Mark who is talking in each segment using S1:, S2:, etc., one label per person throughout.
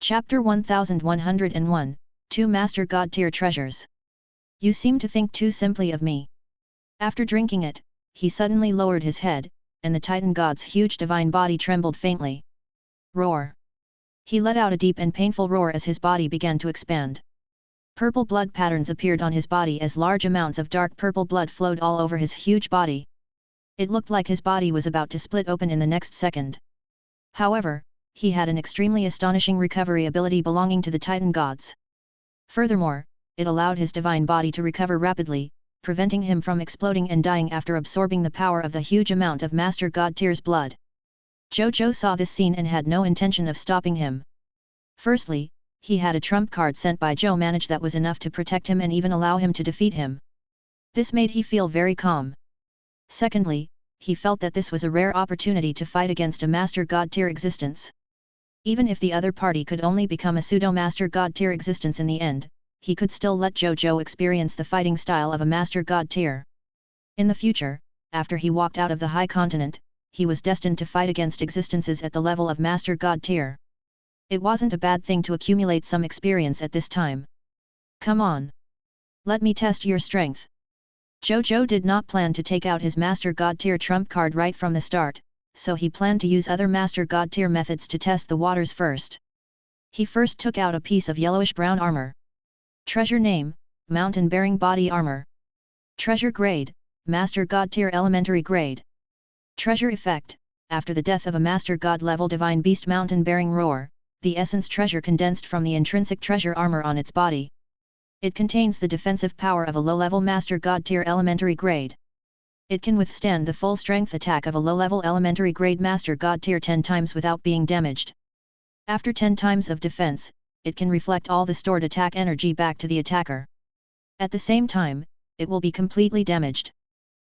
S1: Chapter 1101, 2 Master God Tier Treasures. You seem to think too simply of me. After drinking it, he suddenly lowered his head, and the Titan God's huge divine body trembled faintly. Roar! He let out a deep and painful roar as his body began to expand. Purple blood patterns appeared on his body as large amounts of dark purple blood flowed all over his huge body. It looked like his body was about to split open in the next second. However, he had an extremely astonishing recovery ability belonging to the Titan Gods. Furthermore, it allowed his divine body to recover rapidly, preventing him from exploding and dying after absorbing the power of the huge amount of Master God Tier's blood. Zhou Zhou saw this scene and had no intention of stopping him. Firstly, he had a trump card sent by Zhou Manage that was enough to protect him and even allow him to defeat him. This made he feel very calm. Secondly, he felt that this was a rare opportunity to fight against a Master God Tier existence. Even if the other party could only become a pseudo-Master God Tier existence in the end, he could still let Zhou Zhou experience the fighting style of a Master God Tier. In the future, after he walked out of the High Continent, he was destined to fight against existences at the level of Master God Tier. It wasn't a bad thing to accumulate some experience at this time. Come on! Let me test your strength. Zhou Zhou did not plan to take out his Master God Tier trump card right from the start, so he planned to use other Master God Tier methods to test the waters first. He first took out a piece of yellowish-brown armor. Treasure name, Mountain-Bearing Body Armor. Treasure grade, Master God Tier Elementary Grade. Treasure effect, after the death of a Master God level Divine Beast Mountain-Bearing Roar, the essence treasure condensed from the intrinsic treasure armor on its body. It contains the defensive power of a low-level Master God Tier Elementary Grade. It can withstand the full strength attack of a low-level elementary grade Master God Tier 10 times without being damaged. After 10 times of defense, it can reflect all the stored attack energy back to the attacker. At the same time, it will be completely damaged.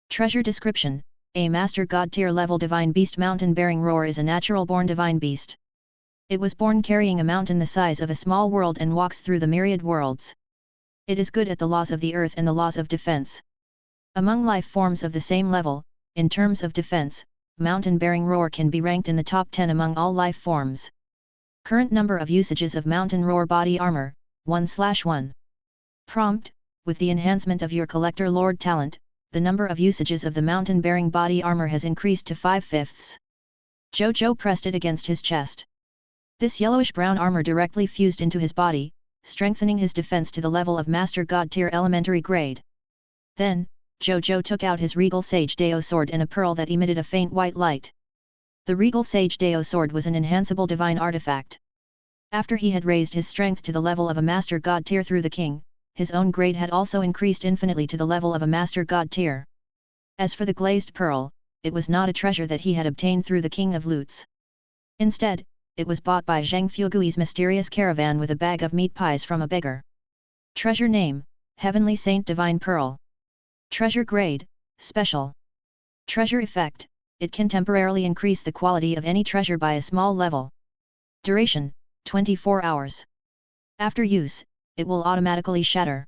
S1: Treasure description: a Master God Tier level Divine Beast Mountain-Bearing Roar is a natural-born divine beast. It was born carrying a mountain the size of a small world and walks through the myriad worlds. It is good at the laws of the earth and the laws of defense. Among life forms of the same level, in terms of defense, Mountain-Bearing Roar can be ranked in the top 10 among all life forms. Current number of usages of Mountain Roar Body Armor, 1/1. Prompt: with the enhancement of your Collector Lord talent, the number of usages of the Mountain-Bearing Body Armor has increased to 5/5. Zhou Zhou pressed it against his chest. This yellowish-brown armor directly fused into his body, strengthening his defense to the level of Master God Tier Elementary Grade. Then, Zhou Zhou took out his Regal Sage Dao sword and a pearl that emitted a faint white light. The Regal Sage Dao sword was an enhanceable divine artifact. After he had raised his strength to the level of a Master God Tier through the king, his own grade had also increased infinitely to the level of a Master God Tier. As for the glazed pearl, it was not a treasure that he had obtained through the King of Lutes. Instead, it was bought by Zhang Fugui's mysterious caravan with a bag of meat pies from a beggar. Treasure name: Heavenly Saint Divine Pearl. Treasure grade: Special. Treasure effect: it can temporarily increase the quality of any treasure by a small level. Duration: 24 hours. After use, it will automatically shatter.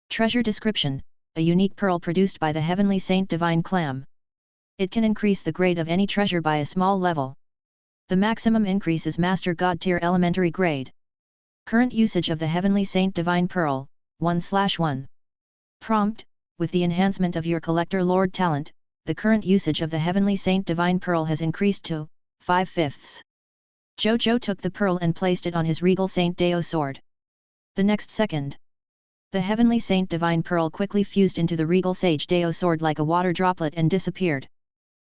S1: Treasure description: a unique pearl produced by the Heavenly Saint Divine Clam. It can increase the grade of any treasure by a small level. The maximum increase is Master God Tier Elementary Grade. Current usage of the Heavenly Saint Divine Pearl, 1/1. Prompt: with the enhancement of your Collector Lord talent, the current usage of the Heavenly Saint Divine Pearl has increased to 5/5. Zhou Zhou took the pearl and placed it on his Regal Saint Dao sword. The next second, the Heavenly Saint Divine Pearl quickly fused into the Regal Sage Dao sword like a water droplet and disappeared.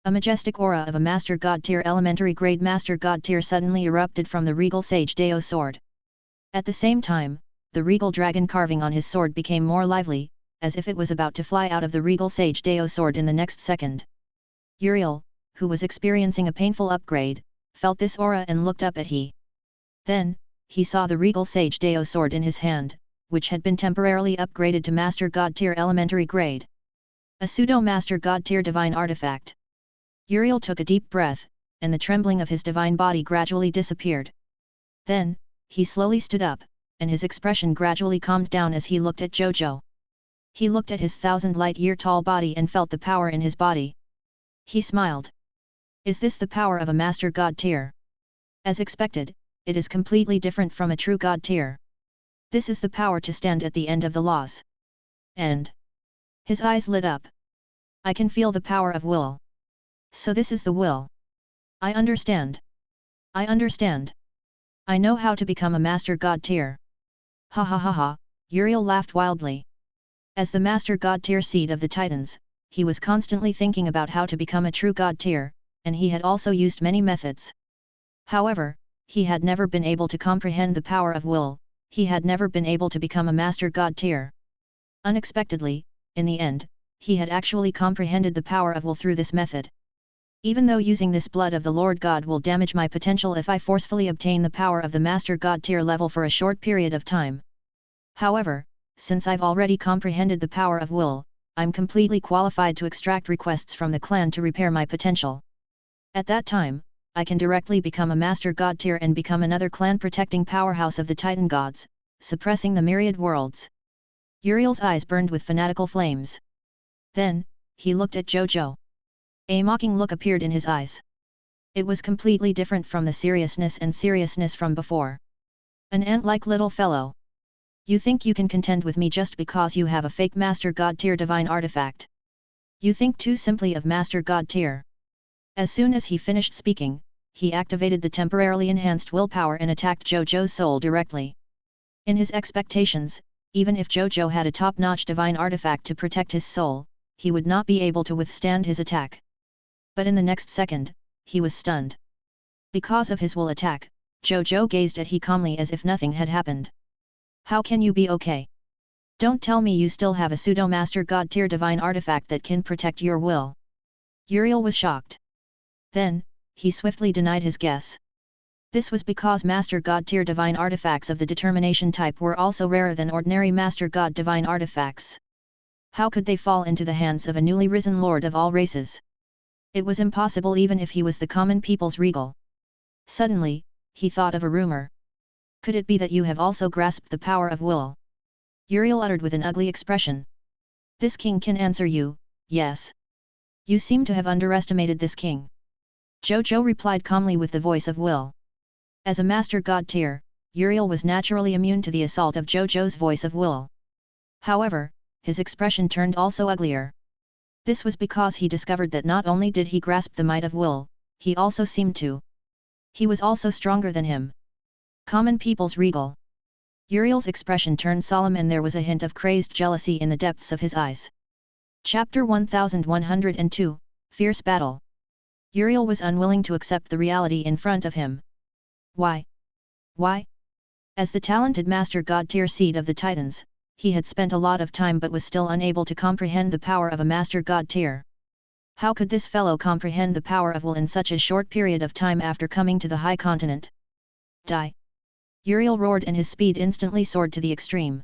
S1: A majestic aura of a Master God Tier Elementary Grade Master God Tier suddenly erupted from the Regal Sage Dao sword. At the same time, the Regal Dragon carving on his sword became more lively, as if it was about to fly out of the Regal Sage Dao sword in the next second. Uriel, who was experiencing a painful upgrade, felt this aura and looked up at he. Then, he saw the Regal Sage Dao sword in his hand, which had been temporarily upgraded to Master God Tier Elementary Grade. A pseudo-Master God Tier Divine Artifact. Uriel took a deep breath, and the trembling of his divine body gradually disappeared. Then, he slowly stood up, and his expression gradually calmed down as he looked at Zhou Zhou. He looked at his 1,000-light-year-tall body and felt the power in his body. He smiled. Is this the power of a Master God Tier? As expected, it is completely different from a true god tier. This is the power to stand at the end of the laws. And his eyes lit up. I can feel the power of will. So this is the will. I understand. I understand. I know how to become a master god tier. Ha ha ha ha, Uriel laughed wildly. As the master god tier seed of the Titans, he was constantly thinking about how to become a true god tier, and he had also used many methods. However, he had never been able to comprehend the power of will, he had never been able to become a master god tier. Unexpectedly, in the end, he had actually comprehended the power of will through this method. Even though using this blood of the Lord God will damage my potential if I forcefully obtain the power of the master god tier level for a short period of time. However, since I've already comprehended the power of will, I'm completely qualified to extract requests from the clan to repair my potential. At that time, I can directly become a master god tier and become another clan-protecting powerhouse of the Titan gods, suppressing the myriad worlds. Uriel's eyes burned with fanatical flames. Then, he looked at Zhou Zhou. A mocking look appeared in his eyes. It was completely different from the seriousness from before. An ant-like little fellow. You think you can contend with me just because you have a fake Master God tier divine artifact? You think too simply of Master God tier. As soon as he finished speaking, he activated the temporarily enhanced willpower and attacked Zhou Zhou's soul directly. In his expectations, even if Zhou Zhou had a top-notch divine artifact to protect his soul, he would not be able to withstand his attack. But in the next second, he was stunned. Because of his will attack, Zhou Zhou gazed at him calmly as if nothing had happened. How can you be okay? Don't tell me you still have a pseudo-master god tier divine artifact that can protect your will. Uriel was shocked. Then, he swiftly denied his guess. This was because master god tier divine artifacts of the determination type were also rarer than ordinary master god divine artifacts. How could they fall into the hands of a newly risen lord of all races? It was impossible even if he was the common people's regal. Suddenly, he thought of a rumor. Could it be that you have also grasped the power of will? Uriel uttered with an ugly expression. This king can answer you, yes. You seem to have underestimated this king. Zhou Zhou replied calmly with the voice of will. As a master god tier, Uriel was naturally immune to the assault of Zhou Zhou's voice of will. However, his expression turned also uglier. This was because he discovered that not only did he grasp the might of will, he also seemed to. He was also stronger than him. Common people's regal. Uriel's expression turned solemn and there was a hint of crazed jealousy in the depths of his eyes. Chapter 1102, Fierce Battle. Uriel was unwilling to accept the reality in front of him. Why? Why? As the talented master god tier seed of the Titans, he had spent a lot of time but was still unable to comprehend the power of a master god tier. How could this fellow comprehend the power of will in such a short period of time after coming to the high continent? Die! Uriel roared and his speed instantly soared to the extreme.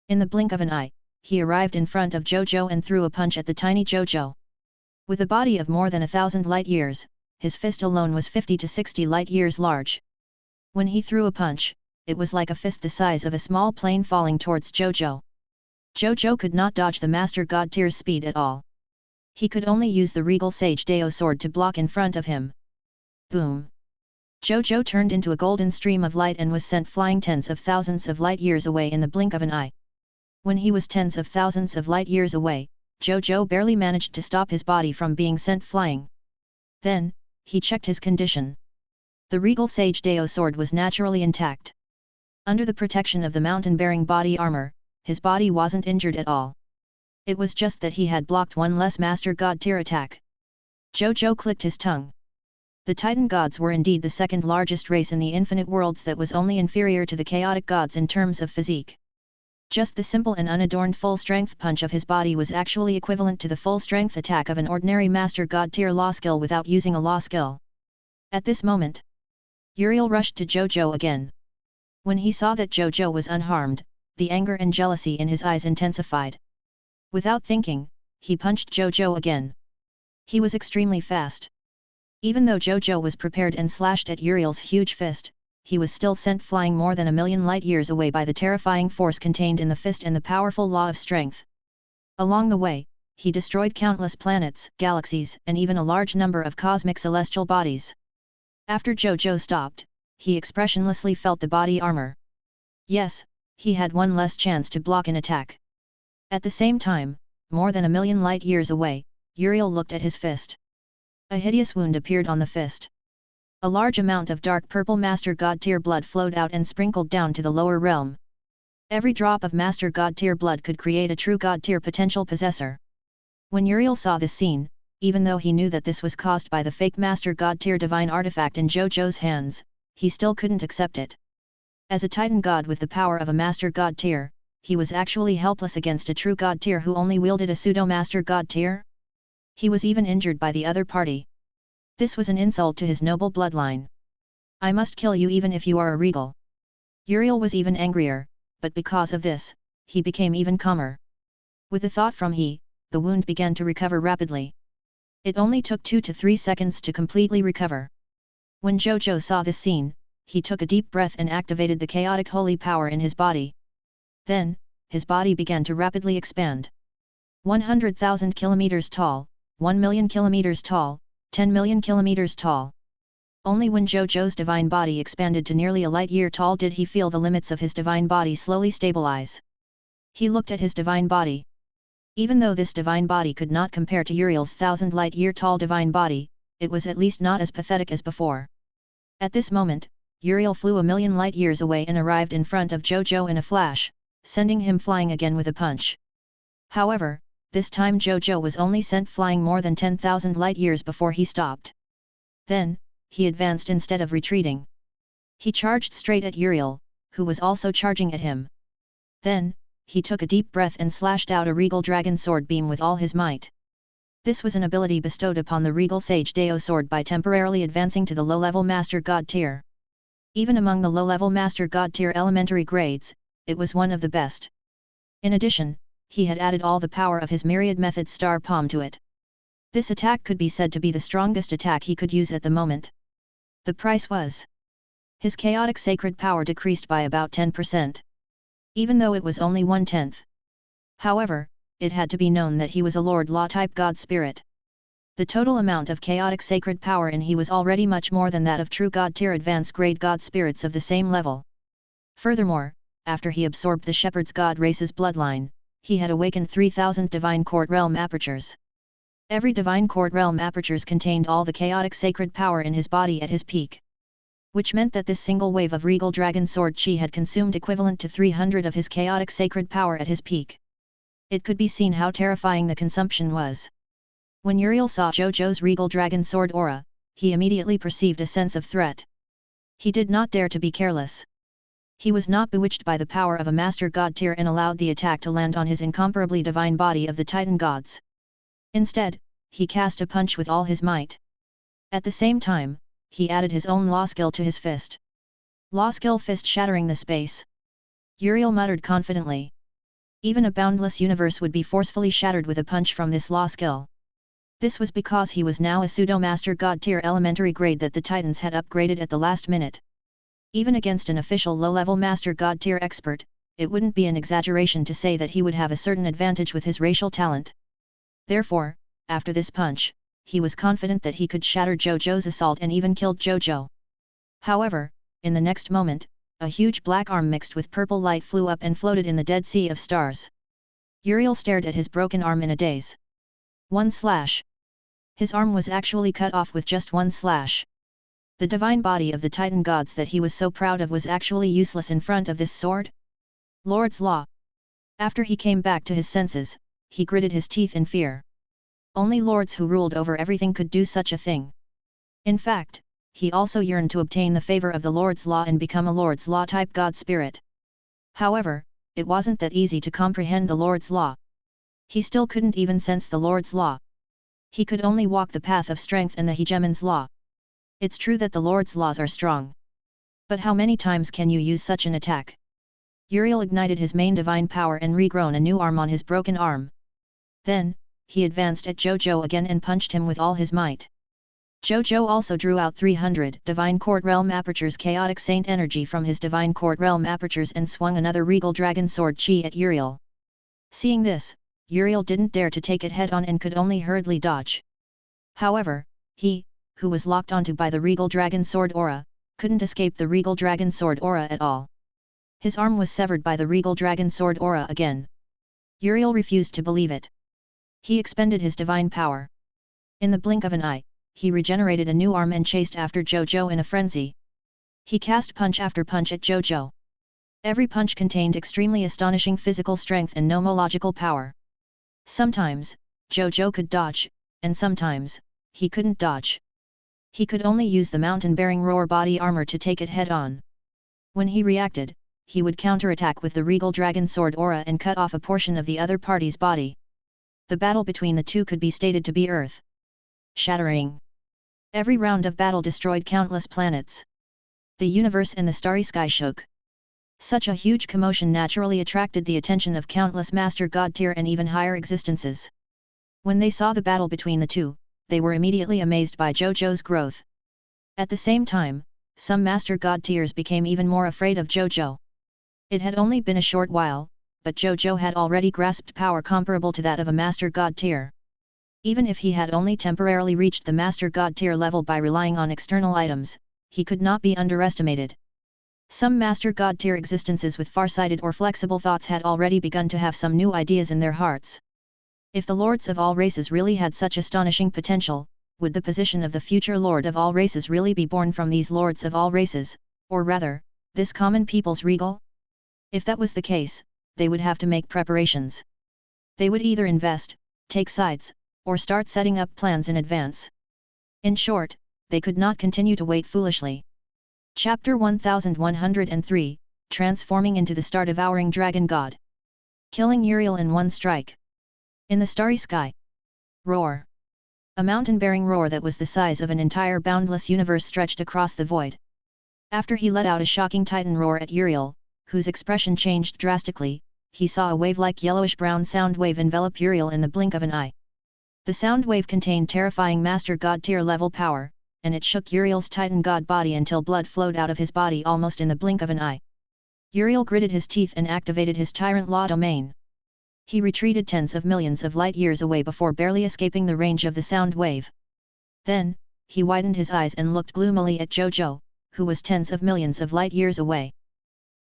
S1: In the blink of an eye, he arrived in front of Zhou Zhou and threw a punch at the tiny Zhou Zhou. With a body of more than 1,000 light-years, his fist alone was 50 to 60 light-years large. When he threw a punch, it was like a fist the size of a small plane falling towards Zhou Zhou. Zhou Zhou could not dodge the master god tier's speed at all. He could only use the regal sage Dao sword to block in front of him. Boom! Zhou Zhou turned into a golden stream of light and was sent flying tens of thousands of light-years away in the blink of an eye. When he was tens of thousands of light-years away, Zhou Zhou barely managed to stop his body from being sent flying. Then, he checked his condition. The regal sage Dao sword was naturally intact. Under the protection of the mountain-bearing body armor, his body wasn't injured at all. It was just that he had blocked one less master god tier attack. Zhou Zhou clicked his tongue. The Titan gods were indeed the second largest race in the infinite worlds that was only inferior to the chaotic gods in terms of physique. Just the simple and unadorned full-strength punch of his body was actually equivalent to the full-strength attack of an ordinary master god tier law skill without using a law skill. At this moment, Uriel rushed to Zhou Zhou again. When he saw that Zhou Zhou was unharmed, the anger and jealousy in his eyes intensified. Without thinking, he punched Zhou Zhou again. He was extremely fast. Even though Zhou Zhou was prepared and slashed at Uriel's huge fist, he was still sent flying more than 1,000,000 light-years away by the terrifying force contained in the fist and the powerful law of strength. Along the way, he destroyed countless planets, galaxies, and even a large number of cosmic celestial bodies. After Zhou Zhou stopped, he expressionlessly felt the body armor. Yes, he had one less chance to block an attack. At the same time, more than 1,000,000 light years away, Uriel looked at his fist. A hideous wound appeared on the fist. A large amount of dark purple Master God tier blood flowed out and sprinkled down to the lower realm. Every drop of Master God tier blood could create a true God tier potential possessor. When Uriel saw this scene, even though he knew that this was caused by the fake Master God tier divine artifact in Zhou Zhou's hands, he still couldn't accept it. As a Titan God with the power of a Master God tier, he was actually helpless against a true God tier who only wielded a pseudo-Master God tier. He was even injured by the other party. This was an insult to his noble bloodline. I must kill you even if you are a regal. Uriel was even angrier, but because of this, he became even calmer. With the thought from the wound began to recover rapidly. It only took 2 to 3 seconds to completely recover. When Zhou Zhou saw this scene, he took a deep breath and activated the chaotic holy power in his body. Then, his body began to rapidly expand. 100,000 kilometers tall, 1,000,000 kilometers tall, 10,000,000 kilometers tall. Only when Zhou Zhou's divine body expanded to nearly a light year tall did he feel the limits of his divine body slowly stabilize. He looked at his divine body. Even though this divine body could not compare to Uriel's 1,000 light year tall divine body, it was at least not as pathetic as before. At this moment, Uriel flew 1,000,000 light years away and arrived in front of Zhou Zhou in a flash, sending him flying again with a punch. However, this time Zhou Zhou was only sent flying more than 10,000 light years before he stopped. Then, he advanced instead of retreating. He charged straight at Uriel, who was also charging at him. Then, he took a deep breath and slashed out a regal dragon sword beam with all his might. This was an ability bestowed upon the regal sage Dao sword by temporarily advancing to the low-level Master God tier. Even among the low-level Master God tier elementary grades, it was one of the best. In addition, he had added all the power of his myriad method star palm to it. This attack could be said to be the strongest attack he could use at the moment. The price was his chaotic sacred power decreased by about 10%. Even though it was only 1/10. However, it had to be known that he was a Lord Law type God spirit. The total amount of chaotic sacred power in he was already much more than that of true God tier advanced grade God spirits of the same level. Furthermore, after he absorbed the Shepherd's God race's bloodline, he had awakened 3,000 divine court realm apertures. Every divine court realm apertures contained all the chaotic sacred power in his body at his peak. Which meant that this single wave of regal dragon sword chi had consumed equivalent to 300 of his chaotic sacred power at his peak. It could be seen how terrifying the consumption was. When Uriel saw Zhou Zhou's regal dragon sword aura, he immediately perceived a sense of threat. He did not dare to be careless. He was not bewitched by the power of a Master God tier and allowed the attack to land on his incomparably divine body of the Titan gods. Instead, he cast a punch with all his might. At the same time, he added his own law skill to his fist. Law skill fist shattering the space. Uriel muttered confidently. Even a boundless universe would be forcefully shattered with a punch from this law skill. This was because he was now a pseudo-master god tier elementary grade that the Titans had upgraded at the last minute. Even against an official low-level master god tier expert, it wouldn't be an exaggeration to say that he would have a certain advantage with his racial talent. Therefore, after this punch, he was confident that he could shatter Zhou Zhou's assault and even killed Zhou Zhou. However, in the next moment, a huge black arm mixed with purple light flew up and floated in the dead sea of stars. Uriel stared at his broken arm in a daze. One slash. His arm was actually cut off with just one slash. The divine body of the Titan gods that he was so proud of was actually useless in front of this sword? Lord's Law. After he came back to his senses, he gritted his teeth in fear. Only lords who ruled over everything could do such a thing. In fact, he also yearned to obtain the favor of the Lord's Law and become a Lord's Law type god spirit. However, it wasn't that easy to comprehend the Lord's Law. He still couldn't even sense the Lord's Law. He could only walk the path of strength and the Hegemon's Law. It's true that the Lord's laws are strong. But how many times can you use such an attack? Uriel ignited his main divine power and regrown a new arm on his broken arm. Then, he advanced at Zhou Zhou again and punched him with all his might. Zhou Zhou also drew out 300 Divine Court Realm Apertures chaotic saint energy from his Divine Court Realm Apertures and swung another regal dragon sword chi at Uriel. Seeing this, Uriel didn't dare to take it head on and could only hurriedly dodge. However, he, who was locked onto by the regal dragon sword aura, couldn't escape the regal dragon sword aura at all. His arm was severed by the regal dragon sword aura again. Uriel refused to believe it. He expended his divine power. In the blink of an eye, he regenerated a new arm and chased after Zhou Zhou in a frenzy. He cast punch after punch at Zhou Zhou. Every punch contained extremely astonishing physical strength and nomological power. Sometimes, Zhou Zhou could dodge, and sometimes, he couldn't dodge. He could only use the mountain-bearing roar body armor to take it head-on. When he reacted, he would counterattack with the regal dragon sword aura and cut off a portion of the other party's body. The battle between the two could be stated to be earth-shattering. Every round of battle destroyed countless planets. The universe and the starry sky shook. Such a huge commotion naturally attracted the attention of countless Master God tier and even higher existences. When they saw the battle between the two, they were immediately amazed by Zhou Zhou's growth. At the same time, some Master God tiers became even more afraid of Zhou Zhou. It had only been a short while, but Zhou Zhou had already grasped power comparable to that of a Master God tier. Even if he had only temporarily reached the Master God tier level by relying on external items, he could not be underestimated. Some Master God tier existences with far-sighted or flexible thoughts had already begun to have some new ideas in their hearts. If the lords of all races really had such astonishing potential, would the position of the future lord of all races really be born from these lords of all races, or rather, this common people's regal? If that was the case, they would have to make preparations. They would either invest, take sides, or start setting up plans in advance. In short, they could not continue to wait foolishly. Chapter 1103, Transforming into the Star-Devouring Dragon God. Killing Uriel in one strike. In the starry sky. Roar. A mountain-bearing roar that was the size of an entire boundless universe stretched across the void. After he let out a shocking titan roar at Uriel, whose expression changed drastically, he saw a wave-like yellowish-brown sound wave envelop Uriel in the blink of an eye. The sound wave contained terrifying Master God tier level power, and it shook Uriel's Titan God body until blood flowed out of his body almost in the blink of an eye. Uriel gritted his teeth and activated his Tyrant Law domain. He retreated tens of millions of light years away before barely escaping the range of the sound wave. Then, he widened his eyes and looked gloomily at Zhou Zhou, who was tens of millions of light years away.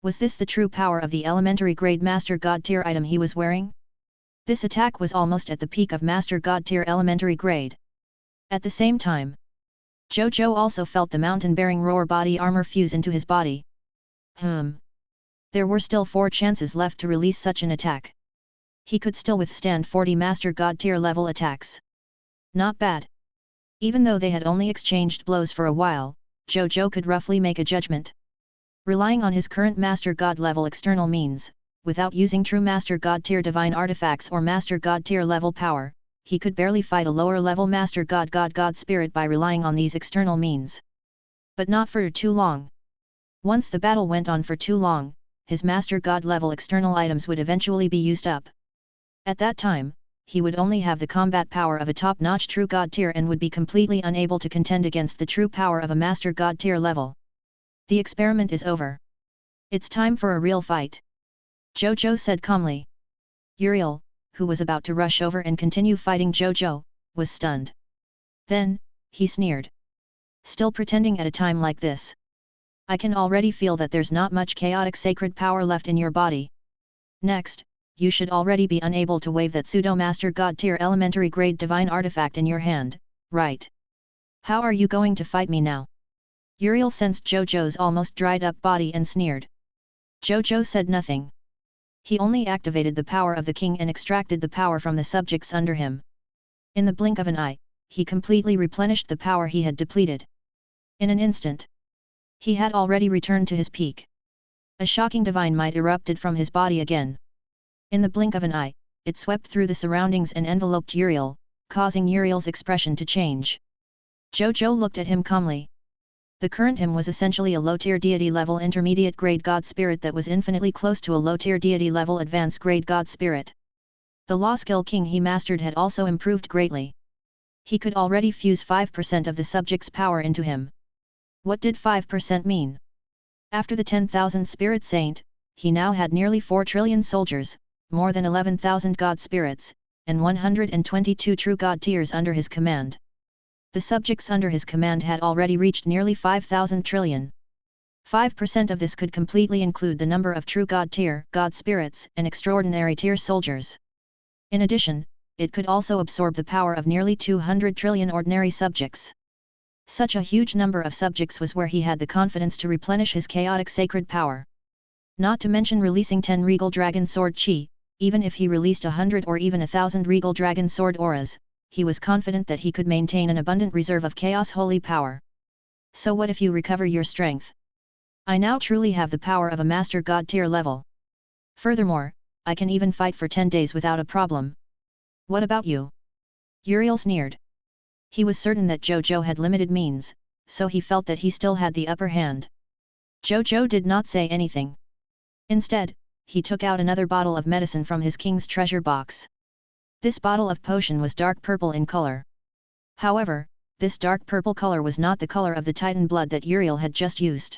S1: Was this the true power of the elementary grade Master God tier item he was wearing? This attack was almost at the peak of Master God tier elementary grade. At the same time, Zhou Zhou also felt the mountain-bearing roar body armor fuse into his body. There were still 4 chances left to release such an attack. He could still withstand 40 Master God tier level attacks. Not bad. Even though they had only exchanged blows for a while, Zhou Zhou could roughly make a judgment. Relying on his current Master God level external means, without using true Master God tier divine artifacts or Master God tier level power, he could barely fight a lower level Master God spirit by relying on these external means. But not for too long. Once the battle went on for too long, his Master God level external items would eventually be used up. At that time, he would only have the combat power of a top-notch true God tier and would be completely unable to contend against the true power of a Master God tier level. The experiment is over. It's time for a real fight. Zhou Zhou said calmly. Uriel, who was about to rush over and continue fighting Zhou Zhou, was stunned. Then, he sneered. Still pretending at a time like this? I can already feel that there's not much chaotic sacred power left in your body. Next, you should already be unable to wave that pseudo-Master God tier elementary grade divine artifact in your hand, right? How are you going to fight me now? Uriel sensed Zhou Zhou's almost dried up body and sneered. Zhou Zhou said nothing. He only activated the power of the king and extracted the power from the subjects under him. In the blink of an eye, he completely replenished the power he had depleted. In an instant, he had already returned to his peak. A shocking divine might erupted from his body again. In the blink of an eye, it swept through the surroundings and enveloped Uriel, causing Uriel's expression to change. Zhou Zhou looked at him calmly. The current him was essentially a low-tier deity-level intermediate-grade god spirit that was infinitely close to a low-tier deity-level advanced-grade god spirit. The law skill king he mastered had also improved greatly. He could already fuse 5% of the subject's power into him. What did 5% mean? After the 10,000 spirit saint, he now had nearly 4 trillion soldiers, more than 11,000 god spirits, and 122 true god tiers under his command. The subjects under his command had already reached nearly 5,000 trillion. 5% of this could completely include the number of true God tier, God spirits, and extraordinary tier soldiers. In addition, it could also absorb the power of nearly 200 trillion ordinary subjects. Such a huge number of subjects was where he had the confidence to replenish his chaotic sacred power. Not to mention releasing 10 regal dragon sword chi, even if he released 100 or even 1,000 regal dragon sword auras, he was confident that he could maintain an abundant reserve of chaos holy power. So what if you recover your strength? I now truly have the power of a master god tier level. Furthermore, I can even fight for 10 days without a problem. What about you? Uriel sneered. He was certain that Zhou Zhou had limited means, so he felt that he still had the upper hand. Zhou Zhou did not say anything. Instead, he took out another bottle of medicine from his king's treasure box. This bottle of potion was dark purple in color. However, this dark purple color was not the color of the Titan blood that Uriel had just used.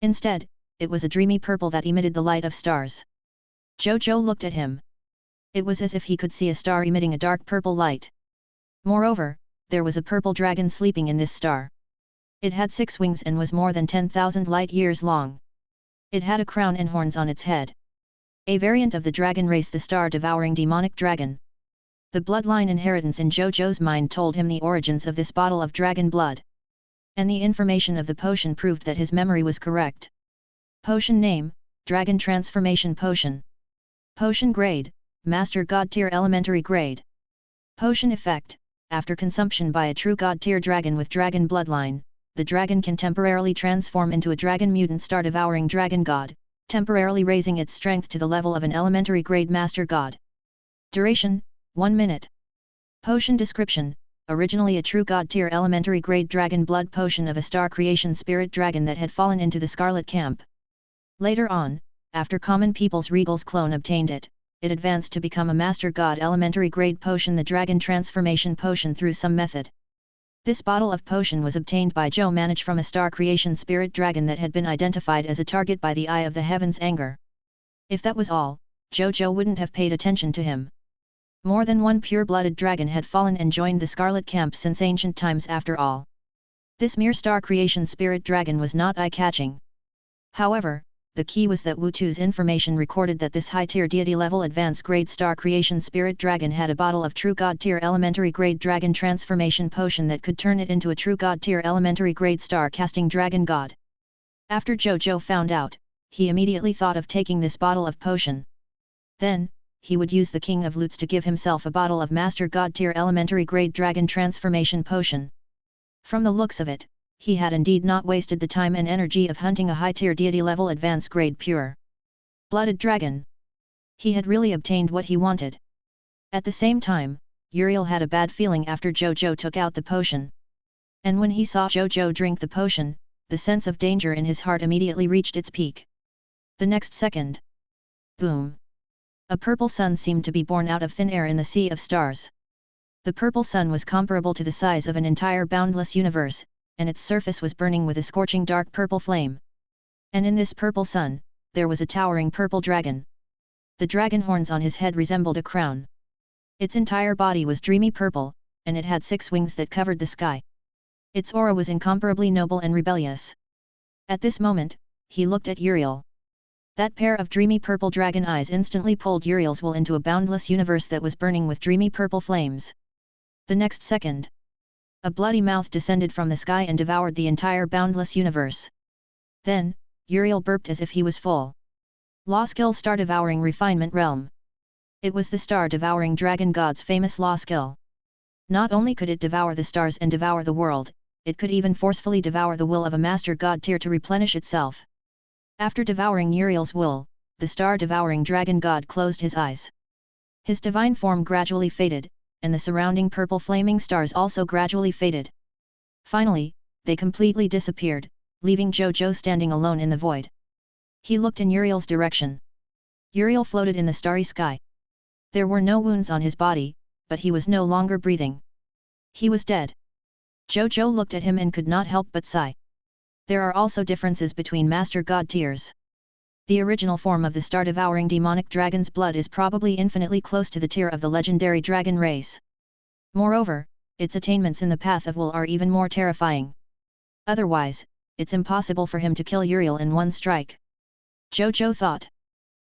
S1: Instead, it was a dreamy purple that emitted the light of stars. Zhou Zhou looked at him. It was as if he could see a star emitting a dark purple light. Moreover, there was a purple dragon sleeping in this star. It had 6 wings and was more than 10,000 light years long. It had a crown and horns on its head. A variant of the dragon race, the star-devouring demonic dragon. The bloodline inheritance in Zhou Zhou's mind told him the origins of this bottle of dragon blood. And the information of the potion proved that his memory was correct. Potion name, Dragon Transformation Potion. Potion grade, Master God Tier Elementary Grade. Potion effect, after consumption by a true God Tier dragon with dragon bloodline, the dragon can temporarily transform into a dragon mutant star-devouring dragon god, temporarily raising its strength to the level of an elementary grade master god. Duration, 1 minute. Potion description, originally a true god tier elementary grade dragon blood potion of a star creation spirit dragon that had fallen into the Scarlet Camp. Later on, after common people's regal's clone obtained it, it advanced to become a master god elementary grade potion, the dragon transformation potion, through some method. This bottle of potion was obtained by Zhou Manage from a star creation spirit dragon that had been identified as a target by the Eye of the Heavens' anger. If that was all, Zhou Zhou wouldn't have paid attention to him. More than one pure-blooded dragon had fallen and joined the Scarlet Camp since ancient times after all. This mere star creation spirit dragon was not eye-catching. However, the key was that Wu Tu's information recorded that this high-tier deity-level advanced grade star creation spirit dragon had a bottle of true god-tier elementary grade dragon transformation potion that could turn it into a true god-tier elementary grade star-casting dragon god. After Zhou Zhou found out, he immediately thought of taking this bottle of potion. Then, he would use the King of Lutes to give himself a bottle of Master God-tier elementary grade dragon transformation potion. From the looks of it, he had indeed not wasted the time and energy of hunting a high-tier deity-level advanced grade pure blooded dragon. He had really obtained what he wanted. At the same time, Uriel had a bad feeling after Zhou Zhou took out the potion. And when he saw Zhou Zhou drink the potion, the sense of danger in his heart immediately reached its peak. The next second, boom! A purple sun seemed to be born out of thin air in the sea of stars. The purple sun was comparable to the size of an entire boundless universe, and its surface was burning with a scorching dark purple flame. And in this purple sun, there was a towering purple dragon. The dragon horns on his head resembled a crown. Its entire body was dreamy purple, and it had 6 wings that covered the sky. Its aura was incomparably noble and rebellious. At this moment, he looked at Uriel. That pair of dreamy purple dragon eyes instantly pulled Uriel's will into a boundless universe that was burning with dreamy purple flames. The next second, a bloody mouth descended from the sky and devoured the entire boundless universe. Then, Uriel burped as if he was full. Law skill star-devouring refinement realm. It was the star-devouring dragon god's famous law skill. Not only could it devour the stars and devour the world, it could even forcefully devour the will of a master god tier to replenish itself. After devouring Uriel's will, the star-devouring dragon god closed his eyes. His divine form gradually faded, and the surrounding purple flaming stars also gradually faded. Finally, they completely disappeared, leaving Zhou Zhou standing alone in the void. He looked in Uriel's direction. Uriel floated in the starry sky. There were no wounds on his body, but he was no longer breathing. He was dead. Zhou Zhou looked at him and could not help but sigh. There are also differences between Master God tiers. The original form of the star-devouring demonic dragon's blood is probably infinitely close to the tier of the legendary dragon race. Moreover, its attainments in the path of will are even more terrifying. Otherwise, it's impossible for him to kill Uriel in one strike. Zhou Zhou thought.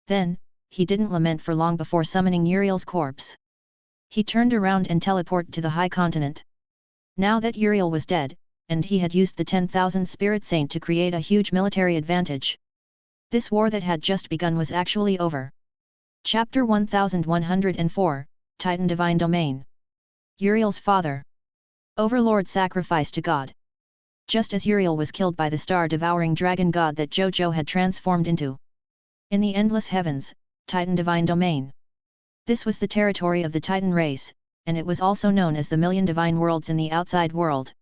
S1: Then, he didn't lament for long before summoning Uriel's corpse. He turned around and teleported to the high continent. Now that Uriel was dead, and he had used the 10,000 Spirit Saint to create a huge military advantage, this war that had just begun was actually over. Chapter 1104, Titan Divine Domain. Uriel's father. Overlord sacrificed to God. Just as Uriel was killed by the star-devouring dragon god that Zhou Zhou had transformed into. In the endless heavens, Titan Divine Domain. This was the territory of the Titan race, and it was also known as the Million Divine Worlds in the outside world.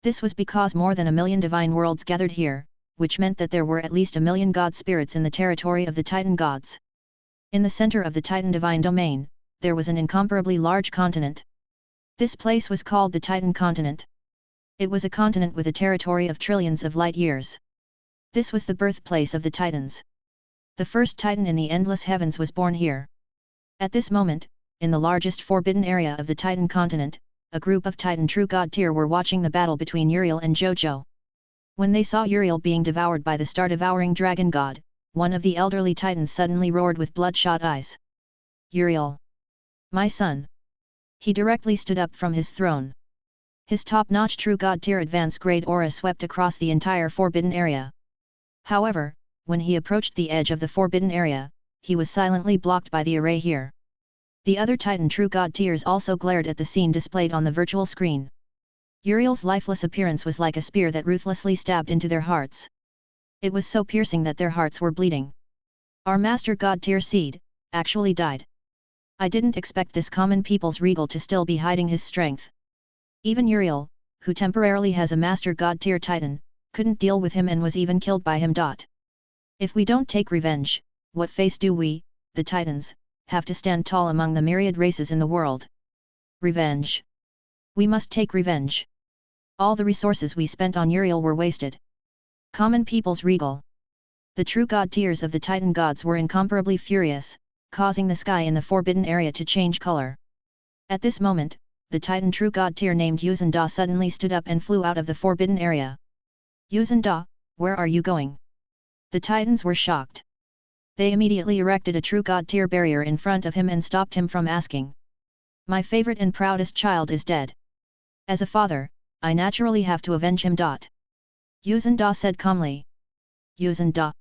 S1: This was because more than 1,000,000 divine worlds gathered here, which meant that there were at least 1,000,000 god spirits in the territory of the Titan gods. In the center of the Titan Divine Domain, there was an incomparably large continent. This place was called the Titan Continent. It was a continent with a territory of trillions of light years. This was the birthplace of the Titans. The first Titan in the endless heavens was born here. At this moment, in the largest forbidden area of the Titan continent, a group of Titan true god tier were watching the battle between Uriel and Zhou Zhou. When they saw Uriel being devoured by the star-devouring dragon god, one of the elderly Titans suddenly roared with bloodshot eyes. Uriel! My son! He directly stood up from his throne. His top-notch true god tier advanced grade aura swept across the entire forbidden area. However, when he approached the edge of the forbidden area, he was silently blocked by the array here. The other Titan true god tiers also glared at the scene displayed on the virtual screen. Uriel's lifeless appearance was like a spear that ruthlessly stabbed into their hearts. It was so piercing that their hearts were bleeding. Our master god tier seed, actually died. I didn't expect this common people's regal to still be hiding his strength. Even Uriel, who temporarily has a master god tier Titan, couldn't deal with him and was even killed by him. If we don't take revenge, what face do we, the Titans, have to stand tall among the myriad races in the world? Revenge. We must take revenge. All the resources we spent on Uriel were wasted. Common people's regal. The true god tiers of the Titan gods were incomparably furious, causing the sky in the forbidden area to change color. At this moment, the Titan true god tier named Yuzhen Da suddenly stood up and flew out of the forbidden area. Yuzhen Da, where are you going? The Titans were shocked. They immediately erected a true god tier barrier in front of him and stopped him from asking. My favorite and proudest child is dead. As a father, I naturally have to avenge him. Yuzhen Da said calmly. Yuzhen Da.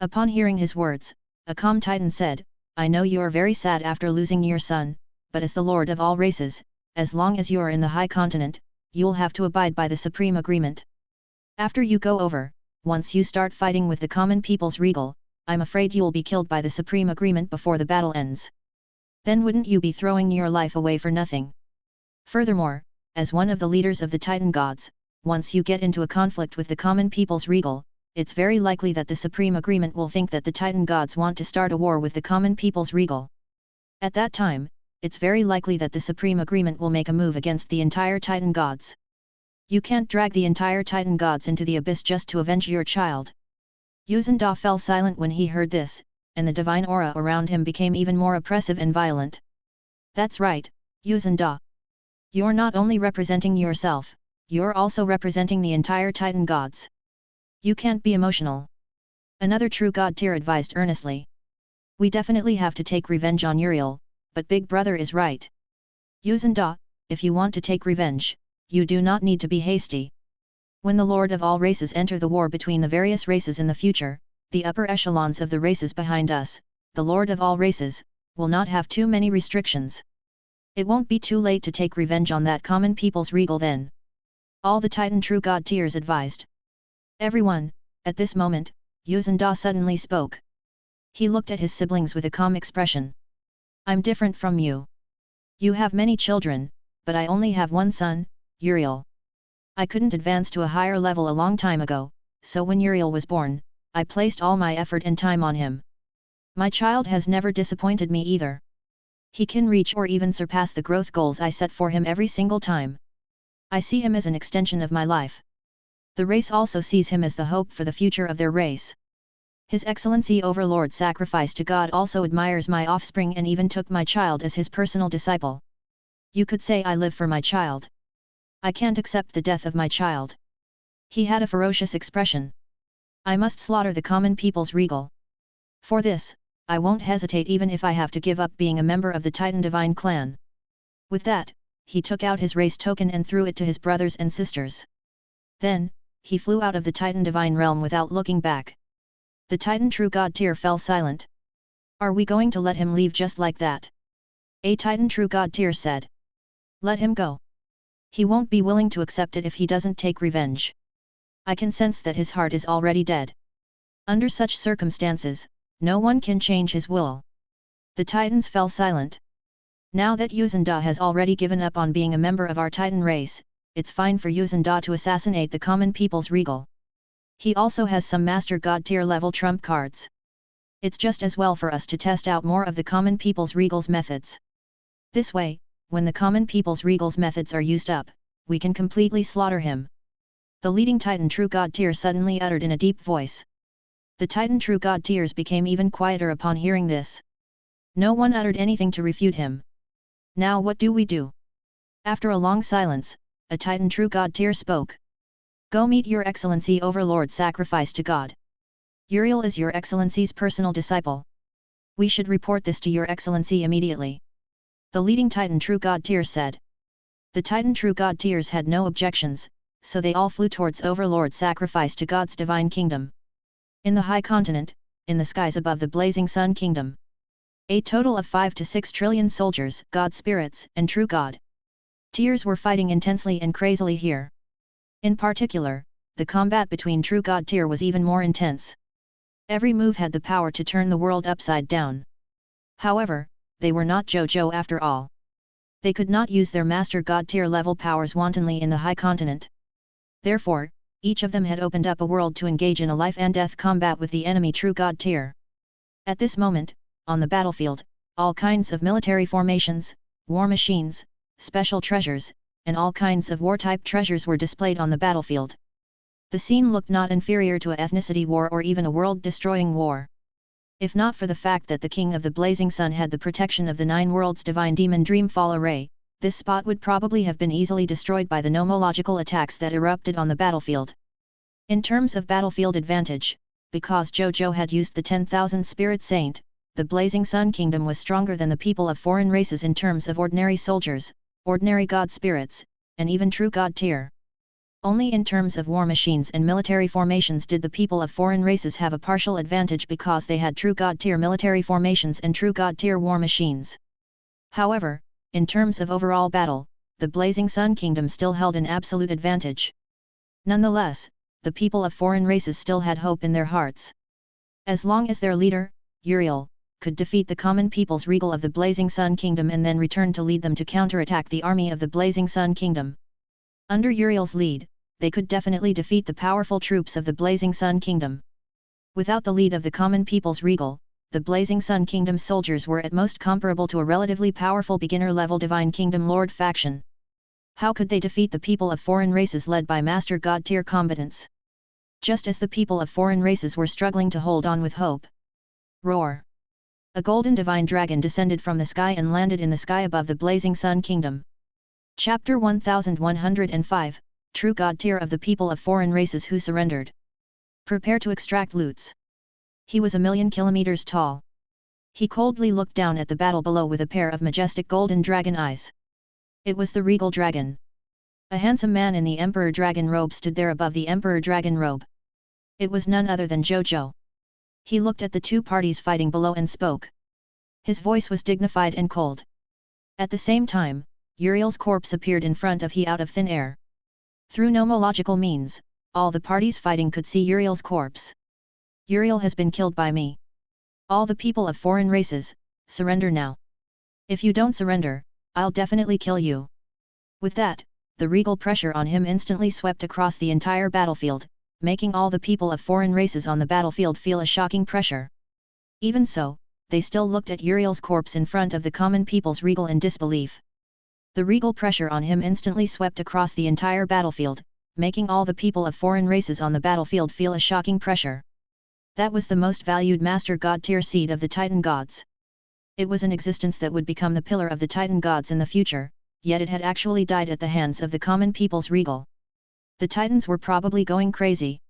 S1: Upon hearing his words, a calm Titan said, I know you are very sad after losing your son, but as the Lord of all races, as long as you are in the High Continent, you'll have to abide by the Supreme Agreement. After you go over, once you start fighting with the common people's regal, I'm afraid you'll be killed by the Supreme Agreement before the battle ends. Then wouldn't you be throwing your life away for nothing? Furthermore, as one of the leaders of the Titan gods, once you get into a conflict with the common people's regal, it's very likely that the Supreme Agreement will think that the Titan gods want to start a war with the common people's regal. At that time, it's very likely that the Supreme Agreement will make a move against the entire Titan gods. You can't drag the entire Titan gods into the abyss just to avenge your child. Yuzhen Da fell silent when he heard this, and the divine aura around him became even more oppressive and violent. That's right, Yuzhen Da. You're not only representing yourself, you're also representing the entire Titan gods. You can't be emotional. Another true god tier advised earnestly. We definitely have to take revenge on Uriel, but Big Brother is right. Yuzhen Da, if you want to take revenge, you do not need to be hasty. When the Lord of all races enter the war between the various races in the future, the upper echelons of the races behind us, the Lord of all races, will not have too many restrictions. It won't be too late to take revenge on that common people's regal then. All the Titan true god tiers advised. Everyone, at this moment, Yuzhen Da suddenly spoke. He looked at his siblings with a calm expression. I'm different from you. You have many children, but I only have one son, Uriel. I couldn't advance to a higher level a long time ago, so when Uriel was born, I placed all my effort and time on him. My child has never disappointed me either. He can reach or even surpass the growth goals I set for him every single time. I see him as an extension of my life. The race also sees him as the hope for the future of their race. His Excellency Overlord Sacrifice to God also admires my offspring and even took my child as his personal disciple. You could say I live for my child. I can't accept the death of my child. He had a ferocious expression. I must slaughter the common people's regal. For this, I won't hesitate even if I have to give up being a member of the Titan Divine clan. With that, he took out his race token and threw it to his brothers and sisters. Then, he flew out of the Titan Divine realm without looking back. The Titan True God Tier fell silent. Are we going to let him leave just like that? A Titan True God Tier said. Let him go. He won't be willing to accept it if he doesn't take revenge. I can sense that his heart is already dead. Under such circumstances, no one can change his will. The Titans fell silent. Now that Yuzanda has already given up on being a member of our Titan race, it's fine for Yuzanda to assassinate the common people's regal. He also has some Master God tier level trump cards. It's just as well for us to test out more of the common people's regal's methods. This way, when the common people's regal's methods are used up, we can completely slaughter him. The leading Titan True God tier suddenly uttered in a deep voice. The Titan True God tiers became even quieter upon hearing this. No one uttered anything to refute him. Now what do we do? After a long silence, a Titan True God tier spoke. Go meet your Excellency Overlord, sacrifice to God. Uriel is your Excellency's personal disciple. We should report this to your Excellency immediately. The leading Titan True God tier said. The Titan True God tiers had no objections, so they all flew towards Overlord, sacrifice to God's divine kingdom. In the high continent, in the skies above the blazing sun kingdom. A total of 5 to 6 trillion soldiers, God spirits, and True God tiers were fighting intensely and crazily here. In particular, the combat between True God tier was even more intense. Every move had the power to turn the world upside down. However, they were not Zhou Zhou after all. They could not use their Master God tier level powers wantonly in the high continent. Therefore, each of them had opened up a world to engage in a life and death combat with the enemy True God tier. At this moment, on the battlefield, all kinds of military formations, war machines, special treasures, and all kinds of war-type treasures were displayed on the battlefield. The scene looked not inferior to a ethnicity war or even a world-destroying war. If not for the fact that the King of the Blazing Sun had the protection of the 9 worlds divine demon Dreamfall array, this spot would probably have been easily destroyed by the nomological attacks that erupted on the battlefield. In terms of battlefield advantage, because Zhou Zhou had used the 10,000 Spirit Saint, the Blazing Sun Kingdom was stronger than the people of foreign races in terms of ordinary soldiers, ordinary god spirits, and even True God tier. Only in terms of war machines and military formations did the people of foreign races have a partial advantage because they had True God tier military formations and True God tier war machines. However, in terms of overall battle, the Blazing Sun Kingdom still held an absolute advantage. Nonetheless, the people of foreign races still had hope in their hearts. As long as their leader, Uriel, could defeat the common people's regal of the Blazing Sun Kingdom and then return to lead them to counterattack the army of the Blazing Sun Kingdom. Under Uriel's lead, they could definitely defeat the powerful troops of the Blazing Sun Kingdom. Without the lead of the common people's regal, the Blazing Sun Kingdom soldiers were at most comparable to a relatively powerful beginner-level Divine Kingdom Lord faction. How could they defeat the people of foreign races led by Master God tier combatants? Just as the people of foreign races were struggling to hold on with hope. Roar! A golden divine dragon descended from the sky and landed in the sky above the Blazing Sun Kingdom. Chapter 1105, True God tier of the people of foreign races who surrendered. Prepare to extract loots. He was 1,000,000 kilometers tall. He coldly looked down at the battle below with a pair of majestic golden dragon eyes. It was the regal dragon. A handsome man in the Emperor Dragon robe stood there above the Emperor Dragon robe. It was none other than Zhou Zhou. He looked at the two parties fighting below and spoke. His voice was dignified and cold. At the same time, Uriel's corpse appeared in front of he out of thin air. Through nomological means, all the parties fighting could see Uriel's corpse. Uriel has been killed by me. All the people of foreign races, surrender now. If you don't surrender, I'll definitely kill you. With that, the regal pressure on him instantly swept across the entire battlefield, making all the people of foreign races on the battlefield feel a shocking pressure. Even so, they still looked at Uriel's corpse in front of the common people's regal in disbelief. The regal pressure on him instantly swept across the entire battlefield, making all the people of foreign races on the battlefield feel a shocking pressure. That was the most valued Master God tier seed of the Titan gods. It was an existence that would become the pillar of the Titan gods in the future, yet it had actually died at the hands of the common people's regal. The Titans were probably going crazy.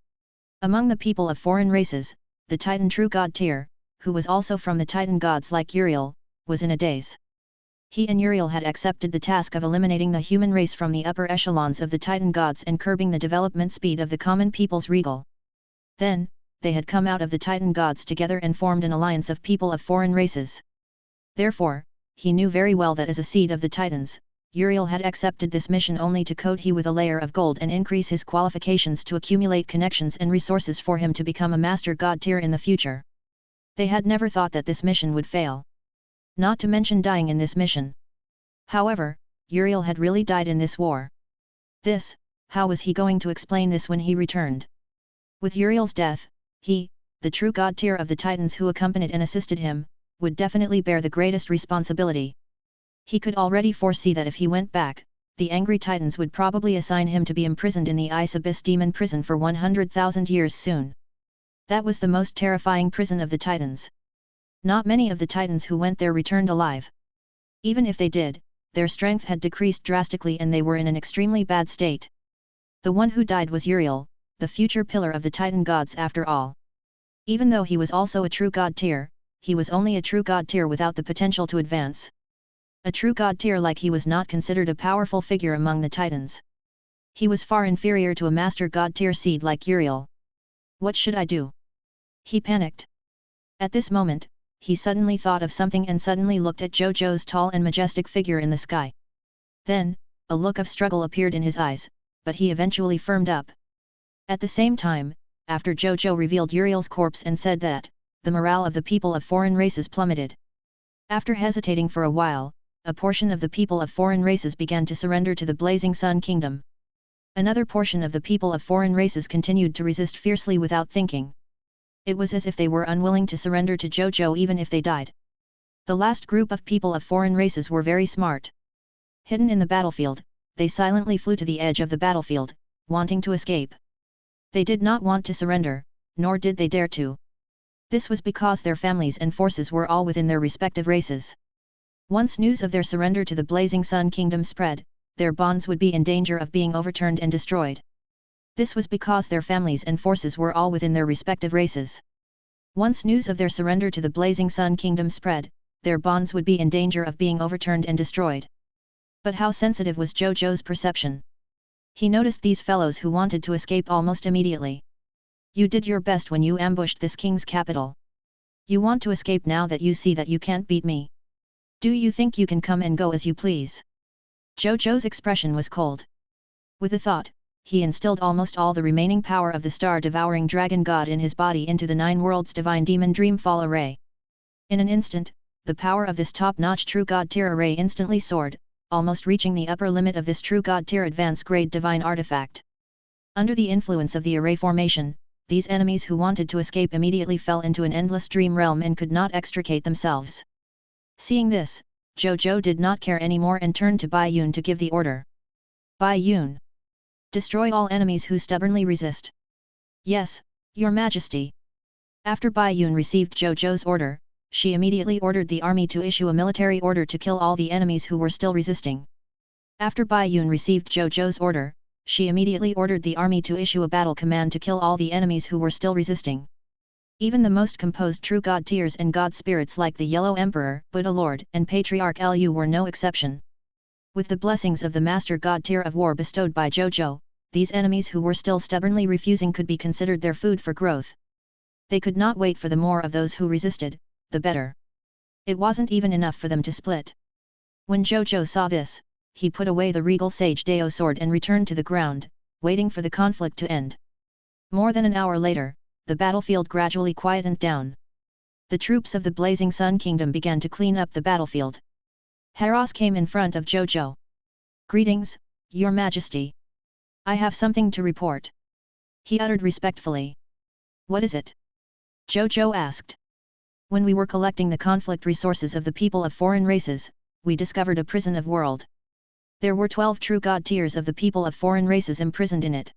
S1: Among the people of foreign races, the Titan true god Tyr, who was also from the Titan gods like Uriel, was in a daze. He and Uriel had accepted the task of eliminating the human race from the upper echelons of the Titan gods and curbing the development speed of the common people's regal. Then, they had come out of the Titan gods together and formed an alliance of people of foreign races. Therefore, he knew very well that as a seed of the Titans, Uriel had accepted this mission only to coat he with a layer of gold and increase his qualifications to accumulate connections and resources for him to become a master god Tyr in the future. They had never thought that this mission would fail. Not to mention dying in this mission. However, Uriel had really died in this war. How was he going to explain this when he returned? With Uriel's death, he, the true god Tyr of the Titans who accompanied and assisted him, would definitely bear the greatest responsibility. He could already foresee that if he went back, the angry Titans would probably assign him to be imprisoned in the Ice Abyss Demon Prison for 100,000 years soon. That was the most terrifying prison of the Titans. Not many of the Titans who went there returned alive. Even if they did, their strength had decreased drastically and they were in an extremely bad state. The one who died was Uriel, the future pillar of the Titan gods after all. Even though he was also a true god Tyr, he was only a true god Tyr without the potential to advance. A true god Tyr like he was not considered a powerful figure among the Titans. He was far inferior to a master god Tyr seed like Uriel. What should I do? He panicked. At this moment, he suddenly thought of something and suddenly looked at Zhou Zhou's tall and majestic figure in the sky. Then, a look of struggle appeared in his eyes, but he eventually firmed up. At the same time, after Zhou Zhou revealed Uriel's corpse and said that, the morale of the people of foreign races plummeted. After hesitating for a while, a portion of the people of foreign races began to surrender to the Blazing Sun Kingdom. Another portion of the people of foreign races continued to resist fiercely without thinking. It was as if they were unwilling to surrender to Zhou Zhou even if they died. The last group of people of foreign races were very smart. Hidden in the battlefield, they silently flew to the edge of the battlefield, wanting to escape. They did not want to surrender, nor did they dare to. This was because their families and forces were all within their respective races. Once news of their surrender to the Blazing Sun Kingdom spread, their bonds would be in danger of being overturned and destroyed. This was because their families and forces were all within their respective races. Once news of their surrender to the Blazing Sun Kingdom spread, their bonds would be in danger of being overturned and destroyed. But how sensitive was Zhou Zhou's perception? He noticed these fellows who wanted to escape almost immediately. You did your best when you ambushed this king's capital. You want to escape now that you see that you can't beat me. Do you think you can come and go as you please? Zhou Zhou's expression was cold. With a thought, he instilled almost all the remaining power of the star-devouring dragon god in his body into the 9 worlds divine demon dreamfall array. In an instant, the power of this top-notch true god Tyr array instantly soared, almost reaching the upper limit of this true god Tyr advanced grade divine artifact. Under the influence of the array formation, these enemies who wanted to escape immediately fell into an endless dream realm and could not extricate themselves. Seeing this, Zhou Zhou did not care anymore and turned to Bai Yun to give the order. Bai Yun. Destroy all enemies who stubbornly resist. Yes, Your Majesty. After Bai Yun received Zhou Zhou's order, she immediately ordered the army to issue a military order to kill all the enemies who were still resisting. After Bai Yun received Zhou Zhou's order, she immediately ordered the army to issue a battle command to kill all the enemies who were still resisting. Even the most composed true god Tyrs and god spirits like the Yellow Emperor, Buddha Lord and Patriarch Lu were no exception. With the blessings of the Master God Tyr of War bestowed by Zhou Zhou, these enemies who were still stubbornly refusing could be considered their food for growth. They could not wait for the more of those who resisted, the better. It wasn't even enough for them to split. When Zhou Zhou saw this, he put away the regal Sage Dao sword and returned to the ground, waiting for the conflict to end. More than an hour later, the battlefield gradually quietened down. The troops of the Blazing Sun Kingdom began to clean up the battlefield. Haras came in front of Zhou Zhou. Greetings, Your Majesty. I have something to report. He uttered respectfully. What is it? Zhou Zhou asked. When we were collecting the conflict resources of the people of foreign races, we discovered a prison of world. There were 12 true god Tyrs of the people of foreign races imprisoned in it.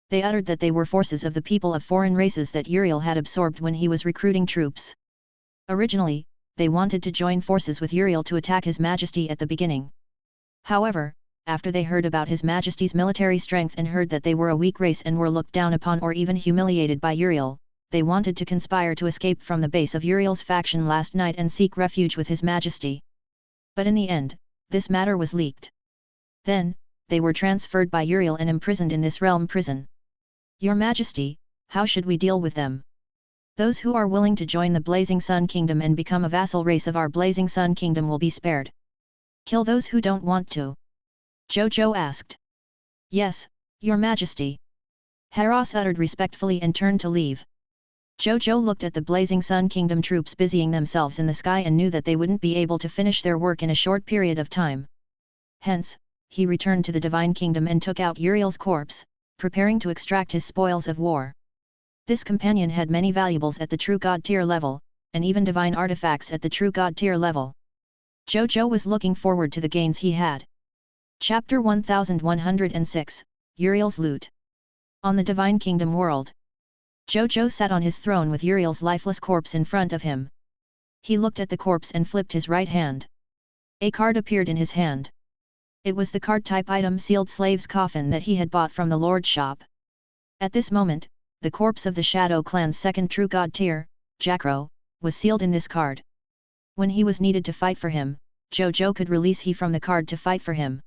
S1: They uttered that they were forces of the people of foreign races that Uriel had absorbed when he was recruiting troops. Originally, they wanted to join forces with Uriel to attack His Majesty at the beginning. However, after they heard about His Majesty's military strength and heard that they were a weak race and were looked down upon or even humiliated by Uriel, they wanted to conspire to escape from the base of Uriel's faction last night and seek refuge with His Majesty. But in the end, this matter was leaked. Then, they were transferred by Uriel and imprisoned in this realm prison. Your Majesty, how should we deal with them? Those who are willing to join the Blazing Sun Kingdom and become a vassal race of our Blazing Sun Kingdom will be spared. Kill those who don't want to. Zhou Zhou asked. Yes, Your Majesty. Haras uttered respectfully and turned to leave. Zhou Zhou looked at the Blazing Sun Kingdom troops busying themselves in the sky and knew that they wouldn't be able to finish their work in a short period of time. Hence, he returned to the Divine Kingdom and took out Uriel's corpse, preparing to extract his spoils of war. This companion had many valuables at the True God tier level, and even divine artifacts at the True God tier level. Zhou Zhou was looking forward to the gains he had. Chapter 1106, Uriel's Loot. On the Divine Kingdom world. Zhou Zhou sat on his throne with Uriel's lifeless corpse in front of him. He looked at the corpse and flipped his right hand. A card appeared in his hand. It was the card-type item Sealed Slave's Coffin that he had bought from the Lord's shop. At this moment, the corpse of the Shadow Clan's second True God tier, Jakro, was sealed in this card. When he was needed to fight for him, Zhou Zhou could release he from the card to fight for him.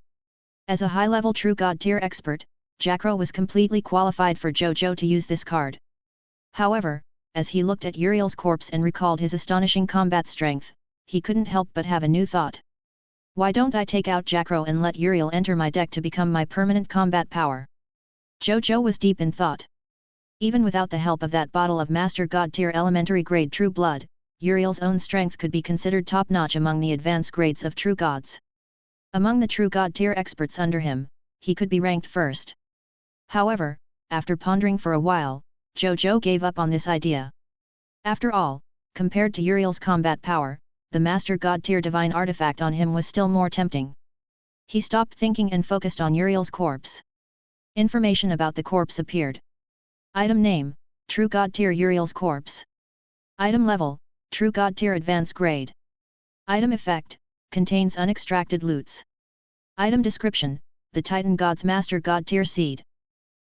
S1: As a high-level True God tier expert, Jakro was completely qualified for Zhou Zhou to use this card. However, as he looked at Uriel's corpse and recalled his astonishing combat strength, he couldn't help but have a new thought. Why don't I take out Jakro and let Uriel enter my deck to become my permanent combat power? Zhou Zhou was deep in thought. Even without the help of that bottle of Master God tier elementary grade True Blood, Uriel's own strength could be considered top-notch among the advanced grades of True Gods. Among the True God tier experts under him, he could be ranked first. However, after pondering for a while, Zhou Zhou gave up on this idea. After all, compared to Uriel's combat power, the Master God tier divine artifact on him was still more tempting. He stopped thinking and focused on Uriel's corpse. Information about the corpse appeared. Item name, True God tier Uriel's corpse. Item level, True God tier advanced grade. Item effect, contains unextracted loots. Item description, the Titan God's Master God tier seed.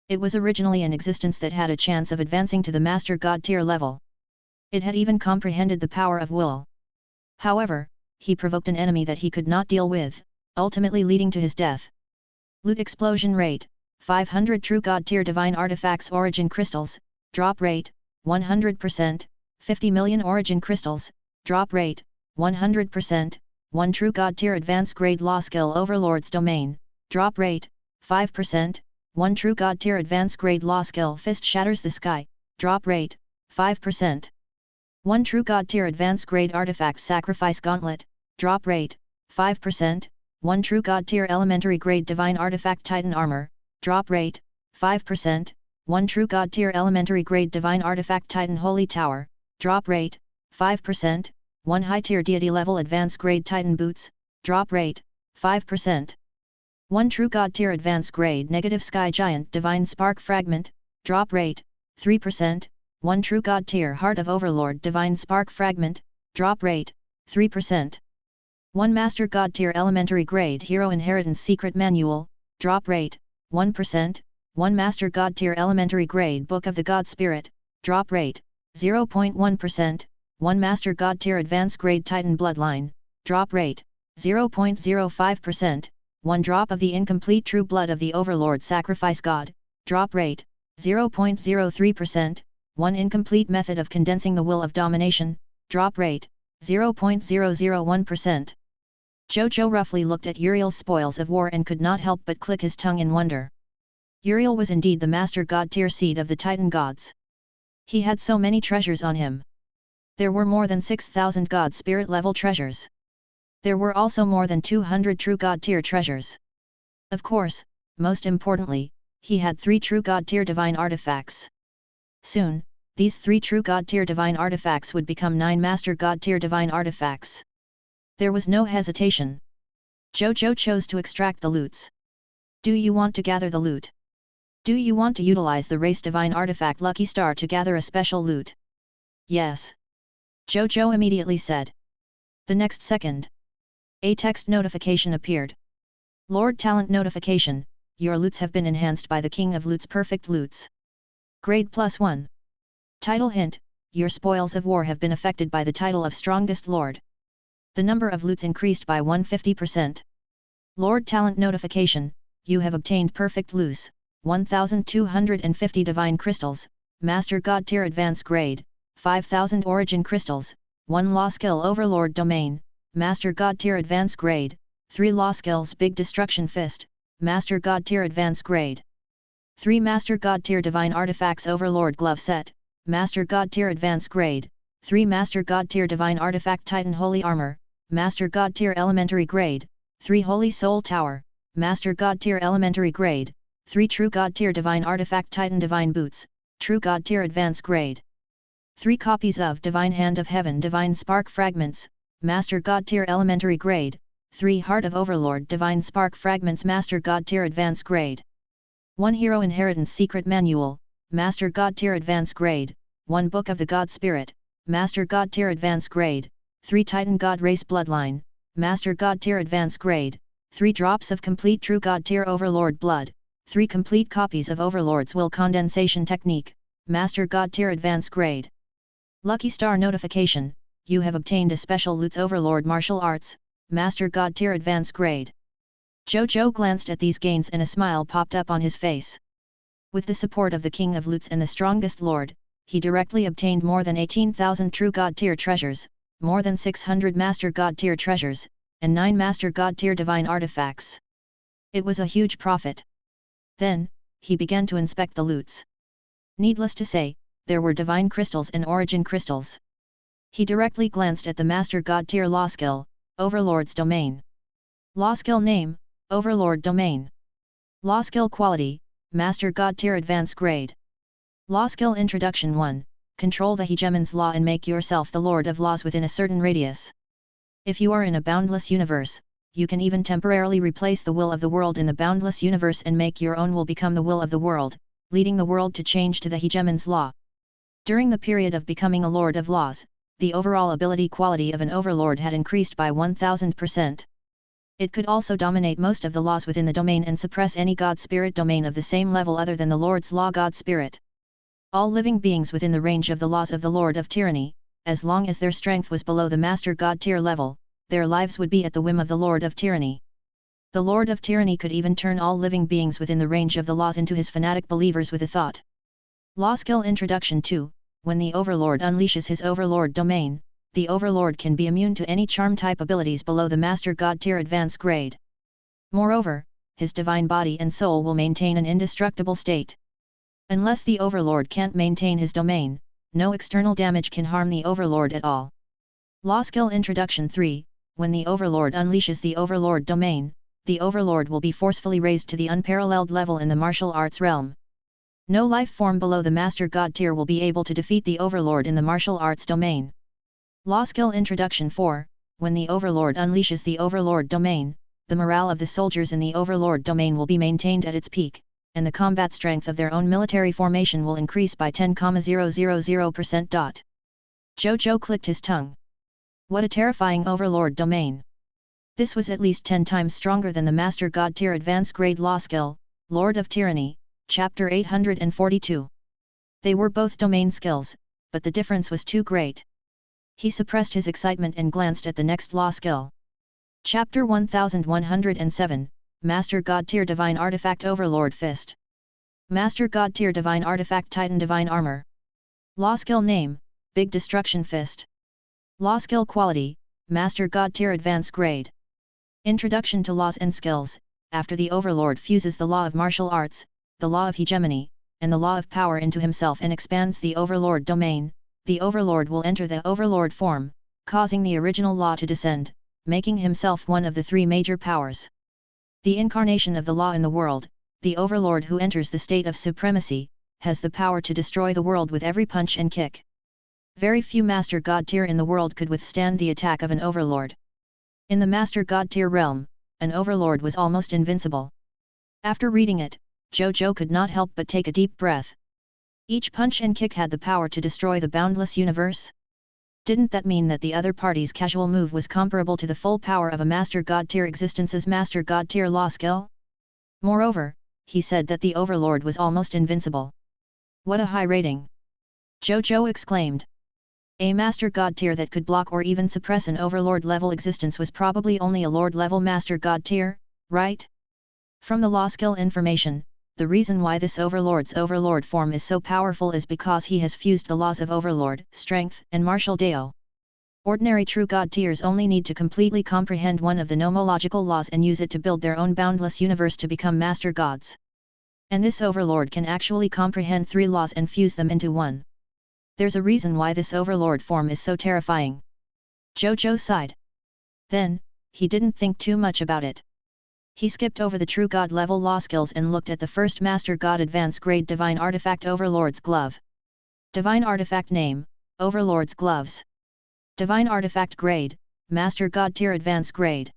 S1: It was originally an existence that had a chance of advancing to the Master God tier level. It had even comprehended the power of will. However, he provoked an enemy that he could not deal with, ultimately leading to his death. Loot explosion rate, 500 True God tier divine artifacts origin crystals, drop rate, 100%, 50 million origin crystals, drop rate, 100%, 1 True God tier advanced grade law skill overlord's domain, drop rate, 5%, 1 True God tier advanced grade law skill fist shatters the sky, drop rate, 5%. 1 True God tier advanced grade artifact sacrifice gauntlet, drop rate, 5%, 1 True God tier elementary grade divine artifact titan armor, drop rate, 5%, 1 True God tier elementary grade divine artifact titan holy tower, drop rate, 5%, 1 high tier deity level advanced grade titan boots, drop rate, 5%. 1 True God tier advanced grade negative sky giant divine spark fragment, drop rate, 3%, 1 True God tier heart of overlord divine spark fragment, drop rate, 3%. 1 Master God tier elementary grade hero inheritance secret manual, drop rate, 1%, 1 Master God tier elementary grade book of the God spirit, drop rate, 0.1%, 1 Master God tier advanced grade titan bloodline, drop rate, 0.05%, 1 drop of the incomplete true blood of the overlord sacrifice god, drop rate, 0.03%, 1 incomplete method of condensing the will of domination, drop rate, 0.001%. Zhou Zhou roughly looked at Uriel's spoils of war and could not help but click his tongue in wonder. Uriel was indeed the Master God tier seed of the Titan gods. He had so many treasures on him. There were more than 6,000 God spirit level treasures. There were also more than 200 True God tier treasures. Of course, most importantly, he had 3 True God tier divine artifacts. Soon, these 3 True God tier divine artifacts would become 9 Master God tier divine artifacts. There was no hesitation. Zhou Zhou chose to extract the loots. Do you want to gather the loot? Do you want to utilize the race divine artifact Lucky Star to gather a special loot? Yes. Zhou Zhou immediately said. The next second, a text notification appeared. Lord Talent Notification, your loots have been enhanced by the King of Loots Perfect Loots. Grade +1. Title hint, your spoils of war have been affected by the title of Strongest Lord. The number of loots increased by 150%. Lord Talent Notification, you have obtained Perfect Loose, 1250 Divine Crystals, Master God Tier Advanced Grade, 5000 Origin Crystals, 1 Law Skill Overlord Domain, Master God Tier Advanced Grade, 3 Law Skills Big Destruction Fist, Master God Tier Advanced Grade. 3 Master God Tier Divine Artifacts Overlord Glove Set, Master God Tier Advanced Grade, 3 Master God Tier Divine Artifact Titan Holy Armor, Master God Tier Elementary Grade, 3 Holy Soul Tower, Master God Tier Elementary Grade, 3 True God Tier Divine Artifact Titan Divine Boots, True God Tier Advanced Grade. 3 copies of Divine Hand of Heaven Divine Spark Fragments, Master God Tier Elementary Grade, 3 Heart of Overlord Divine Spark Fragments Master God Tier Advanced Grade. 1 Hero Inheritance Secret Manual, Master God Tier Advanced Grade, 1 Book of the God Spirit, Master God Tier Advanced Grade, 3 Titan God Race Bloodline, Master God Tier Advanced Grade, 3 Drops of Complete True God Tier Overlord Blood, 3 Complete Copies of Overlord's Will Condensation Technique, Master God Tier Advanced Grade. Lucky Star Notification, you have obtained a Special Loots Overlord Martial Arts, Master God Tier Advanced Grade. Zhou Zhou glanced at these gains and a smile popped up on his face. With the support of the King of Loots and the Strongest Lord, he directly obtained more than 18,000 True God Tier Treasures, more than 600 Master God Tier Treasures, and 9 Master God Tier Divine Artifacts. It was a huge profit. Then, he began to inspect the loots. Needless to say, there were Divine Crystals and Origin Crystals. He directly glanced at the Master God Tier Law Skill, Overlord's Domain. Law Skill Name, Overlord Domain. Law Skill Quality, Master God Tier Advanced Grade. Law Skill Introduction 1, control the Hegemon's Law and make yourself the Lord of Laws within a certain radius. If you are in a boundless universe, you can even temporarily replace the will of the world in the boundless universe and make your own will become the will of the world, leading the world to change to the Hegemon's Law. During the period of becoming a Lord of Laws, the overall ability quality of an Overlord had increased by 1000%. It could also dominate most of the laws within the domain and suppress any God Spirit domain of the same level other than the Lord's Law God Spirit. All living beings within the range of the laws of the Lord of Tyranny, as long as their strength was below the Master God Tier level, their lives would be at the whim of the Lord of Tyranny. The Lord of Tyranny could even turn all living beings within the range of the laws into his fanatic believers with a thought. Law Skill Introduction 2, when the Overlord unleashes his Overlord Domain, the Overlord can be immune to any charm type abilities below the Master God Tier Advanced Grade. Moreover, his divine body and soul will maintain an indestructible state. Unless the Overlord can't maintain his domain, no external damage can harm the Overlord at all. Law Skill Introduction 3, when the Overlord unleashes the Overlord Domain, the Overlord will be forcefully raised to the unparalleled level in the martial arts realm. No life form below the Master God Tier will be able to defeat the Overlord in the martial arts domain. Law Skill Introduction 4, when the Overlord unleashes the Overlord Domain, the morale of the soldiers in the Overlord Domain will be maintained at its peak, and the combat strength of their own military formation will increase by 10,000%. Zhou Zhou clicked his tongue. What a terrifying Overlord Domain! This was at least 10 times stronger than the Master God Tier Advanced Grade Law Skill, Lord of Tyranny, Chapter 842. They were both domain skills, but the difference was too great. He suppressed his excitement and glanced at the next law skill. Chapter 1107, Master God Tier Divine Artifact Overlord Fist. Master God Tier Divine Artifact Titan Divine Armor. Law Skill Name, Big Destruction Fist. Law Skill Quality, Master God Tier Advanced Grade. Introduction to Laws and Skills. After the Overlord fuses the Law of Martial Arts, the Law of Hegemony, and the Law of Power into himself and expands the Overlord Domain, the Overlord will enter the Overlord form, causing the original law to descend, making himself one of the 3 major powers. The incarnation of the law in the world, the Overlord who enters the state of supremacy, has the power to destroy the world with every punch and kick. Very few Master God Tier in the world could withstand the attack of an Overlord. In the Master God Tier realm, an Overlord was almost invincible. After reading it, Zhou Zhou could not help but take a deep breath. Each punch and kick had the power to destroy the boundless universe. Didn't that mean that the other party's casual move was comparable to the full power of a Master God tier existence's Master God tier law skill? Moreover, he said that the Overlord was almost invincible. What a high rating! Zhou Zhou exclaimed. A Master God tier that could block or even suppress an Overlord level existence was probably only a Lord level Master God tier, right? From the law skill information, the reason why this Overlord's Overlord form is so powerful is because he has fused the laws of Overlord, Strength, and Martial Dao. Ordinary true God tiers only need to completely comprehend one of the nomological laws and use it to build their own boundless universe to become Master Gods. And this Overlord can actually comprehend 3 laws and fuse them into one. There's a reason why this Overlord form is so terrifying. Zhou Zhou sighed. Then, he didn't think too much about it. He skipped over the true God level law skills and looked at the first Master God Advanced Grade Divine Artifact Overlord's Glove. Divine Artifact Name, Overlord's Gloves. Divine Artifact Grade, Master God Tier Advanced Grade.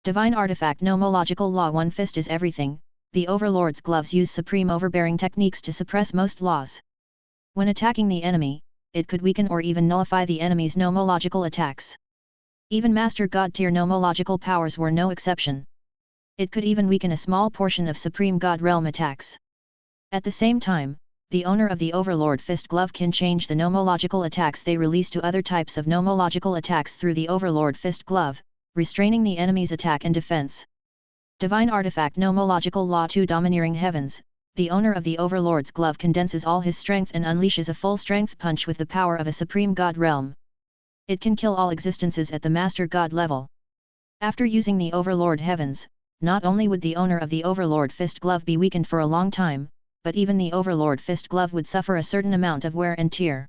S1: Divine Artifact Nomological Law 1 Fist is everything. The Overlord's Gloves use supreme overbearing techniques to suppress most laws. When attacking the enemy, it could weaken or even nullify the enemy's nomological attacks. Even Master God Tier nomological powers were no exception. It could even weaken a small portion of Supreme God Realm attacks. At the same time, the owner of the Overlord Fist Glove can change the nomological attacks they release to other types of nomological attacks through the Overlord Fist Glove, restraining the enemy's attack and defense. Divine Artifact Nomological Law 2 Domineering Heavens. The owner of the Overlord's Glove condenses all his strength and unleashes a full strength punch with the power of a Supreme God Realm. It can kill all existences at the Master God level. After using the Overlord Heavens, not only would the owner of the Overlord Fist Glove be weakened for a long time, but even the Overlord Fist Glove would suffer a certain amount of wear and tear.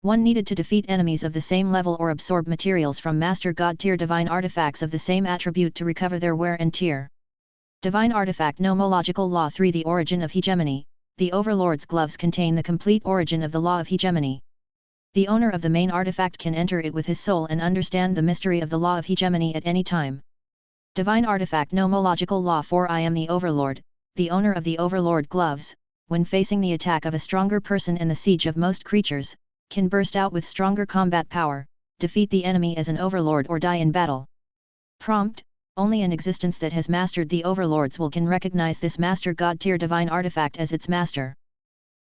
S1: One needed to defeat enemies of the same level or absorb materials from Master God tier divine artifacts of the same attribute to recover their wear and tear. Divine Artifact Nomological Law 3 The Origin of Hegemony. The Overlord's Gloves contain the complete origin of the Law of Hegemony. The owner of the main artifact can enter it with his soul and understand the mystery of the Law of Hegemony at any time. Divine Artifact Nomological Law 4 I am the Overlord. The owner of the Overlord Gloves, when facing the attack of a stronger person and the siege of most creatures, can burst out with stronger combat power, defeat the enemy as an Overlord or die in battle. Prompt: only an existence that has mastered the Overlord's will can recognize this Master God tier divine artifact as its master.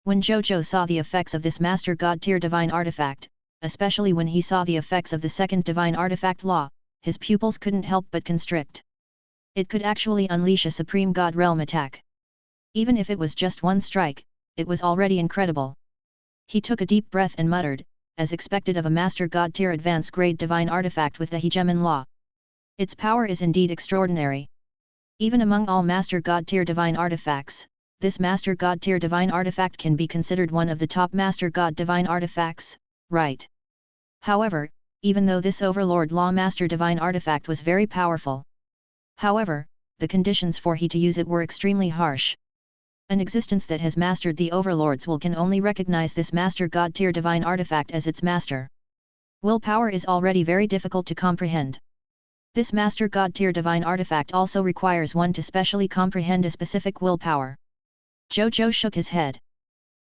S1: When Zhou Zhou saw the effects of this Master God tier divine artifact, especially when he saw the effects of the second divine artifact law, his pupils couldn't help but constrict. It could actually unleash a Supreme God Realm attack. Even if it was just one strike, it was already incredible. He took a deep breath and muttered, as expected of a Master God tier advanced grade divine artifact with the Hegemon law. Its power is indeed extraordinary. Even among all Master God tier divine artifacts, this Master God tier divine artifact can be considered one of the top Master God divine artifacts, right? However, even though this Overlord Law Master divine artifact was very powerful. However, the conditions for he to use it were extremely harsh. An existence that has mastered the Overlord's will can only recognize this Master God tier divine artifact as its master. Willpower is already very difficult to comprehend. This Master God tier divine artifact also requires one to specially comprehend a specific willpower. Zhou Zhou shook his head.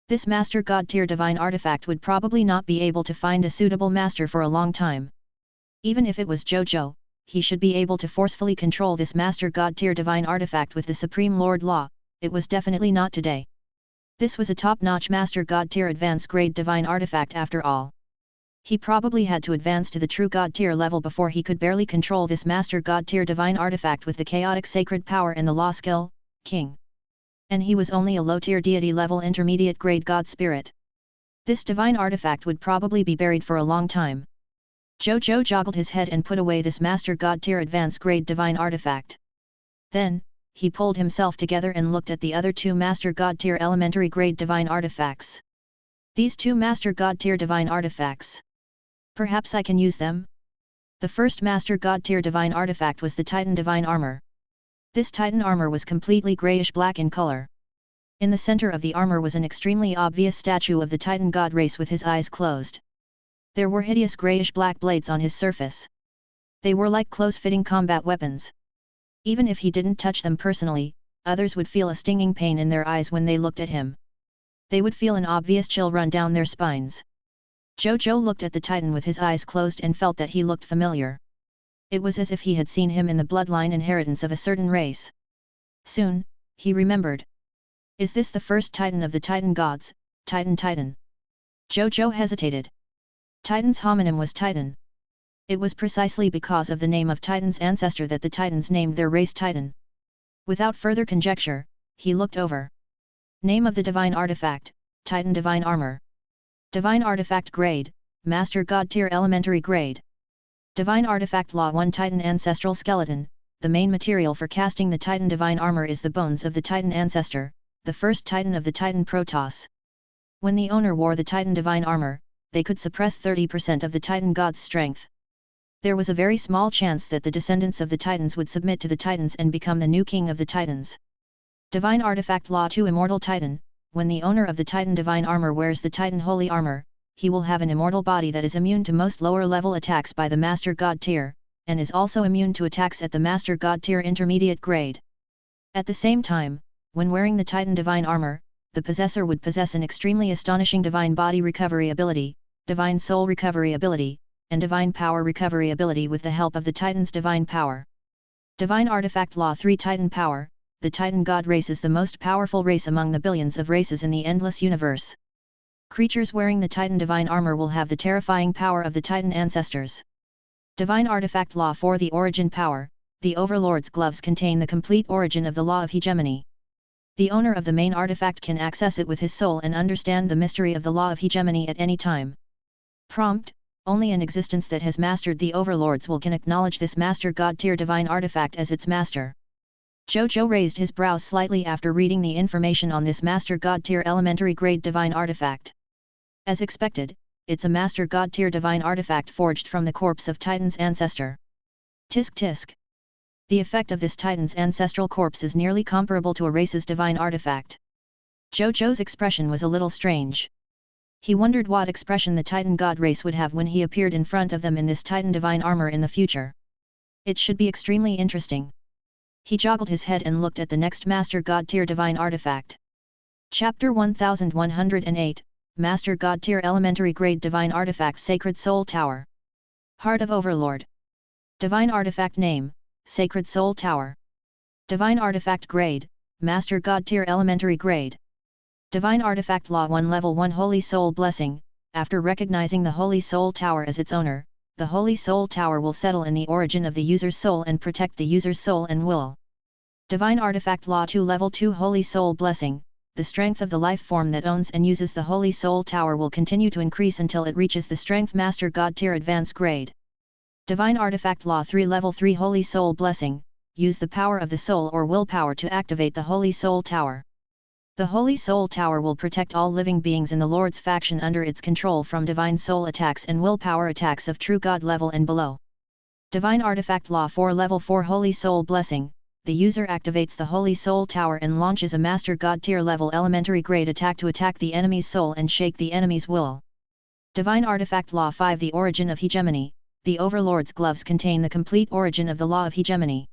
S1: This Master God tier divine artifact would probably not be able to find a suitable master for a long time. Even if it was Zhou Zhou, he should be able to forcefully control this Master God tier divine artifact with the Supreme Lord Law. It was definitely not today. This was a top-notch Master God tier advanced grade divine artifact after all. He probably had to advance to the true God tier level before he could barely control this Master God tier divine artifact with the chaotic sacred power and the law skill, King. And he was only a low-tier deity level intermediate grade God spirit. This divine artifact would probably be buried for a long time. Zhou Zhou joggled his head and put away this Master God tier advanced grade divine artifact. Then, he pulled himself together and looked at the other two Master God tier elementary grade divine artifacts. These two Master God tier divine artifacts. Perhaps I can use them? The first Master God tier divine artifact was the Titan Divine Armor. This Titan armor was completely grayish-black in color. In the center of the armor was an extremely obvious statue of the Titan God race with his eyes closed. There were hideous grayish-black blades on his surface. They were like close-fitting combat weapons. Even if he didn't touch them personally, others would feel a stinging pain in their eyes when they looked at him. They would feel an obvious chill run down their spines. Zhou Zhou looked at the Titan with his eyes closed and felt that he looked familiar. It was as if he had seen him in the bloodline inheritance of a certain race. Soon, he remembered. Is this the first Titan of the Titan gods, Titan? Zhou Zhou hesitated. Titan's homonym was Titan. It was precisely because of the name of Titan's ancestor that the Titans named their race Titan. Without further conjecture, he looked over. Name of the divine artifact, Titan Divine Armor. Divine Artifact Grade, Master God Tier Elementary Grade. Divine Artifact Law 1 Titan Ancestral Skeleton. The main material for casting the Titan Divine Armor is the bones of the Titan ancestor, the first Titan of the Titan Protoss. When the owner wore the Titan Divine Armor, they could suppress 30% of the Titan God's strength. There was a very small chance that the descendants of the Titans would submit to the Titans and become the new king of the Titans. Divine Artifact Law 2 Immortal Titan. When the owner of the Titan Divine Armor wears the Titan Holy Armor, he will have an immortal body that is immune to most lower-level attacks by the Master God Tier, and is also immune to attacks at the Master God Tier Intermediate grade. At the same time, when wearing the Titan Divine Armor, the possessor would possess an extremely astonishing Divine Body Recovery ability, Divine Soul Recovery ability, and Divine Power Recovery ability with the help of the Titan's Divine Power. Divine Artifact Law 3 Titan Power. The Titan God race is the most powerful race among the billions of races in the endless universe. Creatures wearing the Titan Divine Armor will have the terrifying power of the Titan ancestors. Divine Artifact Law 4 The Origin Power. The Overlord's gloves contain the complete origin of the Law of Hegemony. The owner of the main artifact can access it with his soul and understand the mystery of the Law of Hegemony at any time. Prompt: only an existence that has mastered the Overlord's will can acknowledge this Master God Tier Divine Artifact as its master. Zhou Zhou raised his brows slightly after reading the information on this Master God Tier Elementary Grade Divine Artifact. As expected, it's a Master God Tier Divine Artifact forged from the corpse of Titan's ancestor. Tisk tisk. The effect of this Titan's ancestral corpse is nearly comparable to a race's divine artifact. Zhou Zhou's expression was a little strange. He wondered what expression the Titan God race would have when he appeared in front of them in this Titan Divine Armor in the future. It should be extremely interesting. He joggled his head and looked at the next Master God Tier Divine Artifact. Chapter 1108, Master God Tier Elementary Grade Divine Artifact Sacred Soul Tower. Heart of Overlord. Divine Artifact Name, Sacred Soul Tower. Divine Artifact Grade, Master God Tier Elementary Grade. Divine Artifact Law 1 Level 1 Holy Soul Blessing. After recognizing the Holy Soul Tower as its owner, the Holy Soul Tower will settle in the origin of the user's soul and protect the user's soul and will. Divine Artifact Law 2 Level 2 Holy Soul Blessing. The strength of the life form that owns and uses the Holy Soul Tower will continue to increase until it reaches the Strength Master God Tier Advanced Grade. Divine Artifact Law 3 Level 3 Holy Soul Blessing. Use the power of the soul or willpower to activate the Holy Soul Tower. The Holy Soul Tower will protect all living beings in the Lord's faction under its control from divine soul attacks and willpower attacks of true God level and below. Divine Artifact Law 4 Level 4 Holy Soul Blessing. The user activates the Holy Soul Tower and launches a Master God Tier level elementary grade attack to attack the enemy's soul and shake the enemy's will. Divine Artifact Law 5 The Origin of Hegemony. The Overlord's gloves contain the complete origin of the Law of Hegemony.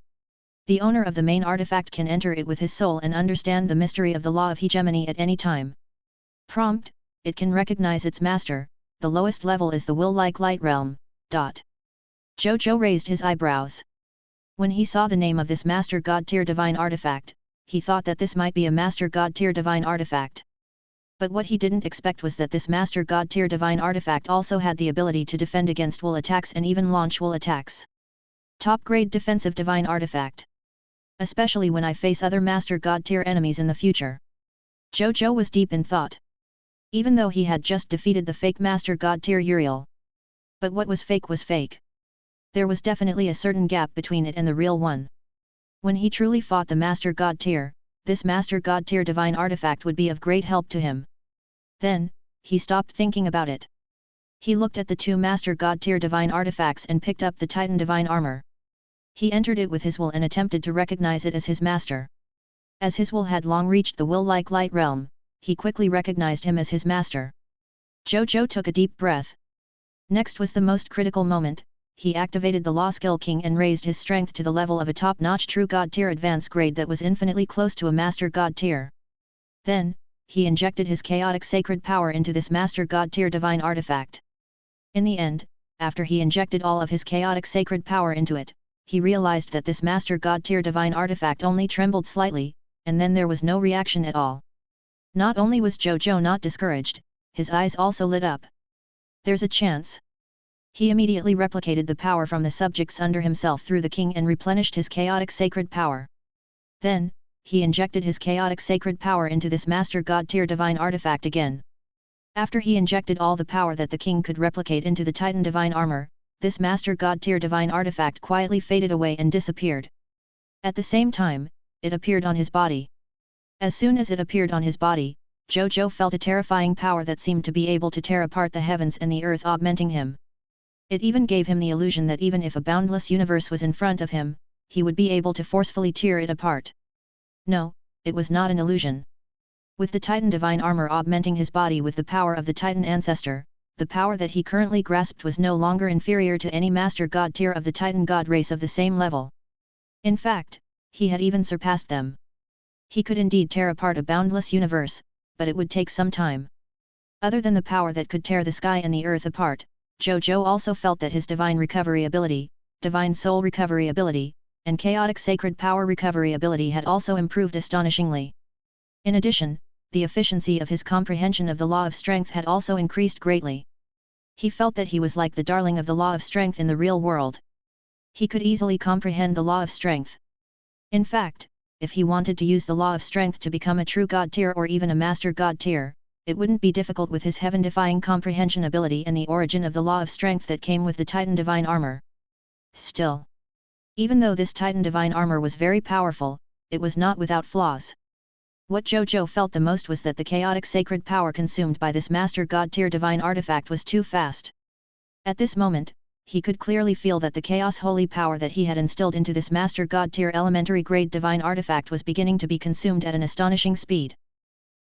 S1: The owner of the main artifact can enter it with his soul and understand the mystery of the Law of Hegemony at any time. Prompt: it can recognize its master. The lowest level is the will-like light realm. Zhou Zhou raised his eyebrows. When he saw the name of this Master God Tier Divine Artifact, he thought that this might be a Master God Tier Divine Artifact. But what he didn't expect was that this Master God Tier Divine Artifact also had the ability to defend against will attacks and even launch will attacks. Top grade defensive Divine Artifact. Especially when I face other Master God Tier enemies in the future. Zhou Zhou was deep in thought. Even though he had just defeated the fake Master God Tier Uriel. But what was fake was fake. There was definitely a certain gap between it and the real one. When he truly fought the Master God Tier, this Master God Tier Divine Artifact would be of great help to him. Then, he stopped thinking about it. He looked at the two Master God Tier Divine Artifacts and picked up the Titan Divine Armor. He entered it with his will and attempted to recognize it as his master. As his will had long reached the will-like light realm, he quickly recognized him as his master. Zhou Zhou took a deep breath. Next was the most critical moment. He activated the Law Skill King and raised his strength to the level of a top-notch True God Tier Advanced Grade that was infinitely close to a Master God Tier. Then, he injected his chaotic sacred power into this Master God Tier Divine Artifact. In the end, after he injected all of his chaotic sacred power into it, he realized that this Master God tier divine artifact only trembled slightly, and then there was no reaction at all. Not only was Zhou Zhou not discouraged, his eyes also lit up. There's a chance. He immediately replicated the power from the subjects under himself through the king and replenished his chaotic sacred power. Then, he injected his chaotic sacred power into this Master God tier divine artifact again. After he injected all the power that the king could replicate into the Titan divine armor, this Master God tier divine artifact quietly faded away and disappeared. At the same time, it appeared on his body. As soon as it appeared on his body, Zhou Zhou felt a terrifying power that seemed to be able to tear apart the heavens and the earth, augmenting him. It even gave him the illusion that even if a boundless universe was in front of him, he would be able to forcefully tear it apart. No, it was not an illusion. With the Titan divine armor augmenting his body with the power of the Titan ancestor, the power that he currently grasped was no longer inferior to any Master God tier of the Titan God race of the same level. In fact, he had even surpassed them. He could indeed tear apart a boundless universe, but it would take some time. Other than the power that could tear the sky and the earth apart, Zhou Zhou also felt that his divine recovery ability, divine soul recovery ability, and chaotic sacred power recovery ability had also improved astonishingly. In addition, the efficiency of his comprehension of the law of strength had also increased greatly. He felt that he was like the darling of the law of strength in the real world. He could easily comprehend the law of strength. In fact, if he wanted to use the law of strength to become a true God tier or even a Master God tier, it wouldn't be difficult with his heaven-defying comprehension ability and the origin of the law of strength that came with the Titan divine armor. Still, even though this Titan divine armor was very powerful, it was not without flaws. What Zhou Zhou felt the most was that the chaotic sacred power consumed by this Master God tier divine artifact was too fast. At this moment, he could clearly feel that the chaos holy power that he had instilled into this Master God tier elementary grade divine artifact was beginning to be consumed at an astonishing speed.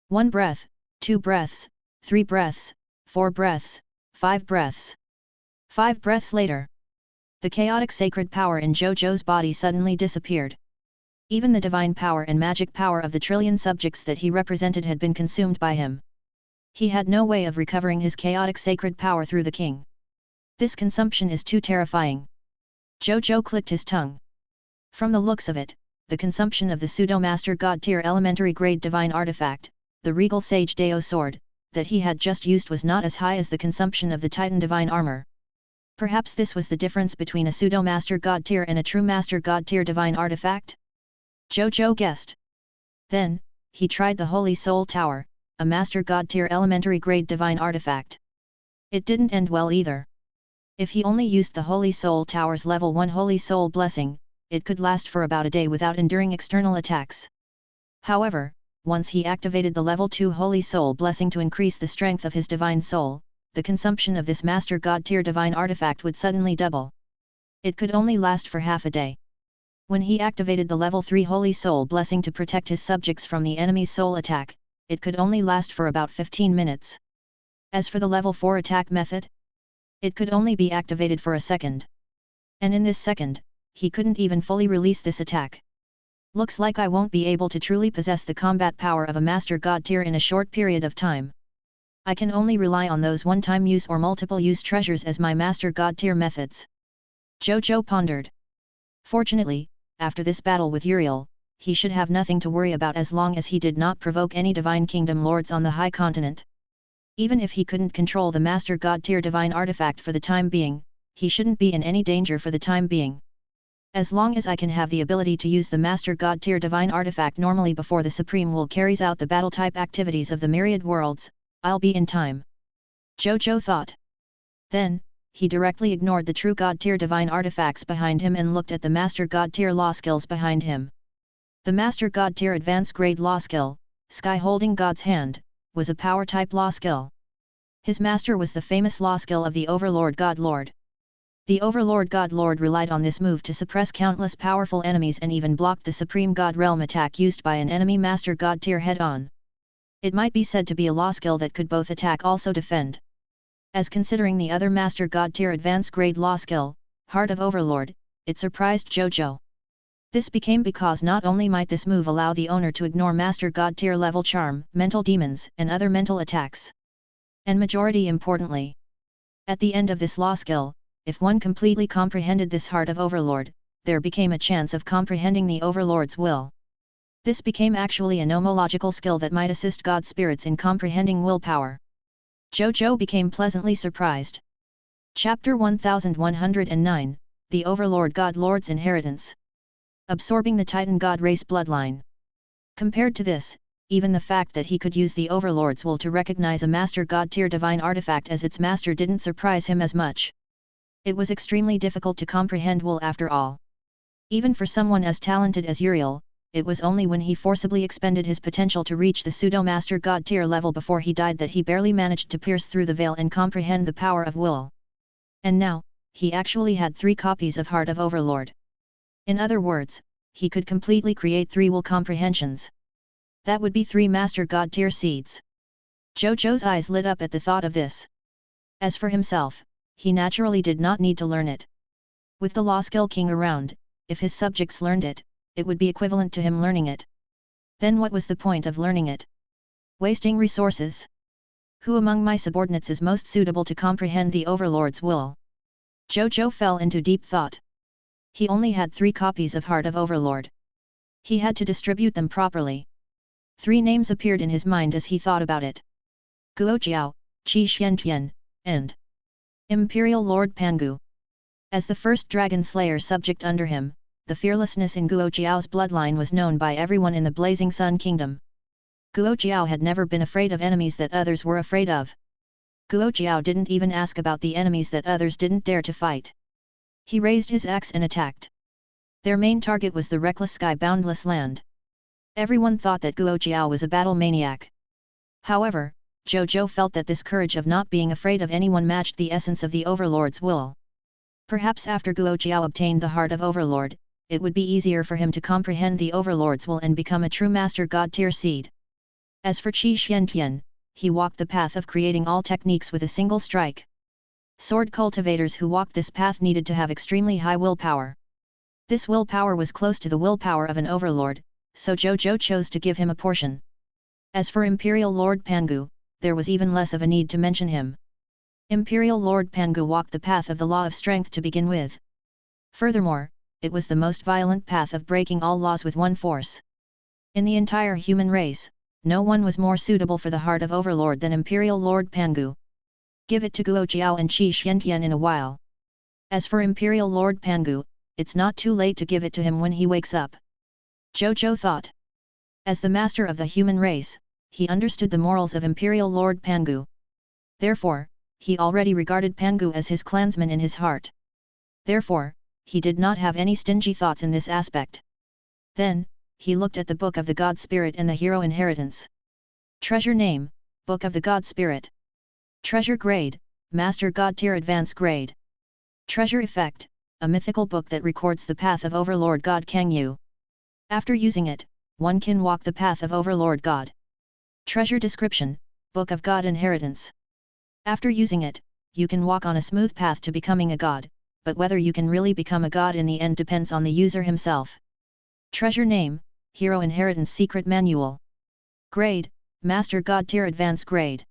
S1: 1 breath, 2 breaths, 3 breaths, 4 breaths, 5 breaths. 5 breaths later, the chaotic sacred power in Zhou Zhou's body suddenly disappeared. Even the divine power and magic power of the trillion subjects that he represented had been consumed by him. He had no way of recovering his chaotic sacred power through the king. This consumption is too terrifying. Zhou Zhou clicked his tongue. From the looks of it, the consumption of the pseudo-master god tier elementary grade divine artifact, the regal sage Dao sword, that he had just used was not as high as the consumption of the Titan divine armor. Perhaps this was the difference between a pseudo-master god tier and a true master god tier divine artifact? Zhou Zhou guessed. Then, he tried the Holy Soul Tower, a Master God tier elementary grade divine artifact. It didn't end well either. If he only used the Holy Soul Tower's level 1 Holy Soul Blessing, it could last for about a day without enduring external attacks. However, once he activated the level 2 Holy Soul Blessing to increase the strength of his divine soul, the consumption of this Master God tier divine artifact would suddenly double. It could only last for half a day. When he activated the level 3 Holy Soul Blessing to protect his subjects from the enemy's soul attack, it could only last for about 15 minutes. As for the level 4 attack method, it could only be activated for a second. And in this second, he couldn't even fully release this attack. Looks like I won't be able to truly possess the combat power of a Master God tier in a short period of time. I can only rely on those one-time use or multiple use treasures as my Master God tier methods. Zhou Zhou pondered. Fortunately, after this battle with Uriel, he should have nothing to worry about as long as he did not provoke any divine kingdom lords on the high continent. Even if he couldn't control the Master God tier divine artifact for the time being, he shouldn't be in any danger for the time being. As long as I can have the ability to use the Master God tier divine artifact normally before the Supreme Will carries out the battle-type activities of the myriad worlds, I'll be in time. Zhou Zhou thought. Then, he directly ignored the true God tier divine artifacts behind him and looked at the Master God tier law skills behind him. The Master God tier advanced grade law skill, Sky Holding God's Hand, was a power type law skill. His master was the famous law skill of the Overlord God Lord. The Overlord God Lord relied on this move to suppress countless powerful enemies and even blocked the Supreme God Realm attack used by an enemy Master God tier head-on. It might be said to be a law skill that could both attack also defend. As considering the other Master God tier advanced grade law skill, Heart of Overlord, it surprised Zhou Zhou. This became because not only might this move allow the owner to ignore Master God tier level charm, mental demons and other mental attacks. And majority importantly, At the end of this law skill, if one completely comprehended this heart of Overlord, there became a chance of comprehending the Overlord's will. This became actually a nomological skill that might assist God spirits in comprehending willpower. Zhou Zhou became pleasantly surprised. Chapter 1109, The Overlord God Lord's Inheritance. Absorbing the Titan God race bloodline. Compared to this, even the fact that he could use the Overlord's will to recognize a Master God tier divine artifact as its master didn't surprise him as much. It was extremely difficult to comprehend will after all. Even for someone as talented as Uriel, it was only when he forcibly expended his potential to reach the pseudo-Master God tier level before he died that he barely managed to pierce through the veil and comprehend the power of will. And now, he actually had 3 copies of Heart of Overlord. In other words, he could completely create 3 will comprehensions. That would be 3 Master God tier seeds. Zhou Zhou's eyes lit up at the thought of this. As for himself, he naturally did not need to learn it. With the Law Skill King around, if his subjects learned it, it would be equivalent to him learning it. Then what was the point of learning it? Wasting resources? Who among my subordinates is most suitable to comprehend the Overlord's will? Zhou Zhou fell into deep thought. He only had 3 copies of Heart of Overlord. He had to distribute them properly. 3 names appeared in his mind as he thought about it. Guo Jiao, Qi Xiantian, and Imperial Lord Pangu. As the first Dragon Slayer subject under him, the fearlessness in Guo Jiao's bloodline was known by everyone in the Blazing Sun Kingdom. Guo Jiao had never been afraid of enemies that others were afraid of. Guo Jiao didn't even ask about the enemies that others didn't dare to fight. He raised his axe and attacked. Their main target was the reckless sky-boundless land. Everyone thought that Guo Jiao was a battle maniac. However, Zhou Zhou felt that this courage of not being afraid of anyone matched the essence of the Overlord's will. Perhaps after Guo Jiao obtained the Heart of Overlord, it would be easier for him to comprehend the Overlord's will and become a true Master God tier seed. As for Qi Xiantian, he walked the path of creating all techniques with a single strike. Sword cultivators who walked this path needed to have extremely high willpower. This willpower was close to the willpower of an Overlord, so Zhou Zhou chose to give him a portion. As for Imperial Lord Pangu, there was even less of a need to mention him. Imperial Lord Pangu walked the path of the law of strength to begin with. Furthermore, it was the most violent path of breaking all laws with one force. In the entire human race, no one was more suitable for the Heart of Overlord than Imperial Lord Pangu. Give it to Guo Jiao and Qi Xiantian in a while. As for Imperial Lord Pangu, it's not too late to give it to him when he wakes up. Zhou Zhou thought. As the master of the human race, he understood the morals of Imperial Lord Pangu. Therefore, he already regarded Pangu as his clansman in his heart. Therefore, he did not have any stingy thoughts in this aspect. Then, he looked at the Book of the God Spirit and the Hero Inheritance. Treasure Name, Book of the God Spirit. Treasure Grade, Master God Tier Advance Grade. Treasure Effect, a mythical book that records the path of Overlord God Kangyu. After using it, one can walk the path of Overlord God. Treasure Description, Book of God Inheritance. After using it, you can walk on a smooth path to becoming a god, but whether you can really become a god in the end depends on the user himself. Treasure Name, Hero Inheritance Secret Manual. Grade, Master God Tier Advance Grade.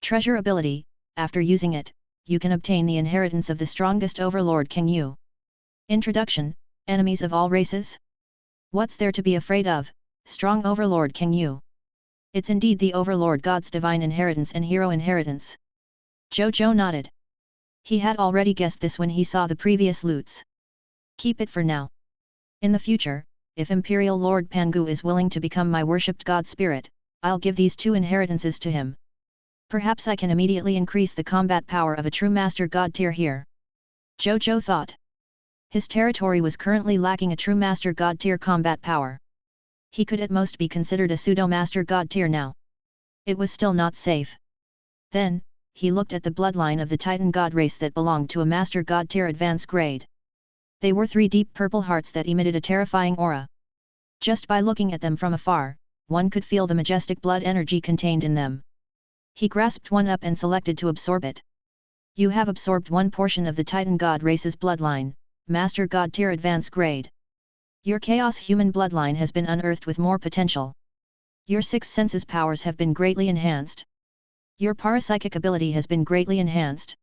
S1: Treasure Ability, after using it, you can obtain the inheritance of the strongest Overlord Kangyu. Introduction, Enemies of all races? What's there to be afraid of, strong Overlord Kangyu? It's indeed the Overlord God's divine inheritance and hero inheritance. Zhou Zhou nodded. He had already guessed this when he saw the previous loots. Keep it for now. In the future, if Imperial Lord Pangu is willing to become my worshipped God Spirit, I'll give these 2 inheritances to him. Perhaps I can immediately increase the combat power of a true Master God tier here. Zhou Zhou thought. His territory was currently lacking a true Master God tier combat power. He could at most be considered a pseudo-Master God tier now. It was still not safe. Then, he looked at the bloodline of the Titan God race that belonged to a Master God tier advance grade. They were 3 deep purple hearts that emitted a terrifying aura. Just by looking at them from afar, one could feel the majestic blood energy contained in them. He grasped one up and selected to absorb it. You have absorbed one portion of the Titan God race's bloodline, Master God tier advance grade. Your Chaos human bloodline has been unearthed with more potential. Your 6 senses powers have been greatly enhanced. Your parapsychic ability has been greatly enhanced.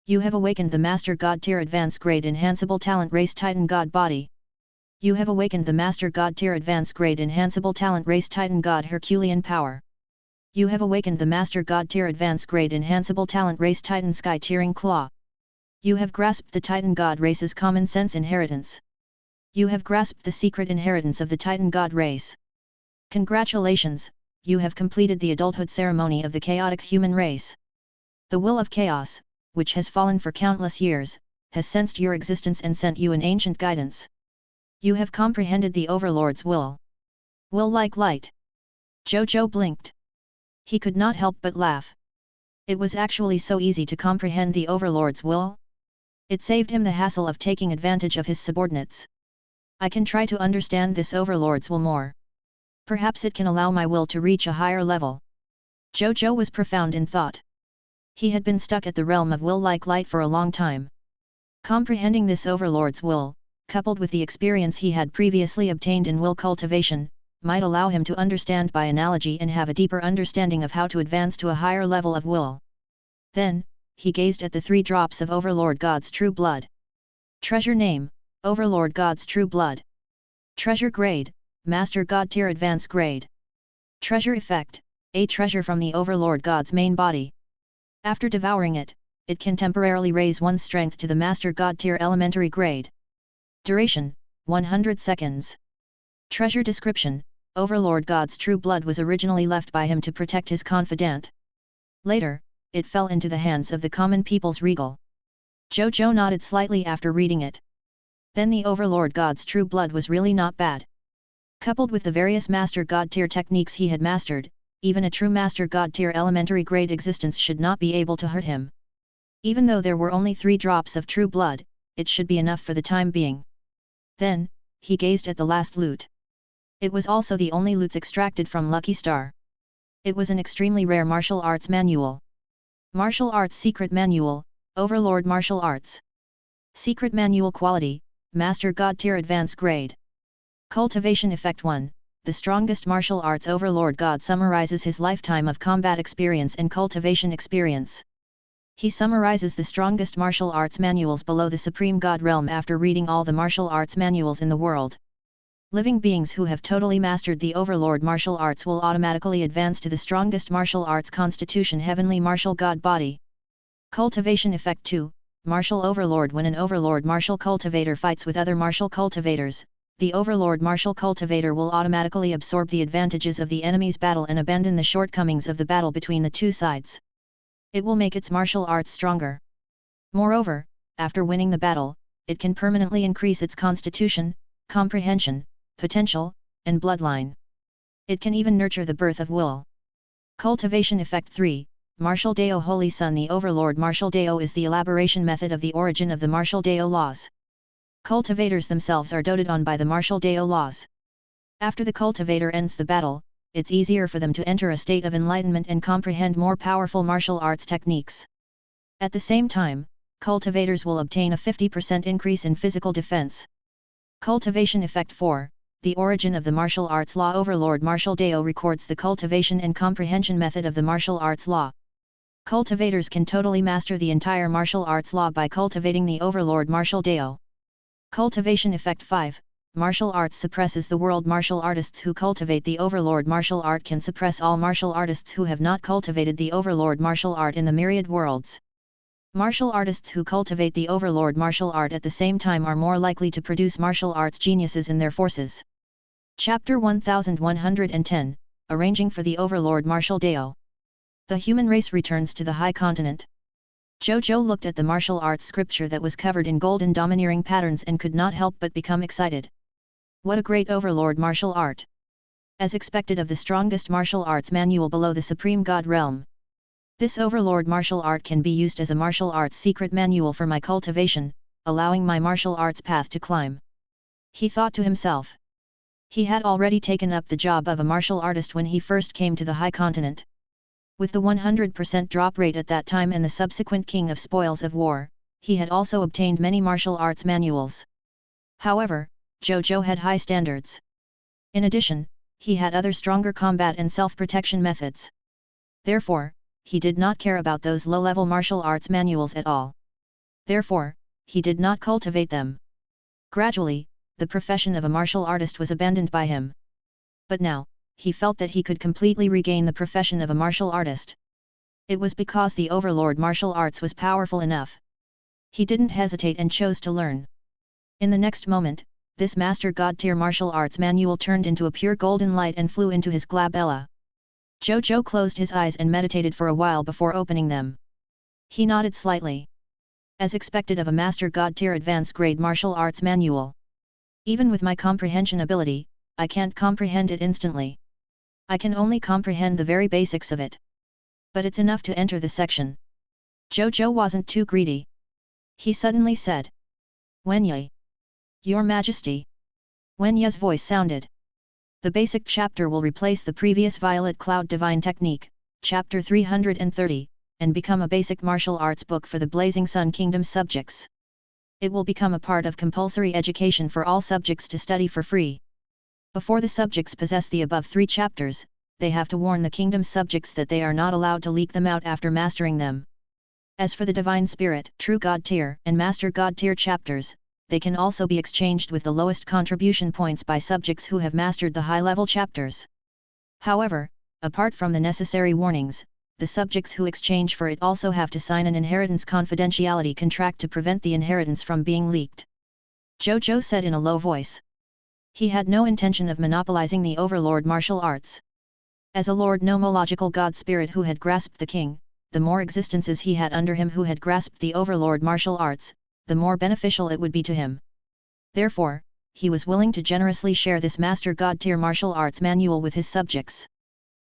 S1: You have awakened the Master God Tier Advanced Grade Enhanceable Talent Race Titan God Body. You have awakened the Master God Tier Advanced Grade Enhanceable Talent Race Titan God Herculean Power. You have awakened the Master God Tier Advanced Grade Enhanceable Talent Race Titan Sky Tearing Claw. You have grasped the Titan God race's common sense inheritance. You have grasped the secret inheritance of the Titan God race. Congratulations, you have completed the adulthood ceremony of the chaotic human race. The will of chaos, which has fallen for countless years, has sensed your existence and sent you an ancient guidance. You have comprehended the Overlord's will. Will like light. Zhou Zhou blinked. He could not help but laugh. It was actually so easy to comprehend the Overlord's will. It saved him the hassle of taking advantage of his subordinates. I can try to understand this Overlord's will more. Perhaps it can allow my will to reach a higher level. Zhou Zhou was profound in thought. He had been stuck at the realm of will like light for a long time. Comprehending this Overlord's will, coupled with the experience he had previously obtained in will cultivation, might allow him to understand by analogy and have a deeper understanding of how to advance to a higher level of will. Then, he gazed at the 3 drops of Overlord God's true blood. Treasure name, Overlord God's true blood. Treasure grade, Master God Tier Advanced Grade. Treasure effect, a treasure from the Overlord God's main body. After devouring it, it can temporarily raise one's strength to the Master God Tier Elementary Grade. Duration, 100 seconds. Treasure description, Overlord God's true blood was originally left by him to protect his confidant. Later, it fell into the hands of the common people's regal. Zhou Zhou nodded slightly after reading it. Then the Overlord God's true blood was really not bad. Coupled with the various Master God Tier techniques he had mastered, even a true Master God Tier Elementary Grade existence should not be able to hurt him. Even though there were only 3 drops of true blood, it should be enough for the time being. Then, he gazed at the last loot. It was also the only loots extracted from Lucky Star. It was an extremely rare martial arts manual. Martial Arts Secret Manual, Overlord Martial Arts. Secret Manual Quality, Master God Tier Advanced Grade. Cultivation Effect 1, the strongest martial arts Overlord God summarizes his lifetime of combat experience and cultivation experience. He summarizes the strongest martial arts manuals below the Supreme God realm after reading all the martial arts manuals in the world. Living beings who have totally mastered the Overlord martial arts will automatically advance to the strongest martial arts constitution Heavenly Martial God Body. Cultivation Effect 2, Martial Overlord. When an Overlord martial cultivator fights with other martial cultivators, the Overlord martial cultivator will automatically absorb the advantages of the enemy's battle and abandon the shortcomings of the battle between the 2 sides. It will make its martial arts stronger. Moreover, after winning the battle, it can permanently increase its constitution, comprehension, potential, and bloodline. It can even nurture the birth of will. Cultivation Effect 3, Martial Dao Holy Sun. The Overlord Martial Dao is the elaboration method of the origin of the Martial Dao laws. Cultivators themselves are doted on by the Martial Dao laws. After the cultivator ends the battle, it's easier for them to enter a state of enlightenment and comprehend more powerful martial arts techniques. At the same time, cultivators will obtain a 50% increase in physical defense. Cultivation Effect 4, the origin of the martial arts law. Overlord Martial Dao records the cultivation and comprehension method of the martial arts law. Cultivators can totally master the entire martial arts law by cultivating the Overlord Martial Dao. Cultivation Effect 5, Martial Arts suppresses the world. Martial artists who cultivate the Overlord martial art can suppress all martial artists who have not cultivated the Overlord martial art in the myriad worlds. Martial artists who cultivate the Overlord martial art at the same time are more likely to produce martial arts geniuses in their forces. Chapter 1110, Arranging for the Overlord Martial Dao. The human race returns to the high continent. Zhou Zhou looked at the martial arts scripture that was covered in golden domineering patterns and could not help but become excited. What a great Overlord martial art! As expected of the strongest martial arts manual below the Supreme God realm. This Overlord martial art can be used as a martial arts secret manual for my cultivation, allowing my martial arts path to climb. He thought to himself. He had already taken up the job of a martial artist when he first came to the high continent. With the 100% drop rate at that time and the subsequent king of spoils of war, he had also obtained many martial arts manuals. However, Zhou Zhou had high standards. In addition, he had other stronger combat and self-protection methods. Therefore, he did not care about those low-level martial arts manuals at all. Therefore, he did not cultivate them. Gradually, the profession of a martial artist was abandoned by him. But now, he felt that he could completely regain the profession of a martial artist. It was because the overlord martial arts was powerful enough. He didn't hesitate and chose to learn. In the next moment, this master god tier martial arts manual turned into a pure golden light and flew into his glabella. Zhou Zhou closed his eyes and meditated for a while before opening them. He nodded slightly. As expected of a master god tier advanced grade martial arts manual. Even with my comprehension ability, I can't comprehend it instantly. I can only comprehend the very basics of it. But it's enough to enter the section. Zhou Zhou wasn't too greedy. He suddenly said, "Wenye. Your Majesty." Wenye's voice sounded. The basic chapter will replace the previous Violet Cloud Divine Technique, chapter 330, and become a basic martial arts book for the Blazing Sun Kingdom subjects. It will become a part of compulsory education for all subjects to study for free. Before the subjects possess the above 3 chapters, they have to warn the kingdom subjects that they are not allowed to leak them out after mastering them. As for the Divine Spirit, True God Tier, and Master God Tier chapters, they can also be exchanged with the lowest contribution points by subjects who have mastered the high-level chapters. However, apart from the necessary warnings, the subjects who exchange for it also have to sign an inheritance confidentiality contract to prevent the inheritance from being leaked. Zhou Zhou said in a low voice. He had no intention of monopolizing the overlord martial arts. As a lord nomological god spirit who had grasped the king, the more existences he had under him who had grasped the overlord martial arts, the more beneficial it would be to him. Therefore, he was willing to generously share this master god tier martial arts manual with his subjects.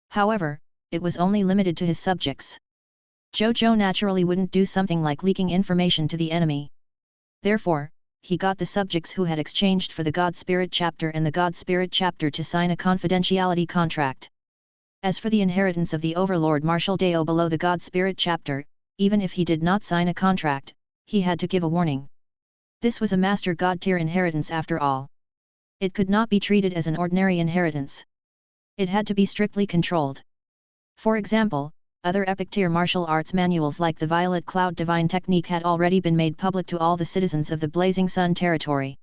S1: However, it was only limited to his subjects. Zhou Zhou naturally wouldn't do something like leaking information to the enemy. Therefore, he got the subjects who had exchanged for the God Spirit chapter and the God Spirit chapter to sign a confidentiality contract. As for the inheritance of the overlord Marshal Dao below the God Spirit chapter, even if he did not sign a contract, he had to give a warning. This was a master god tier inheritance after all. It could not be treated as an ordinary inheritance. It had to be strictly controlled. For example, other epic tier martial arts manuals like the Violet Cloud Divine Technique had already been made public to all the citizens of the Blazing Sun territory.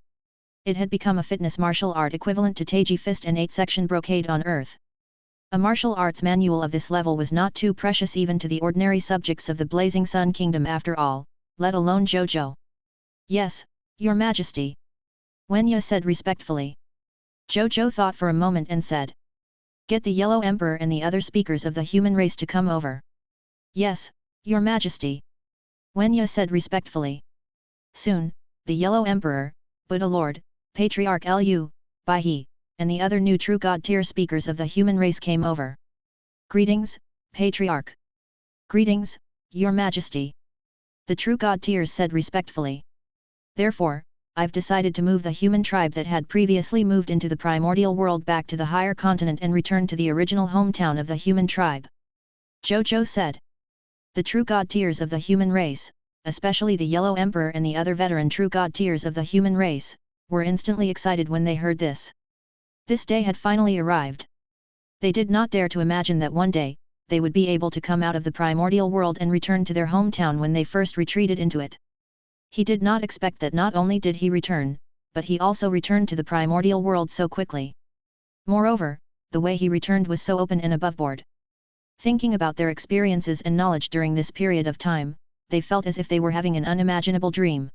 S1: It had become a fitness martial art equivalent to Taiji Fist and 8-section brocade on Earth. A martial arts manual of this level was not too precious even to the ordinary subjects of the Blazing Sun Kingdom after all, let alone Zhou Zhou. "Yes, Your Majesty," Wenye said respectfully. Zhou Zhou thought for a moment and said, "Get the Yellow Emperor and the other speakers of the human race to come over." "Yes, Your Majesty," Wenye said respectfully. Soon, the Yellow Emperor, Buddha Lord, Patriarch Lu, Baihe, and the other new true god tier speakers of the human race came over. "Greetings, Patriarch." "Greetings, Your Majesty," the true god tiers said respectfully. "Therefore, I've decided to move the human tribe that had previously moved into the primordial world back to the higher continent and return to the original hometown of the human tribe," Zhou Zhou said. The true god tiers of the human race, especially the Yellow Emperor and the other veteran true god tiers of the human race, were instantly excited when they heard this. This day had finally arrived. They did not dare to imagine that one day, they would be able to come out of the primordial world and return to their hometown when they first retreated into it. He did not expect that not only did he return, but he also returned to the primordial world so quickly. Moreover, the way he returned was so open and aboveboard. Thinking about their experiences and knowledge during this period of time, they felt as if they were having an unimaginable dream.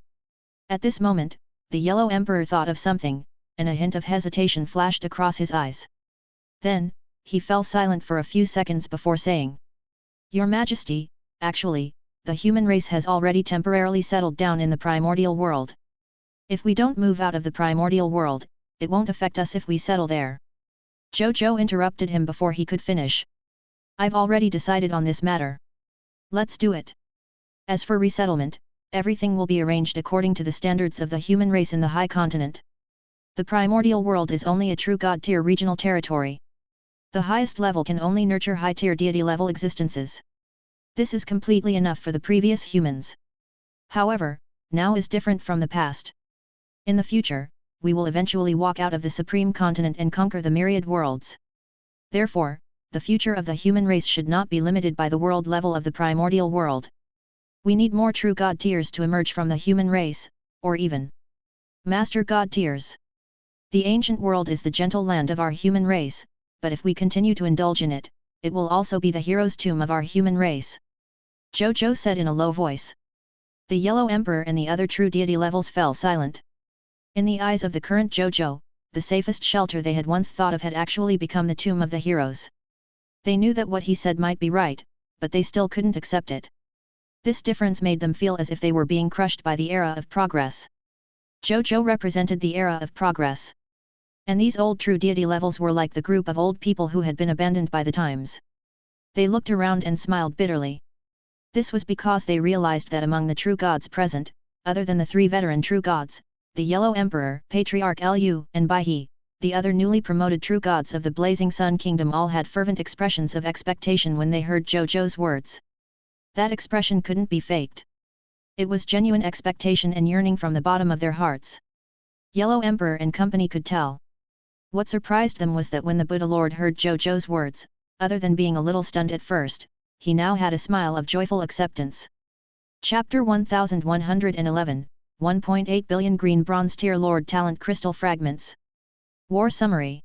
S1: At this moment, the Yellow Emperor thought of something, and a hint of hesitation flashed across his eyes. Then, he fell silent for a few seconds before saying, "Your Majesty, actually, the human race has already temporarily settled down in the primordial world. If we don't move out of the primordial world, it won't affect us if we settle there." Zhou Zhou interrupted him before he could finish. "I've already decided on this matter. Let's do it. As for resettlement, everything will be arranged according to the standards of the human race in the high continent. The primordial world is only a true god tier regional territory. The highest level can only nurture high tier deity level existences. This is completely enough for the previous humans. However, now is different from the past. In the future, we will eventually walk out of the supreme continent and conquer the myriad worlds. Therefore, the future of the human race should not be limited by the world level of the primordial world. We need more true god tiers to emerge from the human race, or even master god tiers. The ancient world is the gentle land of our human race, but if we continue to indulge in it, it will also be the hero's tomb of our human race. Zhou Zhou said in a low voice. The Yellow Emperor and the other true deity levels fell silent. In the eyes of the current Zhou Zhou, the safest shelter they had once thought of had actually become the tomb of the heroes. They knew that what he said might be right, but they still couldn't accept it. This difference made them feel as if they were being crushed by the era of progress. Zhou Zhou represented the era of progress. And these old true deity levels were like the group of old people who had been abandoned by the times. They looked around and smiled bitterly. This was because they realized that among the true gods present, other than the three veteran true gods, the Yellow Emperor, Patriarch Lu, and Baihe, the other newly promoted true gods of the Blazing Sun Kingdom all had fervent expressions of expectation when they heard Zhou Zhou's words. That expression couldn't be faked. It was genuine expectation and yearning from the bottom of their hearts. Yellow Emperor and company could tell. What surprised them was that when the Buddha Lord heard Zhou Zhou's words, other than being a little stunned at first, he now had a smile of joyful acceptance. Chapter 1111, 1.8 billion Green Bronze Tier Lord Talent Crystal Fragments. War Summary.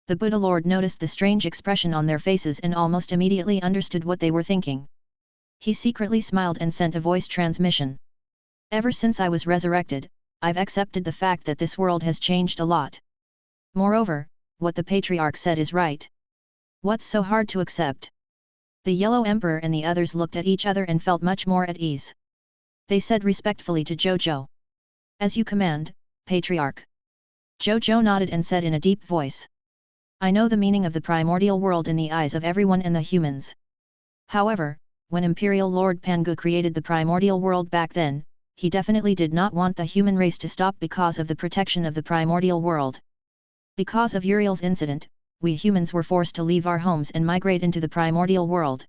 S1: The Buddha Lord noticed the strange expression on their faces and almost immediately understood what they were thinking. He secretly smiled and sent a voice transmission. Ever since I was resurrected, I've accepted the fact that this world has changed a lot. Moreover, what the Patriarch said is right. What's so hard to accept? The Yellow Emperor and the others looked at each other and felt much more at ease. They said respectfully to Zhou Zhou. As you command, Patriarch. Zhou Zhou nodded and said in a deep voice. I know the meaning of the primordial world in the eyes of everyone and the humans. However, when Imperial Lord Pangu created the primordial world back then, he definitely did not want the human race to stop because of the protection of the primordial world. Because of Uriel's incident, we humans were forced to leave our homes and migrate into the primordial world.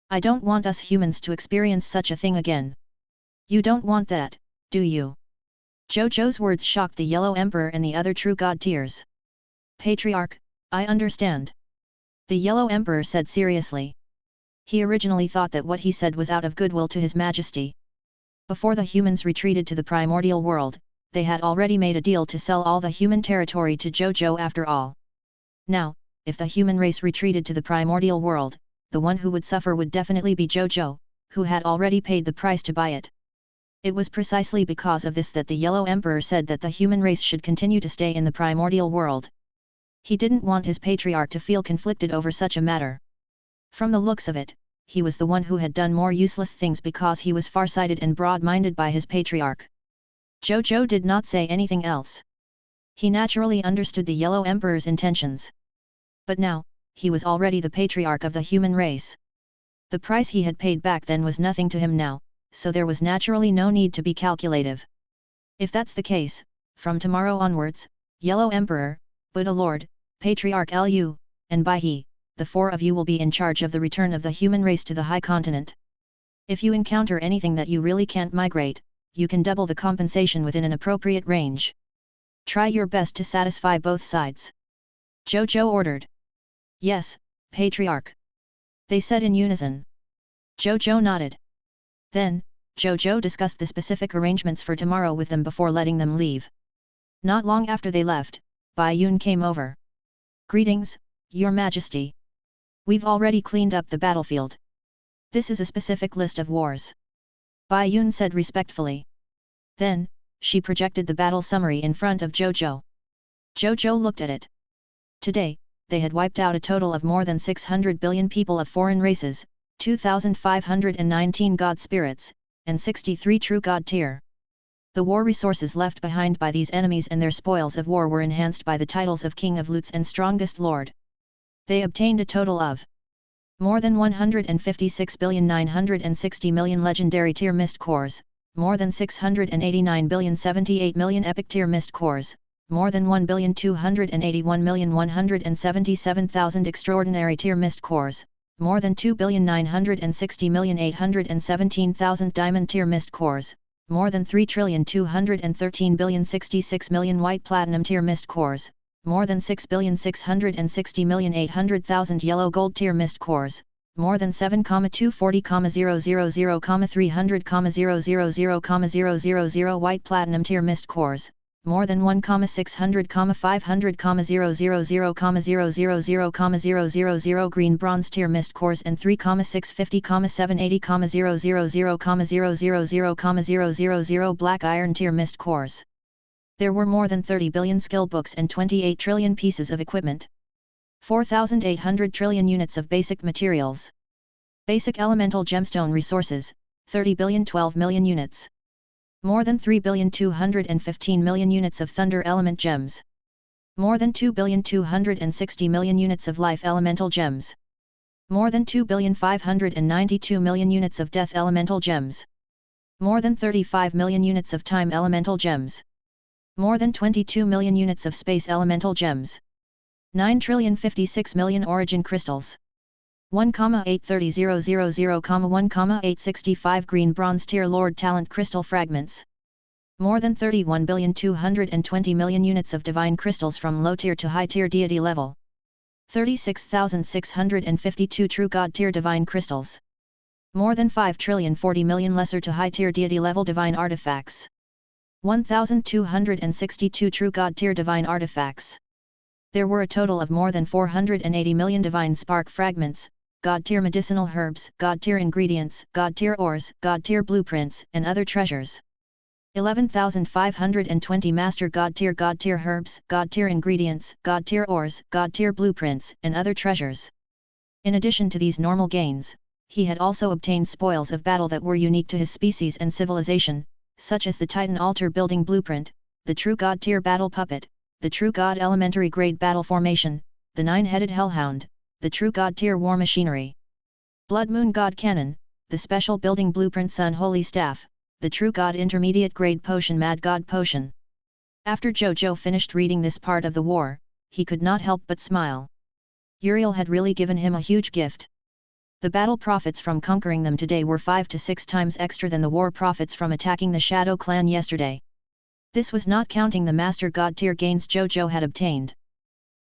S1: I don't want us humans to experience such a thing again. You don't want that, do you? Zhou Zhou's words shocked the Yellow Emperor and the other true god tiers. Patriarch, I understand. The Yellow Emperor said seriously. He originally thought that what he said was out of goodwill to His Majesty. Before the humans retreated to the primordial world, they had already made a deal to sell all the human territory to Zhou Zhou after all. Now, if the human race retreated to the primordial world, the one who would suffer would definitely be Zhou Zhou, who had already paid the price to buy it. It was precisely because of this that the Yellow Emperor said that the human race should continue to stay in the primordial world. He didn't want his Patriarch to feel conflicted over such a matter. From the looks of it, he was the one who had done more useless things because he was far-sighted and broad-minded by his Patriarch. Zhou Zhou did not say anything else. He naturally understood the Yellow Emperor's intentions. But now, he was already the Patriarch of the human race. The price he had paid back then was nothing to him now, so there was naturally no need to be calculative. If that's the case, from tomorrow onwards, Yellow Emperor, Buddha Lord, Patriarch Lu, and Baihe, the four of you will be in charge of the return of the human race to the High Continent. If you encounter anything that you really can't migrate, you can double the compensation within an appropriate range. Try your best to satisfy both sides. Zhou Zhou ordered. Yes, Patriarch. They said in unison. Zhou Zhou nodded. Then, Zhou Zhou discussed the specific arrangements for tomorrow with them before letting them leave. Not long after they left, Bai Yun came over. Greetings, Your Majesty. We've already cleaned up the battlefield. This is a specific list of wars. Bai Yun said respectfully. Then, she projected the battle summary in front of Zhou Zhou. Zhou Zhou looked at it. Today, they had wiped out a total of more than 600 billion people of foreign races, 2,519 god spirits, and 63 true god tier. The war resources left behind by these enemies and their spoils of war were enhanced by the titles of King of Lutes and Strongest Lord. They obtained a total of more than 156,960,000,000 legendary tier mist cores, more than 689,078,000,000 epic tier mist cores, more than 1,281,177,000 extraordinary tier mist cores, more than 2,960,817,000 diamond tier mist cores, more than 3,213,066,000,000 white platinum tier mist cores, more than 6,660,800,000 yellow gold tier mist cores, more than 7,240,000,300,000,000 white platinum tier mist cores, more than 1,600,500,000,000,000 green bronze tier mist cores and 3,650,780,000,000,000 black iron tier mist cores. There were more than 30 billion skill books and 28 trillion pieces of equipment. 4,800 trillion units of basic materials. Basic elemental gemstone resources, 30 billion 12 million units. More than 3,215,000,000 units of thunder element gems. More than 2,260,000,000 units of life elemental gems. More than 2,592,000,000 units of death elemental gems. More than 35 million units of time elemental gems. More than 22 million units of space elemental gems. 9,056,000,000 origin crystals. 1,830,000,1,865 green bronze tier lord talent crystal fragments. More than 31,220,000,000 units of divine crystals from low tier to high tier deity level. 36,652 true god tier divine crystals. More than 5,040,000,000 lesser to high tier deity level divine artifacts. 1,262 true god tier divine artifacts. There were a total of more than 480 million divine spark fragments, god tier medicinal herbs, god tier ingredients, god tier ores, god tier blueprints, and other treasures. 11,520 master god tier herbs, god tier ingredients, god tier ores, god tier blueprints, and other treasures. In addition to these normal gains, he had also obtained spoils of battle that were unique to his species and civilization, such as the Titan altar building blueprint, the true god tier battle puppet, the true god elementary grade battle formation, the 9-headed hellhound, the true god tier war machinery. Blood moon god cannon, the special building blueprint sun holy staff, the true god intermediate grade potion mad god potion. After Zhou Zhou finished reading this part of the war, he could not help but smile. Uriel had really given him a huge gift. The battle profits from conquering them today were 5 to 6 times extra than the war profits from attacking the Shadow clan yesterday. This was not counting the Master God tier gains Zhou Zhou had obtained.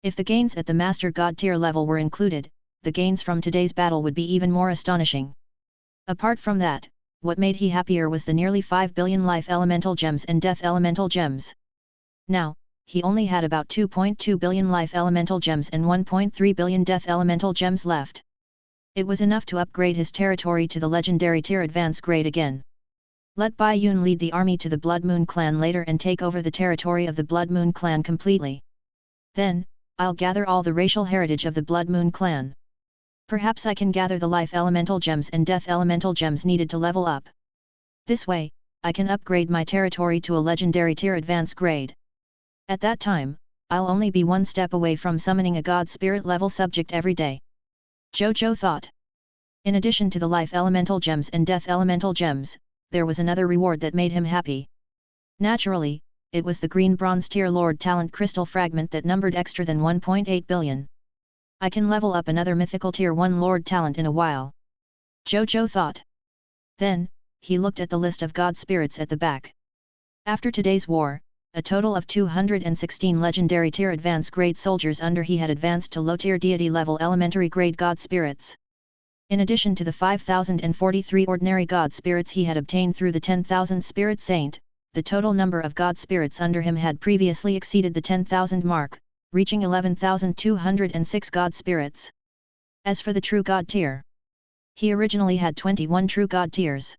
S1: If the gains at the Master God tier level were included, the gains from today's battle would be even more astonishing. Apart from that, what made he happier was the nearly 5 billion life elemental gems and death elemental gems. Now, he only had about 2.2 billion life elemental gems and 1.3 billion death elemental gems left. It was enough to upgrade his territory to the legendary tier advance grade again. Let Bai Yun lead the army to the Blood Moon clan later and take over the territory of the Blood Moon clan completely. Then, I'll gather all the racial heritage of the Blood Moon clan. Perhaps I can gather the life elemental gems and death elemental gems needed to level up. This way, I can upgrade my territory to a legendary tier advance grade. At that time, I'll only be one step away from summoning a god spirit level subject every day. Zhou Zhou thought. In addition to the life elemental gems and death elemental gems, there was another reward that made him happy. Naturally, it was the green bronze tier lord talent crystal fragment that numbered extra than 1.8 billion. I can level up another mythical tier 1 lord talent in a while. Zhou Zhou thought. Then, he looked at the list of god spirits at the back. After today's war, a total of 216 legendary tier advance grade soldiers under he had advanced to low tier deity level elementary grade god spirits. In addition to the 5,043 ordinary god spirits he had obtained through the 10,000 spirit saint, the total number of god spirits under him had previously exceeded the 10,000 mark, reaching 11,206 god spirits. As for the true god tier, he originally had 21 true god tiers.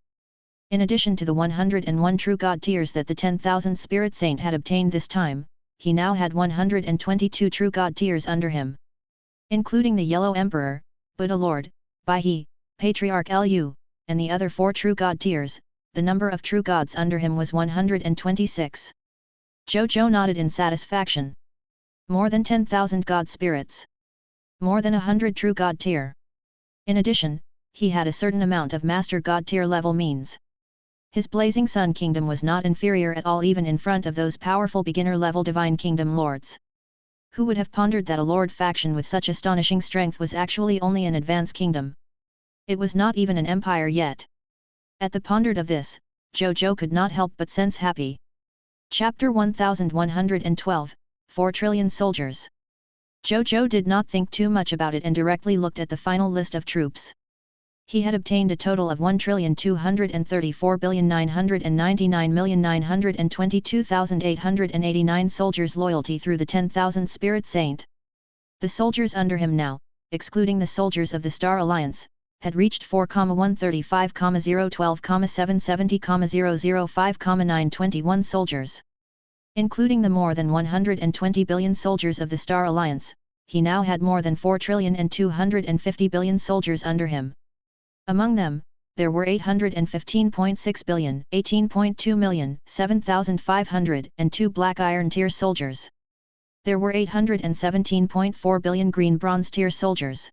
S1: In addition to the 101 true god tiers that the 10,000 spirit saint had obtained this time, he now had 122 true god tiers under him. Including the Yellow Emperor, Buddha Lord, Bai He, Patriarch Lu, and the other 4 true god tiers, the number of true gods under him was 126. Zhou Zhou nodded in satisfaction. More than 10,000 god spirits. More than 100 true god tier. In addition, he had a certain amount of master god tier level means. His Blazing Sun Kingdom was not inferior at all even in front of those powerful beginner-level Divine Kingdom lords. Who would have pondered that a lord faction with such astonishing strength was actually only an advanced kingdom? It was not even an empire yet. At the pondered of this, Zhou Zhou could not help but sense happy. Chapter 1112, 4 Trillion Soldiers. Zhou Zhou did not think too much about it and directly looked at the final list of troops. He had obtained a total of 1,234,999,922,889 soldiers' loyalty through the 10,000 Spirit Saint. The soldiers under him now, excluding the soldiers of the Star Alliance, had reached 4,135,012,770,005,921 soldiers. Including the more than 120 billion soldiers of the Star Alliance, he now had more than 4,250 billion soldiers under him. Among them, there were 815.6 billion, 18.2 million, 7,502 Black Iron Tier soldiers. There were 817.4 billion Green Bronze Tier soldiers.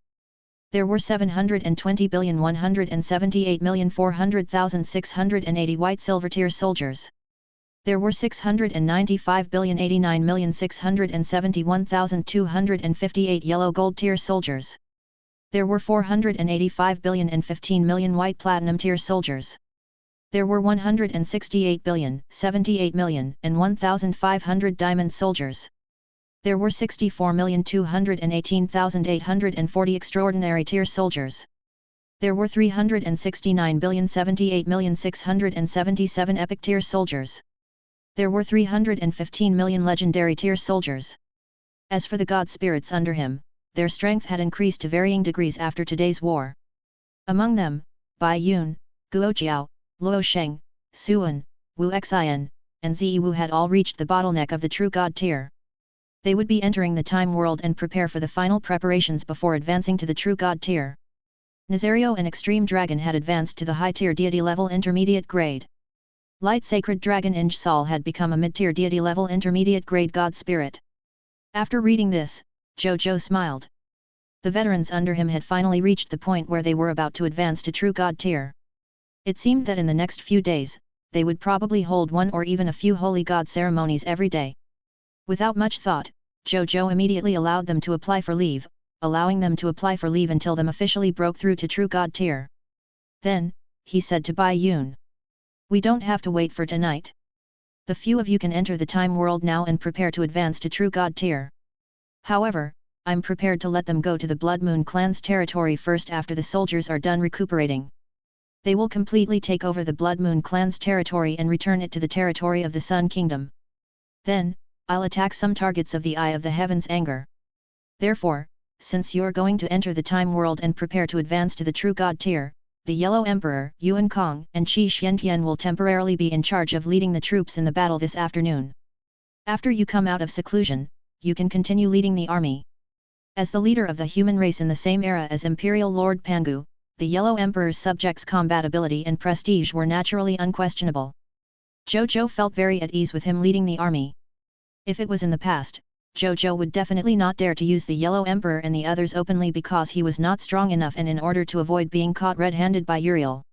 S1: There were 720 billion 178,400,680 White Silver Tier soldiers. There were 695 billion 89,671,258 Yellow Gold Tier soldiers. There were 485 billion and 15 million White Platinum Tier soldiers. There were 168 billion, 78 million, and 1,500 Diamond soldiers. There were 64,218,840 Extraordinary Tier soldiers. There were 369 billion 78,677 Epic Tier soldiers. There were 315 million Legendary Tier soldiers. As for the God Spirits under him, their strength had increased to varying degrees after today's war. Among them, Bai Yun, Guo Jiao, Luo Sheng, Suan, Wu Xian, and Zi Wu had all reached the bottleneck of the true God tier. They would be entering the time world and prepare for the final preparations before advancing to the true God tier. Nazario and Extreme Dragon had advanced to the high tier deity level intermediate grade. Light Sacred Dragon Inj Sol had become a mid-tier deity level intermediate grade God Spirit. After reading this, Zhou Zhou smiled. The veterans under him had finally reached the point where they were about to advance to true God tier. It seemed that in the next few days, they would probably hold one or even a few holy god ceremonies every day. Without much thought, Zhou Zhou immediately allowed them to apply for leave, allowing them to apply for leave until them officially broke through to true God tier. Then, he said to Bai Yun, "We don't have to wait for tonight. The few of you can enter the time world now and prepare to advance to true God tier. However, I'm prepared to let them go to the Blood Moon clan's territory first after the soldiers are done recuperating. They will completely take over the Blood Moon clan's territory and return it to the territory of the Sun Kingdom. Then, I'll attack some targets of the Eye of the Heavens anger. Therefore, since you're going to enter the time world and prepare to advance to the true God tier, the Yellow Emperor, Yuan Kong and Qi Xiantian will temporarily be in charge of leading the troops in the battle this afternoon. After you come out of seclusion, you can continue leading the army." As the leader of the human race in the same era as Imperial Lord Pangu, the Yellow Emperor's subjects' combatability and prestige were naturally unquestionable. Zhou Zhou felt very at ease with him leading the army. If it was in the past, Zhou Zhou would definitely not dare to use the Yellow Emperor and the others openly because he was not strong enough and in order to avoid being caught red-handed by Uriel.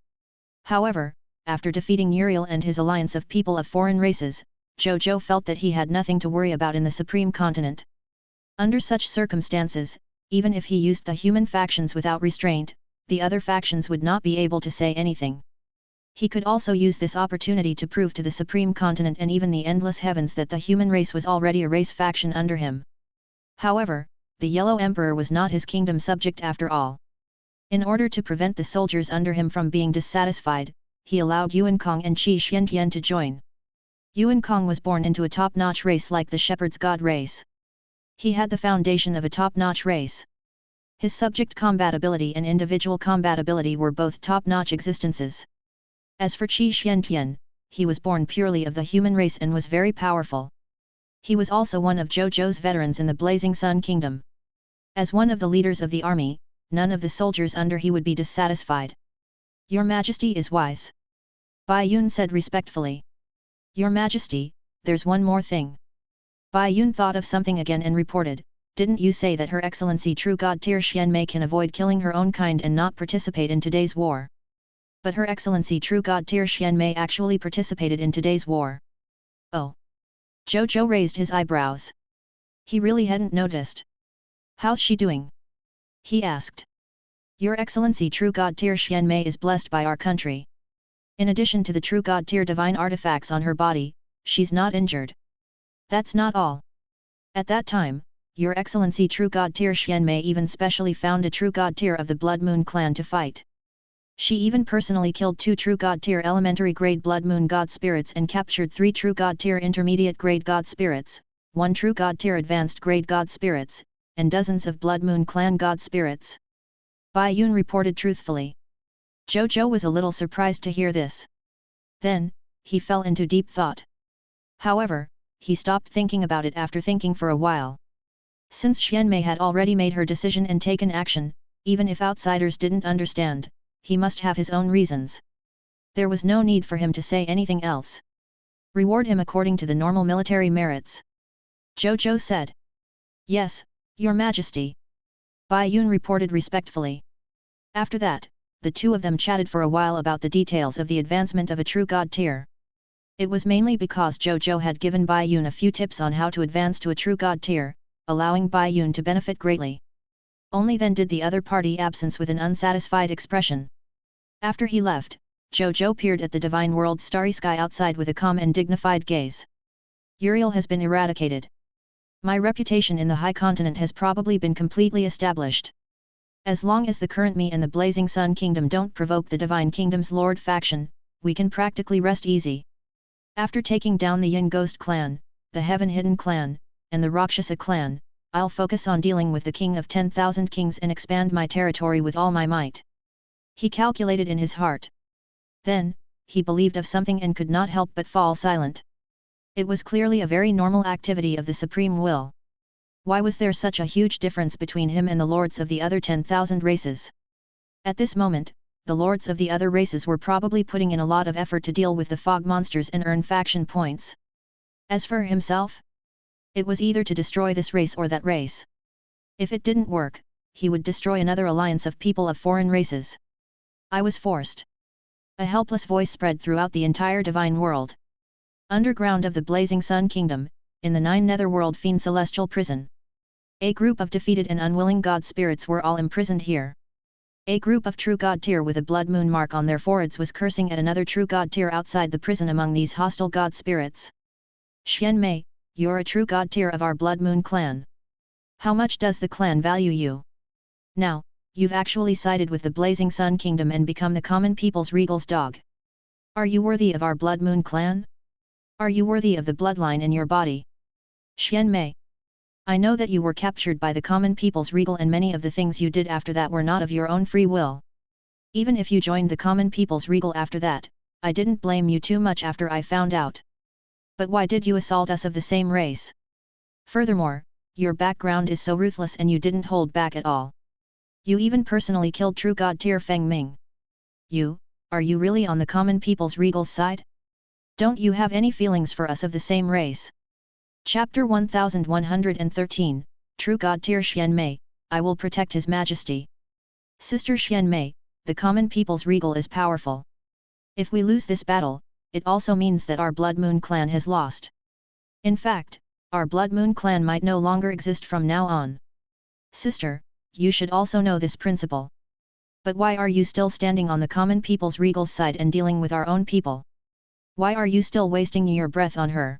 S1: However, after defeating Uriel and his alliance of people of foreign races, Zhou Zhou felt that he had nothing to worry about in the Supreme Continent. Under such circumstances, even if he used the human factions without restraint, the other factions would not be able to say anything. He could also use this opportunity to prove to the Supreme Continent and even the Endless Heavens that the human race was already a race faction under him. However, the Yellow Emperor was not his kingdom subject after all. In order to prevent the soldiers under him from being dissatisfied, he allowed Yuan Kong and Qi Xiantian to join. Yuan Kong was born into a top-notch race like the Shepherd's God race. He had the foundation of a top-notch race. His subject combatability and individual combatability were both top-notch existences. As for Qi Xiantian, he was born purely of the human race and was very powerful. He was also one of Zhou Zhou's veterans in the Blazing Sun Kingdom. As one of the leaders of the army, none of the soldiers under he would be dissatisfied. "Your Majesty is wise," Bai Yun said respectfully. "Your Majesty, there's one more thing." Bai Yun thought of something again and reported, "Didn't you say that Her Excellency True God Tier Xian Mei can avoid killing her own kind and not participate in today's war?" But Her Excellency True God Tier Xian Mei actually participated in today's war. Oh! Zhou Zhou raised his eyebrows. He really hadn't noticed. "How's she doing?" he asked. "Your Excellency True God Tier Xian Mei is blessed by our country. In addition to the True God Tier divine artifacts on her body, she's not injured. That's not all." At that time, Your Excellency True God Tier Xianmei even specially found a True God Tier of the Blood Moon clan to fight. She even personally killed 2 True God Tier elementary grade Blood Moon God Spirits and captured 3 True God Tier intermediate grade God Spirits, 1 True God Tier advanced grade God Spirits, and dozens of Blood Moon clan God Spirits. Bai Yun reported truthfully. Zhou Zhou was a little surprised to hear this. Then, he fell into deep thought. However, he stopped thinking about it after thinking for a while. Since Xianmei had already made her decision and taken action, even if outsiders didn't understand, he must have his own reasons. There was no need for him to say anything else. Reward him according to the normal military merits. Zhou Zhou said. Yes, Your Majesty. Bai Yun reported respectfully. After that, the two of them chatted for a while about the details of the advancement of a True God Tier. It was mainly because Zhou Zhou had given Bai Yun a few tips on how to advance to a True God Tier, allowing Bai Yun to benefit greatly. Only then did the other party absence with an unsatisfied expression. After he left, Zhou Zhou peered at the divine world's starry sky outside with a calm and dignified gaze. Uriel has been eradicated. My reputation in the High Continent has probably been completely established. As long as the current me and the Blazing Sun Kingdom don't provoke the Divine Kingdom's Lord faction, we can practically rest easy. After taking down the Yin Ghost clan, the Heaven Hidden clan, and the Rakshasa clan, I'll focus on dealing with the King of 10,000 Kings and expand my territory with all my might. He calculated in his heart. Then, he believed of something and could not help but fall silent. It was clearly a very normal activity of the Supreme Will. Why was there such a huge difference between him and the lords of the other 10,000 races? At this moment, the lords of the other races were probably putting in a lot of effort to deal with the fog monsters and earn faction points. As for himself, it was either to destroy this race or that race. If it didn't work, he would destroy another alliance of people of foreign races. I was forced. A helpless voice spread throughout the entire divine world. Underground of the Blazing Sun Kingdom, in the 9 Netherworld Fiend Celestial Prison. A group of defeated and unwilling god spirits were all imprisoned here. A group of True God Tier with a blood moon mark on their foreheads was cursing at another True God Tier outside the prison among these hostile god spirits. Xianmei, you're a True God Tier of our Blood Moon clan. How much does the clan value you? Now, you've actually sided with the Blazing Sun Kingdom and become the common people's regal's dog. Are you worthy of our Blood Moon clan? Are you worthy of the bloodline in your body? Xianmei. I know that you were captured by the common people's regal and many of the things you did after that were not of your own free will. Even if you joined the common people's regal after that, I didn't blame you too much after I found out. But why did you assault us of the same race? Furthermore, your background is so ruthless and you didn't hold back at all. You even personally killed True God Tier Feng Ming. Are you really on the common people's regal side? Don't you have any feelings for us of the same race? Chapter 1113, True God Tier Xianmei, I will protect His Majesty. Sister Xianmei, the common people's regal is powerful. If we lose this battle, it also means that our Blood Moon clan has lost. In fact, our Blood Moon clan might no longer exist from now on. Sister, you should also know this principle. But why are you still standing on the common people's regal side and dealing with our own people? Why are you still wasting your breath on her?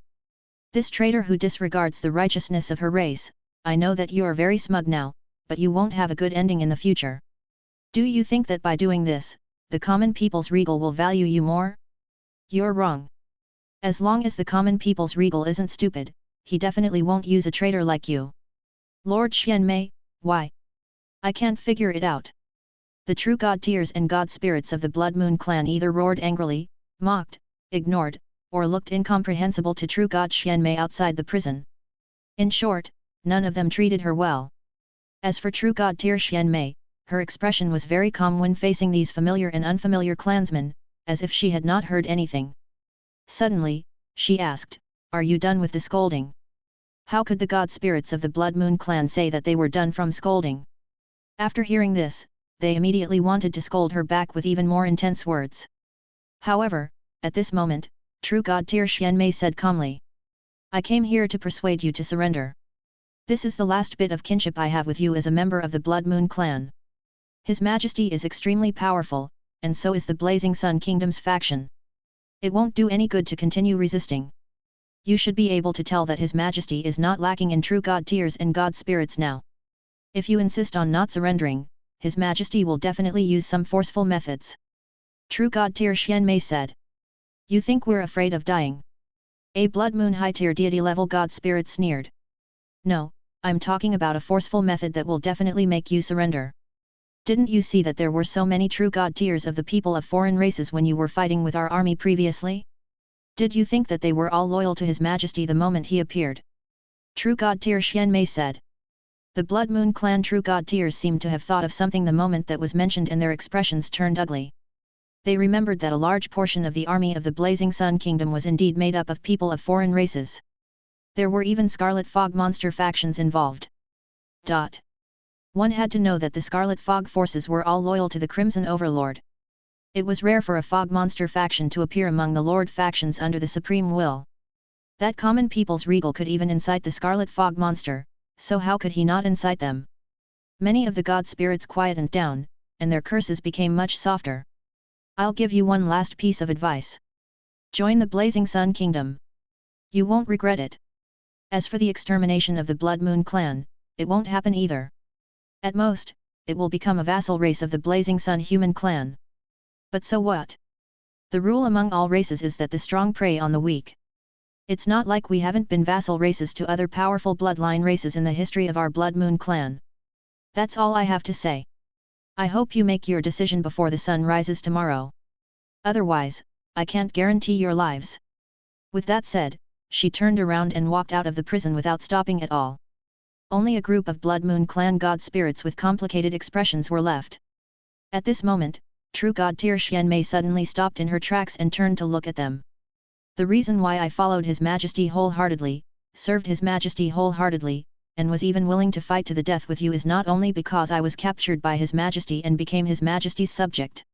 S1: This traitor who disregards the righteousness of her race, I know that you are very smug now, but you won't have a good ending in the future. Do you think that by doing this, the common people's regal will value you more? You're wrong. As long as the common people's regal isn't stupid, he definitely won't use a traitor like you. Lord Xianmei, why? I can't figure it out. The True God Tiers and God Spirits of the Blood Moon clan either roared angrily, mocked, ignored, or looked incomprehensible to True God Xianmei outside the prison. In short, none of them treated her well. As for True God Tier Xianmei, her expression was very calm when facing these familiar and unfamiliar clansmen, as if she had not heard anything. Suddenly, she asked, "Are you done with the scolding?" How could the god spirits of the Blood Moon clan say that they were done from scolding? After hearing this, they immediately wanted to scold her back with even more intense words. However, at this moment, True God Tier Xianmei said calmly, "I came here to persuade you to surrender. This is the last bit of kinship I have with you as a member of the Blood Moon clan. His Majesty is extremely powerful, and so is the Blazing Sun Kingdom's faction. It won't do any good to continue resisting. You should be able to tell that His Majesty is not lacking in true God tears and God spirits now. If you insist on not surrendering, His Majesty will definitely use some forceful methods. True God tier Xian Mei said. You think we're afraid of dying? A Blood Moon high tier deity level God spirit sneered. No, I'm talking about a forceful method that will definitely make you surrender. Didn't you see that there were so many true God tiers of the people of foreign races when you were fighting with our army previously? Did you think that they were all loyal to His Majesty the moment he appeared? True God tier Xian Mei said. The Blood Moon clan true God tiers seemed to have thought of something the moment that was mentioned and their expressions turned ugly. They remembered that a large portion of the army of the Blazing Sun Kingdom was indeed made up of people of foreign races. There were even Scarlet Fog monster factions involved. One had to know that the Scarlet Fog forces were all loyal to the Crimson Overlord. It was rare for a Fog monster faction to appear among the Lord factions under the Supreme Will. That common people's regal could even incite the Scarlet Fog monster, so how could he not incite them? Many of the God spirits quietened down, and their curses became much softer. I'll give you one last piece of advice. Join the Blazing Sun Kingdom. You won't regret it. As for the extermination of the Blood Moon clan, it won't happen either. At most, it will become a vassal race of the Blazing Sun human clan. But so what? The rule among all races is that the strong prey on the weak. It's not like we haven't been vassal races to other powerful bloodline races in the history of our Blood Moon clan. That's all I have to say. I hope you make your decision before the sun rises tomorrow. Otherwise, I can't guarantee your lives. With that said, she turned around and walked out of the prison without stopping at all. Only a group of Blood Moon clan God spirits with complicated expressions were left. At this moment, true God tier Xian Mei suddenly stopped in her tracks and turned to look at them. The reason why I followed His Majesty wholeheartedly, served His Majesty wholeheartedly, and was even willing to fight to the death with you is not only because I was captured by His Majesty and became His Majesty's subject.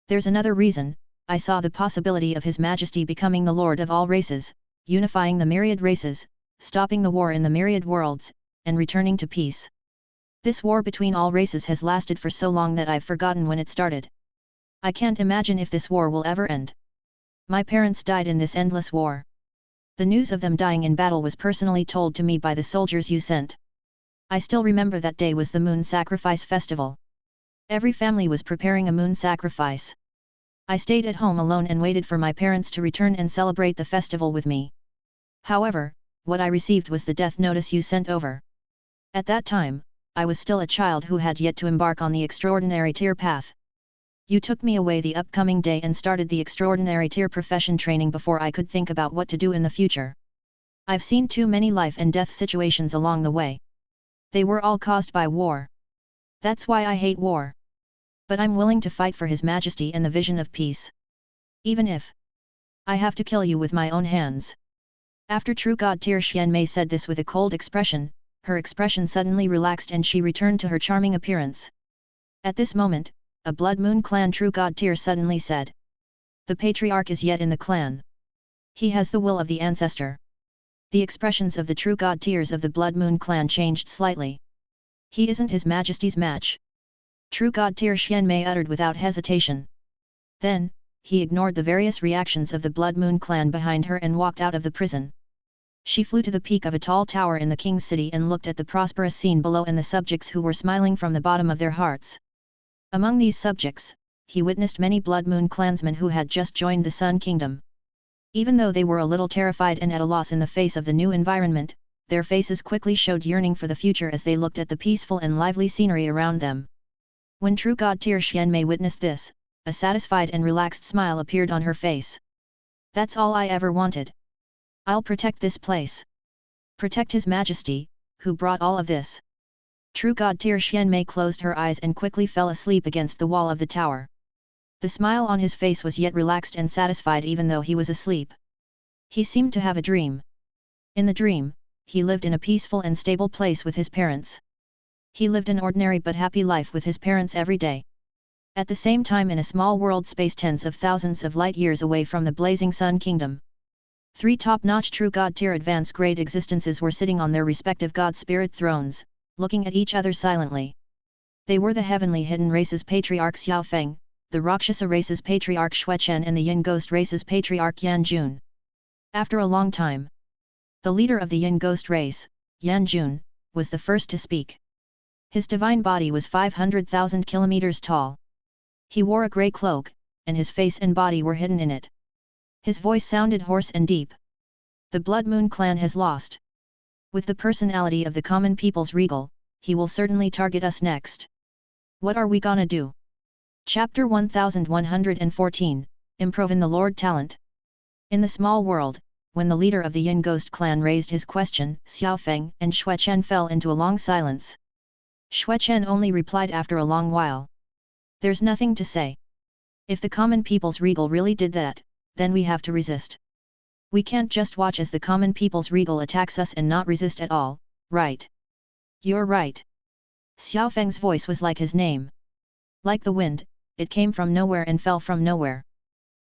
S1: There's another reason. I saw the possibility of His Majesty becoming the Lord of all races, unifying the myriad races, stopping the war in the myriad worlds, and returning to peace. This war between all races has lasted for so long that I've forgotten when it started. I can't imagine if this war will ever end. My parents died in this endless war. The news of them dying in battle was personally told to me by the soldiers you sent. I still remember that day was the moon sacrifice festival. Every family was preparing a moon sacrifice. I stayed at home alone and waited for my parents to return and celebrate the festival with me. However, what I received was the death notice you sent over. At that time, I was still a child who had yet to embark on the extraordinary tier path. You took me away the upcoming day and started the extraordinary tier profession training before I could think about what to do in the future. I've seen too many life and death situations along the way. They were all caused by war. That's why I hate war. But I'm willing to fight for His Majesty and the vision of peace. Even if I have to kill you with my own hands. After true God tier Xian Mei said this with a cold expression, her expression suddenly relaxed and she returned to her charming appearance. At this moment, a Blood Moon clan true God tier suddenly said. The patriarch is yet in the clan. He has the will of the ancestor. The expressions of the true God tiers of the Blood Moon clan changed slightly. He isn't His Majesty's match. True God tier Xian Mei uttered without hesitation. Then, he ignored the various reactions of the Blood Moon clan behind her and walked out of the prison. She flew to the peak of a tall tower in the king's city and looked at the prosperous scene below and the subjects who were smiling from the bottom of their hearts. Among these subjects, he witnessed many Blood Moon clansmen who had just joined the Sun Kingdom. Even though they were a little terrified and at a loss in the face of the new environment, their faces quickly showed yearning for the future as they looked at the peaceful and lively scenery around them. When true God tier Xian Mei witnessed this, a satisfied and relaxed smile appeared on her face. That's all I ever wanted. I'll protect this place. Protect His Majesty, who brought all of this. True God tier Xian Mei closed her eyes and quickly fell asleep against the wall of the tower. The smile on his face was yet relaxed and satisfied even though he was asleep. He seemed to have a dream. In the dream, he lived in a peaceful and stable place with his parents. He lived an ordinary but happy life with his parents every day. At the same time in a small world space tens of thousands of light years away from the Blazing Sun Kingdom. 3 top-notch true God tier advanced grade existences were sitting on their respective God spirit thrones, looking at each other silently. They were the heavenly hidden races patriarch Xiao Feng, the Rakshasa races patriarch Shui Chen and the Yin ghost races patriarch Yan Jun. After a long time, The leader of the Yin ghost race, Yan Jun, was the first to speak. His divine body was 500,000 kilometers tall. He wore a grey cloak, and his face and body were hidden in it. His voice sounded hoarse and deep. The Blood Moon clan has lost. With the personality of the common people's regal, he will certainly target us next. What are we gonna do? Chapter 1114, Improving the Lord Talent. In the small world, when the leader of the Yin Ghost clan raised his question, Xiao Feng and Xue Chen fell into a long silence. Xue Chen only replied after a long while. There's nothing to say. If the common people's regal really did that, then we have to resist. We can't just watch as the common people's regal attacks us and not resist at all, right? You're right. Xiao Feng's voice was like his name. Like the wind, it came from nowhere and fell from nowhere.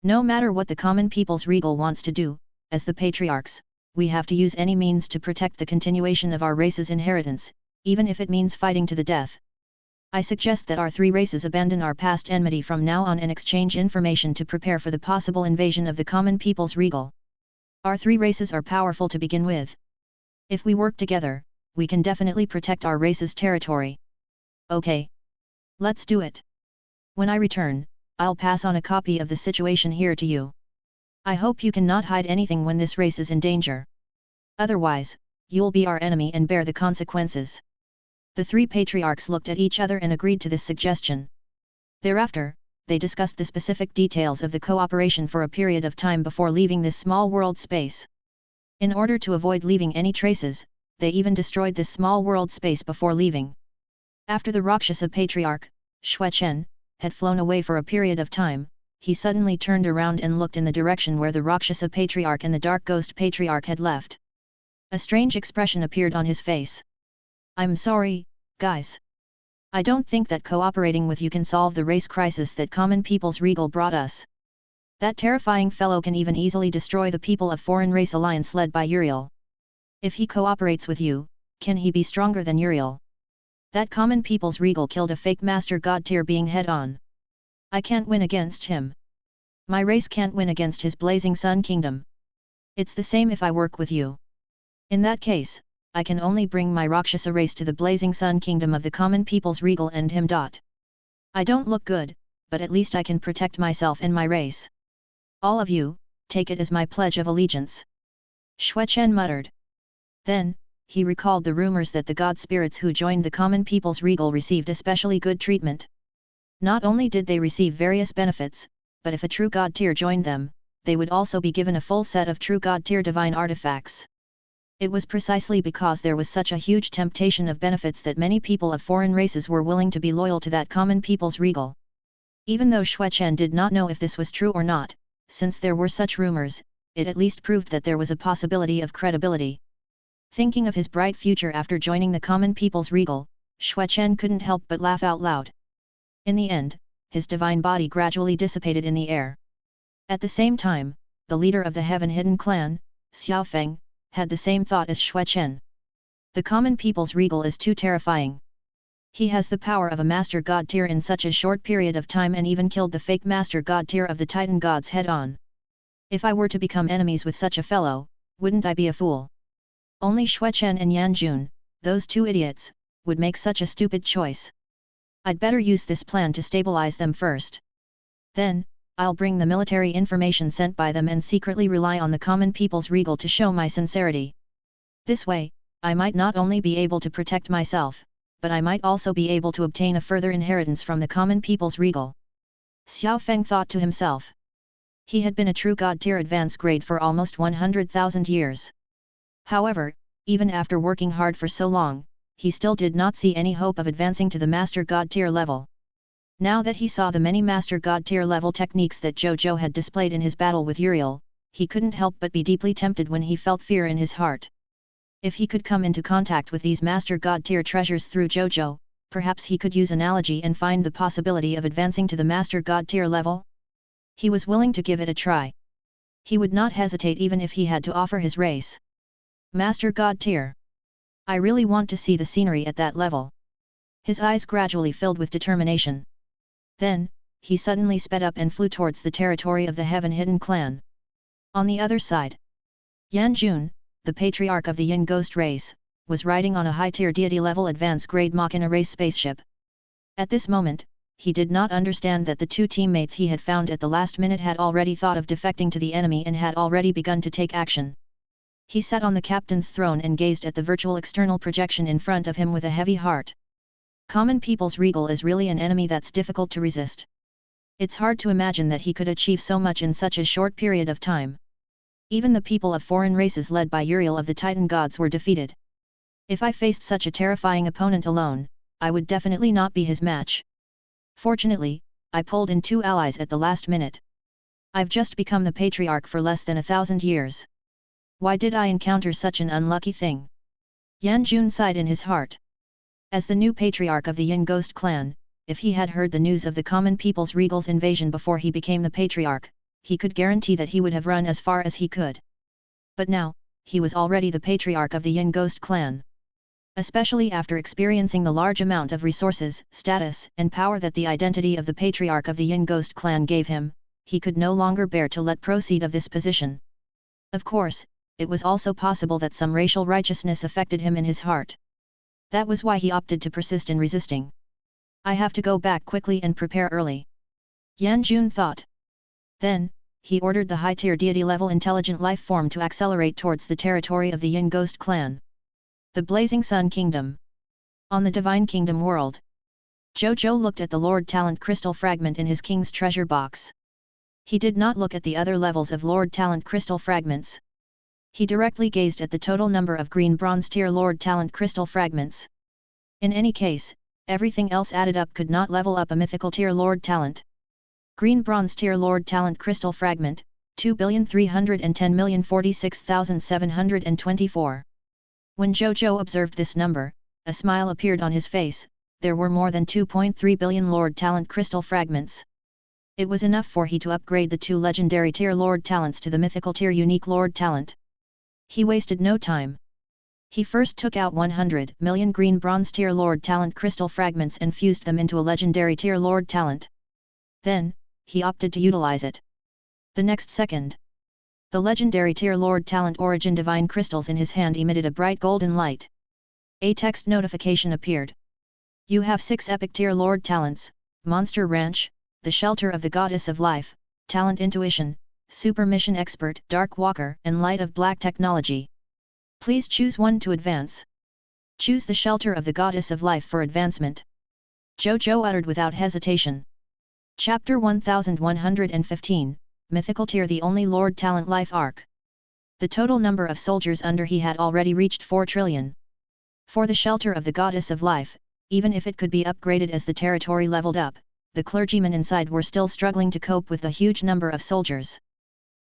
S1: No matter what the common people's regal wants to do, as the patriarchs, we have to use any means to protect the continuation of our race's inheritance, even if it means fighting to the death. I suggest that our three races abandon our past enmity from now on and exchange information to prepare for the possible invasion of the common people's regal. Our three races are powerful to begin with. If we work together, we can definitely protect our race's territory. Okay. Let's do it. When I return, I'll pass on a copy of the situation here to you. I hope you cannot hide anything when this race is in danger. Otherwise, you'll be our enemy and bear the consequences. The three patriarchs looked at each other and agreed to this suggestion. Thereafter, they discussed the specific details of the cooperation for a period of time before leaving this small world space. In order to avoid leaving any traces, they even destroyed this small world space before leaving. After the Rakshasa patriarch, Xue Chen, had flown away for a period of time, he suddenly turned around and looked in the direction where the Rakshasa patriarch and the Dark Ghost patriarch had left. A strange expression appeared on his face. I'm sorry, guys. I don't think that cooperating with you can solve the race crisis that common people's regal brought us. That terrifying fellow can even easily destroy the people of Foreign Race Alliance led by Uriel. If he cooperates with you, can he be stronger than Uriel? That common people's regal killed a fake master god tier being head-on. I can't win against him. My race can't win against his blazing sun kingdom. It's the same if I work with you. In that case, I can only bring my Rakshasa race to the blazing sun kingdom of the common people's regal and him. I don't look good, but at least I can protect myself and my race. All of you, take it as my pledge of allegiance. Xue Chen muttered. Then, he recalled the rumors that the god spirits who joined the common people's regal received especially good treatment. Not only did they receive various benefits, but if a true god tier joined them, they would also be given a full set of true god tier divine artifacts. It was precisely because there was such a huge temptation of benefits that many people of foreign races were willing to be loyal to that common people's regal. Even though Xue Chen did not know if this was true or not, since there were such rumors, it at least proved that there was a possibility of credibility. Thinking of his bright future after joining the common people's regal, Xue Chen couldn't help but laugh out loud. In the end, his divine body gradually dissipated in the air. At the same time, the leader of the Heaven Hidden clan, Xiao Feng, had the same thought as Xue Chen. The common people's regal is too terrifying. He has the power of a master god tier in such a short period of time and even killed the fake master god tier of the Titan gods head-on. If I were to become enemies with such a fellow, wouldn't I be a fool? Only Xue Chen and Yan Jun, those two idiots, would make such a stupid choice. I'd better use this plan to stabilize them first. Then, I'll bring the military information sent by them and secretly rely on the common people's regal to show my sincerity. This way, I might not only be able to protect myself, but I might also be able to obtain a further inheritance from the common people's regal. Xiao Feng thought to himself. He had been a true god tier advance grade for almost 100,000 years. However, even after working hard for so long, he still did not see any hope of advancing to the master god tier level. Now that he saw the many master god tier level techniques that Zhou Zhou had displayed in his battle with Uriel, he couldn't help but be deeply tempted when he felt fear in his heart. If he could come into contact with these master god tier treasures through Zhou Zhou, perhaps he could use analogy and find the possibility of advancing to the master god tier level. He was willing to give it a try. He would not hesitate even if he had to offer his race. Master god tier. I really want to see the scenery at that level. His eyes gradually filled with determination. Then, he suddenly sped up and flew towards the territory of the Heaven Hidden clan. On the other side, Yan Jun, the patriarch of the Yin ghost race, was riding on a high-tier deity-level advance-grade Machina race spaceship. At this moment, he did not understand that the two teammates he had found at the last minute had already thought of defecting to the enemy and had already begun to take action. He sat on the captain's throne and gazed at the virtual external projection in front of him with a heavy heart. Common people's Regal is really an enemy that's difficult to resist. It's hard to imagine that he could achieve so much in such a short period of time. Even the people of foreign races led by Uriel of the Titan gods were defeated. If I faced such a terrifying opponent alone, I would definitely not be his match. Fortunately, I pulled in 2 allies at the last minute. I've just become the patriarch for less than 1,000 years. Why did I encounter such an unlucky thing? Yan Jun sighed in his heart. As the new patriarch of the Yin Ghost clan, if he had heard the news of the common people's Regal's invasion before he became the patriarch, he could guarantee that he would have run as far as he could. But now, he was already the patriarch of the Yin Ghost clan. Especially after experiencing the large amount of resources, status, and power that the identity of the patriarch of the Yin Ghost clan gave him, he could no longer bear to let proceed of this position. Of course, it was also possible that some racial righteousness affected him in his heart. That was why he opted to persist in resisting. I have to go back quickly and prepare early. Yan Jun thought. Then, he ordered the high-tier deity-level intelligent life form to accelerate towards the territory of the Yin Ghost clan. The Blazing Sun Kingdom. On the Divine Kingdom world. Zhou Zhou looked at the Lord Talent Crystal fragment in his king's treasure box. He did not look at the other levels of Lord Talent Crystal fragments. He directly gazed at the total number of green bronze tier Lord Talent Crystal fragments. In any case, everything else added up could not level up a mythical tier Lord Talent. Green bronze tier Lord Talent Crystal fragment, 2,310,046,724. When Zhou Zhou observed this number, a smile appeared on his face. There were more than 2.3 billion Lord Talent Crystal fragments. It was enough for he to upgrade the 2 legendary tier Lord Talents to the mythical tier unique Lord Talent. He wasted no time. He first took out 100 million green bronze tier Lord Talent Crystal fragments and fused them into a legendary tier Lord Talent. Then, he opted to utilize it. The next second, the legendary tier Lord Talent Origin Divine Crystals in his hand emitted a bright golden light. A text notification appeared. You have 6 epic tier Lord Talents: Monster Ranch, the Shelter of the Goddess of Life, Talent Intuition, Super Mission Expert, Dark Walker, and Light of Black Technology. Please choose one to advance. Choose the Shelter of the Goddess of Life for advancement. Zhou Zhou uttered without hesitation. Chapter 1115, Mythical Tier, the only Lord Talent Life Arc. The total number of soldiers under he had already reached 4 trillion. For the Shelter of the Goddess of Life, even if it could be upgraded as the territory leveled up, the clergymen inside were still struggling to cope with the huge number of soldiers.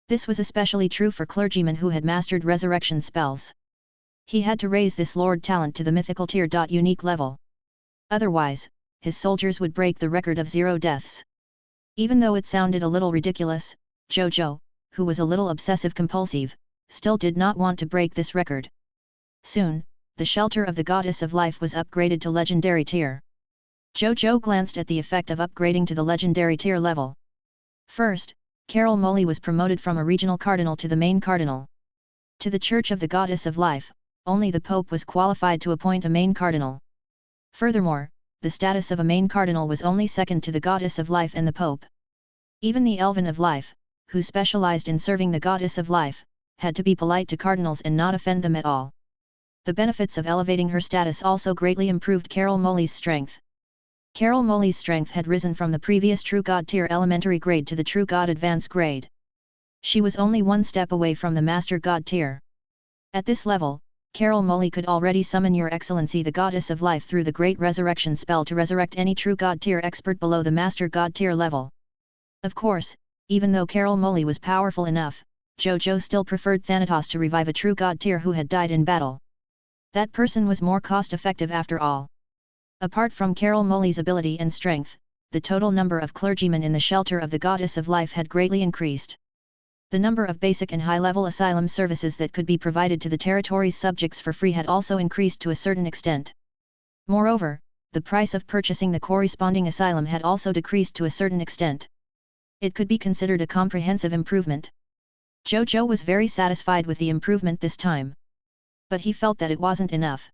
S1: This was especially true for clergymen who had mastered resurrection spells. He had to raise this Lord Talent to the mythical tier. Unique level. Otherwise, his soldiers would break the record of 0 deaths. Even though it sounded a little ridiculous, Zhou Zhou, who was a little obsessive-compulsive, still did not want to break this record. Soon, the Shelter of the Goddess of Life was upgraded to legendary tier. Zhou Zhou glanced at the effect of upgrading to the legendary tier level. First, Carol Molly was promoted from a regional cardinal to the main cardinal. To the Church of the Goddess of Life, only the Pope was qualified to appoint a main cardinal. Furthermore, the status of a main cardinal was only second to the Goddess of Life and the Pope. Even the Elven of Life, who specialized in serving the Goddess of Life, had to be polite to cardinals and not offend them at all. The benefits of elevating her status also greatly improved Carol Molly's strength. Carol Molly's strength had risen from the previous True God tier elementary grade to the True God advanced grade. She was only one step away from the Master God tier. At this level, Carol Molly could already summon Your Excellency the Goddess of Life through the Great Resurrection spell to resurrect any True God tier expert below the Master God tier level. Of course, even though Carol Molly was powerful enough, Zhou Zhou still preferred Thanatos to revive a True God tier who had died in battle. That person was more cost-effective after all. Apart from Carol Molly's ability and strength, the total number of clergymen in the Shelter of the Goddess of Life had greatly increased. The number of basic and high-level asylum services that could be provided to the territory's subjects for free had also increased to a certain extent. Moreover, the price of purchasing the corresponding asylum had also decreased to a certain extent. It could be considered a comprehensive improvement. Zhou Zhou was very satisfied with the improvement this time. But he felt that it wasn't enough.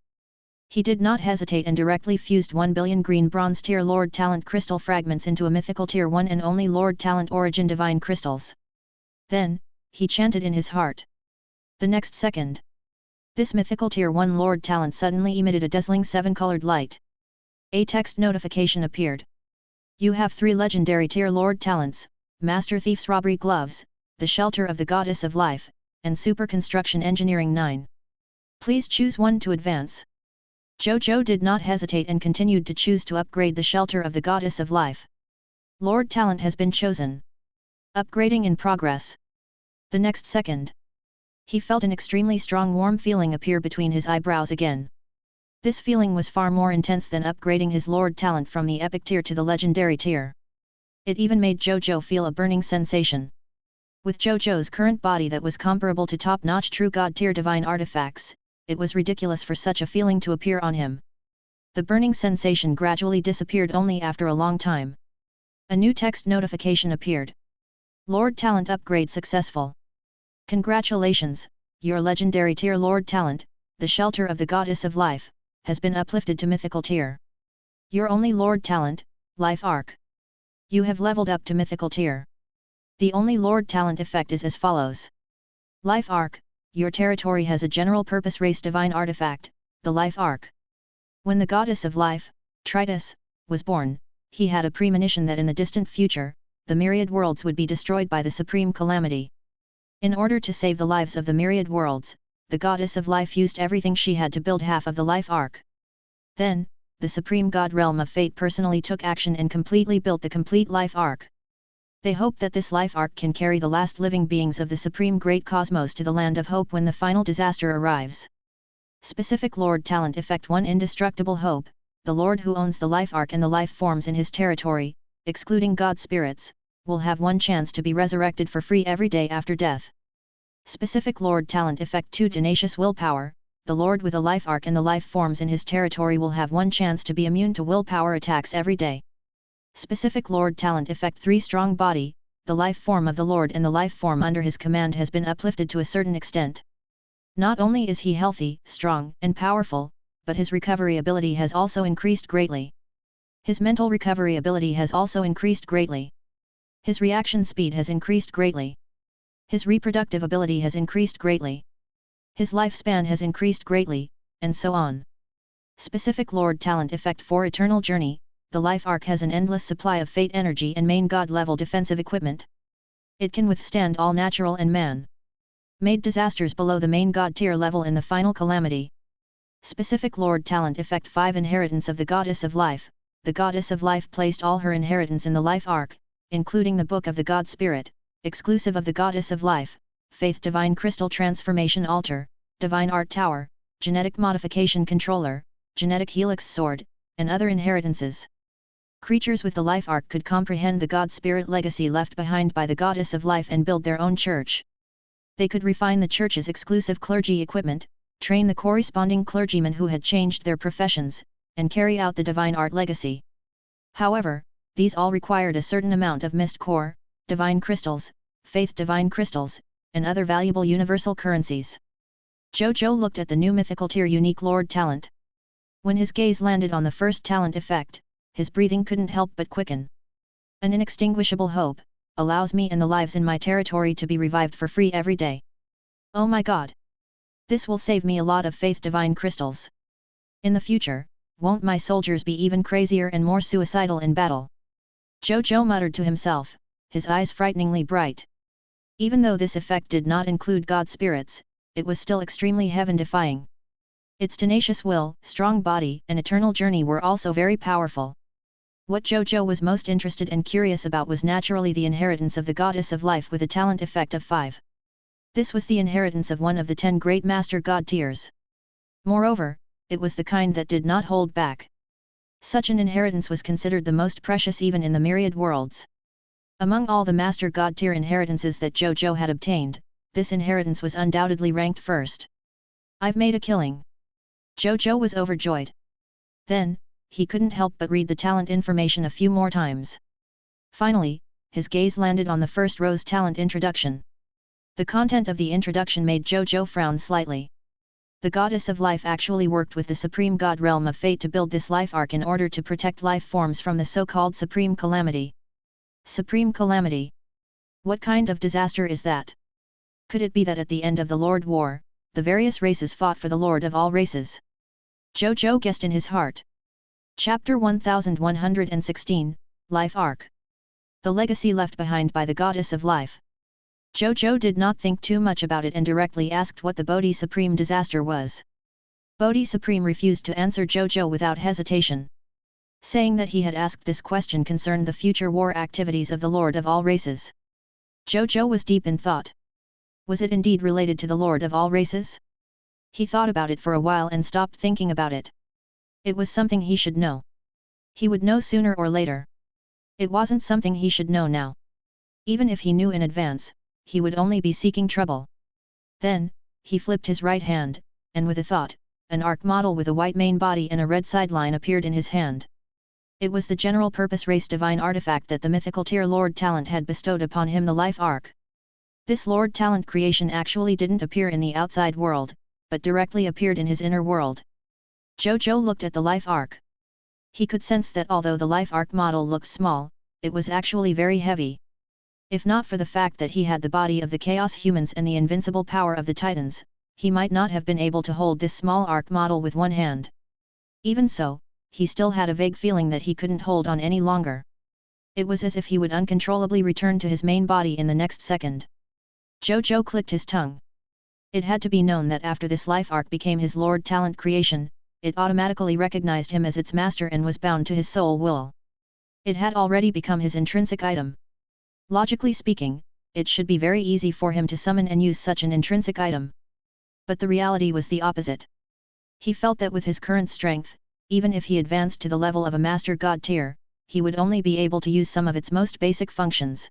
S1: He did not hesitate and directly fused 1 billion green bronze tier Lord Talent crystal fragments into a mythical tier 1 and only Lord Talent origin divine crystals. Then, he chanted in his heart. The next second, this mythical tier 1 Lord Talent suddenly emitted a dazzling 7-colored light. A text notification appeared. You have 3 legendary tier Lord Talents, Master Thief's Robbery Gloves, the Shelter of the Goddess of Life, and Super Construction Engineering 9. Please choose one to advance. Zhou Zhou did not hesitate and continued to choose to upgrade the Shelter of the Goddess of Life. Lord Talent has been chosen. Upgrading in progress. The next second, he felt an extremely strong warm feeling appear between his eyebrows again. This feeling was far more intense than upgrading his Lord Talent from the epic tier to the legendary tier. It even made Zhou Zhou feel a burning sensation. With Zhou Zhou's current body that was comparable to top-notch true god tier divine artifacts, it was ridiculous for such a feeling to appear on him. The burning sensation gradually disappeared only after a long time. A new text notification appeared. Lord Talent upgrade successful. Congratulations, your legendary tier Lord Talent, the Shelter of the Goddess of Life, has been uplifted to mythical tier. Your only Lord Talent, Life Arc. You have leveled up to mythical tier. The only Lord Talent effect is as follows. Life Arc, your territory has a general purpose race divine artifact, the Life Arc. When the Goddess of Life, Tritus, was born, he had a premonition that in the distant future, the myriad worlds would be destroyed by the supreme calamity. In order to save the lives of the myriad worlds, the Goddess of Life used everything she had to build half of the Life Arc. Then, the Supreme God Realm of Fate personally took action and completely built the complete Life Arc. They hope that this Life Arc can carry the last living beings of the Supreme Great Cosmos to the Land of Hope when the final disaster arrives. Specific Lord Talent Effect 1 Indestructible Hope, the Lord who owns the Life Arc and the life forms in his territory, excluding God spirits, will have one chance to be resurrected for free every day after death. Specific Lord Talent Effect 2 Tenacious Willpower, the Lord with a Life Arc and the life forms in his territory will have one chance to be immune to willpower attacks every day. Specific Lord Talent Effect 3 Strong Body, the life form of the Lord and the life form under his command has been uplifted to a certain extent. Not only is he healthy, strong, and powerful, but his recovery ability has also increased greatly. His mental recovery ability has also increased greatly. His reaction speed has increased greatly. His reproductive ability has increased greatly. His lifespan has increased greatly, and so on. Specific Lord Talent Effect 4 Eternal Journey, the Life Arc has an endless supply of fate energy and main god level defensive equipment. It can withstand all natural and man-made disasters below the main god tier level in the final calamity. Specific Lord Talent Effect 5 Inheritance of the Goddess of Life, the Goddess of Life placed all her inheritance in the Life Arc, including the Book of the God Spirit, exclusive of the Goddess of Life, Faith Divine Crystal Transformation Altar, Divine Art Tower, Genetic Modification Controller, Genetic Helix Sword, and other inheritances. Creatures with the Life Arc could comprehend the God Spirit legacy left behind by the Goddess of Life and build their own church. They could refine the church's exclusive clergy equipment, train the corresponding clergymen who had changed their professions, and carry out the Divine Art legacy. However, these all required a certain amount of mist core, divine crystals, faith divine crystals, and other valuable universal currencies. Zhou Zhou looked at the new mythical tier unique Lord Talent. When his gaze landed on the first talent effect, his breathing couldn't help but quicken. An inextinguishable hope allows me and the lives in my territory to be revived for free every day. Oh my god! This will save me a lot of faith divine crystals. In the future, won't my soldiers be even crazier and more suicidal in battle? Zhou Zhou muttered to himself, his eyes frighteningly bright. Even though this effect did not include god spirits, it was still extremely heaven-defying. Its tenacious will, strong body, and eternal journey were also very powerful. What Zhou Zhou was most interested and curious about was naturally the inheritance of the Goddess of Life with a talent effect of 5. This was the inheritance of one of the 10 great master god tiers. Moreover, it was the kind that did not hold back. Such an inheritance was considered the most precious even in the myriad worlds. Among all the master god tier inheritances that Zhou Zhou had obtained, this inheritance was undoubtedly ranked first. I've made a killing. Zhou Zhou was overjoyed. Then, he couldn't help but read the talent information a few more times. Finally, his gaze landed on the first rose talent introduction. The content of the introduction made Zhou Zhou frown slightly. The goddess of life actually worked with the supreme god realm of fate to build this life arc in order to protect life forms from the so-called supreme calamity. Supreme calamity. What kind of disaster is that? Could it be that at the end of the Lord War, the various races fought for the Lord of all races? Zhou Zhou guessed in his heart. Chapter 1116, Life Arc. The legacy left behind by the goddess of life. Zhou Zhou did not think too much about it and directly asked what the Bodhi Supreme disaster was. Bodhi Supreme refused to answer Zhou Zhou without hesitation, saying that he had asked this question concerned the future war activities of the Lord of all races. Zhou Zhou was deep in thought. Was it indeed related to the Lord of all races? He thought about it for a while and stopped thinking about it. It was something he should know. He would know sooner or later. It wasn't something he should know now. Even if he knew in advance, he would only be seeking trouble. Then, he flipped his right hand, and with a thought, an arc model with a white main body and a red sideline appeared in his hand. It was the general purpose race divine artifact that the mythical tier Lord Talent had bestowed upon him, the life arc. This Lord Talent creation actually didn't appear in the outside world, but directly appeared in his inner world. Zhou Zhou looked at the life arc. He could sense that although the life arc model looked small, it was actually very heavy. If not for the fact that he had the body of the Chaos Humans and the invincible power of the Titans, he might not have been able to hold this small arc model with one hand. Even so, he still had a vague feeling that he couldn't hold on any longer. It was as if he would uncontrollably return to his main body in the next second. Zhou Zhou clicked his tongue. It had to be known that after this life arc became his Lord Talent creation, it automatically recognized him as its master and was bound to his soul will. It had already become his intrinsic item. Logically speaking, it should be very easy for him to summon and use such an intrinsic item. But the reality was the opposite. He felt that with his current strength, even if he advanced to the level of a master god tier, he would only be able to use some of its most basic functions.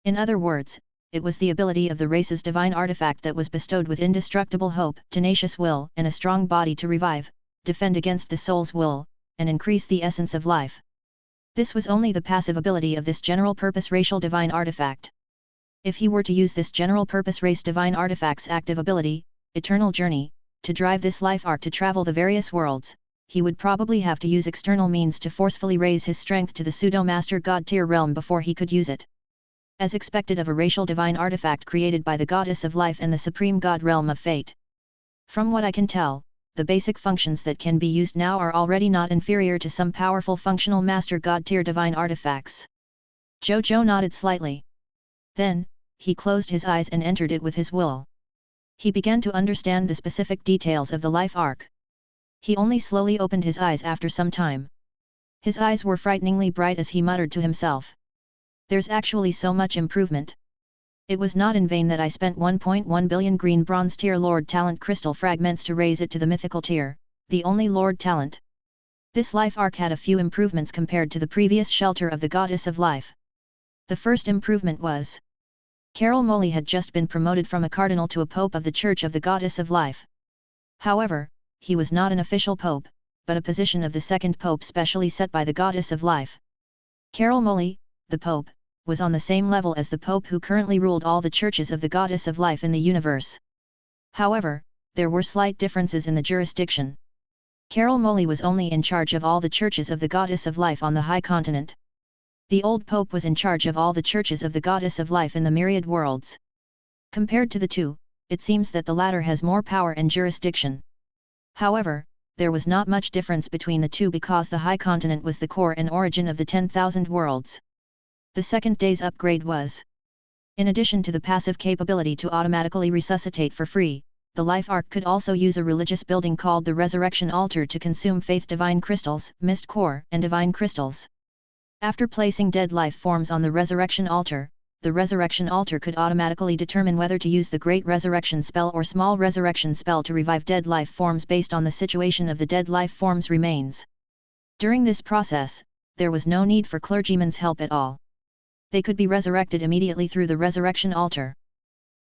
S1: In other words, it was the ability of the race's divine artifact that was bestowed with indestructible hope, tenacious will, and a strong body to revive, defend against the soul's will, and increase the essence of life. This was only the passive ability of this general-purpose racial divine artifact. If he were to use this general-purpose race divine artifact's active ability, Eternal Journey, to drive this life arc to travel the various worlds, he would probably have to use external means to forcefully raise his strength to the pseudo-master god tier realm before he could use it. As expected of a racial divine artifact created by the goddess of life and the supreme god realm of fate. From what I can tell, the basic functions that can be used now are already not inferior to some powerful functional master god tier divine artifacts. Zhou Zhou nodded slightly. Then, he closed his eyes and entered it with his will. He began to understand the specific details of the life arc. He only slowly opened his eyes after some time. His eyes were frighteningly bright as he muttered to himself. There's actually so much improvement. It was not in vain that I spent 1.1 billion green bronze tier Lord Talent crystal fragments to raise it to the mythical tier, the only Lord Talent. This life arc had a few improvements compared to the previous shelter of the goddess of life. The first improvement was Carol Moley had just been promoted from a cardinal to a pope of the Church of the Goddess of Life. However, he was not an official pope, but a position of the second pope specially set by the Goddess of Life. Carol Moley, the pope, was on the same level as the Pope who currently ruled all the churches of the Goddess of Life in the universe. However, there were slight differences in the jurisdiction. Carol Moley was only in charge of all the churches of the Goddess of Life on the High Continent. The old Pope was in charge of all the churches of the Goddess of Life in the myriad worlds. Compared to the two, it seems that the latter has more power and jurisdiction. However, there was not much difference between the two because the High Continent was the core and origin of the 10,000 worlds. The second day's upgrade was, in addition to the passive capability to automatically resuscitate for free, the life arc could also use a religious building called the Resurrection Altar to consume faith divine crystals, mist core, and divine crystals. After placing dead life forms on the Resurrection Altar, the Resurrection Altar could automatically determine whether to use the Great Resurrection Spell or Small Resurrection Spell to revive dead life forms based on the situation of the dead life form's remains. During this process, there was no need for clergymen's help at all. They could be resurrected immediately through the Resurrection Altar.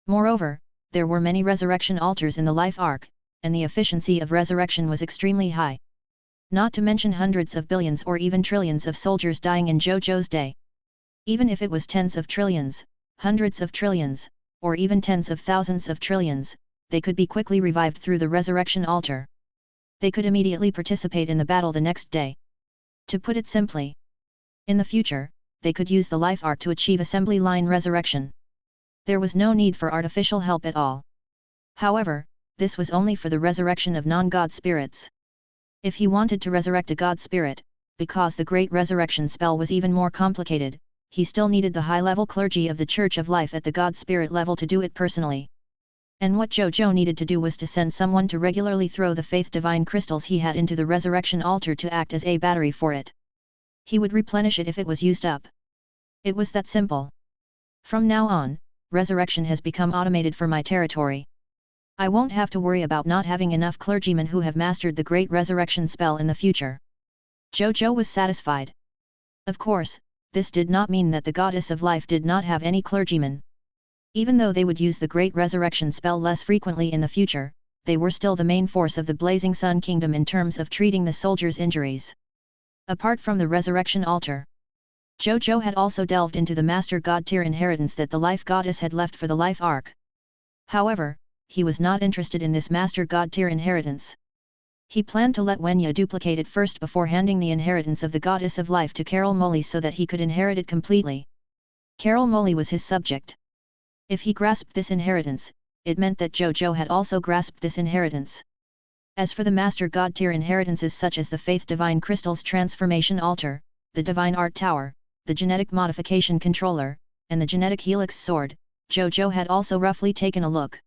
S1: Moreover, there were many resurrection altars in the life arc, and the efficiency of resurrection was extremely high. Not to mention hundreds of billions or even trillions of soldiers dying in Zhou Zhou's day. Even if it was tens of trillions, hundreds of trillions, or even tens of thousands of trillions, they could be quickly revived through the resurrection altar. They could immediately participate in the battle the next day. To put it simply, in the future, they could use the life arc to achieve assembly line resurrection. There was no need for artificial help at all. However, this was only for the resurrection of non-god spirits. If he wanted to resurrect a god spirit, because the great resurrection spell was even more complicated, he still needed the high-level clergy of the Church of Life at the god spirit level to do it personally. And what Zhou Zhou needed to do was to send someone to regularly throw the faith divine crystals he had into the resurrection altar to act as a battery for it. He would replenish it if it was used up. It was that simple. From now on, resurrection has become automated for my territory. I won't have to worry about not having enough clergymen who have mastered the great resurrection spell in the future. Zhou Zhou was satisfied. Of course, this did not mean that the goddess of life did not have any clergymen. Even though they would use the great resurrection spell less frequently in the future, they were still the main force of the Blazing Sun Kingdom in terms of treating the soldiers' injuries. Apart from the resurrection altar, Zhou Zhou had also delved into the Master God tier inheritance that the Life Goddess had left for the Life Arc. However, he was not interested in this Master God tier inheritance. He planned to let Wenya duplicate it first before handing the inheritance of the Goddess of Life to Carol Moley so that he could inherit it completely. Carol Moley was his subject. If he grasped this inheritance, it meant that Zhou Zhou had also grasped this inheritance. As for the Master God tier inheritances such as the Faith Divine Crystal's Transformation Altar, the Divine Art Tower, the Genetic Modification Controller, and the Genetic Helix Sword, Zhou Zhou had also roughly taken a look.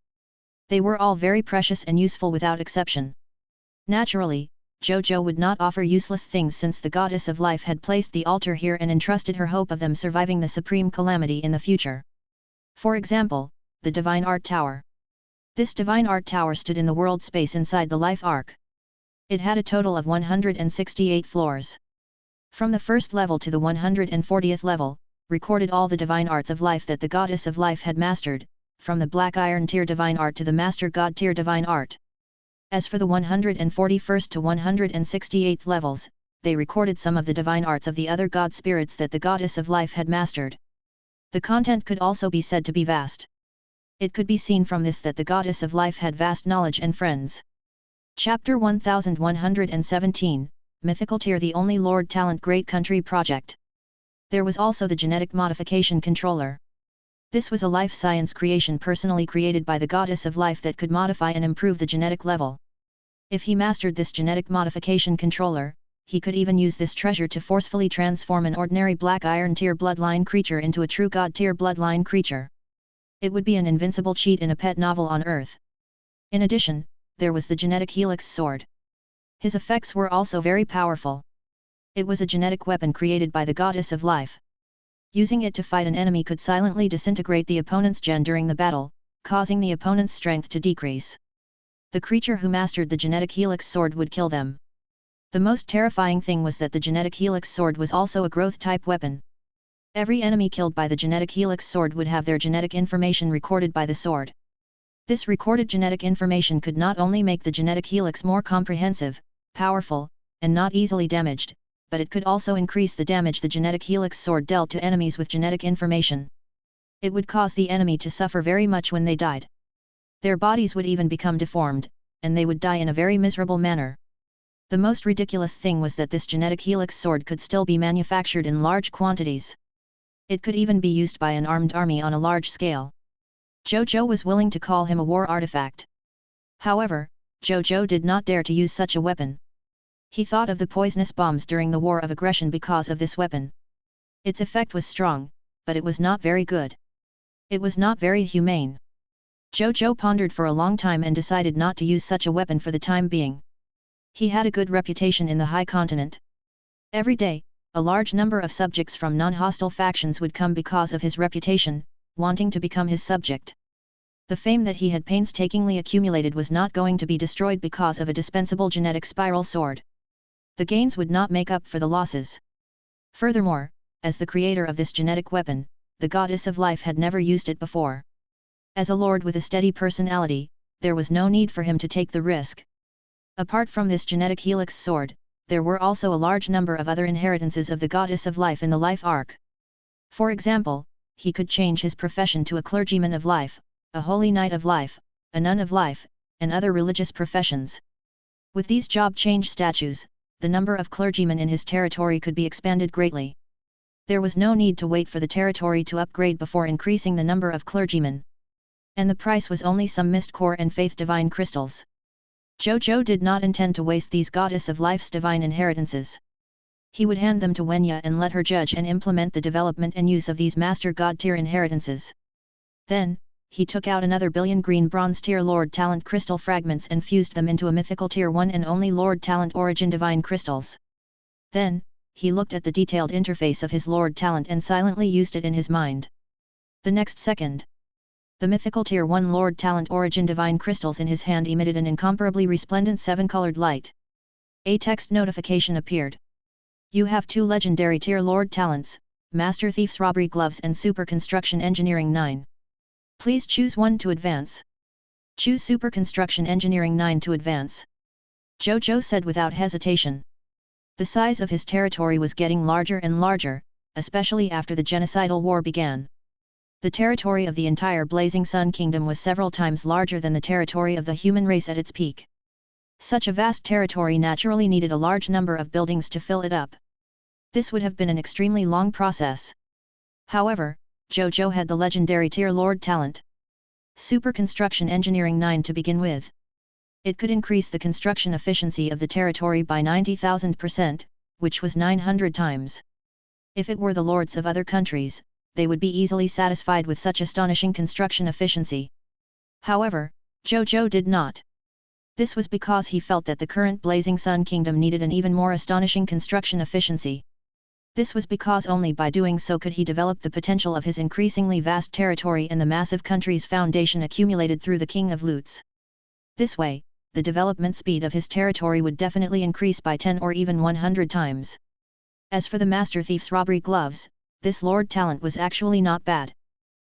S1: They were all very precious and useful without exception. Naturally, Zhou Zhou would not offer useless things since the Goddess of Life had placed the altar here and entrusted her hope of them surviving the supreme calamity in the future. For example, the Divine Art Tower. This Divine Art Tower stood in the world space inside the Life Arc. It had a total of 168 floors. From the first level to the 140th level, recorded all the divine arts of life that the Goddess of Life had mastered, from the Black Iron tier divine art to the Master God tier divine art. As for the 141st to 168th levels, they recorded some of the divine arts of the other god spirits that the Goddess of Life had mastered. The content could also be said to be vast. It could be seen from this that the Goddess of Life had vast knowledge and friends. Chapter 1117, Mythical Tier, the Only Lord Talent Great Country Project. There was also the Genetic Modification Controller. This was a life science creation personally created by the Goddess of Life that could modify and improve the genetic level. If he mastered this Genetic Modification Controller, he could even use this treasure to forcefully transform an ordinary Black Iron tier bloodline creature into a true God tier bloodline creature. It would be an invincible cheat in a pet novel on Earth. In addition, there was the Genetic Helix Sword. His effects were also very powerful. It was a genetic weapon created by the Goddess of Life. Using it to fight an enemy could silently disintegrate the opponent's gen during the battle, causing the opponent's strength to decrease. The creature who mastered the Genetic Helix Sword would kill them. The most terrifying thing was that the Genetic Helix Sword was also a growth-type weapon. Every enemy killed by the Genetic Helix Sword would have their genetic information recorded by the sword. This recorded genetic information could not only make the genetic helix more comprehensive, powerful, and not easily damaged, but it could also increase the damage the Genetic Helix Sword dealt to enemies with genetic information. It would cause the enemy to suffer very much when they died. Their bodies would even become deformed, and they would die in a very miserable manner. The most ridiculous thing was that this Genetic Helix Sword could still be manufactured in large quantities. It could even be used by an armed army on a large scale. Zhou Zhou was willing to call him a war artifact. However, Zhou Zhou did not dare to use such a weapon. He thought of the poisonous bombs during the War of Aggression because of this weapon. Its effect was strong, but it was not very good. It was not very humane. Zhou Zhou pondered for a long time and decided not to use such a weapon for the time being. He had a good reputation in the High Continent. Every day, a large number of subjects from non-hostile factions would come because of his reputation, wanting to become his subject. The fame that he had painstakingly accumulated was not going to be destroyed because of a dispensable genetic spiral sword. The gains would not make up for the losses. Furthermore, as the creator of this genetic weapon, the Goddess of Life had never used it before. As a lord with a steady personality, there was no need for him to take the risk. Apart from this Genetic Helix Sword, there were also a large number of other inheritances of the Goddess of Life in the Life Arc. For example, he could change his profession to a clergyman of life, a holy knight of life, a nun of life, and other religious professions. With these job change statutes, the number of clergymen in his territory could be expanded greatly. There was no need to wait for the territory to upgrade before increasing the number of clergymen. And the price was only some mist core and faith divine crystals. Zhou Zhou did not intend to waste these goddess of life's divine inheritances. He would hand them to Wenya and let her judge and implement the development and use of these master god tier inheritances. Then, he took out another billion green bronze tier Lord Talent crystal fragments and fused them into a mythical tier 1 and only Lord Talent origin divine crystals. Then, he looked at the detailed interface of his Lord Talent and silently used it in his mind. The next second, the mythical tier 1 Lord Talent origin divine crystals in his hand emitted an incomparably resplendent 7-colored light. A text notification appeared. You have 2 legendary tier Lord Talents, Master Thief's Robbery Gloves and Super Construction Engineering 9. Please choose one to advance. Choose Super Construction Engineering 9 to advance. Zhou Zhou said without hesitation. The size of his territory was getting larger and larger, especially after the genocidal war began. The territory of the entire Blazing Sun Kingdom was several times larger than the territory of the human race at its peak. Such a vast territory naturally needed a large number of buildings to fill it up. This would have been an extremely long process. However, Zhou Zhou had the legendary tier Lord Talent. Super Construction Engineering 9 to begin with. It could increase the construction efficiency of the territory by 90,000%, which was 900 times. If it were the lords of other countries, they would be easily satisfied with such astonishing construction efficiency. However, Zhou Zhou did not. This was because he felt that the current Blazing Sun Kingdom needed an even more astonishing construction efficiency. This was because only by doing so could he develop the potential of his increasingly vast territory and the massive country's foundation accumulated through the King of Loots. This way, the development speed of his territory would definitely increase by 10 or even 100 times. As for the Master Thief's Robbery Gloves, this Lord Talent was actually not bad.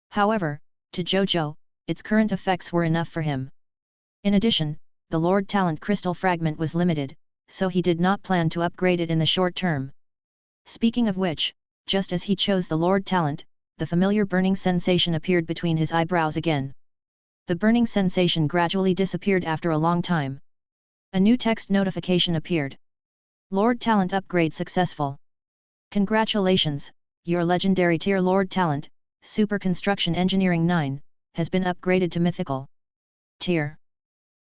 S1: However, to Zhou Zhou, its current effects were enough for him. In addition, the Lord Talent crystal fragment was limited, so he did not plan to upgrade it in the short term. Speaking of which, just as he chose the Lord Talent, the familiar burning sensation appeared between his eyebrows again. The burning sensation gradually disappeared after a long time. A new text notification appeared. Lord Talent upgrade successful. Congratulations, your legendary tier Lord Talent, Super Construction Engineering 9, has been upgraded to Mythical tier.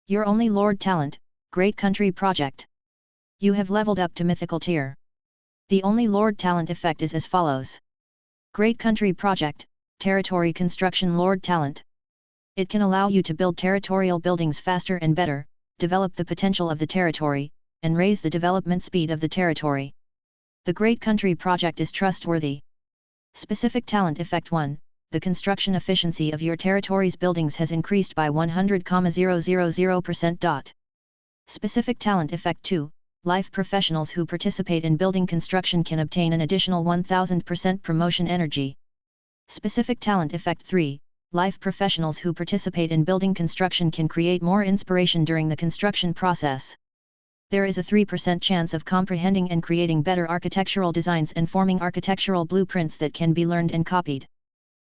S1: Your only Lord Talent, Great Country Project. You have leveled up to Mythical tier. The only Lord Talent effect is as follows. Great Country Project, Territory Construction Lord Talent. It can allow you to build territorial buildings faster and better, develop the potential of the territory, and raise the development speed of the territory. The Great Country Project is trustworthy. Specific Talent Effect 1. The construction efficiency of your territory's buildings has increased by 100,000%. Specific Talent Effect 2. Life professionals who participate in building construction can obtain an additional 1000% promotion energy. Specific Talent Effect 3. Life professionals who participate in building construction can create more inspiration during the construction process. There is a 3% chance of comprehending and creating better architectural designs and forming architectural blueprints that can be learned and copied.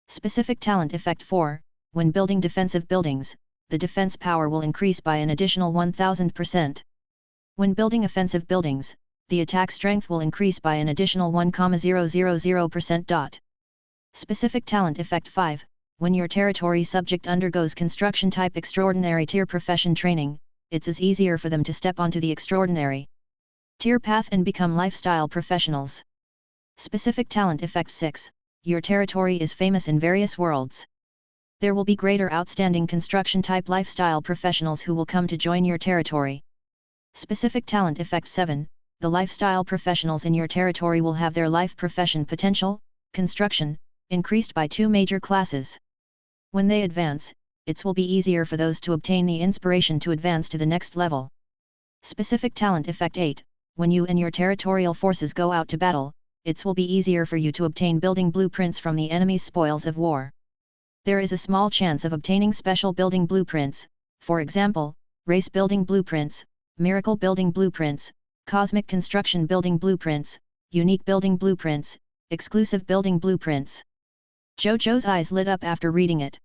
S1: Specific Talent Effect 4. When building defensive buildings, the defense power will increase by an additional 1000%. When building offensive buildings, the attack strength will increase by an additional 1,000%. Specific Talent Effect 5. When your territory subject undergoes construction type extraordinary tier profession training, it's as easier for them to step onto the extraordinary tier path and become lifestyle professionals. Specific Talent Effect 6. Your territory is famous in various worlds. There will be greater outstanding construction type lifestyle professionals who will come to join your territory. Specific Talent Effect 7. The lifestyle professionals in your territory will have their life profession potential, construction, increased by 2 major classes. When they advance, it will be easier for those to obtain the inspiration to advance to the next level. Specific Talent Effect 8. When you and your territorial forces go out to battle, it will be easier for you to obtain building blueprints from the enemy's spoils of war. There is a small chance of obtaining special building blueprints, for example, race building blueprints, miracle building blueprints, cosmic construction building blueprints, unique building blueprints, exclusive building blueprints. Zhou Zhou's eyes lit up after reading it.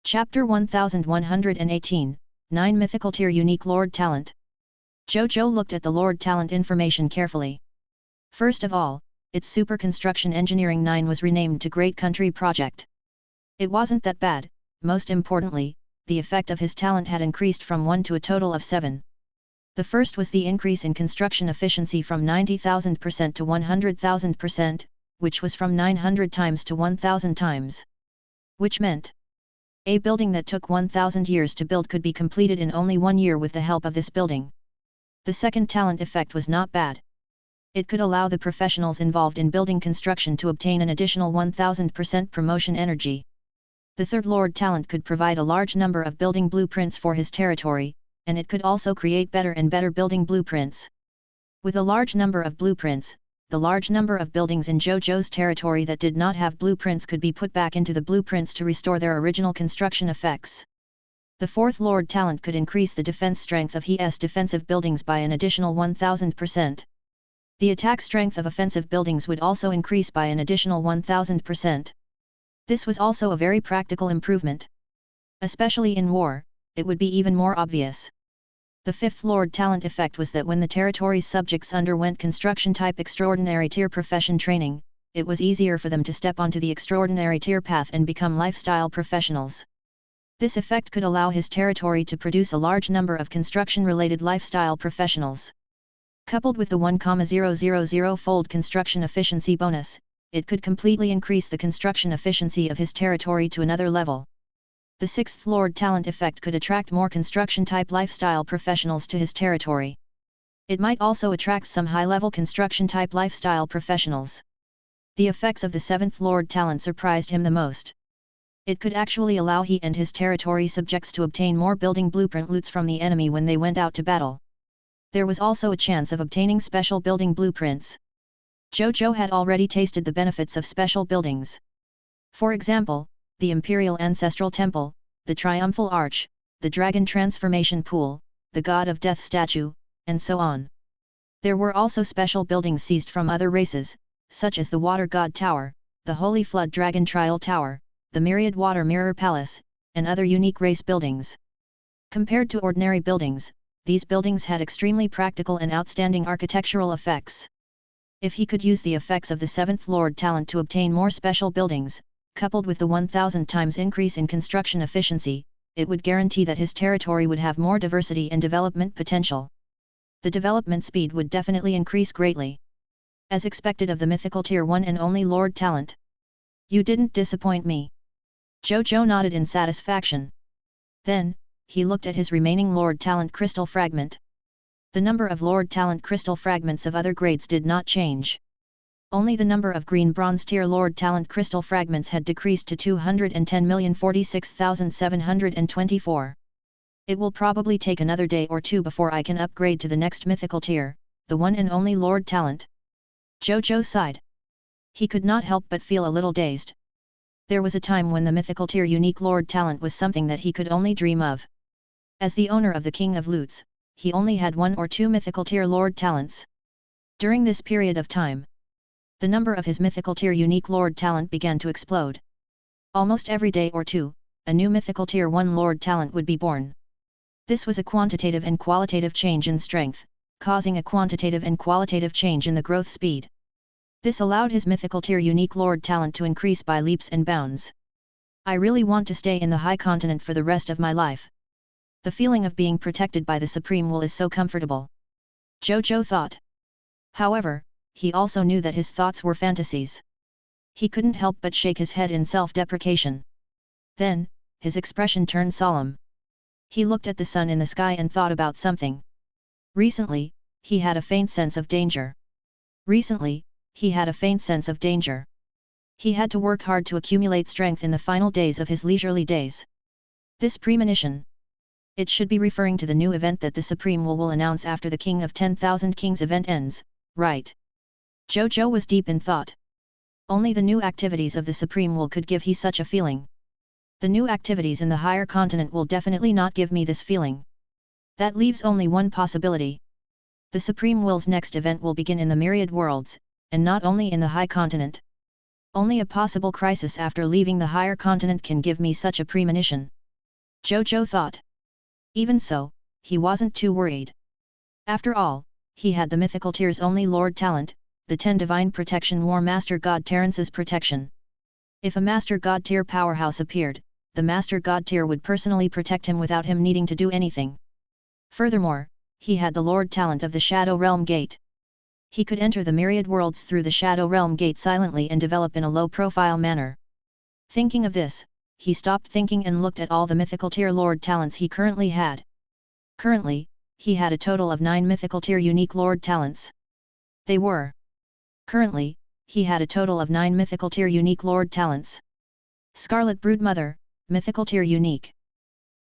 S1: Chapter 1118, 9 Mythical Tier Unique Lord Talent. Zhou Zhou looked at the Lord Talent information carefully. First of all, its Super Construction Engineering 9 was renamed to Great Country Project. It wasn't that bad. Most importantly, the effect of his talent had increased from 1 to a total of 7. The first was the increase in construction efficiency from 90,000% to 100,000%, which was from 900 times to 1,000 times. Which meant, a building that took 1,000 years to build could be completed in only 1 year with the help of this building. The second talent effect was not bad. It could allow the professionals involved in building construction to obtain an additional 1000% promotion energy. The third Lord Talent could provide a large number of building blueprints for his territory, and it could also create better and better building blueprints. With a large number of blueprints, the large number of buildings in Zhou Zhou's territory that did not have blueprints could be put back into the blueprints to restore their original construction effects. The fourth Lord Talent could increase the defense strength of his defensive buildings by an additional 1000%. The attack strength of offensive buildings would also increase by an additional 1000%. This was also a very practical improvement. Especially in war, it would be even more obvious. The fifth Lord Talent effect was that when the territory's subjects underwent construction-type extraordinary tier profession training, it was easier for them to step onto the extraordinary tier path and become lifestyle professionals. This effect could allow his territory to produce a large number of construction-related lifestyle professionals. Coupled with the 1,000-fold construction efficiency bonus, it could completely increase the construction efficiency of his territory to another level. The sixth Lord Talent effect could attract more construction-type lifestyle professionals to his territory. It might also attract some high-level construction-type lifestyle professionals. The effects of the seventh Lord Talent surprised him the most. It could actually allow he and his territory subjects to obtain more building blueprint loots from the enemy when they went out to battle. There was also a chance of obtaining special building blueprints. Zhou Zhou had already tasted the benefits of special buildings. For example, the Imperial Ancestral Temple, the Triumphal Arch, the Dragon Transformation Pool, the God of Death Statue, and so on. There were also special buildings seized from other races, such as the Water God Tower, the Holy Flood Dragon Trial Tower, the Myriad Water Mirror Palace, and other unique race buildings. Compared to ordinary buildings, these buildings had extremely practical and outstanding architectural effects. If he could use the effects of the seventh Lord Talent to obtain more special buildings, coupled with the 1000 times increase in construction efficiency, it would guarantee that his territory would have more diversity and development potential. The development speed would definitely increase greatly. As expected of the mythical tier 1 and only Lord Talent. You didn't disappoint me. Zhou Zhou nodded in satisfaction. Then, he looked at his remaining Lord Talent crystal fragment. The number of Lord Talent crystal fragments of other grades did not change. Only the number of green bronze tier Lord Talent crystal fragments had decreased to 210,046,724. It will probably take another day or two before I can upgrade to the next mythical tier, the one and only Lord Talent. Zhou Zhou sighed. He could not help but feel a little dazed. There was a time when the mythical tier unique Lord Talent was something that he could only dream of. As the owner of the King of Loots, he only had 1 or 2 mythical tier Lord Talents. During this period of time, the number of his mythical tier unique Lord Talent began to explode. Almost every day or two, a new mythical tier 1 Lord Talent would be born. This was a quantitative and qualitative change in strength, causing a quantitative and qualitative change in the growth speed. This allowed his mythical tier unique Lord Talent to increase by leaps and bounds. I really want to stay in the high continent for the rest of my life. The feeling of being protected by the Supreme Will is so comfortable. Zhou Zhou thought. However, he also knew that his thoughts were fantasies. He couldn't help but shake his head in self-deprecation. Then, his expression turned solemn. He looked at the sun in the sky and thought about something. Recently, he had a faint sense of danger. He had to work hard to accumulate strength in the final days of his leisurely days. This premonition. It should be referring to the new event that the Supreme will announce after the King of 10,000 Kings event ends, right? Zhou Zhou was deep in thought. Only the new activities of the Supreme Will could give he such a feeling. The new activities in the higher continent will definitely not give me this feeling. That leaves only one possibility. The Supreme Will's next event will begin in the myriad worlds, and not only in the high continent. Only a possible crisis after leaving the higher continent can give me such a premonition. Zhou Zhou thought. Even so, he wasn't too worried. After all, he had the mythical tier's only Lord talent, the 10 divine protection War Master God Terrance's protection. If a Master God tier powerhouse appeared, the Master God tier would personally protect him without him needing to do anything. Furthermore, he had the Lord talent of the Shadow Realm Gate. He could enter the myriad worlds through the Shadow Realm Gate silently and develop in a low-profile manner. Thinking of this, he stopped thinking and looked at all the mythical tier Lord talents he currently had. Currently, he had a total of 9 mythical tier unique Lord talents. They were. Currently, he had a total of 9 mythical tier unique Lord talents. Scarlet Broodmother, mythical tier unique.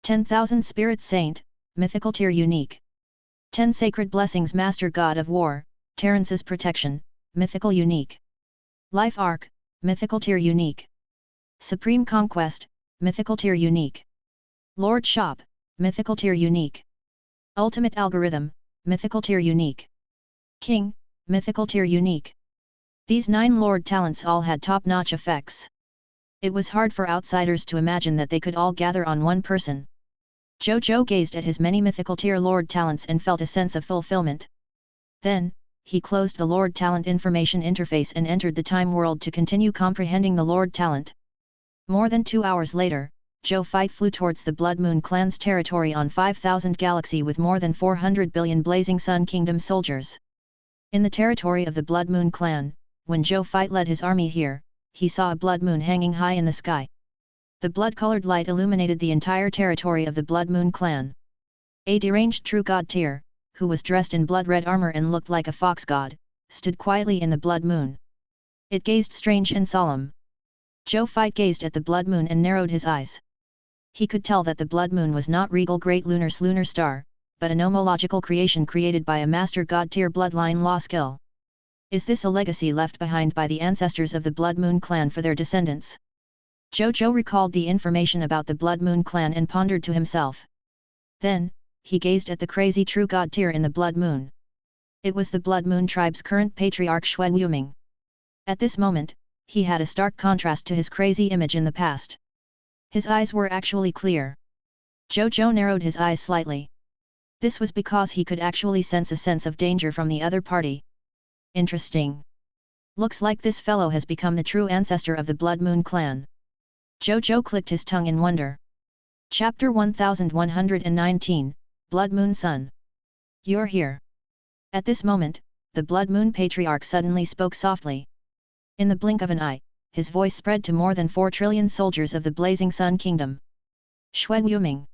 S1: 10,000 Spirit Saint, mythical tier unique. 10 Sacred Blessings Master God of War, Terrance's protection, mythical unique. Life Arc, mythical tier unique. Supreme Conquest, mythical tier unique. Lord Shop, mythical tier unique. Ultimate Algorithm, mythical tier unique. King, mythical tier unique. These 9 Lord talents all had top-notch effects. It was hard for outsiders to imagine that they could all gather on one person. Zhou Zhou gazed at his many mythical tier Lord talents and felt a sense of fulfillment. Then, he closed the Lord Talent information interface and entered the time world to continue comprehending the Lord Talent. More than 2 hours later, Zhou Fight flew towards the Blood Moon clan's territory on 5,000 galaxy with more than 400 billion Blazing Sun Kingdom soldiers. In the territory of the Blood Moon clan, when Zhou Fight led his army here, he saw a blood moon hanging high in the sky. The blood-colored light illuminated the entire territory of the Blood Moon clan. A deranged true god tier, who was dressed in blood-red armor and looked like a fox god, stood quietly in the blood moon. It gazed strange and solemn. Zhou Fight gazed at the blood moon and narrowed his eyes. He could tell that the blood moon was not regal great lunar star, but a nomological creation created by a master god tier bloodline law skill. Is this a legacy left behind by the ancestors of the Blood Moon clan for their descendants? Zhou Zhou recalled the information about the Blood Moon clan and pondered to himself. Then, he gazed at the crazy true god tier in the Blood Moon. It was the Blood Moon tribe's current patriarch Xue Yuming. At this moment, he had a stark contrast to his crazy image in the past. His eyes were actually clear. Zhou Zhou narrowed his eyes slightly. This was because he could actually sense a sense of danger from the other party. Interesting. Looks like this fellow has become the true ancestor of the Blood Moon clan. Zhou Zhou clicked his tongue in wonder. Chapter 1119, Blood Moon Sun. You're here. At this moment, the Blood Moon Patriarch suddenly spoke softly. In the blink of an eye, his voice spread to more than 4 trillion soldiers of the Blazing Sun Kingdom. Xue Yuming.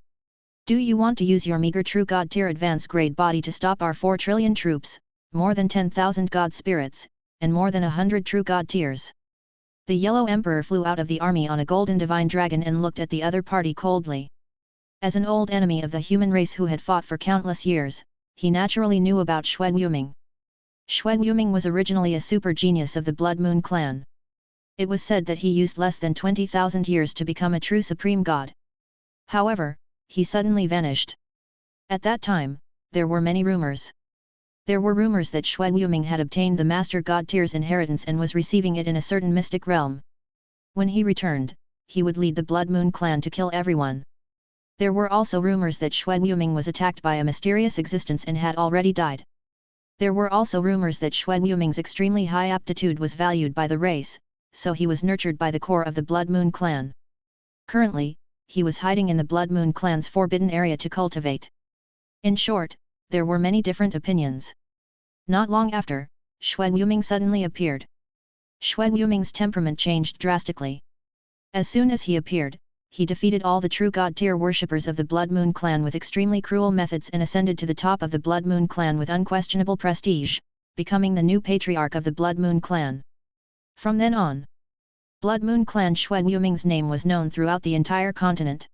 S1: Do you want to use your meager true god tier advanced grade body to stop our 4 trillion troops, more than 10,000 god spirits, and more than 100 true god tiers? The Yellow Emperor flew out of the army on a golden divine dragon and looked at the other party coldly. As an old enemy of the human race who had fought for countless years, he naturally knew about Xue Yuming. Xue Yuming was originally a super genius of the Blood Moon clan. It was said that he used less than 20,000 years to become a true supreme god. However, he suddenly vanished. At that time, there were many rumors. There were rumors that Xue Yuming had obtained the Master God tier's inheritance and was receiving it in a certain mystic realm. When he returned, he would lead the Blood Moon clan to kill everyone. There were also rumors that Xue Yuming was attacked by a mysterious existence and had already died. There were also rumors that Xue Yuming's extremely high aptitude was valued by the race, so he was nurtured by the core of the Blood Moon clan. Currently, he was hiding in the Blood Moon clan's forbidden area to cultivate. In short, there were many different opinions. Not long after, Xue Yuming suddenly appeared. Xue Yuming's temperament changed drastically. As soon as he appeared, he defeated all the true god tier worshippers of the Blood Moon clan with extremely cruel methods and ascended to the top of the Blood Moon clan with unquestionable prestige, becoming the new patriarch of the Blood Moon clan. From then on, Blood Moon clan Xue Yuming's name was known throughout the entire continent.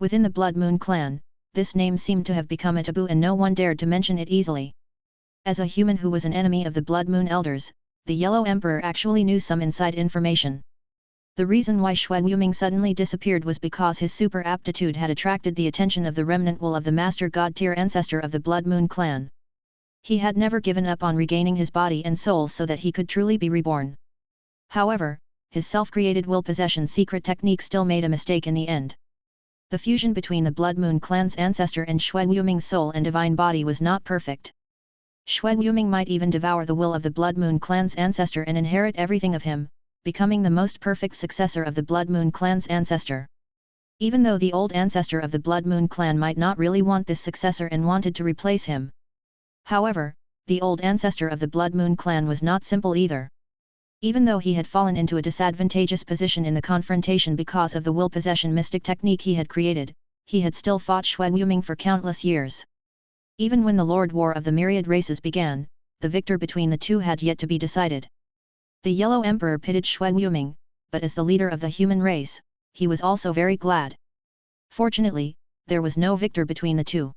S1: Within the Blood Moon clan, this name seemed to have become a taboo and no one dared to mention it easily. As a human who was an enemy of the Blood Moon elders, the Yellow Emperor actually knew some inside information. The reason why Xue Yuming suddenly disappeared was because his super aptitude had attracted the attention of the remnant will of the Master God tier ancestor of the Blood Moon clan. He had never given up on regaining his body and soul so that he could truly be reborn. However, his self-created will possession secret technique still made a mistake in the end. The fusion between the Blood Moon clan's ancestor and Xue Yuming's soul and divine body was not perfect. Xue Yuming might even devour the will of the Blood Moon clan's ancestor and inherit everything of him, becoming the most perfect successor of the Blood Moon clan's ancestor. Even though the old ancestor of the Blood Moon clan might not really want this successor and wanted to replace him. However, the old ancestor of the Blood Moon clan was not simple either. Even though he had fallen into a disadvantageous position in the confrontation because of the will possession mystic technique he had created, he had still fought Xue Yuming for countless years. Even when the Lord War of the Myriad Races began, the victor between the two had yet to be decided. The Yellow Emperor pitied Xue Yuming, but as the leader of the human race, he was also very glad. Fortunately, there was no victor between the two.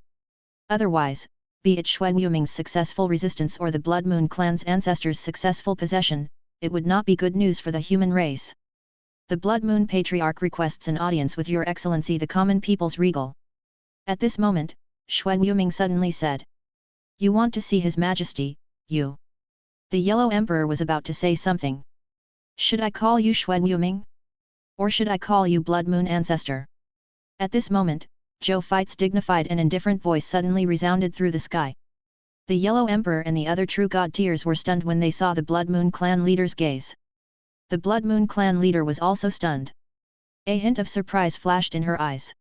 S1: Otherwise, be it Xue Yuming's successful resistance or the Blood Moon clan's ancestors' successful possession, it would not be good news for the human race. The Blood Moon Patriarch requests an audience with Your Excellency the common people's regal. At this moment, Xue Yuming suddenly said. You want to see His Majesty, you? The Yellow Emperor was about to say something. Should I call you Xue Yuming? Or should I call you Blood Moon Ancestor? At this moment, Zhou Fei's dignified and indifferent voice suddenly resounded through the sky. The Yellow Emperor and the other true god tiers were stunned when they saw the Blood Moon clan leader's gaze. The Blood Moon clan leader was also stunned. A hint of surprise flashed in her eyes.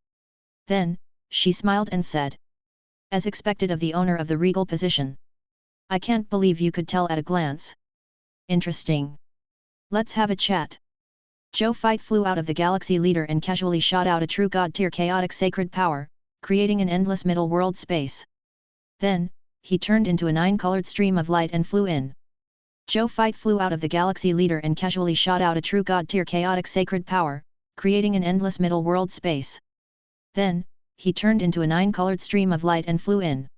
S1: Then, she smiled and said. As expected of the owner of the regal position. I can't believe you could tell at a glance. Interesting. Let's have a chat. Zhou Fei flew out of the galaxy leader and casually shot out a true god tier chaotic sacred power, creating an endless middle world space. Then, he turned into a 9-colored stream of light and flew in. Zhou Fei flew out of the galaxy leader and casually shot out a true god tier chaotic sacred power, creating an endless middle world space. Then, he turned into a 9-colored stream of light and flew in.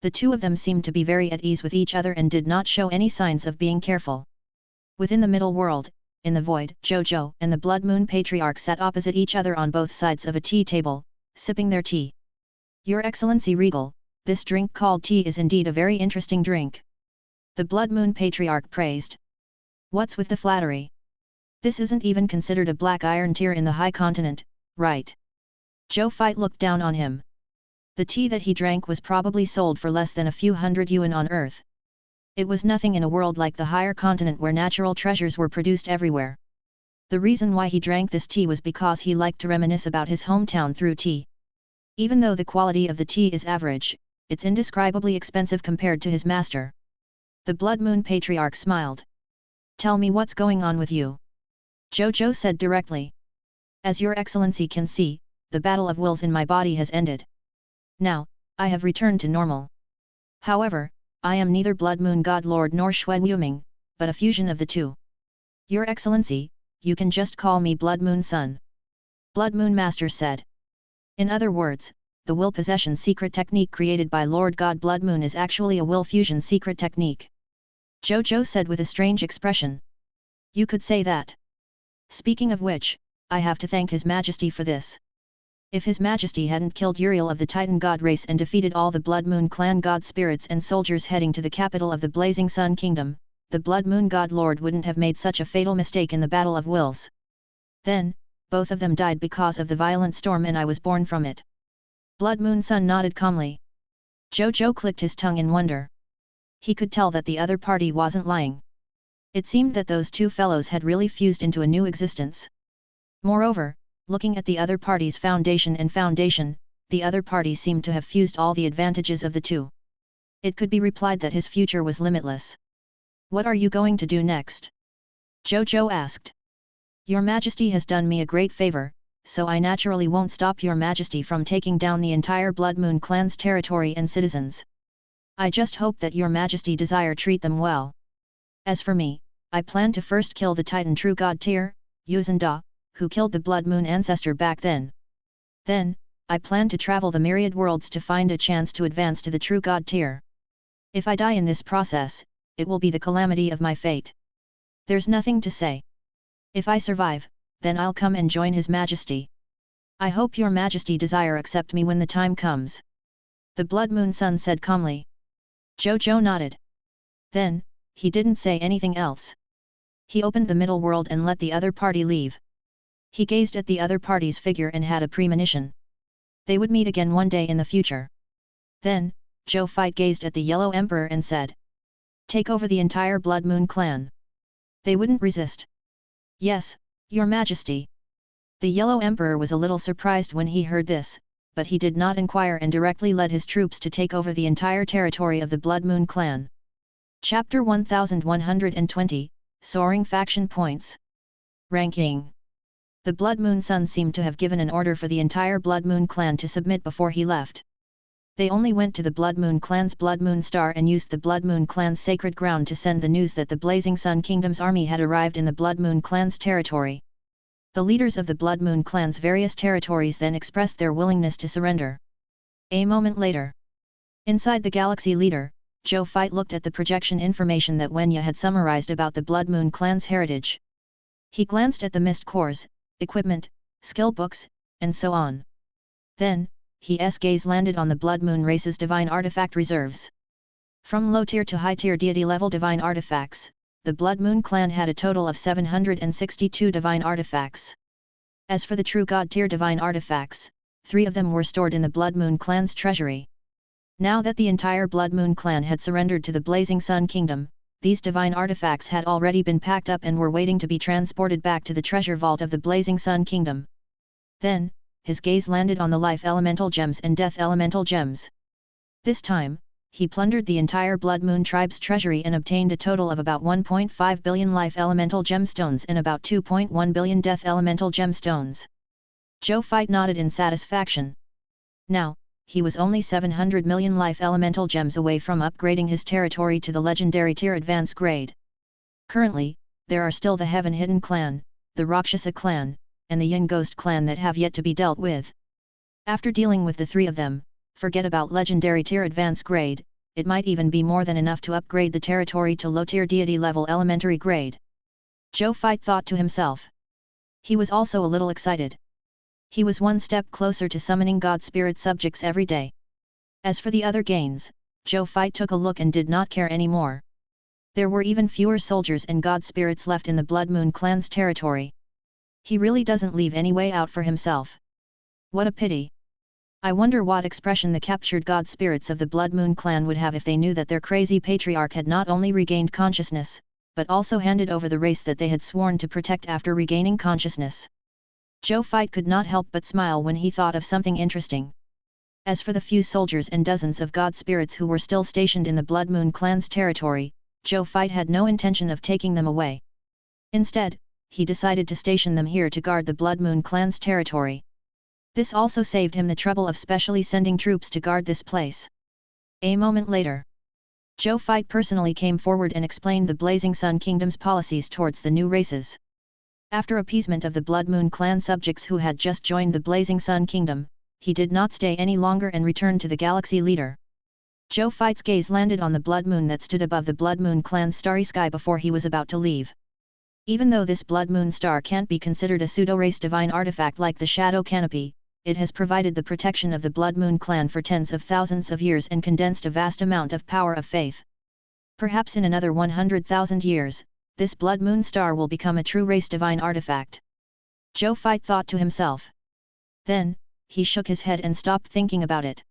S1: The two of them seemed to be very at ease with each other and did not show any signs of being careful. Within the middle world, in the void, Zhou Zhou and the Blood Moon Patriarch sat opposite each other on both sides of a tea table, sipping their tea. Your Excellency Regal, this drink called tea is indeed a very interesting drink. The Blood Moon Patriarch praised. What's with the flattery? This isn't even considered a black iron tier in the high continent, right? Zhou Fei looked down on him. The tea that he drank was probably sold for less than a few hundred yuan on Earth. It was nothing in a world like the higher continent where natural treasures were produced everywhere. The reason why he drank this tea was because he liked to reminisce about his hometown through tea. Even though the quality of the tea is average, it's indescribably expensive compared to his master. The Blood Moon Patriarch smiled. Tell me what's going on with you. Zhou Zhou said directly. As Your Excellency can see, the battle of wills in my body has ended. Now, I have returned to normal. However, I am neither Blood Moon God Lord nor Xue Yuming, but a fusion of the two. Your Excellency, you can just call me Blood Moon Son. Blood Moon Master said. In other words, the will possession secret technique created by Lord God Blood Moon is actually a will fusion secret technique. Zhou Zhou said with a strange expression. You could say that. Speaking of which, I have to thank His Majesty for this. If His Majesty hadn't killed Uriel of the Titan God race and defeated all the Blood Moon clan god spirits and soldiers heading to the capital of the Blazing Sun Kingdom, the Blood Moon God Lord wouldn't have made such a fatal mistake in the Battle of Wills. Then, both of them died because of the violent storm and I was born from it. Blood Moon Sun nodded calmly. Zhou Zhou clicked his tongue in wonder. He could tell that the other party wasn't lying. It seemed that those two fellows had really fused into a new existence. Moreover, looking at the other party's foundation, the other party seemed to have fused all the advantages of the two. It could be replied that his future was limitless. What are you going to do next? Zhou Zhou asked. Your Majesty has done me a great favor, so I naturally won't stop Your Majesty from taking down the entire Blood Moon clan's territory and citizens. I just hope that Your Majesty desire treat them well. As for me, I plan to first kill the Titan True God tier, Yuzhen Da, who killed the Blood Moon ancestor back then. Then, I plan to travel the myriad worlds to find a chance to advance to the True God tier. If I die in this process, it will be the calamity of my fate. There's nothing to say. If I survive, then I'll come and join His Majesty. I hope Your Majesty desire accept me when the time comes. The Blood Moon Sun said calmly. Zhou Zhou nodded. Then, he didn't say anything else. He opened the middle world and let the other party leave. He gazed at the other party's figure and had a premonition. They would meet again one day in the future. Then, Zhou Fight gazed at the Yellow Emperor and said, "Take over the entire Blood Moon clan." They wouldn't resist. "Yes, Your Majesty." The Yellow Emperor was a little surprised when he heard this, but he did not inquire and directly led his troops to take over the entire territory of the Blood Moon clan. Chapter 1120, Soaring Faction Points. Ranking. The Blood Moon Sun seemed to have given an order for the entire Blood Moon clan to submit before he left. They only went to the Blood Moon clan's Blood Moon Star and used the Blood Moon clan's sacred ground to send the news that the Blazing Sun Kingdom's army had arrived in the Blood Moon clan's territory. The leaders of the Blood Moon clan's various territories then expressed their willingness to surrender. A moment later. Inside the Galaxy Leader, Zhou Fight looked at the projection information that Wenya had summarized about the Blood Moon clan's heritage. He glanced at the mist cores, equipment, skill books, and so on. Then, his gaze landed on the Blood Moon race's divine artifact reserves. From low-tier to high-tier deity-level divine artifacts, the Blood Moon clan had a total of 762 divine artifacts. As for the true God-tier divine artifacts, 3 of them were stored in the Blood Moon clan's treasury. Now that the entire Blood Moon clan had surrendered to the Blazing Sun Kingdom, these divine artifacts had already been packed up and were waiting to be transported back to the treasure vault of the Blazing Sun Kingdom. Then, his gaze landed on the Life Elemental Gems and Death Elemental Gems. This time, he plundered the entire Blood Moon tribe's treasury and obtained a total of about 1.5 billion Life Elemental Gemstones and about 2.1 billion Death Elemental Gemstones. Zhou Fight nodded in satisfaction. Now, he was only 700 million Life Elemental Gems away from upgrading his territory to the Legendary Tier Advance grade. Currently, there are still the Heaven Hidden Clan, the Rakshasa Clan, and the Yin Ghost Clan that have yet to be dealt with. After dealing with the 3 of them, forget about Legendary Tier Advance grade, it might even be more than enough to upgrade the territory to low-tier deity level elementary grade. Zhou Fight thought to himself. He was also a little excited. He was one step closer to summoning God Spirit subjects every day. As for the other gains, Zhou Fight took a look and did not care anymore. There were even fewer soldiers and God Spirits left in the Blood Moon clan's territory. He really doesn't leave any way out for himself. What a pity. I wonder what expression the captured God Spirits of the Blood Moon clan would have if they knew that their crazy patriarch had not only regained consciousness, but also handed over the race that they had sworn to protect after regaining consciousness. Zhou Fight could not help but smile when he thought of something interesting. As for the few soldiers and dozens of God Spirits who were still stationed in the Blood Moon clan's territory, Zhou Fight had no intention of taking them away. Instead, he decided to station them here to guard the Blood Moon clan's territory. This also saved him the trouble of specially sending troops to guard this place. A moment later, Zhou Fight personally came forward and explained the Blazing Sun Kingdom's policies towards the new races. After appeasement of the Blood Moon clan subjects who had just joined the Blazing Sun Kingdom, he did not stay any longer and returned to the Galaxy Leader. Zhou Fight's gaze landed on the Blood Moon that stood above the Blood Moon clan's starry sky before he was about to leave. Even though this Blood Moon star can't be considered a pseudo-race divine artifact like the Shadow Canopy, it has provided the protection of the Blood Moon clan for tens of thousands of years and condensed a vast amount of power of faith. Perhaps in another 100,000 years, this Blood Moon star will become a true race divine artifact. Zhou Fight thought to himself. Then, he shook his head and stopped thinking about it.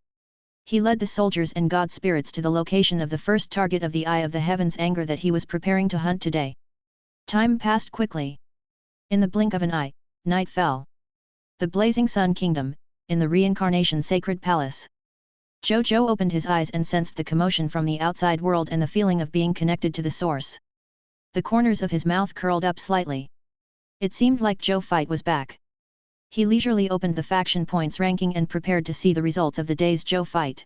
S1: He led the soldiers and God spirits to the location of the first target of the Eye of the Heaven's anger that he was preparing to hunt today. Time passed quickly. In the blink of an eye, night fell. The Blazing Sun Kingdom, in the Reincarnation Sacred Palace. Zhou Zhou opened his eyes and sensed the commotion from the outside world and the feeling of being connected to the source. The corners of his mouth curled up slightly. It seemed like Zhou Fight was back. He leisurely opened the faction points ranking and prepared to see the results of the day's Zhou Fight.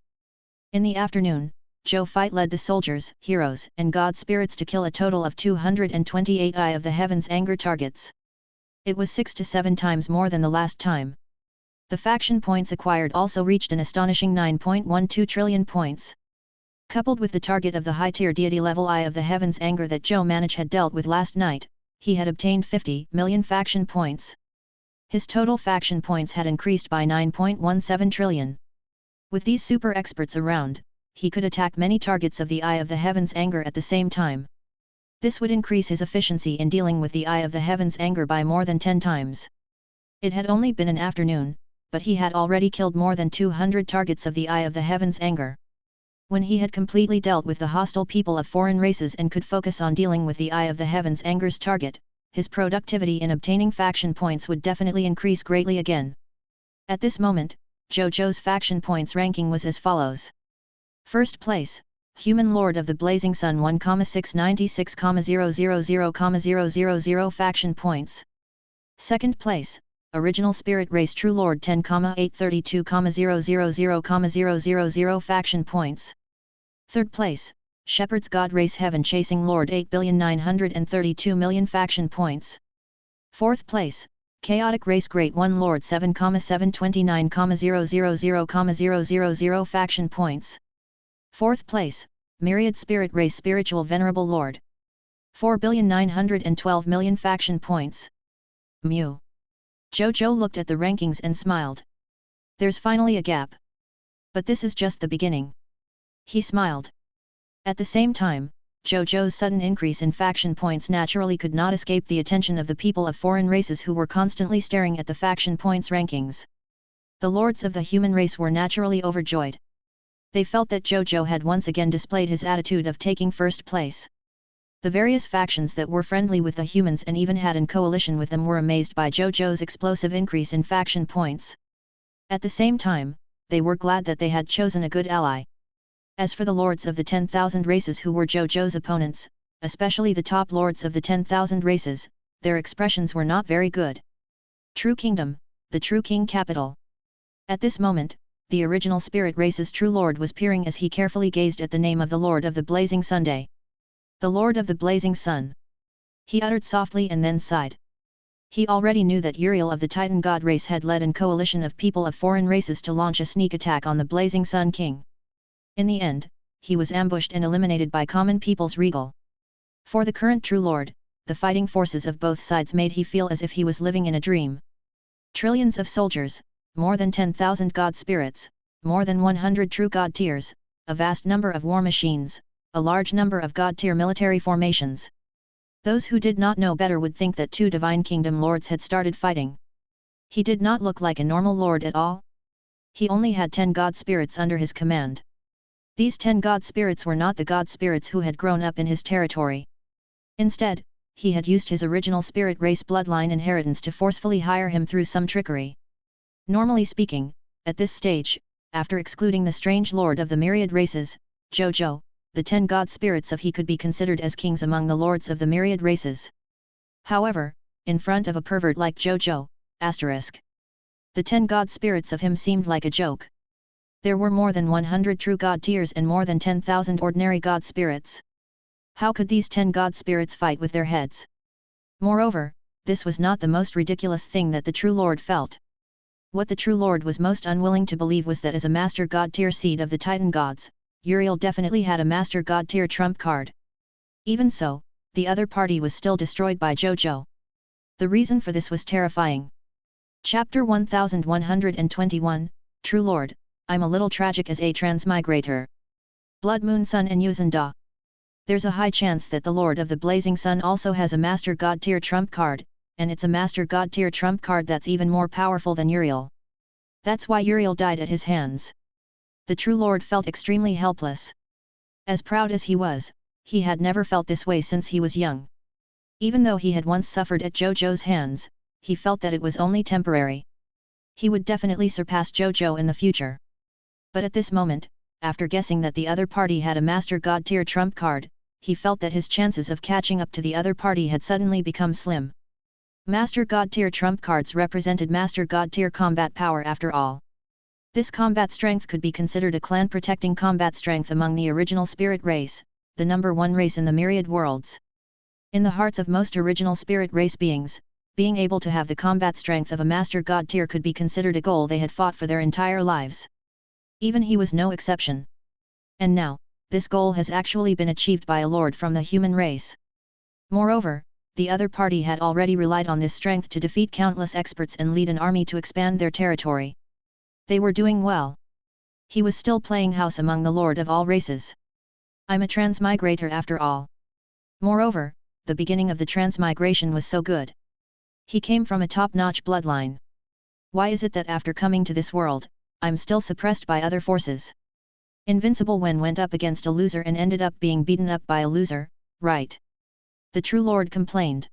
S1: In the afternoon, Zhou Fight led the soldiers, heroes, and god spirits to kill a total of 228 Eye of the Heaven's anger targets. It was 6 to 7 times more than the last time. The faction points acquired also reached an astonishing 9.12 trillion points. Coupled with the target of the high-tier deity-level Eye of the Heaven's anger that Zhou Manage had dealt with last night, he had obtained 50 million faction points. His total faction points had increased by 9.17 trillion. With these super experts around, he could attack many targets of the Eye of the Heaven's anger at the same time. This would increase his efficiency in dealing with the Eye of the Heaven's anger by more than 10 times. It had only been an afternoon, but he had already killed more than 200 targets of the Eye of the Heavens anger. When he had completely dealt with the hostile people of foreign races and could focus on dealing with the Eye of the Heavens anger's target, his productivity in obtaining faction points would definitely increase greatly again. At this moment, Zhou Zhou's faction points ranking was as follows. First place, Human Lord of the Blazing Sun 1,696,000,000 faction points. Second place, Original Spirit Race True Lord 10,832,000,000 faction points. Third place, Shepherd's God Race Heaven Chasing Lord 8,932,000,000 faction points. Fourth place, Chaotic Race Great One Lord 7,729,000,000 faction points. Fourth place, Myriad Spirit Race Spiritual Venerable Lord 4,912,000,000 faction points. Mew. Zhou Zhou looked at the rankings and smiled. There's finally a gap. But this is just the beginning. He smiled. At the same time, Zhou Zhou's sudden increase in faction points naturally could not escape the attention of the people of foreign races who were constantly staring at the faction points rankings. The lords of the human race were naturally overjoyed. They felt that Zhou Zhou had once again displayed his attitude of taking first place. The various factions that were friendly with the humans and even had in coalition with them were amazed by Zhou Zhou's explosive increase in faction points. At the same time, they were glad that they had chosen a good ally. As for the lords of the 10,000 races who were Zhou Zhou's opponents, especially the top lords of the 10,000 races, their expressions were not very good. True Kingdom, the True King Capital. At this moment, the original Spirit Race's true lord was peering as he carefully gazed at the name of the Lord of the Blazing Sunday. The Lord of the Blazing Sun. He uttered softly and then sighed. He already knew that Uriel of the Titan God race had led a coalition of people of foreign races to launch a sneak attack on the Blazing Sun King. In the end, he was ambushed and eliminated by common people's regal. For the current true lord, the fighting forces of both sides made he feel as if he was living in a dream. Trillions of soldiers, more than 10,000 god spirits, more than 100 true god tiers, a vast number of war machines, a large number of god tier military formations. Those who did not know better would think that two divine kingdom lords had started fighting. He did not look like a normal lord at all. He only had 10 god spirits under his command. These 10 god spirits were not the god spirits who had grown up in his territory. Instead, he had used his original spirit race bloodline inheritance to forcefully hire him through some trickery. Normally speaking, at this stage, after excluding the strange lord of the myriad races, Zhou Zhou, the 10 god spirits of he could be considered as kings among the lords of the myriad races. However, in front of a pervert like Zhou Zhou, the 10 god spirits of him seemed like a joke. There were more than 100 true god tiers and more than 10,000 ordinary god spirits. How could these 10 god spirits fight with their heads? Moreover, this was not the most ridiculous thing that the true lord felt. What the true lord was most unwilling to believe was that as a master god tier seed of the Titan gods, Uriel definitely had a master god tier trump card. Even so, the other party was still destroyed by Zhou Zhou. The reason for this was terrifying. Chapter 1121, True Lord, I'm a little tragic as a transmigrator. Blood Moon Sun and Yuzhen Da. There's a high chance that the Lord of the Blazing Sun also has a master god tier trump card, and it's a master god tier trump card that's even more powerful than Uriel. That's why Uriel died at his hands. The true lord felt extremely helpless. As proud as he was, he had never felt this way since he was young. Even though he had once suffered at Zhou Zhou's hands, he felt that it was only temporary. He would definitely surpass Zhou Zhou in the future. But at this moment, after guessing that the other party had a master god tier trump card, he felt that his chances of catching up to the other party had suddenly become slim. Master god tier trump cards represented master god tier combat power after all. This combat strength could be considered a clan-protecting combat strength among the original spirit race, the number one race in the myriad worlds. In the hearts of most original spirit race beings, being able to have the combat strength of a master god tier could be considered a goal they had fought for their entire lives. Even he was no exception. And now, this goal has actually been achieved by a lord from the human race. Moreover, the other party had already relied on this strength to defeat countless experts and lead an army to expand their territory. They were doing well. He was still playing house among the lord of all races. I'm a transmigrator after all. Moreover, the beginning of the transmigration was so good. He came from a top-notch bloodline. Why is it that after coming to this world, I'm still suppressed by other forces? Invincible when went up against a loser and ended up being beaten up by a loser, right? The true Lord complained.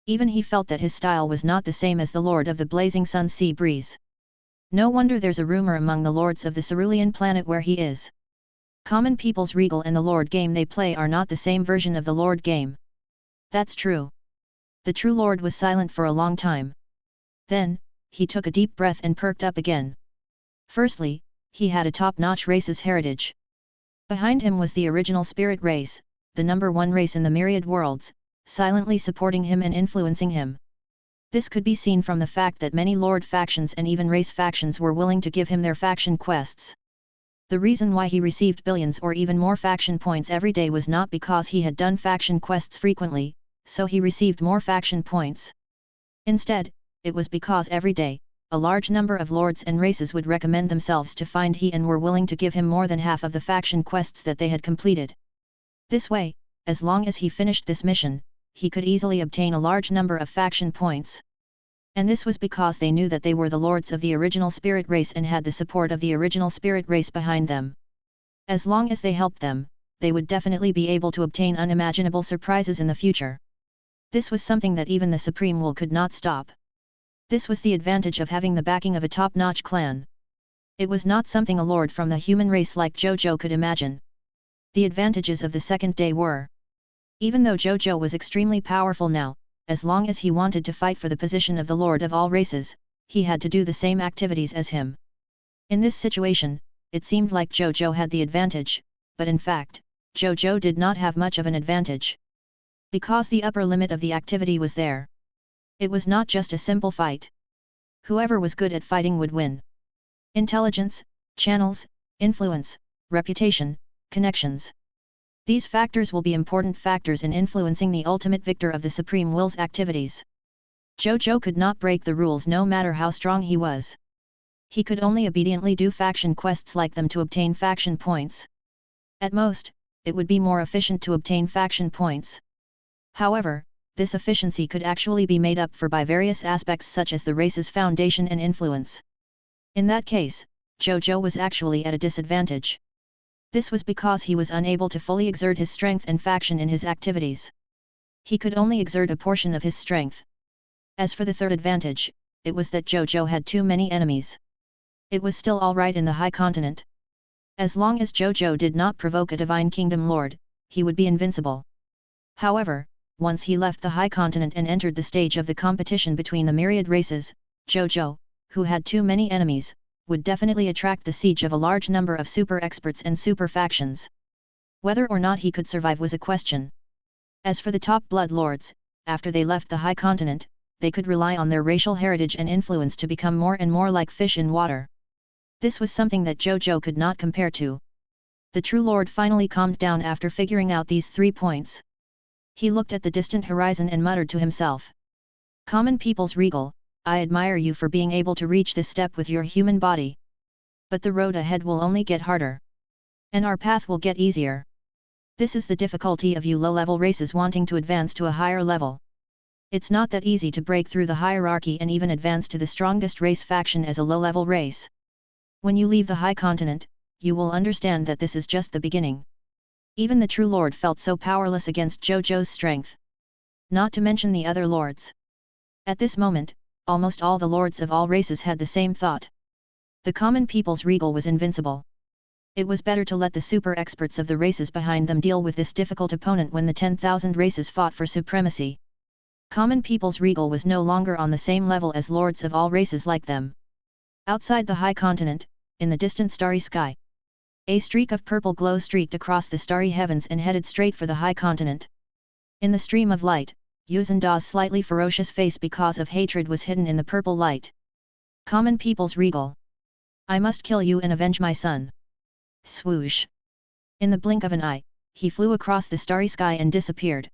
S1: Even he felt that his style was not the same as the Lord of the blazing sun sea breeze. No wonder there's a rumor among the lords of the cerulean planet where he is. Common people's regal and the Lord game they play are not the same version of the Lord game. That's true. The true Lord was silent for a long time. Then, he took a deep breath and perked up again. Firstly, he had a top-notch race's heritage. Behind him was the original spirit race, the number one race in the myriad worlds, silently supporting him and influencing him. This could be seen from the fact that many lord factions and even race factions were willing to give him their faction quests. The reason why he received billions or even more faction points every day was not because he had done faction quests frequently, so he received more faction points. Instead, it was because every day, a large number of lords and races would recommend themselves to find he and were willing to give him more than half of the faction quests that they had completed. This way, as long as he finished this mission, he could easily obtain a large number of faction points. And this was because they knew that they were the lords of the original spirit race and had the support of the original spirit race behind them. As long as they helped them, they would definitely be able to obtain unimaginable surprises in the future. This was something that even the Supreme Will could not stop. This was the advantage of having the backing of a top-notch clan. It was not something a lord from the human race like Zhou Zhou could imagine. The advantages of the second day were: even though Zhou Zhou was extremely powerful now, as long as he wanted to fight for the position of the lord of all races, he had to do the same activities as him. In this situation, it seemed like Zhou Zhou had the advantage, but in fact, Zhou Zhou did not have much of an advantage. Because the upper limit of the activity was there. It was not just a simple fight. Whoever was good at fighting would win. Intelligence, channels, influence, reputation, connections. These factors will be important factors in influencing the ultimate victor of the Supreme Will's activities. Zhou Zhou could not break the rules no matter how strong he was. He could only obediently do faction quests like them to obtain faction points. At most, it would be more efficient to obtain faction points. However, this efficiency could actually be made up for by various aspects such as the race's foundation and influence. In that case, Zhou Zhou was actually at a disadvantage. This was because he was unable to fully exert his strength and faction in his activities. He could only exert a portion of his strength. As for the third advantage, it was that Zhou Zhou had too many enemies. It was still alright in the High Continent. As long as Zhou Zhou did not provoke a Divine Kingdom Lord, he would be invincible. However, once he left the High Continent and entered the stage of the competition between the myriad races, Zhou Zhou, who had too many enemies, would definitely attract the siege of a large number of super experts and super factions. Whether or not he could survive was a question. As for the top blood lords, after they left the High Continent, they could rely on their racial heritage and influence to become more and more like fish in water. This was something that Zhou Zhou could not compare to. The true Lord finally calmed down after figuring out these 3 points. He looked at the distant horizon and muttered to himself. Common people's regal, I admire you for being able to reach this step with your human body. But the road ahead will only get harder. And our path will get easier. This is the difficulty of you low-level races wanting to advance to a higher level. It's not that easy to break through the hierarchy and even advance to the strongest race faction as a low-level race. When you leave the High Continent, you will understand that this is just the beginning. Even the true Lord felt so powerless against Zhou Zhou's strength. Not to mention the other lords. At this moment, almost all the lords of all races had the same thought. The common people's regal was invincible. It was better to let the super experts of the races behind them deal with this difficult opponent when the 10,000 races fought for supremacy. Common people's regal was no longer on the same level as lords of all races like them. Outside the High Continent, in the distant starry sky, a streak of purple glow streaked across the starry heavens and headed straight for the High Continent. In the stream of light, Yuzenda's slightly ferocious face because of hatred was hidden in the purple light. Common people's regal. I must kill you and avenge my son. Swoosh. In the blink of an eye, he flew across the starry sky and disappeared.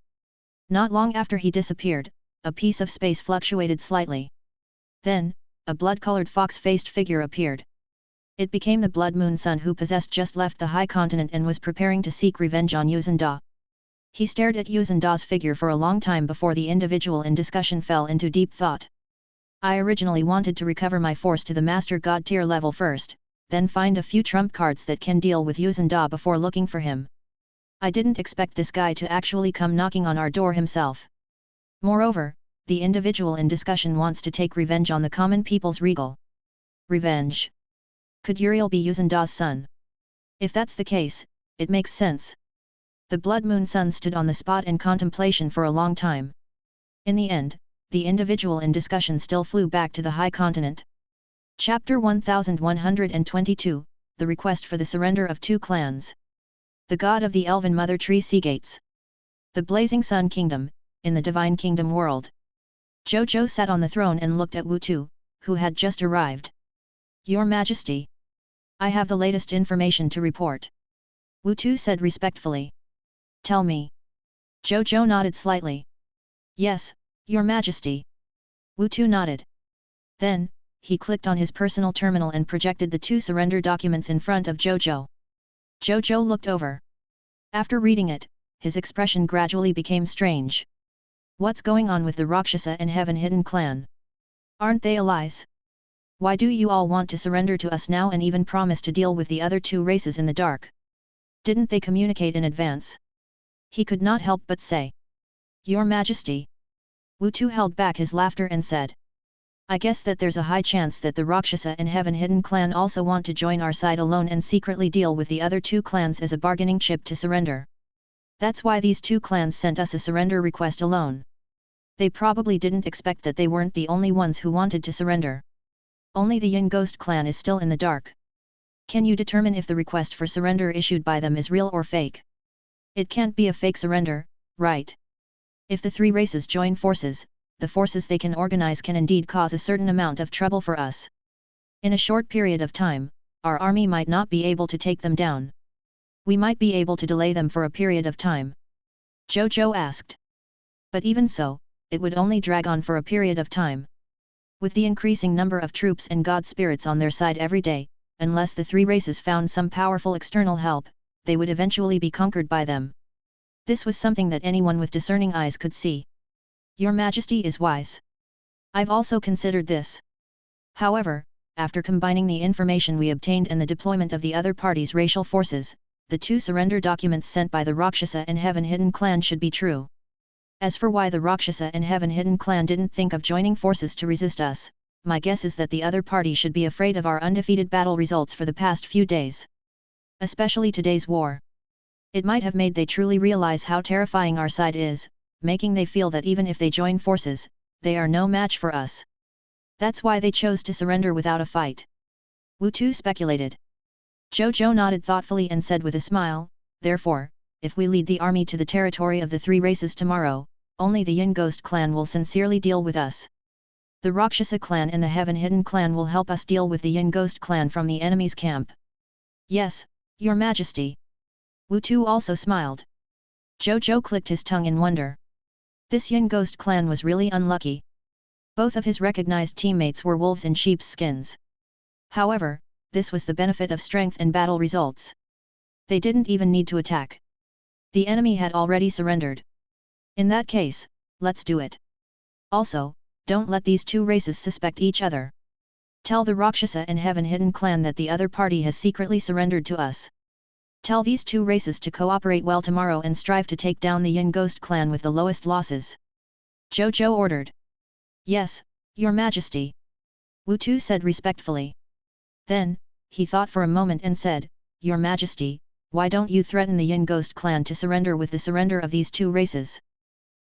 S1: Not long after he disappeared, a piece of space fluctuated slightly. Then, a blood-colored fox-faced figure appeared. It became the Blood Moon Sun who possessed just left the High Continent and was preparing to seek revenge on Yuzenda. He stared at Yuzenda's figure for a long time before the individual in discussion fell into deep thought. I originally wanted to recover my force to the Master God tier level first, then find a few trump cards that can deal with Yu Zhou before looking for him. I didn't expect this guy to actually come knocking on our door himself. Moreover, the individual in discussion wants to take revenge on the common people's regal. Revenge? Could Uriel be Yu Zhou's son? If that's the case, it makes sense. The Blood Moon Sun stood on the spot in contemplation for a long time. In the end, the individual in discussion still flew back to the High Continent. Chapter 1122, The Request for the Surrender of Two Clans. The God of the Elven Mother Tree Seagates. The Blazing Sun Kingdom, in the Divine Kingdom world. Zhou Zhou sat on the throne and looked at Wu Tu, who had just arrived. Your Majesty. I have the latest information to report. Wu Tu said respectfully. Tell me. Zhou Zhou nodded slightly. Yes, Your Majesty. Wu Tu nodded. Then, he clicked on his personal terminal and projected the two surrender documents in front of Zhou Zhou. Zhou Zhou looked over. After reading it, his expression gradually became strange. What's going on with the Rakshasa and Heaven Hidden clan? Aren't they allies? Why do you all want to surrender to us now and even promise to deal with the other two races in the dark? Didn't they communicate in advance? He could not help but say. Your Majesty. Wu Tu held back his laughter and said. I guess that there's a high chance that the Rakshasa and Heaven Hidden clan also want to join our side alone and secretly deal with the other two clans as a bargaining chip to surrender. That's why these two clans sent us a surrender request alone. They probably didn't expect that they weren't the only ones who wanted to surrender. Only the Yin Ghost clan is still in the dark. Can you determine if the request for surrender issued by them is real or fake? It can't be a fake surrender, right? If the three races join forces, the forces they can organize can indeed cause a certain amount of trouble for us. In a short period of time, our army might not be able to take them down. We might be able to delay them for a period of time. Zhou Zhou asked. But even so, it would only drag on for a period of time. With the increasing number of troops and god spirits on their side every day, unless the three races found some powerful external help, they would eventually be conquered by them. This was something that anyone with discerning eyes could see. Your Majesty is wise. I've also considered this. However, after combining the information we obtained and the deployment of the other party's racial forces, the two surrender documents sent by the Rakshasa and Heaven Hidden clan should be true. As for why the Rakshasa and Heaven Hidden clan didn't think of joining forces to resist us, my guess is that the other party should be afraid of our undefeated battle results for the past few days. Especially today's war. It might have made they truly realize how terrifying our side is, making they feel that even if they join forces, they are no match for us. That's why they chose to surrender without a fight. Wu Tu speculated. Zhou Zhou nodded thoughtfully and said with a smile, therefore, if we lead the army to the territory of the three races tomorrow, only the Yin Ghost clan will sincerely deal with us. The Rakshasa clan and the Heaven Hidden clan will help us deal with the Yin Ghost clan from the enemy's camp. Yes, Your Majesty. Wu Tu also smiled. Zhou Zhou clicked his tongue in wonder. This Yin Ghost clan was really unlucky. Both of his recognized teammates were wolves in sheep's skins. However, this was the benefit of strength and battle results. They didn't even need to attack. The enemy had already surrendered. In that case, let's do it. Also, don't let these two races suspect each other. Tell the Rakshasa and Heaven Hidden clan that the other party has secretly surrendered to us. Tell these two races to cooperate well tomorrow and strive to take down the Yin Ghost clan with the lowest losses. Zhou Zhou ordered. Yes, Your Majesty. Wu Tu said respectfully. Then, he thought for a moment and said, Your Majesty, why don't you threaten the Yin Ghost clan to surrender with the surrender of these two races?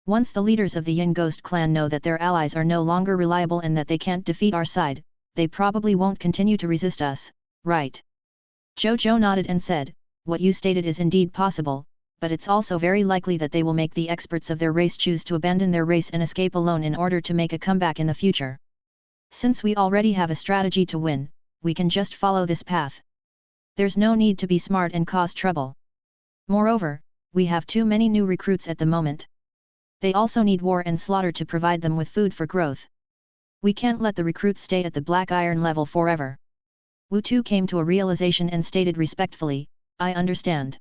S1: Once the leaders of the Yin Ghost clan know that their allies are no longer reliable and that they can't defeat our side, they probably won't continue to resist us, right? Zhou Zhou nodded and said, what you stated is indeed possible, but it's also very likely that they will make the experts of their race choose to abandon their race and escape alone in order to make a comeback in the future. Since we already have a strategy to win, we can just follow this path. There's no need to be smart and cause trouble. Moreover, we have too many new recruits at the moment. They also need war and slaughter to provide them with food for growth. We can't let the recruits stay at the black iron level forever. Wu Tu came to a realization and stated respectfully, I understand.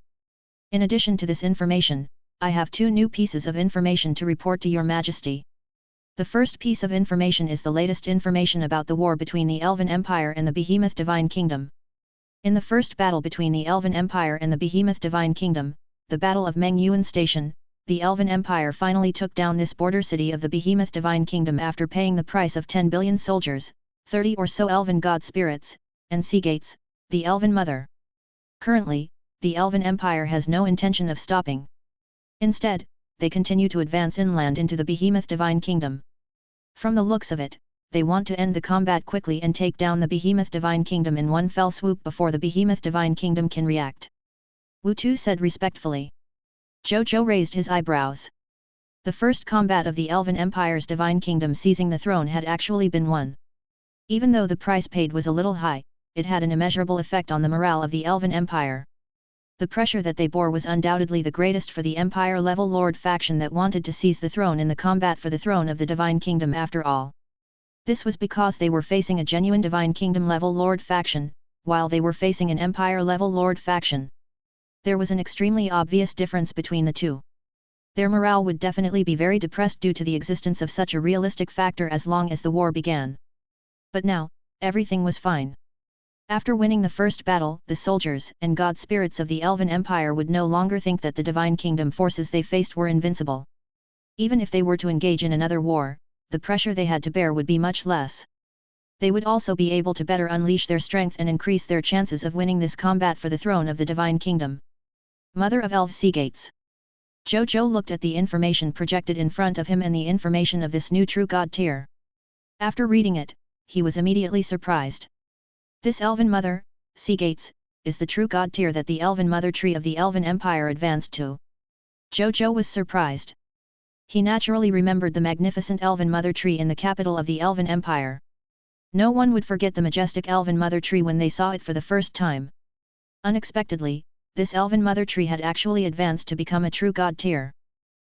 S1: In addition to this information, I have two new pieces of information to report to Your Majesty. The first piece of information is the latest information about the war between the Elven Empire and the Behemoth Divine Kingdom. In the first battle between the Elven Empire and the Behemoth Divine Kingdom, the Battle of Meng Yuan Station, the Elven Empire finally took down this border city of the Behemoth Divine Kingdom after paying the price of 10 billion soldiers, 30 or so Elven god spirits, and sea gates, the Elven Mother. Currently, the Elven Empire has no intention of stopping. Instead, they continue to advance inland into the Behemoth Divine Kingdom. From the looks of it, they want to end the combat quickly and take down the Behemoth Divine Kingdom in one fell swoop before the Behemoth Divine Kingdom can react. Wu Tu said respectfully. Zhou Zhou raised his eyebrows. The first combat of the Elven Empire's Divine Kingdom seizing the throne had actually been won. Even though the price paid was a little high, it had an immeasurable effect on the morale of the Elven Empire. The pressure that they bore was undoubtedly the greatest for the Empire-level Lord faction that wanted to seize the throne in the combat for the throne of the Divine Kingdom after all. This was because they were facing a genuine Divine Kingdom-level Lord faction, while they were facing an Empire-level Lord faction. There was an extremely obvious difference between the two. Their morale would definitely be very depressed due to the existence of such a realistic factor as long as the war began. But now, everything was fine. After winning the first battle, the soldiers and god spirits of the Elven Empire would no longer think that the Divine Kingdom forces they faced were invincible. Even if they were to engage in another war, the pressure they had to bear would be much less. They would also be able to better unleash their strength and increase their chances of winning this combat for the throne of the Divine Kingdom. Mother of Elves Sea Gates. Zhou Zhou looked at the information projected in front of him and the information of this new true god tier. After reading it, he was immediately surprised. This Elven Mother, Sea Gates, is the true god tier that the Elven Mother tree of the Elven Empire advanced to. Zhou Zhou was surprised. He naturally remembered the magnificent Elven Mother tree in the capital of the Elven Empire. No one would forget the majestic Elven Mother tree when they saw it for the first time. Unexpectedly, this Elven Mother tree had actually advanced to become a true god tier.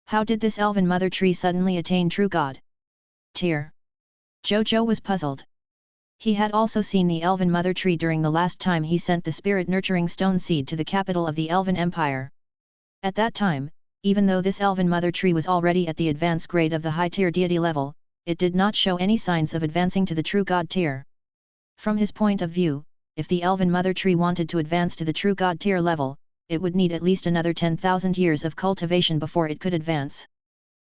S1: How did this Elven Mother tree suddenly attain true god tier? Zhou Zhou was puzzled. He had also seen the Elven Mother tree during the last time he sent the spirit-nurturing stone seed to the capital of the Elven Empire. At that time, even though this Elven Mother tree was already at the advanced grade of the high-tier deity level, it did not show any signs of advancing to the true god tier. From his point of view, if the Elven Mother tree wanted to advance to the true god tier level, it would need at least another 10,000 years of cultivation before it could advance.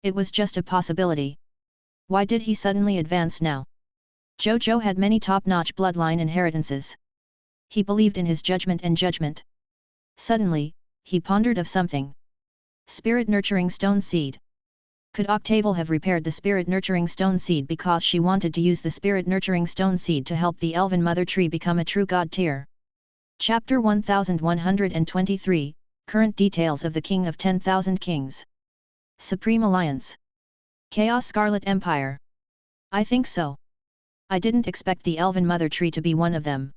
S1: It was just a possibility. Why did he suddenly advance now? Zhou Zhou had many top-notch bloodline inheritances. He believed in his judgment and judgment. Suddenly, he pondered of something. Spirit-nurturing stone seed. Could Octavel have repaired the spirit-nurturing stone seed because she wanted to use the spirit-nurturing stone seed to help the Elven Mother tree become a true god tier? Chapter 1123, Current Details of the King of 10,000 Kings. Supreme Alliance. Chaos Scarlet Empire. I think so. I didn't expect the Elven Mother tree to be one of them.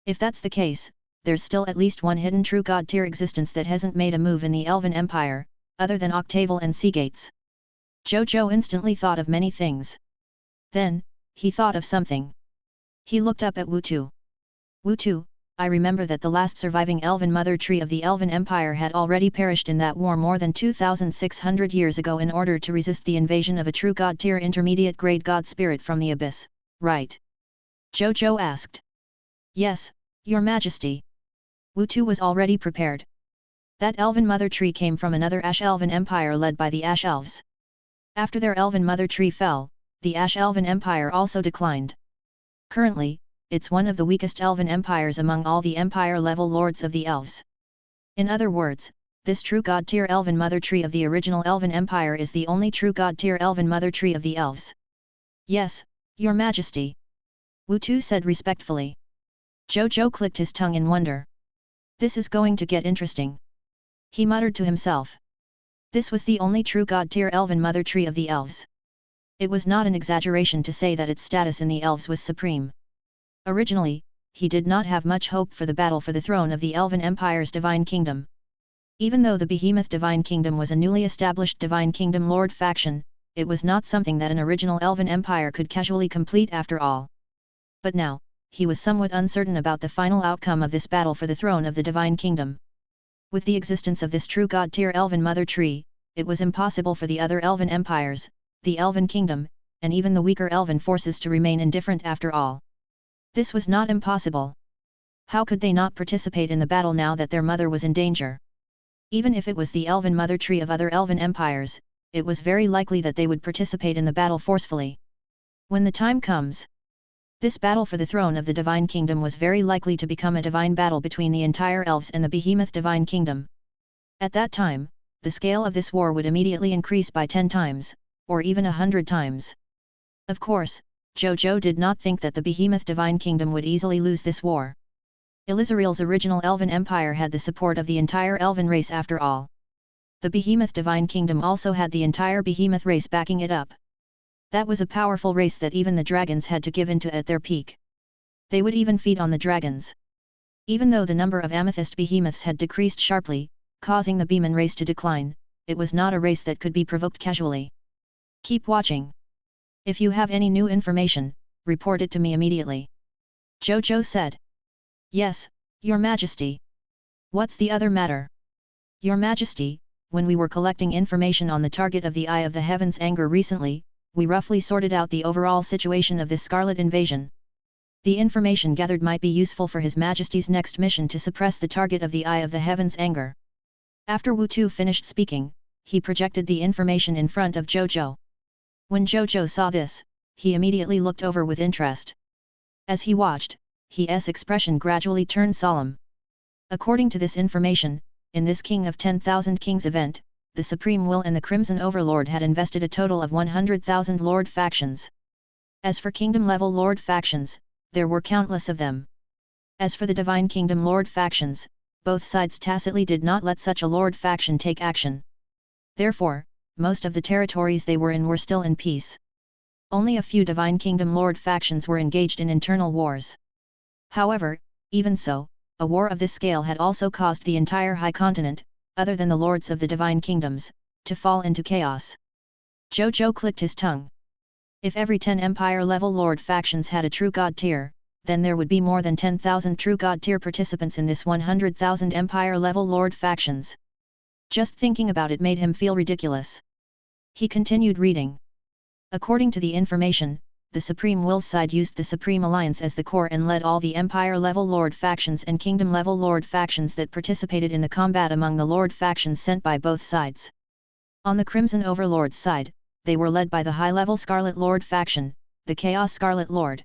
S1: If that's the case, there's still at least one hidden true god tier existence that hasn't made a move in the Elven Empire, other than Octavel and Sea Gates. Zhou Zhou instantly thought of many things. Then, he thought of something. He looked up at Wu Tu. Wu Tu, I remember that the last surviving Elven Mother tree of the Elven Empire had already perished in that war more than 2,600 years ago in order to resist the invasion of a true god tier intermediate grade god spirit from the abyss, right? Zhou Zhou asked. Yes, Your Majesty. Wu Tu was already prepared. That Elven Mother tree came from another Ash Elven Empire led by the Ash Elves. After their Elven Mother tree fell, the Ash Elven Empire also declined. Currently, it's one of the weakest Elven empires among all the Empire-level lords of the Elves. In other words, this true god-tier Elven Mother tree of the original Elven Empire is the only true god-tier Elven Mother tree of the Elves. Yes, Your Majesty. Wu Tu said respectfully. Zhou Zhou clicked his tongue in wonder. This is going to get interesting. He muttered to himself. This was the only true god-tier Elven Mother tree of the Elves. It was not an exaggeration to say that its status in the Elves was supreme. Originally, he did not have much hope for the battle for the throne of the Elven Empire's Divine Kingdom. Even though the Behemoth Divine Kingdom was a newly established Divine Kingdom Lord faction, it was not something that an original Elven Empire could casually complete after all. But now, he was somewhat uncertain about the final outcome of this battle for the throne of the Divine Kingdom. With the existence of this true god-tier Elven Mother tree, it was impossible for the other Elven Empires, the Elven Kingdom, and even the weaker Elven forces to remain indifferent after all. This was not impossible. How could they not participate in the battle now that their mother was in danger? Even if it was the Elven mother tree of other Elven empires, it was very likely that they would participate in the battle forcefully. When the time comes, this battle for the throne of the Divine Kingdom was very likely to become a divine battle between the entire elves and the behemoth Divine Kingdom. At that time, the scale of this war would immediately increase by 10 times, or even 100 times. Of course, Zhou Zhou did not think that the behemoth Divine Kingdom would easily lose this war. Elizariel's original Elven Empire had the support of the entire Elven race after all. The behemoth Divine Kingdom also had the entire behemoth race backing it up. That was a powerful race that even the dragons had to give into at their peak. They would even feed on the dragons. Even though the number of amethyst behemoths had decreased sharply, causing the Beeman race to decline, it was not a race that could be provoked casually. Keep watching. If you have any new information, report it to me immediately. Zhou Zhou said. Yes, Your Majesty. What's the other matter? Your Majesty, when we were collecting information on the target of the Eye of the Heaven's anger recently, we roughly sorted out the overall situation of this Scarlet invasion. The information gathered might be useful for His Majesty's next mission to suppress the target of the Eye of the Heaven's anger. After Wu Tu finished speaking, he projected the information in front of Zhou Zhou. When Zhou Zhou saw this, he immediately looked over with interest. As he watched, his expression gradually turned solemn. According to this information, in this King of 10,000 Kings event, the Supreme Will and the Crimson Overlord had invested a total of 100,000 Lord factions. As for Kingdom-level Lord factions, there were countless of them. As for the Divine Kingdom Lord factions, both sides tacitly did not let such a Lord faction take action. Therefore, most of the territories they were in were still in peace. Only a few Divine Kingdom Lord factions were engaged in internal wars. However, even so, a war of this scale had also caused the entire High Continent, other than the Lords of the Divine Kingdoms, to fall into chaos. Zhou Zhou clicked his tongue. If every 10 Empire-level Lord factions had a true God tier, then there would be more than 10,000 true God tier participants in this 100,000 Empire-level Lord factions. Just thinking about it made him feel ridiculous. He continued reading. According to the information, the Supreme Will's side used the Supreme Alliance as the core and led all the Empire-level Lord factions and Kingdom-level Lord factions that participated in the combat among the Lord factions sent by both sides. On the Crimson Overlord's side, they were led by the high-level Scarlet Lord faction, the Chaos Scarlet Lord.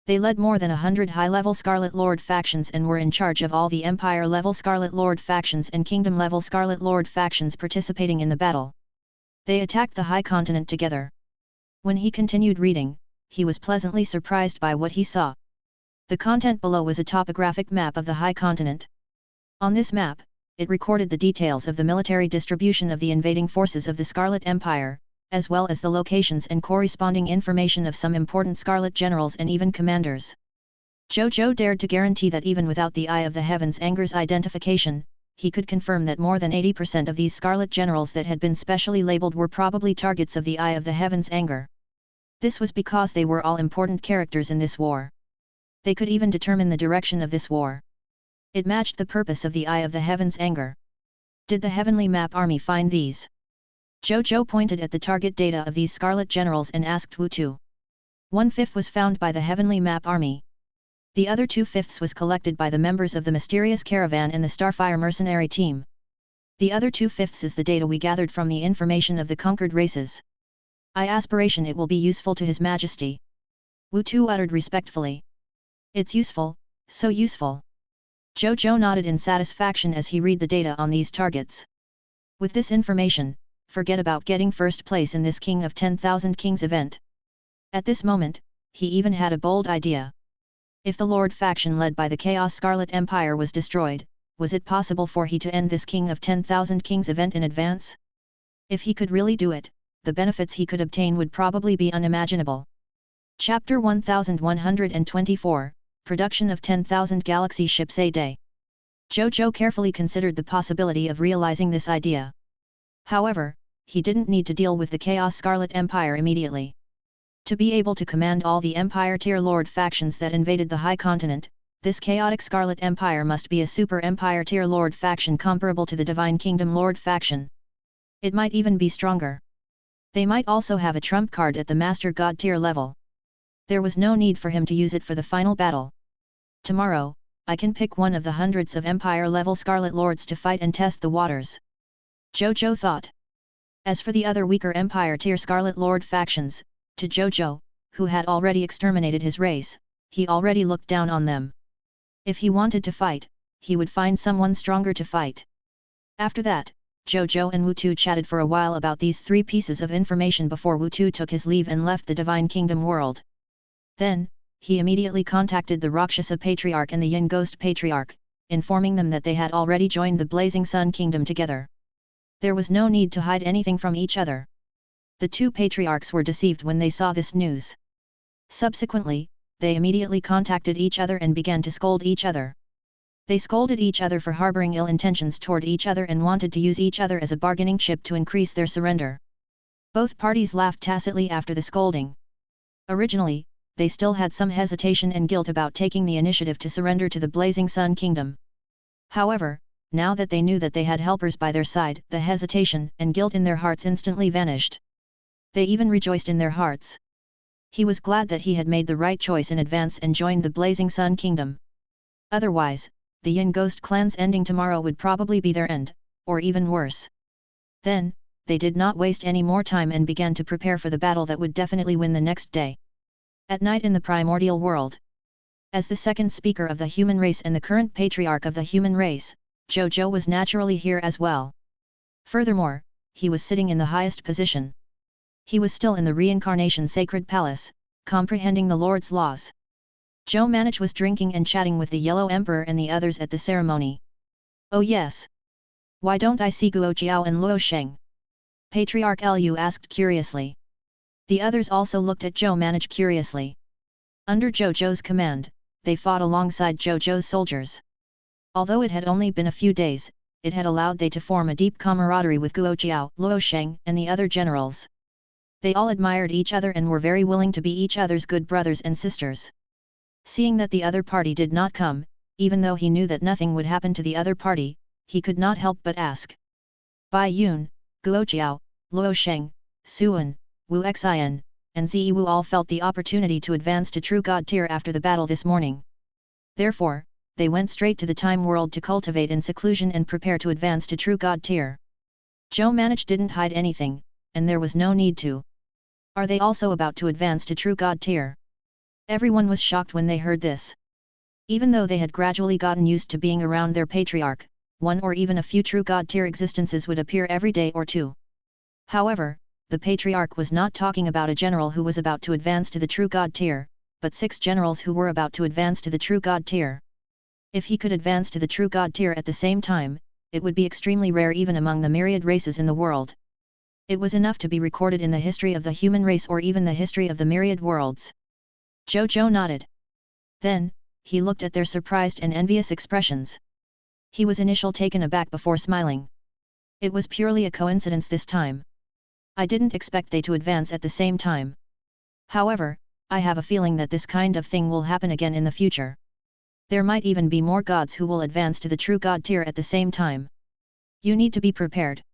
S1: They led more than 100 high-level Scarlet Lord factions and were in charge of all the Empire-level Scarlet Lord factions and Kingdom-level Scarlet Lord factions participating in the battle. They attacked the High Continent together. When he continued reading, he was pleasantly surprised by what he saw. The content below was a topographic map of the High Continent. On this map, it recorded the details of the military distribution of the invading forces of the Scarlet Empire, as well as the locations and corresponding information of some important Scarlet generals and even commanders. Zhou Zhou dared to guarantee that even without the Eye of the Heaven's anger's identification, he could confirm that more than 80% of these Scarlet generals that had been specially labeled were probably targets of the Eye of the Heaven's anger. This was because they were all important characters in this war. They could even determine the direction of this war. It matched the purpose of the Eye of the Heaven's anger. Did the Heavenly Map Army find these? Zhou Zhou pointed at the target data of these Scarlet generals and asked Wu Tu. 1/5 was found by the Heavenly Map Army. The other 2/5 was collected by the members of the Mysterious Caravan and the Starfire Mercenary Team. The other 2/5 is the data we gathered from the information of the conquered races. I aspiration it will be useful to His Majesty. Wu Tu uttered respectfully. It's useful, so useful. Zhou Zhou nodded in satisfaction as he read the data on these targets. With this information, forget about getting first place in this King of 10,000 Kings event. At this moment, he even had a bold idea. If the Lord faction led by the Chaos Scarlet Empire was destroyed, was it possible for he to end this King of 10,000 Kings event in advance? If he could really do it, the benefits he could obtain would probably be unimaginable. Chapter 1124, Production of 10,000 Galaxy Ships a Day. Zhou Zhou carefully considered the possibility of realizing this idea. However, he didn't need to deal with the Chaos Scarlet Empire immediately. To be able to command all the Empire-tier Lord factions that invaded the High Continent, this chaotic Scarlet Empire must be a Super Empire-tier Lord faction comparable to the Divine Kingdom Lord faction. It might even be stronger. They might also have a trump card at the Master God tier level. There was no need for him to use it for the final battle. Tomorrow, I can pick one of the hundreds of Empire-level Scarlet Lords to fight and test the waters. Zhou Zhou thought. As for the other weaker Empire-tier Scarlet Lord factions, to Zhou Zhou, who had already exterminated his race, he already looked down on them. If he wanted to fight, he would find someone stronger to fight. After that, Zhou Zhou and Wu Tu chatted for a while about these three pieces of information before Wu Tu took his leave and left the Divine Kingdom world. Then, he immediately contacted the Rakshasa Patriarch and the Yin Ghost Patriarch, informing them that they had already joined the Blazing Sun Kingdom together. There was no need to hide anything from each other. The two patriarchs were deceived when they saw this news. Subsequently, they immediately contacted each other and began to scold each other. They scolded each other for harboring ill intentions toward each other and wanted to use each other as a bargaining chip to increase their surrender. Both parties laughed tacitly after the scolding. Originally, they still had some hesitation and guilt about taking the initiative to surrender to the Blazing Sun Kingdom. However, now that they knew that they had helpers by their side, the hesitation and guilt in their hearts instantly vanished. They even rejoiced in their hearts. He was glad that he had made the right choice in advance and joined the Blazing Sun Kingdom. Otherwise, the Yin Ghost clan's ending tomorrow would probably be their end, or even worse. Then, they did not waste any more time and began to prepare for the battle that would definitely win the next day. At night in the primordial world. As the second speaker of the human race and the current patriarch of the human race, Zhou Zhou was naturally here as well. Furthermore, he was sitting in the highest position. He was still in the reincarnation sacred palace, comprehending the Lord's laws. Zhou Manich was drinking and chatting with the Yellow Emperor and the others at the ceremony. Oh yes. Why don't I see Guo Jiao and Luo Sheng? Patriarch Lu asked curiously. The others also looked at Zhou Manich curiously. Under Zhou Zhou's command, they fought alongside Zhou Zhou's soldiers. Although it had only been a few days, it had allowed they to form a deep camaraderie with Guo Jiao, Luo Sheng, and the other generals. They all admired each other and were very willing to be each other's good brothers and sisters. Seeing that the other party did not come, even though he knew that nothing would happen to the other party, he could not help but ask. Bai Yun, Guo Jiao, Luo Sheng, Suan, Wu Xian, and Zi Wu all felt the opportunity to advance to true God tier after the battle this morning. Therefore, they went straight to the time world to cultivate in seclusion and prepare to advance to true God tier. Zhou Manich didn't hide anything, and there was no need to. Are they also about to advance to true God tier? Everyone was shocked when they heard this. Even though they had gradually gotten used to being around their patriarch, one or even a few true God tier existences would appear every day or two. However, the patriarch was not talking about a general who was about to advance to the true God tier, but 6 generals who were about to advance to the true God tier. If he could advance to the true God tier at the same time, it would be extremely rare even among the myriad races in the world. It was enough to be recorded in the history of the human race or even the history of the myriad worlds. Zhou Zhou nodded. Then, he looked at their surprised and envious expressions. He was initially taken aback before smiling. It was purely a coincidence this time. I didn't expect they to advance at the same time. However, I have a feeling that this kind of thing will happen again in the future. There might even be more gods who will advance to the true God tier at the same time. You need to be prepared.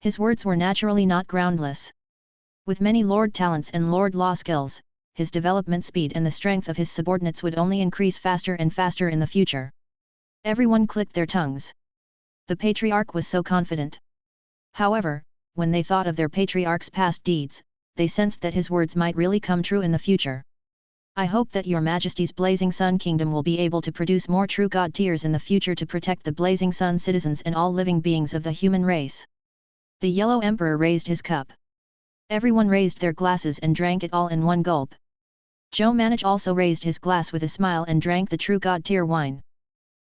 S1: His words were naturally not groundless. With many Lord talents and Lord law skills, his development speed and the strength of his subordinates would only increase faster and faster in the future. Everyone clicked their tongues. The patriarch was so confident. However, when they thought of their patriarch's past deeds, they sensed that his words might really come true in the future. I hope that your Majesty's Blazing Sun Kingdom will be able to produce more true God tiers in the future to protect the Blazing Sun citizens and all living beings of the human race. The Yellow Emperor raised his cup. Everyone raised their glasses and drank it all in one gulp. Zhou Manich also raised his glass with a smile and drank the true God tier wine.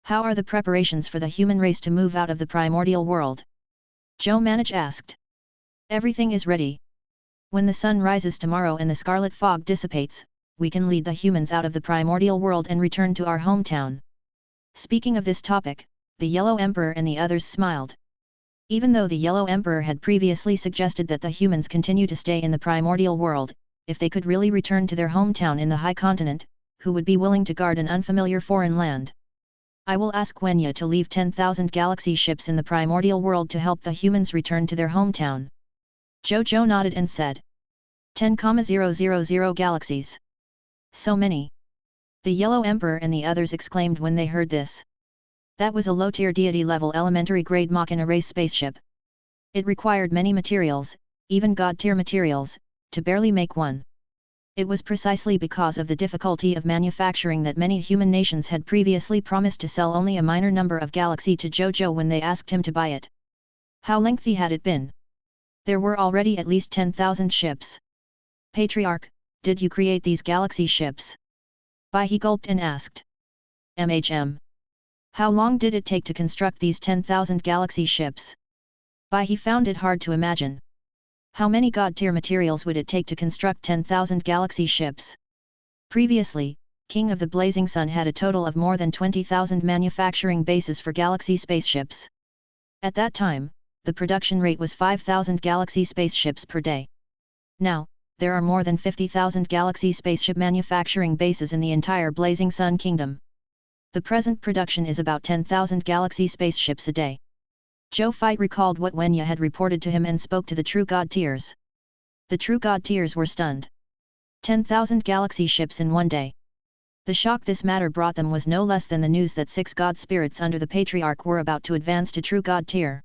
S1: How are the preparations for the human race to move out of the primordial world? Zhou Manich asked. Everything is ready. When the sun rises tomorrow and the scarlet fog dissipates, we can lead the humans out of the primordial world and return to our hometown. Speaking of this topic, the Yellow Emperor and the others smiled. Even though the Yellow Emperor had previously suggested that the humans continue to stay in the primordial world, if they could really return to their hometown in the high continent, who would be willing to guard an unfamiliar foreign land? I will ask Wenya to leave 10,000 galaxy ships in the primordial world to help the humans return to their hometown. Zhou Zhou nodded and said. 10,000 galaxies. So many. The Yellow Emperor and the others exclaimed when they heard this. That was a low-tier deity-level elementary-grade Machina race spaceship. It required many materials, even god-tier materials, to barely make one. It was precisely because of the difficulty of manufacturing that many human nations had previously promised to sell only a minor number of galaxy to Zhou Zhou when they asked him to buy it. How lengthy had it been? There were already at least 10,000 ships. Patriarch, did you create these galaxy ships? Bai he gulped and asked. How long did it take to construct these 10,000 galaxy ships? Bai he found it hard to imagine. How many god-tier materials would it take to construct 10,000 galaxy ships? Previously, King of the Blazing Sun had a total of more than 20,000 manufacturing bases for galaxy spaceships. At that time, the production rate was 5,000 galaxy spaceships per day. Now, there are more than 50,000 galaxy spaceship manufacturing bases in the entire Blazing Sun Kingdom. The present production is about 10,000 galaxy spaceships a day. Zhou Fei recalled what Wenya had reported to him and spoke to the true god tiers. The true god tiers were stunned. 10,000 galaxy ships in one day. The shock this matter brought them was no less than the news that 6 god spirits under the Patriarch were about to advance to true god tier.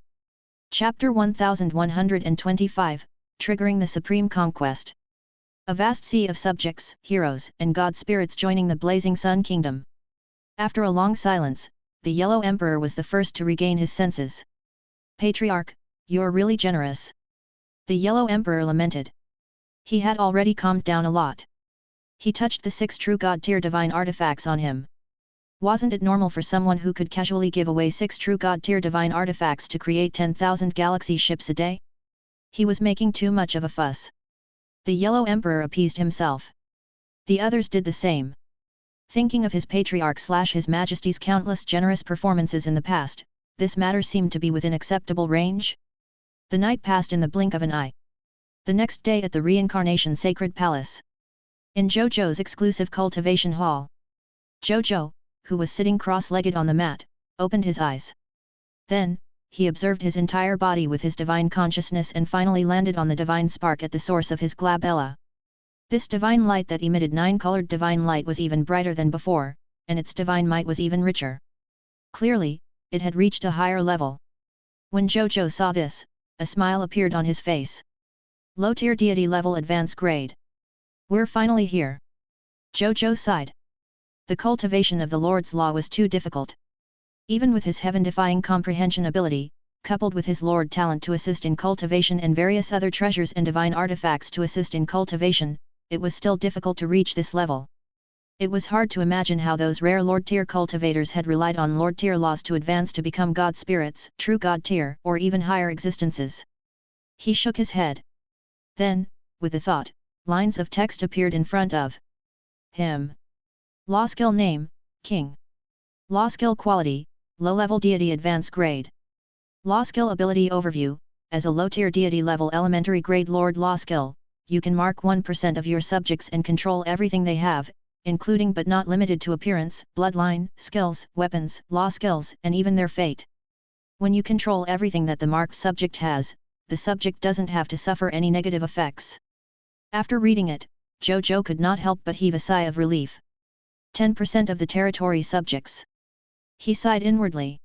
S1: Chapter 1125, Triggering the Supreme Conquest. A vast sea of subjects, heroes, and god spirits joining the Blazing Sun Kingdom. After a long silence, the Yellow Emperor was the first to regain his senses. Patriarch, you're really generous. The Yellow Emperor lamented. He had already calmed down a lot. He touched the 6 true god-tier divine artifacts on him. Wasn't it normal for someone who could casually give away 6 true god-tier divine artifacts to create 10,000 galaxy ships a day? He was making too much of a fuss. The Yellow Emperor appeased himself. The others did the same. Thinking of his Patriarch/His Majesty's countless generous performances in the past, this matter seemed to be within acceptable range. The night passed in the blink of an eye. The next day at the Reincarnation Sacred Palace. In Zhou Zhou's exclusive cultivation hall. Zhou Zhou, who was sitting cross-legged on the mat, opened his eyes. Then, he observed his entire body with his divine consciousness and finally landed on the divine spark at the source of his glabella. This divine light that emitted 9-colored divine light was even brighter than before, and its divine might was even richer. Clearly, it had reached a higher level. When Zhou Zhou saw this, a smile appeared on his face. Low-tier deity level advance grade. We're finally here. Zhou Zhou sighed. The cultivation of the Lord's Law was too difficult. Even with his heaven-defying comprehension ability, coupled with his Lord talent to assist in cultivation and various other treasures and divine artifacts to assist in cultivation, it was still difficult to reach this level. It was hard to imagine how those rare Lord-tier cultivators had relied on Lord-tier laws to advance to become God spirits, true God-tier, or even higher existences. He shook his head. Then, with a thought, lines of text appeared in front of him. Law skill name, King. Law skill quality, low-level deity advance grade. Law skill ability overview, as a low-tier deity level elementary grade Lord law skill, you can mark 1% of your subjects and control everything they have, including but not limited to appearance, bloodline, skills, weapons, law skills, and even their fate. When you control everything that the marked subject has, the subject doesn't have to suffer any negative effects. After reading it, Zhou Zhou could not help but heave a sigh of relief. 10% of the territory subjects. He sighed inwardly.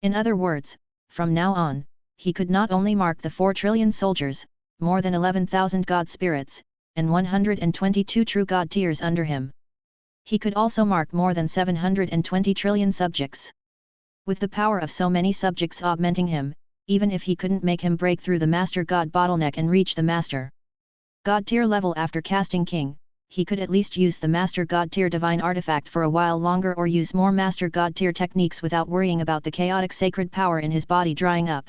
S1: In other words, from now on, he could not only mark the 4 trillion soldiers, more than 11,000 god spirits, and 122 true god tiers under him. He could also mark more than 720 trillion subjects. With the power of so many subjects augmenting him, even if he couldn't make him break through the Master God bottleneck and reach the Master God tier level after casting King, he could at least use the Master God tier divine artifact for a while longer or use more Master God tier techniques without worrying about the chaotic sacred power in his body drying up.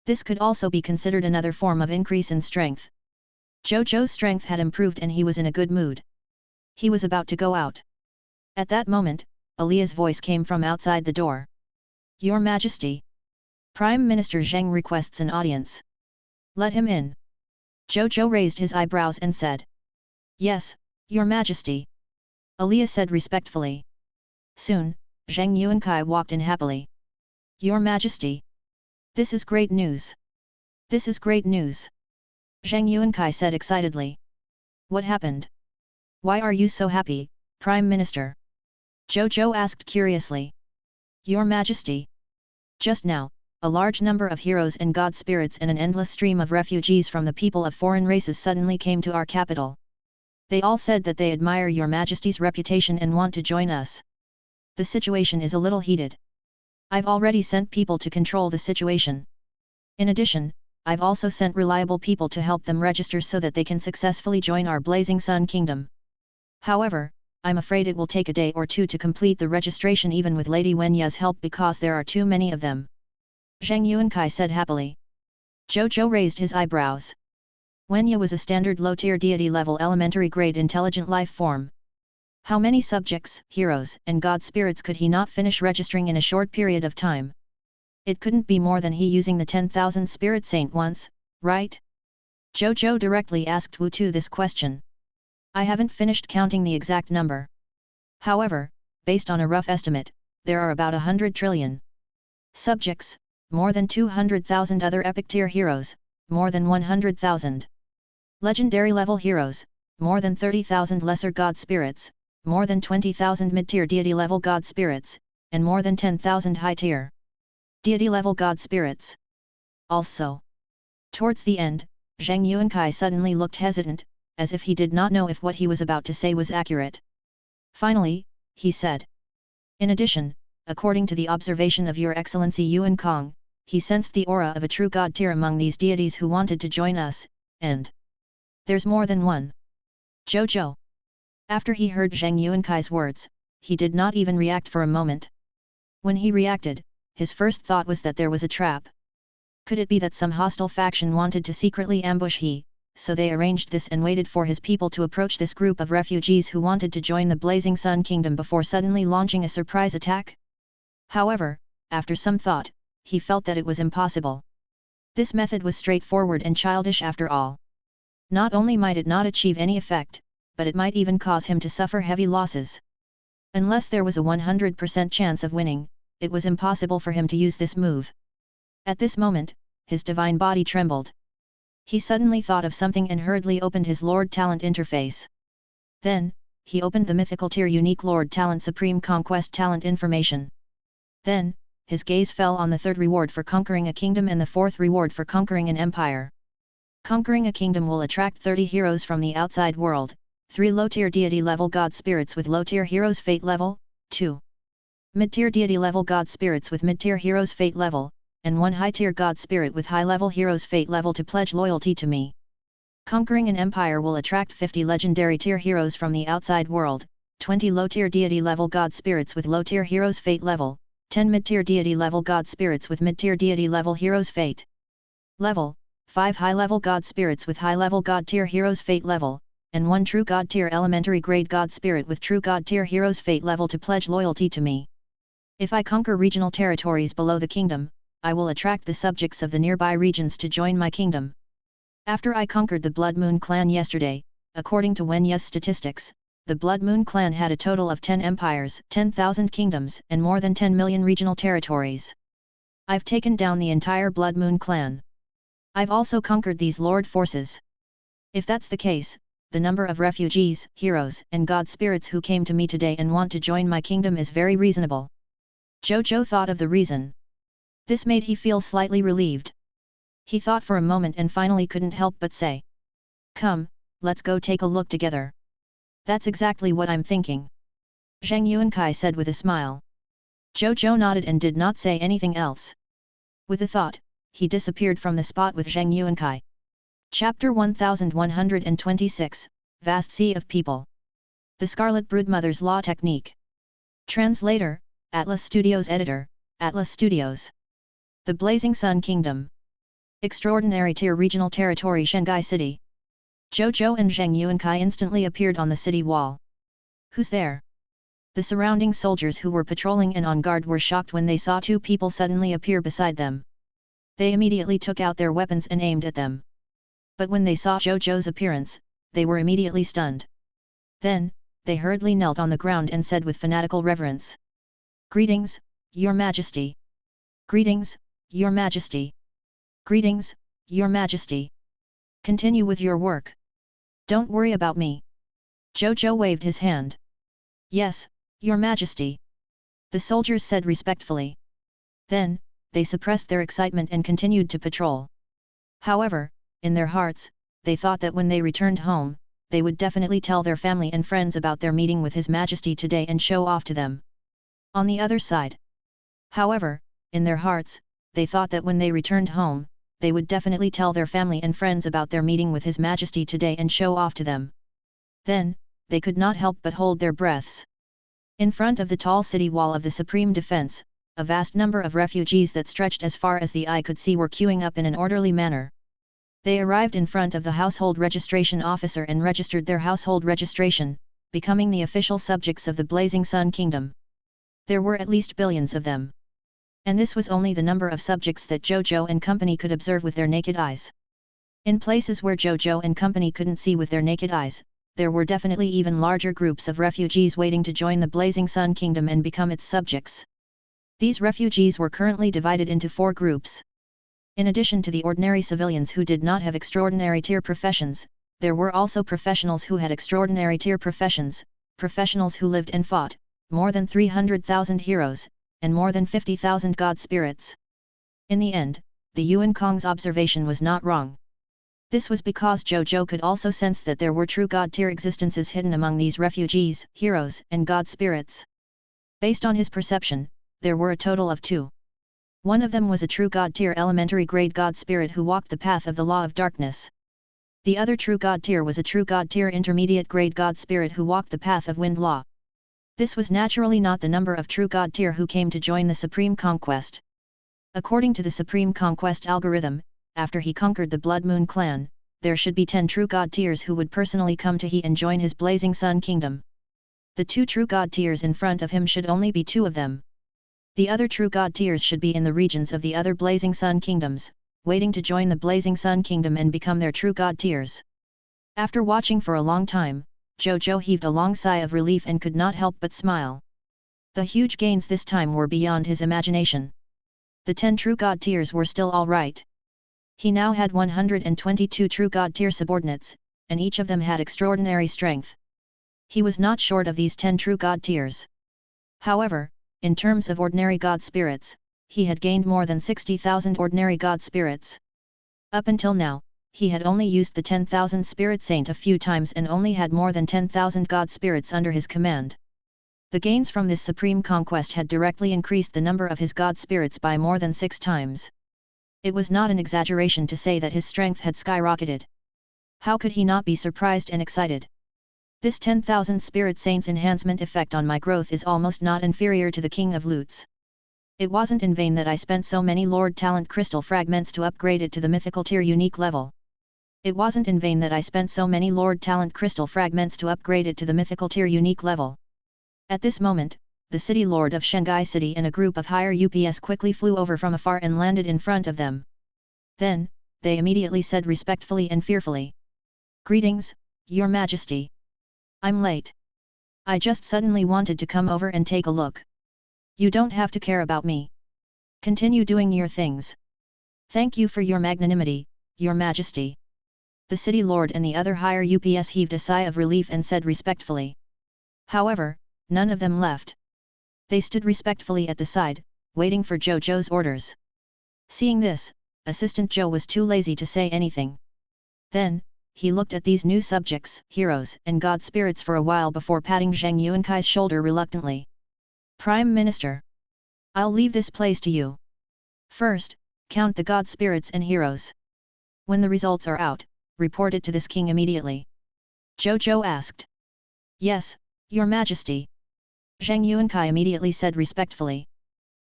S1: This could also be considered another form of increase in strength. Zhou Zhou's strength had improved and he was in a good mood. He was about to go out. At that moment, Alia's voice came from outside the door. Your Majesty. Prime Minister Zheng requests an audience. Let him in. Zhou Zhou raised his eyebrows and said. Yes, Your Majesty. Alia said respectfully. Soon, Zheng Yuankai walked in happily. Your Majesty. This is great news. This is great news. Zhang Yuankai said excitedly. What happened? Why are you so happy, Prime Minister? Zhou Zhou asked curiously. Your Majesty. Just now, a large number of heroes and god spirits and an endless stream of refugees from the people of foreign races suddenly came to our capital. They all said that they admire your Majesty's reputation and want to join us. The situation is a little heated. I've already sent people to control the situation. In addition, I've also sent reliable people to help them register so that they can successfully join our Blazing Sun Kingdom. However, I'm afraid it will take a day or two to complete the registration even with Lady Wenya's help because there are too many of them. Zhang Yuankai said happily. Zhou Zhou raised his eyebrows. Wenya was a standard low-tier deity-level elementary-grade intelligent life form. How many subjects, heroes, and god spirits could he not finish registering in a short period of time? It couldn't be more than he using the 10,000 spirit saint once, right? Zhou Zhou directly asked Wu Tu this question. I haven't finished counting the exact number. However, based on a rough estimate, there are about 100 trillion subjects, more than 200,000 other epic tier heroes, more than 100,000 legendary level heroes, more than 30,000 lesser god spirits, more than 20,000 mid-tier deity level god spirits, and more than 10,000 high-tier deity level god spirits. Also, towards the end, Zhang Yuankai suddenly looked hesitant, as if he did not know if what he was about to say was accurate. Finally, he said. In addition, according to the observation of Your Excellency Yuan Kong, he sensed the aura of a true god tier among these deities who wanted to join us, and there's more than one. Zhou Zhou. After he heard Zhang Yuankai's words, he did not even react for a moment. When he reacted, his first thought was that there was a trap. Could it be that some hostile faction wanted to secretly ambush he, so they arranged this and waited for his people to approach this group of refugees who wanted to join the Blazing Sun Kingdom before suddenly launching a surprise attack? However, after some thought, he felt that it was impossible. This method was straightforward and childish after all. Not only might it not achieve any effect, but it might even cause him to suffer heavy losses. Unless there was a 100% chance of winning, it was impossible for him to use this move. At this moment, his divine body trembled. He suddenly thought of something and hurriedly opened his Lord Talent interface. Then, he opened the mythical tier unique Lord Talent Supreme Conquest Talent information. Then, his gaze fell on the third reward for conquering a kingdom and the fourth reward for conquering an empire. Conquering a kingdom will attract 30 heroes from the outside world, 3 low-tier deity level god spirits with low-tier heroes fate level, 2 mid-tier deity level god spirits with mid-tier heroes fate level, and 1 high-tier god spirit with high-level heroes fate level to pledge loyalty to me. Conquering an empire will attract 50 legendary tier heroes from the outside world, 20 low-tier deity level god spirits with low-tier heroes fate level, 10 mid-tier deity level god spirits with mid-tier deity level heroes fate level, 5 high-level god spirits with high-level god tier heroes fate level, and 1 true god tier elementary grade god spirit with true god tier heroes fate level to pledge loyalty to me. If I conquer regional territories below the kingdom, I will attract the subjects of the nearby regions to join my kingdom. After I conquered the Blood Moon clan yesterday, according to Wenya's statistics, the Blood Moon clan had a total of 10 empires, 10,000 kingdoms, and more than 10 million regional territories. I've taken down the entire Blood Moon clan. I've also conquered these lord forces. If that's the case, the number of refugees, heroes, and god spirits who came to me today and want to join my kingdom is very reasonable. Zhou Zhou thought of the reason. This made he feel slightly relieved. He thought for a moment and finally couldn't help but say. Come, let's go take a look together. That's exactly what I'm thinking. Zhang Yuankai said with a smile. Zhou Zhou nodded and did not say anything else. With a thought, he disappeared from the spot with Zhang Yuankai. Chapter 1126, Vast Sea of People. The Scarlet Broodmother's Law Technique. Translator, Atlas Studios Editor, Atlas Studios. The Blazing Sun Kingdom. Extraordinary Tier Regional Territory Shanghai City. Zhou Zhou and Zhang Yuankai instantly appeared on the city wall. Who's there? The surrounding soldiers who were patrolling and on guard were shocked when they saw 2 people suddenly appear beside them. They immediately took out their weapons and aimed at them. But when they saw Zhou Zhou's appearance, they were immediately stunned. Then, they hurriedly knelt on the ground and said with fanatical reverence. Greetings, Your Majesty. Greetings, Your Majesty. Greetings, Your Majesty. Continue with your work. Don't worry about me. Zhou Zhou waved his hand. Yes, Your Majesty. The soldiers said respectfully. Then, they suppressed their excitement and continued to patrol. However, in their hearts, they thought that when they returned home, they would definitely tell their family and friends about their meeting with His Majesty today and show off to them. On the other side. However, in their hearts, they thought that when they returned home, they would definitely tell their family and friends about their meeting with His Majesty today and show off to them. Then, they could not help but hold their breaths. In front of the tall city wall of the Supreme Defense, a vast number of refugees that stretched as far as the eye could see were queuing up in an orderly manner. They arrived in front of the household registration officer and registered their household registration, becoming the official subjects of the Blazing Sun Kingdom. There were at least billions of them. And this was only the number of subjects that Zhou Zhou and company could observe with their naked eyes. In places where Zhou Zhou and company couldn't see with their naked eyes, there were definitely even larger groups of refugees waiting to join the Blazing Sun Kingdom and become its subjects. These refugees were currently divided into 4 groups. In addition to the ordinary civilians who did not have extraordinary tier professions, there were also professionals who had extraordinary tier professions, professionals who lived and fought, more than 300,000 heroes, and more than 50,000 god spirits. In the end, the Yuan Kong's observation was not wrong. This was because Zhou Zhou could also sense that there were true god tier existences hidden among these refugees, heroes, and god spirits. Based on his perception, there were a total of 2. One of them was a true god tier elementary grade god spirit who walked the path of the law of darkness. The other true god tier was a true god tier intermediate grade god spirit who walked the path of wind law. This was naturally not the number of true god tier who came to join the Supreme Conquest. According to the Supreme Conquest algorithm, after he conquered the Blood Moon clan, there should be 10 true god tiers who would personally come to he and join his Blazing Sun Kingdom. The 2 true god tiers in front of him should only be 2 of them. The other true god tiers should be in the regions of the other Blazing Sun Kingdoms, waiting to join the Blazing Sun Kingdom and become their true god tiers. After watching for a long time, Zhou Zhou heaved a long sigh of relief and could not help but smile. The huge gains this time were beyond his imagination. The 10 true god tiers were still all right. He now had 122 true god tier subordinates, and each of them had extraordinary strength. He was not short of these 10 true god tiers. However, in terms of ordinary god spirits, he had gained more than 60,000 ordinary god spirits. Up until now, he had only used the 10,000 spirit saint a few times and only had more than 10,000 god spirits under his command. The gains from this supreme conquest had directly increased the number of his god spirits by more than 6 times. It was not an exaggeration to say that his strength had skyrocketed. How could he not be surprised and excited? This 10,000 spirit saints enhancement effect on my growth is almost not inferior to the King of Lutes. It wasn't in vain that I spent so many Lord Talent Crystal fragments to upgrade it to the mythical tier unique level. It wasn't in vain that I spent so many Lord Talent Crystal fragments to upgrade it to the mythical tier unique level. At this moment, the city lord of Shanghai City and a group of higher UPS quickly flew over from afar and landed in front of them. Then, they immediately said respectfully and fearfully, "Greetings, Your Majesty. I'm late. I just suddenly wanted to come over and take a look. You don't have to care about me. Continue doing your things. Thank you for your magnanimity, Your Majesty." The city lord and the other higher UPS heaved a sigh of relief and said respectfully. However, none of them left. They stood respectfully at the side, waiting for Zhou Zhou's orders. Seeing this, Assistant Zhou was too lazy to say anything. Then, he looked at these new subjects, heroes and god spirits for a while before patting Zhang Yuankai's shoulder reluctantly. "Prime Minister. I'll leave this place to you. First, count the god spirits and heroes. When the results are out, report it to this king immediately." Zhou Zhou asked. "Yes, Your Majesty." Zhang Yuankai immediately said respectfully.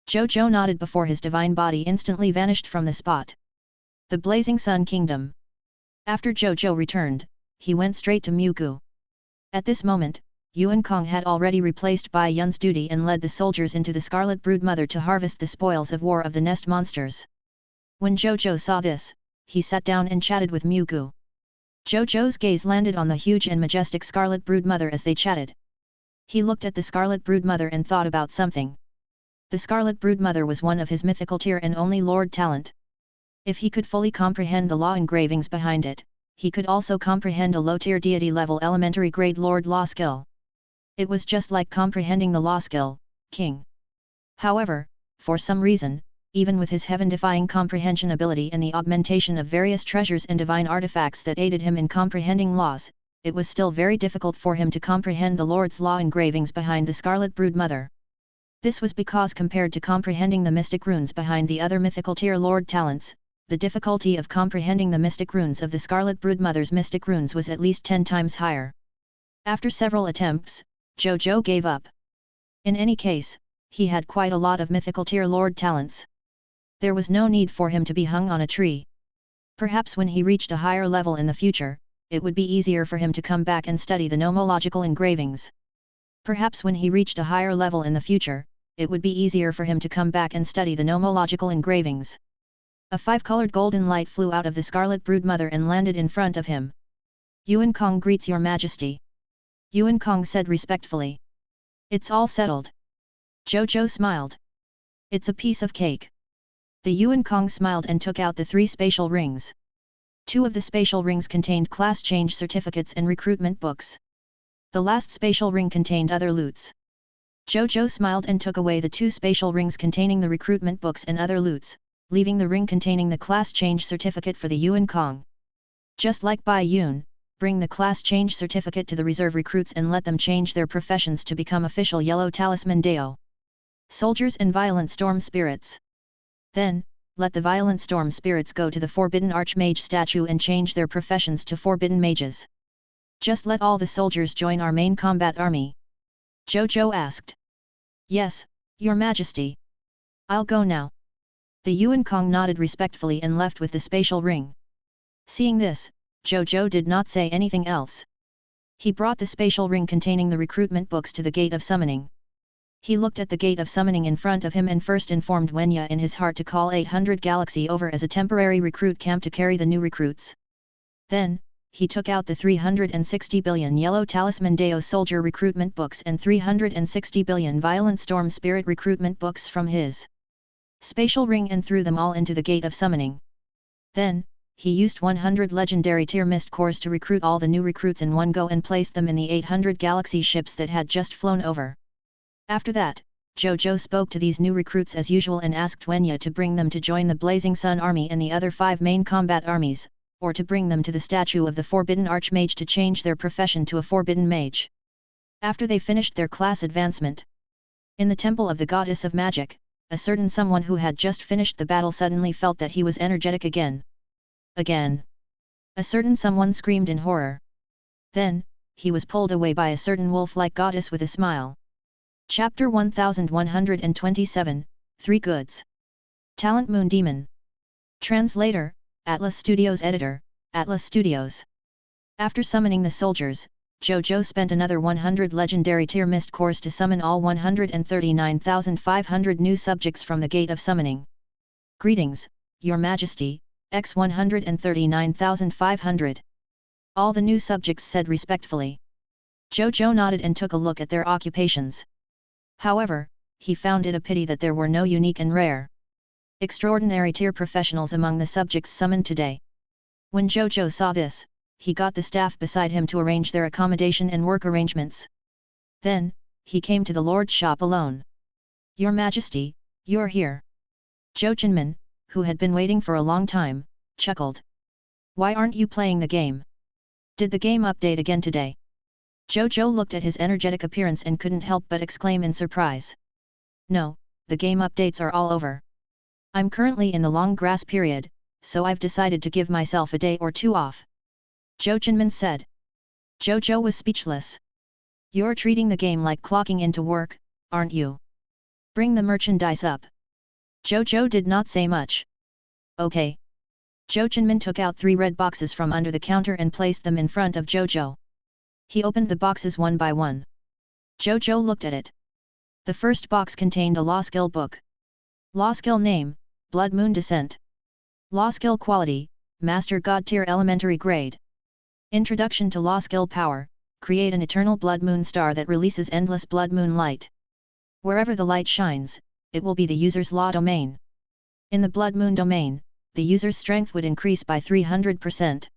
S1: Zhou Zhou nodded before his divine body instantly vanished from the spot. The Blazing Sun Kingdom. After Zhou Zhou returned, he went straight to Mugu. At this moment, Yuan Kong had already replaced Bai Yun's duty and led the soldiers into the Scarlet Broodmother to harvest the spoils of war of the nest monsters. When Zhou Zhou saw this, he sat down and chatted with Mugu. Zhou Zhou's gaze landed on the huge and majestic Scarlet Broodmother as they chatted. He looked at the Scarlet Broodmother and thought about something. The Scarlet Broodmother was one of his mythical tier and only Lord Talent. If he could fully comprehend the law engravings behind it, he could also comprehend a low-tier deity-level elementary grade Lord Law skill. It was just like comprehending the Law skill, King. However, for some reason, even with his heaven-defying comprehension ability and the augmentation of various treasures and divine artifacts that aided him in comprehending laws, it was still very difficult for him to comprehend the Lord's Law engravings behind the Scarlet Brood Mother. This was because compared to comprehending the mystic runes behind the other mythical tier Lord talents, the difficulty of comprehending the mystic runes of the Scarlet Brood Mother's mystic runes was at least 10 times higher. After several attempts, Zhou Zhou gave up. In any case, he had quite a lot of mythical tier Lord talents. There was no need for him to be hung on a tree. Perhaps when he reached a higher level in the future, it would be easier for him to come back and study the nomological engravings. Perhaps when he reached a higher level in the future, it would be easier for him to come back and study the nomological engravings. A 5-colored golden light flew out of the Scarlet Brood Mother and landed in front of him. Yuan Kong greets your majesty. Yuan Kong said respectfully. It's all settled. Zhou Zhou smiled. It's a piece of cake. The Yuan Kong smiled and took out the 3 spatial rings. 2 of the spatial rings contained class change certificates and recruitment books. The last spatial ring contained other loots. Zhou Zhou smiled and took away the 2 spatial rings containing the recruitment books and other loots, leaving the ring containing the class change certificate for the Yuan Kong. Just like Bai Yun, bring the class change certificate to the reserve recruits and let them change their professions to become official Yellow Talisman Deo soldiers and violent storm spirits. Then, let the violent storm spirits go to the Forbidden Archmage statue and change their professions to Forbidden Mages. Just let all the soldiers join our main combat army. Zhou Zhou asked. Yes, Your Majesty. I'll go now. The Yuan Kong nodded respectfully and left with the spatial ring. Seeing this, Zhou Zhou did not say anything else. He brought the spatial ring containing the recruitment books to the Gate of Summoning. He looked at the Gate of Summoning in front of him and first informed Wenya in his heart to call 800 Galaxy over as a temporary recruit camp to carry the new recruits. Then, he took out the 360 billion Yellow Talisman Deo soldier recruitment books and 360 billion Violent Storm Spirit recruitment books from his spatial ring and threw them all into the Gate of Summoning. Then, he used 100 legendary tier mist cores to recruit all the new recruits in one go and placed them in the 800 Galaxy ships that had just flown over. After that, Zhou Zhou spoke to these new recruits as usual and asked Wenya to bring them to join the Blazing Sun Army and the other 5 main combat armies, or to bring them to the statue of the Forbidden Archmage to change their profession to a Forbidden Mage. After they finished their class advancement. In the Temple of the Goddess of Magic, a certain someone who had just finished the battle suddenly felt that he was energetic again. Again. A certain someone screamed in horror. Then, he was pulled away by a certain wolf-like goddess with a smile. Chapter 1127, 3 Goods. Talent Moon Demon. Translator, Atlas Studios Editor, Atlas Studios. After summoning the soldiers, Zhou Zhou spent another 100 legendary tier mist cores to summon all 139,500 new subjects from the Gate of Summoning. Greetings, Your Majesty, X 139,500. All the new subjects said respectfully. Zhou Zhou nodded and took a look at their occupations. However, he found it a pity that there were no unique and rare, extraordinary tier professionals among the subjects summoned today. When Zhou Zhou saw this, he got the staff beside him to arrange their accommodation and work arrangements. Then, he came to the Lord's shop alone. Your Majesty, you're here. Zhou Zhenmin, who had been waiting for a long time, chuckled. Why aren't you playing the game? Did the game update again today? Zhou Zhou looked at his energetic appearance and couldn't help but exclaim in surprise. No, the game updates are all over. I'm currently in the long grass period, so I've decided to give myself a day or 2 off. Zhou Zhenmin said. Zhou Zhou was speechless. You're treating the game like clocking into work, aren't you? Bring the merchandise up. Zhou Zhou did not say much. Okay. Zhou Zhenmin took out 3 red boxes from under the counter and placed them in front of Zhou Zhou. He opened the boxes one by one. Zhou Zhou looked at it. The first box contained a law skill book. Law skill name, Blood Moon Descent. Law skill quality, Master God Tier Elementary Grade. Introduction to Law skill power, create an eternal blood moon star that releases endless blood moon light. Wherever the light shines, it will be the user's law domain. In the blood moon domain, the user's strength would increase by 300%.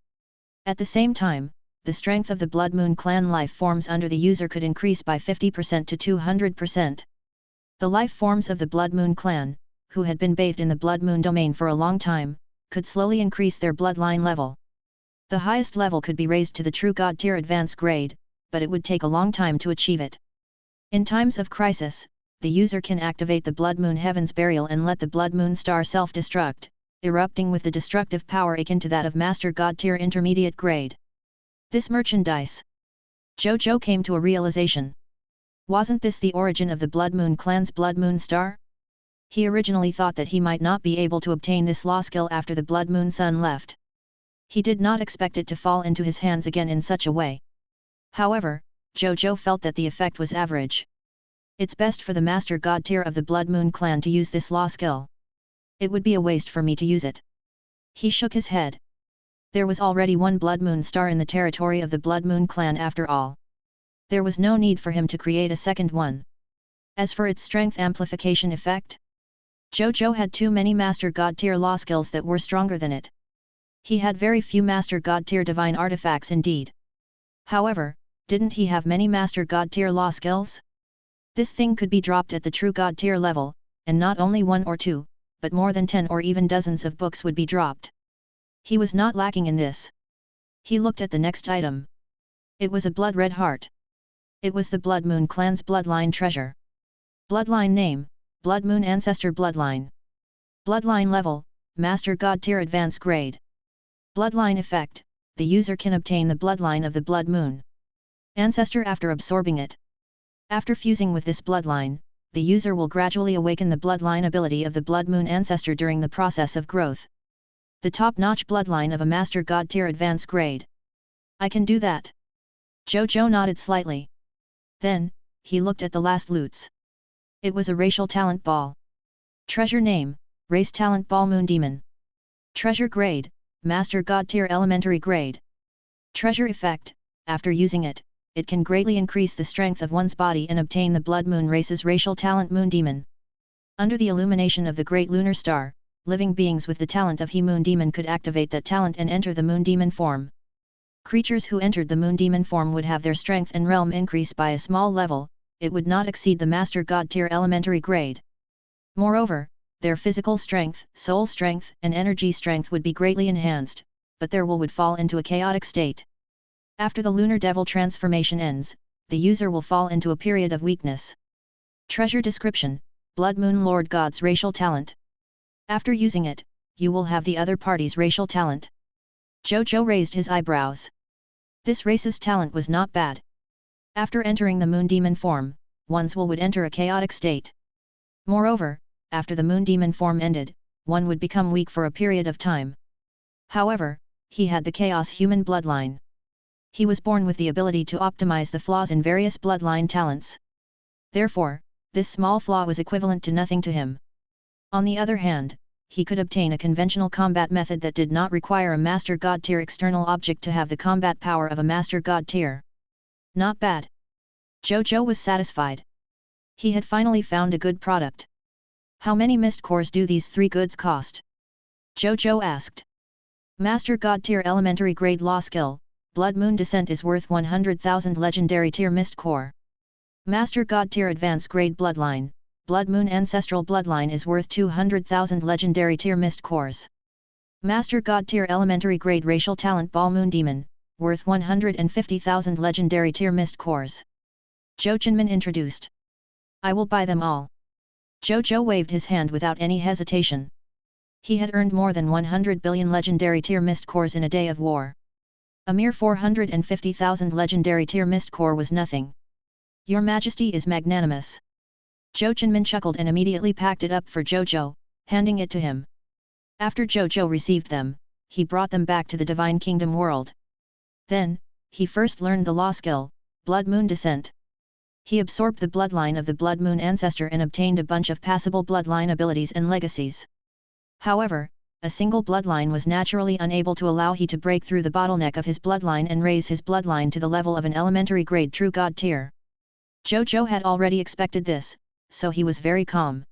S1: At the same time, the strength of the Blood Moon clan life forms under the user could increase by 50% to 200%. The life forms of the Blood Moon clan, who had been bathed in the Blood Moon domain for a long time, could slowly increase their bloodline level. The highest level could be raised to the true God tier advanced grade, but it would take a long time to achieve it. In times of crisis, the user can activate the Blood Moon Heaven's Burial and let the Blood Moon star self-destruct, erupting with the destructive power akin to that of Master God tier intermediate grade. This merchandise. Zhou Zhou came to a realization. Wasn't this the origin of the Blood Moon clan's Blood Moon star? He originally thought that he might not be able to obtain this law skill after the Blood Moon Sun left. He did not expect it to fall into his hands again in such a way. However, Zhou Zhou felt that the effect was average. It's best for the Master God tier of the Blood Moon clan to use this law skill. It would be a waste for me to use it. He shook his head. There was already one Blood Moon star in the territory of the Blood Moon clan after all. There was no need for him to create a second one. As for its strength amplification effect, Zhou Zhou had too many Master God tier law skills that were stronger than it. He had very few Master God tier divine artifacts indeed. However, didn't he have many Master God tier law skills? This thing could be dropped at the true God tier level, and not only 1 or 2, but more than 10 or even dozens of books would be dropped. He was not lacking in this. He looked at the next item. It was a blood red heart. It was the Blood Moon clan's bloodline treasure. Bloodline name, Blood Moon Ancestor Bloodline. Bloodline level, Master God tier advanced grade. Bloodline effect, the user can obtain the bloodline of the Blood Moon Ancestor after absorbing it. After fusing with this bloodline, the user will gradually awaken the bloodline ability of the Blood Moon Ancestor during the process of growth. The top-notch bloodline of a Master God tier advanced grade. I can do that. Zhou Zhou nodded slightly. Then, he looked at the last loots. It was a racial talent ball. Treasure name, Race Talent Ball Moon Demon. Treasure grade, Master God tier elementary grade. Treasure effect, after using it, it can greatly increase the strength of one's body and obtain the Blood Moon race's racial talent Moon Demon. Under the illumination of the Great Lunar Star, living beings with the talent of He Moon Demon could activate that talent and enter the Moon Demon form. Creatures who entered the Moon Demon form would have their strength and realm increase by a small level, it would not exceed the Master God tier elementary grade. Moreover, their physical strength, soul strength and energy strength would be greatly enhanced, but their will would fall into a chaotic state. After the Lunar Devil transformation ends, the user will fall into a period of weakness. Treasure description, Blood Moon Lord God's racial talent. After using it, you will have the other party's racial talent. Zhou Zhou raised his eyebrows. This race's talent was not bad. After entering the Moon Demon form, one's will would enter a chaotic state. Moreover, after the Moon Demon form ended, one would become weak for a period of time. However, he had the Chaos Human bloodline. He was born with the ability to optimize the flaws in various bloodline talents. Therefore, this small flaw was equivalent to nothing to him. On the other hand, he could obtain a conventional combat method that did not require a Master God tier external object to have the combat power of a Master God tier. Not bad. Zhou Zhou was satisfied. He had finally found a good product. How many mist cores do these 3 goods cost? Zhou Zhou asked. Master God tier elementary grade law skill, Blood Moon Descent is worth 100,000 legendary tier mist core. Master God tier advanced grade bloodline, Blood Moon Ancestral Bloodline is worth 200,000 legendary tier mist cores. Master God tier elementary grade racial talent Ball Moon Demon, worth 150,000 legendary tier mist cores. Zhou Jinmin introduced. I will buy them all. Zhou Zhou waved his hand without any hesitation. He had earned more than 100 billion legendary tier mist cores in a day of war. A mere 450,000 legendary tier mist core was nothing. Your Majesty is magnanimous. Zhou Jinmin chuckled and immediately packed it up for Zhou Zhou, handing it to him. After Zhou Zhou received them, he brought them back to the Divine Kingdom world. Then, he first learned the law skill, Blood Moon Descent. He absorbed the bloodline of the Blood Moon Ancestor and obtained a bunch of passable bloodline abilities and legacies. However, a single bloodline was naturally unable to allow he to break through the bottleneck of his bloodline and raise his bloodline to the level of an elementary grade true god tier. Zhou Zhou had already expected this, so he was very calm.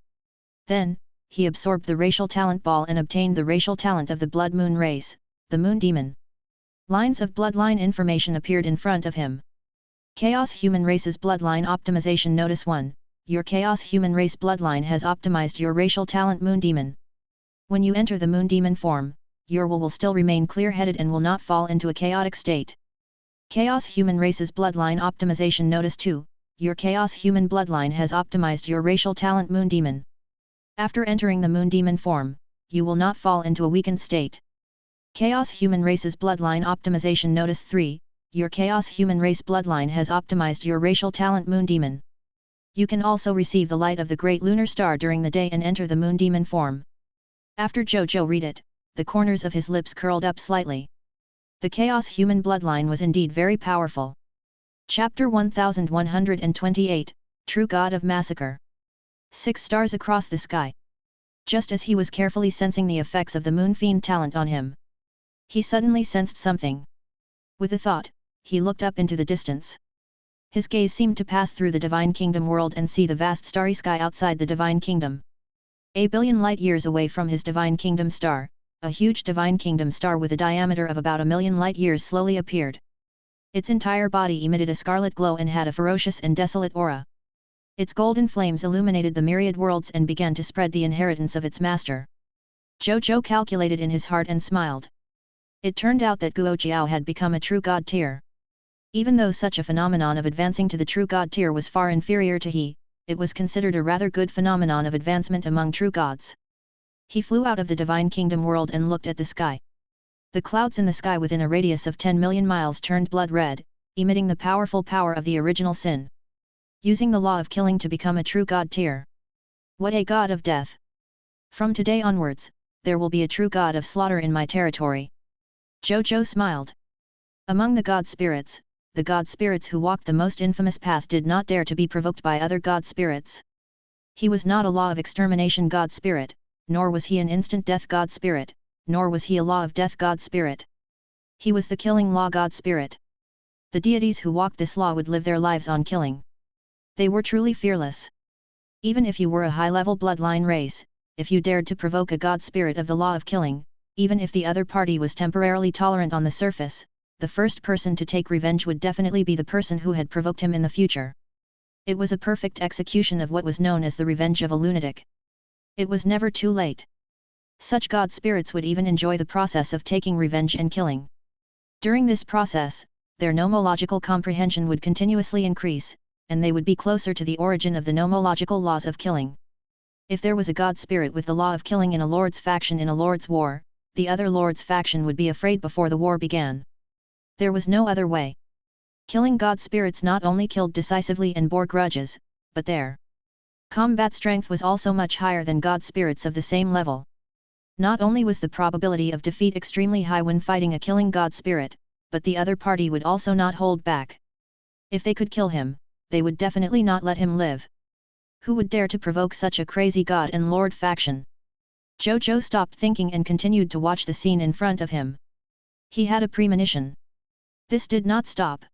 S1: Then, he absorbed the racial talent ball and obtained the racial talent of the Blood Moon race, the Moon Demon. Lines of bloodline information appeared in front of him. Chaos Human Race's Bloodline Optimization Notice 1. Your Chaos Human Race bloodline has optimized your racial talent Moon Demon. When you enter the Moon Demon form, your will still remain clear-headed and will not fall into a chaotic state. Chaos Human Race's Bloodline Optimization Notice 2. Your Chaos Human bloodline has optimized your racial talent Moon Demon. After entering the Moon Demon form, you will not fall into a weakened state. Chaos Human Race's Bloodline Optimization Notice 3. Your Chaos Human Race bloodline has optimized your racial talent Moon Demon. You can also receive the light of the Great Lunar Star during the day and enter the Moon Demon form. After Zhou Zhou read it, the corners of his lips curled up slightly. The Chaos Human bloodline was indeed very powerful. Chapter 1128, True God of Massacre. 6 stars across the sky. Just as he was carefully sensing the effects of the Moon Fiend talent on him, he suddenly sensed something. With a thought, he looked up into the distance. His gaze seemed to pass through the Divine Kingdom world and see the vast starry sky outside the Divine Kingdom. A billion light-years away from his Divine Kingdom star, a huge Divine Kingdom star with a diameter of about 1,000,000 light-years slowly appeared. Its entire body emitted a scarlet glow and had a ferocious and desolate aura. Its golden flames illuminated the myriad worlds and began to spread the inheritance of its master. Zhou Zhou calculated in his heart and smiled. It turned out that Guo Jiao had become a true god tier. Even though such a phenomenon of advancing to the true god tier was far inferior to he, it was considered a rather good phenomenon of advancement among true gods. He flew out of the Divine Kingdom world and looked at the sky. The clouds in the sky within a radius of 10 million miles turned blood red, emitting the powerful power of the original sin. Using the law of killing to become a true god tier. What a god of death! From today onwards, there will be a true god of slaughter in my territory. Zhou Zhou smiled. Among the god spirits who walked the most infamous path did not dare to be provoked by other god spirits. He was not a law of extermination god spirit, nor was he an instant death god spirit, nor was he a law of death god spirit. He was the killing law god spirit. The deities who walked this law would live their lives on killing. They were truly fearless. Even if you were a high-level bloodline race, if you dared to provoke a god spirit of the law of killing, even if the other party was temporarily tolerant on the surface, the first person to take revenge would definitely be the person who had provoked him in the future. It was a perfect execution of what was known as the revenge of a lunatic. It was never too late. Such god spirits would even enjoy the process of taking revenge and killing. During this process, their nomological comprehension would continuously increase, and they would be closer to the origin of the nomological laws of killing. If there was a god spirit with the law of killing in a lord's faction in a lord's war, the other lord's faction would be afraid before the war began. There was no other way. Killing god spirits not only killed decisively and bore grudges, but their combat strength was also much higher than god spirits of the same level. Not only was the probability of defeat extremely high when fighting a killing god spirit, but the other party would also not hold back. If they could kill him, they would definitely not let him live. Who would dare to provoke such a crazy god and lord faction? Zhou Zhou stopped thinking and continued to watch the scene in front of him. He had a premonition. This did not stop.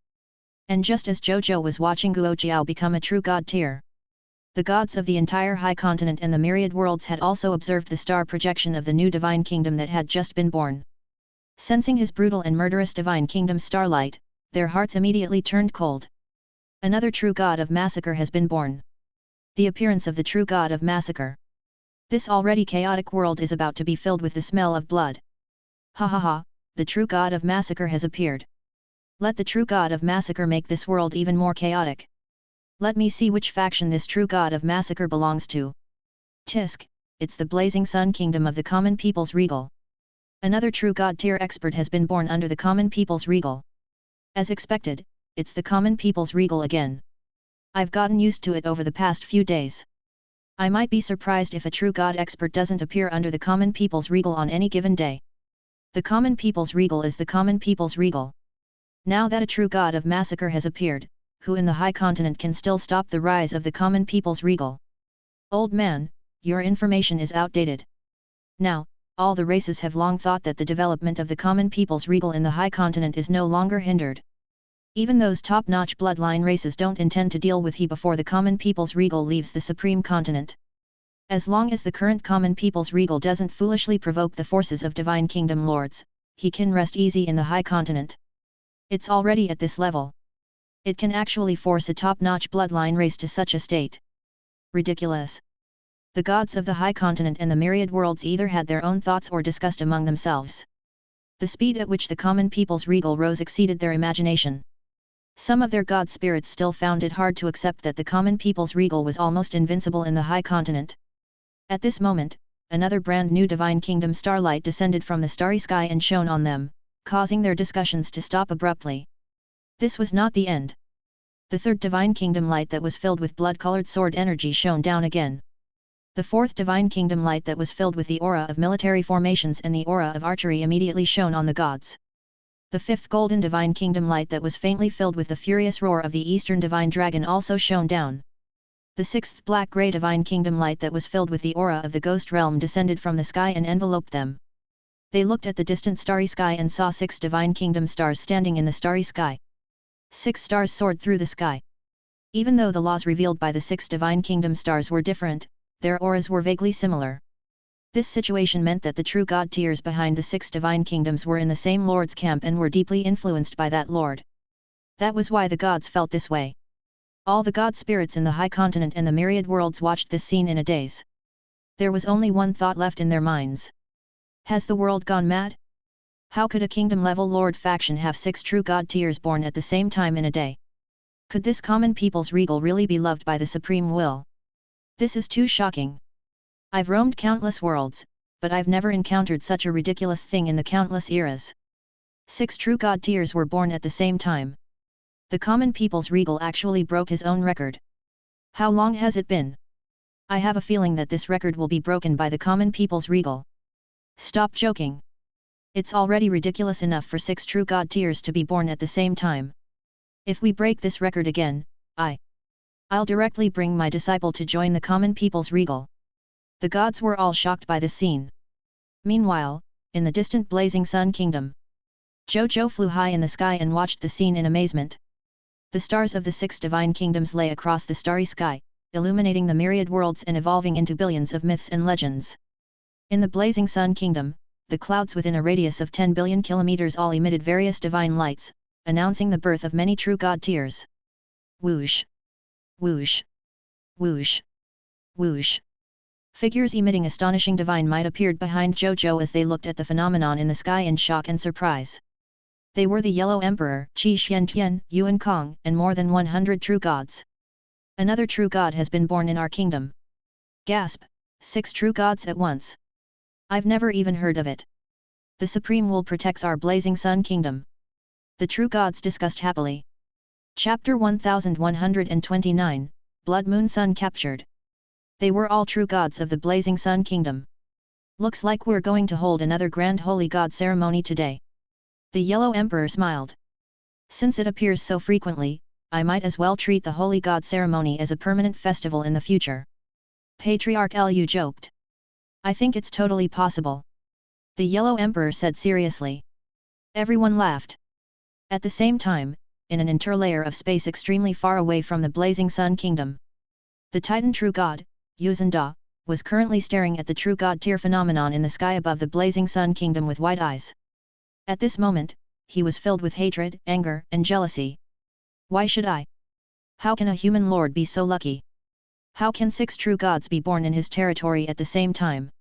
S1: And just as Zhou Zhou was watching Guo Jiao become a true god tier, the gods of the entire high continent and the myriad worlds had also observed the star projection of the new divine kingdom that had just been born. Sensing his brutal and murderous divine kingdom starlight, their hearts immediately turned cold. Another true god of massacre has been born. The appearance of the true god of massacre. This already chaotic world is about to be filled with the smell of blood. Ha ha ha, the true god of massacre has appeared. Let the true god of massacre make this world even more chaotic. Let me see which faction this true god of massacre belongs to. Tisk, it's the blazing sun kingdom of the common people's regal. Another true god tier expert has been born under the common people's regal. As expected, it's the common people's regal again. I've gotten used to it over the past few days. I might be surprised if a true god expert doesn't appear under the common people's regal on any given day. The common people's regal is the common people's regal. Now that a true god of massacre has appeared, who in the high continent can still stop the rise of the common people's regal? Old man, your information is outdated. Now, all the races have long thought that the development of the common people's regal in the high continent is no longer hindered. Even those top-notch bloodline races don't intend to deal with he before the common people's regal leaves the supreme continent. As long as the current common people's regal doesn't foolishly provoke the forces of divine kingdom lords, he can rest easy in the high continent. It's already at this level. It can actually force a top-notch bloodline race to such a state. Ridiculous. The gods of the high continent and the myriad worlds either had their own thoughts or discussed among themselves. The speed at which the common people's regal rose exceeded their imagination. Some of their god spirits still found it hard to accept that the common people's regal was almost invincible in the high continent. At this moment, another brand new divine kingdom starlight descended from the starry sky and shone on them, causing their discussions to stop abruptly. This was not the end. The third divine kingdom light that was filled with blood-colored sword energy shone down again. The fourth divine kingdom light that was filled with the aura of military formations and the aura of archery immediately shone on the gods. The fifth golden divine kingdom light that was faintly filled with the furious roar of the eastern divine dragon also shone down. The sixth black-grey divine kingdom light that was filled with the aura of the ghost realm descended from the sky and enveloped them. They looked at the distant starry sky and saw 6 divine kingdom stars standing in the starry sky. 6 stars soared through the sky. Even though the laws revealed by the 6 divine kingdom stars were different, their auras were vaguely similar. This situation meant that the true god tiers behind the 6 divine kingdoms were in the same lord's camp and were deeply influenced by that lord. That was why the gods felt this way. All the god spirits in the high continent and the myriad worlds watched this scene in a daze. There was only one thought left in their minds. Has the world gone mad? How could a kingdom-level lord faction have 6 true god tiers born at the same time in a day? Could this common people's regal really be loved by the supreme will? This is too shocking. I've roamed countless worlds, but I've never encountered such a ridiculous thing in the countless eras. 6 true god tiers were born at the same time. The common people's regal actually broke his own record. How long has it been? I have a feeling that this record will be broken by the common people's regal. Stop joking. It's already ridiculous enough for 6 true god tiers to be born at the same time. If we break this record again, I'll directly bring my disciple to join the common people's regal. The gods were all shocked by this scene. Meanwhile, in the distant blazing sun kingdom, Zhou Zhou flew high in the sky and watched the scene in amazement. The stars of the 6 divine kingdoms lay across the starry sky, illuminating the myriad worlds and evolving into billions of myths and legends. In the blazing sun kingdom, the clouds within a radius of 10 billion kilometers all emitted various divine lights, announcing the birth of many true god tiers. Whoosh! Whoosh! Whoosh! Whoosh! Figures emitting astonishing divine might appeared behind Zhou Zhou as they looked at the phenomenon in the sky in shock and surprise. They were the Yellow Emperor, Qi Xiantian, Yuan Kong, and more than 100 true gods. Another true god has been born in our kingdom. Gasp! 6 true gods at once. I've never even heard of it. The supreme will protects our blazing sun kingdom. The true gods discussed happily. Chapter 1129, Blood Moon Sun Captured. They were all true gods of the blazing sun kingdom. Looks like we're going to hold another grand holy god ceremony today. The Yellow Emperor smiled. Since it appears so frequently, I might as well treat the holy god ceremony as a permanent festival in the future. Patriarch Lu joked. I think it's totally possible. The Yellow Emperor said seriously. Everyone laughed. At the same time, in an interlayer of space extremely far away from the blazing sun kingdom, the Titan true god, Yuzhanda, was currently staring at the true god tier phenomenon in the sky above the blazing sun kingdom with wide eyes. At this moment, he was filled with hatred, anger, and jealousy. Why should I? How can a human lord be so lucky? How can 6 true gods be born in his territory at the same time?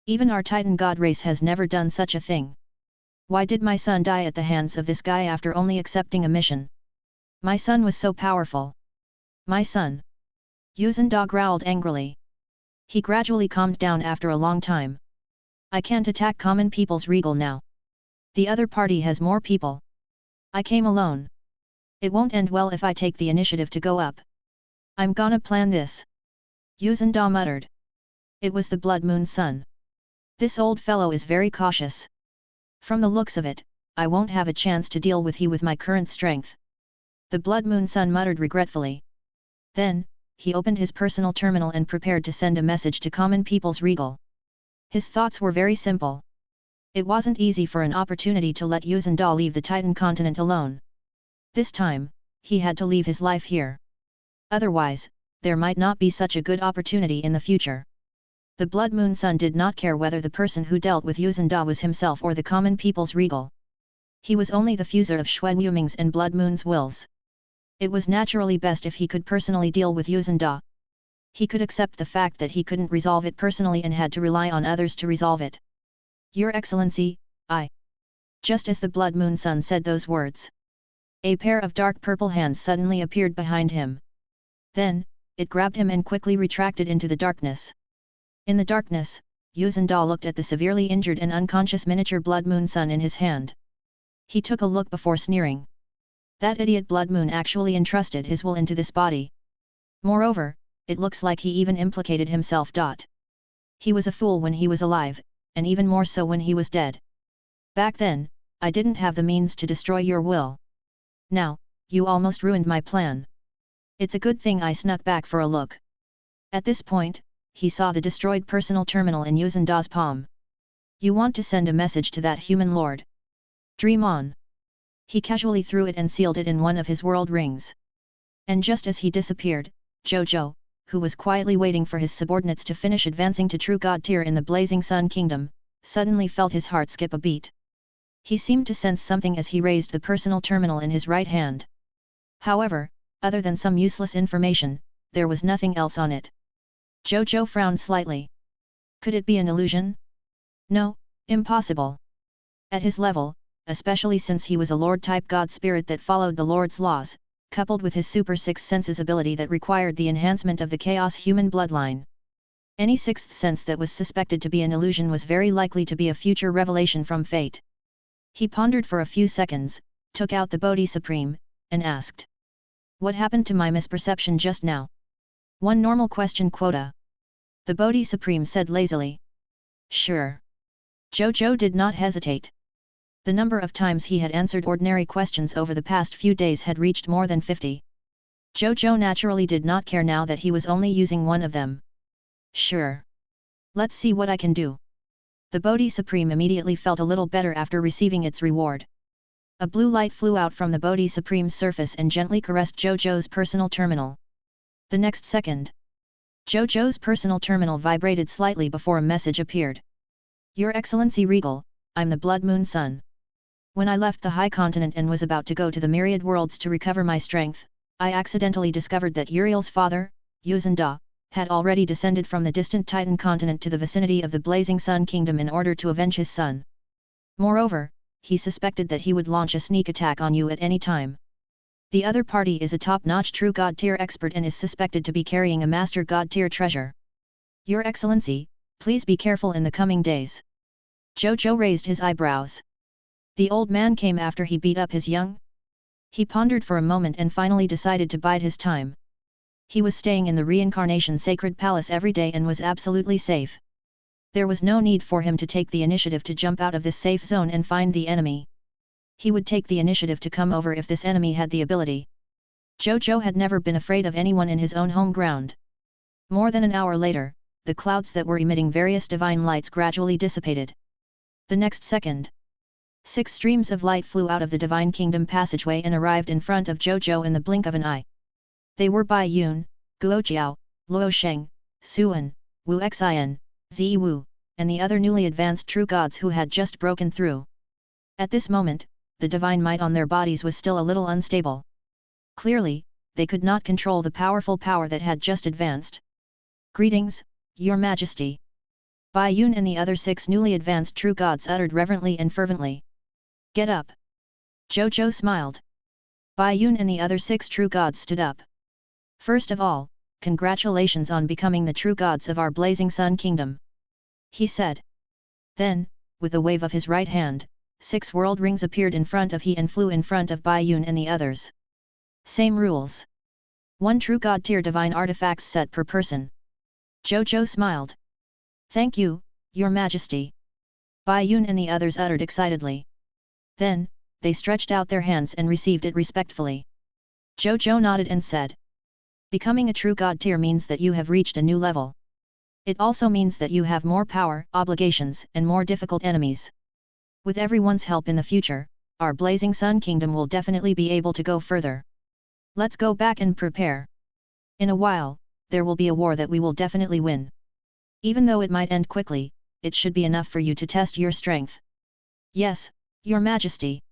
S1: Even our Titan god race has never done such a thing. Why did my son die at the hands of this guy after only accepting a mission? My son was so powerful. My son. Yuzhanda growled angrily. He gradually calmed down after a long time. I can't attack common people's regal now. The other party has more people. I came alone. It won't end well if I take the initiative to go up. I'm gonna plan this. Yuzhanda muttered. It was the blood moon sun. This old fellow is very cautious. From the looks of it, I won't have a chance to deal with he with my current strength. The blood moon sun muttered regretfully. Then, he opened his personal terminal and prepared to send a message to common people's regal. His thoughts were very simple. It wasn't easy for an opportunity to let Yuzhanda leave the Titan continent alone. This time, he had to leave his life here. Otherwise, there might not be such a good opportunity in the future. The Blood Moon Sun did not care whether the person who dealt with Yuzhanda was himself or the common people's regal. He was only the fuser of Xue Yuming's and Blood Moon's wills. It was naturally best if he could personally deal with Yuzhanda. He could accept the fact that he couldn't resolve it personally and had to rely on others to resolve it. Your Excellency, I. Just as the Blood Moon Sun said those words, a pair of dark purple hands suddenly appeared behind him. Then, it grabbed him and quickly retracted into the darkness. In the darkness, Yuzhanda looked at the severely injured and unconscious miniature Blood Moon Sun in his hand. He took a look before sneering. That idiot Blood Moon actually entrusted his will into this body. Moreover, it looks like he even implicated himself. He was a fool when he was alive, and even more so when he was dead. Back then, I didn't have the means to destroy your will. Now, you almost ruined my plan. It's a good thing I snuck back for a look. At this point, he saw the destroyed personal terminal in Yuzhanda's palm. You want to send a message to that human lord? Dream on. He casually threw it and sealed it in one of his world rings. And just as he disappeared, Zhou Zhou, who was quietly waiting for his subordinates to finish advancing to true god tier in the Blazing Sun Kingdom, suddenly felt his heart skip a beat. He seemed to sense something as he raised the personal terminal in his right hand. However, other than some useless information, there was nothing else on it. Zhou Zhou frowned slightly. Could it be an illusion? No, impossible. At his level, especially since he was a Lord-type god spirit that followed the Lord's laws, coupled with his super sixth senses ability that required the enhancement of the chaos human bloodline. Any sixth sense that was suspected to be an illusion was very likely to be a future revelation from fate. He pondered for a few seconds, took out the Bodhi Supreme, and asked. What happened to my misperception just now? One normal question quota. The Bodhi Supreme said lazily. Sure. Zhou Zhou did not hesitate. The number of times he had answered ordinary questions over the past few days had reached more than 50. Zhou Zhou naturally did not care now that he was only using one of them. Sure. Let's see what I can do. The Bodhi Supreme immediately felt a little better after receiving its reward. A blue light flew out from the Bodhi Supreme's surface and gently caressed Zhou Zhou's personal terminal. The next second, Zhou Zhou's personal terminal vibrated slightly before a message appeared. Your Excellency Regal, I'm the Blood Moon Sun. When I left the High Continent and was about to go to the Myriad Worlds to recover my strength, I accidentally discovered that Uriel's father, Yuzhanda, had already descended from the distant Titan continent to the vicinity of the Blazing Sun Kingdom in order to avenge his son. Moreover, he suspected that he would launch a sneak attack on you at any time. The other party is a top-notch true god tier expert and is suspected to be carrying a master god tier treasure. Your Excellency, please be careful in the coming days. Zhou Zhou raised his eyebrows. The old man came after he beat up his young? He pondered for a moment and finally decided to bide his time. He was staying in the Reincarnation Sacred Palace every day and was absolutely safe. There was no need for him to take the initiative to jump out of this safe zone and find the enemy. He would take the initiative to come over if this enemy had the ability. Zhou Zhou had never been afraid of anyone in his own home ground. More than an hour later, the clouds that were emitting various divine lights gradually dissipated. The next second, 6 streams of light flew out of the Divine Kingdom passageway and arrived in front of Zhou Zhou in the blink of an eye. They were Bai Yun, Guoqiao, Luo Sheng, Suan, Wu Xian, Zi Wu, and the other newly advanced true gods who had just broken through. At this moment, the divine might on their bodies was still a little unstable. Clearly, they could not control the powerful power that had just advanced. Greetings, Your Majesty. Bai Yun and the other 6 newly advanced true gods uttered reverently and fervently. Get up. Zhou Zhou smiled. Bai Yun and the other 6 true gods stood up. First of all, congratulations on becoming the true gods of our Blazing Sun Kingdom, he said. Then, with a wave of his right hand, 6 world rings appeared in front of he and flew in front of Bai Yun and the others. Same rules. 1 true god tier divine artifacts set per person. Zhou Zhou smiled. Thank you, Your Majesty. Bai Yun and the others uttered excitedly. Then, they stretched out their hands and received it respectfully. Zhou Zhou nodded and said. Becoming a true god tier means that you have reached a new level. It also means that you have more power, obligations, and more difficult enemies. With everyone's help in the future, our Blazing Sun Kingdom will definitely be able to go further. Let's go back and prepare. In a while, there will be a war that we will definitely win. Even though it might end quickly, it should be enough for you to test your strength. Yes, Your Majesty.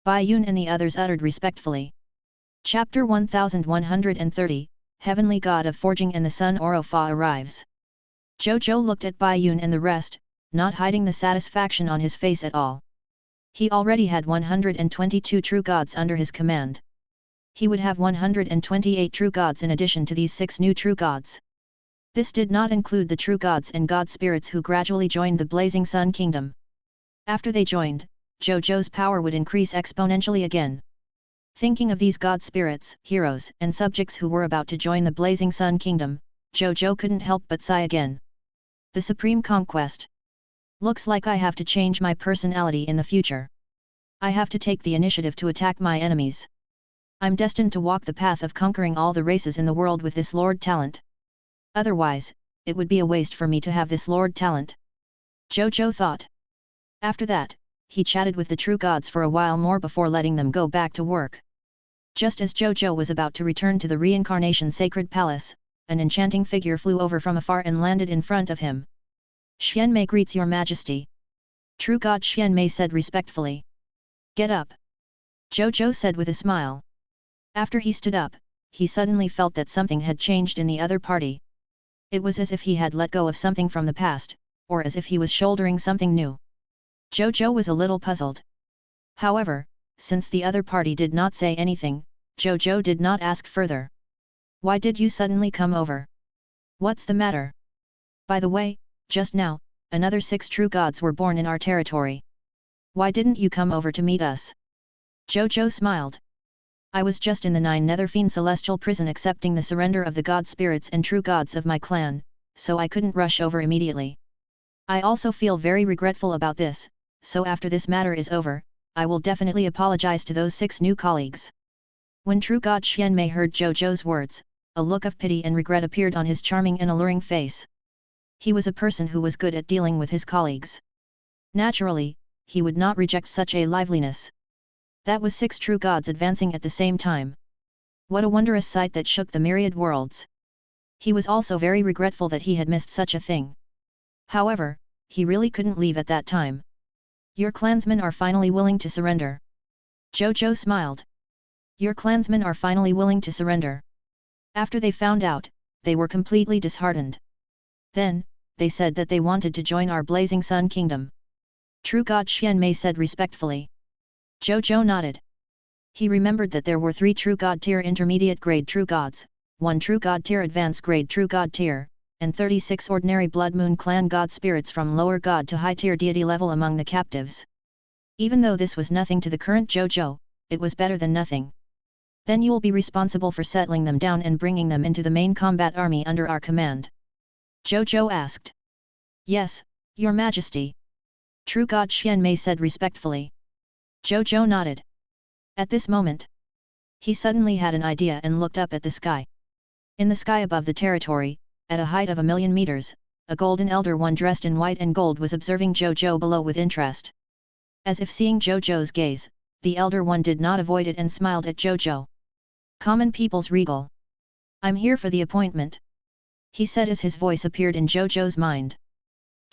S1: Bai Yun and the others uttered respectfully. Chapter 1130, Heavenly God of Forging and the Sun Orofa arrives. Zhou Zhou looked at Bai Yun and the rest, not hiding the satisfaction on his face at all. He already had 122 true gods under his command. He would have 128 true gods in addition to these 6 new true gods. This did not include the true gods and god spirits who gradually joined the Blazing Sun Kingdom. After they joined, Zhou Zhou's power would increase exponentially again. Thinking of these god spirits, heroes and subjects who were about to join the Blazing Sun Kingdom, Zhou Zhou couldn't help but sigh again. The Supreme Conquest. Looks like I have to change my personality in the future. I have to take the initiative to attack my enemies. I'm destined to walk the path of conquering all the races in the world with this Lord talent. Otherwise, it would be a waste for me to have this Lord talent. Zhou Zhou thought. After that, he chatted with the true gods for a while more before letting them go back to work. Just as Zhou Zhou was about to return to the reincarnation sacred palace, an enchanting figure flew over from afar and landed in front of him. Xian Mei greets Your Majesty. True God Xian Mei said respectfully. Get up. Zhou Zhou said with a smile. After he stood up, he suddenly felt that something had changed in the other party. It was as if he had let go of something from the past, or as if he was shouldering something new. Zhou Zhou was a little puzzled. However, since the other party did not say anything, Zhou Zhou did not ask further. Why did you suddenly come over? What's the matter? By the way, just now, another 6 true gods were born in our territory. Why didn't you come over to meet us? Zhou Zhou smiled. I was just in the 9 Netherfiend celestial prison accepting the surrender of the god spirits and true gods of my clan, so I couldn't rush over immediately. I also feel very regretful about this, so after this matter is over, I will definitely apologize to those 6 new colleagues. When true god Xian Mei heard Zhou Zhou's words, a look of pity and regret appeared on his charming and alluring face. He was a person who was good at dealing with his colleagues. Naturally, he would not reject such a liveliness. That was 6 true gods advancing at the same time. What a wondrous sight that shook the myriad worlds. He was also very regretful that he had missed such a thing. However, he really couldn't leave at that time. Your clansmen are finally willing to surrender. Zhou Zhou smiled. Your clansmen are finally willing to surrender. After they found out, they were completely disheartened. Then, they said that they wanted to join our Blazing Sun Kingdom. True God Xian Mei said respectfully. Zhou Zhou nodded. He remembered that there were 3 true god tier intermediate grade true gods, 1 true god tier advanced grade true god tier, and 36 ordinary Blood Moon clan god spirits from lower god to high tier deity level among the captives. Even though this was nothing to the current Zhou Zhou, it was better than nothing. Then you will be responsible for settling them down and bringing them into the main combat army under our command. Zhou Zhou asked. Yes, Your Majesty. True God Xian Mei said respectfully. Zhou Zhou nodded. At this moment, he suddenly had an idea and looked up at the sky. In the sky above the territory, at a height of 1,000,000 meters, a golden elder one dressed in white and gold was observing Zhou Zhou below with interest. As if seeing Zhou Zhou's gaze, the elder one did not avoid it and smiled at Zhou Zhou. Common people's regal. I'm here for the appointment. He said as his voice appeared in Zhou Zhou's mind.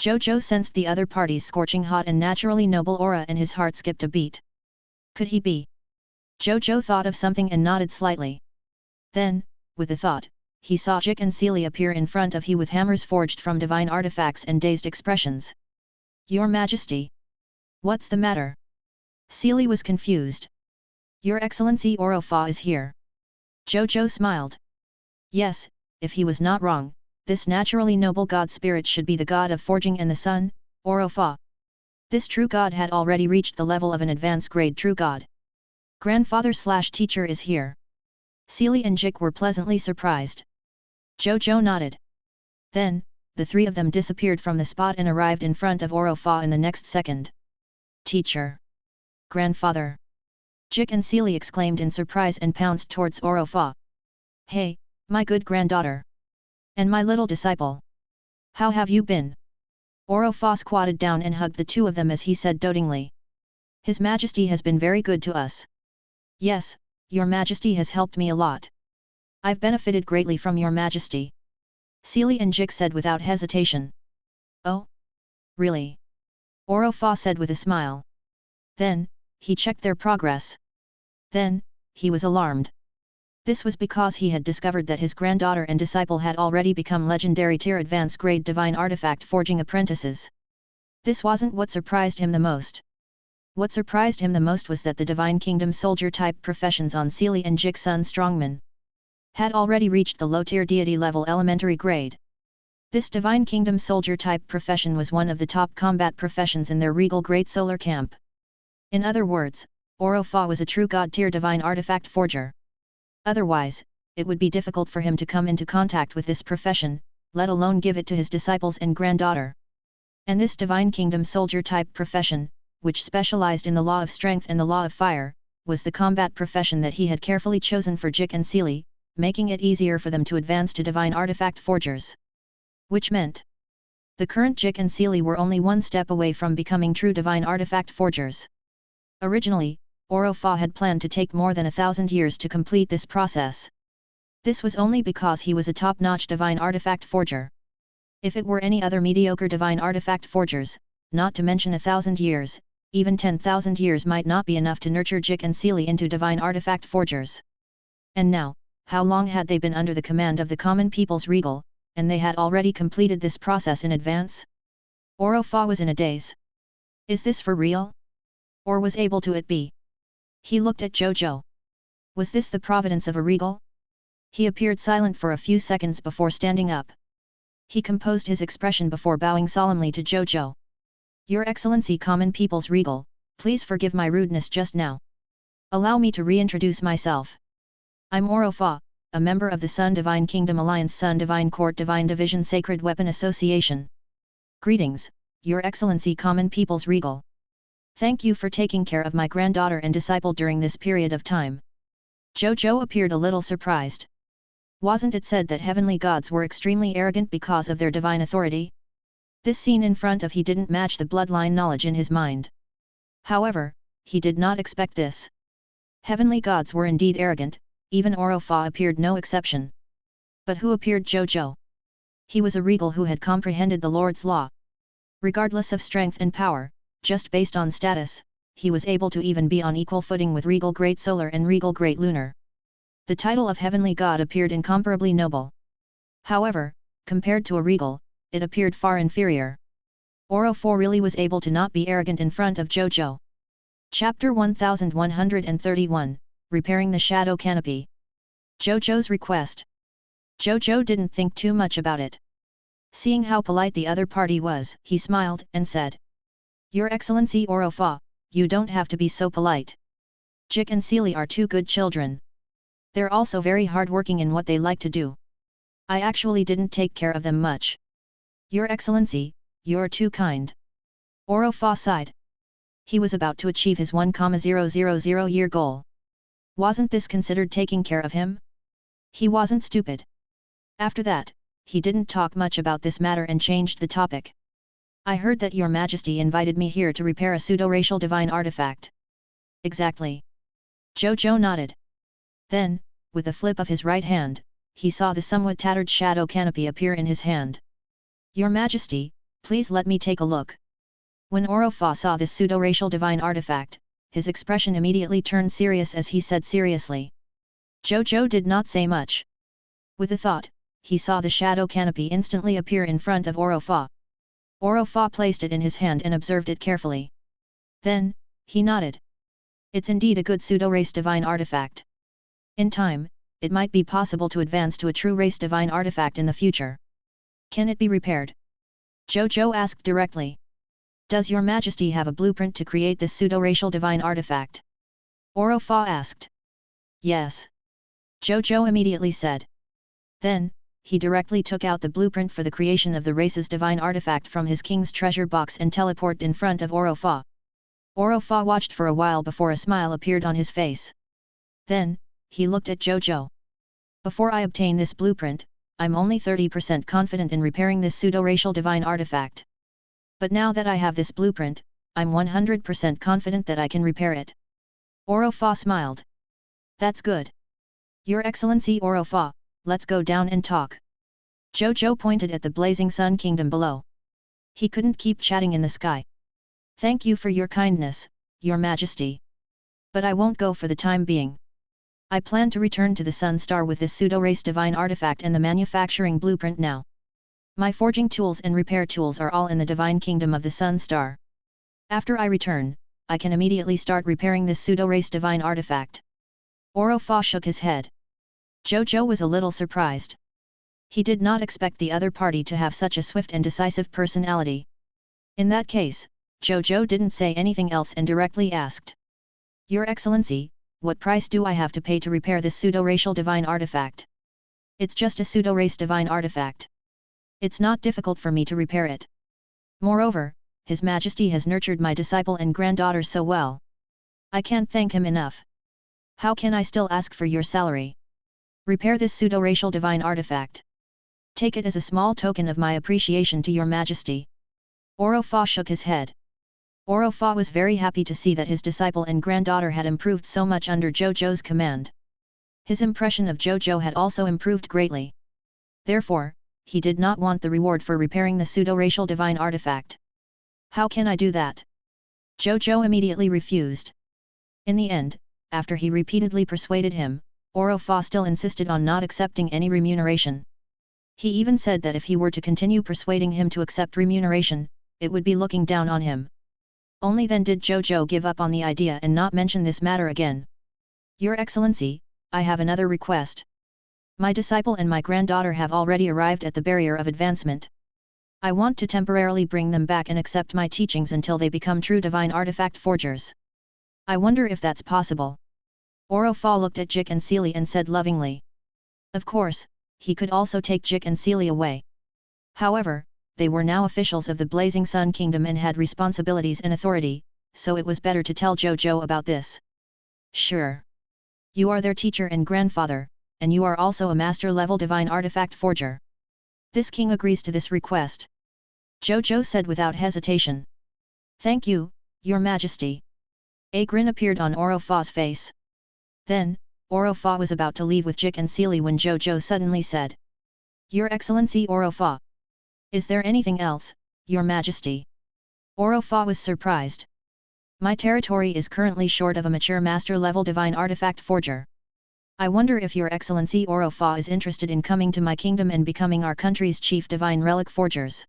S1: Zhou Zhou sensed the other party's scorching hot and naturally noble aura and his heart skipped a beat. Could he be? Zhou Zhou thought of something and nodded slightly. Then, with the thought, he saw Jik and Seely appear in front of him with hammers forged from divine artifacts and dazed expressions. Your Majesty! What's the matter? Seely was confused. Your Excellency Orofa is here. Zhou Zhou smiled. Yes, if he was not wrong, this naturally noble god spirit should be the god of forging and the sun, Orofa. This true god had already reached the level of an advanced grade true god. Grandfather/teacher is here. Seely and Jik were pleasantly surprised. Zhou Zhou nodded. Then, the 3 of them disappeared from the spot and arrived in front of Orofa in the next second. Teacher! Grandfather! Jik and Seely exclaimed in surprise and pounced towards Orofa. Hey, my good granddaughter! And my little disciple! How have you been? Orofa squatted down and hugged the 2 of them as he said dotingly. His Majesty has been very good to us. Yes, Your Majesty has helped me a lot. I've benefited greatly from Your Majesty. Sealy and Jik said without hesitation. Oh? Really? Oro Fa said with a smile. Then, he checked their progress. Then, he was alarmed. This was because he had discovered that his granddaughter and disciple had already become legendary tier advanced grade divine artifact forging apprentices. This wasn't what surprised him the most. What surprised him the most was that the Divine Kingdom soldier-type professions on Sealy and Jik Sun Strongman had already reached the low-tier deity level elementary grade. This Divine Kingdom soldier-type profession was one of the top combat professions in their regal Great Solar Camp. In other words, Oro Fa was a true god-tier divine artifact forger. Otherwise, it would be difficult for him to come into contact with this profession, let alone give it to his disciples and granddaughter. And this Divine Kingdom soldier-type profession, which specialized in the law of strength and the law of fire, was the combat profession that he had carefully chosen for Jik and Sealy, making it easier for them to advance to divine artifact forgers. Which meant, the current Jik and Sealy were only one step away from becoming true divine artifact forgers. Originally, Oro Fa had planned to take more than 1,000 years to complete this process. This was only because he was a top-notch divine artifact forger. If it were any other mediocre divine artifact forgers, not to mention 1,000 years, even 10,000 years might not be enough to nurture Jik and Sealy into divine artifact forgers. And now, how long had they been under the command of the common people's regal, and they had already completed this process in advance? Oro Fa was in a daze. Is this for real? Or was able to it be? He looked at Zhou Zhou. Was this the providence of a regal? He appeared silent for a few seconds before standing up. He composed his expression before bowing solemnly to Zhou Zhou. Your Excellency Common People's Regal, please forgive my rudeness just now. Allow me to reintroduce myself. I'm Oro Fa, a member of the Sun Divine Kingdom Alliance Sun Divine Court Divine Division Sacred Weapon Association. Greetings, Your Excellency Common People's Regal. Thank you for taking care of my granddaughter and disciple during this period of time. Zhou Zhou appeared a little surprised. Wasn't it said that heavenly gods were extremely arrogant because of their divine authority? This scene in front of he didn't match the bloodline knowledge in his mind. However, he did not expect this. Heavenly gods were indeed arrogant, even Oro Fa appeared no exception. But who appeared Zhou Zhou? He was a regal who had comprehended the Lord's law. Regardless of strength and power, just based on status, he was able to even be on equal footing with regal Great Solar and regal Great Lunar. The title of Heavenly God appeared incomparably noble. However, compared to a regal, it appeared far inferior. Oro Fa really was able to not be arrogant in front of Zhou Zhou. Chapter 1131, Repairing the Shadow Canopy. Zhou Zhou's request. Zhou Zhou didn't think too much about it. Seeing how polite the other party was, he smiled and said, Your Excellency Oro Fa, you don't have to be so polite. Jik and Sealy are two good children. They're also very hardworking in what they like to do. I actually didn't take care of them much. Your Excellency, you're too kind. Oro Fa sighed. He was about to achieve his 1,000 year goal. Wasn't this considered taking care of him? He wasn't stupid. After that, he didn't talk much about this matter and changed the topic. I heard that Your Majesty invited me here to repair a pseudo-racial divine artifact. Exactly. Zhou Zhou nodded. Then, with a flip of his right hand, he saw the somewhat tattered shadow canopy appear in his hand. Your Majesty, please let me take a look. When Oro Fa saw this pseudo-racial divine artifact, his expression immediately turned serious as he said seriously. Zhou Zhou did not say much. With a thought, he saw the shadow canopy instantly appear in front of Oro Fa. Oro Fa placed it in his hand and observed it carefully. Then, he nodded. It's indeed a good pseudo-race divine artifact. In time, it might be possible to advance to a true race divine artifact in the future. Can it be repaired? Zhou Zhou asked directly. Does Your Majesty have a blueprint to create this pseudo-racial divine artifact? Oro Fa asked. Yes. Zhou Zhou immediately said. Then, he directly took out the blueprint for the creation of the race's divine artifact from his king's treasure box and teleported in front of Oro Fa. Oro Fa watched for a while before a smile appeared on his face. Then, he looked at Zhou Zhou. Before I obtain this blueprint, I'm only 30% confident in repairing this pseudo-racial divine artifact. But now that I have this blueprint, I'm 100% confident that I can repair it. Oro Fa smiled. That's good. Your Excellency Oro Fa, let's go down and talk. Zhou Zhou pointed at the blazing sun kingdom below. He couldn't keep chatting in the sky. Thank you for your kindness, your majesty. But I won't go for the time being. I plan to return to the Sun Star with this pseudo-race divine artifact and the manufacturing blueprint now. My forging tools and repair tools are all in the divine kingdom of the Sun Star. After I return, I can immediately start repairing this pseudo-race divine artifact. Oro Fa shook his head. Zhou Zhou was a little surprised. He did not expect the other party to have such a swift and decisive personality. In that case, Zhou Zhou didn't say anything else and directly asked. Your Excellency, what price do I have to pay to repair this pseudo-racial divine artifact? It's just a pseudo-race divine artifact. It's not difficult for me to repair it. Moreover, His Majesty has nurtured my disciple and granddaughter so well. I can't thank him enough. How can I still ask for your salary? Repair this pseudo-racial divine artifact. Take it as a small token of my appreciation to your Majesty. Oro Fa shook his head. Oro Fa was very happy to see that his disciple and granddaughter had improved so much under Zhou Zhou's command. His impression of Zhou Zhou had also improved greatly. Therefore, he did not want the reward for repairing the pseudo-racial divine artifact. How can I do that? Zhou Zhou immediately refused. In the end, after he repeatedly persuaded him, Oro Fa still insisted on not accepting any remuneration. He even said that if he were to continue persuading him to accept remuneration, it would be looking down on him. Only then did Zhou Zhou give up on the idea and not mention this matter again. Your Excellency, I have another request. My disciple and my granddaughter have already arrived at the barrier of advancement. I want to temporarily bring them back and accept my teachings until they become true divine artifact forgers. I wonder if that's possible. Oro Fa looked at Jik and Seely and said lovingly. Of course, he could also take Jik and Seely away. However, they were now officials of the Blazing Sun Kingdom and had responsibilities and authority, so it was better to tell Zhou Zhou about this. Sure. You are their teacher and grandfather, and you are also a master-level divine artifact forger. This king agrees to this request. Zhou Zhou said without hesitation. Thank you, your majesty. A grin appeared on Oro Fa's face. Then, Oro Fa was about to leave with Jik and Seely when Zhou Zhou suddenly said. Your Excellency Oro Fa. Is there anything else, your majesty? Oro Fa was surprised. My territory is currently short of a mature master-level divine artifact forger. I wonder if your Excellency Oro Fa is interested in coming to my kingdom and becoming our country's chief divine relic forgers.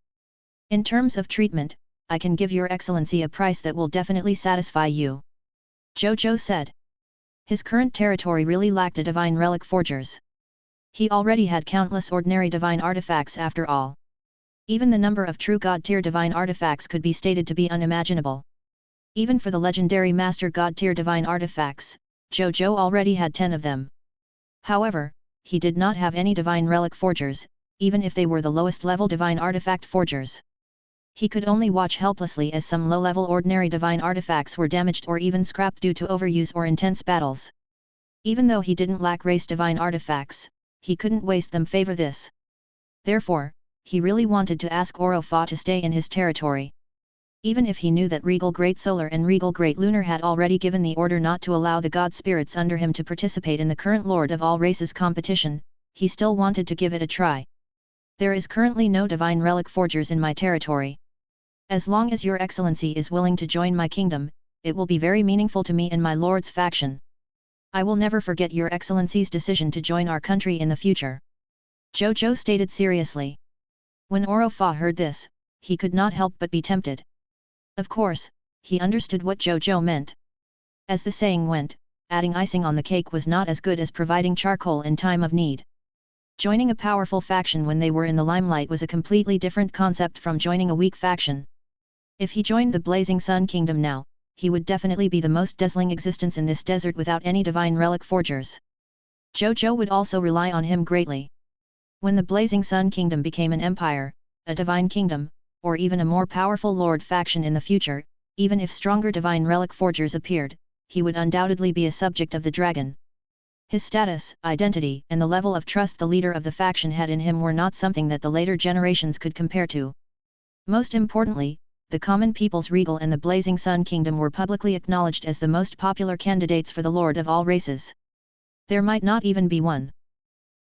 S1: In terms of treatment, I can give your Excellency a price that will definitely satisfy you. Zhou Zhou said. His current territory really lacked a divine relic forgers. He already had countless ordinary divine artifacts after all. Even the number of true God-tier divine artifacts could be stated to be unimaginable. Even for the legendary Master God-tier divine artifacts, Zhou Zhou already had 10 of them. However, he did not have any divine relic forgers, even if they were the lowest level divine artifact forgers. He could only watch helplessly as some low-level ordinary divine artifacts were damaged or even scrapped due to overuse or intense battles. Even though he didn't lack race divine artifacts, he couldn't waste them favor this. Therefore, he really wanted to ask Oro Fa to stay in his territory. Even if he knew that Regal Great Solar and Regal Great Lunar had already given the order not to allow the god spirits under him to participate in the current Lord of all Races competition, he still wanted to give it a try. There is currently no divine relic forgers in my territory. As long as your Excellency is willing to join my kingdom, it will be very meaningful to me and my lord's faction. I will never forget your Excellency's decision to join our country in the future. Zhou Zhou stated seriously. When Oro Fa heard this, he could not help but be tempted. Of course, he understood what Zhou Zhou meant. As the saying went, adding icing on the cake was not as good as providing charcoal in time of need. Joining a powerful faction when they were in the limelight was a completely different concept from joining a weak faction. If he joined the Blazing Sun Kingdom now, he would definitely be the most dazzling existence in this desert without any divine relic forgers. Zhou Zhou would also rely on him greatly. When the Blazing Sun Kingdom became an empire, a divine kingdom, or even a more powerful lord faction in the future, even if stronger divine relic forgers appeared, he would undoubtedly be a subject of the dragon. His status, identity, and the level of trust the leader of the faction had in him were not something that the later generations could compare to. Most importantly, the common people's Regal and the Blazing Sun Kingdom were publicly acknowledged as the most popular candidates for the Lord of all Races. There might not even be one.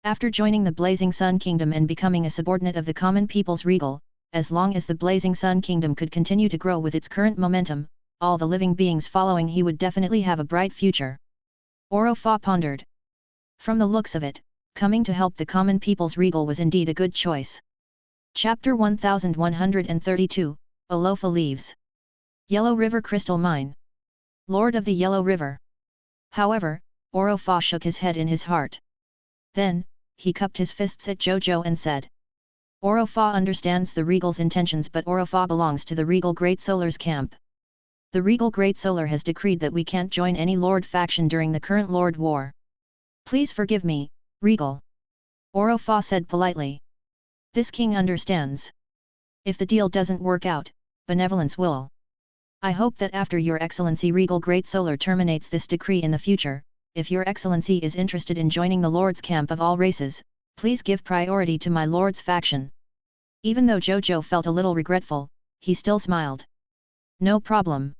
S1: After joining the Blazing Sun Kingdom and becoming a subordinate of the common people's regal, as long as the Blazing Sun Kingdom could continue to grow with its current momentum, all the living beings following he would definitely have a bright future. Orofa pondered. From the looks of it, coming to help the common people's regal was indeed a good choice. Chapter 1132, Alofa Leaves. Yellow River Crystal Mine. Lord of the Yellow River. However, Orofa shook his head in his heart. Then, he cupped his fists at Zhou Zhou and said, Orofa understands the regal's intentions, but Orofa belongs to the regal Great Solar's camp. The regal Great Solar has decreed that we can't join any Lord faction during the current Lord War. Please forgive me, regal. Orofa said politely. This king understands. If the deal doesn't work out, benevolence will. I hope that after Your Excellency regal Great Solar terminates this decree in the future, if Your Excellency is interested in joining the Lord's camp of all races, please give priority to my Lord's faction. Even though Zhou Zhou felt a little regretful, he still smiled. No problem.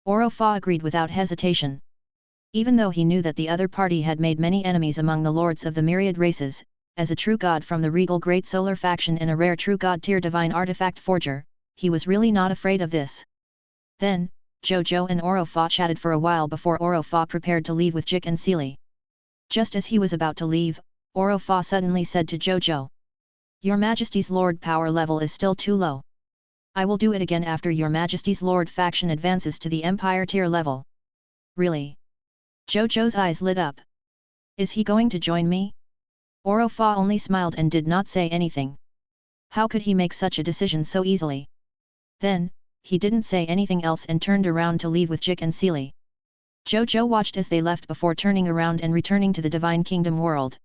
S1: Orofa agreed without hesitation. Even though he knew that the other party had made many enemies among the lords of the myriad races, as a true god from the regal Great Solar faction and a rare true god tier divine artifact forger, he was really not afraid of this. Then, Zhou Zhou and Orofa chatted for a while before Orofa prepared to leave with Jik and Seely. Just as he was about to leave, Orofa suddenly said to Zhou Zhou, Your Majesty's Lord power level is still too low. I will do it again after Your Majesty's Lord faction advances to the Empire tier level. Really? Zhou Zhou's eyes lit up. Is he going to join me? Orofa only smiled and did not say anything. How could he make such a decision so easily? Then, he didn't say anything else and turned around to leave with Jik and Seely. Zhou Zhou watched as they left before turning around and returning to the Divine Kingdom world.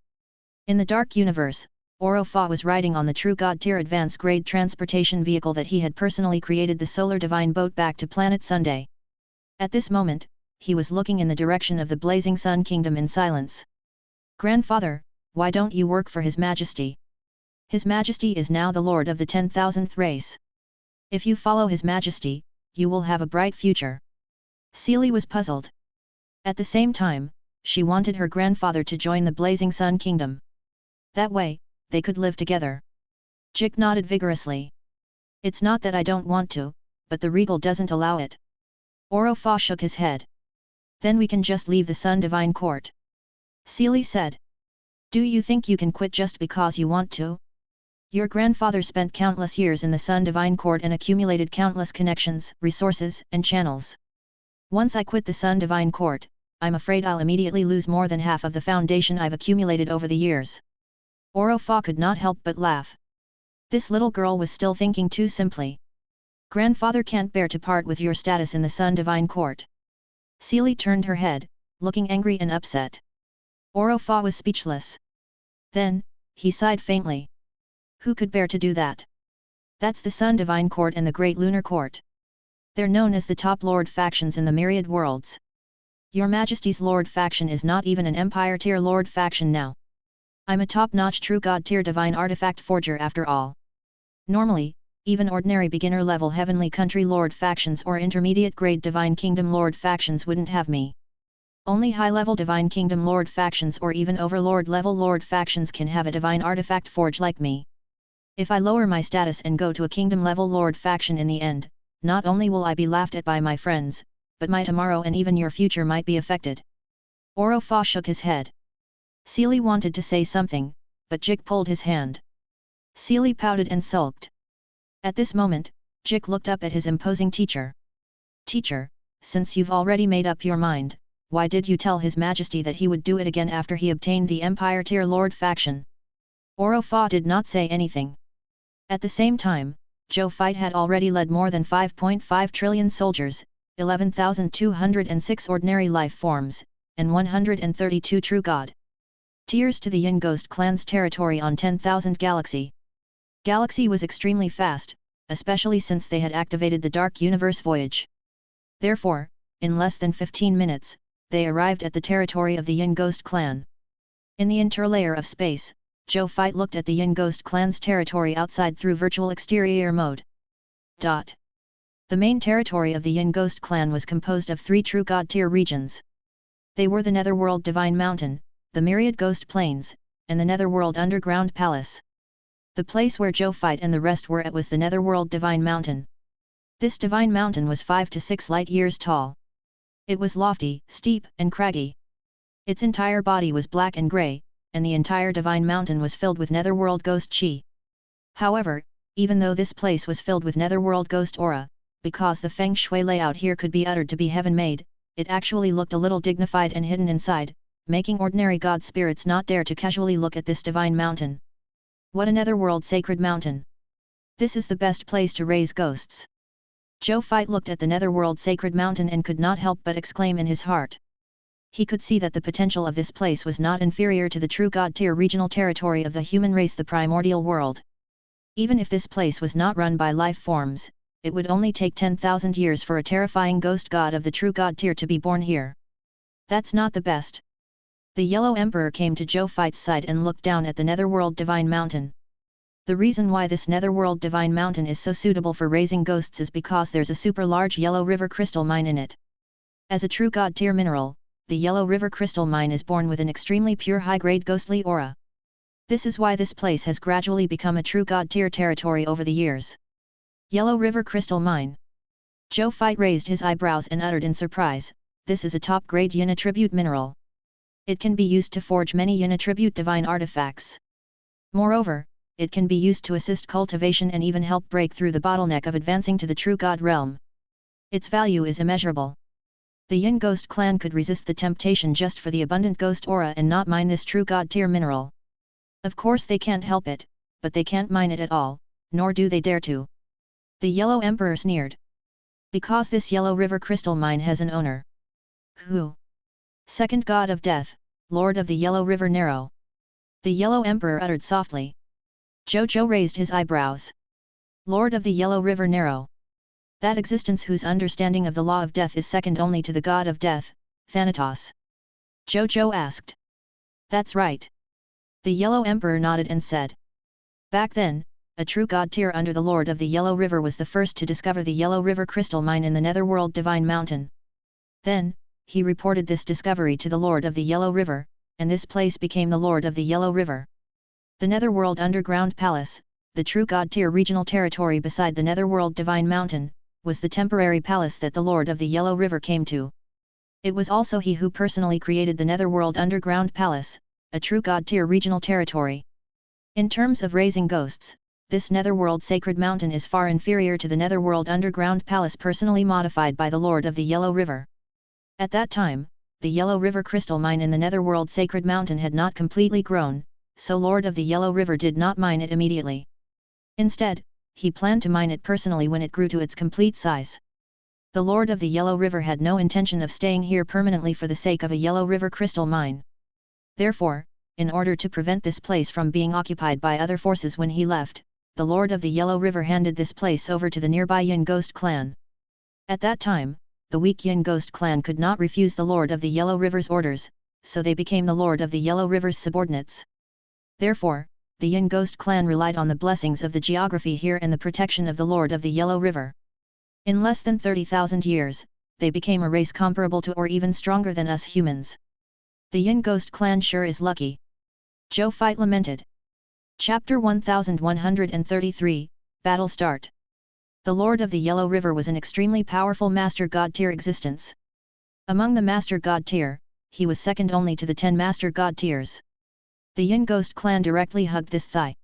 S1: In the Dark Universe, Orofa was riding on the True God tier advanced grade transportation vehicle that he had personally created, the Solar Divine Boat, back to planet Sunday. At this moment, he was looking in the direction of the Blazing Sun Kingdom in silence. Grandfather, why don't you work for His Majesty? His Majesty is now the Lord of the 10,000th race. If you follow His Majesty, you will have a bright future. Seely was puzzled. At the same time, she wanted her grandfather to join the Blazing Sun Kingdom. That way, they could live together. Jik nodded vigorously. It's not that I don't want to, but the regal doesn't allow it. Orofa shook his head. Then we can just leave the Sun Divine Court. Seely said. Do you think you can quit just because you want to? Your grandfather spent countless years in the Sun Divine Court and accumulated countless connections, resources, and channels. Once I quit the Sun Divine Court, I'm afraid I'll immediately lose more than half of the foundation I've accumulated over the years. Orofa could not help but laugh. This little girl was still thinking too simply. Grandfather can't bear to part with your status in the Sun Divine Court. Seely turned her head, looking angry and upset. Orofa was speechless. Then, he sighed faintly. Who could bear to do that? That's the Sun Divine Court and the Great Lunar Court. They're known as the top Lord factions in the myriad worlds. Your Majesty's Lord faction is not even an Empire tier Lord faction now. I'm a top-notch true god tier divine artifact forger after all. Normally, even ordinary beginner-level Heavenly Country Lord factions or intermediate-grade Divine Kingdom Lord factions wouldn't have me. Only high-level Divine Kingdom Lord factions or even Overlord-level Lord factions can have a divine artifact forge like me. If I lower my status and go to a Kingdom-level Lord faction in the end, not only will I be laughed at by my friends, but my tomorrow and even your future might be affected. Orofa shook his head. Seely wanted to say something, but Jik pulled his hand. Seely pouted and sulked. At this moment, Jik looked up at his imposing teacher. Teacher, since you've already made up your mind, why did you tell His Majesty that he would do it again after he obtained the Empire tier Lord faction? Orofa did not say anything. At the same time, Zhou Fight had already led more than 5.5 trillion soldiers, 11,206 ordinary life forms, and 132 true god tiers to the Yin Ghost clan's territory on 10,000 Galaxy. Galaxy was extremely fast, especially since they had activated the Dark Universe voyage. Therefore, in less than 15 minutes, they arrived at the territory of the Yin Ghost clan. In the interlayer of space, Zhou Fight looked at the Yin Ghost clan's territory outside through virtual exterior mode. The main territory of the Yin Ghost clan was composed of 3 true god tier regions. They were the Netherworld Divine Mountain, the Myriad Ghost Plains, and the Netherworld Underground Palace. The place where Zhou Fight and the rest were at was the Netherworld Divine Mountain. This divine mountain was 5 to 6 light years tall. It was lofty, steep, and craggy. Its entire body was black and grey, and the entire divine mountain was filled with netherworld ghost chi. However, even though this place was filled with netherworld ghost aura, because the feng shui layout here could be uttered to be heaven-made, it actually looked a little dignified and hidden inside, making ordinary god spirits not dare to casually look at this divine mountain. What a netherworld sacred mountain! This is the best place to raise ghosts. Zhou Fight looked at the netherworld sacred mountain and could not help but exclaim in his heart. He could see that the potential of this place was not inferior to the true god-tier regional territory of the human race, the primordial world. Even if this place was not run by life forms, it would only take 10,000 years for a terrifying ghost god of the true god tier to be born here. That's not the best. The Yellow Emperor came to Zhou Fight's side and looked down at the Netherworld Divine Mountain. The reason why this Netherworld Divine Mountain is so suitable for raising ghosts is because there's a super large Yellow River crystal mine in it. As a true god tier mineral, the Yellow River crystal mine is born with an extremely pure high-grade ghostly aura. This is why this place has gradually become a true god tier territory over the years. Yellow River crystal mine. Zhou Fight raised his eyebrows and uttered in surprise, this is a top-grade yin attribute mineral. It can be used to forge many yin attribute divine artifacts. Moreover, it can be used to assist cultivation and even help break through the bottleneck of advancing to the true god realm. Its value is immeasurable. The Yin Ghost clan could resist the temptation just for the abundant ghost aura and not mine this true god tier mineral. Of course they can't help it, but they can't mine it at all, nor do they dare to. The Yellow Emperor sneered. Because this Yellow River crystal mine has an owner. Who? Second god of death, Lord of the Yellow River Narrow. The Yellow Emperor uttered softly. Zhou Zhou raised his eyebrows. Lord of the Yellow River Narrow. That existence whose understanding of the law of death is second only to the god of death, Thanatos. Zhou Zhou asked. That's right. The Yellow Emperor nodded and said. Back then, a true god tier under the Lord of the Yellow River was the first to discover the Yellow River crystal mine in the Netherworld Divine Mountain. Then, he reported this discovery to the Lord of the Yellow River, and this place became the Lord of the Yellow River. The Netherworld Underground Palace, the true god tier regional territory beside the Netherworld Divine Mountain, was the temporary palace that the Lord of the Yellow River came to. It was also he who personally created the Netherworld Underground Palace, a true god tier regional territory. In terms of raising ghosts, this Netherworld Sacred Mountain is far inferior to the Netherworld Underground Palace personally modified by the Lord of the Yellow River. At that time, the Yellow River crystal mine in the Netherworld Sacred Mountain had not completely grown, so Lord of the Yellow River did not mine it immediately. Instead, he planned to mine it personally when it grew to its complete size. The Lord of the Yellow River had no intention of staying here permanently for the sake of a Yellow River crystal mine. Therefore, in order to prevent this place from being occupied by other forces when he left, the Lord of the Yellow River handed this place over to the nearby Yin Ghost clan. At that time, the weak Yin Ghost clan could not refuse the Lord of the Yellow River's orders, so they became the Lord of the Yellow River's subordinates. Therefore, the Yin Ghost clan relied on the blessings of the geography here and the protection of the Lord of the Yellow River. In less than 30,000 years, they became a race comparable to or even stronger than us humans. The Yin Ghost clan sure is lucky. Zhou Fight lamented. Chapter 1133, Battle Start. The Lord of the Yellow River was an extremely powerful Master God tier existence. Among the Master God tier, he was second only to the 10 Master God tiers. The Yin Ghost clan directly hugged this thigh.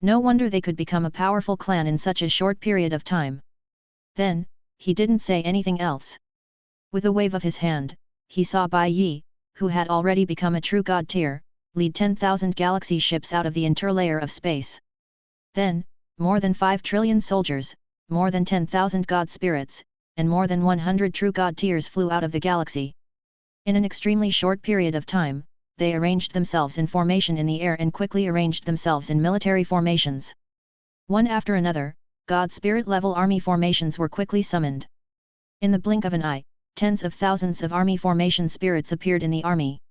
S1: No wonder they could become a powerful clan in such a short period of time. Then, he didn't say anything else. With a wave of his hand, he saw Bai Yi, who had already become a true God tier, lead 10,000 galaxy ships out of the interlayer of space. Then, more than 5 trillion soldiers, more than 10,000 god spirits, and more than 100 true god tiers flew out of the galaxy. In an extremely short period of time, they arranged themselves in formation in the air and quickly arranged themselves in military formations. One after another, god spirit level army formations were quickly summoned. In the blink of an eye, tens of thousands of army formation spirits appeared in the army.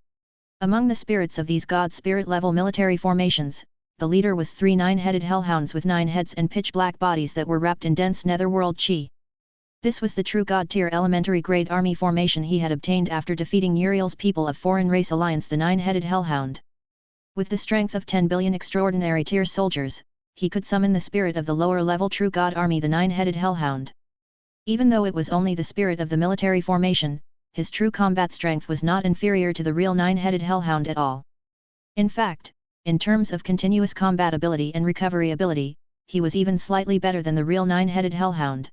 S1: Among the spirits of these god spirit level military formations, the leader was 3 9-headed hellhounds with 9 heads and pitch-black bodies that were wrapped in dense netherworld chi. This was the true god tier elementary grade army formation he had obtained after defeating Uriel's people of foreign race alliance, the 9-headed hellhound. With the strength of 10 billion extraordinary tier soldiers, he could summon the spirit of the lower-level true god army, the nine-headed hellhound. Even though it was only the spirit of the military formation, his true combat strength was not inferior to the real nine-headed hellhound at all. In fact, in terms of continuous combat ability and recovery ability, he was even slightly better than the real nine-headed hellhound.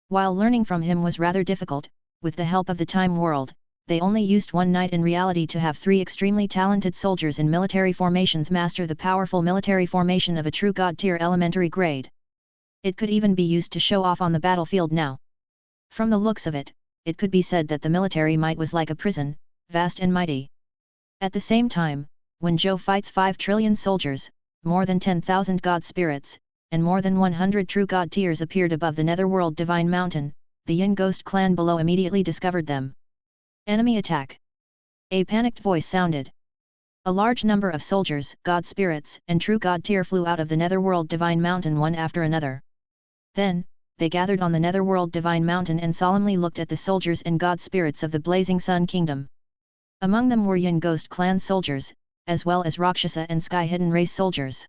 S1: While learning from him was rather difficult, with the help of the Time World, they only used one night in reality to have 3 extremely talented soldiers in military formations master the powerful military formation of a true god tier elementary grade. It could even be used to show off on the battlefield now. From the looks of it, it could be said that the military might was like a prison, vast and mighty. At the same time, when Zhou fights 5 trillion soldiers, more than 10,000 god spirits, and more than 100 true god tiers appeared above the netherworld divine mountain, the Yin Ghost clan below immediately discovered them. Enemy attack! A panicked voice sounded. A large number of soldiers, god spirits, and true god tier flew out of the netherworld divine mountain one after another. Then, they gathered on the netherworld divine mountain and solemnly looked at the soldiers and god spirits of the blazing sun kingdom. Among them were Yin Ghost clan soldiers, as well as Rakshasa and Sky Hidden race soldiers.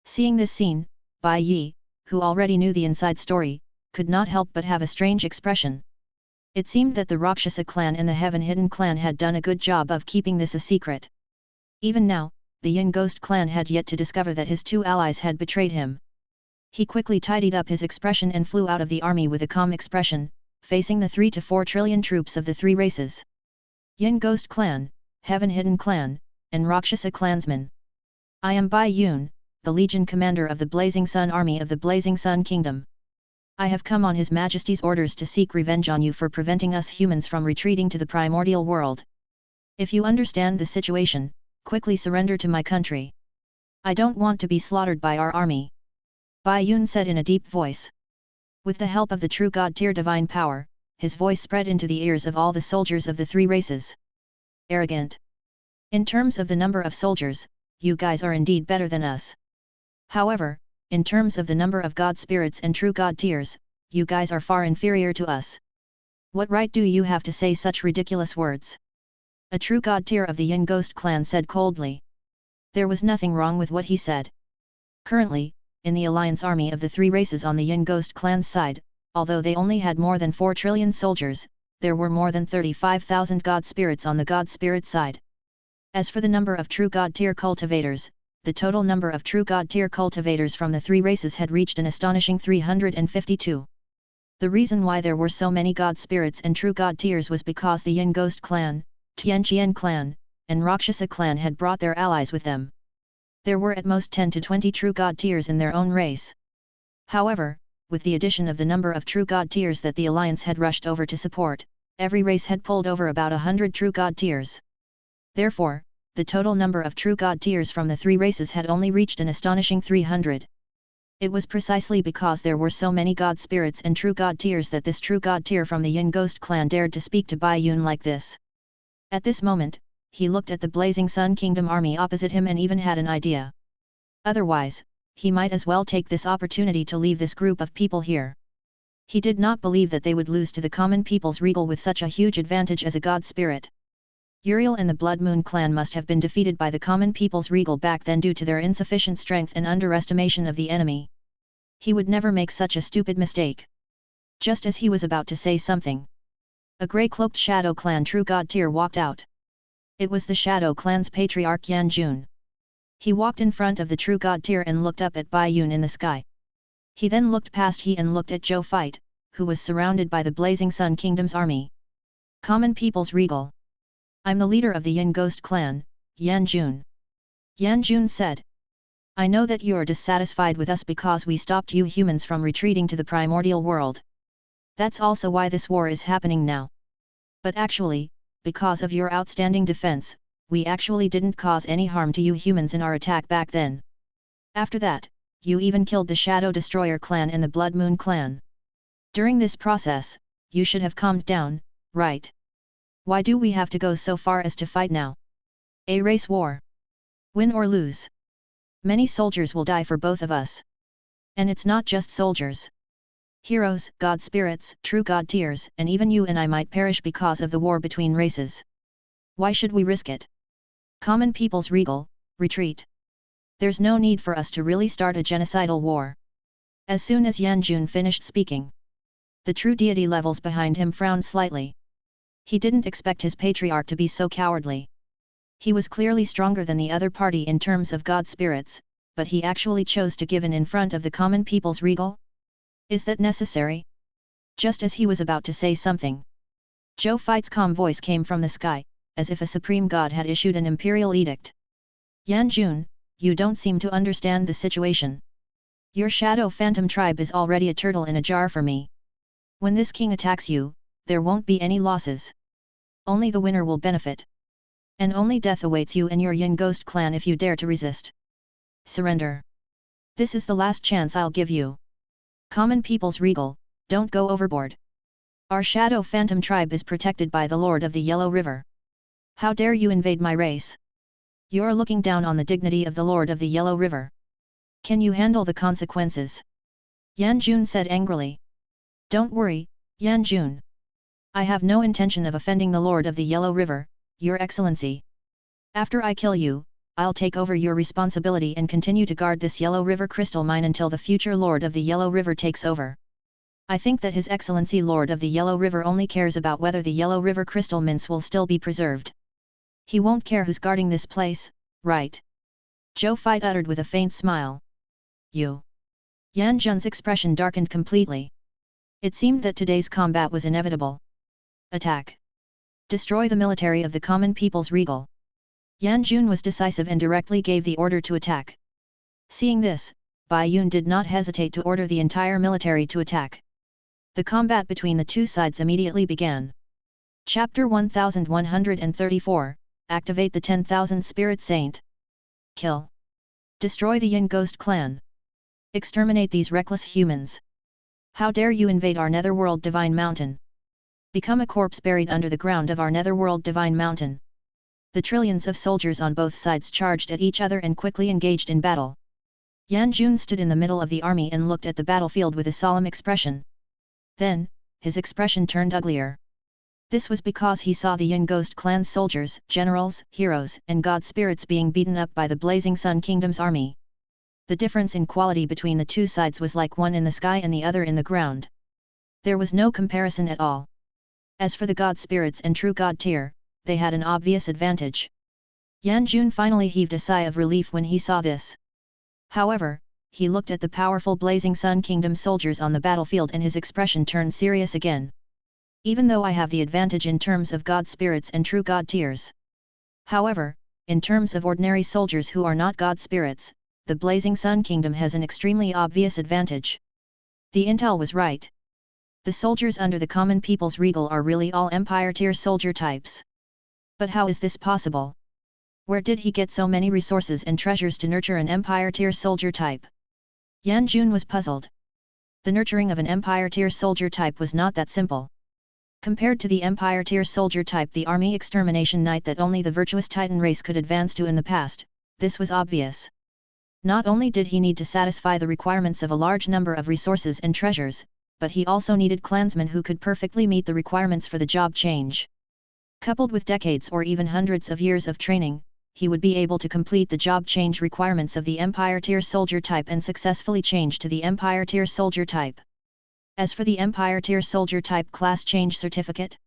S1: Seeing this scene, Bai Yi, who already knew the inside story, could not help but have a strange expression. It seemed that the Rakshasa clan and the Heaven Hidden clan had done a good job of keeping this a secret. Even now, the Yin Ghost clan had yet to discover that his 2 allies had betrayed him. He quickly tidied up his expression and flew out of the army with a calm expression, facing the 3 to 4 trillion troops of the 3 races. Yin Ghost clan, Heaven Hidden clan, and Rakshasa clansmen. I am Bai Yun, the Legion Commander of the Blazing Sun Army of the Blazing Sun Kingdom. I have come on His Majesty's orders to seek revenge on you for preventing us humans from retreating to the primordial world. If you understand the situation, quickly surrender to my country. I don't want to be slaughtered by our army. Bai Yun said in a deep voice. With the help of the true god tier divine power, his voice spread into the ears of all the soldiers of the 3 races. Arrogant. In terms of the number of soldiers, you guys are indeed better than us. However, in terms of the number of god spirits and true god tiers, you guys are far inferior to us. What right do you have to say such ridiculous words? A true god tier of the Yin Ghost clan said coldly. There was nothing wrong with what he said. Currently, in the alliance army of the 3 races on the Yin Ghost clan's side, although they only had more than 4 trillion soldiers, there were more than 35,000 god spirits on the god spirit side. As for the number of true god tier cultivators, the total number of true god tier cultivators from the 3 races had reached an astonishing 352. The reason why there were so many god spirits and true god tiers was because the Yin Ghost clan, Tianqian clan, and Rakshasa clan had brought their allies with them. There were at most 10 to 20 true god tiers in their own race. However, with the addition of the number of true god tiers that the alliance had rushed over to support, every race had pulled over about 100 true god tiers. Therefore, the total number of true god tiers from the 3 races had only reached an astonishing 300. It was precisely because there were so many god spirits and true god tiers that this true god tier from the Yin Ghost clan dared to speak to Bai Yun like this. At this moment, he looked at the Blazing Sun Kingdom army opposite him and even had an idea. Otherwise, he might as well take this opportunity to leave this group of people here. He did not believe that they would lose to the common people's regal with such a huge advantage as a god spirit. Uriel and the Blood Moon clan must have been defeated by the common people's regal back then due to their insufficient strength and underestimation of the enemy. He would never make such a stupid mistake. Just as he was about to say something, a grey-cloaked Shadow Clan true god tier walked out. It was the Shadow Clan's patriarch Yan Jun. He walked in front of the true god tier and looked up at Bai Yun in the sky. He then looked past he and looked at Zhou Fight, who was surrounded by the Blazing Sun Kingdom's army. Common people's regal. I'm the leader of the Yin Ghost clan, Yan Jun. Yan Jun said. I know that you're dissatisfied with us because we stopped you humans from retreating to the primordial world. That's also why this war is happening now. But actually, because of your outstanding defense, we actually didn't cause any harm to you humans in our attack back then. After that, you even killed the Shadow Destroyer clan and the Blood Moon clan. During this process, you should have calmed down, right? Why do we have to go so far as to fight now? A race war. Win or lose. Many soldiers will die for both of us. And it's not just soldiers. Heroes, god spirits, true god tiers, and even you and I might perish because of the war between races. Why should we risk it? Common people's regal, retreat. There's no need for us to really start a genocidal war. As soon as Yan Jun finished speaking, the true deity levels behind him frowned slightly. He didn't expect his patriarch to be so cowardly. He was clearly stronger than the other party in terms of god spirits, but he actually chose to give in front of the common people's regal? Is that necessary? Just as he was about to say something, Zhou Fei's calm voice came from the sky, as if a supreme god had issued an imperial edict. Yan Jun, you don't seem to understand the situation. Your shadow phantom tribe is already a turtle in a jar for me. When this king attacks you, there won't be any losses. Only the winner will benefit. And only death awaits you and your Yin Ghost clan if you dare to resist. Surrender. This is the last chance I'll give you. Common people's regal, don't go overboard. Our shadow phantom tribe is protected by the Lord of the Yellow River. How dare you invade my race? You're looking down on the dignity of the Lord of the Yellow River. Can you handle the consequences? Yan Jun said angrily. Don't worry, Yan Jun. I have no intention of offending the Lord of the Yellow River, Your Excellency. After I kill you, I'll take over your responsibility and continue to guard this Yellow River crystal mine until the future Lord of the Yellow River takes over. I think that His Excellency Lord of the Yellow River only cares about whether the Yellow River crystal mints will still be preserved. He won't care who's guarding this place, right? Zhou Fei uttered with a faint smile. You. Yan Jun's expression darkened completely. It seemed that today's combat was inevitable. Attack. Destroy the military of the common people's regal. Yan Jun was decisive and directly gave the order to attack. Seeing this, Bai Yun did not hesitate to order the entire military to attack. The combat between the two sides immediately began. Chapter 1134, Activate the 10,000 Spirit Saint. Kill. Destroy the Yin Ghost clan. Exterminate these reckless humans. How dare you invade our netherworld divine mountain? Become a corpse buried under the ground of our netherworld divine mountain. The trillions of soldiers on both sides charged at each other and quickly engaged in battle. Yan Jun stood in the middle of the army and looked at the battlefield with a solemn expression. Then, his expression turned uglier. This was because he saw the Yin Ghost clan's soldiers, generals, heroes, and god spirits being beaten up by the Blazing Sun Kingdom's army. The difference in quality between the two sides was like one in the sky and the other in the ground. There was no comparison at all. As for the god spirits and true god tier, they had an obvious advantage. Yan Jun finally heaved a sigh of relief when he saw this. However, he looked at the powerful Blazing Sun Kingdom soldiers on the battlefield and his expression turned serious again. Even though I have the advantage in terms of god spirits and true god tiers. However, in terms of ordinary soldiers who are not god spirits, the Blazing Sun Kingdom has an extremely obvious advantage. The intel was right. The soldiers under the common people's regal are really all Empire tier soldier types. But how is this possible? Where did he get so many resources and treasures to nurture an Empire tier soldier type? Yan Jun was puzzled. The nurturing of an Empire tier soldier type was not that simple. Compared to the Empire tier soldier type, the army extermination knight that only the virtuous Titan race could advance to in the past, this was obvious. Not only did he need to satisfy the requirements of a large number of resources and treasures, but he also needed clansmen who could perfectly meet the requirements for the job change. Coupled with decades or even hundreds of years of training, he would be able to complete the job change requirements of the Empire tier soldier type and successfully change to the Empire tier soldier type. As for the Empire tier soldier type class change certificate,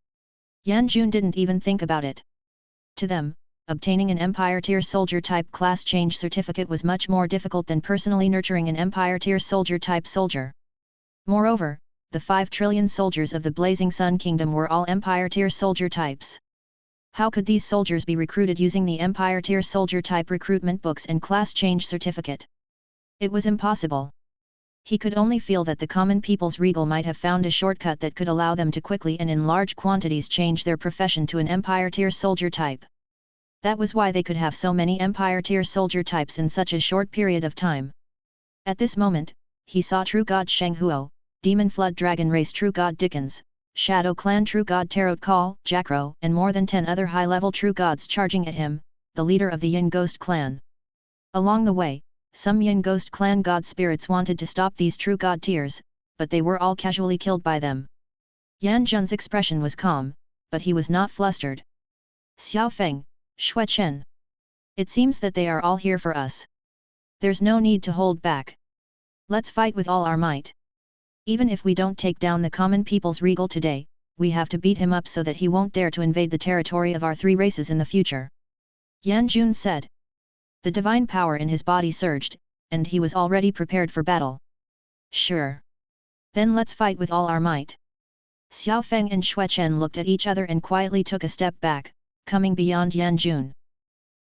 S1: Yan Jun didn't even think about it. To them, obtaining an Empire tier soldier type class change certificate was much more difficult than personally nurturing an Empire tier soldier type soldier. Moreover, the 5 trillion soldiers of the Blazing Sun Kingdom were all Empire tier soldier types. How could these soldiers be recruited using the Empire tier soldier type recruitment books and class change certificate? It was impossible. He could only feel that the common people's regal might have found a shortcut that could allow them to quickly and in large quantities change their profession to an Empire tier soldier type. That was why they could have so many Empire tier soldier types in such a short period of time. At this moment, he saw True God Sheng Huo, Demon Flood Dragon Race True God Dickens, Shadow Clan True God Tarot Call, Jackro, and more than 10 other high-level True Gods charging at him, the leader of the Yin Ghost clan. Along the way, some Yin Ghost clan god spirits wanted to stop these True God tiers, but they were all casually killed by them. Yan Jun's expression was calm, but he was not flustered. Xiao Feng, Shui Chen. It seems that they are all here for us. There's no need to hold back. Let's fight with all our might. Even if we don't take down the common people's regal today, we have to beat him up so that he won't dare to invade the territory of our three races in the future. Yan Jun said. The divine power in his body surged, and he was already prepared for battle. Sure. Then let's fight with all our might. Xiao Feng and Xue Chen looked at each other and quietly took a step back, coming beyond Yan Jun.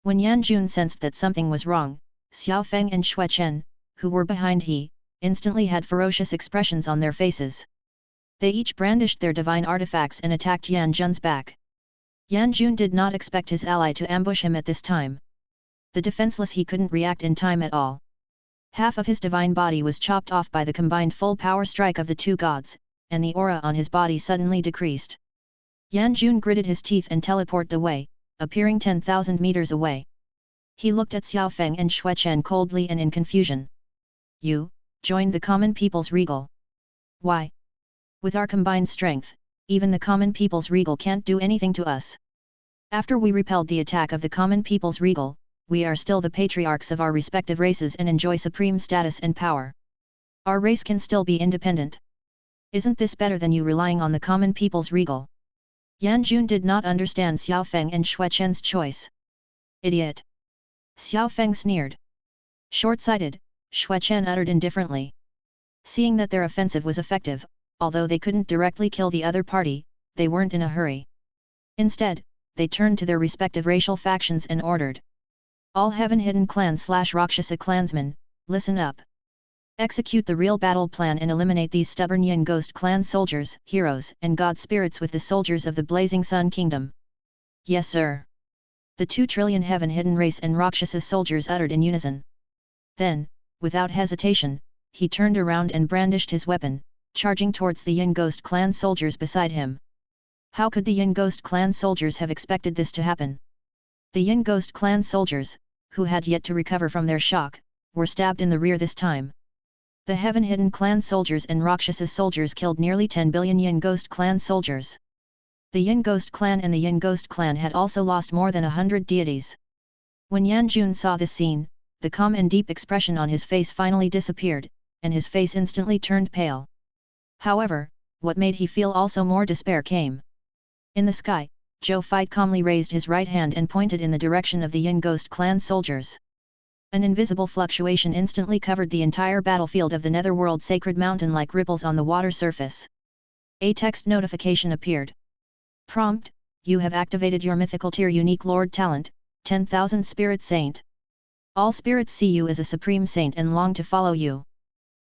S1: When Yan Jun sensed that something was wrong, Xiao Feng and Xue Chen, who were behind he, instantly had ferocious expressions on their faces. They each brandished their divine artifacts and attacked Yan Jun's back. Yan Jun did not expect his ally to ambush him at this time. The defenseless he couldn't react in time at all. Half of his divine body was chopped off by the combined full power strike of the two gods, and the aura on his body suddenly decreased. Yan Jun gritted his teeth and teleported away, appearing 10,000 meters away. He looked at Xiao Feng and Xue Chen coldly and in confusion. You joined the common people's regal. Why? With our combined strength, even the common people's regal can't do anything to us. After we repelled the attack of the common people's regal, we are still the patriarchs of our respective races and enjoy supreme status and power. Our race can still be independent. Isn't this better than you relying on the common people's regal? Yan Jun did not understand Xiao Feng and Xue Chen's choice. Idiot! Xiao Feng sneered. Short-sighted, Xue Chen uttered indifferently. Seeing that their offensive was effective, although they couldn't directly kill the other party, they weren't in a hurry. Instead, they turned to their respective racial factions and ordered. All Heaven-Hidden Clan/Rakshasa clansmen, listen up. Execute the real battle plan and eliminate these stubborn Yin Ghost clan soldiers, heroes and god spirits with the soldiers of the Blazing Sun Kingdom. Yes sir. The 2 trillion Heaven-Hidden race and Rakshasa soldiers uttered in unison. Then, without hesitation, he turned around and brandished his weapon, charging towards the Yin Ghost clan soldiers beside him. How could the Yin Ghost clan soldiers have expected this to happen? The Yin Ghost clan soldiers, who had yet to recover from their shock, were stabbed in the rear this time. The Heaven-Hidden clan soldiers and Rakshasa soldiers killed nearly 10 billion Yin Ghost clan soldiers. The Yin Ghost clan and the Yin Ghost clan had also lost more than 100 deities. When Yan Jun saw this scene, the calm and deep expression on his face finally disappeared, and his face instantly turned pale. However, what made he feel also more despair came. In the sky, Zhou Zhou calmly raised his right hand and pointed in the direction of the Yin Ghost clan soldiers. An invisible fluctuation instantly covered the entire battlefield of the Netherworld Sacred Mountain like ripples on the water surface. A text notification appeared. Prompt: you have activated your mythical tier unique Lord talent, 10,000 Spirit Saint. All spirits see you as a supreme saint and long to follow you.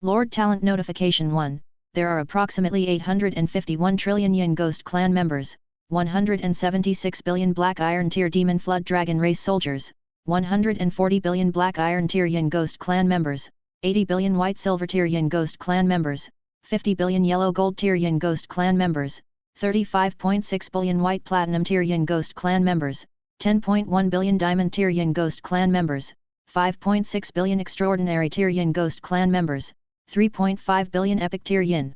S1: Lord talent notification 1. There are approximately 851 trillion Yin Ghost clan members, 176 billion Black Iron tier Demon Flood Dragon race soldiers, 140 billion Black Iron tier Yin Ghost clan members, 80 billion White Silver tier Yin Ghost clan members, 50 billion Yellow Gold tier Yin Ghost clan members, 35.6 billion White Platinum tier Yin Ghost clan members, 10.1 billion Diamond tier Yin Ghost clan members, 5.6 billion Extraordinary tier Yin Ghost clan members, 3.5 billion Epic tier Yin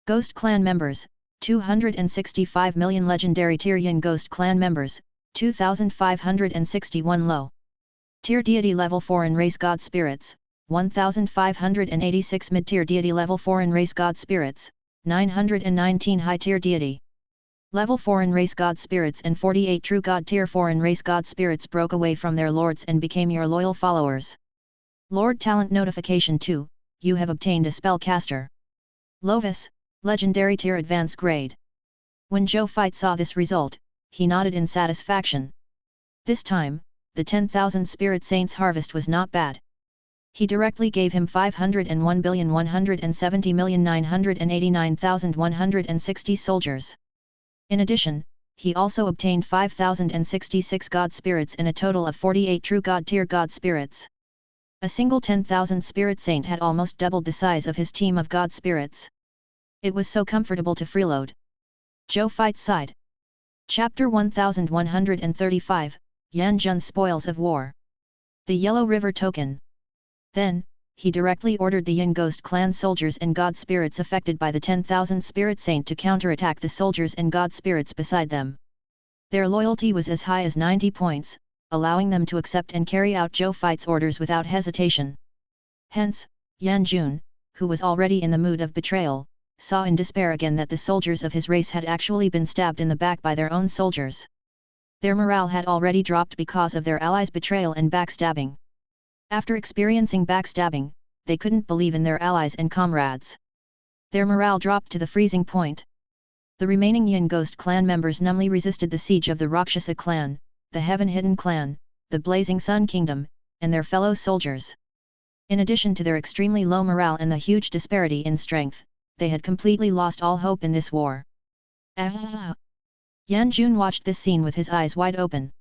S1: Ghost clan members, 265 million Legendary tier Yin Ghost clan members, 2,561 low tier deity level 4 and race god spirits, 1,586 mid-tier deity level 4 and race god spirits, 919 high-tier deity level 4 and race god spirits and 48 true god tier 4 and race god spirits broke away from their lords and became your loyal followers. Lord talent notification 2, you have obtained a spellcaster Lovis, legendary tier advance grade. When Zhou Zhou saw this result, he nodded in satisfaction. This time, the 10,000 Spirit Saints harvest was not bad. He directly gave him 501,170,989,160 soldiers. In addition, he also obtained 5,066 God Spirits and a total of 48 true God tier God Spirits. A single 10,000 Spirit Saint had almost doubled the size of his team of God Spirits. It was so comfortable to freeload. Zhou Zhou sighed. Chapter 1135, Yan Jun's Spoils of War. The Yellow River Token. Then, he directly ordered the Yin Ghost clan soldiers and god spirits affected by the 10,000 Spirit Saint to counterattack the soldiers and god spirits beside them. Their loyalty was as high as 90 points, allowing them to accept and carry out Zhou Fei's orders without hesitation. Hence, Yan Jun, who was already in the mood of betrayal, saw in despair again that the soldiers of his race had actually been stabbed in the back by their own soldiers. Their morale had already dropped because of their allies' betrayal and backstabbing. After experiencing backstabbing, they couldn't believe in their allies and comrades. Their morale dropped to the freezing point. The remaining Yin Ghost clan members numbly resisted the siege of the Rakshasa clan, the Heaven Hidden clan, the Blazing Sun Kingdom, and their fellow soldiers. In addition to their extremely low morale and the huge disparity in strength, they had completely lost all hope in this war. Yan Jun watched this scene with his eyes wide open.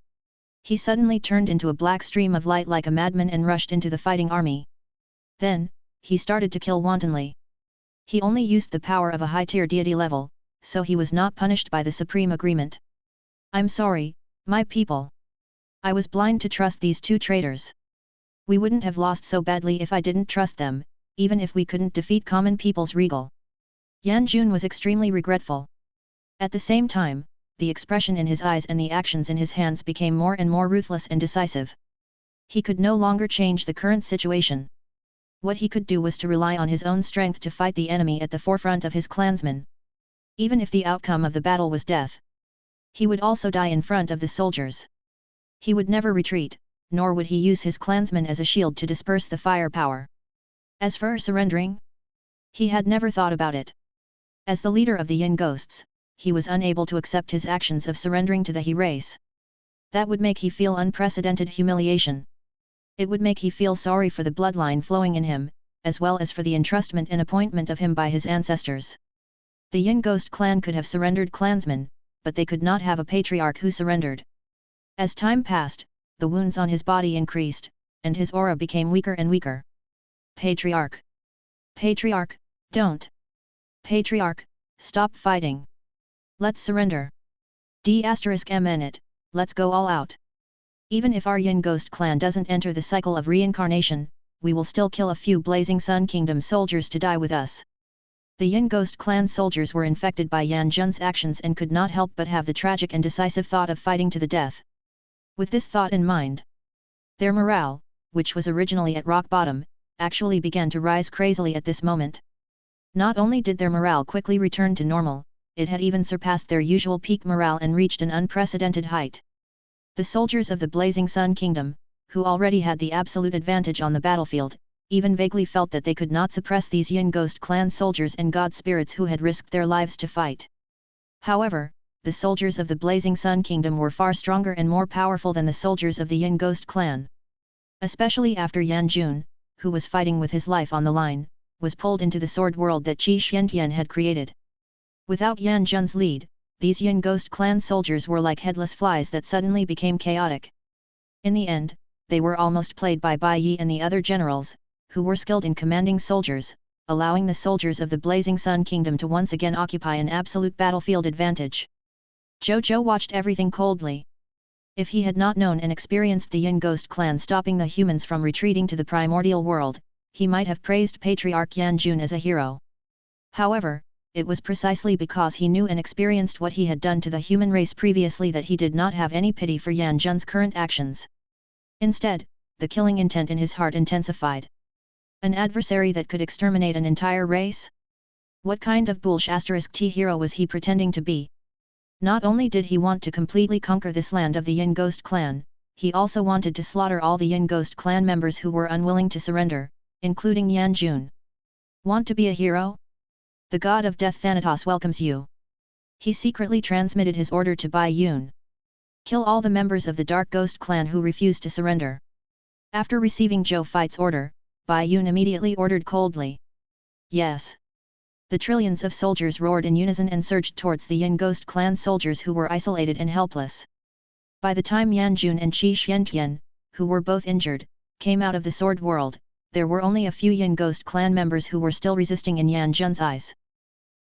S1: He suddenly turned into a black stream of light like a madman and rushed into the fighting army. Then, he started to kill wantonly. He only used the power of a high-tier deity level, so he was not punished by the supreme agreement. I'm sorry, my people. I was blind to trust these two traitors. We wouldn't have lost so badly if I didn't trust them, even if we couldn't defeat common people's regal. Yan Jun was extremely regretful. At the same time, the expression in his eyes and the actions in his hands became more and more ruthless and decisive. He could no longer change the current situation. What he could do was to rely on his own strength to fight the enemy at the forefront of his clansmen. Even if the outcome of the battle was death, he would also die in front of the soldiers. He would never retreat, nor would he use his clansmen as a shield to disperse the firepower. As for surrendering, he had never thought about it. As the leader of the Yin Ghosts, he was unable to accept his actions of surrendering to the He race. That would make he feel unprecedented humiliation. It would make he feel sorry for the bloodline flowing in him, as well as for the entrustment and appointment of him by his ancestors. The Yin Ghost clan could have surrendered clansmen, but they could not have a patriarch who surrendered. As time passed, the wounds on his body increased, and his aura became weaker and weaker. Patriarch! Patriarch, don't! Patriarch, stop fighting! Let's surrender! D***mn it, let's go all out! Even if our Yin Ghost clan doesn't enter the cycle of reincarnation, we will still kill a few Blazing Sun Kingdom soldiers to die with us. The Yin Ghost clan soldiers were infected by Yan Jun's actions and could not help but have the tragic and decisive thought of fighting to the death. With this thought in mind, their morale, which was originally at rock bottom, actually began to rise crazily at this moment. Not only did their morale quickly return to normal, it had even surpassed their usual peak morale and reached an unprecedented height. The soldiers of the Blazing Sun Kingdom, who already had the absolute advantage on the battlefield, even vaguely felt that they could not suppress these Yin Ghost clan soldiers and god spirits who had risked their lives to fight. However, the soldiers of the Blazing Sun Kingdom were far stronger and more powerful than the soldiers of the Yin Ghost clan. Especially after Yan Jun, who was fighting with his life on the line, was pulled into the sword world that Qi Xiantian had created. Without Yan Jun's lead, these Yin Ghost clan soldiers were like headless flies that suddenly became chaotic. In the end, they were almost played by Bai Yi and the other generals, who were skilled in commanding soldiers, allowing the soldiers of the Blazing Sun Kingdom to once again occupy an absolute battlefield advantage. Zhou Zhou watched everything coldly. If he had not known and experienced the Yin Ghost clan stopping the humans from retreating to the primordial world, he might have praised Patriarch Yan Jun as a hero. However, it was precisely because he knew and experienced what he had done to the human race previously that he did not have any pity for Yan Jun's current actions. Instead, the killing intent in his heart intensified. An adversary that could exterminate an entire race? What kind of *T hero was he pretending to be? Not only did he want to completely conquer this land of the Yin Ghost clan, he also wanted to slaughter all the Yin Ghost clan members who were unwilling to surrender, including Yan Jun. Want to be a hero? The god of death Thanatos welcomes you. He secretly transmitted his order to Bai Yun. Kill all the members of the Dark Ghost clan who refuse to surrender. After receiving Zhou Fei's order, Bai Yun immediately ordered coldly. Yes. The trillions of soldiers roared in unison and surged towards the Yin Ghost clan soldiers who were isolated and helpless. By the time Yan Jun and Qi Xiantian, who were both injured, came out of the sword world, there were only a few Yin Ghost clan members who were still resisting in Yan Jun's eyes.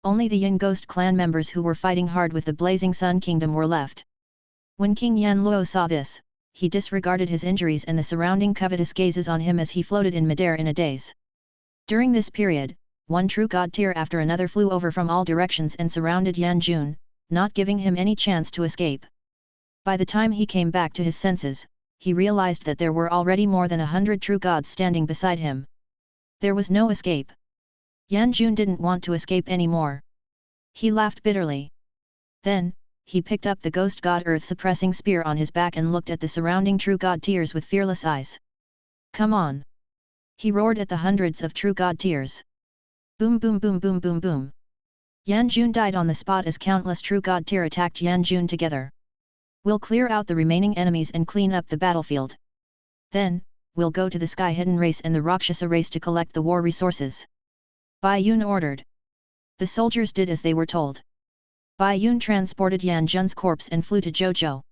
S1: Only the Yin Ghost clan members who were fighting hard with the Blazing Sun Kingdom were left. When King Yan Luo saw this, he disregarded his injuries and the surrounding covetous gazes on him as he floated in midair in a daze. During this period, one true god tier after another flew over from all directions and surrounded Yan Jun, not giving him any chance to escape. By the time he came back to his senses, he realized that there were already more than 100 true gods standing beside him. There was no escape. Yan Jun didn't want to escape anymore. He laughed bitterly. Then, he picked up the ghost god earth-suppressing spear on his back and looked at the surrounding true god tears with fearless eyes. Come on! He roared at the hundreds of true god tears. Boom boom boom boom boom boom. Yan Jun died on the spot as countless true god tear attacked Yan Jun together. We'll clear out the remaining enemies and clean up the battlefield. Then, we'll go to the Sky Hidden Race and the Rakshasa Race to collect the war resources. Bai Yun ordered. The soldiers did as they were told. Bai Yun transported Yan Jun's corpse and flew to Zhou Zhou.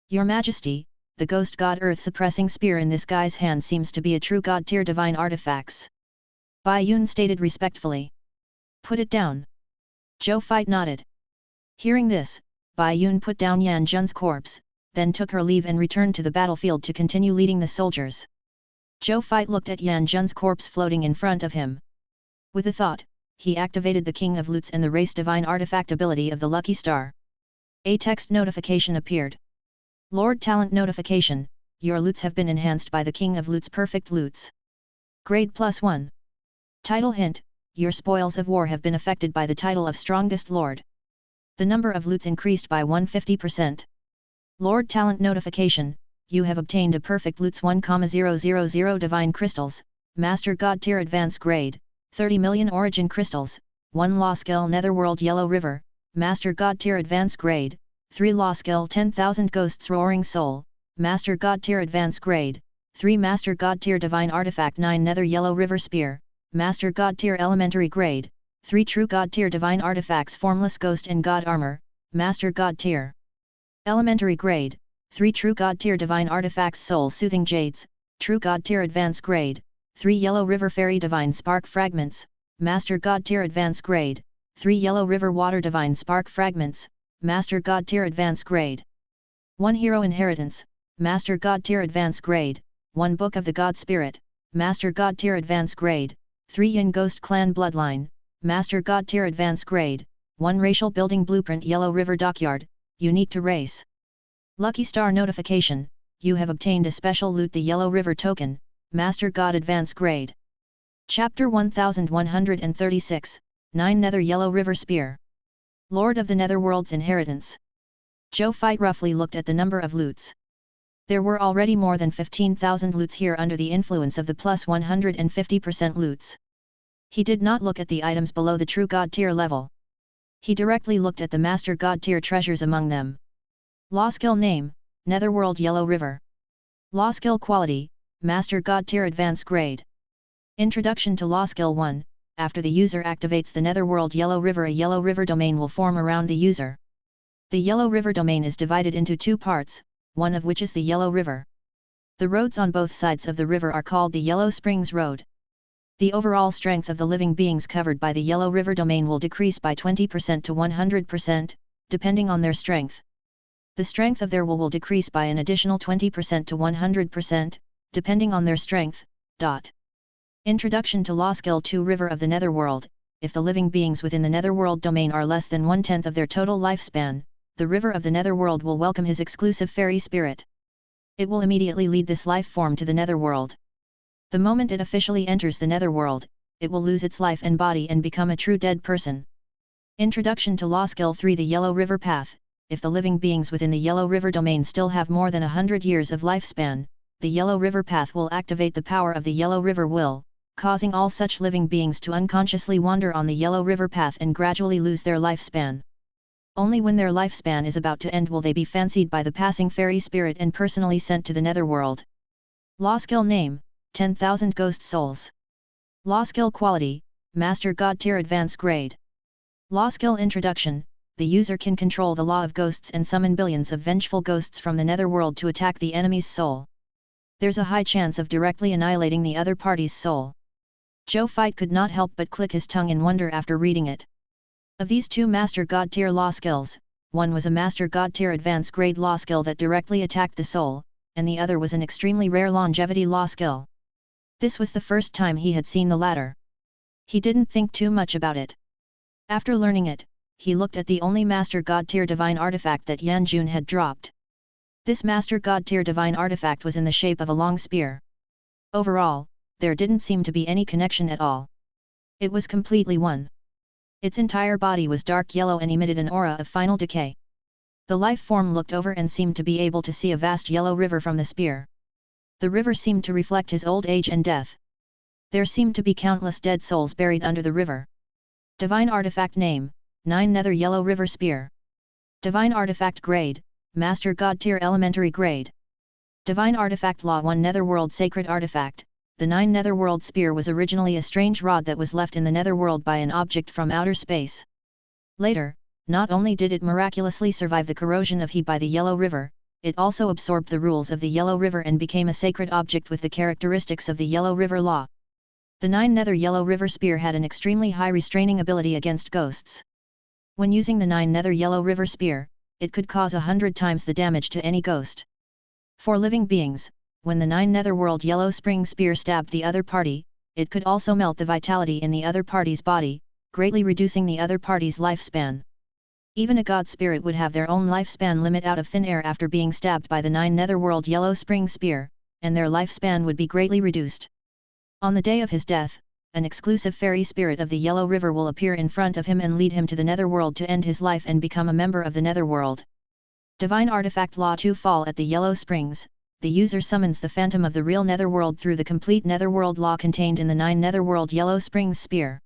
S1: Your Majesty, the ghost god earth-suppressing spear in this guy's hand seems to be a true god tier divine artifacts. Bai Yun stated respectfully. Put it down. Zhou Fight nodded. Hearing this, Bai Yun put down Yan Jun's corpse, then took her leave and returned to the battlefield to continue leading the soldiers. Zhou Fight looked at Yan Jun's corpse floating in front of him. With a thought, he activated the King of Lutes and the Race Divine Artifact ability of the Lucky Star. A text notification appeared. Lord Talent notification, your lutes have been enhanced by the King of Lutes Perfect Lutes. Grade +1. Title hint, your spoils of war have been affected by the title of Strongest Lord. The number of lutes increased by 150%. Lord Talent notification, you have obtained a Perfect Lutes 1,000 Divine Crystals, Master God Tier Advanced Grade, 30 million Origin Crystals, 1 Law Skill Netherworld Yellow River, Master God Tier Advanced Grade, 3 Law Skill 10,000 Ghosts Roaring Soul, Master God Tier Advanced Grade, 3 Master God Tier Divine Artifact 9 Nether Yellow River Spear, Master God Tier Elementary Grade, 3 True God Tier Divine Artifacts Formless Ghost and God Armor, Master God Tier Elementary Grade, 3 True God Tier Divine Artifacts Soul Soothing Jades, True God Tier Advanced Grade, 3 Yellow River Fairy Divine Spark Fragments, Master God Tier Advanced Grade, 3 Yellow River Water Divine Spark Fragments, Master God Tier Advanced Grade. 1 Hero Inheritance, Master God Tier Advanced Grade, 1 Book of the God Spirit, Master God Tier Advanced Grade, 3 Yin Ghost Clan Bloodline, Master God Tier Advanced Grade, 1 Racial Building Blueprint Yellow River Dockyard, unique to race. Lucky Star notification, you have obtained a special loot the Yellow River Token, Master God Advanced Grade. Chapter 1136, 9 Nether Yellow River Spear. Lord of the Netherworld's Inheritance. Zhou Fight roughly looked at the number of loots. There were already more than 15,000 loots here under the influence of the plus 150% loots. He did not look at the items below the true God tier level. He directly looked at the Master God tier treasures among them. Law Skill Name, Netherworld Yellow River. Law Skill Quality, Master God tier Advanced Grade. Introduction to Law Skill 1, after the user activates the Netherworld Yellow River, a Yellow River domain will form around the user. The Yellow River domain is divided into 2 parts, one of which is the Yellow River. The roads on both sides of the river are called the Yellow Springs Road. The overall strength of the living beings covered by the Yellow River domain will decrease by 20% to 100%, depending on their strength. The strength of their will decrease by an additional 20% to 100%, depending on their strength. Introduction to Law Skill 2 River of the Netherworld. If the living beings within the Netherworld domain are less than 1/10 of their total lifespan, the River of the Netherworld will welcome his exclusive fairy spirit. It will immediately lead this life form to the Netherworld. The moment it officially enters the Netherworld, it will lose its life and body and become a true dead person. Introduction to Law Skill 3 The Yellow River Path. If the living beings within the Yellow River domain still have more than 100 years of lifespan, the Yellow River Path will activate the power of the Yellow River Will, causing all such living beings to unconsciously wander on the Yellow River Path and gradually lose their lifespan. Only when their lifespan is about to end will they be fancied by the passing fairy spirit and personally sent to the Netherworld. Law Skill Name, 10,000 Ghost Souls. Law Skill Quality, Master God Tier Advanced Grade. Law Skill Introduction, the user can control the law of ghosts and summon billions of vengeful ghosts from the Netherworld to attack the enemy's soul. There's a high chance of directly annihilating the other party's soul. Zhou Fight could not help but click his tongue in wonder after reading it. Of these 2 Master God Tier Law Skills, one was a Master God Tier Advanced Grade Law Skill that directly attacked the soul, and the other was an extremely rare Longevity Law Skill. This was the first time he had seen the latter. He didn't think too much about it. After learning it, he looked at the only Master God Tier Divine Artifact that Yan Jun had dropped. This Master God tier divine artifact was in the shape of a long spear. Overall, there didn't seem to be any connection at all. It was completely one. Its entire body was dark yellow and emitted an aura of final decay. The life form looked over and seemed to be able to see a vast yellow river from the spear. The river seemed to reflect his old age and death. There seemed to be countless dead souls buried under the river. Divine Artifact Name, 9 Nether Yellow River Spear. Divine Artifact Grade, Master God Tier Elementary Grade. Divine Artifact Law 1 Netherworld Sacred Artifact. The 9 Netherworld Spear was originally a strange rod that was left in the Netherworld by an object from outer space. Later, not only did it miraculously survive the corrosion of heat by the Yellow River, it also absorbed the rules of the Yellow River and became a sacred object with the characteristics of the Yellow River Law. The 9 Nether Yellow River Spear had an extremely high restraining ability against ghosts. When using the 9 Nether Yellow River Spear, it could cause 100 times the damage to any ghost. For living beings, when the 9 Netherworld Yellow Spring Spear stabbed the other party, it could also melt the vitality in the other party's body, greatly reducing the other party's lifespan. Even a god spirit would have their own lifespan limit out of thin air after being stabbed by the 9 Netherworld Yellow Spring Spear, and their lifespan would be greatly reduced. On the day of his death, an exclusive fairy spirit of the Yellow River will appear in front of him and lead him to the Netherworld to end his life and become a member of the Netherworld. Divine Artifact Law 2 Fall at the Yellow Springs. The user summons the phantom of the real Netherworld through the complete Netherworld law contained in the 9 Netherworld Yellow Springs Spear.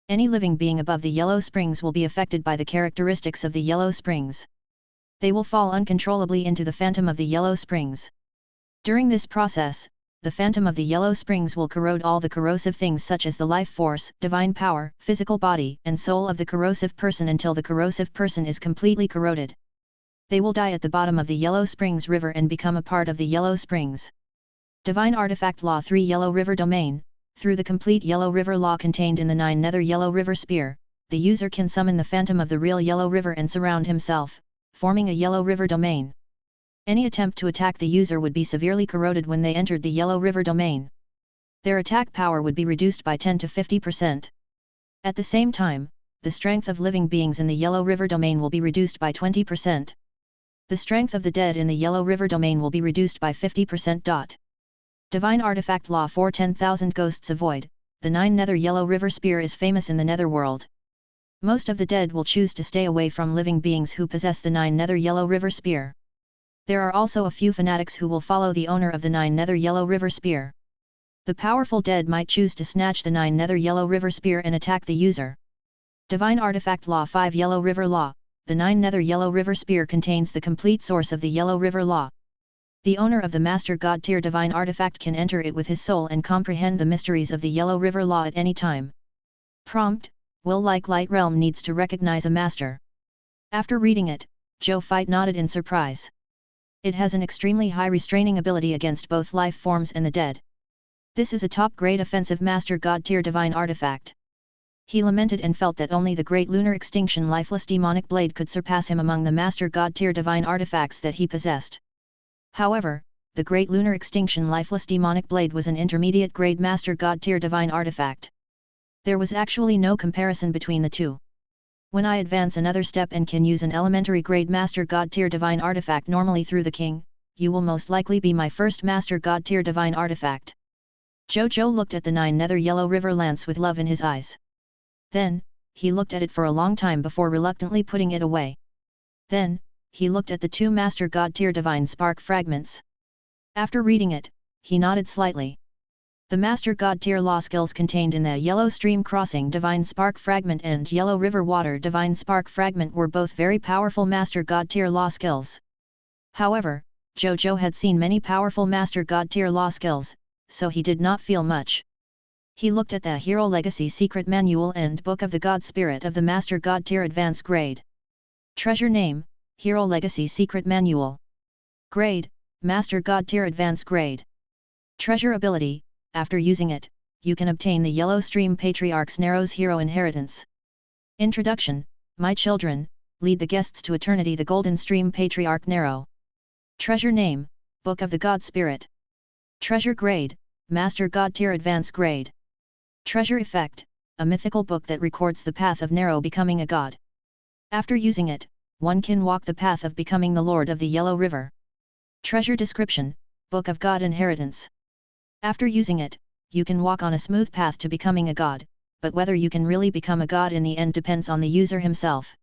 S1: Any living being above the Yellow Springs will be affected by the characteristics of the Yellow Springs. They will fall uncontrollably into the phantom of the Yellow Springs. During this process, the phantom of the Yellow Springs will corrode all the corrosive things such as the life force, divine power, physical body, and soul of the corrosive person until the corrosive person is completely corroded. They will die at the bottom of the Yellow Springs River and become a part of the Yellow Springs. Divine Artifact Law 3 Yellow River Domain. Through the complete Yellow River law contained in the 9 Nether Yellow River Spear, the user can summon the phantom of the real Yellow River and surround himself, forming a Yellow River Domain. Any attempt to attack the user would be severely corroded when they entered the Yellow River Domain. Their attack power would be reduced by 10 to 50%. At the same time, the strength of living beings in the Yellow River Domain will be reduced by 20%. The strength of the dead in the Yellow River Domain will be reduced by 50%. Divine Artifact Law 4 10,000 Ghosts Avoid. The 9 Nether Yellow River Spear is famous in the Netherworld. Most of the dead will choose to stay away from living beings who possess the 9 Nether Yellow River Spear. There are also a few fanatics who will follow the owner of the 9 Nether Yellow River Spear. The powerful dead might choose to snatch the 9 Nether Yellow River Spear and attack the user. Divine Artifact Law 5 Yellow River Law. The 9 Nether Yellow River Spear contains the complete source of the Yellow River Law. The owner of the Master God Tier Divine Artifact can enter it with his soul and comprehend the mysteries of the Yellow River Law at any time. Prompt: Will like Light Realm needs to recognize a master. After reading it, Zhou Fight nodded in surprise. It has an extremely high restraining ability against both life forms and the dead. This is a top-grade offensive Master God Tier Divine Artifact. He lamented and felt that only the Great Lunar Extinction Lifeless Demonic Blade could surpass him among the Master God Tier Divine Artifacts that he possessed. However, the Great Lunar Extinction Lifeless Demonic Blade was an intermediate-grade Master God Tier Divine Artifact. There was actually no comparison between the two. When I advance another step and can use an elementary-grade Master God Tier Divine Artifact normally through the King, you will most likely be my first Master God Tier Divine Artifact. Zhou Zhou looked at the 9 Nether Yellow River Lance with love in his eyes. Then, he looked at it for a long time before reluctantly putting it away. Then, he looked at the 2 Master God Tier Divine Spark Fragments. After reading it, he nodded slightly. The Master God Tier Law skills contained in the Yellow Stream Crossing Divine Spark Fragment and Yellow River Water Divine Spark Fragment were both very powerful Master God Tier Law skills. However, Zhou Zhou had seen many powerful Master God Tier Law skills, so he did not feel much. He looked at the Hero Legacy Secret Manual and Book of the God Spirit of the Master God Tier Advanced Grade. Treasure Name: Hero Legacy Secret Manual. Grade: Master God Tier Advanced Grade. Treasure Ability: After using it, you can obtain the Yellow Stream Patriarch's Narrows Hero Inheritance. Introduction: My children, lead the guests to eternity. The Golden Stream Patriarch Narrow. Treasure Name: Book of the God Spirit. Treasure Grade: Master God Tier Advanced Grade. Treasure Effect: A mythical book that records the path of Narrow becoming a god. After using it, one can walk the path of becoming the Lord of the Yellow River. Treasure description, Book of God Inheritance. After using it, you can walk on a smooth path to becoming a god, but whether you can really become a god in the end depends on the user himself.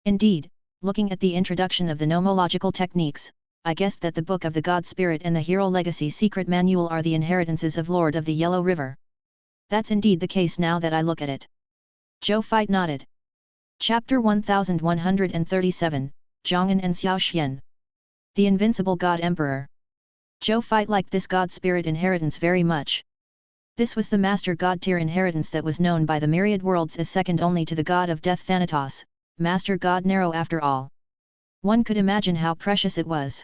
S1: Indeed, looking at the introduction of the nomological techniques, I guessed that the Book of the God Spirit and the Hero Legacy Secret Manual are the inheritances of Lord of the Yellow River. That's indeed the case now that I look at it. Zhou Fite nodded. Chapter 1137, Zhong'an and Xiao Xian. The Invincible God Emperor. Zhou Fite liked this God Spirit inheritance very much. This was the Master God tier inheritance that was known by the myriad worlds as second only to the God of Death Thanatos, Master God Nero after all. One could imagine how precious it was.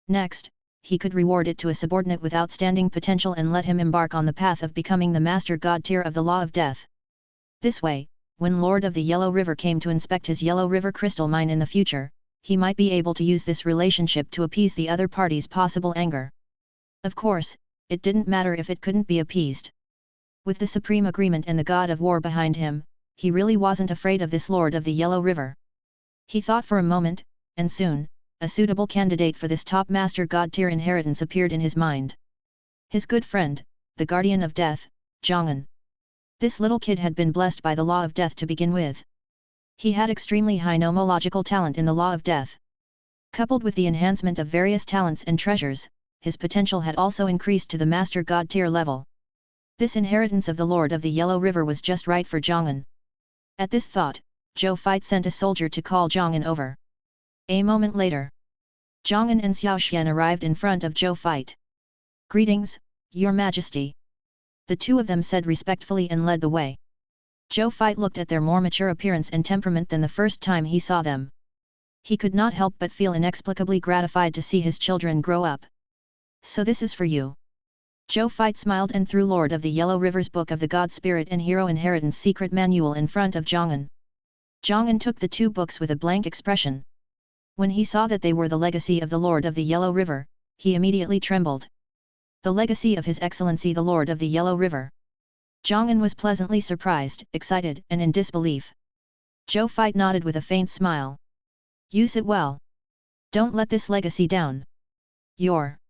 S1: Next, he could reward it to a subordinate with outstanding potential and let him embark on the path of becoming the Master God tier of the Law of Death. This way, when Lord of the Yellow River came to inspect his Yellow River crystal mine in the future, he might be able to use this relationship to appease the other party's possible anger. Of course, it didn't matter if it couldn't be appeased. With the Supreme Agreement and the God of War behind him, he really wasn't afraid of this Lord of the Yellow River. He thought for a moment, and soon, a suitable candidate for this top Master God tier inheritance appeared in his mind. His good friend, the Guardian of Death, Zhong'an. This little kid had been blessed by the Law of Death to begin with. He had extremely high nomological talent in the Law of Death. Coupled with the enhancement of various talents and treasures, his potential had also increased to the Master God tier level. This inheritance of the Lord of the Yellow River was just right for Zhong'an. At this thought, Zhou Fite sent a soldier to call Zhong'an over. A moment later, Zhong'an and Xiao Xian arrived in front of Zhou Fite. "Greetings, Your Majesty," the two of them said respectfully and led the way. Zhou Fite looked at their more mature appearance and temperament than the first time he saw them. He could not help but feel inexplicably gratified to see his children grow up. "So this is for you." Zhou Fite smiled and threw Lord of the Yellow River's Book of the God Spirit and Hero Inheritance Secret Manual in front of Zhong'an. Zhong'an took the two books with a blank expression. When he saw that they were the legacy of the Lord of the Yellow River, he immediately trembled. The legacy of His Excellency the Lord of the Yellow River. Zhong'an was pleasantly surprised, excited and in disbelief. Zhou Fite nodded with a faint smile. "Use it well. Don't let this legacy down." Your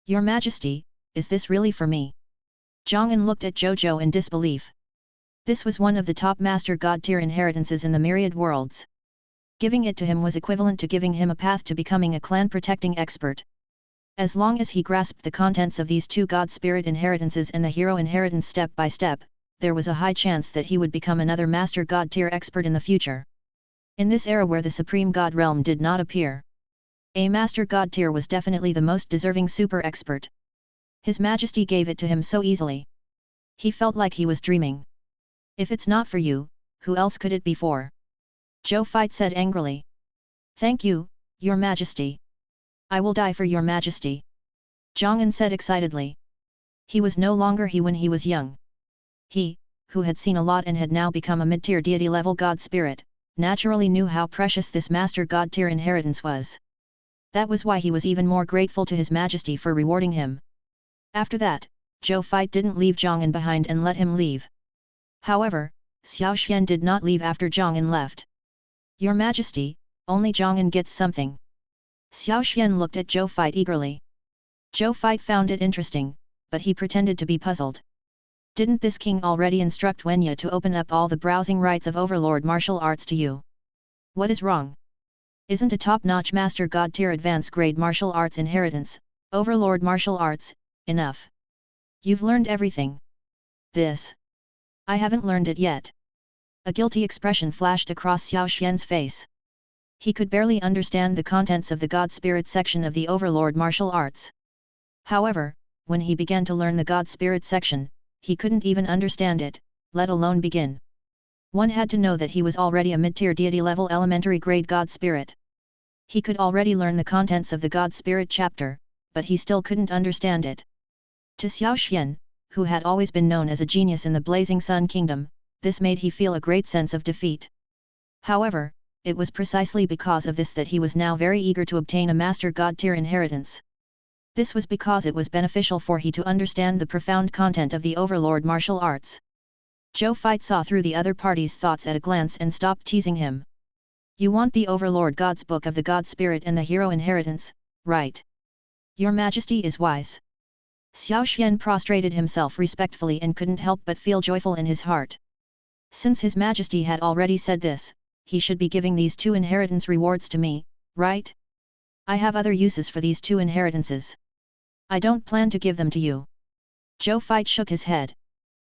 S1: Majesty, is this really for me?" Zhong'an looked at Zhou Zhou in disbelief. This was one of the top Master God tier inheritances in the myriad worlds. Giving it to him was equivalent to giving him a path to becoming a clan-protecting expert. As long as he grasped the contents of these two God Spirit inheritances and the Hero inheritance step by step, there was a high chance that he would become another Master God tier expert in the future. In this era where the Supreme God realm did not appear, a Master God tier was definitely the most deserving super expert. His Majesty gave it to him so easily. He felt like he was dreaming. "If it's not for you, who else could it be for?" Zhou Fite said angrily. "Thank you, Your Majesty. I will die for Your Majesty," Zhong'an said excitedly. He was no longer he when he was young. He, who had seen a lot and had now become a mid-tier deity-level God Spirit, naturally knew how precious this Master God tier inheritance was. That was why he was even more grateful to His Majesty for rewarding him. After that, Zhou Fite didn't leave Zhong'an behind and let him leave. However, Xiao Xian did not leave after Zhong'an left. "Your Majesty, only Zhong'an gets something." Xiao Xian looked at Zhou Fite eagerly. Zhou Fite found it interesting, but he pretended to be puzzled. "Didn't this king already instruct Wenya to open up all the browsing rights of Overlord martial arts to you? What is wrong? Isn't a top-notch Master God tier advanced grade martial arts inheritance, Overlord martial arts, enough? You've learned everything. This. I haven't learned it yet." A guilty expression flashed across Xiao Xian's face. He could barely understand the contents of the God Spirit section of the Overlord martial arts. However, when he began to learn the God Spirit section, he couldn't even understand it, let alone begin. One had to know that he was already a mid-tier deity-level elementary grade God Spirit. He could already learn the contents of the God Spirit chapter, but he still couldn't understand it. To Xiao Xian, who had always been known as a genius in the Blazing Sun Kingdom, this made he feel a great sense of defeat. However, it was precisely because of this that he was now very eager to obtain a Master God tier inheritance. This was because it was beneficial for he to understand the profound content of the Overlord martial arts. Zhou Fite saw through the other party's thoughts at a glance and stopped teasing him. "You want the Overlord God's Book of the God Spirit and the Hero Inheritance, right?" Your Majesty is wise. Xiao Xian prostrated himself respectfully and couldn't help but feel joyful in his heart. Since His Majesty had already said this, he should be giving these 2 inheritance rewards to me, right? I have other uses for these 2 inheritances. I don't plan to give them to you. Zhou Fai shook his head.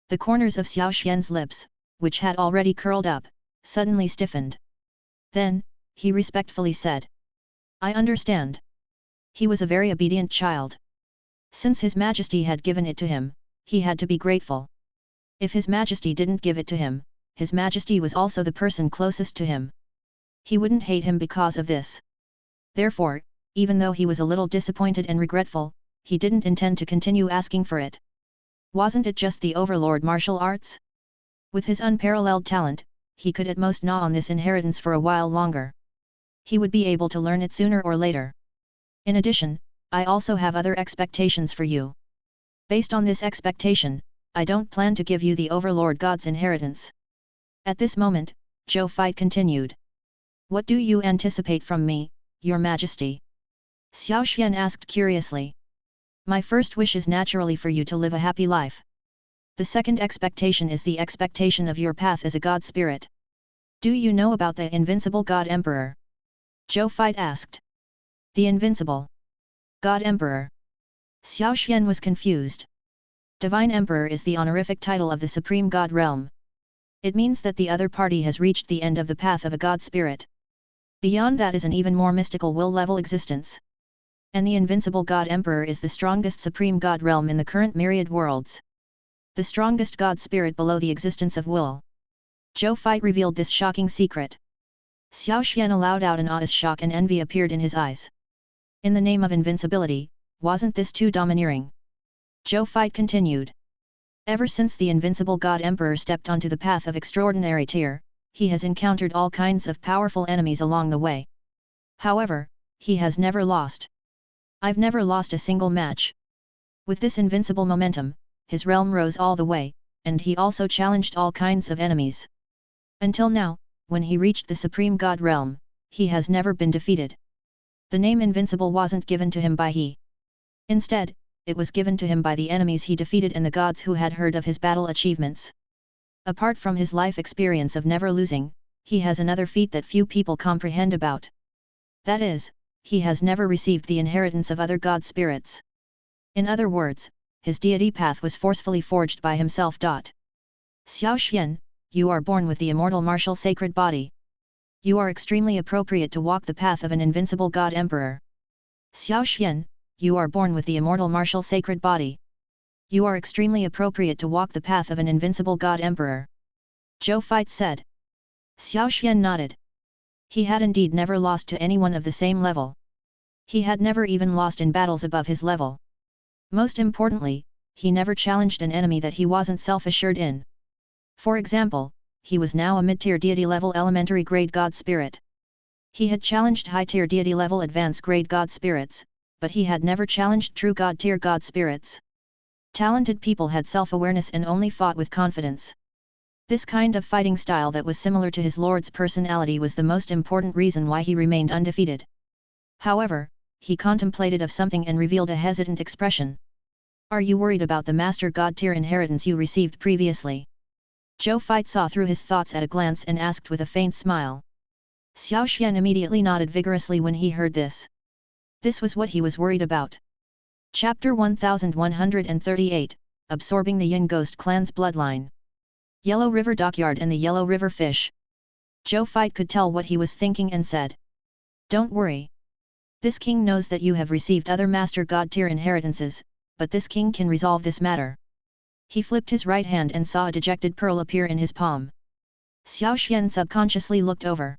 S1: The corners of Xiao Xian's lips, which had already curled up, suddenly stiffened. Then, he respectfully said, I understand. He was a very obedient child. Since His Majesty had given it to him, he had to be grateful. If His Majesty didn't give it to him, His Majesty was also the person closest to him. He wouldn't hate him because of this. Therefore, even though he was a little disappointed and regretful, he didn't intend to continue asking for it. Wasn't it just the overlord martial arts? With his unparalleled talent, he could at most gnaw on this inheritance for a while longer. He would be able to learn it sooner or later. In addition, I also have other expectations for you. Based on this expectation, I don't plan to give you the overlord god's inheritance. At this moment, Zhou Fai continued. What do you anticipate from me, Your Majesty? Xiao Xian asked curiously. My first wish is naturally for you to live a happy life. The second expectation is the expectation of your path as a god spirit. Do you know about the invincible god emperor? Zhou Fai asked. The invincible god emperor. Xiao Xian was confused. Divine Emperor is the honorific title of the supreme god realm. It means that the other party has reached the end of the path of a god spirit. Beyond that is an even more mystical will-level existence. And the invincible god emperor is the strongest supreme god realm in the current myriad worlds. The strongest god spirit below the existence of will. Zhou Fai revealed this shocking secret. Xiao Xian allowed out an oddest shock and envy appeared in his eyes. In the name of invincibility, wasn't this too domineering? Zhou Fai continued. Ever since the invincible god emperor stepped onto the path of extraordinary tier, he has encountered all kinds of powerful enemies along the way. However, he has never lost. I've never lost a single match. With this invincible momentum, his realm rose all the way, and he also challenged all kinds of enemies. Until now, when he reached the supreme god realm, he has never been defeated. The name invincible wasn't given to him by he. Instead, it was given to him by the enemies he defeated and the gods who had heard of his battle achievements. Apart from his life experience of never losing, he has another feat that few people comprehend about. That is, he has never received the inheritance of other god spirits. In other words, his deity path was forcefully forged by himself. Xiao Xian, you are born with the immortal martial sacred body. You are extremely appropriate to walk the path of an invincible god emperor. Xiao Xian, you are born with the immortal martial sacred body. You are extremely appropriate to walk the path of an invincible god emperor. Zhou Fai said. Xiao Xian nodded. He had indeed never lost to anyone of the same level. He had never even lost in battles above his level. Most importantly, he never challenged an enemy that he wasn't self-assured in. For example, he was now a mid-tier deity-level elementary grade god spirit. He had challenged high-tier deity-level advanced grade god spirits, but he had never challenged true god-tier god spirits. Talented people had self-awareness and only fought with confidence. This kind of fighting style that was similar to his lord's personality was the most important reason why he remained undefeated. However, he contemplated of something and revealed a hesitant expression. Are you worried about the Master God tier inheritance you received previously? Zhou Fai saw through his thoughts at a glance and asked with a faint smile. Xiao Xian immediately nodded vigorously when he heard this. This was what he was worried about. Chapter 1138, Absorbing the Yin Ghost Clan's Bloodline. Yellow River Dockyard and the Yellow River Fish. Zhou Fai could tell what he was thinking and said. Don't worry. This king knows that you have received other Master God tier inheritances, but this king can resolve this matter. He flipped his right hand and saw a dejected pearl appear in his palm. Xiao Xian subconsciously looked over.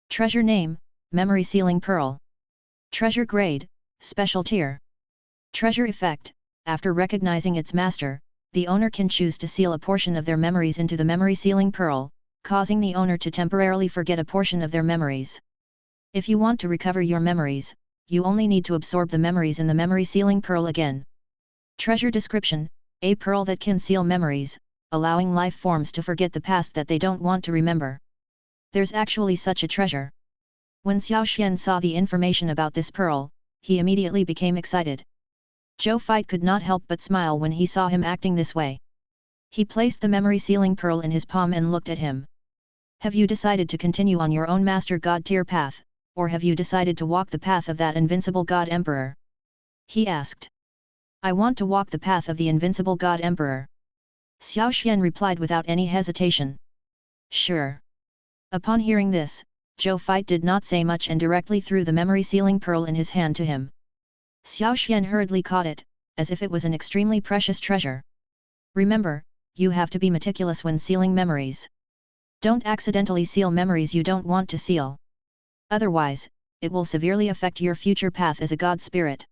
S1: Treasure name, Memory Sealing Pearl. Treasure grade, Special tier. Treasure effect, after recognizing its master, the owner can choose to seal a portion of their memories into the memory sealing pearl, causing the owner to temporarily forget a portion of their memories. If you want to recover your memories, you only need to absorb the memories in the memory sealing pearl again. Treasure description, a pearl that can seal memories, allowing life forms to forget the past that they don't want to remember. There's actually such a treasure. When Xiao Xian saw the information about this pearl, he immediately became excited. Zhou Fight could not help but smile when he saw him acting this way. He placed the memory sealing pearl in his palm and looked at him. Have you decided to continue on your own Master God tier path, or have you decided to walk the path of that invincible God Emperor? He asked. I want to walk the path of the invincible God Emperor. Xiao Xian replied without any hesitation. Sure. Upon hearing this, Zhou Fight did not say much and directly threw the memory sealing pearl in his hand to him. Xiao Xian hurriedly caught it, as if it was an extremely precious treasure. Remember, you have to be meticulous when sealing memories. Don't accidentally seal memories you don't want to seal. Otherwise, it will severely affect your future path as a god spirit.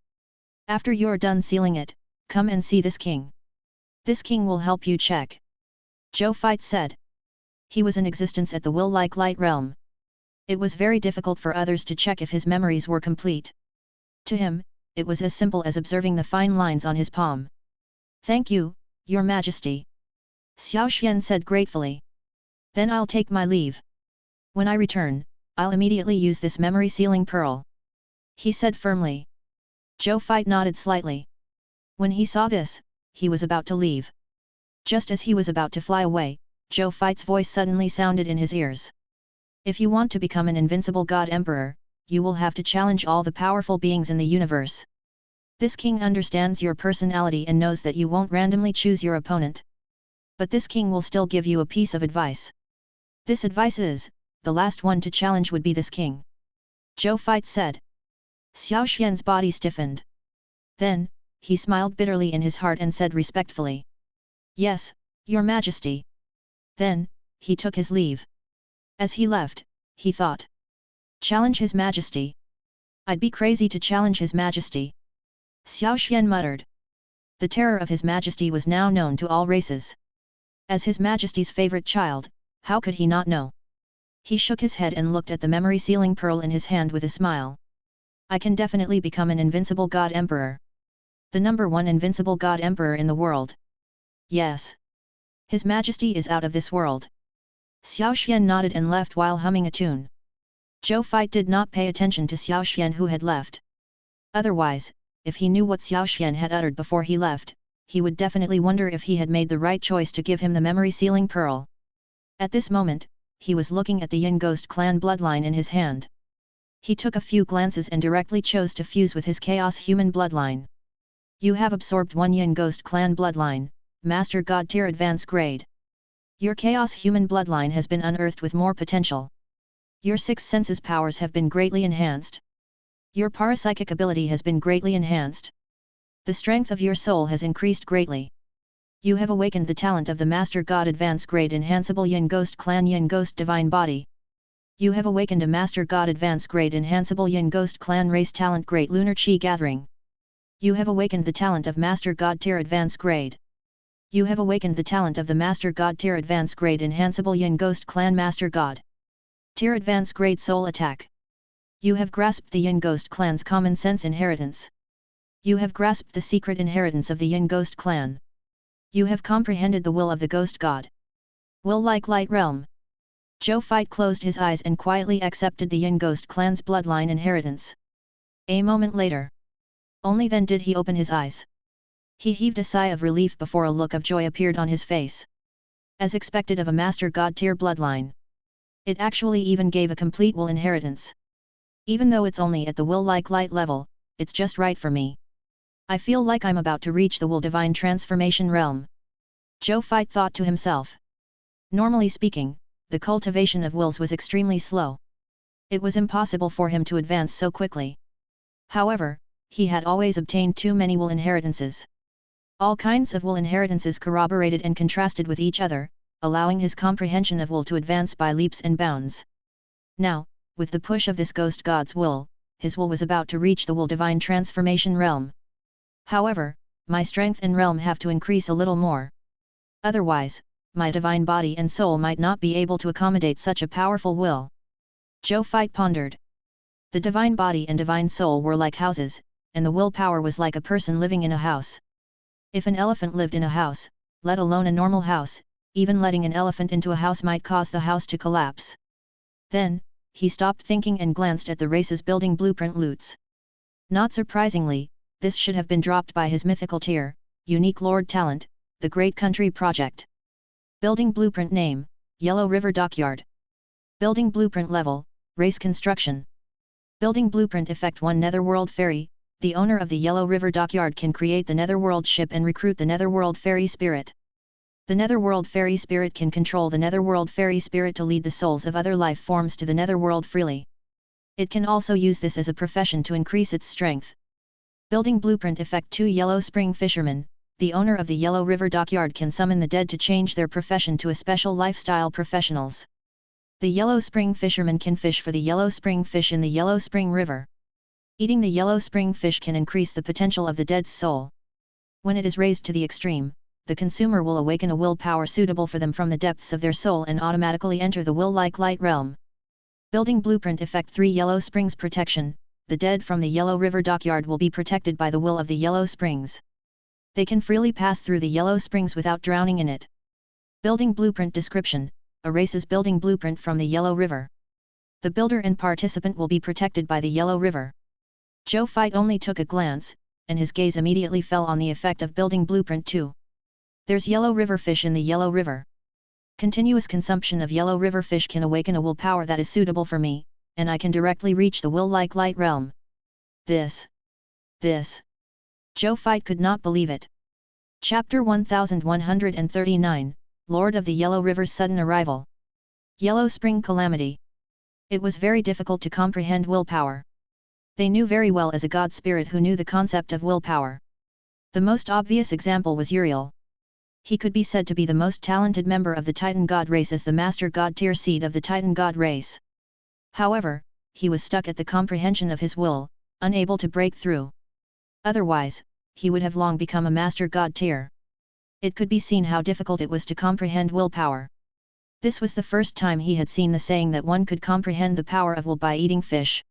S1: After you're done sealing it, come and see this king. This king will help you check. Zhou Fight said. He was in existence at the will-like light realm. It was very difficult for others to check if his memories were complete. To him, it was as simple as observing the fine lines on his palm. Thank you, Your Majesty. Xiao Xian said gratefully. Then I'll take my leave. When I return, I'll immediately use this memory sealing pearl. He said firmly. Zhou Fight nodded slightly. When he saw this, he was about to leave. Just as he was about to fly away, Zhou Fight's voice suddenly sounded in his ears. If you want to become an invincible God Emperor, you will have to challenge all the powerful beings in the universe. This king understands your personality and knows that you won't randomly choose your opponent. But this king will still give you a piece of advice. This advice is, the last one to challenge would be this king. Zhou Fight said. Xiao Xian's body stiffened. Then, he smiled bitterly in his heart and said respectfully. Yes, Your Majesty. Then, he took his leave. As he left, he thought. Challenge His Majesty. I'd be crazy to challenge His Majesty. Xiao Xian muttered. The terror of His Majesty was now known to all races. As His Majesty's favorite child, how could he not know? He shook his head and looked at the memory sealing pearl in his hand with a smile. I can definitely become an invincible God Emperor. The #1 invincible God Emperor in the world. Yes. His Majesty is out of this world. Xiao Xian nodded and left while humming a tune. Zhou Fight did not pay attention to Xiao Xian who had left. Otherwise, if he knew what Xiao Xian had uttered before he left, he would definitely wonder if he had made the right choice to give him the memory sealing pearl. At this moment, he was looking at the Yin Ghost clan bloodline in his hand. He took a few glances and directly chose to fuse with his Chaos Human bloodline. You have absorbed one Yin Ghost clan bloodline, Master God tier advance grade. Your Chaos Human bloodline has been unearthed with more potential. Your sixth senses powers have been greatly enhanced. Your parapsychic ability has been greatly enhanced. The strength of your soul has increased greatly. You have awakened the talent of the Master God Advance Grade Enhanceable Yin Ghost Clan Yin Ghost Divine Body. You have awakened a Master God Advance Grade Enhanceable Yin Ghost Clan Race Talent Great Lunar Chi Gathering. You have awakened the talent of Master God Tier Advance Grade. You have awakened the talent of the Master God Tier Advance Grade Enhanceable Yin Ghost Clan Master God Tier Advance Grade Soul Attack. You have grasped the Yin Ghost Clan's common sense inheritance. You have grasped the secret inheritance of the Yin Ghost Clan. You have comprehended the will of the Ghost God. Will like light realm. Zhou Fight closed his eyes and quietly accepted the Yin Ghost Clan's bloodline inheritance. A moment later. Only then did he open his eyes. He heaved a sigh of relief before a look of joy appeared on his face. As expected of a Master God tier bloodline. It actually even gave a complete will inheritance. Even though it's only at the will like light level, it's just right for me. I feel like I'm about to reach the will divine transformation realm. Zhou Fight thought to himself. Normally speaking, the cultivation of wills was extremely slow. It was impossible for him to advance so quickly. However, he had always obtained too many will inheritances. All kinds of will inheritances corroborated and contrasted with each other, allowing his comprehension of will to advance by leaps and bounds. Now, with the push of this ghost god's will, his will was about to reach the will divine transformation realm. However, my strength and realm have to increase a little more. Otherwise, my divine body and soul might not be able to accommodate such a powerful will. Zhou Fight pondered. The divine body and divine soul were like houses, and the willpower was like a person living in a house. If an elephant lived in a house, let alone a normal house, even letting an elephant into a house might cause the house to collapse. Then, he stopped thinking and glanced at the race's building blueprint loots. Not surprisingly, this should have been dropped by his mythical tier, unique lord talent, the Great Country Project. Building blueprint name, Yellow River Dockyard. Building blueprint level, race construction. Building blueprint effect 1 Netherworld Ferry. The owner of the Yellow River Dockyard can create the Netherworld ship and recruit the Netherworld Fairy Spirit. The Netherworld Fairy Spirit can control the Netherworld Fairy Spirit to lead the souls of other life forms to the Netherworld freely. It can also use this as a profession to increase its strength. Building blueprint effect 2 Yellow Spring Fisherman. The owner of the Yellow River Dockyard can summon the dead to change their profession to a special lifestyle professionals. The Yellow Spring Fisherman can fish for the Yellow Spring fish in the Yellow Spring River. Eating the Yellow Spring fish can increase the potential of the dead's soul. When it is raised to the extreme, the consumer will awaken a willpower suitable for them from the depths of their soul and automatically enter the will-like light realm. Building blueprint effect 3 Yellow Springs protection. The dead from the Yellow River Dockyard will be protected by the will of the Yellow Springs. They can freely pass through the Yellow Springs without drowning in it. Building blueprint description. A race's building blueprint from the Yellow River. The builder and participant will be protected by the Yellow River. Zhou Fight only took a glance, and his gaze immediately fell on the effect of building blueprint 2. There's Yellow River fish in the Yellow River. Continuous consumption of Yellow River fish can awaken a willpower that is suitable for me, and I can directly reach the will-like light realm. This. Zhou Fight could not believe it. Chapter 1139, Lord of the Yellow River's sudden arrival. Yellow Spring Calamity. It was very difficult to comprehend willpower. They knew very well as a god spirit who knew the concept of willpower. The most obvious example was Uriel. He could be said to be the most talented member of the Titan God race as the Master God tier seed of the Titan God race. However, he was stuck at the comprehension of his will, unable to break through. Otherwise, he would have long become a Master God tier. It could be seen how difficult it was to comprehend willpower. This was the first time he had seen the saying that one could comprehend the power of will by eating fish.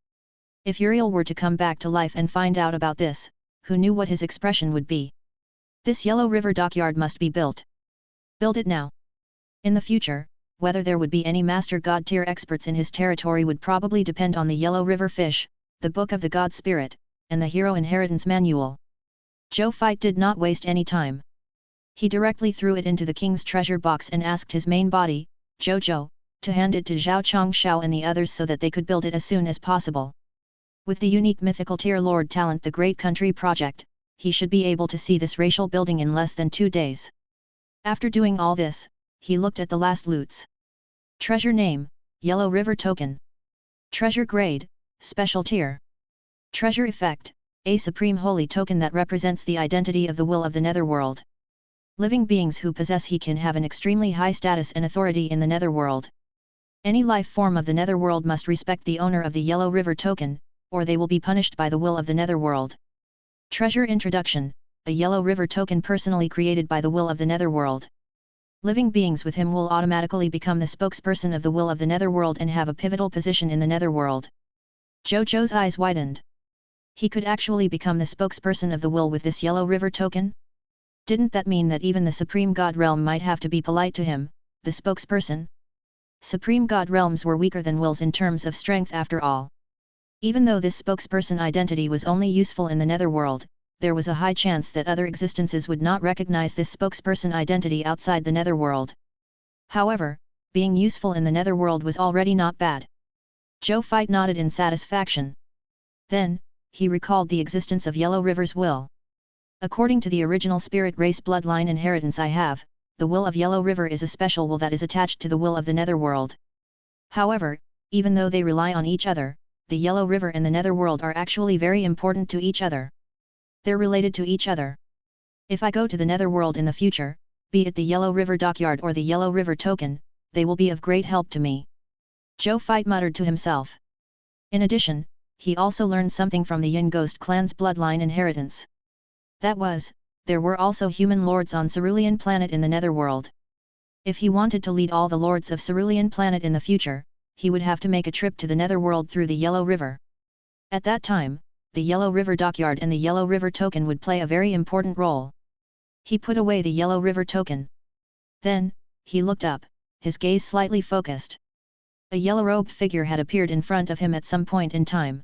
S1: If Uriel were to come back to life and find out about this, who knew what his expression would be? This Yellow River Dockyard must be built. Build it now. In the future, whether there would be any Master God tier experts in his territory would probably depend on the Yellow River fish, the Book of the God Spirit, and the Hero Inheritance Manual. Zhou Fight did not waste any time. He directly threw it into the king's treasure box and asked his main body, Zhou Zhou, to hand it to Zhao Chongshao and the others so that they could build it as soon as possible. With the unique mythical tier lord talent the Great Country Project, he should be able to see this racial building in less than 2 days. After doing all this, he looked at the last loots. Treasure name, Yellow River Token. Treasure grade, Special tier. Treasure effect, a supreme holy token that represents the identity of the will of the Netherworld. Living beings who possess he can have an extremely high status and authority in the Netherworld. Any life form of the Netherworld must respect the owner of the Yellow River Token, or they will be punished by the will of the Netherworld. Treasure introduction, a Yellow River Token personally created by the will of the Netherworld. Living beings with him will automatically become the spokesperson of the will of the Netherworld and have a pivotal position in the Netherworld. Zhou Zhou's eyes widened. He could actually become the spokesperson of the will with this Yellow River Token? Didn't that mean that even the Supreme God Realm might have to be polite to him, the spokesperson? Supreme God Realms were weaker than wills in terms of strength after all. Even though this spokesperson identity was only useful in the Netherworld, there was a high chance that other existences would not recognize this spokesperson identity outside the Netherworld. However, being useful in the Netherworld was already not bad. Zhou Fight nodded in satisfaction. Then, he recalled the existence of Yellow River's will. According to the original spirit race bloodline inheritance I have, the will of Yellow River is a special will that is attached to the will of the Netherworld. However, even though they rely on each other, the Yellow River and the Netherworld are actually very important to each other. They're related to each other. If I go to the Netherworld in the future, be it the Yellow River Dockyard or the Yellow River Token, they will be of great help to me. Zhou Fight muttered to himself. In addition, he also learned something from the Yin Ghost clan's bloodline inheritance. That was, there were also human lords on Cerulean Planet in the Netherworld. If he wanted to lead all the lords of Cerulean Planet in the future, he would have to make a trip to the Netherworld through the Yellow River. At that time, the Yellow River Dockyard and the Yellow River Token would play a very important role. He put away the Yellow River Token. Then, he looked up, his gaze slightly focused. A yellow-robed figure had appeared in front of him at some point in time.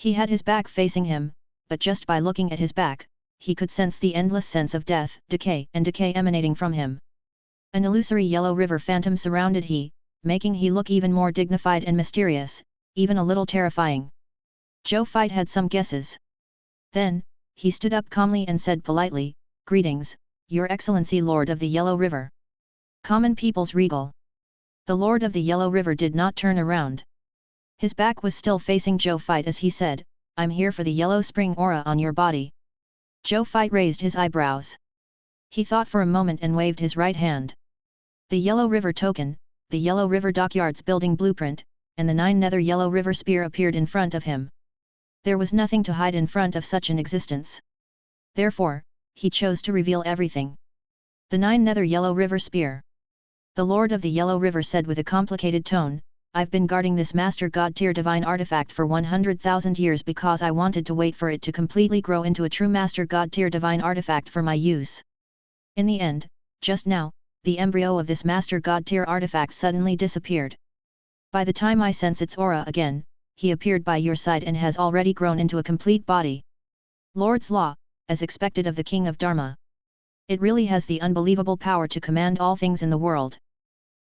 S1: He had his back facing him, but just by looking at his back, he could sense the endless sense of death, decay emanating from him. An illusory yellow river phantom surrounded he, making he look even more dignified and mysterious, even a little terrifying. Zhou Fight had some guesses. Then, he stood up calmly and said politely, "Greetings, Your Excellency Lord of the Yellow River." Common people's regal. The Lord of the Yellow River did not turn around. His back was still facing Zhou Fight as he said, "I'm here for the yellow spring aura on your body." Zhou Fight raised his eyebrows. He thought for a moment and waved his right hand. The Yellow River token, the Yellow River Dockyards building blueprint, and the 9 nether Yellow River spear appeared in front of him. There was nothing to hide in front of such an existence. Therefore, he chose to reveal everything. The 9 nether Yellow River spear. The Lord of the Yellow River said with a complicated tone, "I've been guarding this Master God tier divine artifact for 100,000 years because I wanted to wait for it to completely grow into a true Master God tier divine artifact for my use. In the end, just now, the embryo of this Master God tier artifact suddenly disappeared. By the time I sense its aura again, he appeared by your side and has already grown into a complete body. Lord's Law, as expected of the King of Dharma. It really has the unbelievable power to command all things in the world."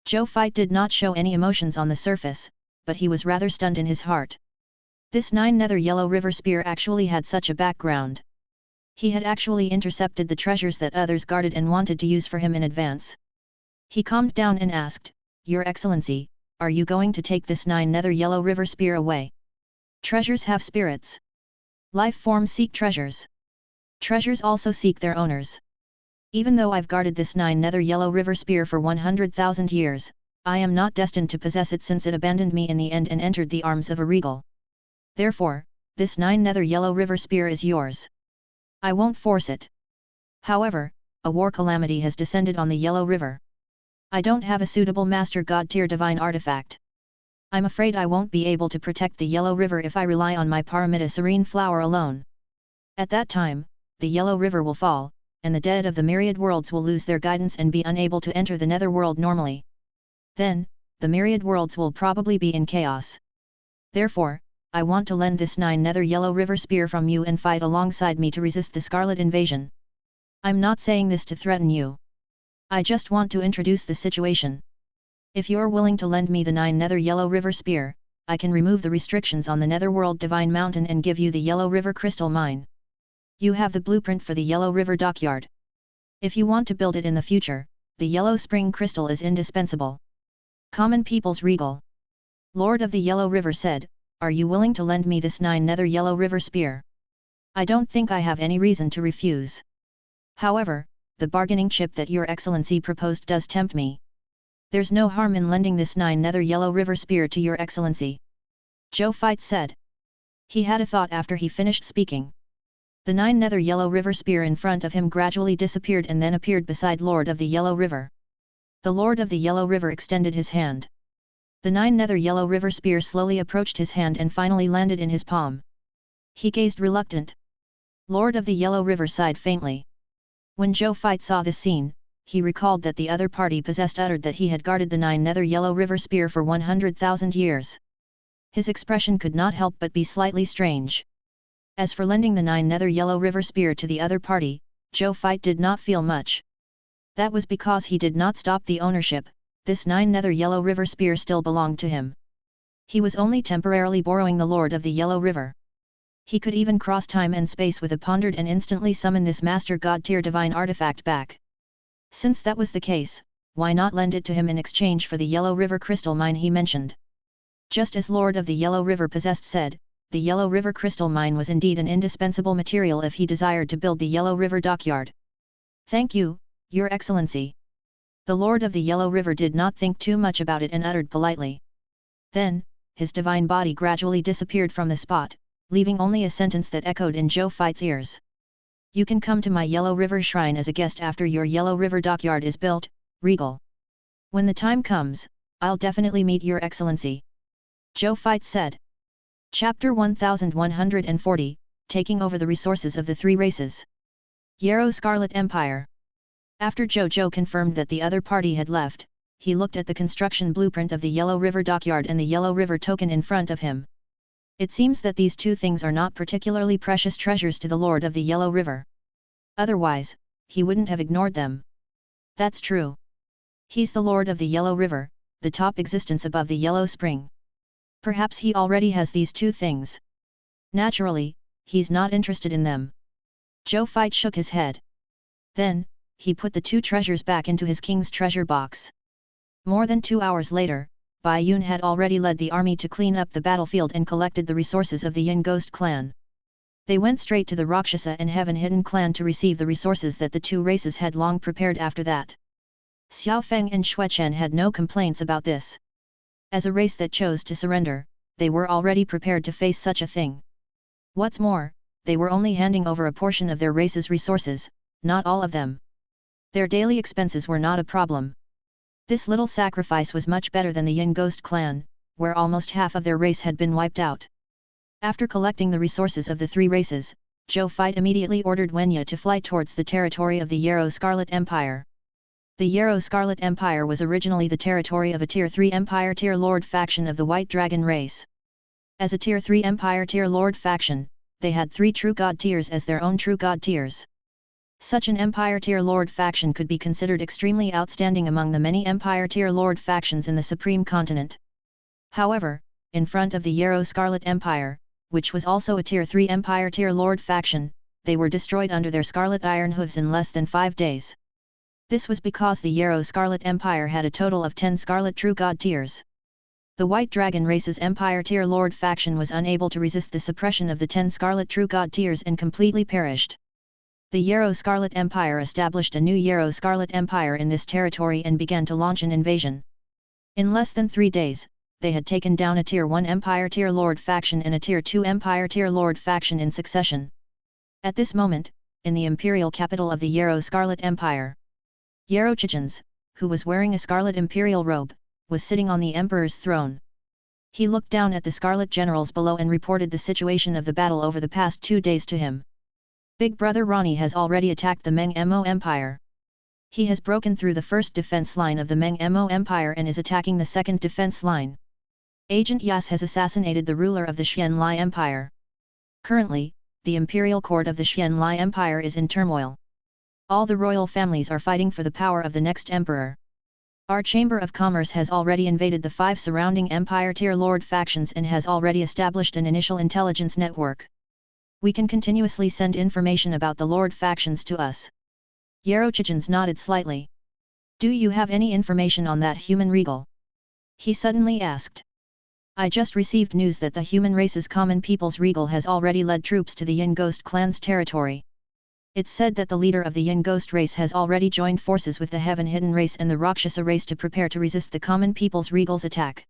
S1: Zhou Fight did not show any emotions on the surface, but he was rather stunned in his heart. This 9 nether Yellow River spear actually had such a background. He had actually intercepted the treasures that others guarded and wanted to use for him in advance. He calmed down and asked, "Your Excellency, are you going to take this 9 nether Yellow River spear away? Treasures have spirits. Life forms seek treasures. Treasures also seek their owners. Even though I've guarded this 9 nether Yellow River spear for 100,000 years, I am not destined to possess it since it abandoned me in the end and entered the arms of a regal. Therefore, this 9 nether Yellow River spear is yours. I won't force it. However, a war calamity has descended on the Yellow River. I don't have a suitable Master God tier divine artifact. I'm afraid I won't be able to protect the Yellow River if I rely on my Paramita Serene Flower alone. At that time, the Yellow River will fall, and the dead of the myriad worlds will lose their guidance and be unable to enter the netherworld normally. Then, the myriad worlds will probably be in chaos. Therefore, I want to lend this 9 nether Yellow River spear from you and fight alongside me to resist the Scarlet Invasion. I'm not saying this to threaten you. I just want to introduce the situation. If you're willing to lend me the 9 nether Yellow River spear, I can remove the restrictions on the Netherworld Divine Mountain and give you the Yellow River Crystal Mine. You have the blueprint for the Yellow River Dockyard. If you want to build it in the future, the Yellow Spring Crystal is indispensable." Common people's regal. Lord of the Yellow River said, "Are you willing to lend me this 9 nether Yellow River spear? I don't think I have any reason to refuse. However, the bargaining chip that Your Excellency proposed does tempt me. There's no harm in lending this 9 nether Yellow River spear to Your Excellency." Zhou Fight said. He had a thought after he finished speaking. The 9 nether Yellow River spear in front of him gradually disappeared and then appeared beside Lord of the Yellow River. The Lord of the Yellow River extended his hand. The 9 nether Yellow River spear slowly approached his hand and finally landed in his palm. He gazed reluctant. Lord of the Yellow River sighed faintly. When Zhou Fight saw this scene, he recalled that the other party possessed uttered that he had guarded the 9 nether Yellow River spear for 100,000 years. His expression could not help but be slightly strange. As for lending the 9 nether Yellow River spear to the other party, Zhou Fight did not feel much. That was because he did not stop the ownership, this 9 nether Yellow River spear still belonged to him. He was only temporarily borrowing the Lord of the Yellow River. He could even cross time and space with a pondered and instantly summon this Master God tier divine artifact back. Since that was the case, why not lend it to him in exchange for the Yellow River Crystal Mine he mentioned? Just as Lord of the Yellow River possessed said, the Yellow River Crystal Mine was indeed an indispensable material if he desired to build the Yellow River Dockyard. "Thank you, Your Excellency." The Lord of the Yellow River did not think too much about it and uttered politely. Then, his divine body gradually disappeared from the spot, leaving only a sentence that echoed in Zhou Fight's ears. "You can come to my Yellow River Shrine as a guest after your Yellow River Dockyard is built, Regal. When the time comes, I'll definitely meet Your Excellency." Zhou Fight said. Chapter 1140, Taking over the resources of the three races. Yarrow Scarlet Empire. After Zhou Zhou confirmed that the other party had left, he looked at the construction blueprint of the Yellow River Dockyard and the Yellow River token in front of him. It seems that these two things are not particularly precious treasures to the Lord of the Yellow River. Otherwise, he wouldn't have ignored them. That's true. He's the Lord of the Yellow River, the top existence above the Yellow Spring. Perhaps he already has these two things. Naturally, he's not interested in them. Zhou Zhou shook his head. Then, he put the two treasures back into his king's treasure box. More than 2 hours later, Bai Yun had already led the army to clean up the battlefield and collected the resources of the Yin Ghost clan. They went straight to the Rakshasa and Heaven Hidden clan to receive the resources that the two races had long prepared after that. Xiao Feng and Xue Chen had no complaints about this. As a race that chose to surrender, they were already prepared to face such a thing. What's more, they were only handing over a portion of their race's resources, not all of them. Their daily expenses were not a problem. This little sacrifice was much better than the Yin Ghost clan, where almost half of their race had been wiped out. After collecting the resources of the three races, Zhou Zhou immediately ordered Wenya to fly towards the territory of the Yarrow Scarlet Empire. The Yarrow Scarlet Empire was originally the territory of a Tier 3 Empire Tier Lord faction of the White Dragon race. As a Tier 3 Empire Tier Lord faction, they had 3 True God tiers as their own True God tiers. Such an Empire Tier Lord faction could be considered extremely outstanding among the many Empire Tier Lord factions in the Supreme Continent. However, in front of the Yarrow Scarlet Empire, which was also a Tier 3 Empire Tier Lord faction, they were destroyed under their Scarlet Iron Hooves in less than 5 days. This was because the Yarrow Scarlet Empire had a total of 10 Scarlet True God tiers. The White Dragon race's Empire Tier Lord faction was unable to resist the suppression of the 10 Scarlet True God tiers and completely perished. The Yarrow Scarlet Empire established a new Yarrow Scarlet Empire in this territory and began to launch an invasion. In less than 3 days, they had taken down a Tier 1 Empire Tier Lord faction and a Tier 2 Empire Tier Lord faction in succession. At this moment, in the imperial capital of the Yarrow Scarlet Empire, Yarrow Chichens, who was wearing a scarlet imperial robe, was sitting on the emperor's throne. He looked down at the scarlet generals below and reported the situation of the battle over the past 2 days to him. Big brother Ronnie has already attacked the Meng Mo Empire. He has broken through the first defense line of the Meng Mo Empire and is attacking the second defense line. Agent Yas has assassinated the ruler of the Xian Lai Empire. Currently, the imperial court of the Xian Lai Empire is in turmoil. All the royal families are fighting for the power of the next emperor. Our Chamber of Commerce has already invaded the 5 surrounding Empire Tier Lord factions and has already established an initial intelligence network. We can continuously send information about the Lord factions to us. Yarrow Chichens nodded slightly. Do you have any information on that human regal? He suddenly asked. I just received news that the human race's common people's regal has already led troops to the Yin Ghost clan's territory. It's said that the leader of the Yin Ghost race has already joined forces with the Heaven Hidden race and the Rakshasa race to prepare to resist the common people's regal's attack.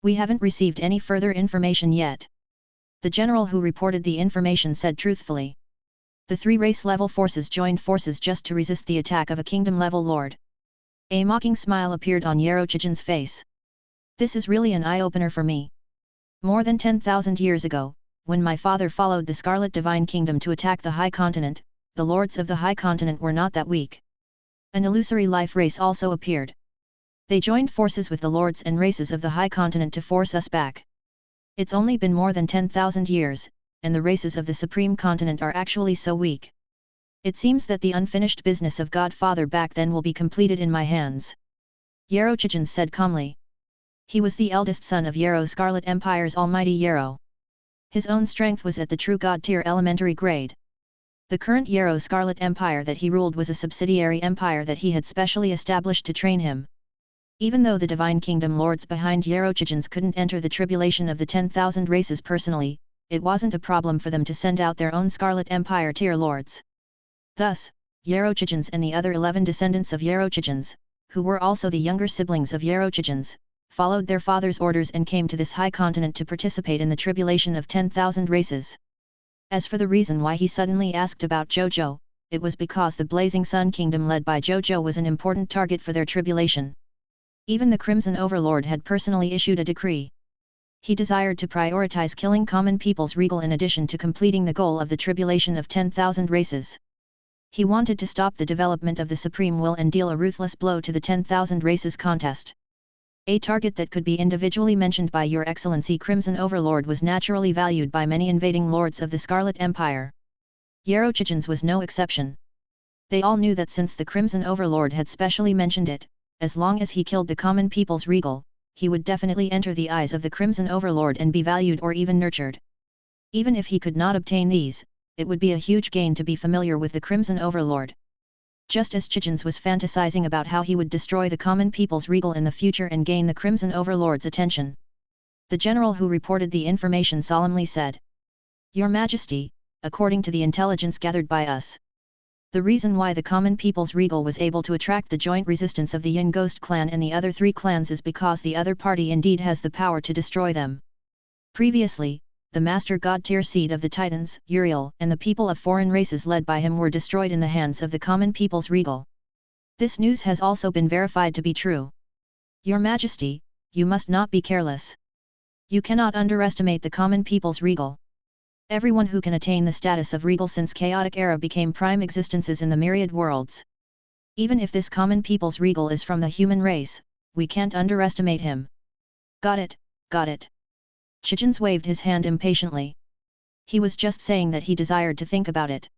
S1: We haven't received any further information yet. The general who reported the information said truthfully. The 3 race-level forces joined forces just to resist the attack of a kingdom-level lord. A mocking smile appeared on Yarrow Chichens' face. This is really an eye-opener for me. More than 10,000 years ago, when my father followed the Scarlet Divine Kingdom to attack the High Continent, the lords of the High Continent were not that weak. An illusory life race also appeared. They joined forces with the lords and races of the High Continent to force us back. It's only been more than 10,000 years, and the races of the Supreme Continent are actually so weak. It seems that the unfinished business of Godfather back then will be completed in my hands. Yarrow Chichens said calmly. He was the eldest son of Yarrow Scarlet Empire's almighty Yarrow. His own strength was at the True God tier elementary grade. The current Yarrow Scarlet Empire that he ruled was a subsidiary empire that he had specially established to train him. Even though the Divine Kingdom lords behind Yarrow Chichens couldn't enter the tribulation of the 10,000 races personally, it wasn't a problem for them to send out their own Scarlet Empire tier lords. Thus, Yarrow Chichens and the other 11 descendants of Yarrow Chichens, who were also the younger siblings of Yarrow Chichens, followed their father's orders and came to this high continent to participate in the tribulation of 10,000 races. As for the reason why he suddenly asked about Zhou Zhou, it was because the Blazing Sun Kingdom led by Zhou Zhou was an important target for their tribulation. Even the Crimson Overlord had personally issued a decree. He desired to prioritize killing common people's regal in addition to completing the goal of the tribulation of 10,000 races. He wanted to stop the development of the Supreme Will and deal a ruthless blow to the 10,000 races contest. A target that could be individually mentioned by Your Excellency Crimson Overlord was naturally valued by many invading lords of the Scarlet Empire. Yerochichens was no exception. They all knew that since the Crimson Overlord had specially mentioned it, as long as he killed the common people's regal, he would definitely enter the eyes of the Crimson Overlord and be valued or even nurtured. Even if he could not obtain these, it would be a huge gain to be familiar with the Crimson Overlord. Just as Chichens was fantasizing about how he would destroy the common people's regal in the future and gain the Crimson Overlord's attention, the general who reported the information solemnly said, "Your Majesty, according to the intelligence gathered by us, the reason why the common people's regal was able to attract the joint resistance of the Yin Ghost clan and the other 3 clans is because the other party indeed has the power to destroy them. Previously, the Master God tier seed of the Titans, Uriel, and the people of foreign races led by him were destroyed in the hands of the common people's regal. This news has also been verified to be true. Your Majesty, you must not be careless. You cannot underestimate the common people's regal. Everyone who can attain the status of regal since chaotic era became prime existences in the myriad worlds. Even if this common people's regal is from the human race, we can't underestimate him." "Got it, got it." Chichens waved his hand impatiently. He was just saying that he desired to think about it.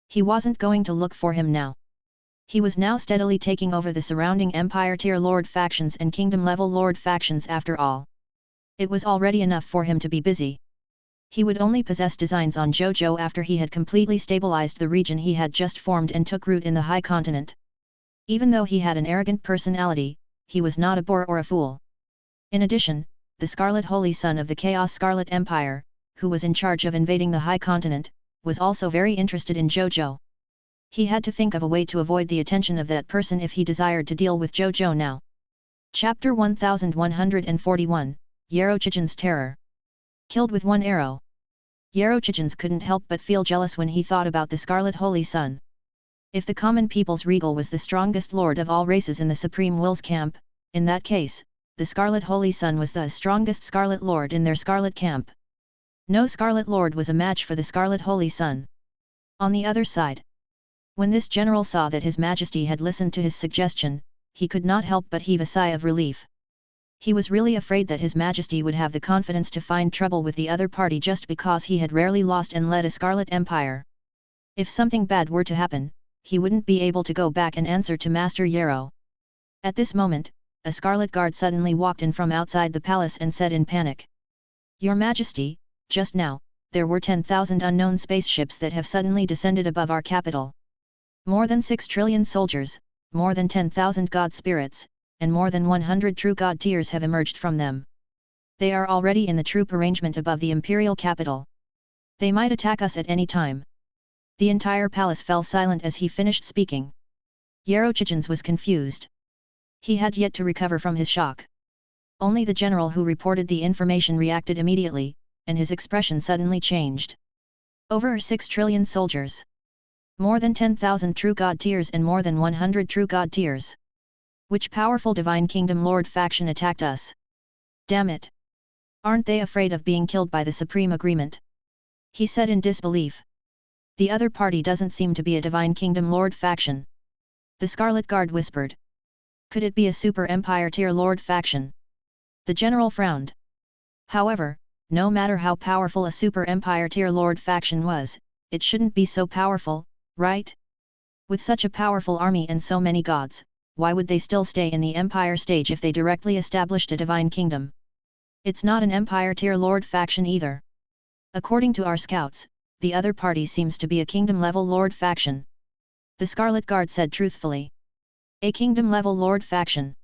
S1: He wasn't going to look for him now. He was now steadily taking over the surrounding Empire tier Lord factions and Kingdom level Lord factions after all. It was already enough for him to be busy. He would only possess designs on Zhou Zhou after he had completely stabilized the region he had just formed and took root in the high continent. Even though he had an arrogant personality, he was not a bore or a fool. In addition, the Scarlet Holy Son of the Chaos Scarlet Empire, who was in charge of invading the high continent, was also very interested in Zhou Zhou. He had to think of a way to avoid the attention of that person if he desired to deal with Zhou Zhou now. Chapter 1141, Yerochichen's Terror. Killed with one arrow. Yerochichens couldn't help but feel jealous when he thought about the Scarlet Holy Sun. If the common people's regal was the strongest lord of all races in the Supreme Will's camp, in that case, the Scarlet Holy Sun was the strongest Scarlet Lord in their Scarlet camp. No Scarlet Lord was a match for the Scarlet Holy Sun. On the other side, when this general saw that His Majesty had listened to his suggestion, he could not help but heave a sigh of relief. He was really afraid that His Majesty would have the confidence to find trouble with the other party just because he had rarely lost and led a Scarlet Empire. If something bad were to happen, he wouldn't be able to go back and answer to Master Yero. At this moment, a Scarlet Guard suddenly walked in from outside the palace and said in panic, "Your Majesty, just now, there were 10,000 unknown spaceships that have suddenly descended above our capital. More than 6 trillion soldiers, more than 10,000 god spirits, and more than 100 true god tiers have emerged from them. They are already in the troop arrangement above the imperial capital. They might attack us at any time." The entire palace fell silent as he finished speaking. Yerochichens was confused. He had yet to recover from his shock. Only the general who reported the information reacted immediately, and his expression suddenly changed. Over 6 trillion soldiers. More than 10,000 true god tiers and more than 100 true god tiers. Which powerful Divine Kingdom Lord faction attacked us? Damn it! Aren't they afraid of being killed by the Supreme Agreement? He said in disbelief. The other party doesn't seem to be a Divine Kingdom Lord faction. The Scarlet Guard whispered. Could it be a Super Empire tier Lord faction? The general frowned. However, no matter how powerful a Super Empire tier Lord faction was, it shouldn't be so powerful, right? With such a powerful army and so many gods, why would they still stay in the Empire stage if they directly established a Divine Kingdom? It's not an Empire tier Lord faction either. According to our scouts, the other party seems to be a Kingdom level Lord faction. The Scarlet Guard said truthfully. A Kingdom level Lord faction?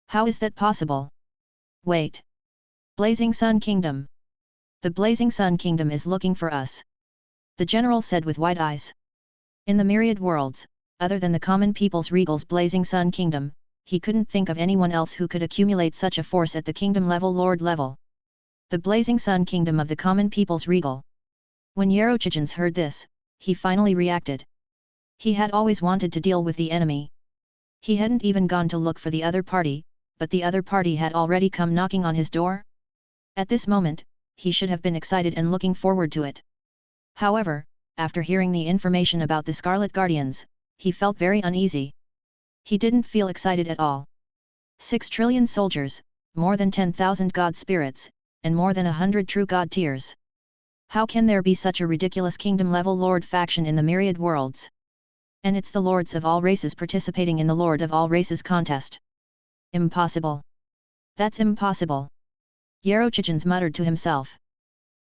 S1: How is that possible? Wait. Blazing Sun Kingdom. The Blazing Sun Kingdom is looking for us. The general said with wide eyes. In the myriad worlds, other than the common people's regal's Blazing Sun Kingdom, he couldn't think of anyone else who could accumulate such a force at the Kingdom level Lord level. The Blazing Sun Kingdom of the common people's regal. When Yerochichens heard this, he finally reacted. He had always wanted to deal with the enemy. He hadn't even gone to look for the other party, but the other party had already come knocking on his door. At this moment, he should have been excited and looking forward to it. However, after hearing the information about the Scarlet Guardians, he felt very uneasy. He didn't feel excited at all. 6 trillion soldiers, more than 10,000 god spirits, and more than 100 true god tiers. How can there be such a ridiculous kingdom-level lord faction in the myriad worlds? And it's the lords of all races participating in the Lord of all races contest. Impossible. That's impossible. Yerochichens muttered to himself.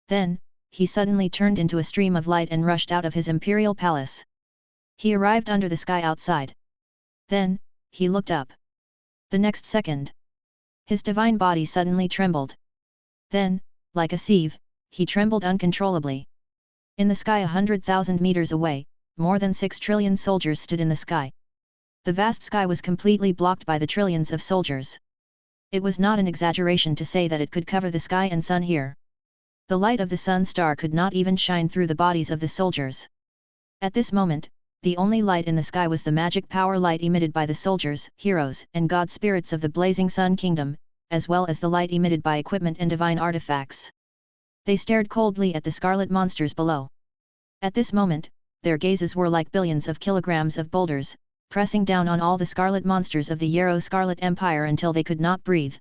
S1: Then, he suddenly turned into a stream of light and rushed out of his imperial palace. He arrived under the sky outside. Then, he looked up. The next second, his divine body suddenly trembled. Then, like a sieve, he trembled uncontrollably. In the sky 100,000 meters away, more than 6 trillion soldiers stood in the sky. The vast sky was completely blocked by the trillions of soldiers. It was not an exaggeration to say that it could cover the sky and sun here. The light of the sun star could not even shine through the bodies of the soldiers. At this moment, the only light in the sky was the magic power light emitted by the soldiers, heroes, and god spirits of the blazing sun kingdom, as well as the light emitted by equipment and divine artifacts. They stared coldly at the scarlet monsters below. At this moment, their gazes were like billions of kilograms of boulders, pressing down on all the scarlet monsters of the Yarrow Scarlet Empire until they could not breathe.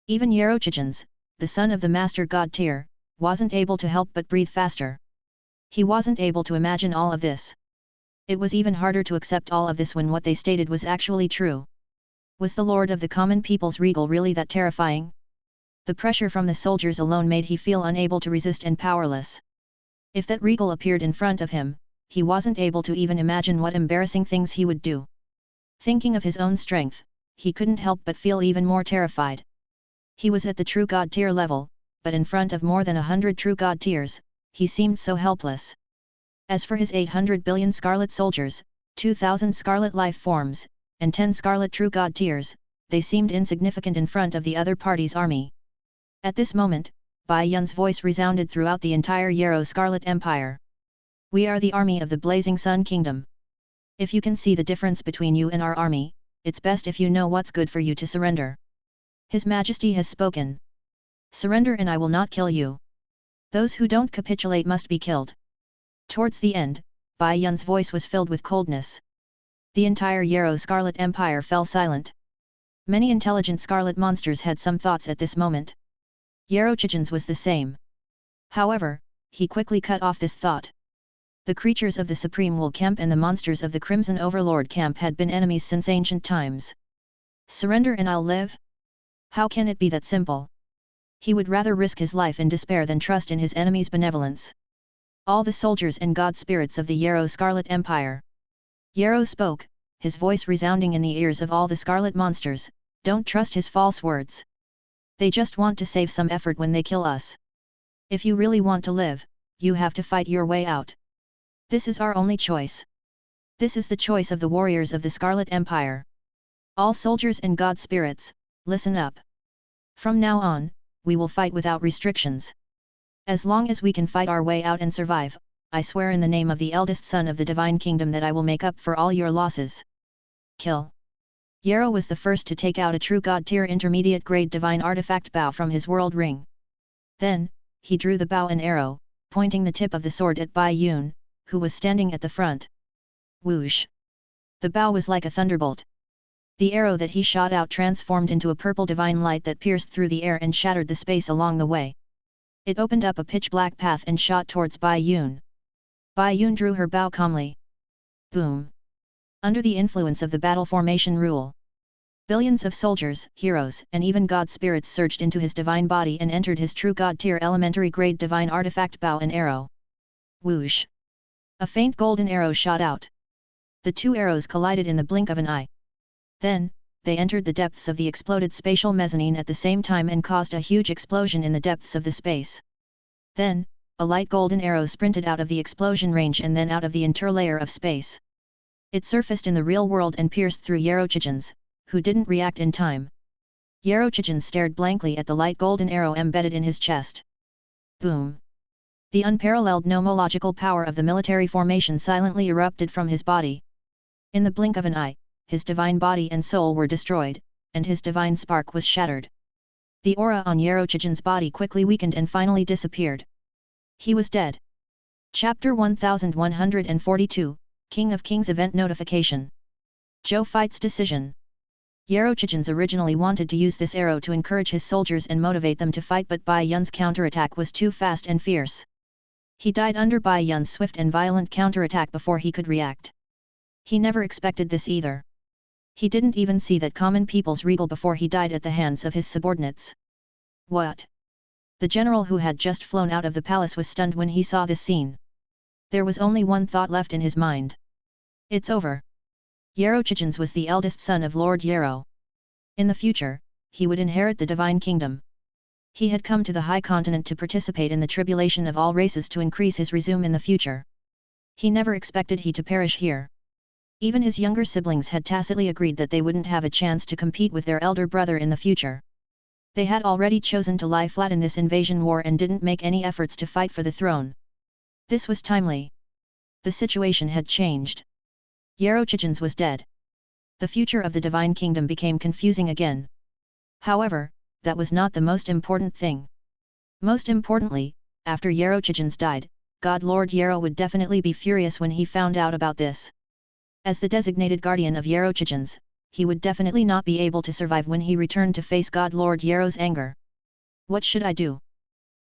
S1: Even Yerochichens, the son of the Master God Tier, wasn't able to help but breathe faster. He wasn't able to imagine all of this. It was even harder to accept all of this when what they stated was actually true. Was the Lord of the Common People's regal really that terrifying? The pressure from the soldiers alone made he feel unable to resist and powerless. If that regal appeared in front of him, he wasn't able to even imagine what embarrassing things he would do. Thinking of his own strength, he couldn't help but feel even more terrified. He was at the true god tier level, but in front of more than 100 true god tiers, he seemed so helpless. As for his 800 billion scarlet soldiers, 2,000 scarlet life forms, and 10 scarlet true god tiers, they seemed insignificant in front of the other party's army. At this moment, Bai Yun's voice resounded throughout the entire Yarrow Scarlet Empire. We are the army of the Blazing Sun Kingdom. If you can see the difference between you and our army, it's best if you know what's good for you to surrender. His Majesty has spoken. Surrender and I will not kill you. Those who don't capitulate must be killed. Towards the end, Bai Yun's voice was filled with coldness. The entire Yarrow Scarlet Empire fell silent. Many intelligent scarlet monsters had some thoughts at this moment. Yerochichens was the same. However, he quickly cut off this thought. The creatures of the Supreme Wool Camp and the monsters of the Crimson Overlord Camp had been enemies since ancient times. Surrender and I'll live? How can it be that simple? He would rather risk his life in despair than trust in his enemy's benevolence. All the soldiers and god spirits of the Yarrow Scarlet Empire. Yarrow spoke, his voice resounding in the ears of all the scarlet monsters, don't trust his false words. They just want to save some effort when they kill us. If you really want to live, you have to fight your way out. This is our only choice. This is the choice of the warriors of the Scarlet Empire. All soldiers and god spirits, listen up. From now on, we will fight without restrictions. As long as we can fight our way out and survive, I swear in the name of the eldest son of the Divine Kingdom that I will make up for all your losses. Kill. Yarrow was the first to take out a true god tier intermediate grade divine artifact bow from his world ring. Then, he drew the bow and arrow, pointing the tip of the sword at Bai Yun, who was standing at the front. Whoosh! The bow was like a thunderbolt. The arrow that he shot out transformed into a purple divine light that pierced through the air and shattered the space along the way. It opened up a pitch-black path and shot towards Bai Yun. Bai Yun drew her bow calmly. Boom! Under the influence of the battle formation rule, billions of soldiers, heroes, and even god spirits surged into his divine body and entered his true god tier elementary grade divine artifact bow and arrow. Whoosh! A faint golden arrow shot out. The two arrows collided in the blink of an eye. Then, they entered the depths of the exploded spatial mezzanine at the same time and caused a huge explosion in the depths of the space. Then, a light golden arrow sprinted out of the explosion range and then out of the interlayer of space. It surfaced in the real world and pierced through Yerochichens, who didn't react in time. Yerochichens stared blankly at the light golden arrow embedded in his chest. Boom! The unparalleled nomological power of the military formation silently erupted from his body. In the blink of an eye, his divine body and soul were destroyed, and his divine spark was shattered. The aura on Yerochichens' body quickly weakened and finally disappeared. He was dead. Chapter 1142, King of Kings Event Notification. Zhou Fights Decision. Yerochichens originally wanted to use this arrow to encourage his soldiers and motivate them to fight, but Bai Yun's counterattack was too fast and fierce. He died under Bai Yun's swift and violent counterattack before he could react. He never expected this either. He didn't even see that common people's regal before he died at the hands of his subordinates. What? The general who had just flown out of the palace was stunned when he saw this scene. There was only one thought left in his mind. It's over. Yerochichens was the eldest son of Lord Yero. In the future, he would inherit the divine kingdom. He had come to the high continent to participate in the tribulation of all races to increase his resume in the future. He never expected he to perish here. Even his younger siblings had tacitly agreed that they wouldn't have a chance to compete with their elder brother in the future. They had already chosen to lie flat in this invasion war and didn't make any efforts to fight for the throne. This was timely. The situation had changed. Yerochichens was dead. The future of the divine kingdom became confusing again. However, that was not the most important thing. Most importantly, after Yerochichens died, God Lord Yero would definitely be furious when he found out about this. As the designated guardian of Yerochichens, he would definitely not be able to survive when he returned to face God Lord Yero's anger. What should I do?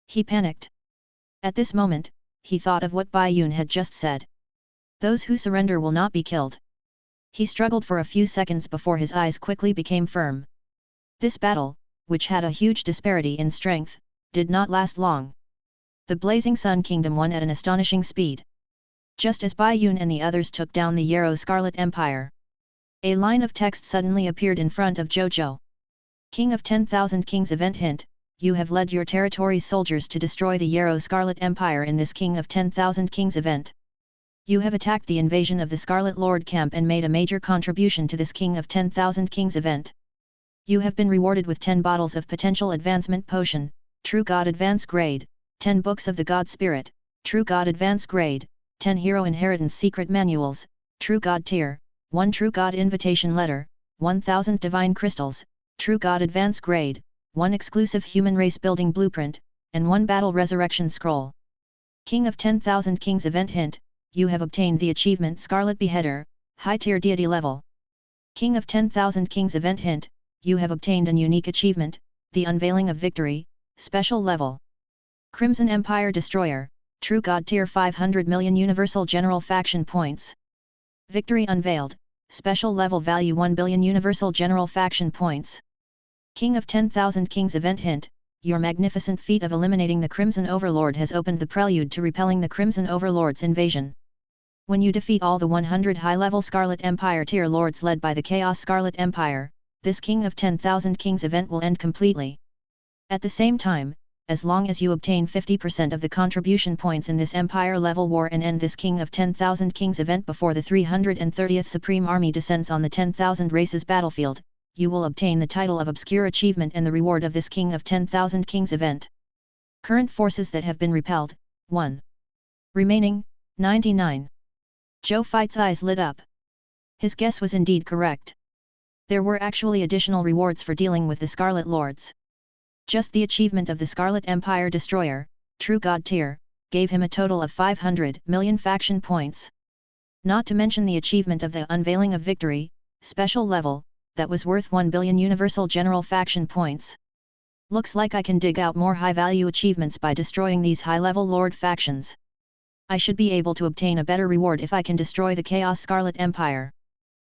S1: He panicked. At this moment, he thought of what Bai Yun had just said. Those who surrender will not be killed. He struggled for a few seconds before his eyes quickly became firm. This battle, which had a huge disparity in strength, did not last long. The Blazing Sun Kingdom won at an astonishing speed. Just as Bai Yun and the others took down the Yero Scarlet Empire, a line of text suddenly appeared in front of Zhou Zhou. King of 10,000 Kings event hint, you have led your territory's soldiers to destroy the Yero Scarlet Empire in this King of 10,000 Kings event. You have attacked the invasion of the Scarlet Lord camp and made a major contribution to this King of 10,000 Kings event. You have been rewarded with 10 bottles of potential advancement potion, True God Advance Grade, 10 books of the God Spirit, True God Advance Grade, 10 Hero Inheritance Secret Manuals, True God Tier, 1 True God Invitation Letter, 1000 Divine Crystals, True God Advance Grade, 1 Exclusive Human Race Building Blueprint, and 1 Battle Resurrection Scroll. King of 10,000 Kings event hint, you have obtained the achievement Scarlet Beheader, High Tier Deity Level. King of 10,000 Kings event hint, you have obtained an unique achievement, the Unveiling of Victory, Special Level. Crimson Empire Destroyer, True God Tier 500 million Universal General Faction Points. Victory Unveiled, Special Level Value 1 billion Universal General Faction Points. King of 10,000 Kings event hint, your magnificent feat of eliminating the Crimson Overlord has opened the prelude to repelling the Crimson Overlord's invasion. When you defeat all the 100 high-level Scarlet Empire tier lords led by the Chaos Scarlet Empire, this King of 10,000 Kings event will end completely. At the same time, as long as you obtain 50% of the contribution points in this Empire level war and end this King of 10,000 Kings event before the 330th Supreme Army descends on the 10,000 races battlefield, you will obtain the title of Obscure Achievement and the reward of this King of 10,000 Kings event. Current forces that have been repelled, 1. Remaining, 99. Zhou Feit's eyes lit up. His guess was indeed correct. There were actually additional rewards for dealing with the Scarlet Lords. Just the achievement of the Scarlet Empire Destroyer, True God Tier, gave him a total of 500 million faction points. Not to mention the achievement of the Unveiling of Victory, Special Level, that was worth 1 billion Universal General Faction Points. Looks like I can dig out more high-value achievements by destroying these high-level Lord factions. I should be able to obtain a better reward if I can destroy the Chaos Scarlet Empire.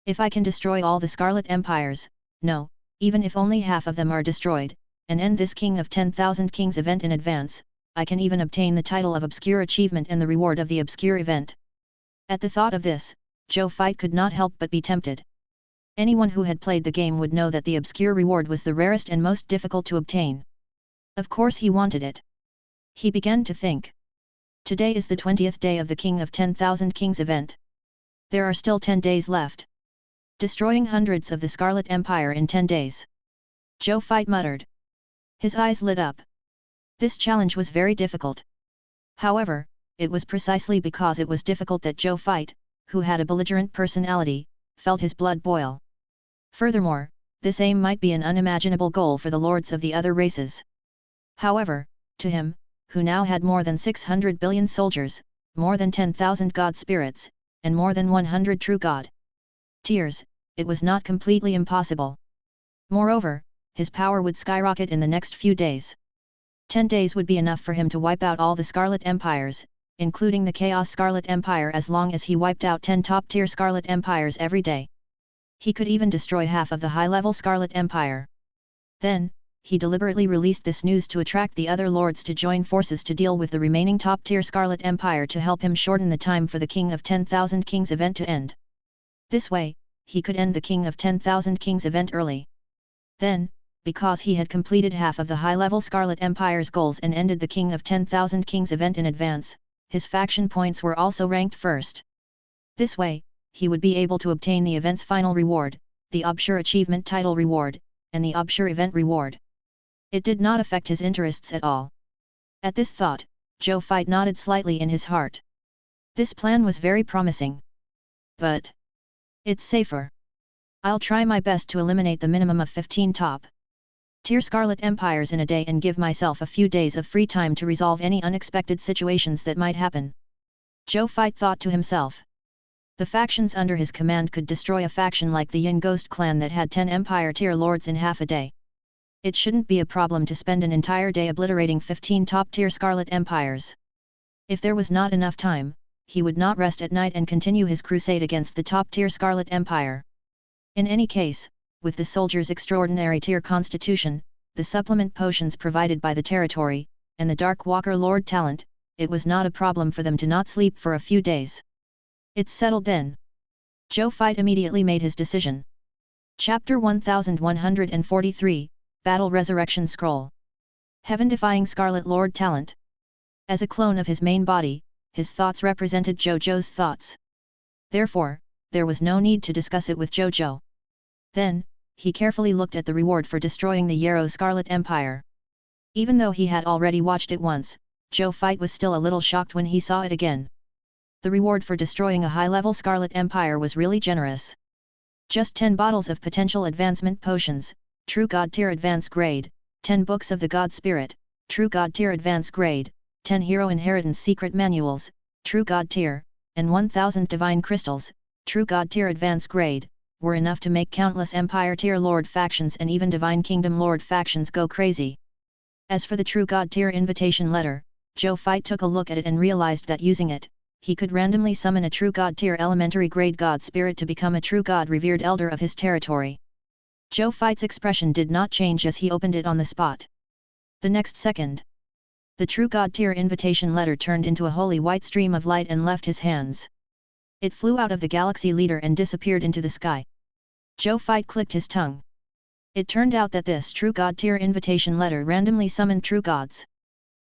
S1: If I can destroy all the Scarlet Empires, no, even if only half of them are destroyed, and end this King of 10,000 Kings event in advance, I can even obtain the title of Obscure Achievement and the reward of the Obscure event. At the thought of this, Zhou Feit could not help but be tempted. Anyone who had played the game would know that the Obscure reward was the rarest and most difficult to obtain. Of course he wanted it. He began to think. Today is the 20th day of the King of 10,000 Kings event. There are still 10 days left. Destroying hundreds of the Scarlet Empire in 10 days. Zhou Feit muttered. His eyes lit up. This challenge was very difficult. However, it was precisely because it was difficult that Zhou Feit, who had a belligerent personality, felt his blood boil. Furthermore, this aim might be an unimaginable goal for the lords of the other races. However, to him, who now had more than 600 billion soldiers, more than 10,000 god spirits, and more than 100 true god tiers, it was not completely impossible. Moreover, his power would skyrocket in the next few days. 10 days would be enough for him to wipe out all the Scarlet Empires, including the Chaos Scarlet Empire, as long as he wiped out 10 top-tier Scarlet Empires every day. He could even destroy half of the high-level Scarlet Empire. Then, he deliberately released this news to attract the other lords to join forces to deal with the remaining top-tier Scarlet Empire to help him shorten the time for the King of 10,000 Kings event to end. This way, he could end the King of 10,000 Kings event early. Then, because he had completed half of the high-level Scarlet Empire's goals and ended the King of 10,000 Kings event in advance, his faction points were also ranked first. This way, he would be able to obtain the event's final reward, the Obscure Achievement Title Reward, and the Obscure Event Reward. It did not affect his interests at all. At this thought, Zhou Fight nodded slightly in his heart. This plan was very promising. But it's safer. I'll try my best to eliminate the minimum of 15 top-tier Scarlet Empires in a day and give myself a few days of free time to resolve any unexpected situations that might happen. Zhou Fight thought to himself. The factions under his command could destroy a faction like the Yin Ghost clan that had 10 Empire-tier lords in half a day. It shouldn't be a problem to spend an entire day obliterating 15 top-tier Scarlet Empires. If there was not enough time, he would not rest at night and continue his crusade against the top-tier Scarlet Empire. In any case, with the soldier's extraordinary tier constitution, the supplement potions provided by the territory, and the Dark Walker Lord talent, it was not a problem for them to not sleep for a few days. It's settled then. Zhou Fight immediately made his decision. Chapter 1143, Battle Resurrection Scroll. Heaven-defying Scarlet Lord talent. As a clone of his main body, his thoughts represented Zhou Zhou's thoughts. Therefore, there was no need to discuss it with Zhou Zhou. Then, he carefully looked at the reward for destroying the Yarrow Scarlet Empire. Even though he had already watched it once, Zhou Fight was still a little shocked when he saw it again. The reward for destroying a high-level Scarlet Empire was really generous. Just 10 bottles of potential advancement potions, True God Tier Advance Grade, 10 books of the God Spirit, True God Tier Advance Grade, 10 Hero Inheritance Secret Manuals, True God Tier, and 1000 Divine Crystals, True God Tier Advance Grade, were enough to make countless Empire Tier Lord factions and even Divine Kingdom Lord factions go crazy. As for the True God Tier invitation letter, Zhou Fight took a look at it and realized that using it, he could randomly summon a True God Tier Elementary Grade God Spirit to become a True God Revered Elder of his territory. Zhou Fight's expression did not change as he opened it on the spot. The next second, the True God Tier invitation letter turned into a holy white stream of light and left his hands. It flew out of the Galaxy Leader and disappeared into the sky. Zhou Fight clicked his tongue. It turned out that this True God Tier invitation letter randomly summoned True Gods.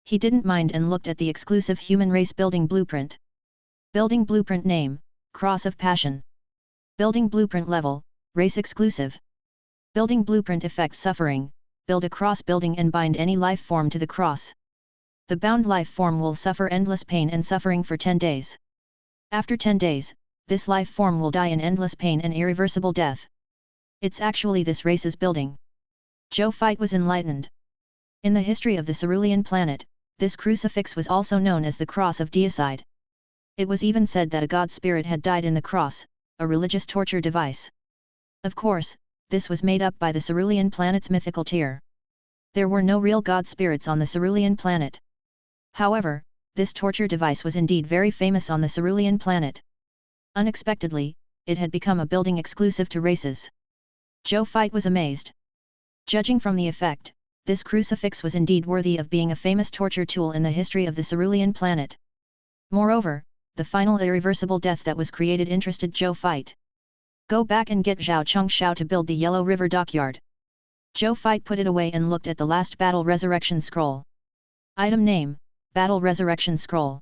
S1: He didn't mind and looked at the exclusive human race building blueprint. Building blueprint name, Cross of Passion. Building blueprint level, race exclusive. Building blueprint effect suffering, build a cross building and bind any life form to the cross. The bound life form will suffer endless pain and suffering for 10 days. After 10 days, this life form will die in endless pain and irreversible death. It's actually this race's building. Zhou Fight was enlightened. In the history of the Cerulean planet, this crucifix was also known as the Cross of Deicide. It was even said that a god spirit had died in the cross, a religious torture device. Of course, this was made up by the Cerulean planet's mythical tier. There were no real god spirits on the Cerulean planet. However, this torture device was indeed very famous on the Cerulean planet. Unexpectedly, it had become a building exclusive to races. Zhou Fight was amazed. Judging from the effect, this crucifix was indeed worthy of being a famous torture tool in the history of the Cerulean planet. Moreover, the final irreversible death that was created interested Zhou Fight. Go back and get Zhao Chengxiao to build the Yellow River Dockyard. Zhou Fight put it away and looked at the last Battle Resurrection Scroll. Item name, Battle Resurrection Scroll.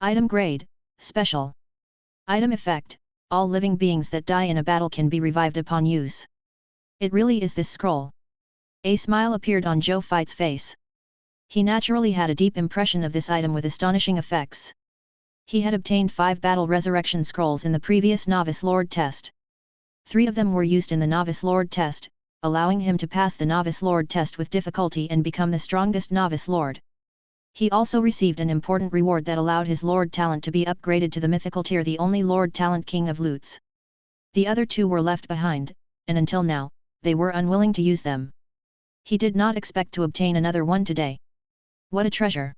S1: Item grade, Special. Item effect, all living beings that die in a battle can be revived upon use. It really is this scroll. A smile appeared on Zhou Fight's face. He naturally had a deep impression of this item with astonishing effects. He had obtained 5 Battle Resurrection Scrolls in the previous Novice Lord test. 3 of them were used in the Novice Lord test, allowing him to pass the Novice Lord test with difficulty and become the strongest Novice Lord. He also received an important reward that allowed his Lord talent to be upgraded to the mythical tier, the only Lord talent King of Lutes. The other 2 were left behind, and until now, they were unwilling to use them. He did not expect to obtain another one today. What a treasure!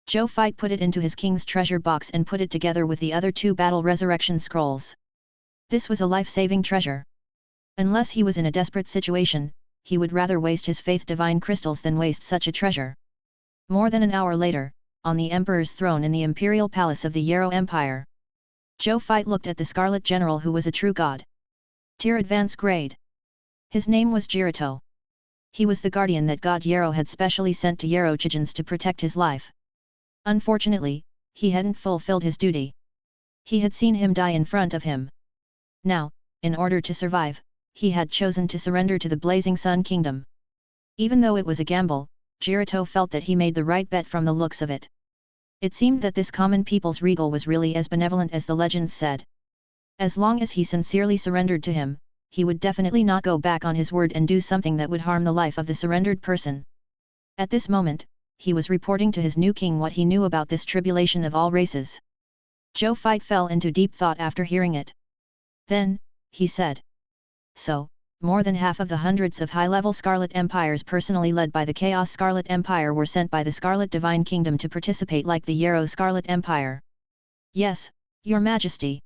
S1: Zhou Fai put it into his king's treasure box and put it together with the other 2 battle resurrection scrolls. This was a life-saving treasure. Unless he was in a desperate situation, he would rather waste his faith divine crystals than waste such a treasure. More than an hour later, on the emperor's throne in the imperial palace of the Yarrow Empire, Zhou Fai looked at the Scarlet General who was a true god. Tier advance grade. His name was Jirito. He was the guardian that God Yarrow had specially sent to Yarrow Chijins to protect his life. Unfortunately, he hadn't fulfilled his duty. He had seen him die in front of him. Now, in order to survive, he had chosen to surrender to the Blazing Sun Kingdom. Even though it was a gamble, Jirito felt that he made the right bet from the looks of it. It seemed that this common people's regal was really as benevolent as the legends said. As long as he sincerely surrendered to him, he would definitely not go back on his word and do something that would harm the life of the surrendered person. At this moment, he was reporting to his new king what he knew about this tribulation of all races. Zhou Fai fell into deep thought after hearing it. Then, he said. So, more than half of the hundreds of high-level Scarlet Empires personally led by the Chaos Scarlet Empire were sent by the Scarlet Divine Kingdom to participate like the Yarrow Scarlet Empire. Yes, Your Majesty.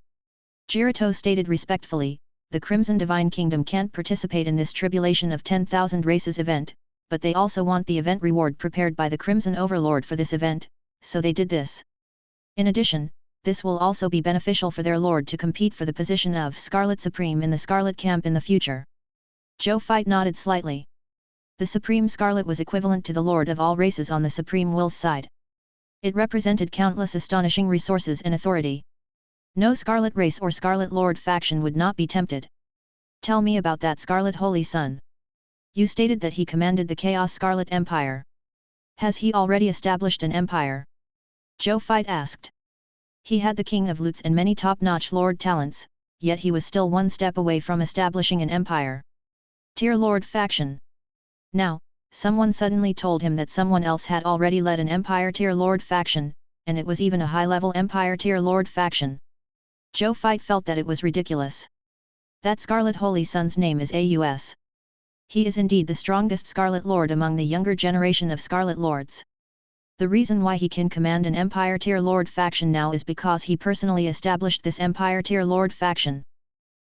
S1: Jirito stated respectfully, the Crimson Divine Kingdom can't participate in this tribulation of 10,000 races event, but they also want the event reward prepared by the Crimson Overlord for this event, so they did this. In addition, this will also be beneficial for their lord to compete for the position of Scarlet Supreme in the Scarlet Camp in the future. Zhou Fai nodded slightly. The Supreme Scarlet was equivalent to the Lord of all races on the Supreme Will's side. It represented countless astonishing resources and authority. No Scarlet race or Scarlet Lord faction would not be tempted. Tell me about that Scarlet Holy Son. You stated that he commanded the Chaos Scarlet Empire. Has he already established an empire? Zhou Fai asked. He had the King of Lutes and many top-notch Lord talents, yet he was still one step away from establishing an empire. Tier Lord faction. Now, someone suddenly told him that someone else had already led an Empire Tier Lord faction, and it was even a high-level Empire Tier Lord faction. Zhou Fai felt that it was ridiculous. That Scarlet Holy Son's name is Aus. He is indeed the strongest Scarlet Lord among the younger generation of Scarlet Lords. The reason why he can command an Empire Tier Lord faction now is because he personally established this Empire Tier Lord faction.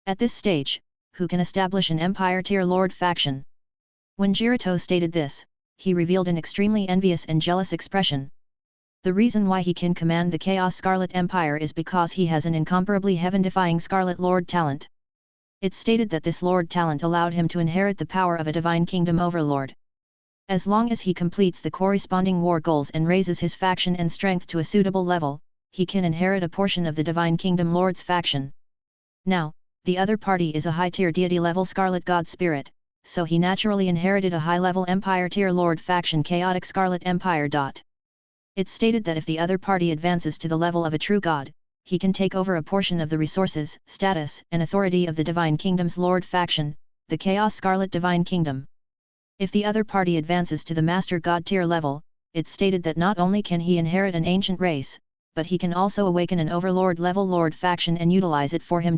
S1: At this stage, who can establish an Empire Tier Lord faction? When Jirito stated this, he revealed an extremely envious and jealous expression. The reason why he can command the Chaos Scarlet Empire is because he has an incomparably heaven-defying Scarlet Lord talent. It stated that this Lord talent allowed him to inherit the power of a Divine Kingdom Overlord. As long as he completes the corresponding war goals and raises his faction and strength to a suitable level, he can inherit a portion of the Divine Kingdom Lord's faction. Now, the other party is a high-tier deity-level Scarlet God Spirit, so he naturally inherited a high-level Empire Tier Lord faction Chaotic Scarlet Empire. It stated that if the other party advances to the level of a true god, he can take over a portion of the resources, status, and authority of the Divine Kingdom's Lord faction, the Chaos Scarlet Divine Kingdom. If the other party advances to the Master God tier level, it stated that not only can he inherit an ancient race, but he can also awaken an Overlord level Lord faction and utilize it for him.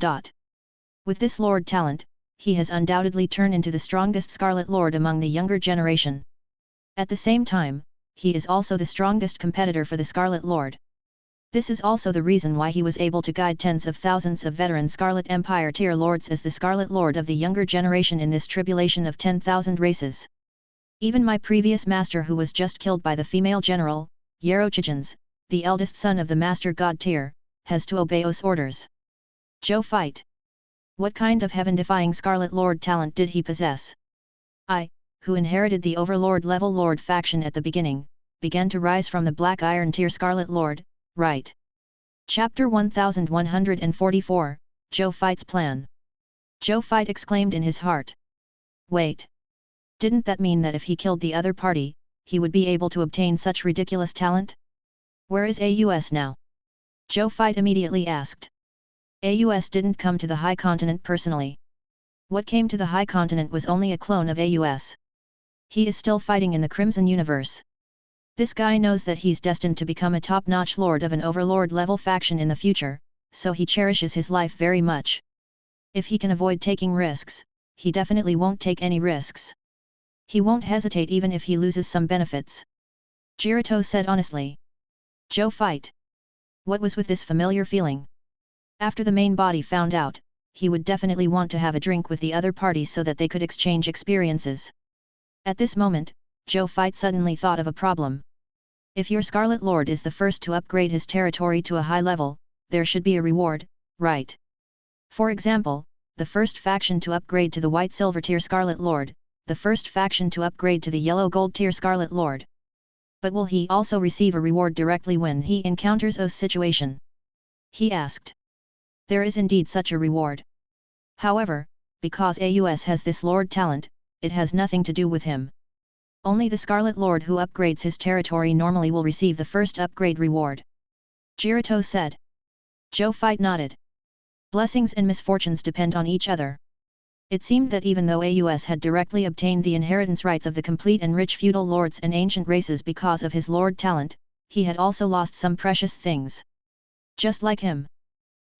S1: With this Lord talent, he has undoubtedly turned into the strongest Scarlet Lord among the younger generation. At the same time, he is also the strongest competitor for the Scarlet Lord. This is also the reason why he was able to guide tens of thousands of veteran Scarlet Empire tier lords as the Scarlet Lord of the younger generation in this tribulation of 10,000 races. Even my previous master who was just killed by the female general, Yarrow Chijins, the eldest son of the Master God tier, has to obey Os orders. Zhou Fai. What kind of heaven-defying Scarlet Lord talent did he possess? I, who inherited the Overlord level Lord faction at the beginning, began to rise from the Black Iron tier Scarlet Lord, right? Chapter 1144, Zhou Fai's plan. Zhou Fai exclaimed in his heart. Wait. Didn't that mean that if he killed the other party, he would be able to obtain such ridiculous talent? Where is Aus now? Zhou Fai immediately asked. Aus didn't come to the High Continent personally. What came to the High Continent was only a clone of Aus. He is still fighting in the Crimson Universe. This guy knows that he's destined to become a top-notch lord of an Overlord level faction in the future, so he cherishes his life very much. If he can avoid taking risks, he definitely won't take any risks. He won't hesitate even if he loses some benefits. Jirito said honestly. Zhou fight. What was with this familiar feeling? After the main body found out, he would definitely want to have a drink with the other parties so that they could exchange experiences. At this moment, Zhou fight suddenly thought of a problem. If your Scarlet Lord is the first to upgrade his territory to a high level, there should be a reward, right? For example, the first faction to upgrade to the White Silver tier Scarlet Lord, the first faction to upgrade to the Yellow Gold tier Scarlet Lord. But will he also receive a reward directly when he encounters a situation? He asked. There is indeed such a reward. However, because AUS has this Lord talent, it has nothing to do with him. Only the Scarlet Lord who upgrades his territory normally will receive the first upgrade reward. Jirito said. Zhou fight nodded. Blessings and misfortunes depend on each other. It seemed that even though AUS had directly obtained the inheritance rights of the complete and rich feudal lords and ancient races because of his lord talent, he had also lost some precious things. Just like him.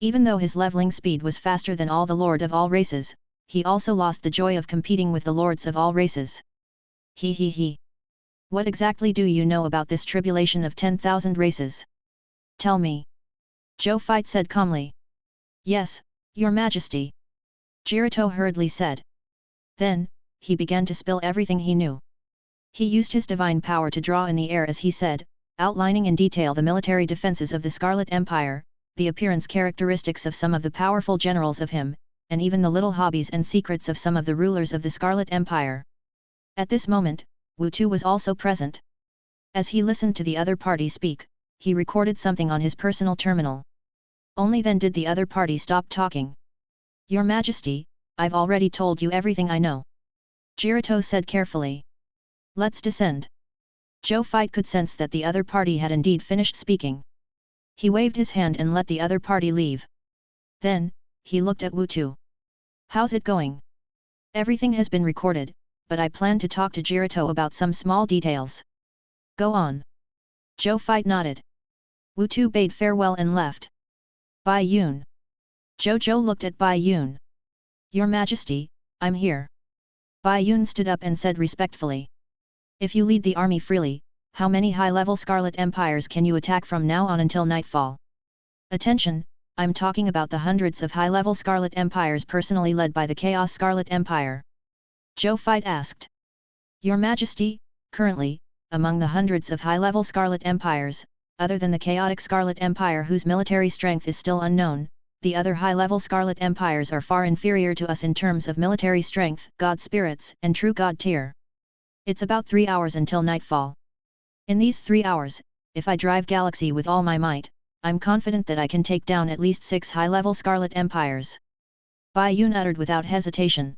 S1: Even though his leveling speed was faster than all the lord of all races, he also lost the joy of competing with the lords of all races. He. What exactly do you know about this tribulation of 10,000 races? Tell me. Zhou fight said calmly. Yes, your majesty. Jirito hurriedly said. Then, he began to spill everything he knew. He used his divine power to draw in the air as he said, outlining in detail the military defenses of the Scarlet Empire, the appearance characteristics of some of the powerful generals of him, and even the little hobbies and secrets of some of the rulers of the Scarlet Empire. At this moment, Wu Tu was also present. As he listened to the other party speak, he recorded something on his personal terminal. Only then did the other party stop talking. Your Majesty, I've already told you everything I know. Jirito said carefully. Let's descend. Zhou fight could sense that the other party had indeed finished speaking. He waved his hand and let the other party leave. Then, he looked at Wu Tu. How's it going? Everything has been recorded, but I plan to talk to Jirito about some small details. Go on. Zhou fight nodded. Wu Tu bade farewell and left. Bai Yun. Zhou Zhou looked at Bai Yun. Your Majesty, I'm here. Bai Yun stood up and said respectfully. If you lead the army freely, how many high-level Scarlet Empires can you attack from now on until nightfall? Attention, I'm talking about the hundreds of high-level Scarlet Empires personally led by the Chaos Scarlet Empire. Zhou fight asked. Your Majesty, currently, among the hundreds of high-level Scarlet Empires, other than the chaotic Scarlet Empire whose military strength is still unknown, the other high-level Scarlet Empires are far inferior to us in terms of military strength, god spirits, and true god tier. It's about 3 hours until nightfall. In these 3 hours, if I drive Galaxy with all my might, I'm confident that I can take down at least 6 high-level Scarlet Empires. Bai Yun uttered without hesitation.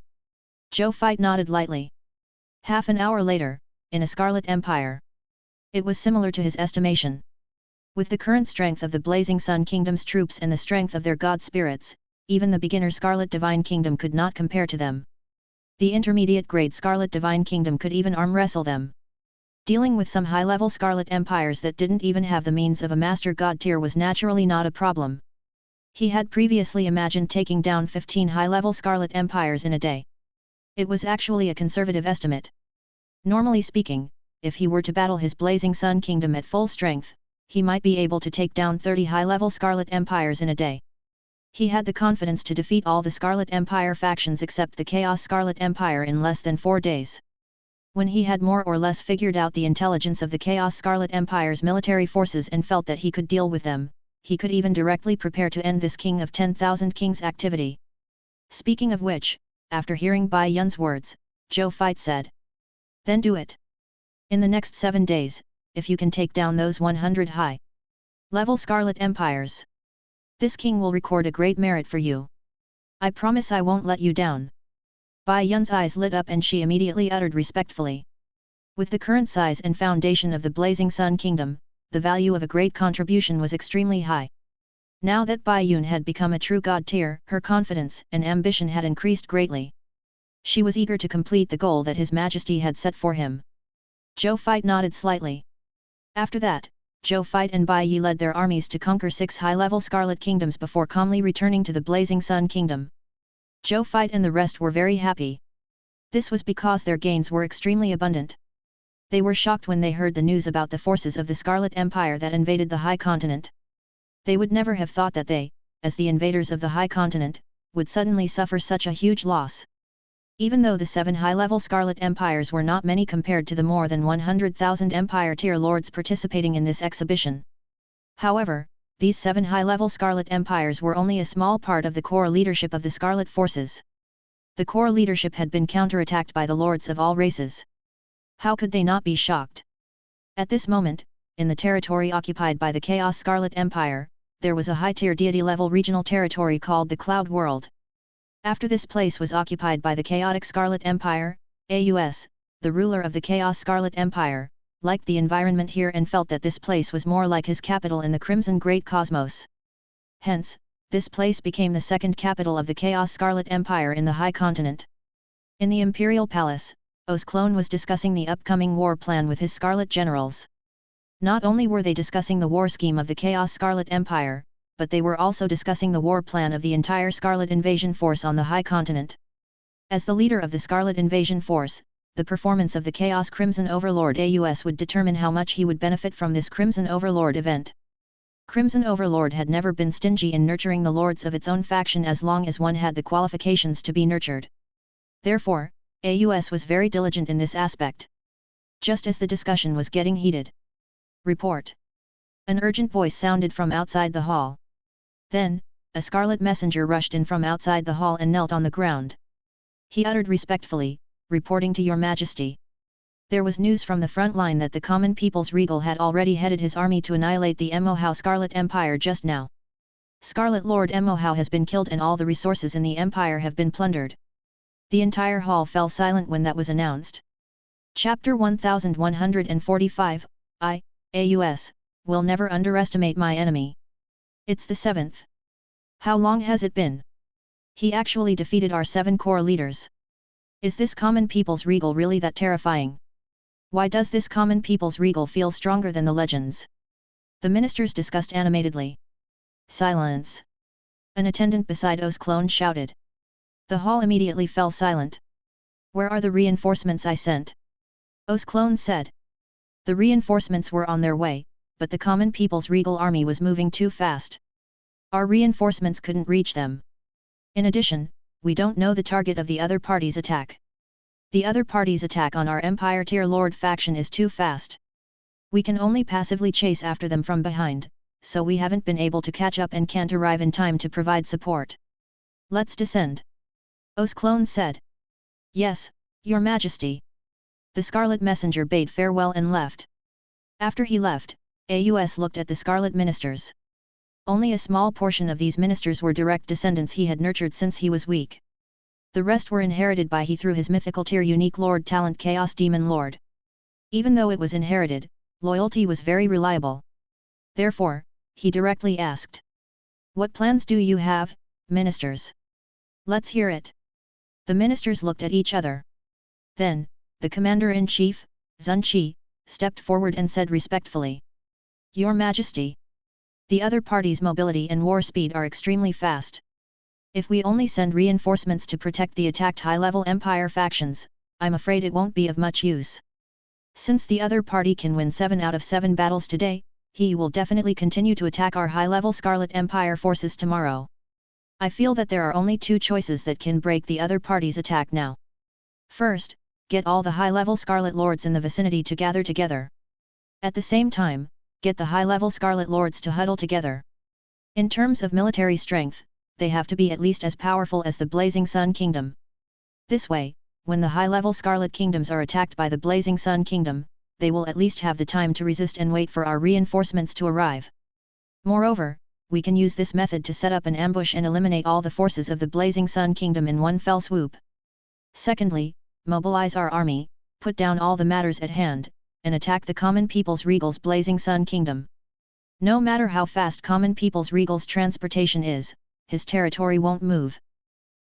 S1: Zhou fight nodded lightly. Half an hour later, in a Scarlet Empire. It was similar to his estimation. With the current strength of the Blazing Sun Kingdom's troops and the strength of their god spirits, even the beginner Scarlet Divine Kingdom could not compare to them. The intermediate grade Scarlet Divine Kingdom could even arm wrestle them. Dealing with some high-level Scarlet Empires that didn't even have the means of a Master God tier was naturally not a problem. He had previously imagined taking down 15 high-level Scarlet Empires in a day. It was actually a conservative estimate. Normally speaking, if he were to battle his Blazing Sun Kingdom at full strength, he might be able to take down 30 high-level Scarlet Empires in a day. He had the confidence to defeat all the Scarlet Empire factions except the Chaos Scarlet Empire in less than 4 days. When he had more or less figured out the intelligence of the Chaos Scarlet Empire's military forces and felt that he could deal with them, he could even directly prepare to end this King of 10,000 Kings activity. Speaking of which, after hearing Bai Yun's words, Zhou fight said. Then do it. In the next 7 days, if you can take down those 100 high-level Scarlet Empires, this king will record a great merit for you. I promise I won't let you down. Bai Yun's eyes lit up and she immediately uttered respectfully. With the current size and foundation of the Blazing Sun Kingdom, the value of a great contribution was extremely high. Now that Bai Yun had become a true god tier, her confidence and ambition had increased greatly. She was eager to complete the goal that His Majesty had set for him. Zhou fight nodded slightly. After that, Zhou fight and Bai Yi led their armies to conquer 6 high-level Scarlet Kingdoms before calmly returning to the Blazing Sun Kingdom. Zhou Fight and the rest were very happy. This was because their gains were extremely abundant. They were shocked when they heard the news about the forces of the Scarlet Empire that invaded the High Continent. They would never have thought that they, as the invaders of the High Continent, would suddenly suffer such a huge loss. Even though the 7 high-level Scarlet Empires were not many compared to the more than 100,000 Empire-tier lords participating in this exhibition. However, these 7 high-level Scarlet Empires were only a small part of the core leadership of the Scarlet Forces. The core leadership had been counterattacked by the lords of all races. How could they not be shocked? At this moment, in the territory occupied by the Chaos Scarlet Empire, there was a high-tier deity-level regional territory called the Cloud World. After this place was occupied by the Chaotic Scarlet Empire, AUS, the ruler of the Chaos Scarlet Empire, liked the environment here and felt that this place was more like his capital in the Crimson Great Cosmos. Hence, this place became the second capital of the Chaos Scarlet Empire in the High Continent. In the Imperial Palace, O's clone was discussing the upcoming war plan with his Scarlet generals. Not only were they discussing the war scheme of the Chaos Scarlet Empire, but they were also discussing the war plan of the entire Scarlet Invasion Force on the High Continent. As the leader of the Scarlet Invasion Force, the performance of the Chaos Crimson Overlord AUS would determine how much he would benefit from this Crimson Overlord event. Crimson Overlord had never been stingy in nurturing the lords of its own faction as long as one had the qualifications to be nurtured. Therefore, AUS was very diligent in this aspect. Just as the discussion was getting heated. Report. An urgent voice sounded from outside the hall. Then, a scarlet messenger rushed in from outside the hall and knelt on the ground. He uttered respectfully, "Reporting to your majesty." There was news from the front line that the common people's regal had already headed his army to annihilate the Emohao Scarlet Empire just now. Scarlet Lord Emohao has been killed and all the resources in the empire have been plundered. The entire hall fell silent when that was announced. Chapter 1145, AUS, will never underestimate my enemy. It's the 7th. How long has it been? He actually defeated our 7 core leaders. Is this common people's regal really that terrifying? Why does this common people's regal feel stronger than the legends? The ministers discussed animatedly. Silence. An attendant beside O's clone shouted. The hall immediately fell silent. Where are the reinforcements I sent? O's clone said. The reinforcements were on their way, but the common people's regal army was moving too fast. Our reinforcements couldn't reach them. In addition, we don't know the target of the other party's attack. The other party's attack on our Empire Tier Lord faction is too fast. We can only passively chase after them from behind, so we haven't been able to catch up and can't arrive in time to provide support. Let's descend. O's clone said. Yes, Your Majesty. The Scarlet Messenger bade farewell and left. After he left, AUS looked at the Scarlet Ministers. Only a small portion of these ministers were direct descendants he had nurtured since he was weak. The rest were inherited by he through his mythical tier unique Lord talent Chaos Demon Lord. Even though it was inherited, loyalty was very reliable. Therefore, he directly asked. What plans do you have, ministers? Let's hear it. The ministers looked at each other. Then, the Commander-in-Chief, Zun Qi, stepped forward and said respectfully. Your Majesty. The other party's mobility and war speed are extremely fast. If we only send reinforcements to protect the attacked high-level Empire factions, I'm afraid it won't be of much use. Since the other party can win 7 out of 7 battles today, he will definitely continue to attack our high-level Scarlet Empire forces tomorrow. I feel that there are only 2 choices that can break the other party's attack now. First, get all the high-level Scarlet Lords in the vicinity to gather together. At the same time, get the high-level Scarlet Lords to huddle together. In terms of military strength, they have to be at least as powerful as the Blazing Sun Kingdom. This way, when the high-level Scarlet Kingdoms are attacked by the Blazing Sun Kingdom, they will at least have the time to resist and wait for our reinforcements to arrive. Moreover, we can use this method to set up an ambush and eliminate all the forces of the Blazing Sun Kingdom in one fell swoop. Secondly, mobilize our army, put down all the matters at hand, and attack the Common People's Regal's Blazing Sun Kingdom. No matter how fast Common People's Regal's transportation is, his territory won't move.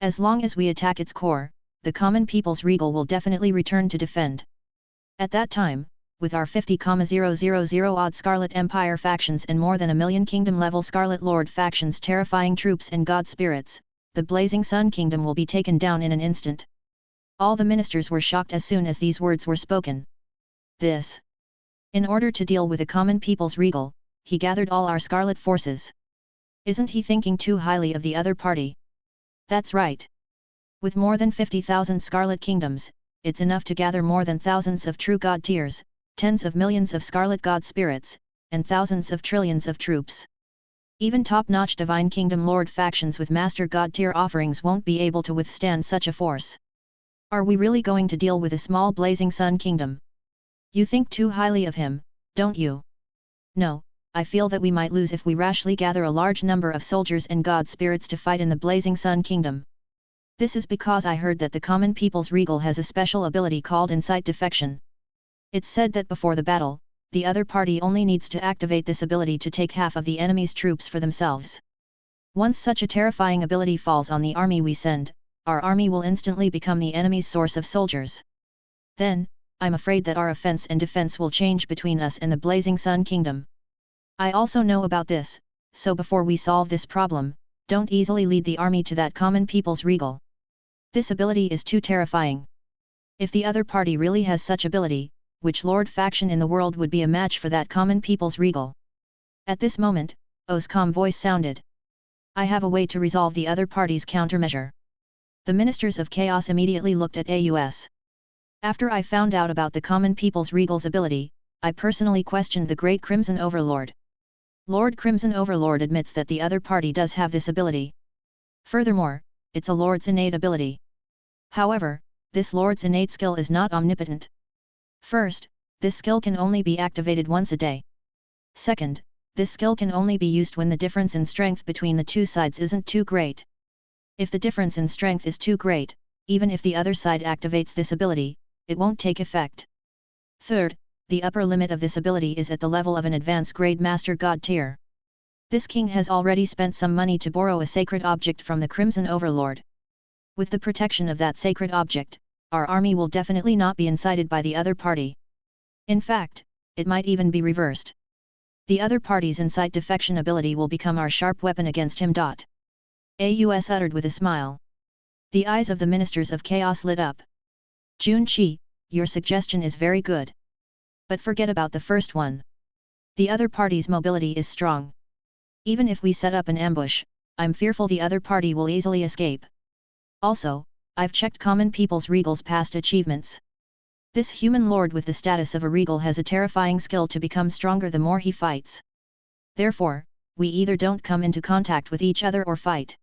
S1: As long as we attack its core, the Common People's Regal will definitely return to defend. At that time, with our 50,000 odd Scarlet Empire factions and more than 1 million Kingdom-level Scarlet Lord factions terrifying troops and god spirits, the Blazing Sun Kingdom will be taken down in an instant. All the ministers were shocked as soon as these words were spoken. This. In order to deal with the common people's regal, he gathered all our scarlet forces. Isn't he thinking too highly of the other party? That's right. With more than 50,000 scarlet kingdoms, it's enough to gather more than thousands of true god tiers, tens of millions of scarlet god spirits, and thousands of trillions of troops. Even top-notch divine kingdom lord factions with master god tier offerings won't be able to withstand such a force. Are we really going to deal with a small Blazing Sun Kingdom? You think too highly of him, don't you? No, I feel that we might lose if we rashly gather a large number of soldiers and god spirits to fight in the Blazing Sun Kingdom. This is because I heard that the common people's regal has a special ability called insight defection. It's said that before the battle, the other party only needs to activate this ability to take half of the enemy's troops for themselves. Once such a terrifying ability falls on the army we send, our army will instantly become the enemy's source of soldiers. Then, I'm afraid that our offense and defense will change between us and the Blazing Sun Kingdom. I also know about this, so before we solve this problem, don't easily lead the army to that common people's regal. This ability is too terrifying. If the other party really has such ability, which lord faction in the world would be a match for that common people's regal? At this moment, O's calm voice sounded. I have a way to resolve the other party's countermeasure. The ministers of chaos immediately looked at AUS. After I found out about the common people's regal's ability, I personally questioned the great Crimson Overlord. Lord Crimson Overlord admits that the other party does have this ability. Furthermore, it's a lord's innate ability. However, this lord's innate skill is not omnipotent. First, this skill can only be activated once a day. Second, this skill can only be used when the difference in strength between the two sides isn't too great. If the difference in strength is too great, even if the other side activates this ability, it won't take effect. Third, the upper limit of this ability is at the level of an advanced grade master god tier. This king has already spent some money to borrow a sacred object from the Crimson Overlord. With the protection of that sacred object, our army will definitely not be incited by the other party. In fact, it might even be reversed. The other party's insight defection ability will become our sharp weapon against him. AUS uttered with a smile. The eyes of the ministers of chaos lit up. Junqi, your suggestion is very good. But forget about the first one. The other party's mobility is strong. Even if we set up an ambush, I'm fearful the other party will easily escape. Also, I've checked common people's regal's past achievements. This human lord with the status of a regal has a terrifying skill to become stronger the more he fights. Therefore, we either don't come into contact with each other or fight.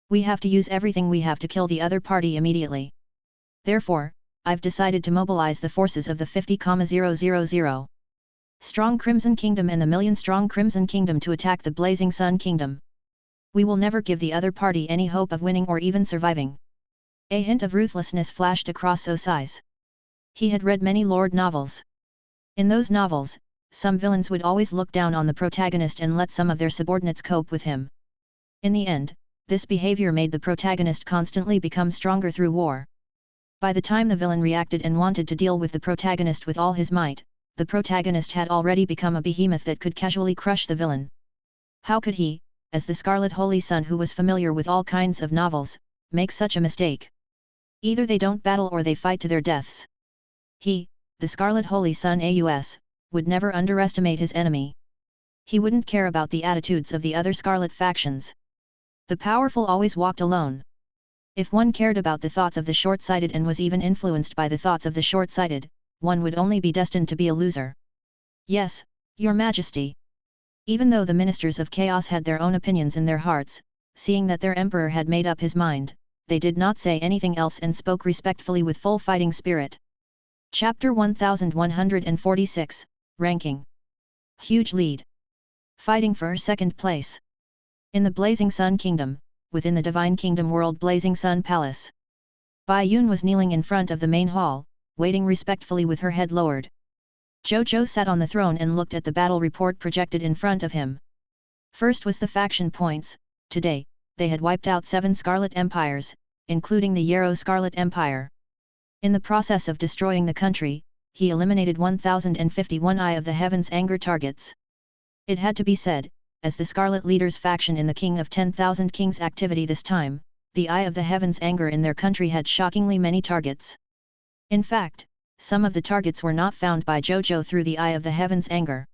S1: We have to use everything we have to kill the other party immediately. Therefore, I've decided to mobilize the forces of the 50,000 strong Crimson Kingdom and the million-strong Crimson Kingdom to attack the Blazing Sun Kingdom. We will never give the other party any hope of winning or even surviving. A hint of ruthlessness flashed across O's eyes. He had read many lord novels. In those novels, some villains would always look down on the protagonist and let some of their subordinates cope with him. In the end, this behavior made the protagonist constantly become stronger through war. By the time the villain reacted and wanted to deal with the protagonist with all his might, the protagonist had already become a behemoth that could casually crush the villain. How could he, as the Scarlet Holy Sun who was familiar with all kinds of novels, make such a mistake? Either they don't battle or they fight to their deaths. He, the Scarlet Holy Sun AUS, would never underestimate his enemy. He wouldn't care about the attitudes of the other Scarlet factions. The powerful always walked alone. If one cared about the thoughts of the short-sighted and was even influenced by the thoughts of the short-sighted, one would only be destined to be a loser. Yes, Your Majesty. Even though the ministers of chaos had their own opinions in their hearts, seeing that their emperor had made up his mind, they did not say anything else and spoke respectfully with full fighting spirit. Chapter 1146, Ranking. Huge lead. Fighting for second place. In the Blazing Sun Kingdom, within the Divine Kingdom World Blazing Sun Palace. Bai Yun was kneeling in front of the main hall, waiting respectfully with her head lowered. Zhou Zhou sat on the throne and looked at the battle report projected in front of him. First was the faction points. Today, they had wiped out 7 Scarlet Empires, including the Yarrow Scarlet Empire. In the process of destroying the country, he eliminated 1051 Eye of the Heavens anger targets. It had to be said, as the Scarlet Leader's faction in the King of 10,000 Kings activity this time, the Eye of the Heaven's anger in their country had shockingly many targets. In fact, some of the targets were not found by Zhou Zhou through the Eye of the Heaven's anger.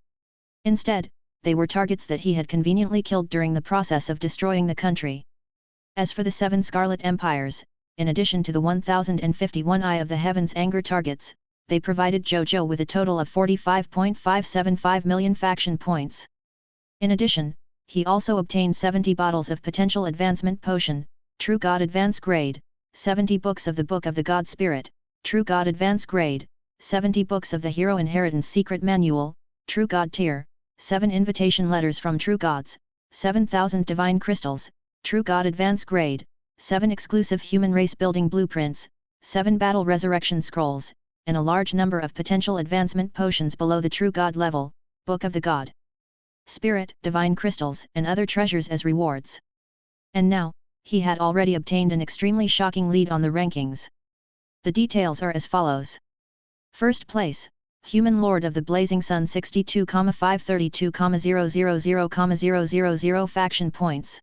S1: Instead, they were targets that he had conveniently killed during the process of destroying the country. As for the 7 Scarlet Empires, in addition to the 1051 Eye of the Heaven's anger targets, they provided Zhou Zhou with a total of 45.575 million faction points. In addition, he also obtained 70 bottles of potential advancement potion, True God Advance Grade, 70 books of the Book of the God Spirit, True God Advance Grade, 70 books of the Hero Inheritance Secret Manual, True God Tier, 7 invitation letters from True Gods, 7,000 divine crystals, True God Advance Grade, 7 exclusive human race building blueprints, 7 battle resurrection scrolls, and a large number of potential advancement potions below the True God level, Book of the God Spirit, divine crystals, and other treasures as rewards. And now, he had already obtained an extremely shocking lead on the rankings. The details are as follows. First place, Human Lord of the Blazing Sun 62,532,000,000 faction points.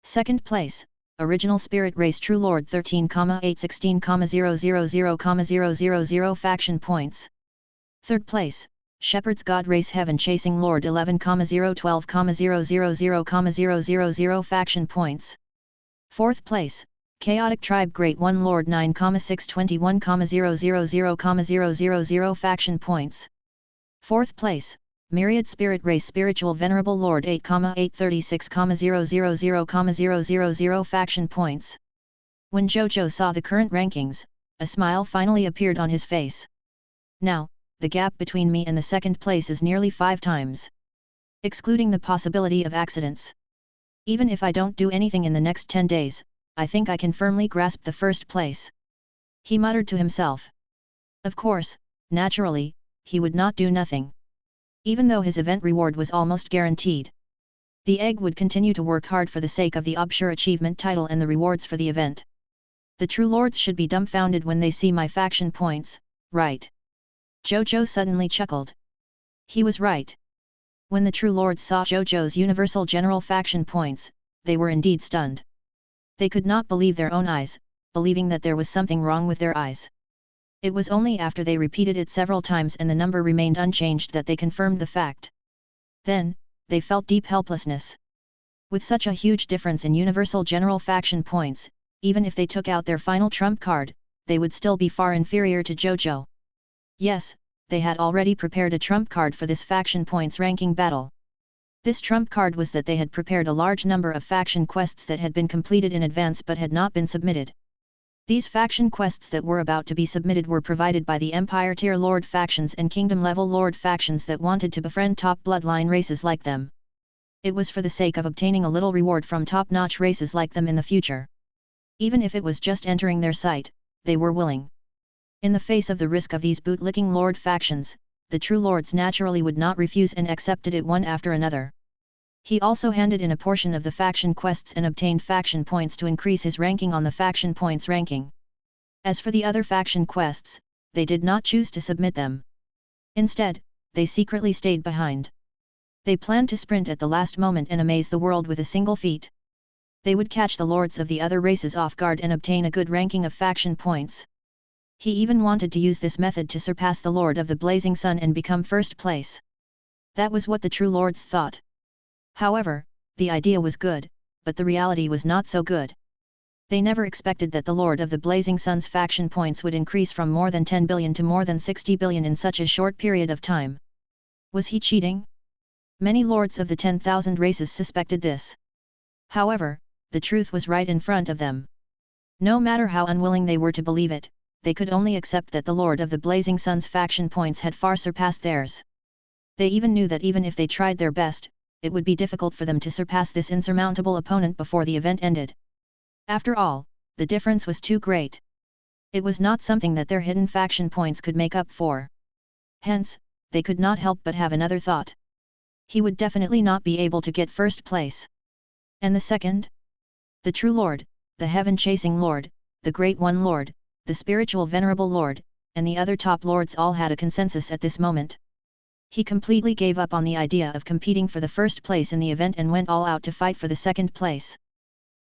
S1: Second place, Original Spirit Race True Lord 13,816,000,000 faction points. Third place, Shepherd's God Race Heaven Chasing Lord 11,012,000,000 faction points. Fourth place, Chaotic Tribe Great One Lord 9,621,000,000 faction points. Fourth place, Myriad Spirit Race Spiritual Venerable Lord 8,836,000,000 faction points. When Zhou Zhou saw the current rankings, a smile finally appeared on his face. Now, the gap between me and the second place is nearly 5 times. Excluding the possibility of accidents. Even if I don't do anything in the next 10 days, I think I can firmly grasp the first place. He muttered to himself. Of course, naturally, he would not do nothing. Even though his event reward was almost guaranteed. The egg would continue to work hard for the sake of the Obscure Achievement title and the rewards for the event. The True Lords should be dumbfounded when they see my faction points, right? Zhou Zhou suddenly chuckled. He was right. When the True Lords saw Zhou Zhou's universal general faction points, they were indeed stunned. They could not believe their own eyes, believing that there was something wrong with their eyes. It was only after they repeated it several times and the number remained unchanged that they confirmed the fact. Then, they felt deep helplessness. With such a huge difference in universal general faction points, even if they took out their final trump card, they would still be far inferior to Zhou Zhou. Yes, they had already prepared a trump card for this faction points ranking battle. This trump card was that they had prepared a large number of faction quests that had been completed in advance but had not been submitted. These faction quests that were about to be submitted were provided by the Empire Tier Lord factions and Kingdom Level Lord factions that wanted to befriend top bloodline races like them. It was for the sake of obtaining a little reward from top-notch races like them in the future. Even if it was just entering their sight, they were willing. In the face of the risk of these bootlicking Lord factions, the True Lords naturally would not refuse and accepted it one after another. He also handed in a portion of the faction quests and obtained faction points to increase his ranking on the faction points ranking. As for the other faction quests, they did not choose to submit them. Instead, they secretly stayed behind. They planned to sprint at the last moment and amaze the world with a single feat. They would catch the lords of the other races off guard and obtain a good ranking of faction points. He even wanted to use this method to surpass the Lord of the Blazing Sun and become first place. That was what the True Lords thought. However, the idea was good, but the reality was not so good. They never expected that the Lord of the Blazing Sun's faction points would increase from more than 10 billion to more than 60 billion in such a short period of time. Was he cheating? Many lords of the 10,000 races suspected this. However, the truth was right in front of them. No matter how unwilling they were to believe it, they could only accept that the Lord of the Blazing Sun's faction points had far surpassed theirs. They even knew that even if they tried their best, it would be difficult for them to surpass this insurmountable opponent before the event ended. After all, the difference was too great. It was not something that their hidden faction points could make up for. Hence, they could not help but have another thought. He would definitely not be able to get first place. And the second? The True Lord, the Heaven-Chasing Lord, the Great One Lord, the Spiritual Venerable Lord, and the other top lords all had a consensus at this moment. He completely gave up on the idea of competing for the first place in the event and went all out to fight for the second place.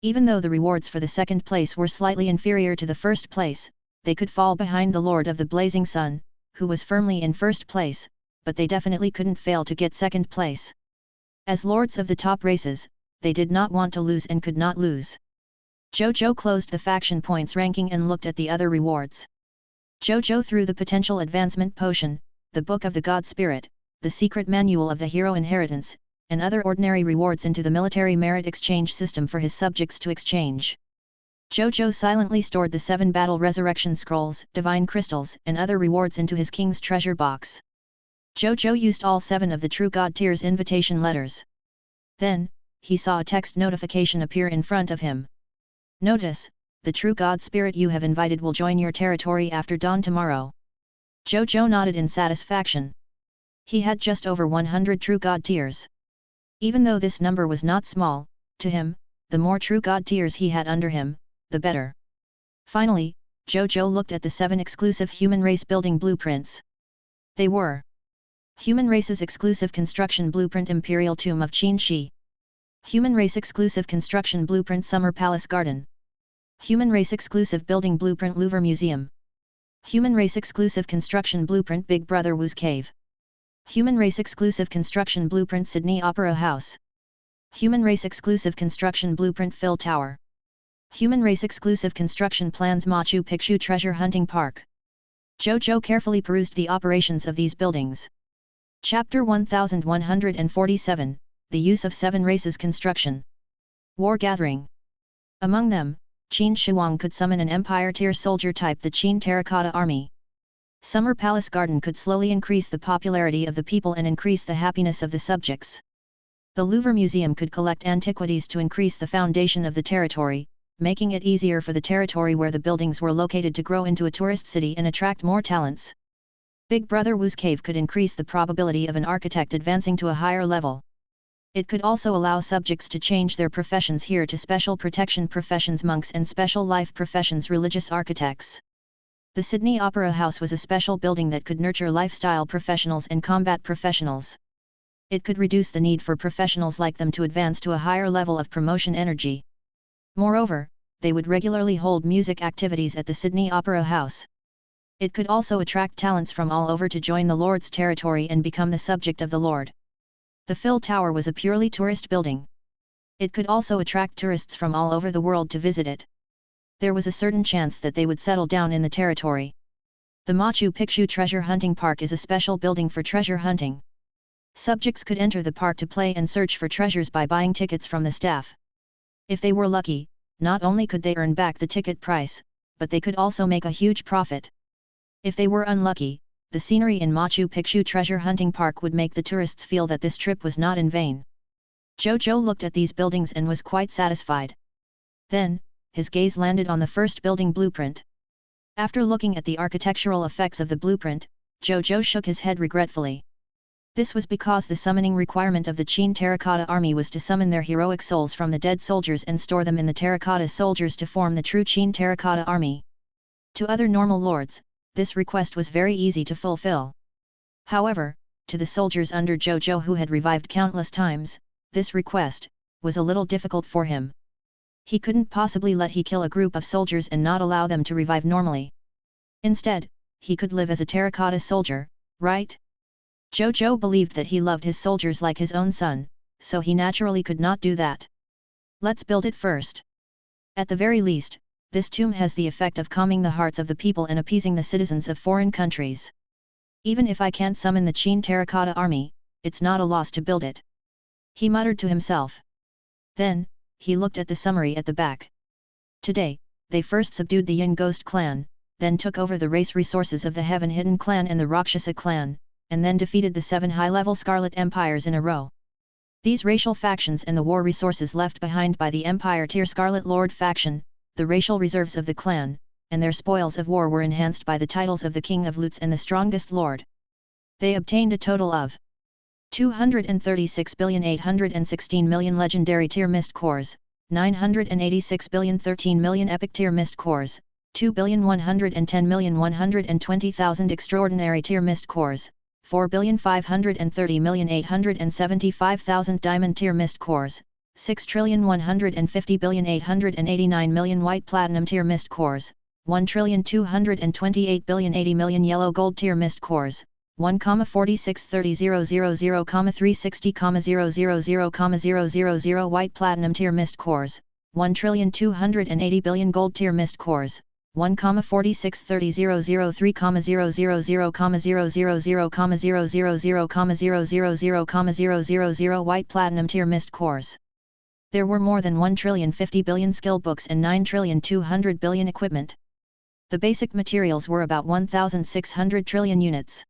S1: Even though the rewards for the second place were slightly inferior to the first place, they could fall behind the Lord of the Blazing Sun, who was firmly in first place, but they definitely couldn't fail to get second place. As lords of the top races, they did not want to lose and could not lose. Zhou Zhou closed the faction points ranking and looked at the other rewards. Zhou Zhou threw the potential advancement potion, the Book of the God Spirit, the secret manual of the hero inheritance, and other ordinary rewards into the military merit exchange system for his subjects to exchange. Zhou Zhou silently stored the 7 battle resurrection scrolls, divine crystals, and other rewards into his king's treasure box. Zhou Zhou used all 7 of the true God tier's invitation letters. Then, he saw a text notification appear in front of him. Notice, the true God Spirit you have invited will join your territory after dawn tomorrow. Zhou Zhou nodded in satisfaction. He had just over 100 true God tiers. Even though this number was not small, to him, the more true God tiers he had under him, the better. Finally, Zhou Zhou looked at the 7 exclusive human race building blueprints. They were: Human Race's Exclusive Construction Blueprint Imperial Tomb of Qin Shi, Human Race Exclusive Construction Blueprint Summer Palace Garden, Human Race Exclusive Building Blueprint Louvre Museum, Human Race Exclusive Construction Blueprint Big Brother Wu's Cave, Human Race Exclusive Construction Blueprint Sydney Opera House, Human Race Exclusive Construction Blueprint Phil Tower, Human Race Exclusive Construction Plans Machu Picchu Treasure Hunting Park. Zhou Zhou carefully perused the operations of these buildings. Chapter 1147, The Use of 7 Races Construction. War Gathering. Among them, Qin Shuang could summon an Empire-tier soldier type the Qin Terracotta Army. Summer Palace Garden could slowly increase the popularity of the people and increase the happiness of the subjects. The Louvre Museum could collect antiquities to increase the foundation of the territory, making it easier for the territory where the buildings were located to grow into a tourist city and attract more talents. Big Brother Wu's Cave could increase the probability of an architect advancing to a higher level. It could also allow subjects to change their professions here to special protection professions monks and special life professions religious architects. The Sydney Opera House was a special building that could nurture lifestyle professionals and combat professionals. It could reduce the need for professionals like them to advance to a higher level of promotion energy. Moreover, they would regularly hold music activities at the Sydney Opera House. It could also attract talents from all over to join the Lord's territory and become the subject of the Lord. The Phil Tower was a purely tourist building. It could also attract tourists from all over the world to visit it. There was a certain chance that they would settle down in the territory. The Machu Picchu Treasure Hunting Park is a special building for treasure hunting. Subjects could enter the park to play and search for treasures by buying tickets from the staff. If they were lucky, not only could they earn back the ticket price, but they could also make a huge profit. If they were unlucky, the scenery in Machu Picchu Treasure Hunting Park would make the tourists feel that this trip was not in vain. Zhou Zhou looked at these buildings and was quite satisfied. Then, his gaze landed on the first building blueprint. After looking at the architectural effects of the blueprint, Zhou Zhou shook his head regretfully. This was because the summoning requirement of the Qin Terracotta Army was to summon their heroic souls from the dead soldiers and store them in the Terracotta soldiers to form the true Qin Terracotta Army. To other normal lords, this request was very easy to fulfill. However, to the soldiers under Zhou Zhou who had revived countless times, this request was a little difficult for him. He couldn't possibly let he kill a group of soldiers and not allow them to revive normally. Instead, he could live as a terracotta soldier, right? Zhou Zhou believed that he loved his soldiers like his own son, so he naturally could not do that. Let's build it first. At the very least, this tomb has the effect of calming the hearts of the people and appeasing the citizens of foreign countries. Even if I can't summon the Qin Terracotta Army, it's not a loss to build it. He muttered to himself. Then, he looked at the summary at the back. Today, they first subdued the Yin Ghost clan, then took over the race resources of the Heaven Hidden clan and the Rakshasa clan, and then defeated the 7 high-level Scarlet Empires in a row. These racial factions and the war resources left behind by the Empire-tier Scarlet Lord faction, the racial reserves of the clan, and their spoils of war were enhanced by the titles of the King of Lutes and the Strongest Lord. They obtained a total of 236,816,000,000 legendary tier mist cores, 986,013,000,000 epic tier mist cores, 2,110,120,000 extraordinary tier mist cores, 4,530,875,000 diamond tier mist cores, 6,150,889,000,000 white platinum tier mist cores, 1,228,080,000,000 yellow gold tier mist cores, 1,4630,000,360,000,000,000 white platinum tier mist cores, 1,280,000,000,000 gold tier mist cores, 1,4630,003,000,000,000,000,000,000,000 white platinum tier mist cores. There were more than 1,050,000,000,000 skill books and 9,200,000,000,000 equipment. The basic materials were about 1,600 trillion units.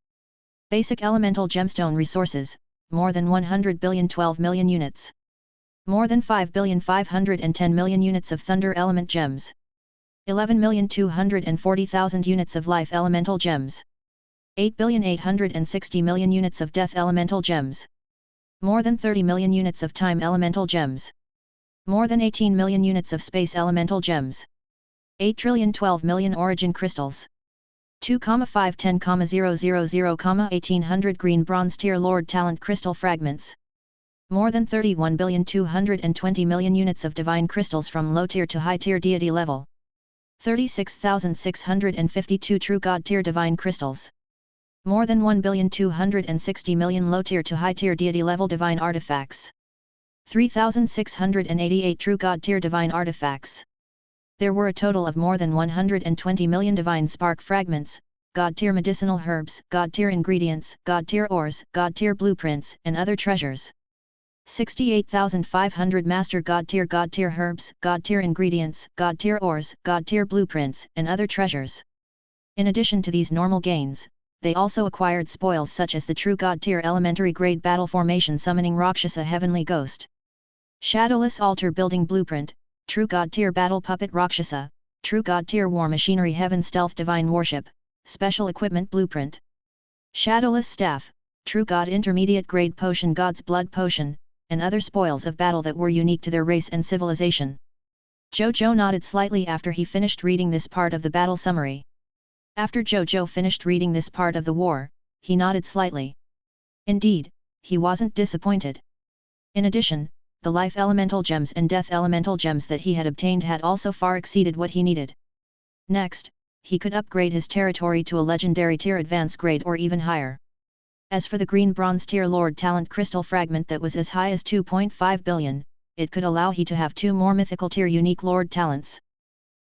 S1: Basic elemental gemstone resources, more than 100,000,000,000 12 million units. More than 5,510,000,000 units of thunder element gems. 11,240,000 units of life elemental gems. 8,860,000,000 units of death elemental gems. More than 30 million units of time elemental gems. More than 18 million units of space elemental gems. 8,012,000,000 origin crystals. 2,510,000,000,1800 green bronze tier Lord Talent crystal fragments. More than 31,220,000,000 units of divine crystals from low tier to high tier deity level. 36,652 true God tier divine crystals. More than 1,260,000,000 low tier to high tier deity level divine artifacts. 3,688 true God tier divine artifacts. There were a total of more than 120 million divine spark fragments, God tier medicinal herbs, God tier ingredients, God tier ores, God tier blueprints, and other treasures. 68,500 master God tier herbs, God tier ingredients, God tier ores, God tier blueprints, and other treasures. In addition to these normal gains, they also acquired spoils such as the true God tier elementary grade battle formation summoning Rakshasa heavenly ghost. Shadowless altar building blueprint, true God tier battle puppet Rakshasa, true God tier war machinery heaven stealth divine worship, special equipment blueprint. Shadowless staff, true God intermediate grade potion God's blood potion, and other spoils of battle that were unique to their race and civilization. Zhou Zhou nodded slightly after he finished reading this part of the battle summary. After Zhou Zhou finished reading this part of the war, he nodded slightly. Indeed, he wasn't disappointed. In addition, the life elemental gems and death elemental gems that he had obtained had also far exceeded what he needed. Next, he could upgrade his territory to a legendary tier advance grade or even higher. As for the green bronze tier Lord Talent crystal fragment that was as high as 2.5 billion, it could allow he to have 2 more mythical tier unique Lord Talents.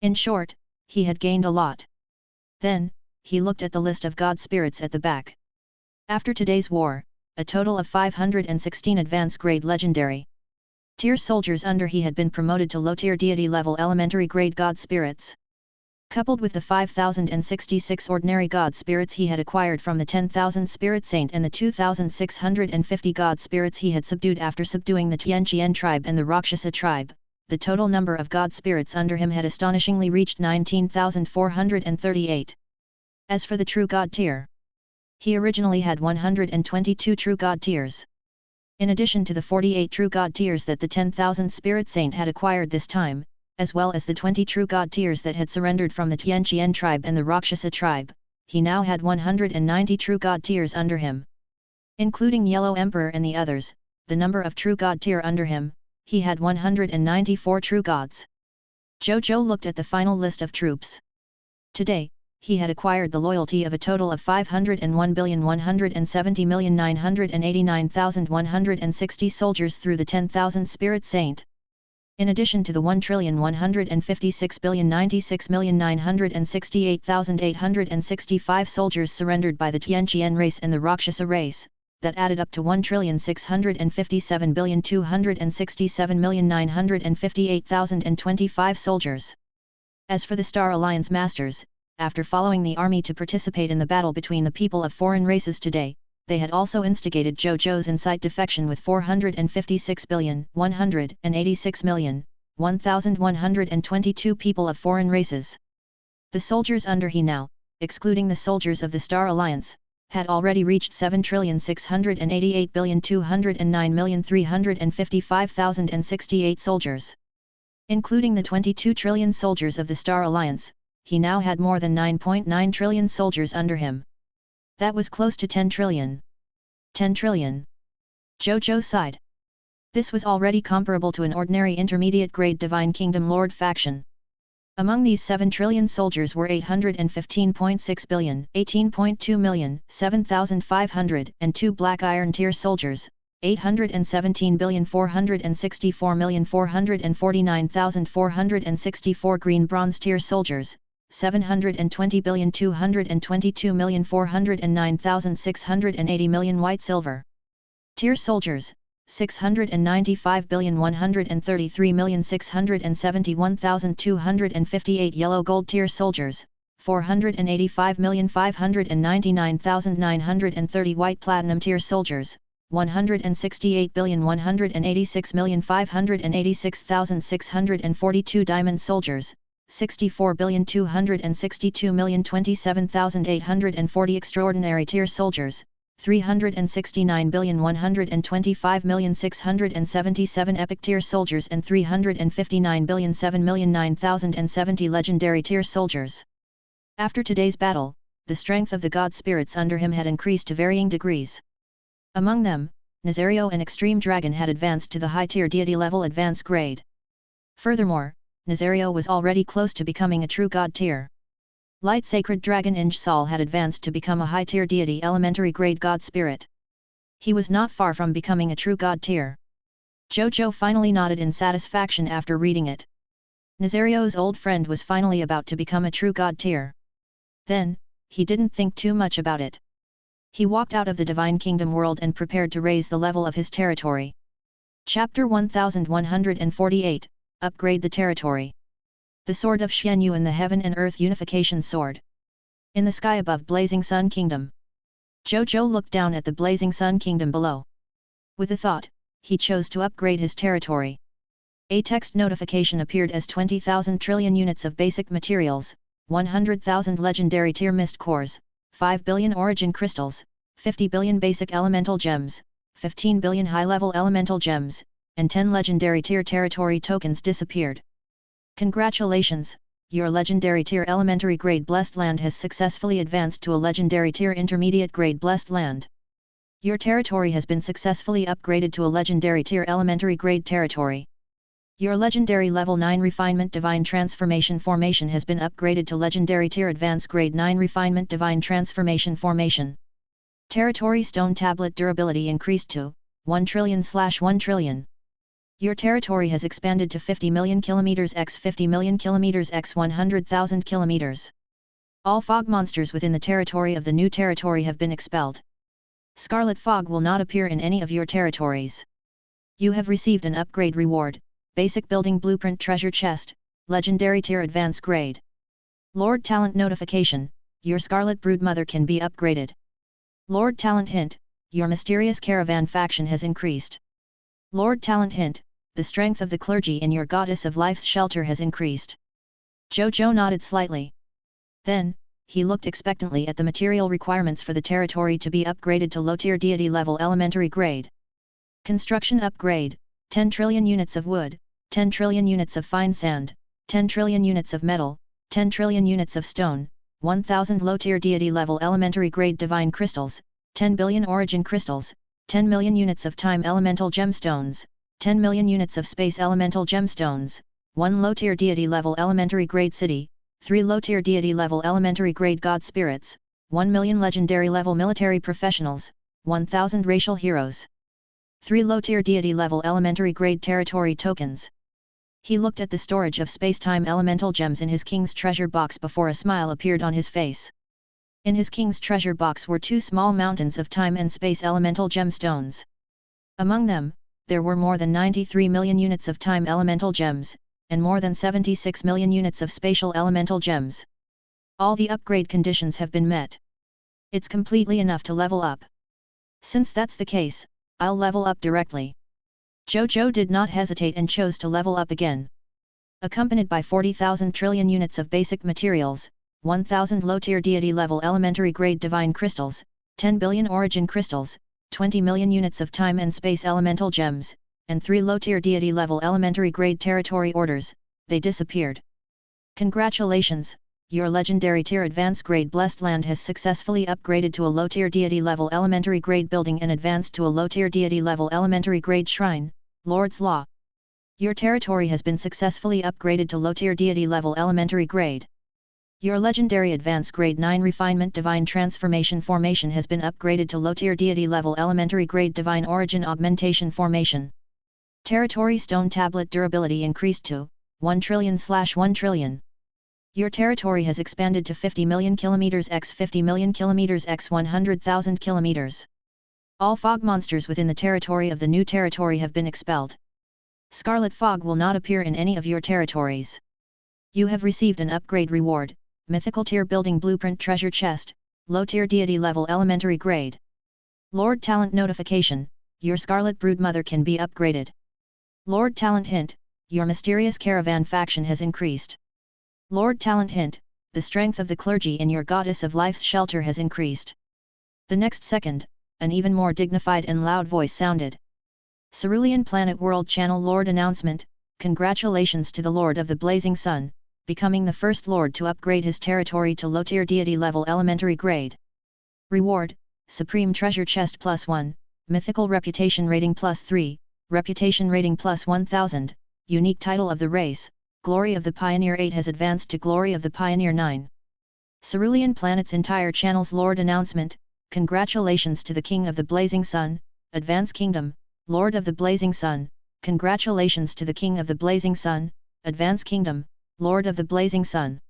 S1: In short, he had gained a lot. Then, he looked at the list of god spirits at the back. After today's war, a total of 516 advance grade legendary tier soldiers under he had been promoted to low tier deity level elementary grade god spirits. Coupled with the 5,066 ordinary god spirits he had acquired from the 10,000 spirit saint and the 2,650 god spirits he had subdued after subduing the Tianqian tribe and the Rakshasa tribe, the total number of god spirits under him had astonishingly reached 19,438. As for the true god tier, he originally had 122 true god tiers. In addition to the 48 true god tiers that the 10,000 spirit saint had acquired this time, as well as the 20 true god tiers that had surrendered from the Tianqian tribe and the Rakshasa tribe, he now had 190 true god tiers under him. Including Yellow Emperor and the others, the number of true god tier under him, he had 194 true gods. Zhou Zhou looked at the final list of troops. Today, he had acquired the loyalty of a total of 501,170,989,160 soldiers through the 10,000 spirit saint. In addition to the 1,156,096,968,865 soldiers surrendered by the Tianqian race and the Rakshasa race, that added up to 1,657,267,958,025 soldiers. As for the Star Alliance Masters, after following the army to participate in the battle between the people of foreign races today, they had also instigated Zhou Zhou's incite defection with 456,186,122 people of foreign races. The soldiers under he now, excluding the soldiers of the Star Alliance, had already reached 7,688,209,355,068 soldiers. Including the 22 trillion soldiers of the Star Alliance, he now had more than 9.9 trillion soldiers under him. That was close to 10 trillion. 10 trillion. Zhou Zhou sighed. This was already comparable to an ordinary intermediate grade Divine Kingdom Lord faction. Among these 7 trillion soldiers were 815.6 billion, 18.2 million, 7,502 Black Iron Tier soldiers, 817,464,449,464 Green Bronze Tier soldiers, 720,222,409,680 White Silver Tier soldiers, 695,133,671,258 Yellow Gold Tier soldiers, 485,599,930 White Platinum Tier soldiers, 168,186,586,642 Diamond soldiers, 64,262,027,840 Extraordinary Tier soldiers, 369,125,677 Epic Tier soldiers and 359,007,009,070 Legendary Tier soldiers. After today's battle, the strength of the god spirits under him had increased to varying degrees. Among them, Nazario and Extreme Dragon had advanced to the high-tier deity level advance grade. Furthermore, Nazario was already close to becoming a true god tier. Light Sacred Dragon Inj-Sol had advanced to become a high-tier deity elementary grade god spirit. He was not far from becoming a true god tier. Zhou Zhou finally nodded in satisfaction after reading it. Nazario's old friend was finally about to become a true god tier. Then, he didn't think too much about it. He walked out of the Divine Kingdom world and prepared to raise the level of his territory. Chapter 1148, Upgrade the Territory. The Sword of Xianyu and the Heaven and Earth Unification Sword. In the sky above Blazing Sun Kingdom. Zhou Zhou looked down at the Blazing Sun Kingdom below. With a thought, he chose to upgrade his territory. A text notification appeared as 20,000 trillion units of basic materials, 100,000 legendary tier mist cores, 5 billion origin crystals, 50 billion basic elemental gems, 15 billion high-level elemental gems, and 10 legendary tier territory tokens disappeared. Congratulations, your legendary tier elementary grade blessed land has successfully advanced to a legendary tier intermediate grade blessed land. Your territory has been successfully upgraded to a legendary tier elementary grade territory. Your legendary level 9 refinement divine transformation formation has been upgraded to legendary tier advanced grade 9 refinement divine transformation formation. Territory stone tablet durability increased to 1 trillion/1 trillion. Your territory has expanded to 50 million kilometers x 50 million kilometers x 100,000 kilometers. All fog monsters within the territory of the new territory have been expelled. Scarlet fog will not appear in any of your territories. You have received an upgrade reward, basic building blueprint treasure chest, legendary tier advanced grade. Lord Talent notification, your Scarlet Broodmother can be upgraded. Lord Talent hint, your mysterious caravan faction has increased. Lord Talent hint, the strength of the clergy in your Goddess of Life's shelter has increased. Zhou Zhou nodded slightly. Then, he looked expectantly at the material requirements for the territory to be upgraded to low-tier deity level elementary grade. Construction upgrade, 10 trillion units of wood, 10 trillion units of fine sand, 10 trillion units of metal, 10 trillion units of stone, 1,000 low-tier deity level elementary grade divine crystals, 10 billion origin crystals, 10 million units of time elemental gemstones, 10 million units of space elemental gemstones, 1 low-tier deity level elementary grade city, 3 low-tier deity level elementary grade god spirits, 1 million legendary level military professionals, 1,000 racial heroes. 3 low-tier deity level elementary grade territory tokens. He looked at the storage of space-time elemental gems in his king's treasure box before a smile appeared on his face. In his king's treasure box were 2 small mountains of time and space elemental gemstones. Among them, there were more than 93 million units of time elemental gems, and more than 76 million units of spatial elemental gems. All the upgrade conditions have been met. It's completely enough to level up. Since that's the case, I'll level up directly. Zhou Zhou did not hesitate and chose to level up again. Accompanied by 40,000 trillion units of basic materials, 1,000 low-tier deity level elementary grade divine crystals, 10 billion origin crystals, 20 million units of time and space elemental gems, and 3 low-tier deity level elementary grade territory orders, they disappeared. Congratulations, your legendary tier advanced grade blessed land has successfully upgraded to a low-tier deity level elementary grade building and advanced to a low-tier deity level elementary grade shrine, Lord's Law. Your territory has been successfully upgraded to low-tier deity level elementary grade. Your legendary advanced grade 9 refinement divine transformation formation has been upgraded to low-tier deity level elementary grade divine origin augmentation formation. Territory stone tablet durability increased to 1 trillion/1 trillion. Your territory has expanded to 50 million kilometers x 50 million kilometers x 100,000 kilometers. All fog monsters within the territory of the new territory have been expelled. Scarlet fog will not appear in any of your territories. You have received an upgrade reward, mythical tier building blueprint treasure chest, low tier deity level elementary grade. Lord Talent notification, your Scarlet Brood Mother can be upgraded. Lord Talent hint, your mysterious caravan faction has increased. Lord Talent hint, the strength of the clergy in your Goddess of Life's shelter has increased. The next second, an even more dignified and loud voice sounded. Cerulean Planet World Channel Lord announcement, congratulations to the Lord of the Blazing Sun, becoming the first Lord to upgrade his territory to low-tier deity level elementary grade. Reward, Supreme Treasure Chest +1, Mythical Reputation Rating +3, Reputation Rating +1000, Unique Title of the Race, Glory of the Pioneer 8 has advanced to Glory of the Pioneer 9. Cerulean Planet's entire channel's Lord announcement, congratulations to the King of the Blazing Sun, Advance Kingdom, Lord of the Blazing Sun, congratulations to the King of the Blazing Sun, Advance Kingdom, Lord of the Blazing Sun.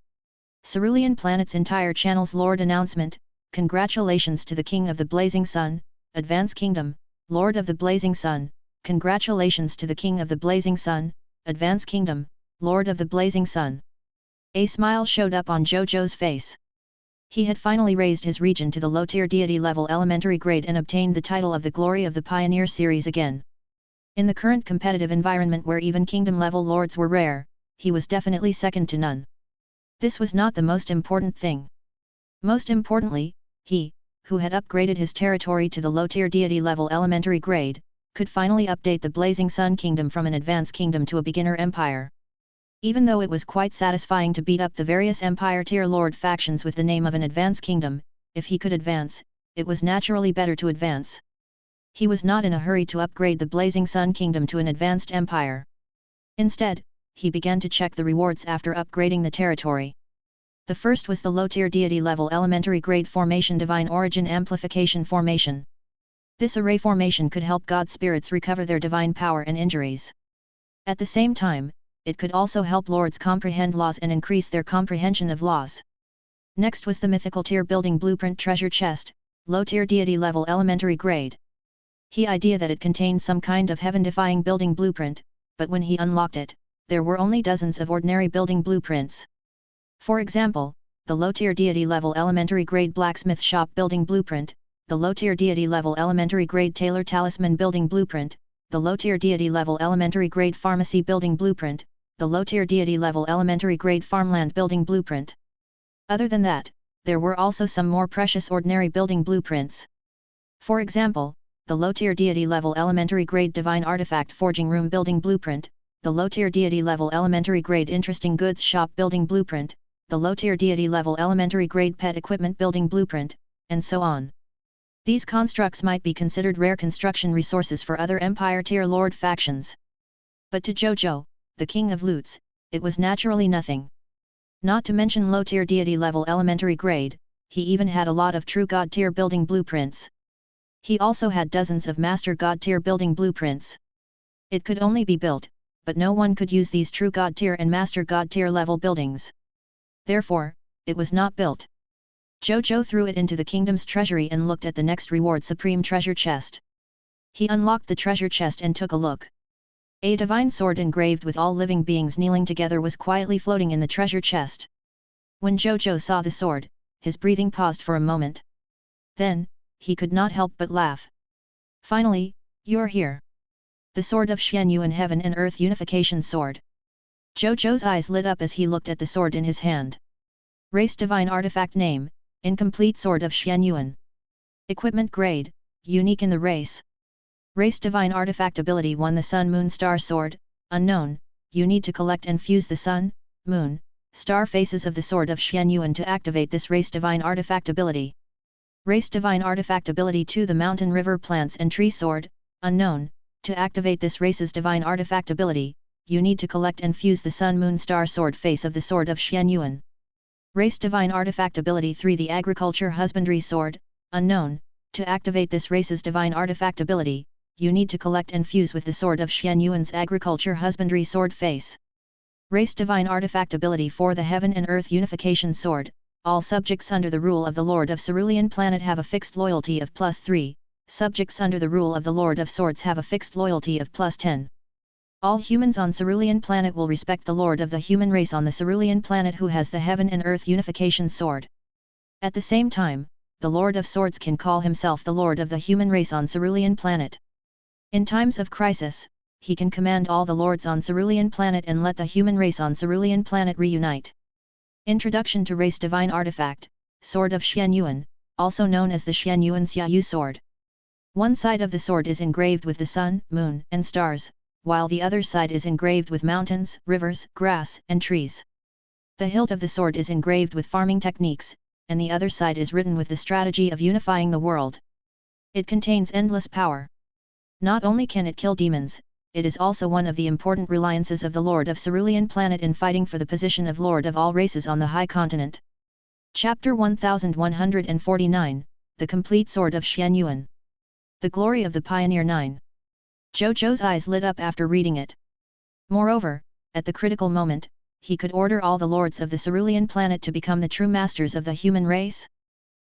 S1: Cerulean Planet's entire channel's Lord announcement, congratulations to the King of the Blazing Sun, Advance Kingdom, Lord of the Blazing Sun, congratulations to the King of the Blazing Sun, Advance Kingdom, Lord of the Blazing Sun. A smile showed up on Zhou Zhou's face. He had finally raised his region to the low-tier deity level elementary grade and obtained the title of the Glory of the Pioneer series again. In the current competitive environment where even kingdom-level lords were rare, he was definitely second to none. This was not the most important thing. Most importantly, he, who had upgraded his territory to the low-tier deity level elementary grade, could finally update the Blazing Sun Kingdom from an advanced kingdom to a beginner empire. Even though it was quite satisfying to beat up the various empire tier lord factions with the name of an advanced kingdom, if he could advance, it was naturally better to advance. He was not in a hurry to upgrade the Blazing Sun Kingdom to an advanced empire. Instead, he began to check the rewards after upgrading the territory. The first was the low-tier deity level elementary grade formation Divine Origin Amplification Formation. This array formation could help god spirits recover their divine power and injuries. At the same time, it could also help lords comprehend laws and increase their comprehension of laws. Next was the mythical tier building blueprint treasure chest, low-tier deity level elementary grade. He idea that it contained some kind of heaven-defying building blueprint, but when he unlocked it, there were only dozens of ordinary building blueprints. For example, the low-tier deity level elementary grade blacksmith shop building blueprint, the low-tier deity level elementary grade tailor talisman building blueprint, the low-tier deity level elementary grade pharmacy building blueprint, the low-tier deity level elementary grade farmland building blueprint. Other than that, there were also some more precious ordinary building blueprints. For example, the low-tier deity level elementary grade divine artifact forging room building blueprint, the low-tier deity level elementary grade interesting goods shop building blueprint, the low-tier deity level elementary grade pet equipment building blueprint, and so on. These constructs might be considered rare construction resources for other Empire tier lord factions. But to Zhou Zhou, the king of loots, it was naturally nothing. Not to mention low-tier deity level elementary grade, he even had a lot of true god tier building blueprints. He also had dozens of master god tier building blueprints. It could only be built, but no one could use these true god tier and master god tier level buildings. Therefore, it was not built. Zhou Zhou threw it into the kingdom's treasury and looked at the next reward supreme treasure chest. He unlocked the treasure chest and took a look. A divine sword engraved with all living beings kneeling together was quietly floating in the treasure chest. When Zhou Zhou saw the sword, his breathing paused for a moment. Then, he could not help but laugh. Finally, you're here. The sword of Xuanyuan Heaven and Earth Unification Sword. Zhou Zhou's eyes lit up as he looked at the sword in his hand. Race Divine Artifact Name, Incomplete Sword of Xuanyuan. Equipment Grade, Unique in the Race. Race Divine Artifact Ability 1 The Sun Moon Star Sword, Unknown, you need to collect and fuse the Sun, Moon, Star faces of the Sword of Xuanyuan to activate this Race Divine Artifact Ability. Race Divine Artifact Ability 2 The Mountain River Plants and Tree Sword, Unknown, To activate this race's divine artifact ability, you need to collect and fuse the Sun Moon Star Sword face of the Sword of Xianyuan. Race Divine Artifact Ability 3 The Agriculture Husbandry Sword, unknown. To activate this race's divine artifact ability, you need to collect and fuse with the Sword of Xianyuan's Agriculture Husbandry Sword face. Race Divine Artifact Ability 4 The Heaven and Earth Unification Sword. All subjects under the rule of the Lord of Cerulean Planet have a fixed loyalty of +3, subjects under the rule of the Lord of Swords have a fixed loyalty of +10. All humans on Cerulean Planet will respect the Lord of the human race on the Cerulean Planet who has the Heaven and Earth Unification Sword. At the same time, the Lord of Swords can call himself the Lord of the human race on Cerulean Planet. In times of crisis, he can command all the lords on Cerulean Planet and let the human race on Cerulean Planet reunite. Introduction to Race Divine Artifact, Sword of Xianyuan, also known as the Xianyuan Xiaoyu Sword. One side of the sword is engraved with the sun, moon, and stars, while the other side is engraved with mountains, rivers, grass, and trees. The hilt of the sword is engraved with farming techniques, and the other side is written with the strategy of unifying the world. It contains endless power. Not only can it kill demons, it is also one of the important reliances of the Lord of Cerulean Planet in fighting for the position of Lord of all races on the High Continent. Chapter 1149, The Complete Sword of Xianyuan. The Glory of the Pioneer 9. Zhou Zhou's eyes lit up after reading it. Moreover, at the critical moment, he could order all the lords of the Cerulean Planet to become the true masters of the human race.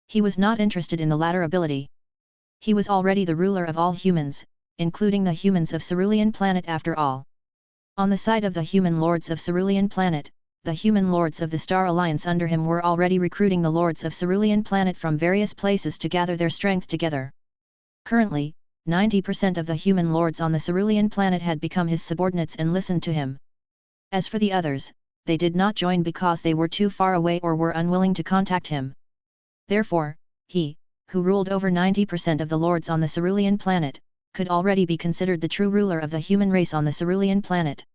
S1: He was not interested in the latter ability. He was already the ruler of all humans, including the humans of Cerulean Planet after all. On the side of the human lords of Cerulean Planet, the human lords of the Star Alliance under him were already recruiting the lords of Cerulean Planet from various places to gather their strength together. Currently, 90% of the human lords on the Cerulean Planet had become his subordinates and listened to him. As for the others, they did not join because they were too far away or were unwilling to contact him. Therefore, he, who ruled over 90% of the lords on the Cerulean Planet, could already be considered the true ruler of the human race on the Cerulean Planet.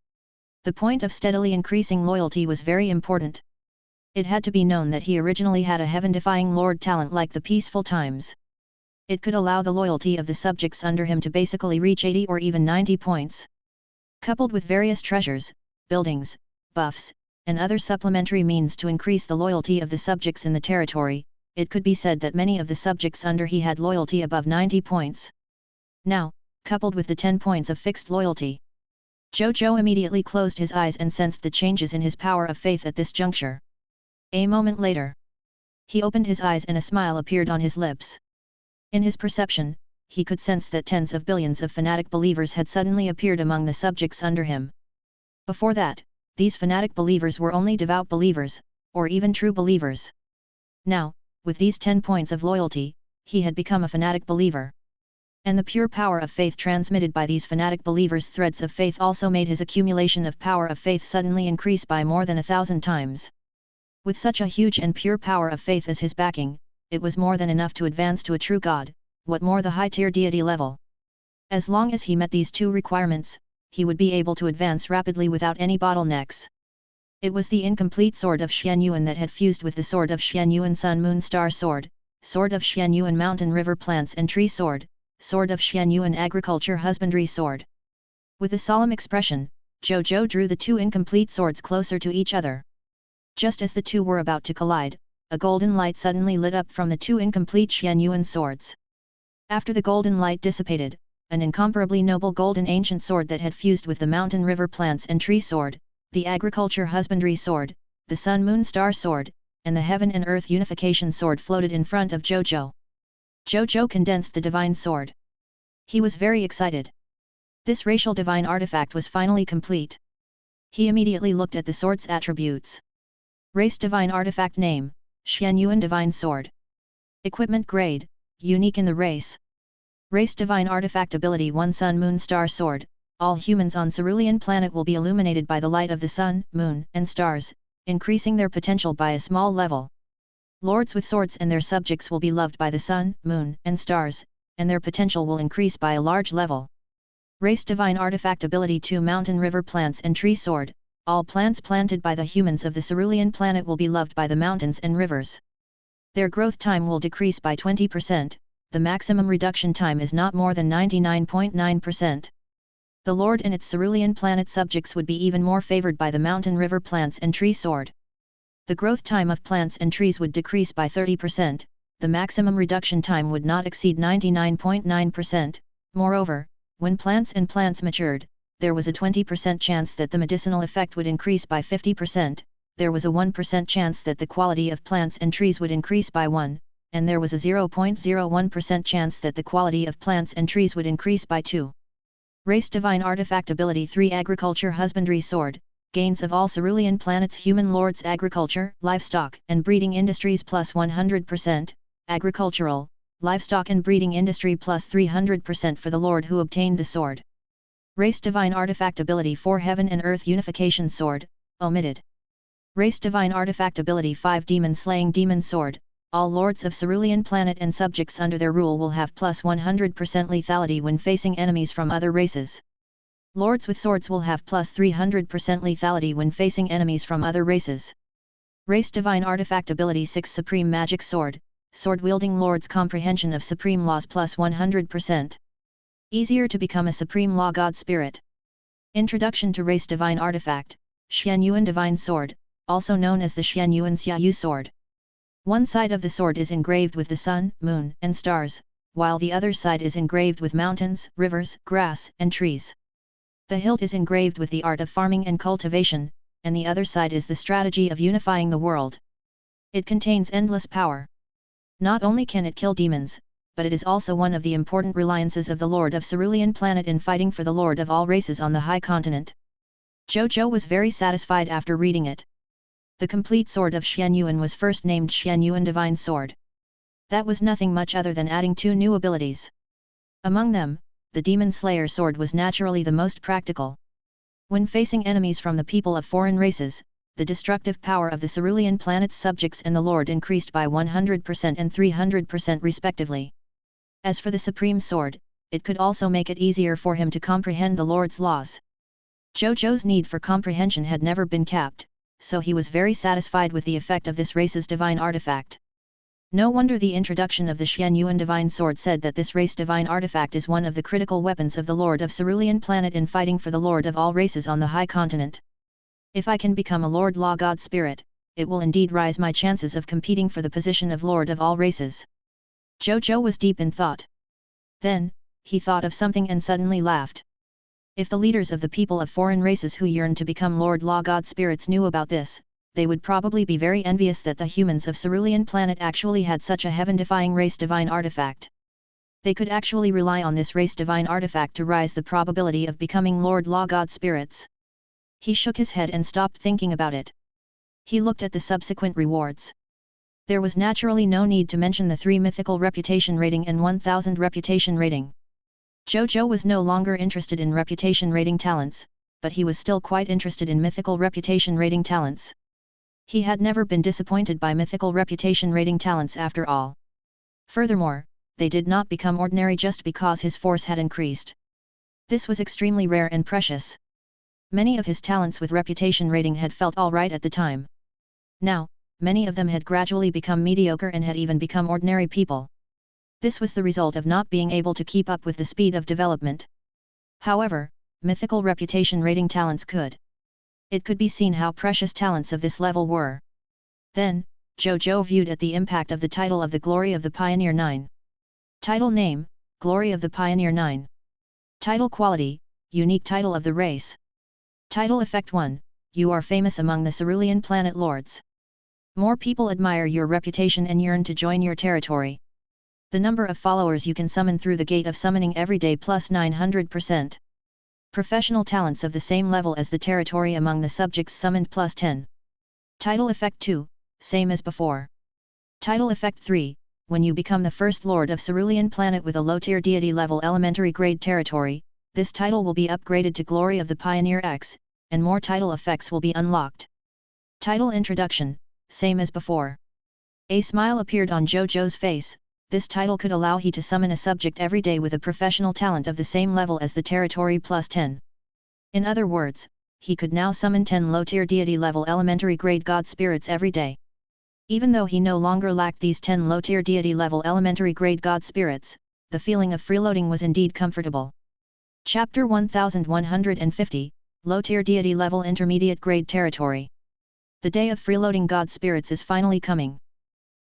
S1: The point of steadily increasing loyalty was very important. It had to be known that he originally had a heaven-defying lord talent like the peaceful times. It could allow the loyalty of the subjects under him to basically reach 80 or even 90 points. Coupled with various treasures, buildings, buffs, and other supplementary means to increase the loyalty of the subjects in the territory, it could be said that many of the subjects under he had loyalty above 90 points. Now, coupled with the 10 points of fixed loyalty, Zhou Zhou immediately closed his eyes and sensed the changes in his power of faith at this juncture. A moment later, he opened his eyes and a smile appeared on his lips. In his perception, he could sense that tens of billions of fanatic believers had suddenly appeared among the subjects under him. Before that, these fanatic believers were only devout believers, or even true believers. Now, with these 10 points of loyalty, he had become a fanatic believer. And the pure power of faith transmitted by these fanatic believers' threads of faith also made his accumulation of power of faith suddenly increase by more than 1,000 times. With such a huge and pure power of faith as his backing, it was more than enough to advance to a true god, what more the high-tier deity level. As long as he met these two requirements, he would be able to advance rapidly without any bottlenecks. It was the incomplete Sword of Xianyuan that had fused with the Sword of Xianyuan Sun Moon Star Sword, Sword of Xianyuan Mountain River Plants and Tree Sword, Sword of Xianyuan Agriculture Husbandry Sword. With a solemn expression, Zhou Zhou drew the two incomplete swords closer to each other. Just as the two were about to collide, a golden light suddenly lit up from the two incomplete Xianyuan swords. After the golden light dissipated, an incomparably noble golden ancient sword that had fused with the Mountain River Plants and Tree Sword, the Agriculture Husbandry Sword, the Sun Moon Star Sword, and the Heaven and Earth Unification Sword floated in front of Zhou Zhou. Zhou Zhou condensed the divine sword. He was very excited. This racial divine artifact was finally complete. He immediately looked at the sword's attributes. Race divine artifact name, Xianyuan Divine Sword. Equipment grade, unique in the race. Race divine artifact ability 1 Sun Moon Star Sword. All humans on Cerulean Planet will be illuminated by the light of the sun, moon, and stars, increasing their potential by a small level. Lords with swords and their subjects will be loved by the sun, moon, and stars, and their potential will increase by a large level. Race divine artifact ability 2 Mountain River Plants and Tree Sword. All plants planted by the humans of the Cerulean Planet will be loved by the mountains and rivers. Their growth time will decrease by 20%, the maximum reduction time is not more than 99.9%. The Lord and its cerulean planet subjects would be even more favored by the mountain river plants and tree sword. The growth time of plants and trees would decrease by 30%, the maximum reduction time would not exceed 99.9%, moreover, when plants matured, there was a 20% chance that the medicinal effect would increase by 50%, there was a 1% chance that the quality of plants and trees would increase by 1, and there was a 0.01% chance that the quality of plants and trees would increase by 2. Race Divine Artifact Ability 3 Agriculture Husbandry Sword, Gains of all cerulean planets Human Lords Agriculture, Livestock, and Breeding Industries plus 100%, Agricultural, Livestock and Breeding Industry plus 300% for the Lord who obtained the sword. Race Divine Artifact Ability 4 Heaven and Earth Unification Sword, omitted. Race Divine Artifact Ability 5 Demon Slaying Demon Sword, all Lords of Cerulean Planet and subjects under their rule will have plus 100% lethality when facing enemies from other races. Lords with swords will have plus 300% lethality when facing enemies from other races. Race Divine Artifact Ability 6 Supreme Magic Sword, Sword-wielding Lord's comprehension of supreme laws plus 100%. Easier to become a supreme law god spirit. Introduction to Race Divine Artifact, Xianyuan Divine Sword, also known as the Xianyuan Xiaoyu Sword. One side of the sword is engraved with the sun, moon, and stars, while the other side is engraved with mountains, rivers, grass, and trees. The hilt is engraved with the art of farming and cultivation, and the other side is the strategy of unifying the world. It contains endless power. Not only can it kill demons, but it is also one of the important reliances of the Lord of Cerulean Planet in fighting for the Lord of all races on the high continent. Zhou Zhou was very satisfied after reading it. The complete sword of Xianyuan was first named Xianyuan Divine Sword. That was nothing much other than adding 2 new abilities. Among them, the Demon Slayer Sword was naturally the most practical. When facing enemies from the people of foreign races, the destructive power of the Cerulean Planet's subjects and the Lord increased by 100% and 300% respectively. As for the Supreme Sword, it could also make it easier for him to comprehend the Lord's laws. Zhou Zhou's need for comprehension had never been capped, so he was very satisfied with the effect of this race's divine artifact. No wonder the introduction of the Xianyuan Divine Sword said that this race divine artifact is one of the critical weapons of the Lord of Cerulean Planet in fighting for the Lord of all races on the high continent. If I can become a Lord Law God Spirit, it will indeed rise my chances of competing for the position of Lord of all races. Zhou Zhou was deep in thought. Then, he thought of something and suddenly laughed. If the leaders of the people of foreign races who yearned to become Lord Law God Spirits knew about this, they would probably be very envious that the humans of Cerulean Planet actually had such a heaven-defying race divine artifact. They could actually rely on this race divine artifact to rise the probability of becoming Lord Law God Spirits. He shook his head and stopped thinking about it. He looked at the subsequent rewards. There was naturally no need to mention the 3 mythical reputation rating and 1000 reputation rating. Zhou Zhou was no longer interested in reputation rating talents, but he was still quite interested in mythical reputation rating talents. He had never been disappointed by mythical reputation rating talents after all. Furthermore, they did not become ordinary just because his force had increased. This was extremely rare and precious. Many of his talents with reputation rating had felt alright at the time. Now, many of them had gradually become mediocre and had even become ordinary people. This was the result of not being able to keep up with the speed of development. However, mythical reputation rating talents could. It could be seen how precious talents of this level were. Then, Zhou Zhou viewed at the impact of the title of the Glory of the Pioneer 9. Title name, Glory of the Pioneer 9. Title quality, Unique title of the race. Title effect 1, You are famous among the Cerulean Planet Lords. More people admire your reputation and yearn to join your territory. The number of followers you can summon through the gate of summoning every day plus 900%. Professional talents of the same level as the territory among the subjects summoned plus 10. Title effect 2, same as before. Title effect 3, when you become the first Lord of Cerulean Planet with a low-tier deity level elementary grade territory, this title will be upgraded to Glory of the Pioneer X, and more title effects will be unlocked. Title introduction, same as before. A smile appeared on Zhou Zhou's face. This title could allow he to summon a subject every day with a professional talent of the same level as the territory plus 10. In other words, he could now summon 10 low-tier deity level elementary grade god spirits every day. Even though he no longer lacked these 10 low-tier deity level elementary grade god spirits, the feeling of freeloading was indeed comfortable. Chapter 1150, Low-tier deity level intermediate grade territory. The day of freeloading God spirits is finally coming.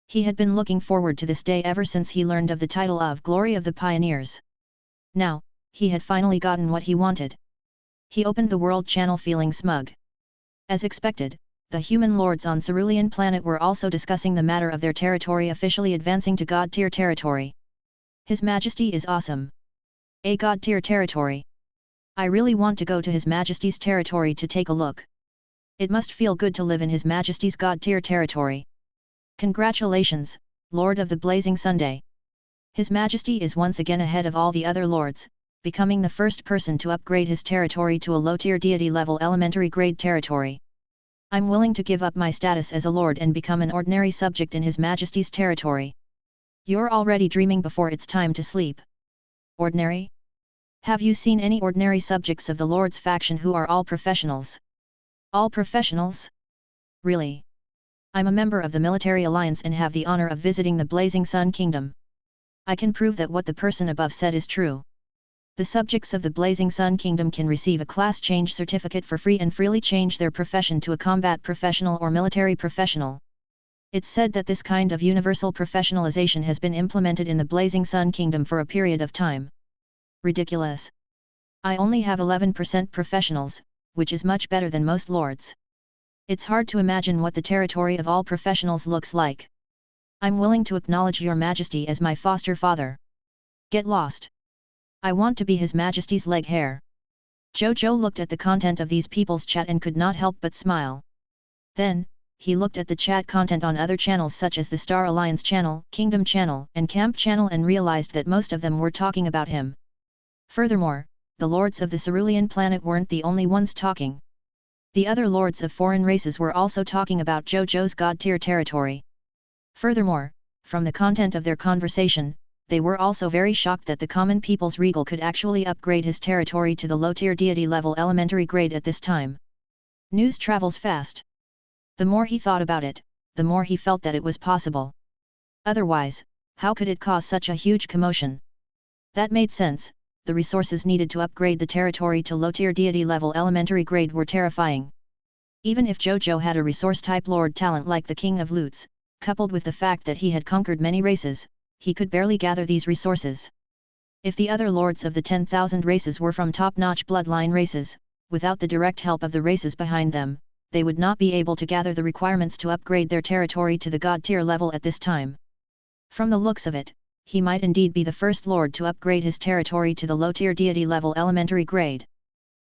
S1: He had been looking forward to this day ever since he learned of the title of Glory of the Pioneers. Now, he had finally gotten what he wanted. He opened the world channel feeling smug. As expected, the human lords on Cerulean planet were also discussing the matter of their territory officially advancing to God-tier territory. His Majesty is awesome. A God-tier territory. I really want to go to His Majesty's territory to take a look. It must feel good to live in His Majesty's God-tier territory. Congratulations, Lord of the Blazing Sunday. His Majesty is once again ahead of all the other lords, becoming the first person to upgrade his territory to a low-tier deity level elementary grade territory. I'm willing to give up my status as a lord and become an ordinary subject in His Majesty's territory. You're already dreaming before it's time to sleep. Ordinary? Have you seen any ordinary subjects of the Lord's faction who are all professionals? All professionals? Really? I'm a member of the military alliance and have the honor of visiting the Blazing Sun Kingdom. I can prove that what the person above said is true. The subjects of the Blazing Sun Kingdom can receive a class change certificate for free and freely change their profession to a combat professional or military professional. It's said that this kind of universal professionalization has been implemented in the Blazing Sun Kingdom for a period of time. Ridiculous. I only have 11% professionals, which is much better than most lords. It's hard to imagine what the territory of all professionals looks like. I'm willing to acknowledge Your Majesty as my foster father. Get lost. I want to be His Majesty's leg hair. Zhou Zhou looked at the content of these people's chat and could not help but smile. Then, he looked at the chat content on other channels such as the Star Alliance channel, Kingdom channel, and Camp channel and realized that most of them were talking about him. Furthermore, the lords of the Cerulean planet weren't the only ones talking. The other lords of foreign races were also talking about Zhou Zhou's god-tier territory. Furthermore, from the content of their conversation, they were also very shocked that the common people's regal could actually upgrade his territory to the low-tier deity level elementary grade at this time. News travels fast. The more he thought about it, the more he felt that it was possible. Otherwise, how could it cause such a huge commotion? That made sense. The resources needed to upgrade the territory to low-tier deity level elementary grade were terrifying. Even if Zhou Zhou had a resource-type lord talent like the King of Lutes, coupled with the fact that he had conquered many races, he could barely gather these resources. If the other lords of the 10,000 races were from top-notch bloodline races, without the direct help of the races behind them, they would not be able to gather the requirements to upgrade their territory to the god-tier level at this time. From the looks of it, he might indeed be the first lord to upgrade his territory to the low-tier deity level elementary grade.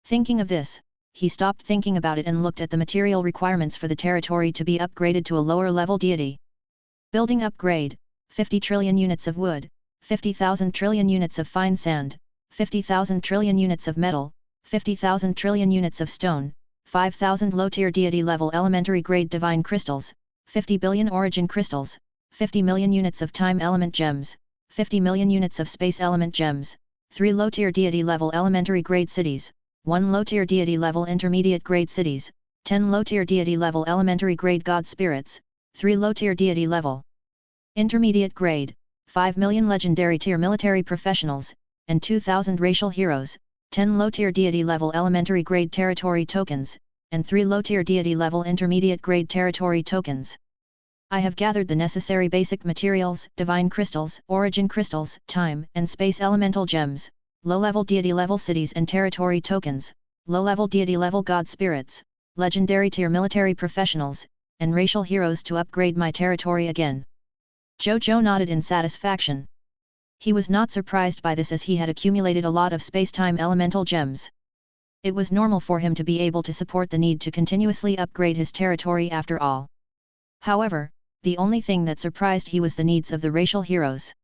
S1: Thinking of this, he stopped thinking about it and looked at the material requirements for the territory to be upgraded to a lower-level deity. Building upgrade, 50 trillion units of wood, 50,000 trillion units of fine sand, 50,000 trillion units of metal, 50,000 trillion units of stone, 5,000 low-tier deity level elementary grade divine crystals, 50 billion origin crystals, 50 million units of time element gems, 50 million units of space element gems, 3 low-tier deity level elementary grade cities, 1 low-tier deity level intermediate grade cities, 10 low-tier deity level elementary grade god spirits, 3 low-tier deity level intermediate grade, 5 million legendary tier military professionals, and 2,000 racial heroes, 10 low-tier deity level elementary grade territory tokens, and 3 low-tier deity level intermediate grade territory tokens. I have gathered the necessary basic materials, divine crystals, origin crystals, time and space elemental gems, low-level deity level cities and territory tokens, low-level deity level god spirits, legendary tier military professionals, and racial heroes to upgrade my territory again. Zhou Zhou nodded in satisfaction. He was not surprised by this as he had accumulated a lot of space-time elemental gems. It was normal for him to be able to support the need to continuously upgrade his territory after all. However, the only thing that surprised he was the needs of the racial heroes.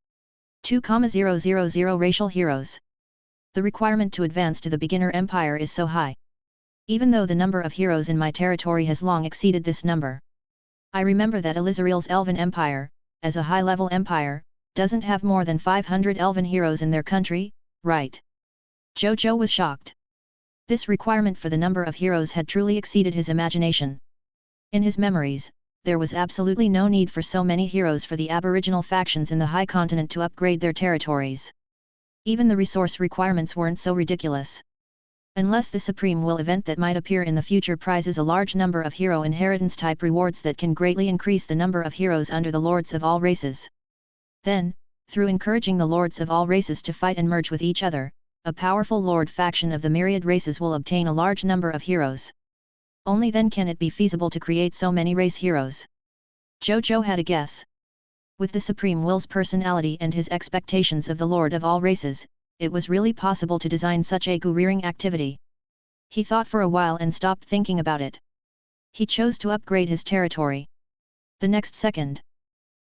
S1: 2,000 racial heroes. The requirement to advance to the beginner empire is so high. Even though the number of heroes in my territory has long exceeded this number. I remember that Elizariel's Elven Empire, as a high-level empire, doesn't have more than 500 elven heroes in their country, right? Zhou Zhou was shocked. This requirement for the number of heroes had truly exceeded his imagination. In his memories, there was absolutely no need for so many heroes for the aboriginal factions in the High Continent to upgrade their territories. Even the resource requirements weren't so ridiculous. Unless the Supreme Will event that might appear in the future prizes a large number of hero inheritance type rewards that can greatly increase the number of heroes under the lords of all races. Then, through encouraging the lords of all races to fight and merge with each other, a powerful lord faction of the myriad races will obtain a large number of heroes. Only then can it be feasible to create so many race heroes. Zhou Zhou had a guess. With the Supreme Will's personality and his expectations of the lord of all races, it was really possible to design such a gu-rearing activity. He thought for a while and stopped thinking about it. He chose to upgrade his territory. The next second.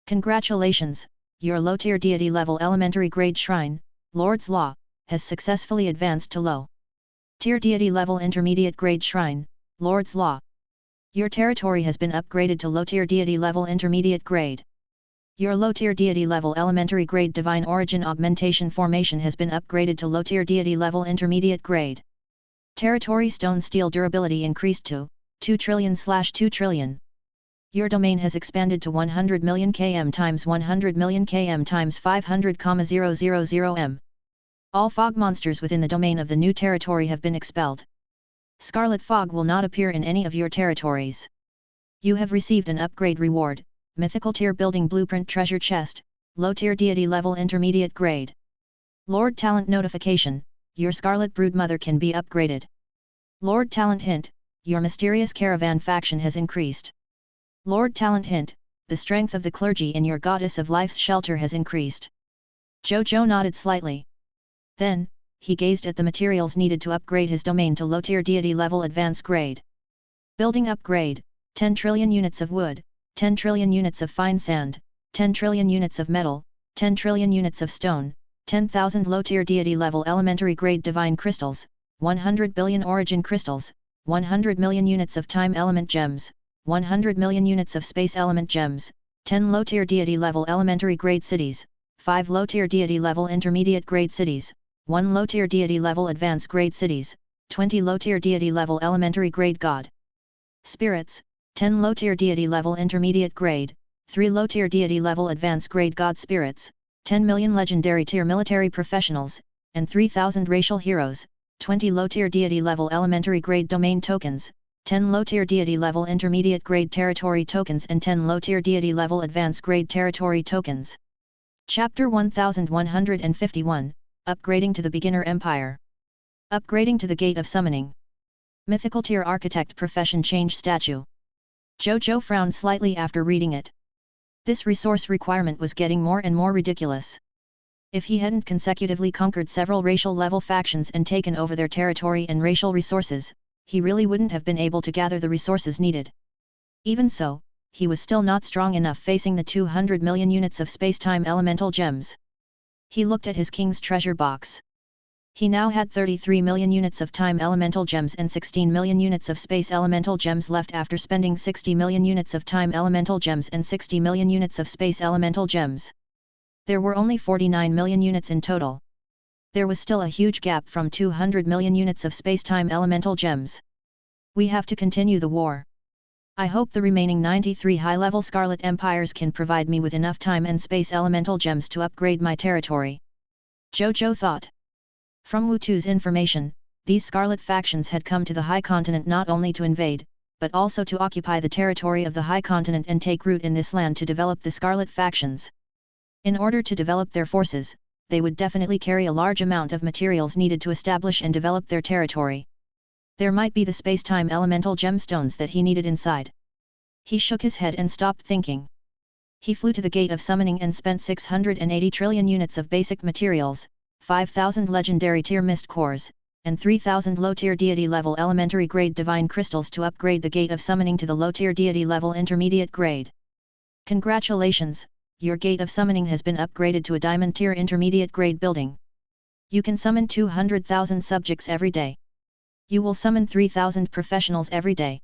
S1: Congratulations, your low-tier deity level elementary grade shrine, Lord's Law, has successfully advanced to low-tier deity level intermediate grade shrine, Lord's Law. Your territory has been upgraded to low-tier deity level intermediate grade. Your low-tier deity level elementary grade divine origin augmentation formation has been upgraded to low-tier deity level intermediate grade. Territory stone steel durability increased to 2 trillion/2 trillion. Your domain has expanded to 100 million km times 100 million km times 500,000 m. All fog monsters within the domain of the new territory have been expelled. Scarlet fog will not appear in any of your territories. You have received an upgrade reward. Mythical tier building blueprint treasure chest, low tier deity level intermediate grade. Lord Talent notification, your Scarlet Broodmother can be upgraded. Lord Talent hint, your mysterious caravan faction has increased. Lord Talent hint, the strength of the clergy in your Goddess of Life's shelter has increased. Zhou Zhou nodded slightly. Then, he gazed at the materials needed to upgrade his domain to low tier deity level advanced grade. Building upgrade, 10 trillion units of wood, 10 trillion units of fine sand, 10 trillion units of metal, 10 trillion units of stone, 10,000 low-tier deity level elementary grade divine crystals, 100 billion origin crystals, 100 million units of time element gems, 100 million units of space element gems, 10 low-tier deity level elementary grade cities, 5 low-tier deity level intermediate grade cities, 1 low-tier deity level advanced grade cities, 20 low-tier deity level elementary grade god spirits, 10 low-tier deity level intermediate grade, 3 low-tier deity level advanced grade god spirits, 10 million legendary tier military professionals, and 3,000 racial heroes, 20 low-tier deity level elementary grade domain tokens, 10 low-tier deity level intermediate grade territory tokens and 10 low-tier deity level advanced grade territory tokens. Chapter 1151, Upgrading to the Beginner Empire. Upgrading to the Gate of Summoning. Mythical tier architect profession change statue. Zhou Zhou frowned slightly after reading it. This resource requirement was getting more and more ridiculous. If he hadn't consecutively conquered several racial level factions and taken over their territory and racial resources, he really wouldn't have been able to gather the resources needed. Even so, he was still not strong enough facing the 200 million units of space-time elemental gems. He looked at his king's treasure box. He now had 33 million units of time elemental gems and 16 million units of space elemental gems left after spending 60 million units of time elemental gems and 60 million units of space elemental gems. There were only 49 million units in total. There was still a huge gap from 200 million units of space-time elemental gems. We have to continue the war. I hope the remaining 93 high-level Scarlet Empires can provide me with enough time and space elemental gems to upgrade my territory. Zhou Zhou thought. From Wu Tu's information, these Scarlet factions had come to the High Continent not only to invade, but also to occupy the territory of the High Continent and take root in this land to develop the Scarlet factions. In order to develop their forces, they would definitely carry a large amount of materials needed to establish and develop their territory. There might be the space-time elemental gemstones that he needed inside. He shook his head and stopped thinking. He flew to the Gate of Summoning and spent 680 trillion units of basic materials, 5,000 legendary tier mist cores, and 3,000 low-tier deity level elementary grade divine crystals to upgrade the Gate of Summoning to the low-tier deity level intermediate grade. Congratulations, your Gate of Summoning has been upgraded to a diamond tier intermediate grade building. You can summon 200,000 subjects every day. You will summon 3,000 professionals every day.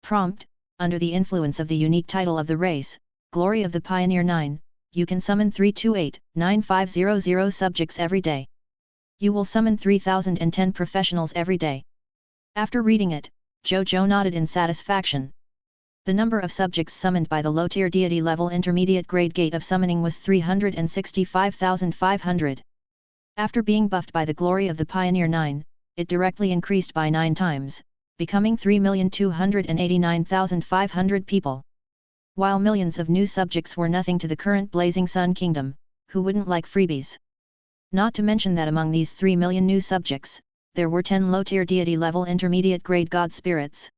S1: Prompt, under the influence of the unique title of the race, Glory of the Pioneer 9, you can summon 328-9500 subjects every day. You will summon 3,010 professionals every day. After reading it, Zhou Zhou nodded in satisfaction. The number of subjects summoned by the low-tier deity level intermediate grade Gate of Summoning was 365,500. After being buffed by the glory of the Pioneer 9, it directly increased by 9 times, becoming 3,289,500 people. While millions of new subjects were nothing to the current Blazing Sun Kingdom, who wouldn't like freebies? Not to mention that among these 3 million new subjects, there were 10 low-tier deity-level intermediate-grade god spirits.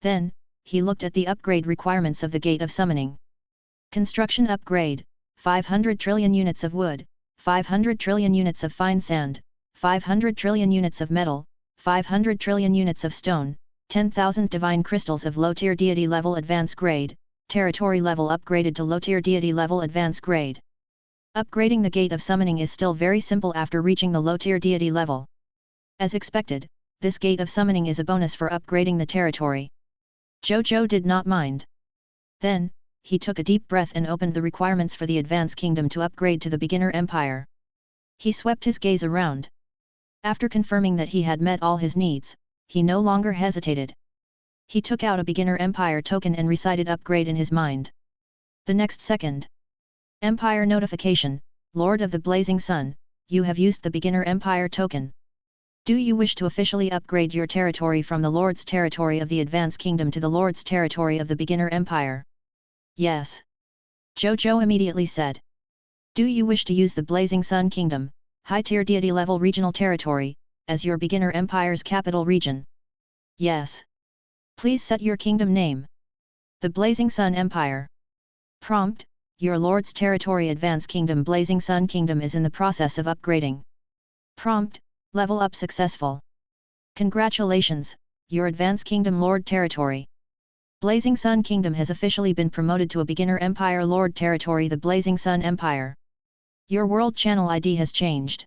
S1: Then, he looked at the upgrade requirements of the Gate of Summoning. Construction upgrade, 500 trillion units of wood, 500 trillion units of fine sand, 500 trillion units of metal, 500 trillion units of stone, 10,000 divine crystals of low-tier deity level advanced grade, territory level upgraded to low-tier deity level advanced grade. Upgrading the Gate of Summoning is still very simple after reaching the low-tier deity level. As expected, this Gate of Summoning is a bonus for upgrading the territory. Zhou Zhou did not mind. Then, he took a deep breath and opened the requirements for the Advanced Kingdom to upgrade to the Beginner Empire. He swept his gaze around. After confirming that he had met all his needs, he no longer hesitated. He took out a Beginner Empire token and recited upgrade in his mind. The next second. Empire notification, Lord of the Blazing Sun, you have used the Beginner Empire token. Do you wish to officially upgrade your territory from the Lord's territory of the Advanced Kingdom to the Lord's territory of the Beginner Empire? Yes. Zhou Zhou immediately said. Do you wish to use the Blazing Sun Kingdom, high-tier deity-level regional territory, as your Beginner Empire's capital region? Yes. Please set your kingdom name. The Blazing Sun Empire. Prompt, your Lord's territory Advanced Kingdom Blazing Sun Kingdom is in the process of upgrading. Prompt, level up successful. Congratulations, your Advanced Kingdom Lord territory. Blazing Sun Kingdom has officially been promoted to a Beginner Empire Lord territory, the Blazing Sun Empire. Your World Channel ID has changed.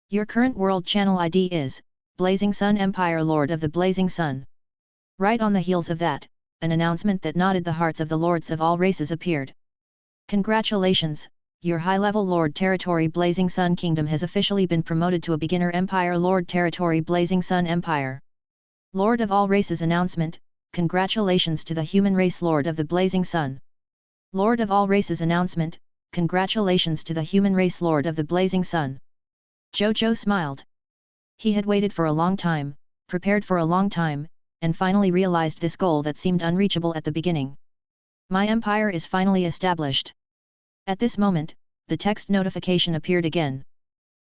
S1: Your current World Channel ID is, Blazing Sun Empire Lord of the Blazing Sun. Right on the heels of that, an announcement that knotted the hearts of the lords of all races appeared. Congratulations, your high-level Lord territory Blazing Sun Kingdom has officially been promoted to a Beginner Empire Lord territory Blazing Sun Empire. Lord of all races announcement, congratulations to the human race Lord of the Blazing Sun. Lord of all races announcement, congratulations to the human race Lord of the Blazing Sun. Zhou Zhou smiled. He had waited for a long time, prepared for a long time, and finally realized this goal that seemed unreachable at the beginning. My empire is finally established. At this moment, the text notification appeared again.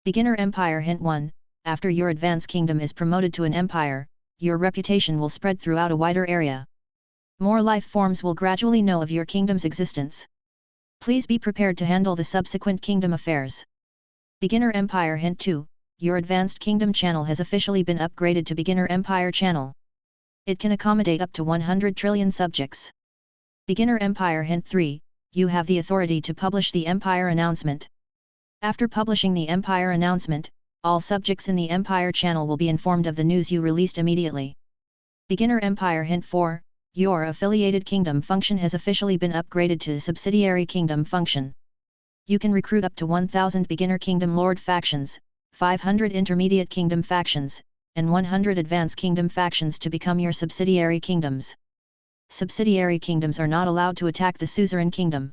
S1: Beginner Empire Hint 1, after your Advanced Kingdom is promoted to an empire, your reputation will spread throughout a wider area. More life forms will gradually know of your kingdom's existence. Please be prepared to handle the subsequent kingdom affairs. Beginner Empire Hint 2, your Advanced Kingdom channel has officially been upgraded to Beginner Empire channel. It can accommodate up to 100 trillion subjects. Beginner Empire Hint 3, you have the authority to publish the Empire announcement. After publishing the Empire announcement, all subjects in the Empire channel will be informed of the news you released immediately. Beginner Empire Hint 4, your affiliated kingdom function has officially been upgraded to subsidiary kingdom function. You can recruit up to 1,000 beginner kingdom lord factions, 500 intermediate kingdom factions, and 100 advanced kingdom factions to become your subsidiary kingdoms. Subsidiary kingdoms are not allowed to attack the suzerain kingdom.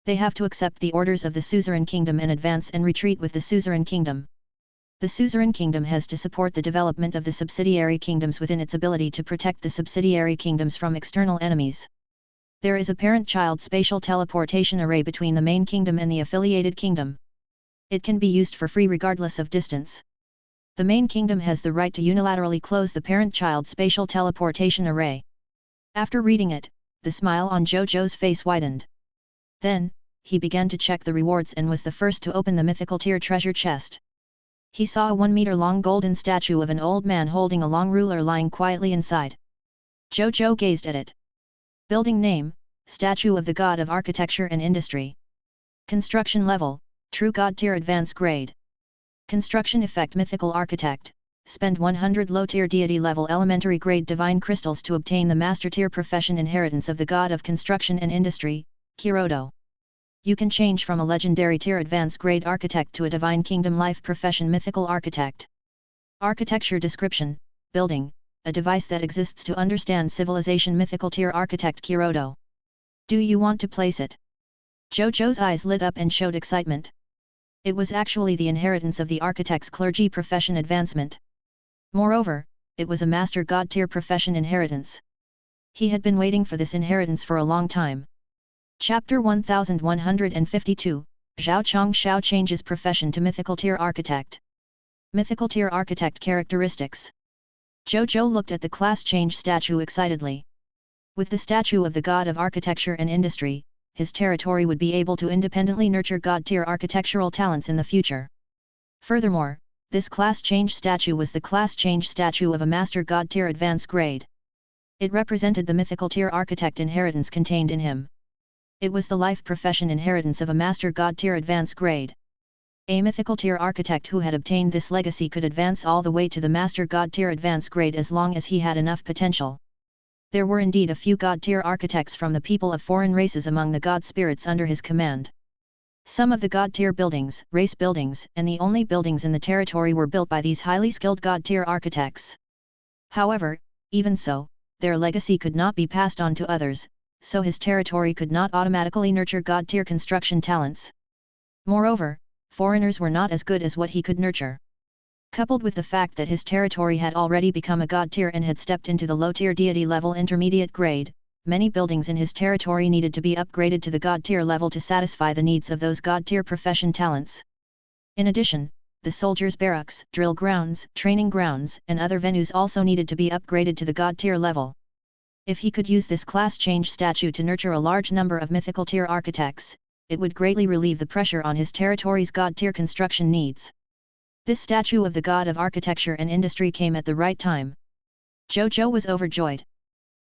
S1: They have to accept the orders of the suzerain kingdom and advance and retreat with the suzerain kingdom. The suzerain kingdom has to support the development of the subsidiary kingdoms within its ability to protect the subsidiary kingdoms from external enemies. There is a parent-child spatial teleportation array between the main kingdom and the affiliated kingdom. It can be used for free regardless of distance. The main kingdom has the right to unilaterally close the parent-child spatial teleportation array. After reading it, the smile on Zhou Zhou's face widened. Then, he began to check the rewards and was the first to open the mythical tier treasure chest. He saw a 1-meter-long golden statue of an old man holding a long ruler lying quietly inside. Zhou Zhou gazed at it. Building name, Statue of the God of Architecture and Industry. Construction level, True God Tier Advanced Grade. Construction effect Mythical Architect, spend 100 low-tier deity level elementary grade divine crystals to obtain the master tier profession inheritance of the God of Construction and Industry, Kirodo. You can change from a legendary tier advanced grade architect to a divine kingdom life profession mythical architect. Architecture description, building, a device that exists to understand civilization mythical tier architect Kirodo. Do you want to place it? Zhou Zhou's eyes lit up and showed excitement. It was actually the inheritance of the architect's clergy profession advancement. Moreover, it was a master god-tier profession inheritance. He had been waiting for this inheritance for a long time. Chapter 1152, Zhao Chongshao changes profession to mythical tier architect. Mythical tier architect characteristics. Zhou Zhou looked at the class change statue excitedly. With the statue of the god of architecture and industry, his territory would be able to independently nurture god-tier architectural talents in the future. Furthermore, this class change statue was the class change statue of a master god-tier advanced grade. It represented the mythical tier architect inheritance contained in him. It was the life profession inheritance of a master god-tier advanced grade. A mythical tier architect who had obtained this legacy could advance all the way to the master god-tier advanced grade as long as he had enough potential. There were indeed a few god-tier architects from the people of foreign races among the god spirits under his command. Some of the god-tier buildings, race buildings, and the only buildings in the territory were built by these highly skilled god-tier architects. However, even so, their legacy could not be passed on to others, so his territory could not automatically nurture god-tier construction talents. Moreover, foreigners were not as good as what he could nurture. Coupled with the fact that his territory had already become a god-tier and had stepped into the low-tier deity level intermediate grade, many buildings in his territory needed to be upgraded to the god-tier level to satisfy the needs of those god-tier profession talents. In addition, the soldiers' barracks, drill grounds, training grounds, and other venues also needed to be upgraded to the god-tier level. If he could use this class change statue to nurture a large number of mythical tier architects, it would greatly relieve the pressure on his territory's god-tier construction needs. This statue of the god of architecture and industry came at the right time. Zhou Zhou was overjoyed.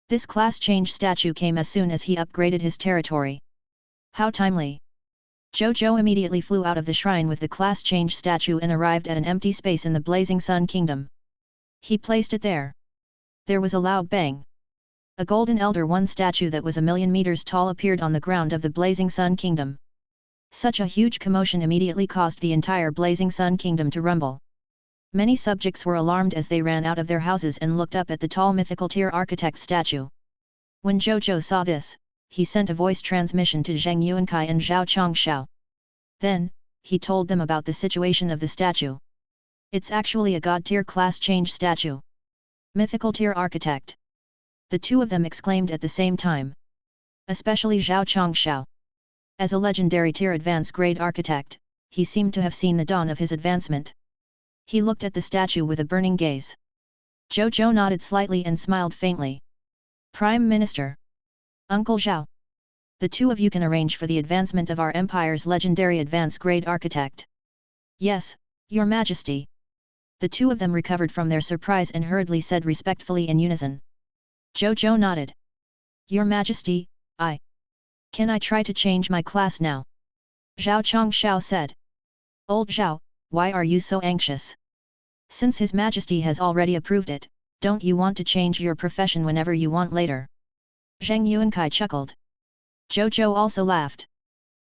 S1: This class change statue came as soon as he upgraded his territory. How timely! Zhou Zhou immediately flew out of the shrine with the class change statue and arrived at an empty space in the Blazing Sun Kingdom. He placed it there. There was a loud bang. A golden Elder One statue that was 1,000,000 meters tall appeared on the ground of the Blazing Sun Kingdom. Such a huge commotion immediately caused the entire Blazing Sun Kingdom to rumble. Many subjects were alarmed as they ran out of their houses and looked up at the tall mythical tier architect statue. When Zhou Zhou saw this, he sent a voice transmission to Zheng Yuankai and Zhao Chongshao. Then, he told them about the situation of the statue. It's actually a god-tier class change statue. Mythical tier architect. The two of them exclaimed at the same time. Especially Zhao Chongshao. As a legendary tier advanced grade architect, he seemed to have seen the dawn of his advancement. He looked at the statue with a burning gaze. Zhou Zhou nodded slightly and smiled faintly. Prime Minister. Uncle Zhao. The two of you can arrange for the advancement of our empire's legendary advanced grade architect. Yes, Your Majesty. The two of them recovered from their surprise and hurriedly said respectfully in unison. Zhou Zhou nodded. Your Majesty, Can I try to change my class now? Zhao Chongshao said. Old Zhao, why are you so anxious? Since His Majesty has already approved it, don't you want to change your profession whenever you want later? Zheng Yuankai chuckled. Zhou Zhou also laughed.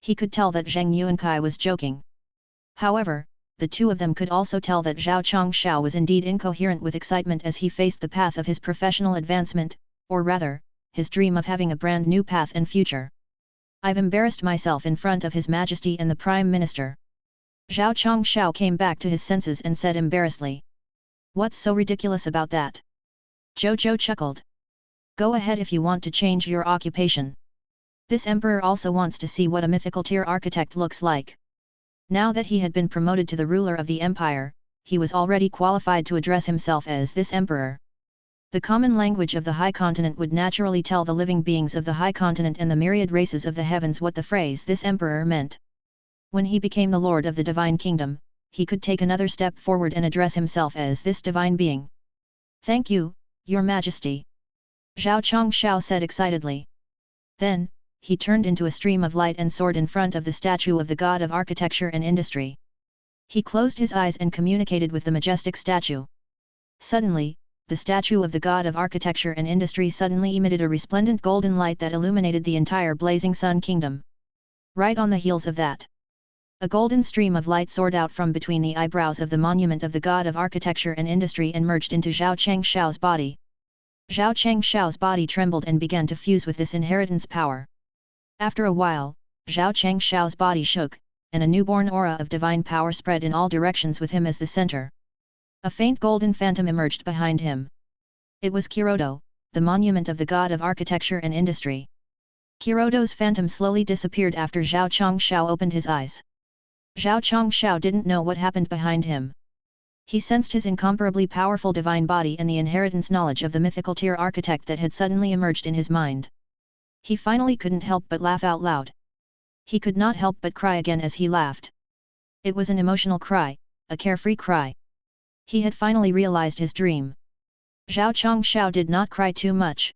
S1: He could tell that Zheng Yuankai was joking. However, the two of them could also tell that Zhao Chongshao was indeed incoherent with excitement as he faced the path of his professional advancement, or rather, his dream of having a brand new path and future. I've embarrassed myself in front of His Majesty and the Prime Minister. Zhao Chongshao came back to his senses and said embarrassedly. What's so ridiculous about that? Zhou Zhou chuckled. Go ahead if you want to change your occupation. This emperor also wants to see what a mythical tier architect looks like. Now that he had been promoted to the ruler of the empire, he was already qualified to address himself as this emperor. The common language of the High Continent would naturally tell the living beings of the High Continent and the myriad races of the heavens what the phrase this emperor meant. When he became the Lord of the Divine Kingdom, he could take another step forward and address himself as this divine being. Thank you, Your Majesty. Zhao Chongshao said excitedly. Then, he turned into a stream of light and soared in front of the statue of the god of architecture and industry. He closed his eyes and communicated with the majestic statue. Suddenly, the statue of the god of architecture and industry suddenly emitted a resplendent golden light that illuminated the entire Blazing Sun Kingdom. Right on the heels of that, a golden stream of light soared out from between the eyebrows of the monument of the god of architecture and industry and merged into Zhao Changshao's body. Zhao Changshao's body trembled and began to fuse with this inheritance power. After a while, Zhao Changshao's body shook, and a newborn aura of divine power spread in all directions with him as the center. A faint golden phantom emerged behind him. It was Kirodo, the monument of the god of architecture and industry. Kirodo's phantom slowly disappeared after Zhao Chongshao opened his eyes. Zhao Chongshao didn't know what happened behind him. He sensed his incomparably powerful divine body and the inheritance knowledge of the mythical tier architect that had suddenly emerged in his mind. He finally couldn't help but laugh out loud. He could not help but cry again as he laughed. It was an emotional cry, a carefree cry. He had finally realized his dream. Zhao Chongshao did not cry too much.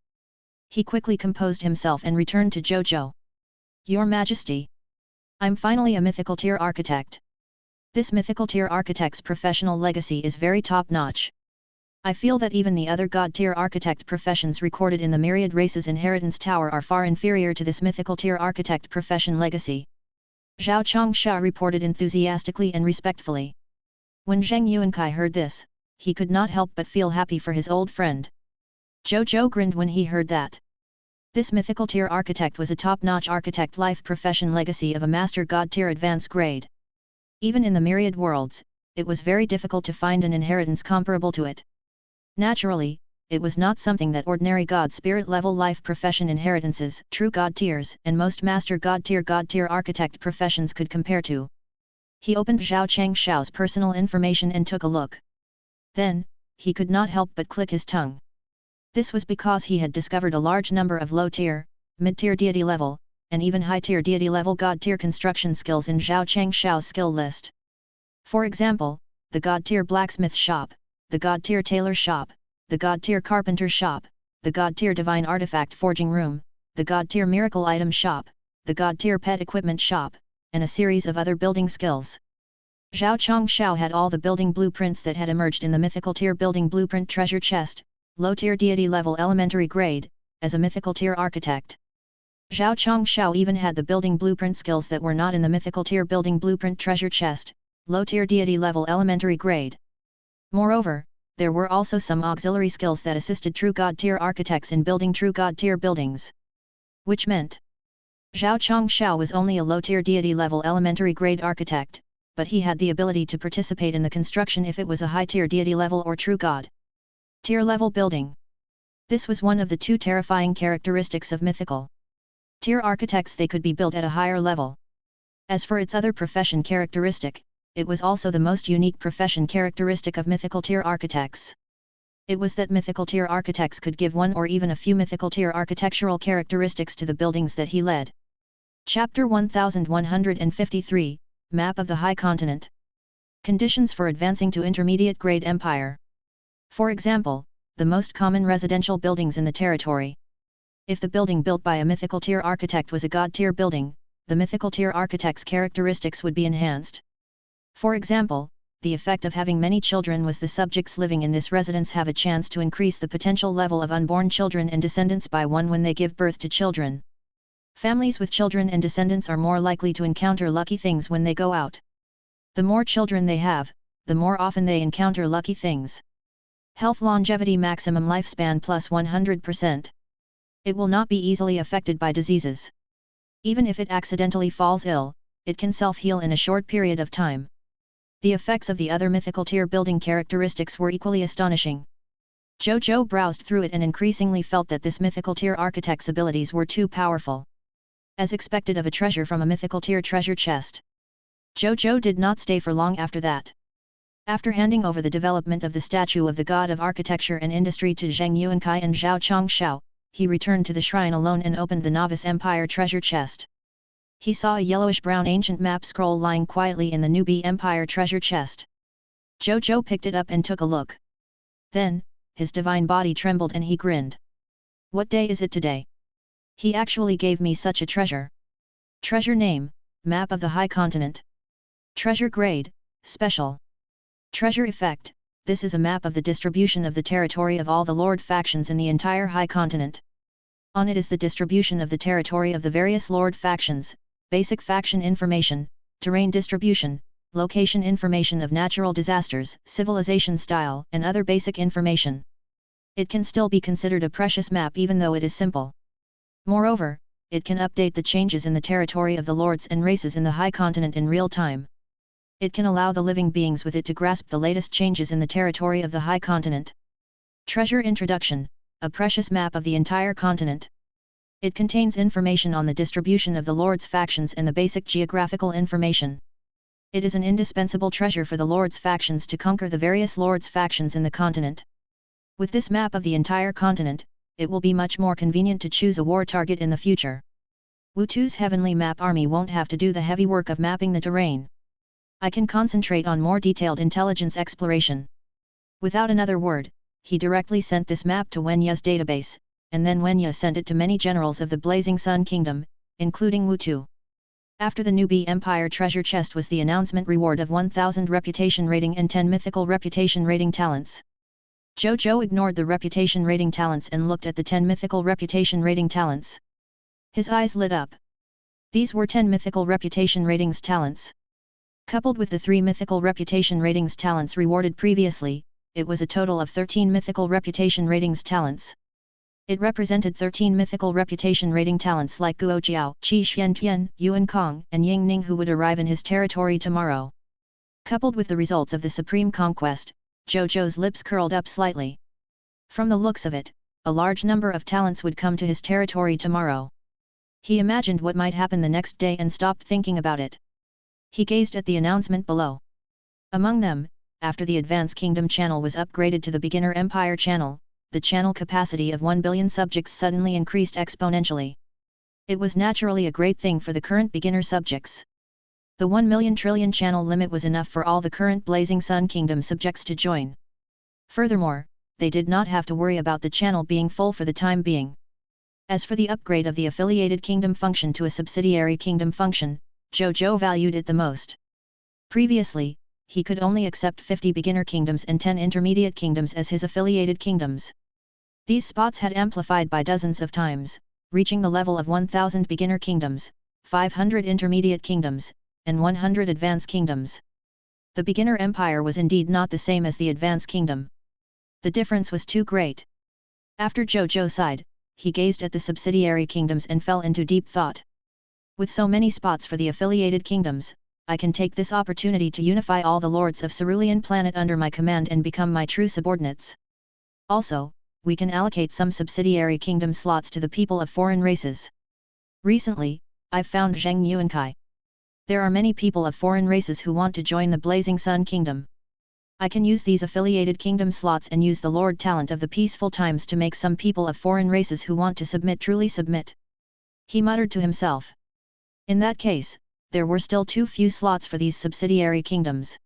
S1: He quickly composed himself and returned to Zhou Zhou. Your Majesty! I'm finally a mythical tier architect. This mythical tier architect's professional legacy is very top-notch. I feel that even the other god-tier architect professions recorded in the myriad races inheritance tower are far inferior to this mythical tier architect profession legacy. Zhao Chongshao reported enthusiastically and respectfully. When Zheng Yuankai heard this, he could not help but feel happy for his old friend. Zhou Zhou grinned when he heard that. This mythical tier architect was a top-notch architect life profession legacy of a master god tier advanced grade. Even in the myriad worlds, it was very difficult to find an inheritance comparable to it. Naturally, it was not something that ordinary god spirit level life profession inheritances, true god tiers, and most master god tier architect professions could compare to. He opened Zhao Changshao's personal information and took a look. Then, he could not help but click his tongue. This was because he had discovered a large number of low-tier, mid-tier deity level, and even high-tier deity level god-tier construction skills in Zhao Changshao's skill list. For example, the god-tier blacksmith shop, the god-tier tailor shop, the god-tier carpenter shop, the god-tier divine artifact forging room, the god-tier miracle item shop, the god-tier pet equipment shop, and a series of other building skills. Zhao Chongshao had all the building blueprints that had emerged in the mythical tier building blueprint treasure chest, low-tier deity level elementary grade, as a mythical tier architect. Zhao Chongshao even had the building blueprint skills that were not in the mythical tier building blueprint treasure chest, low-tier deity level elementary grade. Moreover, there were also some auxiliary skills that assisted true god tier architects in building true god tier buildings. Which meant, Zhao Chongshao was only a low-tier deity level elementary grade architect, but he had the ability to participate in the construction if it was a high-tier deity level or true god tier level building. This was one of the two terrifying characteristics of mythical tier architects, they could be built at a higher level. As for its other profession characteristic, it was also the most unique profession characteristic of mythical tier architects. It was that mythical tier architects could give one or even a few mythical tier architectural characteristics to the buildings that he led. Chapter 1153, Map of the High Continent. Conditions for advancing to intermediate grade empire. For example, the most common residential buildings in the territory. If the building built by a mythical tier architect was a god tier building, the mythical tier architect's characteristics would be enhanced. For example, the effect of having many children was the subjects living in this residence have a chance to increase the potential level of unborn children and descendants by 1 when they give birth to children. Families with children and descendants are more likely to encounter lucky things when they go out. The more children they have, the more often they encounter lucky things. Health longevity maximum lifespan plus 100%. It will not be easily affected by diseases. Even if it accidentally falls ill, it can self-heal in a short period of time. The effects of the other mythical tier building characteristics were equally astonishing. Zhou Zhou browsed through it and increasingly felt that this mythical tier architect's abilities were too powerful. As expected of a treasure from a mythical tier treasure chest, Zhou Zhou did not stay for long after that. After handing over the development of the statue of the god of architecture and industry to Zheng Yuankai and Zhao Chongshao, he returned to the shrine alone and opened the Novice Empire treasure chest. He saw a yellowish-brown ancient map scroll lying quietly in the Newbie Empire treasure chest. Zhou Zhou picked it up and took a look. Then, his divine body trembled and he grinned. What day is it today? He actually gave me such a treasure. Treasure name, Map of the High Continent. Treasure grade, Special. Treasure effect, this is a map of the distribution of the territory of all the Lord factions in the entire High Continent. On it is the distribution of the territory of the various Lord factions, basic faction information, terrain distribution, location information of natural disasters, civilization style, and other basic information. It can still be considered a precious map even though it is simple. Moreover, it can update the changes in the territory of the lords and races in the High Continent in real time. It can allow the living beings with it to grasp the latest changes in the territory of the High Continent. Treasure Introduction, a precious map of the entire continent. It contains information on the distribution of the lords' factions and the basic geographical information. It is an indispensable treasure for the lords' factions to conquer the various lords' factions in the continent. With this map of the entire continent, it will be much more convenient to choose a war target in the future. Wutu's heavenly map army won't have to do the heavy work of mapping the terrain. I can concentrate on more detailed intelligence exploration. Without another word, he directly sent this map to Wenya's database, and then Wenya sent it to many generals of the Blazing Sun Kingdom, including Wutu. After the Newbie Empire treasure chest was the announcement reward of 1000 reputation rating and 10 mythical reputation rating talents. Zhou Zhou ignored the reputation rating talents and looked at the 10 mythical reputation rating talents. His eyes lit up. These were 10 mythical reputation ratings talents. Coupled with the 3 mythical reputation ratings talents rewarded previously, it was a total of 13 mythical reputation ratings talents. It represented 13 mythical reputation rating talents like Guo Jiao, Qi Xiantian, Yuan Kong, and Ying Ning who would arrive in his territory tomorrow. Coupled with the results of the Supreme Conquest, Zhou Zhou's lips curled up slightly. From the looks of it, a large number of talents would come to his territory tomorrow. He imagined what might happen the next day and stopped thinking about it. He gazed at the announcement below. Among them, after the Advanced Kingdom channel was upgraded to the Beginner Empire channel, the channel capacity of 1 billion subjects suddenly increased exponentially. It was naturally a great thing for the current beginner subjects. The 1 million trillion channel limit was enough for all the current Blazing Sun Kingdom subjects to join. Furthermore, they did not have to worry about the channel being full for the time being. As for the upgrade of the affiliated kingdom function to a subsidiary kingdom function, Zhou Zhou valued it the most. Previously, he could only accept 50 beginner kingdoms and 10 intermediate kingdoms as his affiliated kingdoms. These spots had amplified by dozens of times, reaching the level of 1000 beginner kingdoms, 500 intermediate kingdoms, and 100 advanced kingdoms. The beginner empire was indeed not the same as the advanced kingdom. The difference was too great. After Zhou Zhou sighed, he gazed at the subsidiary kingdoms and fell into deep thought. With so many spots for the affiliated kingdoms, I can take this opportunity to unify all the lords of Cerulean planet under my command and become my true subordinates. Also, we can allocate some subsidiary kingdom slots to the people of foreign races. Recently, I've found Zheng Yuankai. There are many people of foreign races who want to join the Blazing Sun Kingdom. I can use these affiliated kingdom slots and use the Lord talent of the peaceful times to make some people of foreign races who want to submit truly submit. He muttered to himself. In that case, there were still too few slots for these subsidiary kingdoms.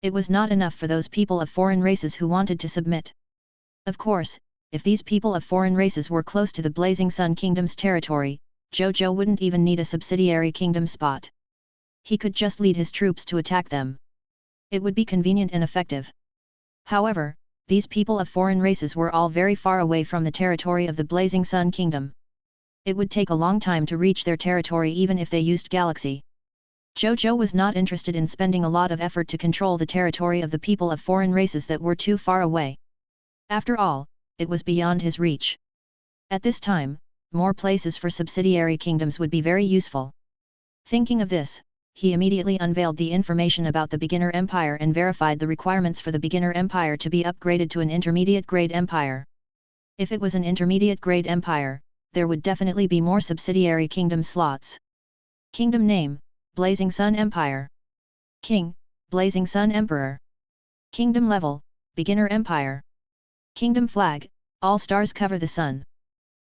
S1: It was not enough for those people of foreign races who wanted to submit. Of course, if these people of foreign races were close to the Blazing Sun Kingdom's territory, Zhou Zhou wouldn't even need a subsidiary kingdom spot. He could just lead his troops to attack them. It would be convenient and effective. However, these people of foreign races were all very far away from the territory of the Blazing Sun Kingdom. It would take a long time to reach their territory even if they used Galaxy. Zhou Zhou was not interested in spending a lot of effort to control the territory of the people of foreign races that were too far away. After all, it was beyond his reach. At this time, more places for subsidiary kingdoms would be very useful. Thinking of this, he immediately unveiled the information about the beginner empire and verified the requirements for the beginner empire to be upgraded to an intermediate grade empire. If it was an intermediate grade empire, there would definitely be more subsidiary kingdom slots. Kingdom name, Blazing Sun Empire. King, Blazing Sun Emperor. Kingdom level, Beginner Empire. Kingdom flag, all stars cover the sun.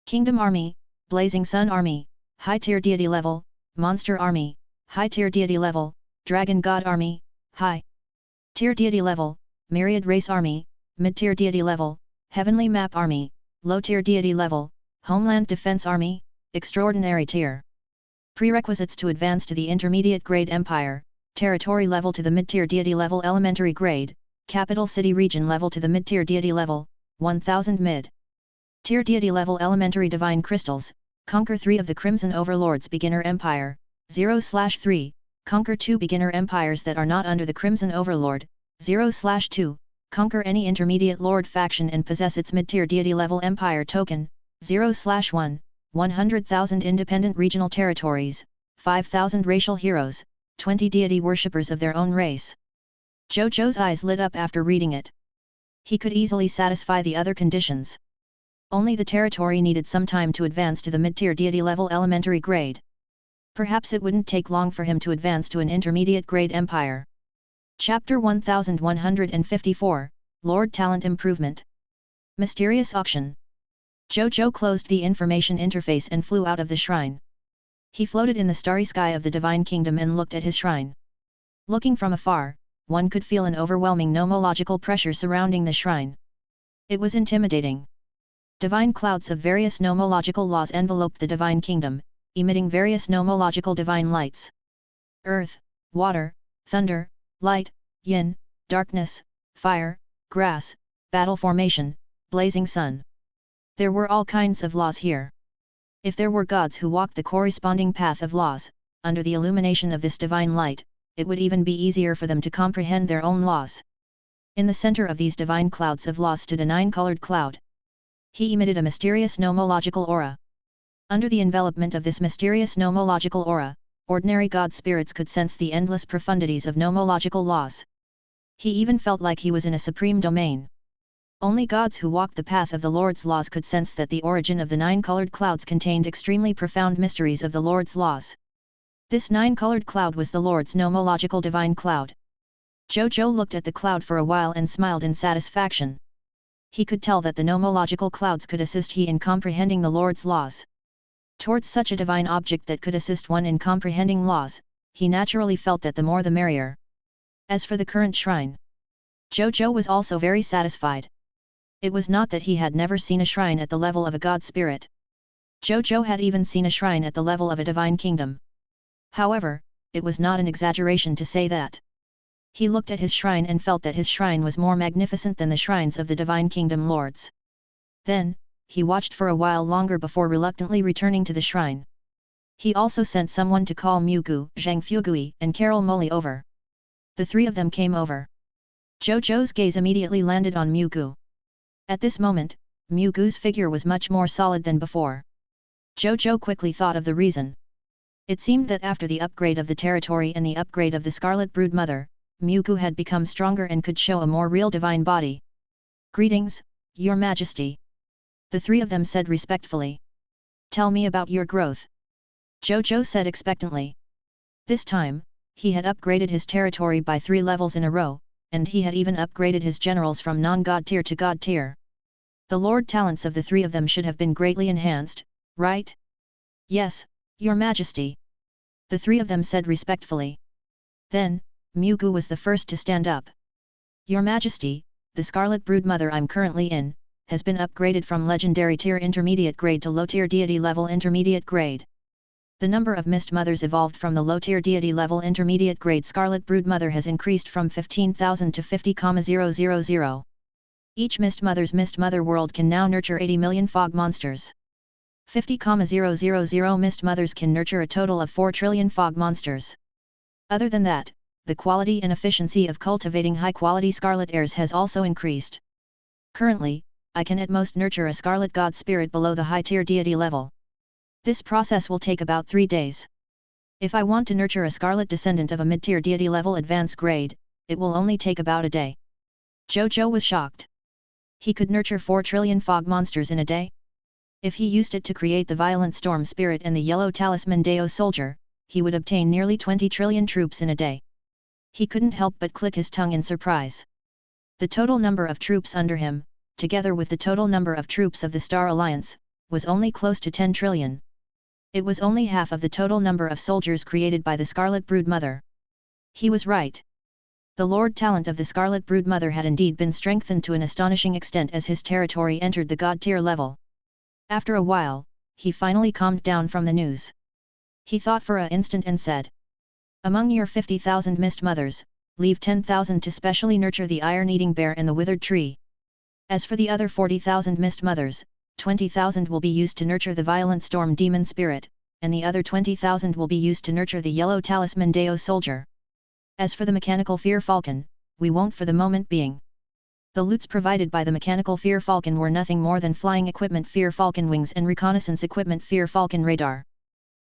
S1: Kingdom army, Blazing Sun Army, high tier deity level, Monster Army, high tier deity level, Dragon God Army, high tier deity level, Myriad Race Army, mid tier deity level, Heavenly Map Army, low tier deity level, Homeland Defense Army, extraordinary tier. Prerequisites to advance to the intermediate grade empire, territory level to the mid-tier deity level, elementary grade, capital city region level to the mid-tier deity level, 1000 mid-tier deity level, elementary divine crystals, conquer 3 of the Crimson Overlords beginner empire, 0/3, conquer 2 beginner empires that are not under the Crimson Overlord, 0/2, conquer any intermediate lord faction and possess its mid-tier deity level empire token, 0/1, 100,000 independent regional territories, 5,000 racial heroes, 20 deity worshippers of their own race. Zhou Zhou's eyes lit up after reading it. He could easily satisfy the other conditions. Only the territory needed some time to advance to the mid-tier deity level elementary grade. Perhaps it wouldn't take long for him to advance to an intermediate grade empire. Chapter 1154, Lord Talent Improvement. Mysterious Auction. Zhou Zhou closed the information interface and flew out of the shrine. He floated in the starry sky of the Divine Kingdom and looked at his shrine. Looking from afar, one could feel an overwhelming nomological pressure surrounding the shrine. It was intimidating. Divine clouds of various nomological laws enveloped the Divine Kingdom, emitting various nomological divine lights. Earth, water, thunder, light, yin, darkness, fire, grass, battle formation, blazing sun. There were all kinds of laws here. If there were gods who walked the corresponding path of laws, under the illumination of this divine light, it would even be easier for them to comprehend their own laws. In the center of these divine clouds of laws stood a nine-colored cloud. He emitted a mysterious nomological aura. Under the envelopment of this mysterious nomological aura, ordinary god spirits could sense the endless profundities of nomological laws. He even felt like he was in a supreme domain. Only gods who walked the path of the Lord's laws could sense that the origin of the nine-colored clouds contained extremely profound mysteries of the Lord's laws. This nine-colored cloud was the Lord's nomological divine cloud. Zhou Zhou looked at the cloud for a while and smiled in satisfaction. He could tell that the nomological clouds could assist he in comprehending the Lord's laws. Towards such a divine object that could assist one in comprehending laws, he naturally felt that the more the merrier. As for the current shrine, Zhou Zhou was also very satisfied. It was not that he had never seen a shrine at the level of a god spirit. Zhou Zhou had even seen a shrine at the level of a divine kingdom. However, it was not an exaggeration to say that. He looked at his shrine and felt that his shrine was more magnificent than the shrines of the Divine Kingdom lords. Then, he watched for a while longer before reluctantly returning to the shrine. He also sent someone to call Mugu, Zhang Fugui, and Carol Moli over. The three of them came over. Zhou Zhou's gaze immediately landed on Mugu. At this moment, Mugu's figure was much more solid than before. Zhou Zhou quickly thought of the reason. It seemed that after the upgrade of the territory and the upgrade of the Scarlet Brood Mother, Mugu had become stronger and could show a more real divine body. "Greetings, Your Majesty." The three of them said respectfully. "Tell me about your growth." Zhou Zhou said expectantly. This time, he had upgraded his territory by 3 levels in a row, and he had even upgraded his generals from non-god tier to god tier. The lord talents of the three of them should have been greatly enhanced, right? "Yes, Your Majesty." The three of them said respectfully. Then, Mugu was the first to stand up. "Your Majesty, the Scarlet Brood Mother I'm currently in, has been upgraded from legendary tier intermediate grade to low tier deity level intermediate grade. The number of Mist Mothers evolved from the low tier deity level intermediate grade Scarlet Brood Mother has increased from 15,000 to 50,000. Each Mist Mother world can now nurture 80 million fog monsters. 50,000 Mist Mothers can nurture a total of 4 trillion fog monsters. Other than that, the quality and efficiency of cultivating high-quality Scarlet Heirs has also increased. Currently, I can at most nurture a Scarlet God Spirit below the high-tier deity level. This process will take about 3 days. If I want to nurture a Scarlet Descendant of a mid-tier deity level advanced grade, it will only take about a day." Zhou Zhou was shocked. He could nurture 4 trillion fog monsters in a day? If he used it to create the Violent Storm Spirit and the Yellow Talisman Deo Soldier, he would obtain nearly 20 trillion troops in a day. He couldn't help but click his tongue in surprise. The total number of troops under him, together with the total number of troops of the Star Alliance, was only close to 10 trillion. It was only half of the total number of soldiers created by the Scarlet Brood Mother. He was right. The Lord Talent of the Scarlet Brood Mother had indeed been strengthened to an astonishing extent as his territory entered the God tier level. After a while, he finally calmed down from the news. He thought for an instant and said, "Among your 50,000 Mist Mothers, leave 10,000 to specially nurture the Iron-Eating Bear and the Withered Tree. As for the other 40,000 Mist Mothers, 20,000 will be used to nurture the Violent Storm Demon Spirit, and the other 20,000 will be used to nurture the Yellow Talisman Deo Soldier. As for the Mechanical Fear Falcon, we won't for the moment being." The loots provided by the mechanical Fear Falcon were nothing more than flying equipment Fear Falcon wings and reconnaissance equipment Fear Falcon radar.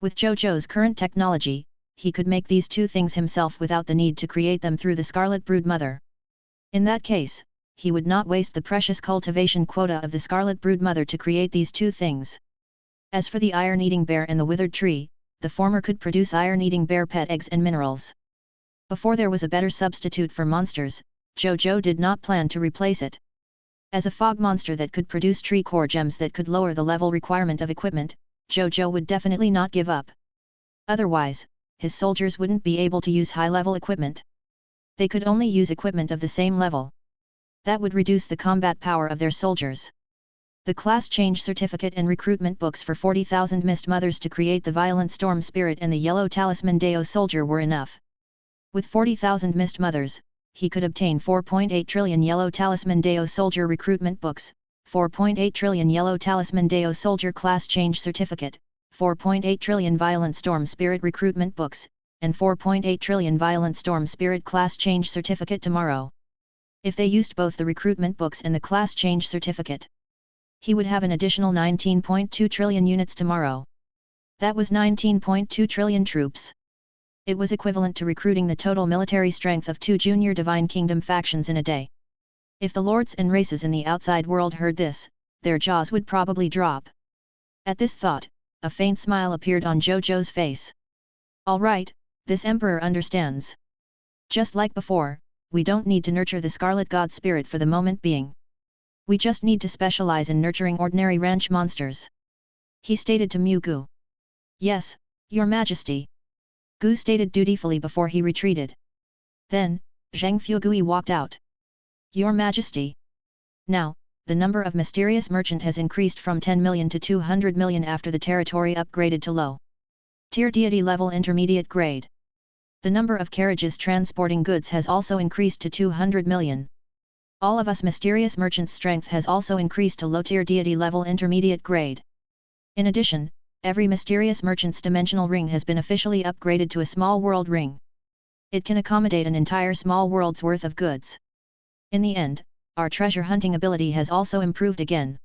S1: With Zhou Zhou's current technology, he could make these two things himself without the need to create them through the Scarlet Brood Mother. In that case, he would not waste the precious cultivation quota of the Scarlet Brood Mother to create these two things. As for the iron-eating bear and the withered tree, the former could produce iron-eating bear pet eggs and minerals. Before there was a better substitute for monsters, Zhou Zhou did not plan to replace it. As a fog monster that could produce tree core gems that could lower the level requirement of equipment, Zhou Zhou would definitely not give up. Otherwise, his soldiers wouldn't be able to use high-level equipment. They could only use equipment of the same level. That would reduce the combat power of their soldiers. The class change certificate and recruitment books for 40,000 Mist Mothers to create the Violent Storm Spirit and the Yellow Talisman Deo Soldier were enough. With 40,000 Mist Mothers, he could obtain 4.8 trillion Yellow Talisman Deo Soldier recruitment books, 4.8 trillion Yellow Talisman Deo Soldier class change certificate, 4.8 trillion Violent Storm Spirit recruitment books, and 4.8 trillion Violent Storm Spirit class change certificate tomorrow. If they used both the recruitment books and the class change certificate, he would have an additional 19.2 trillion units tomorrow. That was 19.2 trillion troops. It was equivalent to recruiting the total military strength of 2 junior Divine Kingdom factions in a day. If the lords and races in the outside world heard this, their jaws would probably drop. At this thought, a faint smile appeared on Zhou Zhou's face. All right, this emperor understands. Just like before, we don't need to nurture the Scarlet God Spirit for the moment being. We just need to specialize in nurturing ordinary ranch monsters. He stated to Mu Gu. Yes, Your Majesty. Gu stated dutifully before he retreated. Then, Zhang Fugui walked out. Your Majesty. Now, the number of mysterious merchant has increased from 10 million to 200 million after the territory upgraded to low tier deity level intermediate grade. The number of carriages transporting goods has also increased to 200 million. All of us mysterious merchants' strength has also increased to low tier deity level intermediate grade. In addition, every mysterious merchant's dimensional ring has been officially upgraded to a small world ring. It can accommodate an entire small world's worth of goods. In the end, our treasure hunting ability has also improved again.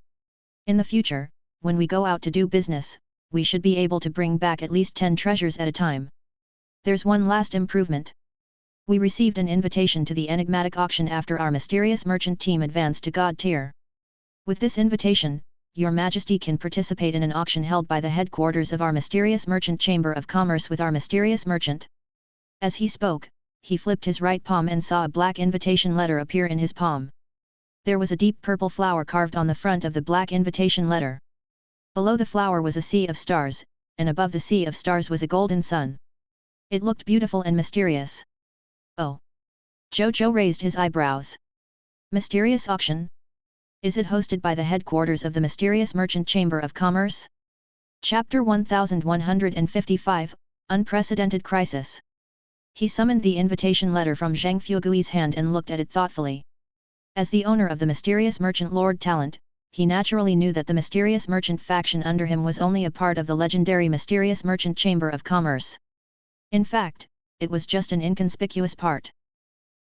S1: In the future, when we go out to do business, we should be able to bring back at least 10 treasures at a time. There's one last improvement. We received an invitation to the enigmatic auction after our mysterious merchant team advanced to God tier. With this invitation, Your Majesty can participate in an auction held by the headquarters of our mysterious merchant chamber of commerce with our mysterious merchant. As he spoke, he flipped his right palm and saw a black invitation letter appear in his palm. There was a deep purple flower carved on the front of the black invitation letter. Below the flower was a sea of stars, and above the sea of stars was a golden sun. It looked beautiful and mysterious. Oh! Zhou Zhou raised his eyebrows. Mysterious auction? Is it hosted by the headquarters of the Mysterious Merchant Chamber of Commerce? Chapter 1155, Unprecedented Crisis. He summoned the invitation letter from Zhang Fugui's hand and looked at it thoughtfully. As the owner of the Mysterious Merchant Lord Talent, he naturally knew that the Mysterious Merchant faction under him was only a part of the legendary Mysterious Merchant Chamber of Commerce. In fact, it was just an inconspicuous part.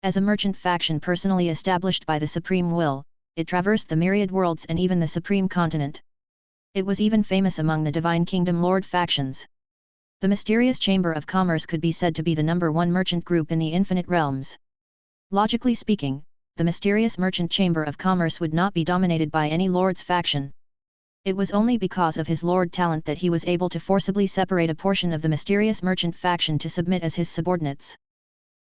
S1: As a merchant faction personally established by the Supreme Will, it traversed the myriad worlds and even the Supreme Continent. It was even famous among the Divine Kingdom Lord factions. The Mysterious Chamber of Commerce could be said to be the #1 merchant group in the Infinite Realms. Logically speaking, the Mysterious Merchant Chamber of Commerce would not be dominated by any Lord's faction. It was only because of his Lord Talent that he was able to forcibly separate a portion of the Mysterious Merchant faction to submit as his subordinates.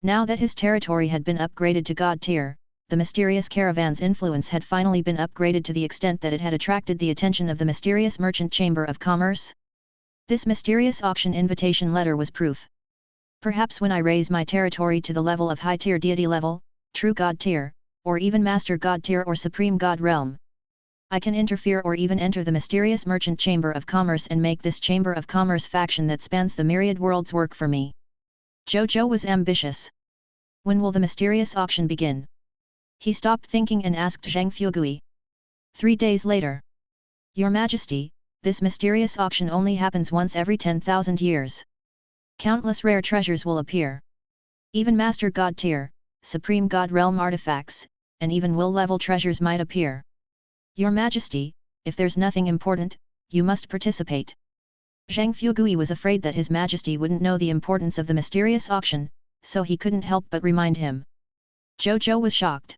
S1: Now that his territory had been upgraded to God tier, the Mysterious Caravan's influence had finally been upgraded to the extent that it had attracted the attention of the Mysterious Merchant Chamber of Commerce. This mysterious auction invitation letter was proof. Perhaps when I raise my territory to the level of high tier deity level, true God tier, or even Master God tier or Supreme God realm, I can interfere or even enter the Mysterious Merchant Chamber of Commerce and make this Chamber of Commerce faction that spans the myriad worlds work for me. Zhou Zhou was ambitious. When will the mysterious auction begin? He stopped thinking and asked Zhang Fugui. 3 days later. Your Majesty, this mysterious auction only happens once every 10,000 years. Countless rare treasures will appear. Even Master God tier, Supreme God realm artifacts, and even will-level treasures might appear. Your Majesty, if there's nothing important, you must participate. Zhang Fugui was afraid that His Majesty wouldn't know the importance of the mysterious auction, so he couldn't help but remind him. Zhou Zhou was shocked.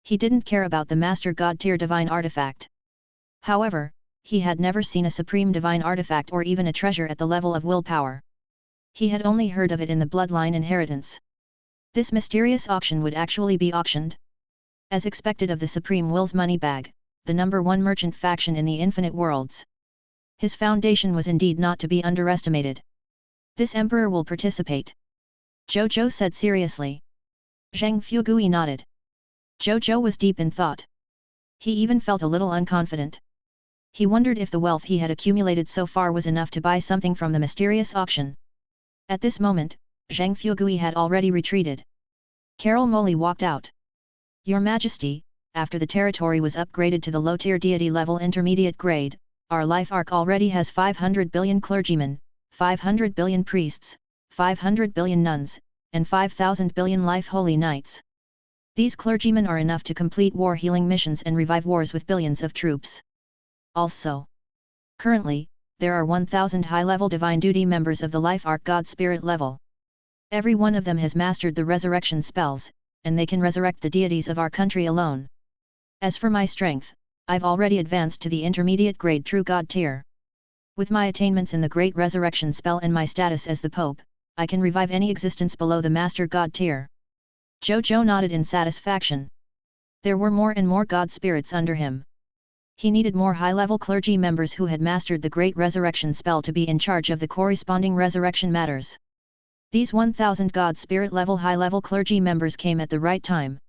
S1: He didn't care about the Master God tier divine artifact. However, he had never seen a supreme divine artifact or even a treasure at the level of willpower. He had only heard of it in the bloodline inheritance. This mysterious auction would actually be auctioned? As expected of the Supreme Will's money bag, the #1 merchant faction in the Infinite Worlds. His foundation was indeed not to be underestimated. This emperor will participate. Zhou Zhou said seriously. Zhang Fugui nodded. Zhou Zhou was deep in thought. He even felt a little unconfident. He wondered if the wealth he had accumulated so far was enough to buy something from the mysterious auction. At this moment, Zhang Fugui had already retreated. Carol Molly walked out. Your Majesty, after the territory was upgraded to the low-tier deity level intermediate grade, our life arc already has 500 billion clergymen, 500 billion priests, 500 billion nuns, and 5,000 billion life holy knights. These clergymen are enough to complete war healing missions and revive wars with billions of troops. Also, currently, there are 1,000 high-level divine duty members of the life arc God spirit level. Every one of them has mastered the resurrection spells, and they can resurrect the deities of our country alone. As for my strength, I've already advanced to the intermediate grade true God tier. With my attainments in the great resurrection spell and my status as the Pope, I can revive any existence below the Master God tier. Zhou Zhou nodded in satisfaction. There were more and more God spirits under him. He needed more high-level clergy members who had mastered the great resurrection spell to be in charge of the corresponding resurrection matters. These 1,000 God spirit level high-level clergy members came at the right time.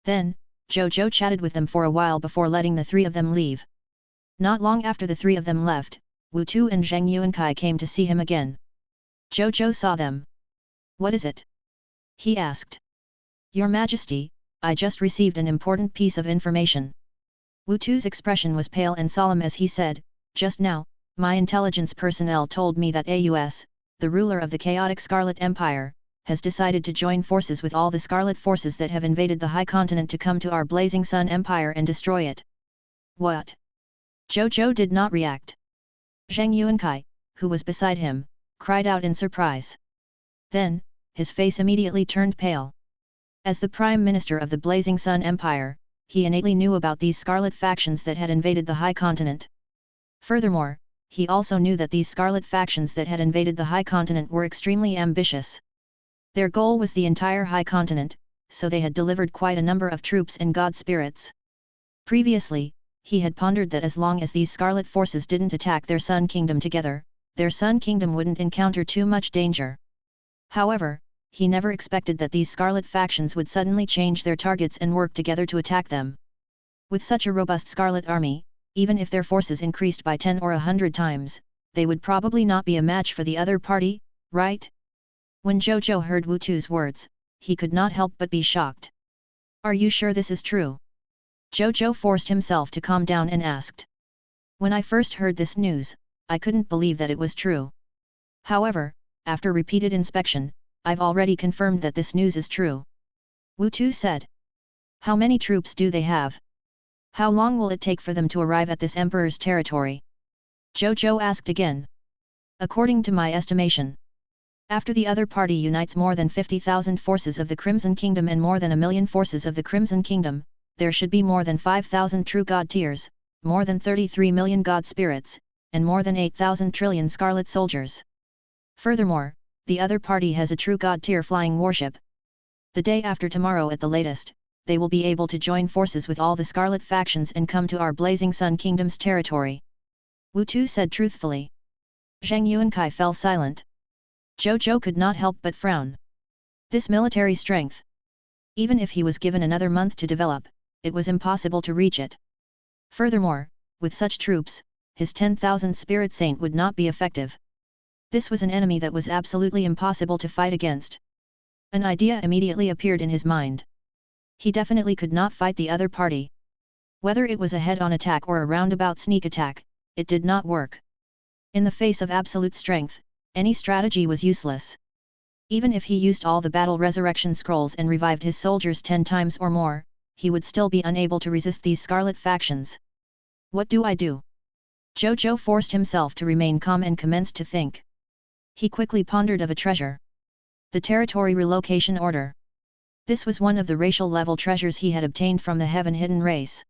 S1: Then, Zhou Zhou chatted with them for a while before letting the three of them leave. Not long after the three of them left, Wu Tu and Zhang Yuankai came to see him again. Zhou Zhou saw them. What is it? He asked. Your Majesty, I just received an important piece of information. Wu Tu's expression was pale and solemn as he said, just now, my intelligence personnel told me that AUS, the ruler of the chaotic Scarlet Empire, has decided to join forces with all the Scarlet forces that have invaded the High Continent to come to our Blazing Sun Empire and destroy it. What? Zhou Zhou did not react. Zhang Yuankai, who was beside him, cried out in surprise. Then, his face immediately turned pale. As the Prime Minister of the Blazing Sun Empire, he innately knew about these Scarlet factions that had invaded the High Continent. Furthermore, he also knew that these Scarlet factions that had invaded the High Continent were extremely ambitious. Their goal was the entire High Continent, so they had delivered quite a number of troops and god spirits. Previously, he had pondered that as long as these Scarlet forces didn't attack their Sun Kingdom together, their Sun Kingdom wouldn't encounter too much danger. However, he never expected that these Scarlet factions would suddenly change their targets and work together to attack them. With such a robust Scarlet army, even if their forces increased by 10 or 100 times, they would probably not be a match for the other party, right? When Zhou Zhou heard Wu Tu's words, he could not help but be shocked. Are you sure this is true? Zhou Zhou forced himself to calm down and asked. When I first heard this news, I couldn't believe that it was true. However, after repeated inspection, I've already confirmed that this news is true. Wu Tu said. How many troops do they have? How long will it take for them to arrive at this emperor's territory? Zhou Zhou asked again. According to my estimation, after the other party unites more than 50,000 forces of the Crimson Kingdom and more than 1 million forces of the Crimson Kingdom, there should be more than 5,000 true god tiers, more than 33 million god spirits, and more than 8,000 trillion scarlet soldiers. Furthermore, the other party has a true god tier flying warship. The day after tomorrow at the latest, they will be able to join forces with all the Scarlet factions and come to our Blazing Sun Kingdom's territory. Wu Tu said truthfully. Zhang Yuankai fell silent. Zhou Zhou could not help but frown. This military strength. Even if he was given another month to develop, it was impossible to reach it. Furthermore, with such troops, his 10,000 Spirit Saint would not be effective. This was an enemy that was absolutely impossible to fight against. An idea immediately appeared in his mind. He definitely could not fight the other party. Whether it was a head-on attack or a roundabout sneak attack, it did not work. In the face of absolute strength, any strategy was useless. Even if he used all the battle resurrection scrolls and revived his soldiers 10 times or more, he would still be unable to resist these scarlet factions. What do I do? Zhou Zhou forced himself to remain calm and commenced to think. He quickly pondered of a treasure. The territory relocation order. This was one of the racial level treasures he had obtained from the heaven hidden race.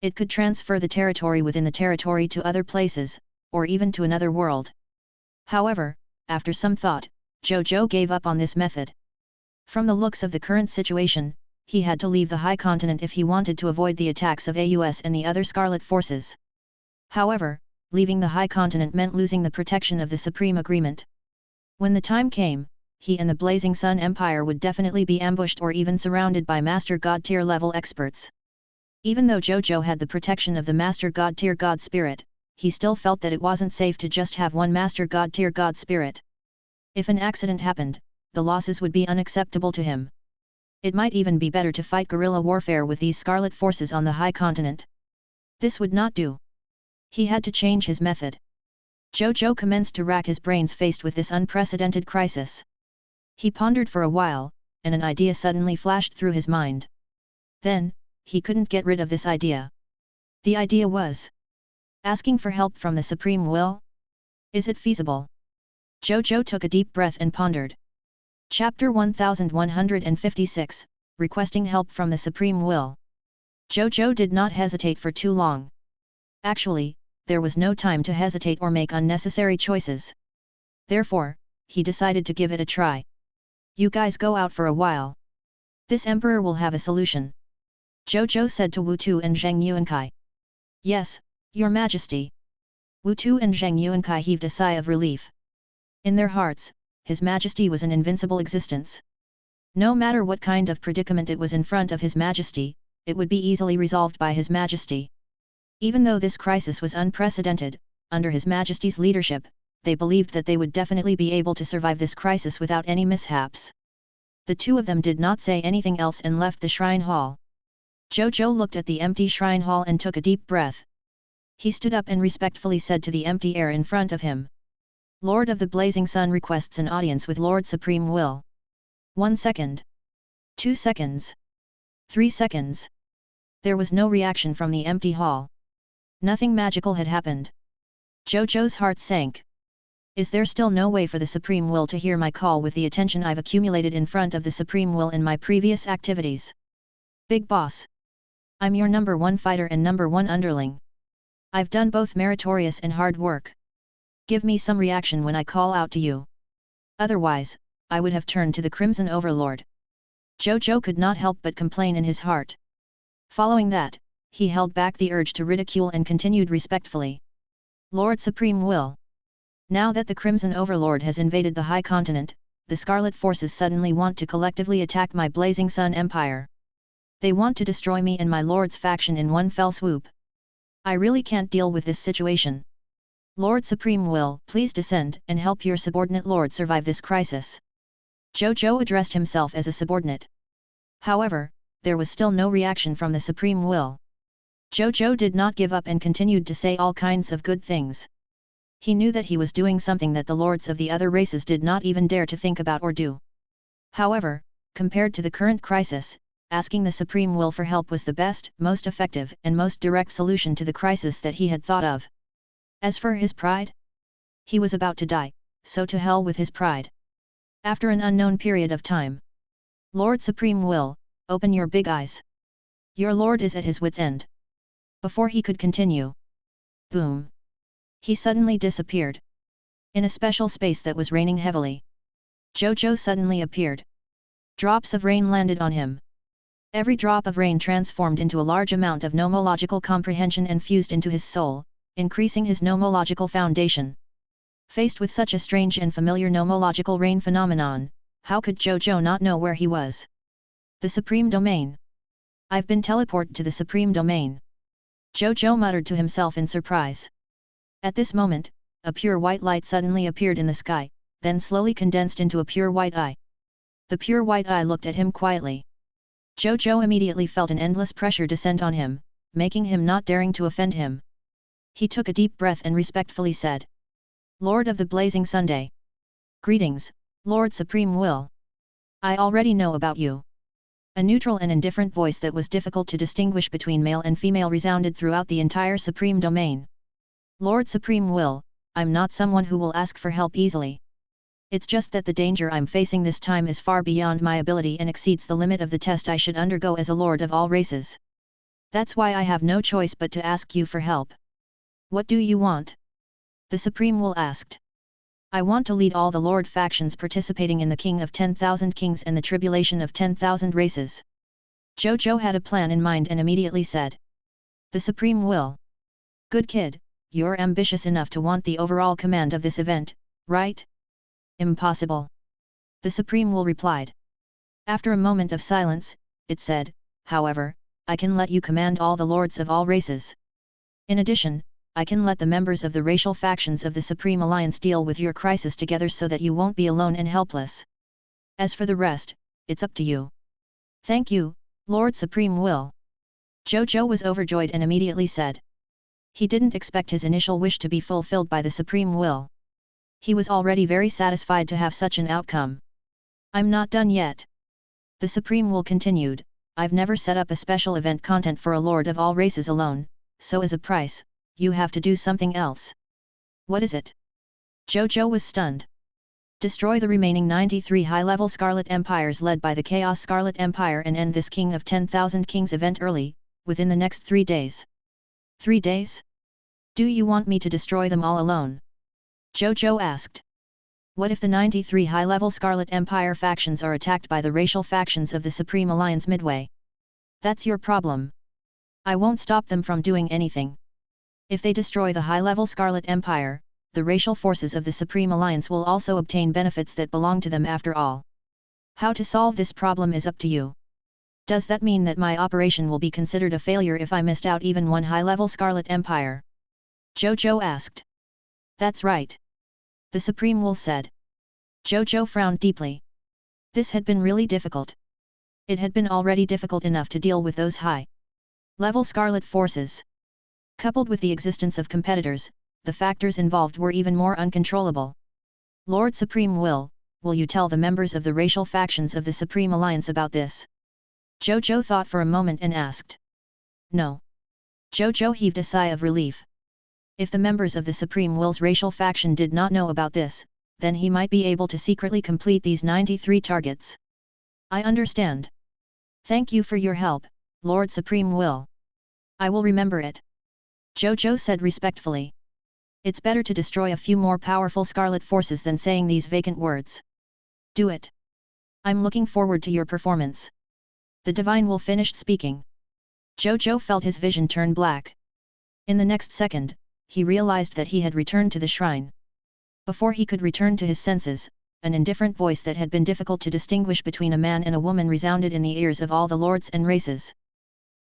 S1: It could transfer the territory within the territory to other places, or even to another world. However, after some thought, Zhou Zhou gave up on this method. From the looks of the current situation, he had to leave the high continent if he wanted to avoid the attacks of AUS and the other Scarlet forces. However, leaving the high continent meant losing the protection of the Supreme Agreement. When the time came, he and the Blazing Sun Empire would definitely be ambushed or even surrounded by Master God tier level experts. Even though Zhou Zhou had the protection of the Master God tier God Spirit, he still felt that it wasn't safe to just have one Master God tier God Spirit. If an accident happened, the losses would be unacceptable to him. It might even be better to fight guerrilla warfare with these Scarlet forces on the high continent. This would not do. He had to change his method. Zhou Zhou commenced to rack his brains faced with this unprecedented crisis. He pondered for a while, and an idea suddenly flashed through his mind. Then, he couldn't get rid of this idea. The idea was asking for help from the Supreme Will? Is it feasible? Zhou Zhou took a deep breath and pondered. Chapter 1156, Requesting Help from the Supreme Will. Zhou Zhou did not hesitate for too long. Actually, there was no time to hesitate or make unnecessary choices. Therefore, he decided to give it a try. You guys go out for a while. This emperor will have a solution. Zhou Zhou said to Wu Tu and Zheng Yuankai. Yes, Your Majesty. Wu Tu and Zheng Yuankai heaved a sigh of relief. In their hearts, His Majesty was an invincible existence. No matter what kind of predicament it was in front of His Majesty, it would be easily resolved by His Majesty. Even though this crisis was unprecedented, under His Majesty's leadership, they believed that they would definitely be able to survive this crisis without any mishaps. The two of them did not say anything else and left the shrine hall. Zhou Zhou looked at the empty shrine hall and took a deep breath. He stood up and respectfully said to the empty air in front of him. Lord of the Blazing Sun requests an audience with Lord Supreme Will. 1 second. 2 seconds. 3 seconds. There was no reaction from the empty hall. Nothing magical had happened. Zhou Zhou's heart sank. Is there still no way for the Supreme Will to hear my call with the attention I've accumulated in front of the Supreme Will in my previous activities? Big Boss. I'm your number one fighter and number one underling. I've done both meritorious and hard work. Give me some reaction when I call out to you. Otherwise, I would have turned to the Crimson Overlord. Zhou Zhou could not help but complain in his heart. Following that, he held back the urge to ridicule and continued respectfully. Lord Supreme Will. Now that the Crimson Overlord has invaded the High Continent, the Scarlet Forces suddenly want to collectively attack my Blazing Sun Empire. They want to destroy me and my Lord's faction in one fell swoop. I really can't deal with this situation. Lord Supreme Will, please descend and help your subordinate lord survive this crisis. Zhou Zhou addressed himself as a subordinate. However, there was still no reaction from the Supreme Will. Zhou Zhou did not give up and continued to say all kinds of good things. He knew that he was doing something that the lords of the other races did not even dare to think about or do. However, compared to the current crisis, asking the Supreme Will for help was the best, most effective and most direct solution to the crisis that he had thought of. As for his pride? He was about to die, so to hell with his pride. After an unknown period of time. Lord Supreme Will, open your big eyes. Your lord is at his wit's end. Before he could continue. Boom. He suddenly disappeared. In a special space that was raining heavily. Zhou Zhou suddenly appeared. Drops of rain landed on him. Every drop of rain transformed into a large amount of nomological comprehension and fused into his soul, increasing his nomological foundation. Faced with such a strange and familiar nomological rain phenomenon, how could Zhou Zhou not know where he was? The Supreme Domain. I've been teleported to the Supreme Domain. Zhou Zhou muttered to himself in surprise. At this moment, a pure white light suddenly appeared in the sky, then slowly condensed into a pure white eye. The pure white eye looked at him quietly. Zhou Zhou immediately felt an endless pressure descend on him, making him not daring to offend him. He took a deep breath and respectfully said. Lord of the Blazing Sunday. Greetings, Lord Supreme Will. I already know about you. A neutral and indifferent voice that was difficult to distinguish between male and female resounded throughout the entire Supreme Domain. Lord Supreme Will, I'm not someone who will ask for help easily. It's just that the danger I'm facing this time is far beyond my ability and exceeds the limit of the test I should undergo as a lord of all races. That's why I have no choice but to ask you for help. What do you want? The Supreme Will asked. I want to lead all the lord factions participating in the King of 10,000 Kings and the tribulation of 10,000 races. Zhou Zhou had a plan in mind and immediately said. The Supreme Will. Good kid, you're ambitious enough to want the overall command of this event, right? Impossible. The Supreme Will replied. After a moment of silence, it said, however, I can let you command all the lords of all races. In addition, I can let the members of the racial factions of the Supreme Alliance deal with your crisis together so that you won't be alone and helpless. As for the rest, it's up to you. Thank you, Lord Supreme Will. Zhou Zhou was overjoyed and immediately said. He didn't expect his initial wish to be fulfilled by the Supreme Will. He was already very satisfied to have such an outcome. I'm not done yet. The Supreme Will continued, I've never set up a special event content for a lord of all races alone, so as a price, you have to do something else. What is it? Zhou Zhou was stunned. Destroy the remaining 93 high-level Scarlet Empires led by the Chaos Scarlet Empire and end this King of 10,000 Kings event early, within the next 3 days. 3 days? Do you want me to destroy them all alone? Zhou Zhou asked. What if the 93 high-level Scarlet Empire factions are attacked by the racial factions of the Supreme Alliance midway? That's your problem. I won't stop them from doing anything. If they destroy the high-level Scarlet Empire, the racial forces of the Supreme Alliance will also obtain benefits that belong to them after all. How to solve this problem is up to you. Does that mean that my operation will be considered a failure if I missed out even one high-level Scarlet Empire? Zhou Zhou asked. That's right. The Supreme Will said. Zhou Zhou frowned deeply. This had been really difficult. It had been already difficult enough to deal with those high-level Scarlet forces. Coupled with the existence of competitors, the factors involved were even more uncontrollable. Lord Supreme Will you tell the members of the racial factions of the Supreme Alliance about this? Zhou Zhou thought for a moment and asked. No. Zhou Zhou heaved a sigh of relief. If the members of the Supreme Will's racial faction did not know about this, then he might be able to secretly complete these 93 targets. I understand. Thank you for your help, Lord Supreme Will. I will remember it. Zhou Zhou said respectfully. It's better to destroy a few more powerful Scarlet forces than saying these vacant words. Do it. I'm looking forward to your performance. The Divine Will finished speaking. Zhou Zhou felt his vision turn black. In the next second, he realized that he had returned to the shrine. Before he could return to his senses, an indifferent voice that had been difficult to distinguish between a man and a woman resounded in the ears of all the lords and races.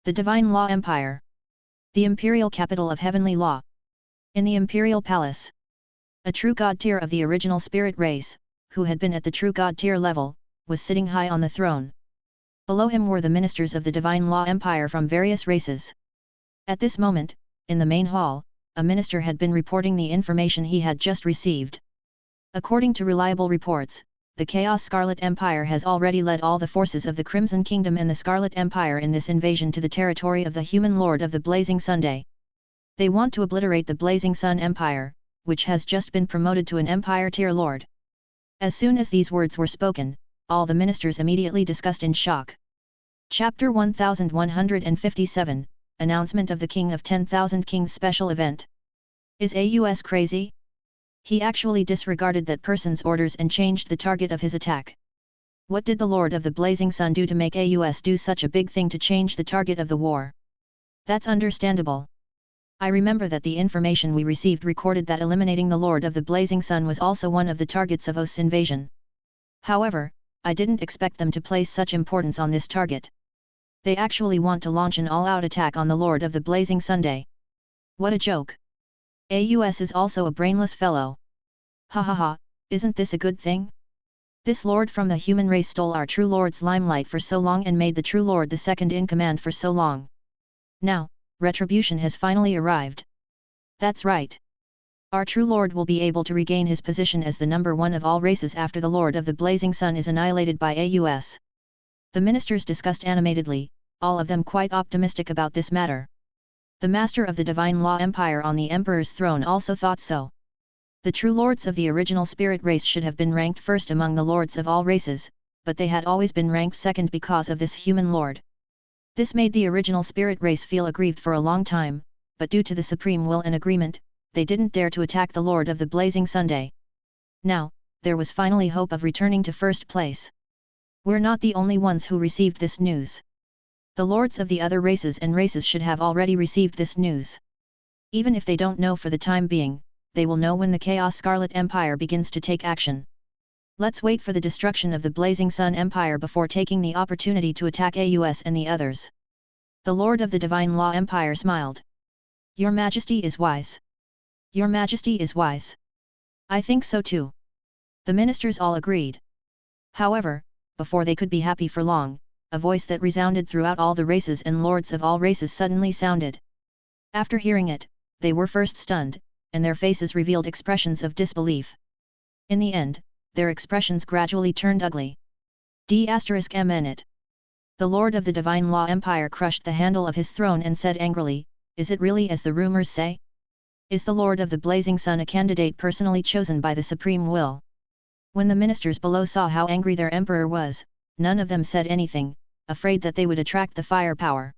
S1: The Divine Law Empire. The imperial capital of heavenly law. In the imperial palace. A true god tier of the original spirit race, who had been at the true god tier level, was sitting high on the throne. Below him were the ministers of the Divine Law Empire from various races. At this moment, in the main hall, a minister had been reporting the information he had just received. According to reliable reports, the Chaos Scarlet Empire has already led all the forces of the Crimson Kingdom and the Scarlet Empire in this invasion to the territory of the human lord of the Blazing Sunday. They want to obliterate the Blazing Sun Empire, which has just been promoted to an Empire tier lord. As soon as these words were spoken, all the ministers immediately discussed in shock. Chapter 1157, Announcement of the King of 10,000 Kings Special Event. Is AUS crazy? He actually disregarded that person's orders and changed the target of his attack. What did the Lord of the Blazing Sun do to make AUS do such a big thing to change the target of the war? That's understandable. I remember that the information we received recorded that eliminating the Lord of the Blazing Sun was also one of the targets of OS invasion. However, I didn't expect them to place such importance on this target. They actually want to launch an all-out attack on the Lord of the Blazing Sunday. What a joke. AUS is also a brainless fellow. Ha ha ha, isn't this a good thing? This lord from the human race stole our true lord's limelight for so long and made the true lord the second in command for so long. Now, retribution has finally arrived. That's right. Our true lord will be able to regain his position as the number one of all races after the Lord of the Blazing Sun is annihilated by AUS. The ministers discussed animatedly, all of them quite optimistic about this matter. The master of the divine law empire on the emperor's throne also thought so. The true lords of the original spirit race should have been ranked first among the lords of all races, but they had always been ranked second because of this human lord. This made the original spirit race feel aggrieved for a long time, but due to the supreme will and agreement, they didn't dare to attack the Lord of the Blazing Sunday. Now, there was finally hope of returning to first place. We're not the only ones who received this news. The lords of the other races and races should have already received this news. Even if they don't know for the time being, they will know when the Chaos Scarlet Empire begins to take action. Let's wait for the destruction of the Blazing Sun Empire before taking the opportunity to attack AUS and the others. The Lord of the Divine Law Empire smiled. Your Majesty is wise. Your Majesty is wise. I think so too. The ministers all agreed. However, before they could be happy for long, a voice that resounded throughout all the races and lords of all races suddenly sounded. After hearing it, they were first stunned, and their faces revealed expressions of disbelief. In the end, their expressions gradually turned ugly. *MN. The Lord of the Divine Law Empire crushed the handle of his throne and said angrily, "Is it really as the rumors say? Is the Lord of the Blazing Sun a candidate personally chosen by the Supreme Will?" When the ministers below saw how angry their emperor was, none of them said anything, afraid that they would attract the firepower.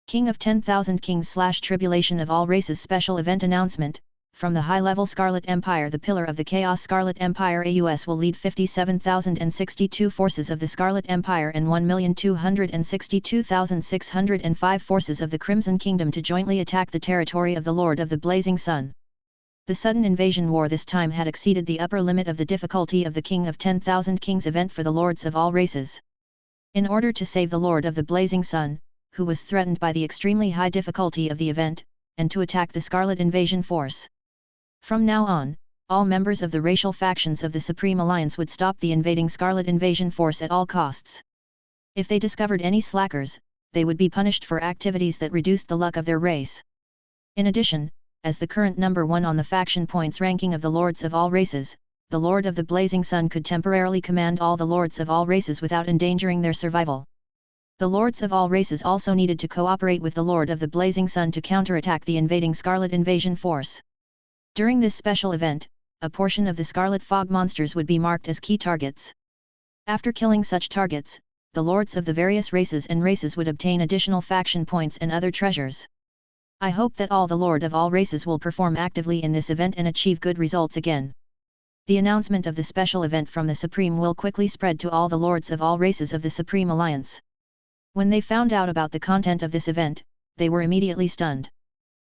S1: King of 10,000 Kings / Tribulation of All Races Special Event Announcement. From the high-level Scarlet Empire, the pillar of the Chaos Scarlet Empire AUS will lead 57,062 forces of the Scarlet Empire and 1,262,605 forces of the Crimson Kingdom to jointly attack the territory of the Lord of the Blazing Sun. The sudden invasion war this time had exceeded the upper limit of the difficulty of the King of 10,000 Kings event for the lords of all races. In order to save the Lord of the Blazing Sun, who was threatened by the extremely high difficulty of the event, and to attack the Scarlet Invasion Force. From now on, all members of the racial factions of the Supreme Alliance would stop the invading Scarlet Invasion Force at all costs. If they discovered any slackers, they would be punished for activities that reduced the luck of their race. In addition, as the current number 1 on the faction points ranking of the Lords of all races, the Lord of the Blazing Sun could temporarily command all the Lords of all races without endangering their survival. The Lords of all races also needed to cooperate with the Lord of the Blazing Sun to counterattack the invading Scarlet Invasion Force. During this special event, a portion of the Scarlet Fog monsters would be marked as key targets. After killing such targets, the lords of the various races and races would obtain additional faction points and other treasures. I hope that all the Lord of all races will perform actively in this event and achieve good results again. The announcement of the special event from the Supreme Will quickly spread to all the lords of all races of the Supreme Alliance. When they found out about the content of this event, they were immediately stunned.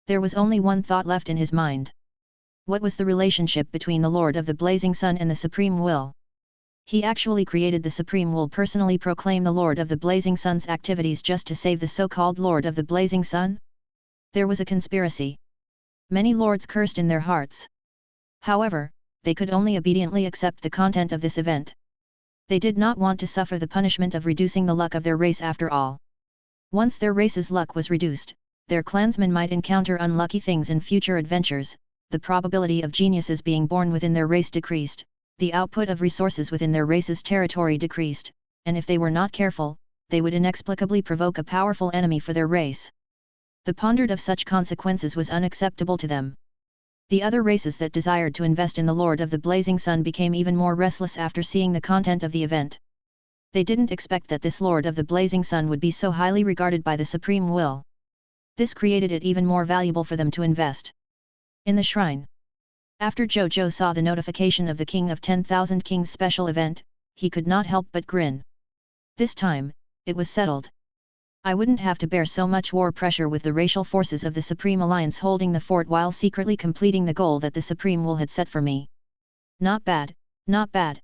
S1: There was only one thought left in his mind. What was the relationship between the Lord of the Blazing Sun and the Supreme Will? He actually created the Supreme Will personally proclaim the Lord of the Blazing Sun's activities just to save the so-called Lord of the Blazing Sun? There was a conspiracy. Many lords cursed in their hearts. However, they could only obediently accept the content of this event. They did not want to suffer the punishment of reducing the luck of their race after all. Once their race's luck was reduced, their clansmen might encounter unlucky things in future adventures. The probability of geniuses being born within their race decreased, the output of resources within their race's territory decreased, and if they were not careful, they would inexplicably provoke a powerful enemy for their race. The pondered of such consequences was unacceptable to them. The other races that desired to invest in the Lord of the Blazing Sun became even more restless after seeing the content of the event. They didn't expect that this Lord of the Blazing Sun would be so highly regarded by the Supreme Will. This created it even more valuable for them to invest. In the shrine. After Zhou Zhou saw the notification of the King of 10,000 Kings special event, he could not help but grin. This time, it was settled. I wouldn't have to bear so much war pressure with the racial forces of the Supreme Alliance holding the fort while secretly completing the goal that the Supreme Will had set for me. Not bad, not bad.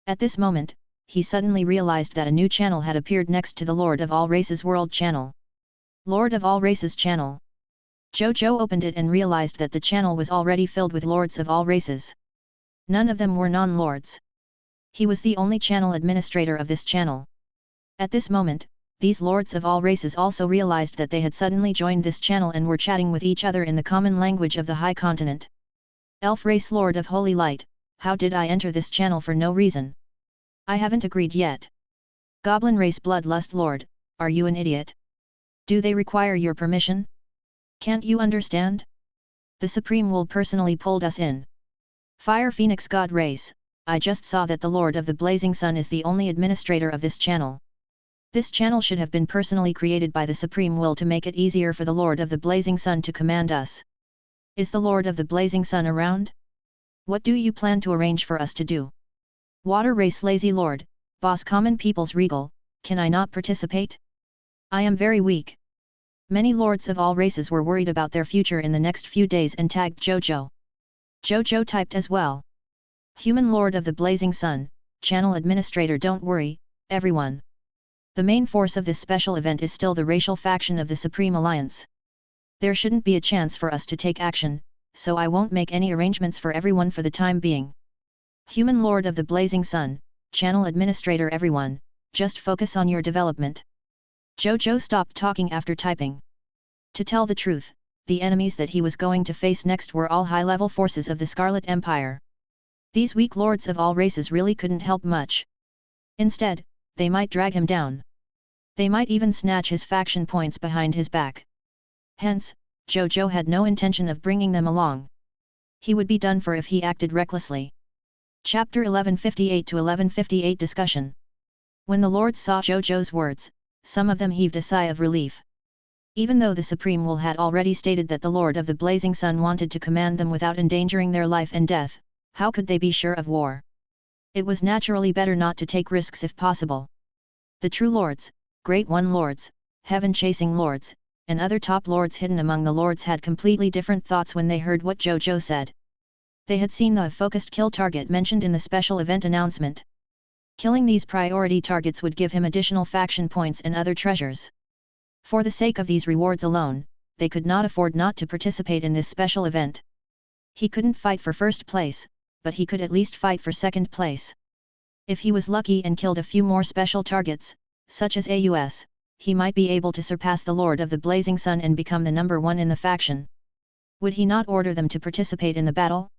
S1: At this moment, he suddenly realized that a new channel had appeared next to the Lord of All Races World channel. Lord of All Races channel. Zhou Zhou opened it and realized that the channel was already filled with lords of all races. None of them were non-lords. He was the only channel administrator of this channel. At this moment, these lords of all races also realized that they had suddenly joined this channel and were chatting with each other in the common language of the High Continent. Elf race Lord of Holy Light, how did I enter this channel for no reason? I haven't agreed yet. Goblin race bloodlust lord, are you an idiot? Do they require your permission? Can't you understand? The Supreme will personally pulled us in. Fire Phoenix God race, I just saw that the Lord of the Blazing Sun is the only administrator of this channel. This channel should have been personally created by the Supreme Will to make it easier for the Lord of the Blazing Sun to command us. Is the Lord of the Blazing Sun around? What do you plan to arrange for us to do? Water race lazy lord, boss common people's regal, can I not participate? I am very weak. Many lords of all races were worried about their future in the next few days and tagged Zhou Zhou. Zhou Zhou typed as well. Human Lord of the Blazing Sun, Channel Administrator, don't worry, everyone. The main force of this special event is still the racial faction of the Supreme Alliance. There shouldn't be a chance for us to take action, so I won't make any arrangements for everyone for the time being. Human Lord of the Blazing Sun, Channel Administrator, everyone, just focus on your development. Zhou Zhou stopped talking after typing. To tell the truth, the enemies that he was going to face next were all high-level forces of the Scarlet Empire. These weak lords of all races really couldn't help much. Instead, they might drag him down. They might even snatch his faction points behind his back. Hence, Zhou Zhou had no intention of bringing them along. He would be done for if he acted recklessly. Chapter 1158 to 1158 Discussion. When the lords saw Zhou Zhou's words, some of them heaved a sigh of relief. Even though the Supreme Will had already stated that the Lord of the Blazing Sun wanted to command them without endangering their life and death, how could they be sure of war? It was naturally better not to take risks if possible. The true lords, Great One lords, heaven-chasing lords, and other top lords hidden among the lords had completely different thoughts when they heard what Zhou Zhou said. They had seen the focused kill target mentioned in the special event announcement. Killing these priority targets would give him additional faction points and other treasures. For the sake of these rewards alone, they could not afford not to participate in this special event. He couldn't fight for first place, but he could at least fight for second place. If he was lucky and killed a few more special targets, such as AUS, he might be able to surpass the Lord of the Blazing Sun and become the number one in the faction. Would he not order them to participate in the battle?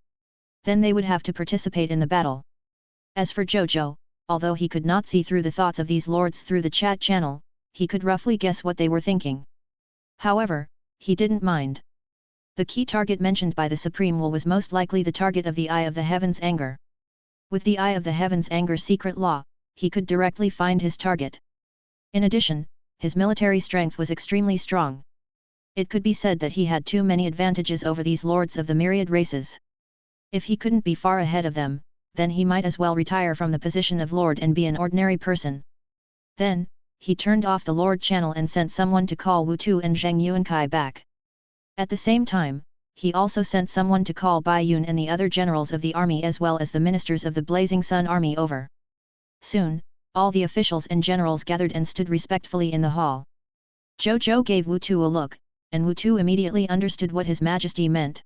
S1: Then they would have to participate in the battle. As for Zhou Zhou, although he could not see through the thoughts of these lords through the chat channel, he could roughly guess what they were thinking. However, he didn't mind. The key target mentioned by the Supreme Will was most likely the target of the Eye of the Heavens Anger. With the Eye of the Heavens Anger secret law, he could directly find his target. In addition, his military strength was extremely strong. It could be said that he had too many advantages over these lords of the myriad races. If he couldn't be far ahead of them, then he might as well retire from the position of lord and be an ordinary person. Then, he turned off the Lord channel and sent someone to call Wu Tu and Zheng Yuankai back. At the same time, he also sent someone to call Bai Yun and the other generals of the army as well as the ministers of the Blazing Sun army over. Soon, all the officials and generals gathered and stood respectfully in the hall. Zhou Zhou gave Wu Tu a look, and Wu Tu immediately understood what His Majesty meant.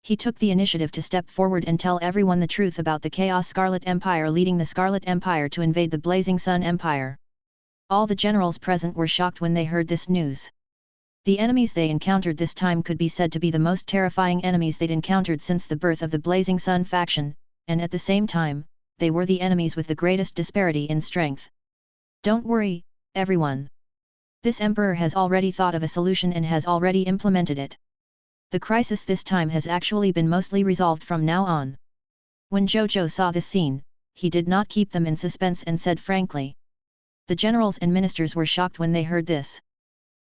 S1: He took the initiative to step forward and tell everyone the truth about the Chaos Scarlet Empire leading the Scarlet Empire to invade the Blazing Sun Empire. All the generals present were shocked when they heard this news. The enemies they encountered this time could be said to be the most terrifying enemies they'd encountered since the birth of the Blazing Sun faction, and at the same time, they were the enemies with the greatest disparity in strength. Don't worry, everyone. This emperor has already thought of a solution and has already implemented it. The crisis this time has actually been mostly resolved from now on. When Zhou Zhou saw this scene, he did not keep them in suspense and said frankly. The generals and ministers were shocked when they heard this.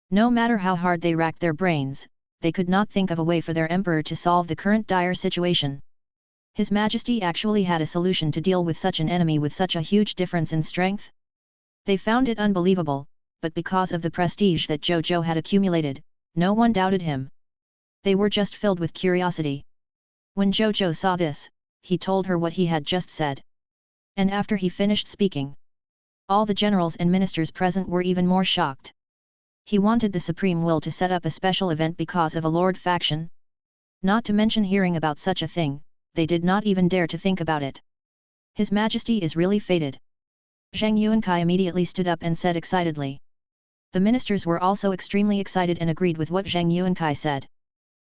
S1: No matter how hard they racked their brains, they could not think of a way for their emperor to solve the current dire situation. His Majesty actually had a solution to deal with such an enemy with such a huge difference in strength? They found it unbelievable, but because of the prestige that Zhou Zhou had accumulated, no one doubted him. They were just filled with curiosity. When Zhou Zhou saw this, he told her what he had just said. And after he finished speaking, all the generals and ministers present were even more shocked. He wanted the Supreme Will to set up a special event because of a Lord faction? Not to mention hearing about such a thing, they did not even dare to think about it. His Majesty is really fated. Zheng Yuankai immediately stood up and said excitedly. The ministers were also extremely excited and agreed with what Zheng Yuankai said.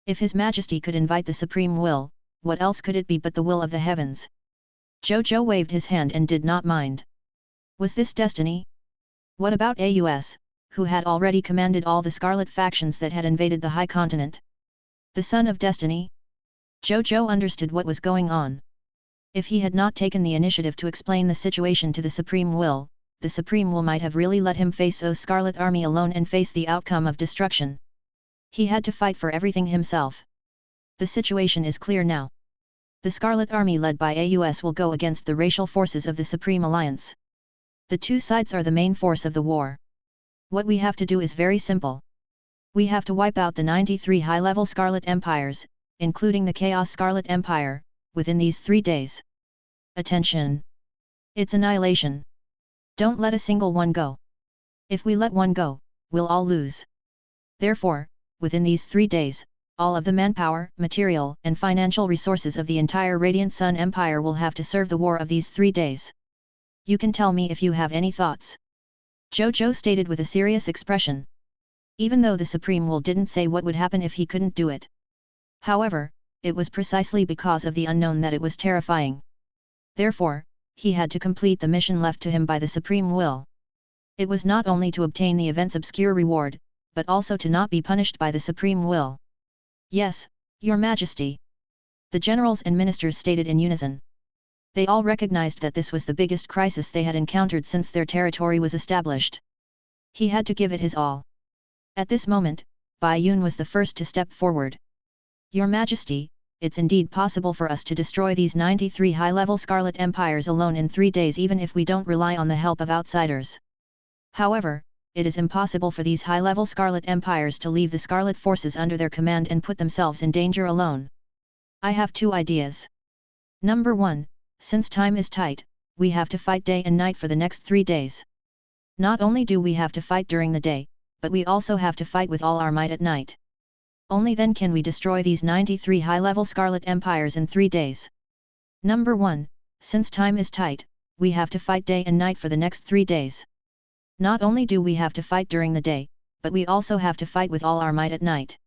S1: If His Majesty could invite the Supreme Will, what else could it be but the will of the heavens? Zhou Zhou waved his hand and did not mind. Was this destiny? What about AUS, who had already commanded all the Scarlet factions that had invaded the High Continent? The Son of Destiny? Zhou Zhou understood what was going on. If he had not taken the initiative to explain the situation to the Supreme Will, the Supreme Will might have really let him face Zhou's Scarlet Army alone and face the outcome of destruction. He had to fight for everything himself. The situation is clear now. The Scarlet Army led by AUS will go against the racial forces of the Supreme Alliance. The two sides are the main force of the war. What we have to do is very simple. We have to wipe out the 93 high-level Scarlet Empires, including the Chaos Scarlet Empire, within these 3 days. Attention! It's annihilation. Don't let a single one go. If we let one go, we'll all lose. Therefore, within these 3 days, all of the manpower, material, and financial resources of the entire Radiant Sun Empire will have to serve the war of these 3 days. You can tell me if you have any thoughts. Zhou Zhou stated with a serious expression. Even though the Supreme Will didn't say what would happen if he couldn't do it. However, it was precisely because of the unknown that it was terrifying. Therefore, he had to complete the mission left to him by the Supreme Will. It was not only to obtain the event's obscure reward, but also to not be punished by the Supreme Will. Yes, Your Majesty. The generals and ministers stated in unison. They all recognized that this was the biggest crisis they had encountered since their territory was established. He had to give it his all. At this moment, Bai Yun was the first to step forward. Your Majesty, it's indeed possible for us to destroy these 93 high-level Scarlet Empires alone in 3 days even if we don't rely on the help of outsiders. However, it is impossible for these high-level Scarlet Empires to leave the Scarlet forces under their command and put themselves in danger alone. I have 2 ideas. Number 1, since time is tight, we have to fight day and night for the next 3 days. Not only do we have to fight during the day, but we also have to fight with all our might at night. Only then can we destroy these 93 high-level Scarlet Empires in 3 days. Number 1, since time is tight, we have to fight day and night for the next 3 days. Not only do we have to fight during the day, but we also have to fight with all our might at night.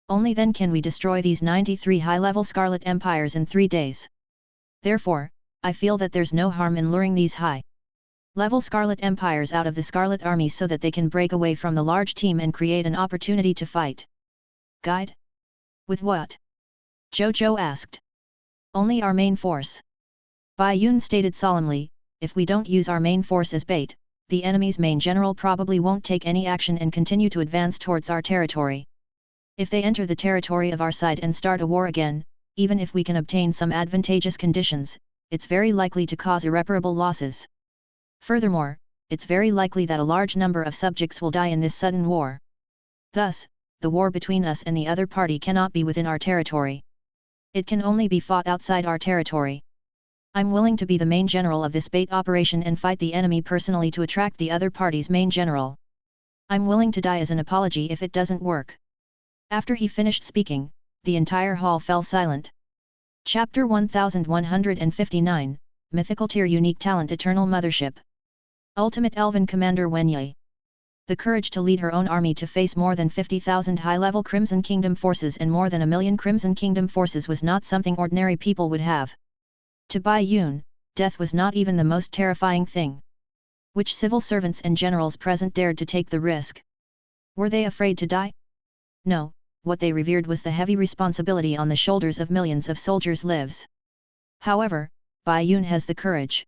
S1: Only then can we destroy these 93 high-level Scarlet Empires in 3 days. Therefore, I feel that there's no harm in luring these high-level Scarlet Empires out of the Scarlet Army so that they can break away from the large team and create an opportunity to fight. Guide? With what? Zhou Zhou asked. Only our main force. Bai Yun stated solemnly, if we don't use our main force as bait, the enemy's main general probably won't take any action and continue to advance towards our territory. If they enter the territory of our side and start a war again, even if we can obtain some advantageous conditions, it's very likely to cause irreparable losses. Furthermore, it's very likely that a large number of subjects will die in this sudden war. Thus, the war between us and the other party cannot be within our territory. It can only be fought outside our territory. I'm willing to be the main general of this bait operation and fight the enemy personally to attract the other party's main general. I'm willing to die as an apology if it doesn't work. After he finished speaking, the entire hall fell silent. Chapter 1159, Mythical Tier Unique Talent Eternal Mothership. Ultimate Elven Commander Wenye. The courage to lead her own army to face more than 50,000 high-level Crimson Kingdom forces and more than 1,000,000 Crimson Kingdom forces was not something ordinary people would have. To Bai Yun, death was not even the most terrifying thing. Which civil servants and generals present dared to take the risk? Were they afraid to die? No, what they revered was the heavy responsibility on the shoulders of millions of soldiers' lives. However, Bai Yun has the courage.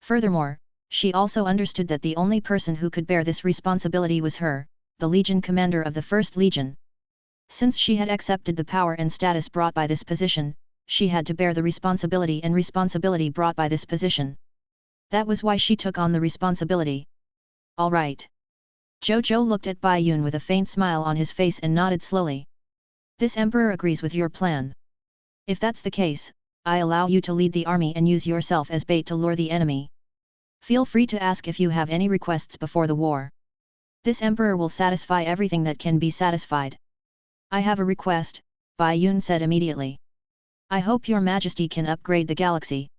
S1: Furthermore, she also understood that the only person who could bear this responsibility was her, the Legion commander of the First Legion. Since she had accepted the power and status brought by this position, she had to bear the responsibility and responsibility brought by this position. That was why she took on the responsibility. All right. Zhou Zhou looked at Bai Yun with a faint smile on his face and nodded slowly. This emperor agrees with your plan. If that's the case, I allow you to lead the army and use yourself as bait to lure the enemy. Feel free to ask if you have any requests before the war. This emperor will satisfy everything that can be satisfied. I have a request, Bai Yun said immediately. I hope your majesty can upgrade the galaxy.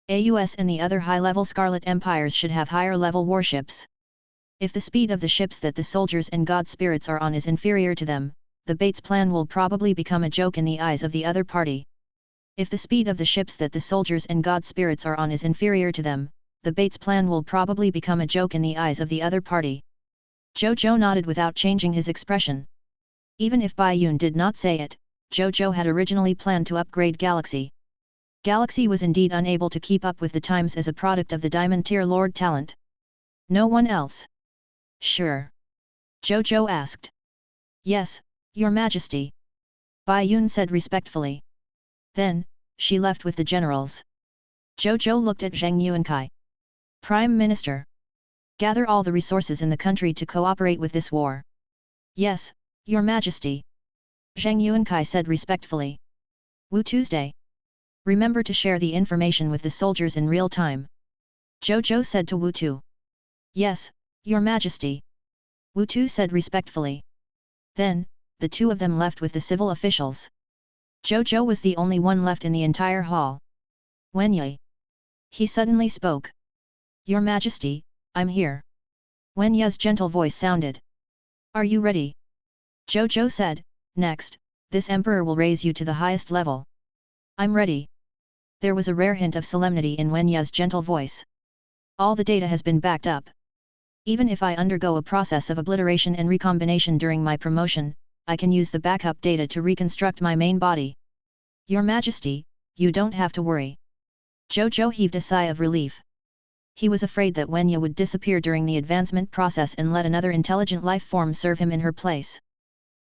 S1: AUS and the other high-level Scarlet Empires should have higher-level warships. If the speed of the ships that the soldiers and god spirits are on is inferior to them, the bait's plan will probably become a joke in the eyes of the other party. If the speed of the ships that the soldiers and god spirits are on is inferior to them, the Bates plan will probably become a joke in the eyes of the other party. Zhou Zhou nodded without changing his expression. Even if Bai Yun did not say it, Zhou Zhou had originally planned to upgrade Galaxy. Galaxy was indeed unable to keep up with the times as a product of the Diamond Tier Lord talent. No one else? Sure. Zhou Zhou asked. Yes, Your Majesty. Bai Yun said respectfully. Then, she left with the generals. Zhou Zhou looked at Zheng Yuankai. Prime Minister. Gather all the resources in the country to cooperate with this war. Yes, Your Majesty. Zheng Yuankai said respectfully. Wu Tuesday. Remember to share the information with the soldiers in real time. Zhou Zhou said to Wu Tu. Yes, Your Majesty. Wu Tu said respectfully. Then, the two of them left with the civil officials. Zhou Zhou was the only one left in the entire hall. Wen Yi. He suddenly spoke. Your Majesty, I'm here. Wen Yi's gentle voice sounded. Are you ready? Zhou Zhou said, next, this emperor will raise you to the highest level. I'm ready. There was a rare hint of solemnity in Wen Yi's gentle voice. All the data has been backed up. Even if I undergo a process of obliteration and recombination during my promotion, I can use the backup data to reconstruct my main body. Your Majesty, you don't have to worry. Zhou Zhou heaved a sigh of relief. He was afraid that Wen Yi would disappear during the advancement process and let another intelligent life form serve him in her place.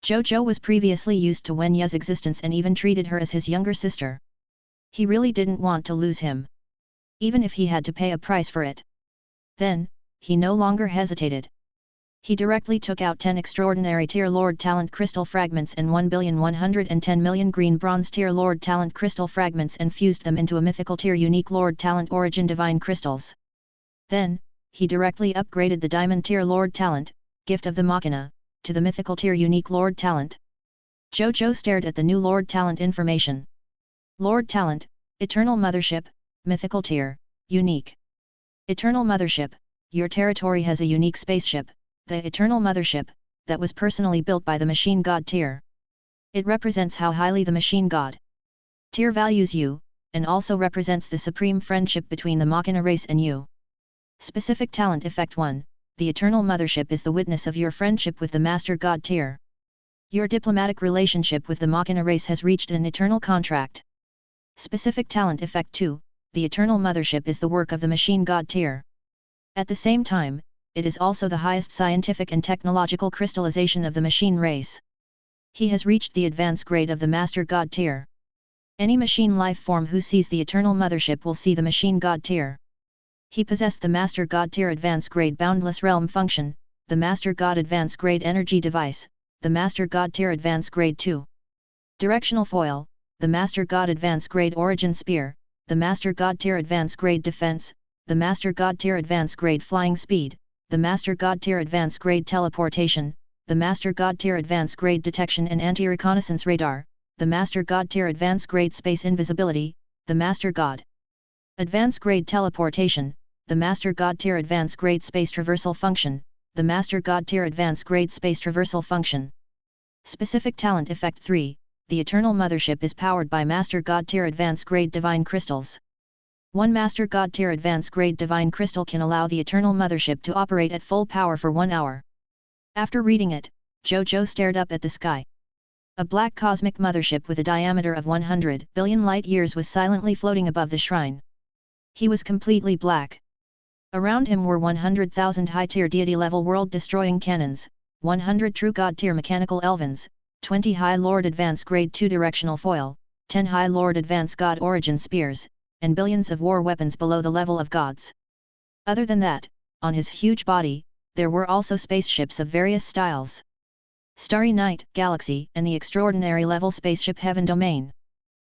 S1: Zhou Zhou was previously used to Wen Yi's existence and even treated her as his younger sister. He really didn't want to lose him. Even if he had to pay a price for it. Then, he no longer hesitated. He directly took out 10 extraordinary tier Lord Talent Crystal Fragments and 1,110,000,000 green bronze tier Lord Talent Crystal Fragments and fused them into a mythical tier unique Lord Talent Origin Divine Crystals. Then, he directly upgraded the Diamond tier Lord Talent, Gift of the Machina, to the mythical tier unique Lord Talent. Zhou Zhou stared at the new Lord Talent information. Lord Talent, Eternal Mothership, mythical tier, unique. Eternal Mothership, your territory has a unique spaceship, the Eternal Mothership, that was personally built by the Machine God tier. It represents how highly the Machine God tier values you, and also represents the supreme friendship between the Machina race and you. Specific Talent Effect 1, the Eternal Mothership is the witness of your friendship with the Master God tier. Your diplomatic relationship with the Machina race has reached an eternal contract. Specific Talent Effect 2, the Eternal Mothership is the work of the Machine God tier. At the same time, it is also the highest scientific and technological crystallization of the machine race. He has reached the advanced grade of the Master God tier. Any machine life form who sees the Eternal Mothership will see the Machine God tier. He possessed the Master God tier Advanced Grade Boundless Realm Function, the Master God Advanced Grade Energy Device, the Master God tier Advanced Grade 2. Directional Foil, the Master God Advanced Grade Origin Spear, the Master God tier Advanced Grade Defense, the Master God tier Advanced Grade Flying Speed, the Master God tier Advanced Grade Teleportation, the Master God tier Advanced Grade Detection and Anti-Reconnaissance Radar, the Master God tier Advanced Grade Space Invisibility, the Master God Advanced Grade Teleportation, the Master God tier Advanced Grade Space Traversal Function, the Master God tier Advanced Grade Space Traversal Function. Specific Talent Effect 3, the Eternal Mothership is powered by Master God tier Advanced Grade Divine Crystals. One Master God tier Advanced Grade Divine Crystal can allow the Eternal Mothership to operate at full power for 1 hour. After reading it, Zhou Zhou stared up at the sky. A black cosmic mothership with a diameter of 100 billion light-years was silently floating above the shrine. He was completely black. Around him were 100,000 high-tier deity-level world-destroying cannons, 100 true God-tier mechanical elvens, 20 High Lord Advanced Grade 2 directional foil, 10 High Lord Advanced God Origin spears, and billions of war weapons below the level of gods. Other than that, on his huge body, there were also spaceships of various styles. Starry Night, Galaxy, and the extraordinary level spaceship Heaven Domain.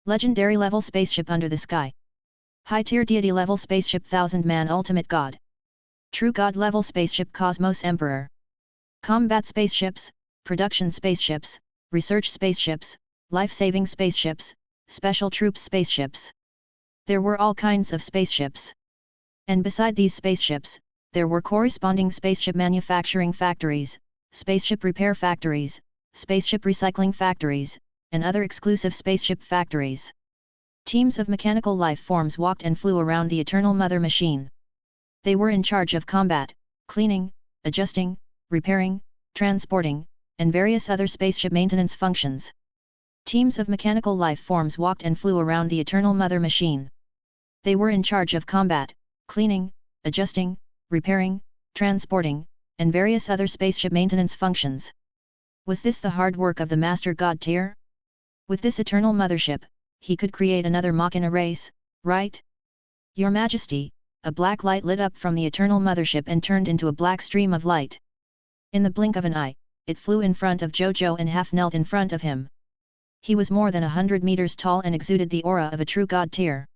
S1: Legendary level spaceship Under the Sky. High-tier deity level spaceship Thousand Man Ultimate God. True God level spaceship Cosmos Emperor. Combat spaceships, production spaceships, research spaceships, life-saving spaceships, special troops spaceships. There were all kinds of spaceships. And beside these spaceships, there were corresponding spaceship manufacturing factories, spaceship repair factories, spaceship recycling factories, and other exclusive spaceship factories. Teams of mechanical life forms walked and flew around the Eternal Mother Machine. They were in charge of combat, cleaning, adjusting, repairing, transporting, and various other spaceship maintenance functions. Teams of mechanical life forms walked and flew around the Eternal Mother machine. They were in charge of combat, cleaning, adjusting, repairing, transporting, and various other spaceship maintenance functions. Was this the hard work of the Master God Tier? With this Eternal Mothership, he could create another Machina race, right? Your Majesty, a black light lit up from the Eternal Mothership and turned into a black stream of light. In the blink of an eye, it flew in front of Zhou Zhou and half knelt in front of him. He was more than 100 meters tall and exuded the aura of a true God Tier.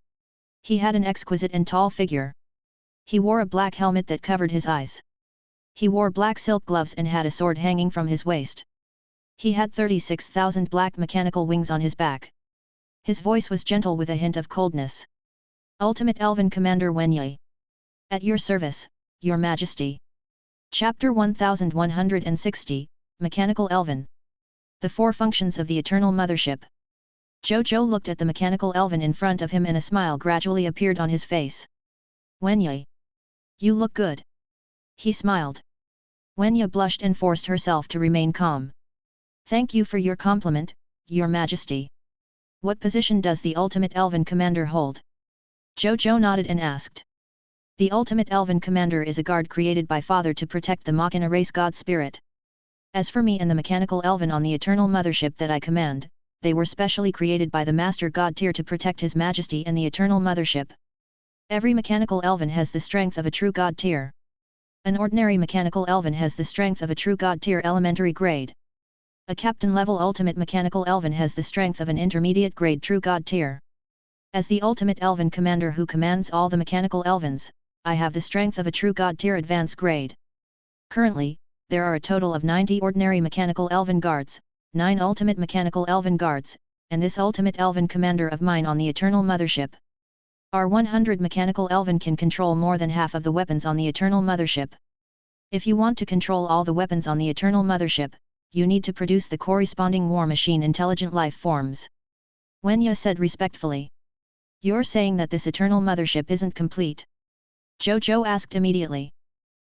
S1: He had an exquisite and tall figure. He wore a black helmet that covered his eyes. He wore black silk gloves and had a sword hanging from his waist. He had 36,000 black mechanical wings on his back. His voice was gentle with a hint of coldness. Ultimate Elven Commander Wenye. At your service, Your Majesty. Chapter 1160, Mechanical Elven. The four functions of the Eternal Mothership. Zhou Zhou looked at the mechanical elven in front of him and a smile gradually appeared on his face. Wenye. You look good. He smiled. Wenye blushed and forced herself to remain calm. Thank you for your compliment, Your Majesty. What position does the Ultimate Elven Commander hold? Zhou Zhou nodded and asked. The Ultimate Elven Commander is a guard created by Father to protect the Machina race god spirit. As for me and the Mechanical Elven on the Eternal Mothership that I command, they were specially created by the Master God Tier to protect His Majesty and the Eternal Mothership. Every Mechanical Elven has the strength of a true God Tier. An ordinary Mechanical Elven has the strength of a true God Tier elementary grade. A Captain-level Ultimate Mechanical Elven has the strength of an intermediate grade True God Tier. As the Ultimate Elven Commander who commands all the Mechanical Elvens, I have the strength of a True God Tier Advanced grade. Currently, there are a total of 90 ordinary Mechanical Elven Guards, 9 Ultimate Mechanical Elven Guards, and this Ultimate Elven Commander of mine on the Eternal Mothership. Our 100 Mechanical Elven can control more than half of the weapons on the Eternal Mothership. If you want to control all the weapons on the Eternal Mothership, you need to produce the corresponding war machine intelligent life forms. Wenye said respectfully. You're saying that this Eternal Mothership isn't complete? Zhou Zhou asked immediately.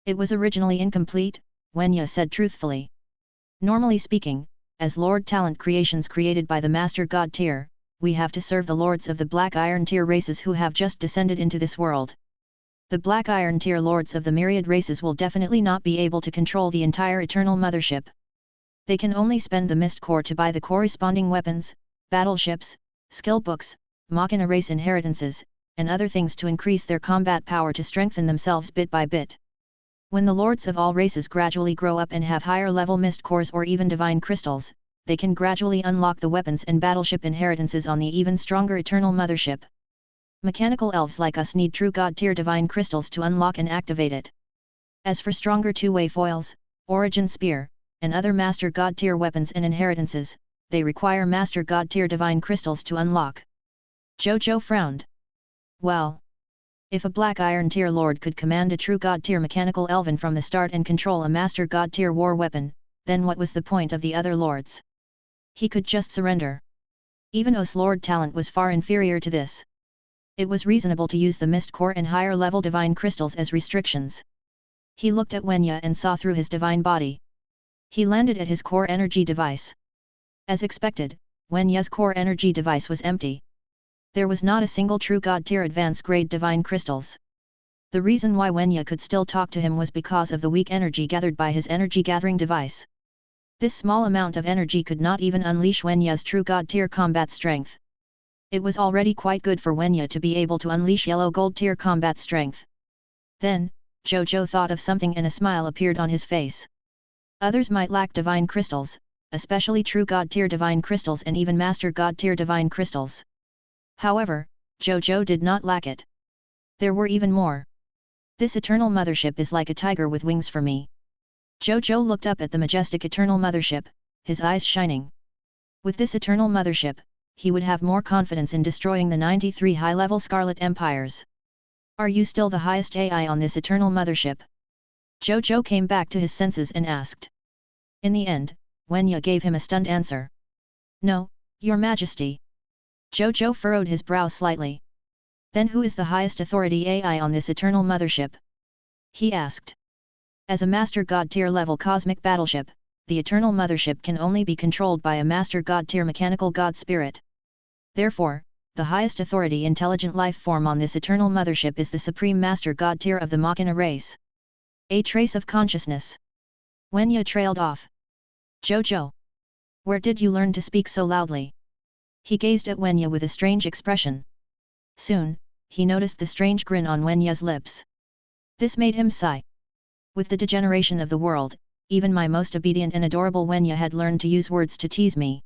S1: It was originally incomplete, Wenye said truthfully. Normally speaking, as Lord Talent creations created by the Master God Tier, we have to serve the Lords of the Black Iron Tier races who have just descended into this world. The Black Iron Tier Lords of the myriad races will definitely not be able to control the entire Eternal Mothership. They can only spend the Mist Core to buy the corresponding weapons, battleships, skill books, Machina race inheritances, and other things to increase their combat power to strengthen themselves bit by bit. When the Lords of all races gradually grow up and have higher level Mist Cores or even Divine Crystals, they can gradually unlock the weapons and battleship inheritances on the even stronger Eternal Mothership. Mechanical elves like us need true God Tier Divine Crystals to unlock and activate it. As for stronger two-way foils, Origin Spear, and other Master God Tier weapons and inheritances, they require Master God Tier Divine Crystals to unlock. Zhou Zhou frowned. Well, if a Black Iron Tier Lord could command a true God Tier Mechanical Elven from the start and control a Master God Tier war weapon, then what was the point of the other lords? He could just surrender. Even Os Lord Talent was far inferior to this. It was reasonable to use the Mist Core and higher level Divine Crystals as restrictions. He looked at Wenye and saw through his divine body. He landed at his core energy device. As expected, Wenye's core energy device was empty. There was not a single true God Tier advanced grade Divine Crystals. The reason why Wenye could still talk to him was because of the weak energy gathered by his energy gathering device. This small amount of energy could not even unleash Wenye's true God Tier combat strength. It was already quite good for Wenye to be able to unleash yellow gold tier combat strength. Then, Zhou Zhou thought of something and a smile appeared on his face. Others might lack Divine Crystals, especially true God Tier Divine Crystals and even Master God Tier Divine Crystals. However, Zhou Zhou did not lack it. There were even more. This Eternal Mothership is like a tiger with wings for me. Zhou Zhou looked up at the majestic Eternal Mothership, his eyes shining. With this Eternal Mothership, he would have more confidence in destroying the 93 high-level Scarlet Empires. Are you still the highest AI on this Eternal Mothership? Zhou Zhou came back to his senses and asked. In the end, Wenye gave him a stunned answer. No, Your Majesty. Zhou Zhou furrowed his brow slightly. Then who is the highest authority AI on this Eternal Mothership? he asked. As a Master God tier level cosmic battleship, the Eternal Mothership can only be controlled by a Master God tier mechanical God spirit. Therefore, the highest authority intelligent life form on this Eternal Mothership is the Supreme Master God tier of the Machina race. A trace of consciousness. Wenya trailed off. Zhou Zhou, where did you learn to speak so loudly? He gazed at Wenya with a strange expression. Soon, he noticed the strange grin on Wenya's lips. This made him sigh. With the degeneration of the world, even my most obedient and adorable Wenya had learned to use words to tease me.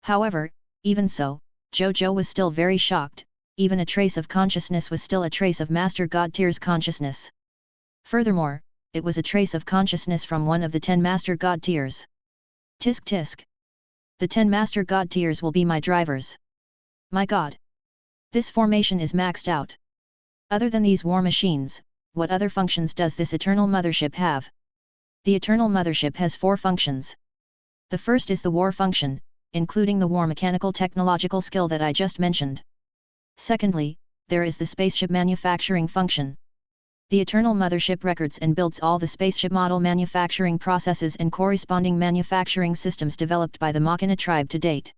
S1: However, even so, Zhou Zhou was still very shocked. Even a trace of consciousness was still a trace of Master God tier's consciousness. Furthermore, it was a trace of consciousness from one of the 10 Master God tiers. Tisk tisk. The 10 Master God tiers will be my drivers. My God! This formation is maxed out. Other than these war machines, what other functions does this Eternal Mothership have? The Eternal Mothership has 4 functions. The first is the war function, including the war mechanical technological skill that I just mentioned. Secondly, there is the spaceship manufacturing function. The Eternal Mothership records and builds all the spaceship model manufacturing processes and corresponding manufacturing systems developed by the Machina tribe to date.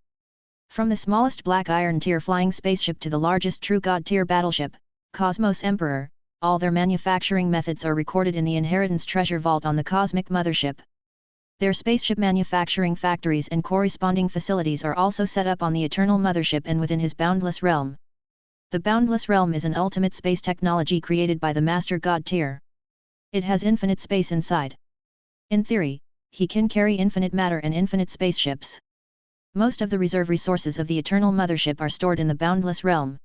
S1: From the smallest Black Iron tier flying spaceship to the largest True God tier battleship, Cosmos Emperor, all their manufacturing methods are recorded in the Inheritance Treasure Vault on the Cosmic Mothership. Their spaceship manufacturing factories and corresponding facilities are also set up on the Eternal Mothership and within his Boundless Realm. The Boundless Realm is an ultimate space technology created by the Master God tier. It has infinite space inside. In theory, he can carry infinite matter and infinite spaceships. Most of the reserve resources of the Eternal Mothership are stored in the Boundless Realm.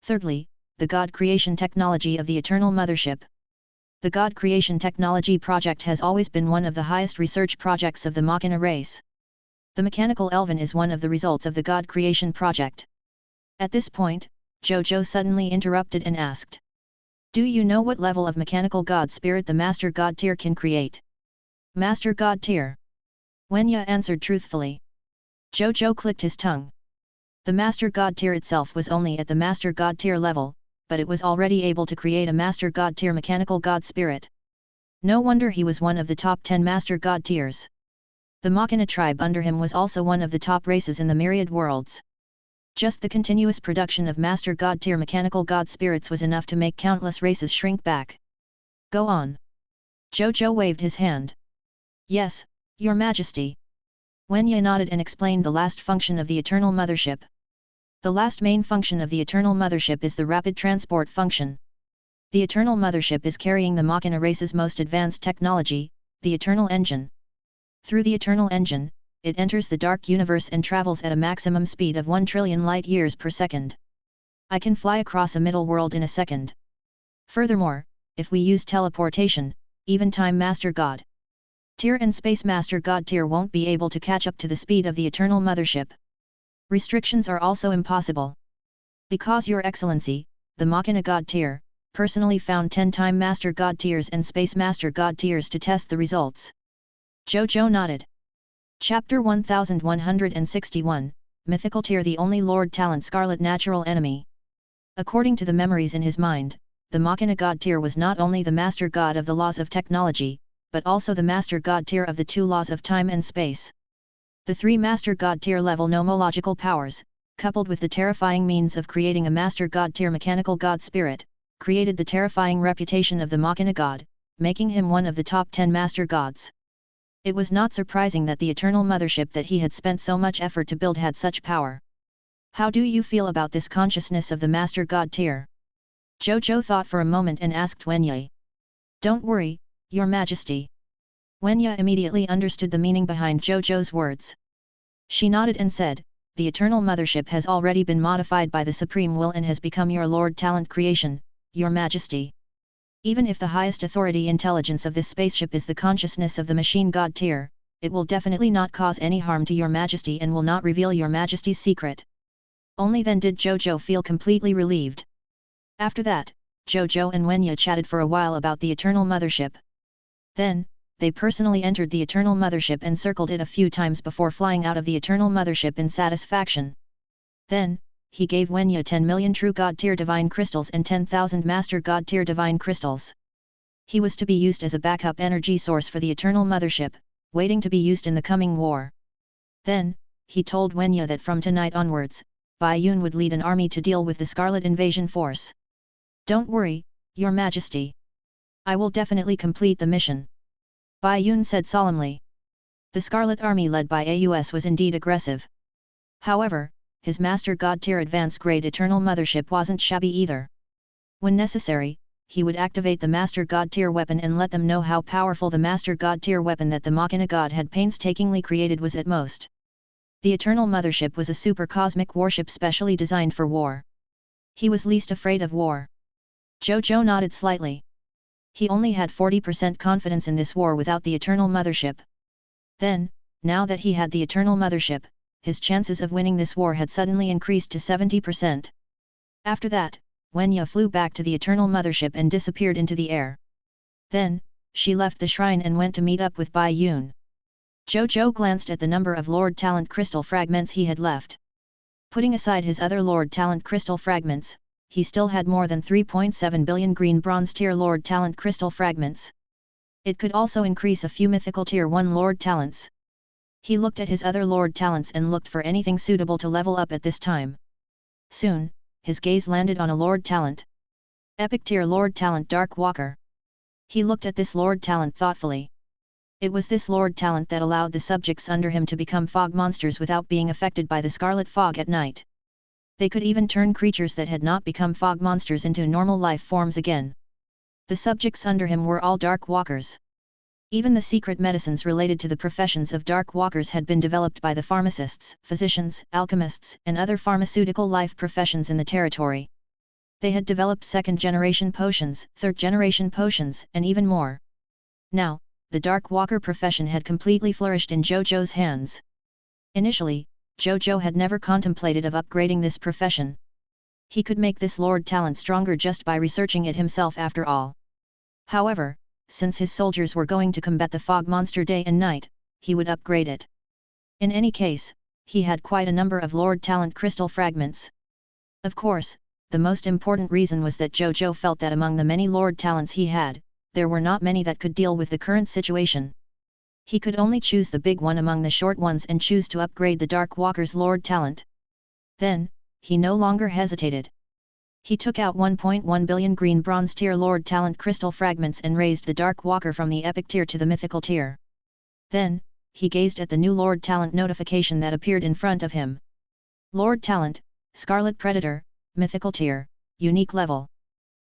S1: Thirdly, the God creation technology of the Eternal Mothership. The God creation technology project has always been one of the highest research projects of the Machina race. The mechanical Elven is one of the results of the God creation project. At this point, Zhou Zhou suddenly interrupted and asked. Do you know what level of mechanical God spirit the Master God tier can create? Master God tier. Wenya answered truthfully. Zhou Zhou clicked his tongue. The Master God tier itself was only at the Master God tier level, but it was already able to create a Master God tier mechanical God spirit. No wonder he was one of the top 10 Master God tiers. The Machina tribe under him was also one of the top races in the myriad worlds. Just the continuous production of Master God tier mechanical God spirits was enough to make countless races shrink back. Go on. Zhou Zhou waved his hand. Yes, Your Majesty. Wenya nodded and explained the last function of the Eternal Mothership. The last main function of the Eternal Mothership is the rapid transport function. The Eternal Mothership is carrying the Machina race's most advanced technology, the Eternal Engine. Through the Eternal Engine, it enters the dark universe and travels at a maximum speed of 1 trillion light-years per second. I can fly across a middle world in a second. Furthermore, if we use teleportation, even Time Master God tier and Space Master God tier won't be able to catch up to the speed of the Eternal Mothership. Restrictions are also impossible. Because Your Excellency, the Machina God tier, personally found 10 Time Master God tiers and Space Master God tiers to test the results. Zhou Zhou nodded. Chapter 1161, Mythical Tier. The only Lord Talent Scarlet natural enemy. According to the memories in his mind, the Machina God tier was not only the Master God of the laws of technology, but also the Master God tier of the 2 laws of time and space. The 3 Master God tier level nomological powers, coupled with the terrifying means of creating a Master God tier mechanical God spirit, created the terrifying reputation of the Machina God, making him one of the top 10 Master Gods. It was not surprising that the Eternal Mothership that he had spent so much effort to build had such power. How do you feel about this consciousness of the Master God tier? Zhou Zhou thought for a moment and asked Wenya. Don't worry, Your Majesty. Wenya immediately understood the meaning behind Zhou Zhou's words. She nodded and said, the Eternal Mothership has already been modified by the Supreme Will and has become your Lord Talent creation, Your Majesty. Even if the highest authority intelligence of this spaceship is the consciousness of the Machine God tier, it will definitely not cause any harm to Your Majesty and will not reveal Your Majesty's secret. Only then did Zhou Zhou feel completely relieved. After that, Zhou Zhou and Wenya chatted for a while about the Eternal Mothership. Then, they personally entered the Eternal Mothership and circled it a few times before flying out of the Eternal Mothership in satisfaction. Then, he gave Wenya 10 million True God tier Divine Crystals and 10,000 Master God tier Divine Crystals. He was to be used as a backup energy source for the Eternal Mothership, waiting to be used in the coming war. Then, he told Wenya that from tonight onwards, Bai Yun would lead an army to deal with the Scarlet Invasion Force. Don't worry, Your Majesty. I will definitely complete the mission. Bai Yun said solemnly. The Scarlet Army led by AUS was indeed aggressive. However, his Master God Tier Advanced Grade Eternal Mothership wasn't shabby either. When necessary, he would activate the Master God Tier weapon and let them know how powerful the Master God Tier weapon that the Machina God had painstakingly created was at most. The Eternal Mothership was a super cosmic warship specially designed for war. He was least afraid of war. Zhou Zhou nodded slightly. He only had 40% confidence in this war without the Eternal Mothership. Then, now that he had the Eternal Mothership, his chances of winning this war had suddenly increased to 70%. After that, Wenya flew back to the Eternal Mothership and disappeared into the air. Then, she left the shrine and went to meet up with Bai Yun. Zhou Zhou glanced at the number of Lord Talent Crystal fragments he had left. Putting aside his other Lord Talent Crystal fragments, he still had more than 3.7 billion green bronze tier Lord Talent Crystal fragments. It could also increase a few mythical tier 1 Lord Talents. He looked at his other Lord Talents and looked for anything suitable to level up at this time. Soon, his gaze landed on a Lord Talent. Epic tier Lord Talent Dark Walker. He looked at this Lord Talent thoughtfully. It was this Lord Talent that allowed the subjects under him to become fog monsters without being affected by the scarlet fog at night. They could even turn creatures that had not become fog monsters into normal life forms again. The subjects under him were all dark walkers. Even the secret medicines related to the professions of dark walkers had been developed by the pharmacists, physicians, alchemists, and other pharmaceutical life professions in the territory. They had developed second-generation potions, third-generation potions, and even more. Now, the dark walker profession had completely flourished in Zhou Zhou's hands. Initially, Zhou Zhou had never contemplated of upgrading this profession. He could make this Lord Talent stronger just by researching it himself after all. However, since his soldiers were going to combat the fog monster day and night, he would upgrade it. In any case, he had quite a number of Lord Talent crystal fragments. Of course, the most important reason was that Zhou Zhou felt that among the many Lord Talents he had, there were not many that could deal with the current situation. He could only choose the big one among the short ones and choose to upgrade the Dark Walker's Lord Talent. Then, he no longer hesitated. He took out 1.1 billion green bronze tier Lord Talent crystal fragments and raised the Dark Walker from the epic tier to the mythical tier. Then, he gazed at the new Lord Talent notification that appeared in front of him. Lord Talent, Scarlet Predator, mythical tier, unique level.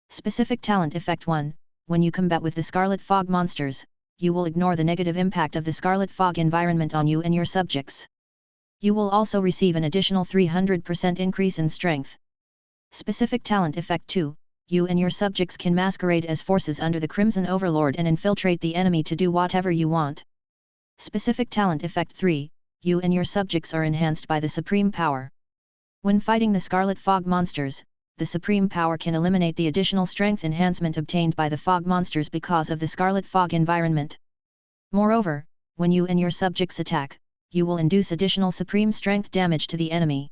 S1: Specific talent effect 1. When you combat with the Scarlet Fog monsters, you will ignore the negative impact of the Scarlet Fog environment on you and your subjects. You will also receive an additional 300% increase in strength. Specific talent effect 2. You and your subjects can masquerade as forces under the Crimson Overlord and infiltrate the enemy to do whatever you want. Specific talent effect 3. You and your subjects are enhanced by the Supreme Power. When fighting the Scarlet Fog monsters, the Supreme Power can eliminate the additional strength enhancement obtained by the Fog monsters because of the Scarlet Fog environment. Moreover, when you and your subjects attack, you will induce additional Supreme Strength damage to the enemy.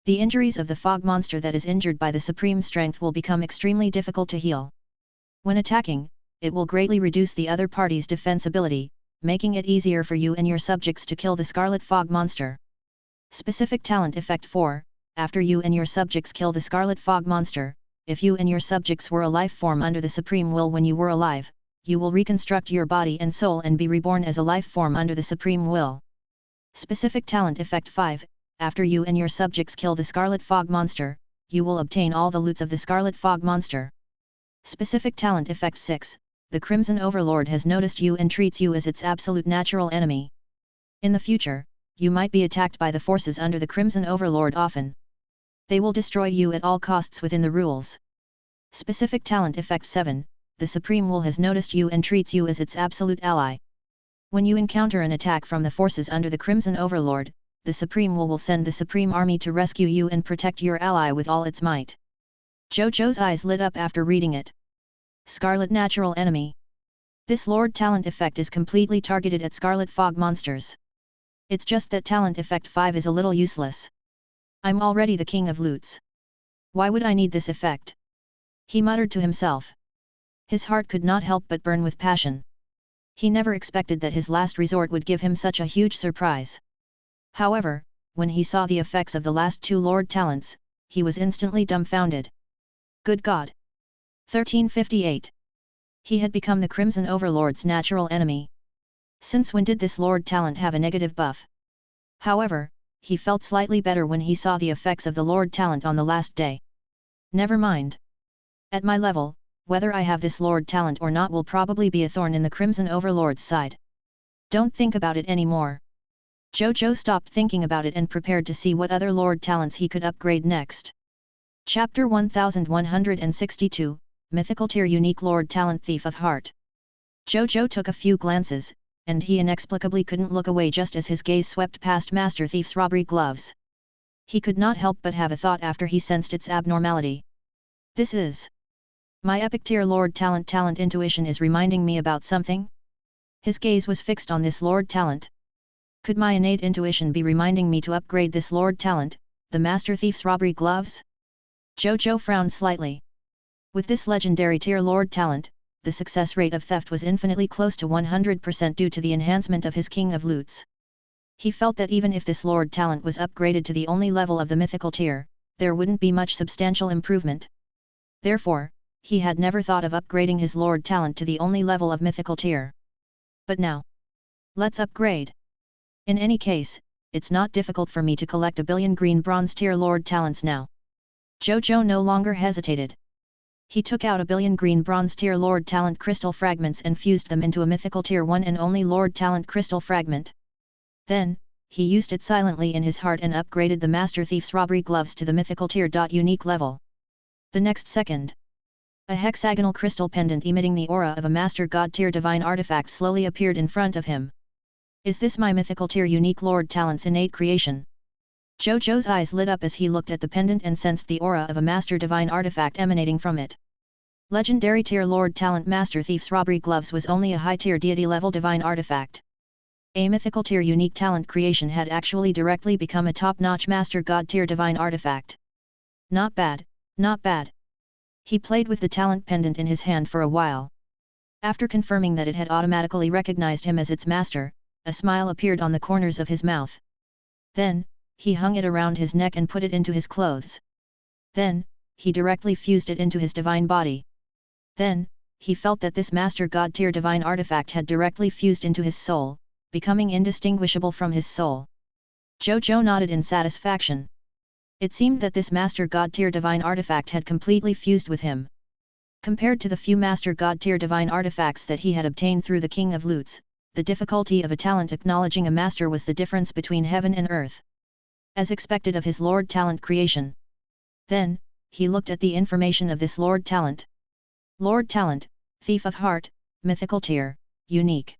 S1: The injuries of the Fog monster that is injured by the Supreme Strength will become extremely difficult to heal. When attacking, it will greatly reduce the other party's defense ability, making it easier for you and your subjects to kill the Scarlet Fog monster. Specific talent effect 4. After you and your subjects kill the Scarlet Fog monster, if you and your subjects were a life form under the Supreme Will when you were alive, you will reconstruct your body and soul and be reborn as a life form under the Supreme Will. Specific talent effect 5. After you and your subjects kill the Scarlet Fog monster, you will obtain all the loots of the Scarlet Fog monster. Specific talent effect 6. The Crimson Overlord has noticed you and treats you as its absolute natural enemy. In the future, you might be attacked by the forces under the Crimson Overlord often. They will destroy you at all costs within the rules. Specific talent effect 7. The Supreme Will has noticed you and treats you as its absolute ally. When you encounter an attack from the forces under the Crimson Overlord, the Supreme Will send the Supreme Army to rescue you and protect your ally with all its might. Zhou Zhou's eyes lit up after reading it. Scarlet Natural Enemy. This Lord Talent effect is completely targeted at Scarlet Fog monsters. It's just that talent effect 5 is a little useless. I'm already the king of loots. Why would I need this effect? He muttered to himself. His heart could not help but burn with passion. He never expected that his last resort would give him such a huge surprise. However, when he saw the effects of the last 2 Lord Talents, he was instantly dumbfounded. Good God! 1358. He had become the Crimson Overlord's natural enemy. Since when did this Lord Talent have a negative buff? However, he felt slightly better when he saw the effects of the Lord Talent on the last day. Never mind. At my level, whether I have this Lord Talent or not will probably be a thorn in the Crimson Overlord's side. Don't think about it anymore. Zhou Zhou stopped thinking about it and prepared to see what other Lord Talents he could upgrade next. Chapter 1162, Mythical Tier Unique Lord Talent Thief of Heart. Zhou Zhou took a few glances, and he inexplicably couldn't look away just as his gaze swept past Master Thief's robbery gloves. He could not help but have a thought after he sensed its abnormality. This is my epic tier Lord Talent. Talent intuition is reminding me about something? His gaze was fixed on this Lord Talent. Could my innate intuition be reminding me to upgrade this Lord Talent, the Master Thief's robbery gloves? Zhou Zhou frowned slightly. With this legendary tier Lord Talent, the success rate of theft was infinitely close to 100% due to the enhancement of his King of Loots. He felt that even if this Lord Talent was upgraded to the only level of the mythical tier, there wouldn't be much substantial improvement. Therefore, he had never thought of upgrading his Lord Talent to the only level of mythical tier. But now, let's upgrade. In any case, it's not difficult for me to collect 1 billion green bronze tier Lord Talents now. Zhou Zhou no longer hesitated. He took out 1 billion green bronze tier Lord Talent crystal fragments and fused them into a mythical tier 1 and only Lord Talent crystal fragment. Then, he used it silently in his heart and upgraded the Master Thief's robbery gloves to the mythical tier. Unique level. The next second, a hexagonal crystal pendant emitting the aura of a Master God tier divine artifact slowly appeared in front of him. Is this my mythical tier unique Lord Talent's innate creation? Zhou Zhou's eyes lit up as he looked at the pendant and sensed the aura of a Master divine artifact emanating from it. Legendary tier Lord Talent Master Thief's robbery gloves was only a high tier deity level divine artifact. A mythical tier unique talent creation had actually directly become a top-notch Master God tier divine artifact. Not bad, not bad. He played with the talent pendant in his hand for a while. After confirming that it had automatically recognized him as its master, a smile appeared on the corners of his mouth. Then, he hung it around his neck and put it into his clothes. Then, he directly fused it into his divine body. Then, he felt that this Master God tier divine artifact had directly fused into his soul, becoming indistinguishable from his soul. Zhou Zhou nodded in satisfaction. It seemed that this Master God tier divine artifact had completely fused with him. Compared to the few Master God tier divine artifacts that he had obtained through the King of Loots, the difficulty of a talent acknowledging a master was the difference between heaven and earth. As expected of his Lord Talent creation. Then, he looked at the information of this Lord Talent. Lord Talent, Thief of Heart, Mythical Tier, Unique.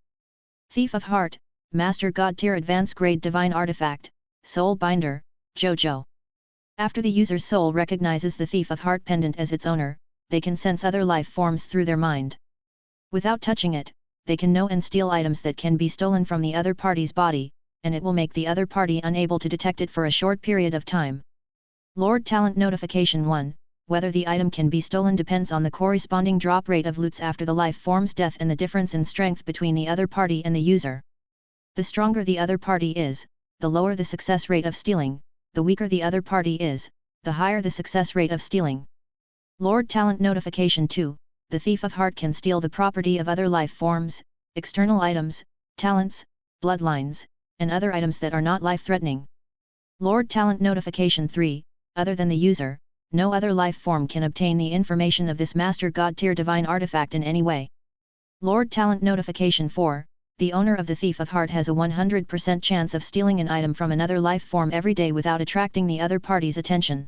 S1: Thief of Heart, Master God Tier Advanced Grade Divine Artifact, Soul Binder, Zhou Zhou. After the user's soul recognizes the Thief of Heart pendant as its owner, they can sense other life forms through their mind. Without touching it, they can know and steal items that can be stolen from the other party's body, and it will make the other party unable to detect it for a short period of time. Lord Talent Notification 1. Whether the item can be stolen depends on the corresponding drop rate of loots after the life form's death and the difference in strength between the other party and the user. The stronger the other party is, the lower the success rate of stealing, the weaker the other party is, the higher the success rate of stealing. Lord Talent Notification 2. The Thief of Heart can steal the property of other life forms, external items, talents, bloodlines, and other items that are not life-threatening. Lord Talent Notification 3. Other than the user, no other life form can obtain the information of this Master God tier divine artifact in any way. Lord Talent Notification 4. The owner of the Thief of Heart has a 100% chance of stealing an item from another life form every day without attracting the other party's attention.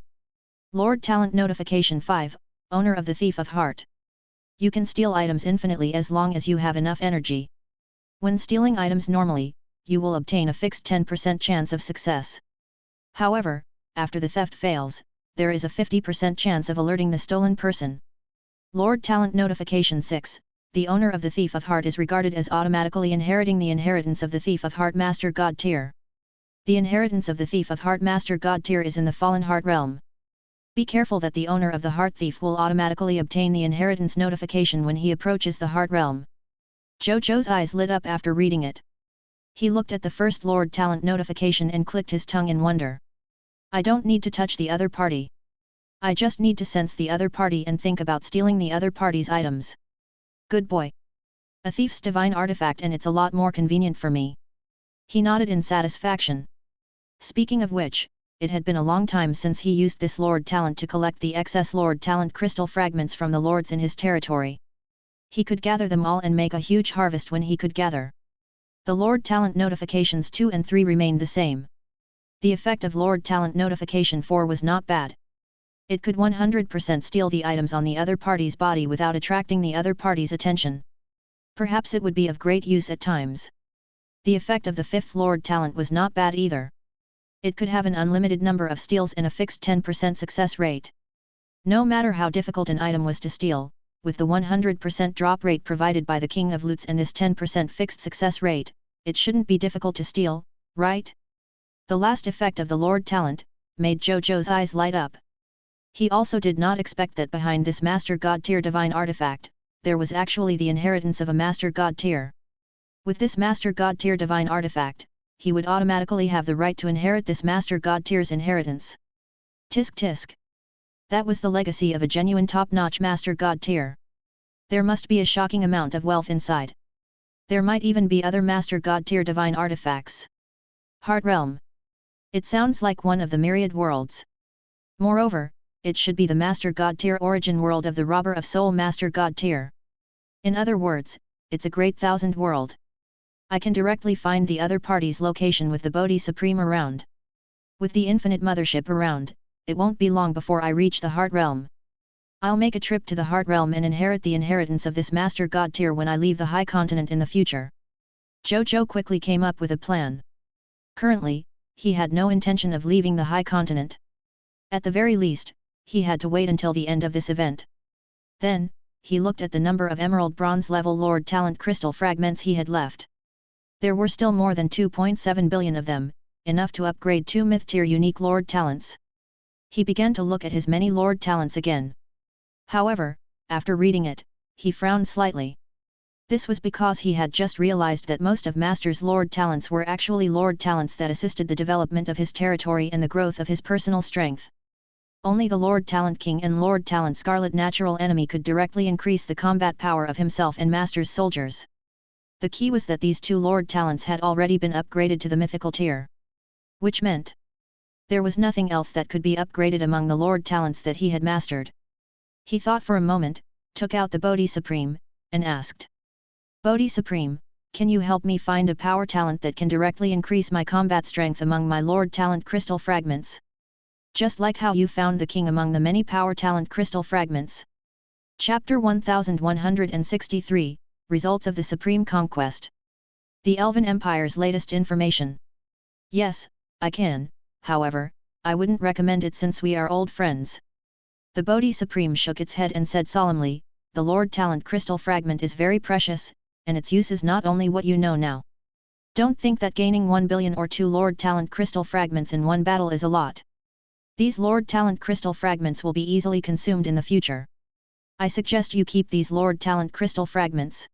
S1: Lord Talent Notification 5. Owner of the Thief of Heart. You can steal items infinitely as long as you have enough energy. When stealing items normally, you will obtain a fixed 10% chance of success. However, after the theft fails, there is a 50% chance of alerting the stolen person. Lord Talent Notification 6. The owner of the Thief of Heart is regarded as automatically inheriting the inheritance of the Thief of Heart Master God tier. The inheritance of the Thief of Heart Master God tier is in the Fallen Heart realm. Be careful that the owner of the heart thief will automatically obtain the inheritance notification when he approaches the heart realm. Zhou Zhou's eyes lit up after reading it. He looked at the first Lord Talent notification and clicked his tongue in wonder. I don't need to touch the other party. I just need to sense the other party and think about stealing the other party's items. Good boy. A thief's divine artifact, and it's a lot more convenient for me. He nodded in satisfaction. Speaking of which, it had been a long time since he used this Lord Talent to collect the excess Lord Talent crystal fragments from the lords in his territory. He could gather them all and make a huge harvest when he could gather. The Lord Talent notifications 2 and 3 remained the same. The effect of Lord Talent notification 4 was not bad. It could 100% steal the items on the other party's body without attracting the other party's attention. Perhaps it would be of great use at times. The effect of the 5th Lord Talent was not bad either. It could have an unlimited number of steals and a fixed 10% success rate. No matter how difficult an item was to steal, with the 100% drop rate provided by the King of Loots and this 10% fixed success rate, it shouldn't be difficult to steal, right? The last effect of the Lord Talent made Zhou Zhou's eyes light up. He also did not expect that behind this Master God tier divine artifact, there was actually the inheritance of a Master God tier. With this Master God tier divine artifact, he would automatically have the right to inherit this Master God tier's inheritance. Tisk tisk. That was the legacy of a genuine top-notch Master God tier. There must be a shocking amount of wealth inside. There might even be other Master God tier divine artifacts. Heart Realm. It sounds like one of the myriad worlds. Moreover, it should be the Master God tier origin world of the Robber of Soul Master God tier. In other words, it's a great thousand world. I can directly find the other party's location with the Bodhi Supreme around. With the infinite mothership around, it won't be long before I reach the Heart Realm. I'll make a trip to the Heart Realm and inherit the inheritance of this Master God tier when I leave the High Continent in the future. Zhou Zhou quickly came up with a plan. Currently, he had no intention of leaving the High Continent. At the very least, he had to wait until the end of this event. Then, he looked at the number of Emerald Bronze level Lord Talent crystal fragments he had left. There were still more than 2.7 billion of them, enough to upgrade 2 myth-tier unique Lord Talents. He began to look at his many Lord Talents again. However, after reading it, he frowned slightly. This was because he had just realized that most of Master's Lord Talents were actually Lord Talents that assisted the development of his territory and the growth of his personal strength. Only the Lord Talent King and Lord Talent Scarlet Natural Enemy could directly increase the combat power of himself and Master's soldiers. The key was that these 2 Lord Talents had already been upgraded to the mythical tier. Which meant there was nothing else that could be upgraded among the Lord Talents that he had mastered. He thought for a moment, took out the Bodhi Supreme, and asked. Bodhi Supreme, can you help me find a power talent that can directly increase my combat strength among my Lord Talent crystal fragments? Just like how you found the king among the many power talent crystal fragments. Chapter 1163, Results of the Supreme Conquest. The Elven Empire's latest information. Yes, I can, however, I wouldn't recommend it since we are old friends. The Bodhi Supreme shook its head and said solemnly, the Lord Talent crystal fragment is very precious, and its use is not only what you know now. Don't think that gaining 1 billion or 2 Lord Talent crystal fragments in one battle is a lot. These Lord Talent crystal fragments will be easily consumed in the future. I suggest you keep these Lord Talent crystal fragments.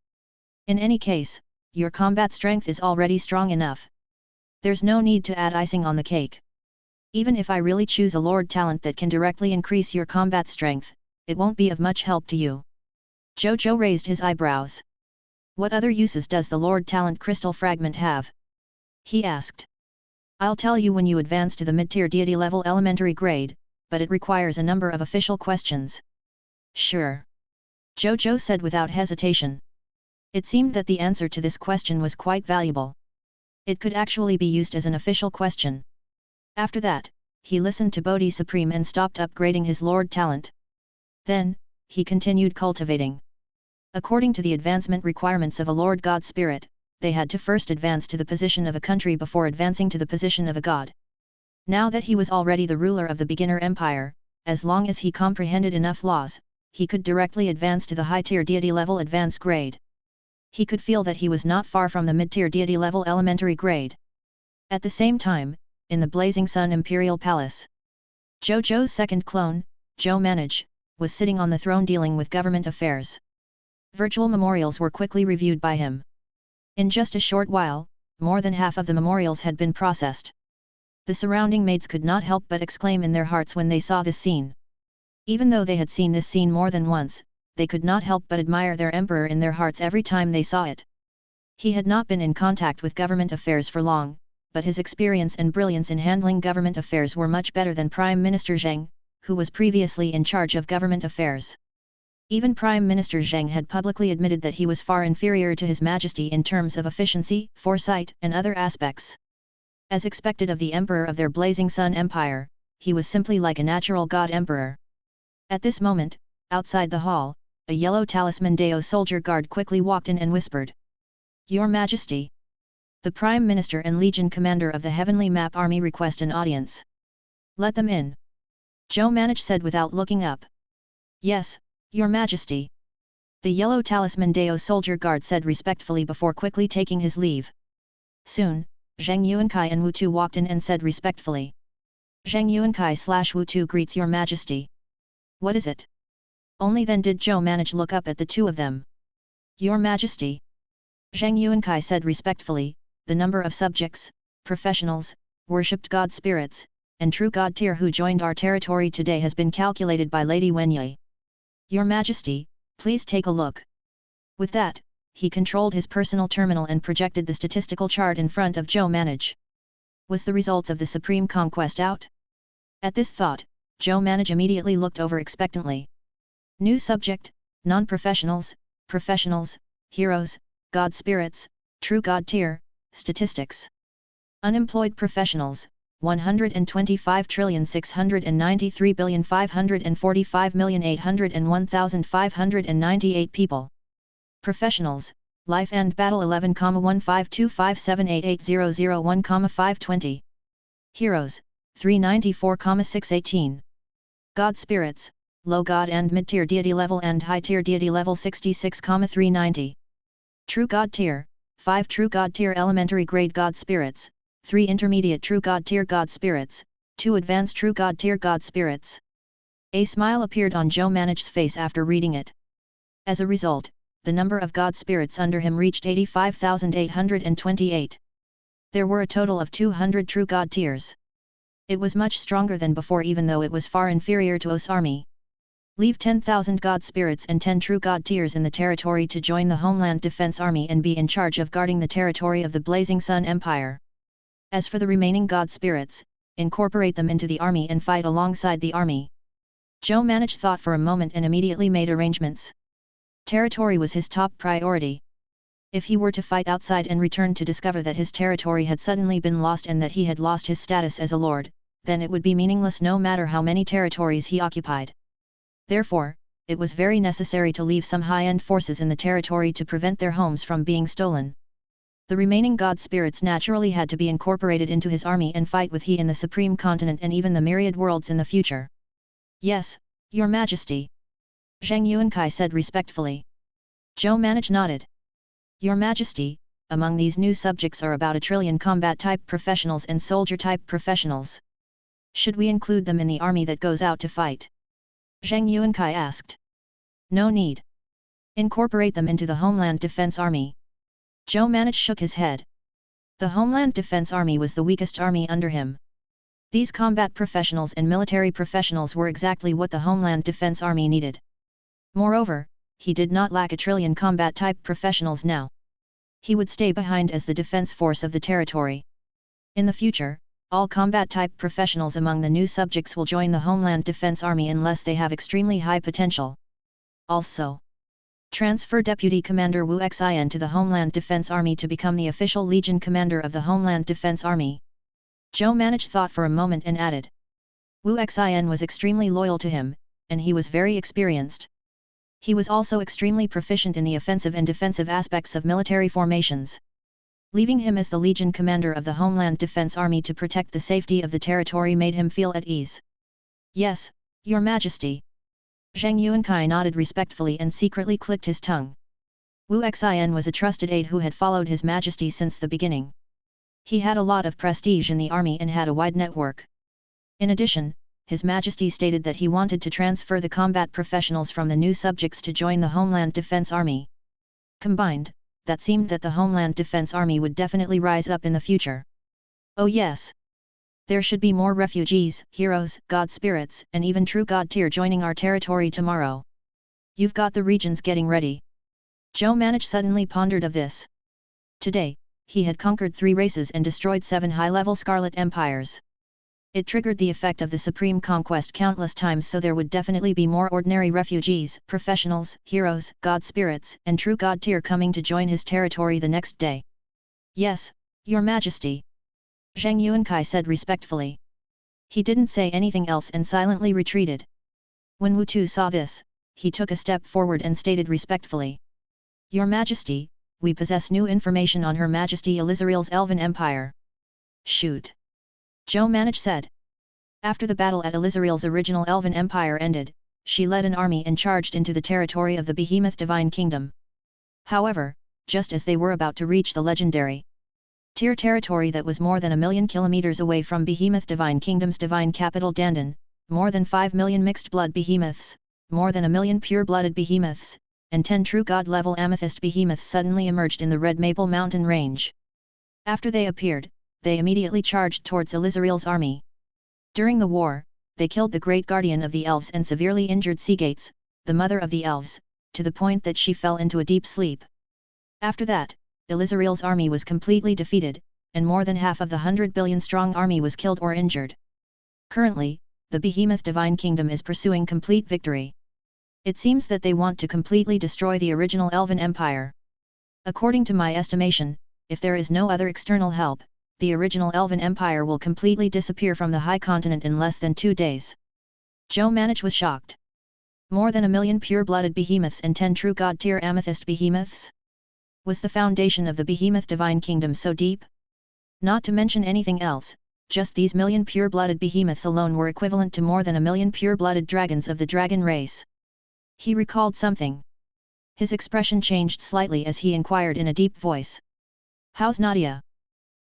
S1: In any case, your combat strength is already strong enough. There's no need to add icing on the cake. Even if I really choose a Lord Talent that can directly increase your combat strength, it won't be of much help to you. Zhou Zhou raised his eyebrows. What other uses does the Lord Talent crystal fragment have? He asked. I'll tell you when you advance to the mid-tier deity level elementary grade, but it requires a number of official questions. Sure. Zhou Zhou said without hesitation. It seemed that the answer to this question was quite valuable. It could actually be used as an official question. After that, he listened to Bodhi Supreme and stopped upgrading his Lord Talent. Then, he continued cultivating. According to the advancement requirements of a Lord God Spirit, they had to first advance to the position of a country before advancing to the position of a god. Now that he was already the ruler of the beginner empire, as long as he comprehended enough laws, he could directly advance to the high-tier deity level advanced grade. He could feel that he was not far from the mid-tier deity level elementary grade. At the same time, in the Blazing Sun Imperial Palace, Zhou Zhou's second clone, Zhou Manage, was sitting on the throne dealing with government affairs. Virtual memorials were quickly reviewed by him. In just a short while, more than half of the memorials had been processed. The surrounding maids could not help but exclaim in their hearts when they saw this scene. Even though they had seen this scene more than once, they could not help but admire their emperor in their hearts every time they saw it. He had not been in contact with government affairs for long, but his experience and brilliance in handling government affairs were much better than Prime Minister Zheng, who was previously in charge of government affairs. Even Prime Minister Zheng had publicly admitted that he was far inferior to His Majesty in terms of efficiency, foresight, and other aspects. As expected of the emperor of their Blazing Sun Empire, he was simply like a natural god emperor. At this moment, outside the hall, a yellow talisman Dao soldier guard quickly walked in and whispered, "Your Majesty! The Prime Minister and Legion Commander of the Heavenly Map Army request an audience." "Let them in," Zhou Manage said without looking up. "Yes, Your Majesty." The yellow talisman Dao soldier guard said respectfully before quickly taking his leave. Soon, Zheng Yuankai and Wu Tu walked in and said respectfully, "Zheng Yuankai / Wu Tu greets Your Majesty." "What is it?" Only then did Zhou Manage look up at the two of them. "Your Majesty," Zheng Yuankai said respectfully, "the number of subjects, professionals, worshipped god spirits, and true god tier who joined our territory today has been calculated by Lady Wenyi. Your Majesty, please take a look." With that, he controlled his personal terminal and projected the statistical chart in front of Zhou Manage. Was the results of the Supreme Conquest out? At this thought, Zhou Manage immediately looked over expectantly. New subject, non-professionals, professionals, heroes, god spirits, true god tier, statistics. Unemployed professionals, 125,693,545,801,598 people. Professionals, Life and Battle 11,15257880001,520. Heroes, 394,618. God Spirits, Low God and Mid-Tier Deity Level and High-Tier Deity Level 66,390. True God Tier, 5 True God Tier Elementary Grade God Spirits, 3 Intermediate True God Tier God Spirits, 2 Advanced True God Tier God Spirits. A smile appeared on Zhou Manage's face after reading it. As a result, the number of god spirits under him reached 85,828. There were a total of 200 true god tiers. It was much stronger than before even though it was far inferior to O's army. Leave 10,000 god spirits and 10 true god tiers in the territory to join the Homeland Defense Army and be in charge of guarding the territory of the Blazing Sun Empire. As for the remaining god spirits, incorporate them into the army and fight alongside the army. Zhou Manage thought for a moment and immediately made arrangements. Territory was his top priority. If he were to fight outside and return to discover that his territory had suddenly been lost and that he had lost his status as a lord, then it would be meaningless no matter how many territories he occupied. Therefore, it was very necessary to leave some high-end forces in the territory to prevent their homes from being stolen. The remaining god spirits naturally had to be incorporated into his army and fight with he in the Supreme Continent and even the myriad worlds in the future. "Yes, Your Majesty," Zheng Yuankai said respectfully. Zhou Manage nodded. "Your Majesty, among these new subjects are about 1 trillion combat-type professionals and soldier-type professionals. Should we include them in the army that goes out to fight?" Zheng Yuankai asked. "No need. Incorporate them into the Homeland Defense Army." Zhou Manage shook his head. The Homeland Defense Army was the weakest army under him. These combat professionals and military professionals were exactly what the Homeland Defense Army needed. Moreover, he did not lack 1 trillion combat-type professionals now. He would stay behind as the defense force of the territory. In the future, all combat-type professionals among the new subjects will join the Homeland Defense Army unless they have extremely high potential. Also, transfer Deputy Commander Wu Xin to the Homeland Defense Army to become the official Legion Commander of the Homeland Defense Army. Zhou Manage thought for a moment and added. Wu Xin was extremely loyal to him, and he was very experienced. He was also extremely proficient in the offensive and defensive aspects of military formations. Leaving him as the Legion Commander of the Homeland Defense Army to protect the safety of the territory made him feel at ease. "Yes, Your Majesty." Zheng Yuankai nodded respectfully and secretly clicked his tongue. Wu Xin was a trusted aide who had followed His Majesty since the beginning. He had a lot of prestige in the army and had a wide network. In addition, His Majesty stated that he wanted to transfer the combat professionals from the new subjects to join the Homeland Defense Army. Combined, that seemed that the Homeland Defense Army would definitely rise up in the future. Oh yes! There should be more refugees, heroes, god spirits, and even true god tier joining our territory tomorrow. You've got the regions getting ready. Zhou Manage suddenly pondered of this. Today, he had conquered 3 races and destroyed 7 high-level Scarlet Empires. It triggered the effect of the Supreme Conquest countless times, so there would definitely be more ordinary refugees, professionals, heroes, god spirits, and true god tier coming to join his territory the next day. Yes, Your Majesty. Zhang Yuankai said respectfully. He didn't say anything else and silently retreated. When Wu Tu saw this, he took a step forward and stated respectfully. Your Majesty, we possess new information on Her Majesty Elizariel's Elven Empire. Shoot! Zhou Manage said. After the battle at Elizariel's original Elven Empire ended, she led an army and charged into the territory of the Behemoth Divine Kingdom. However, just as they were about to reach the legendary tier territory that was more than 1 million kilometers away from Behemoth Divine Kingdom's divine capital Dandan, more than 5 million mixed-blood behemoths, more than 1 million pure-blooded behemoths, and 10 true god-level amethyst behemoths suddenly emerged in the Red Maple Mountain range. After they appeared, they immediately charged towards Elizariel's army. During the war, they killed the great guardian of the elves and severely injured Seagates, the mother of the elves, to the point that she fell into a deep sleep. After that, Elizariel's army was completely defeated, and more than half of the 100 billion strong army was killed or injured. Currently, the Behemoth Divine Kingdom is pursuing complete victory. It seems that they want to completely destroy the original Elven Empire. According to my estimation, if there is no other external help, the original Elven Empire will completely disappear from the High Continent in less than 2 days. Zhou Manage was shocked. More than 1 million pure-blooded behemoths and 10 true god-tier amethyst behemoths? Was the foundation of the Behemoth Divine Kingdom so deep? Not to mention anything else, just these million pure-blooded behemoths alone were equivalent to more than 1 million pure-blooded dragons of the dragon race. He recalled something. His expression changed slightly as he inquired in a deep voice. How's Nadia?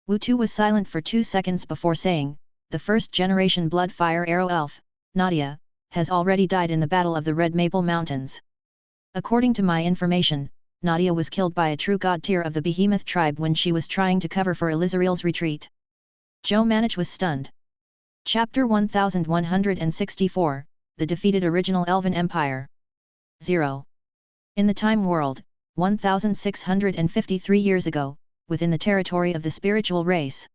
S1: Wu Tu was silent for 2 seconds before saying, the first-generation blood fire arrow elf, Nadia, has already died in the Battle of the Red Maple Mountains. According to my information, Nadia was killed by a true god tier of the Behemoth tribe when she was trying to cover for Elizariel's retreat. Zhou Manage was stunned. Chapter 1164, The Defeated Original Elven Empire. 0. In the Time World, 1653 years ago, within the territory of the spiritual race,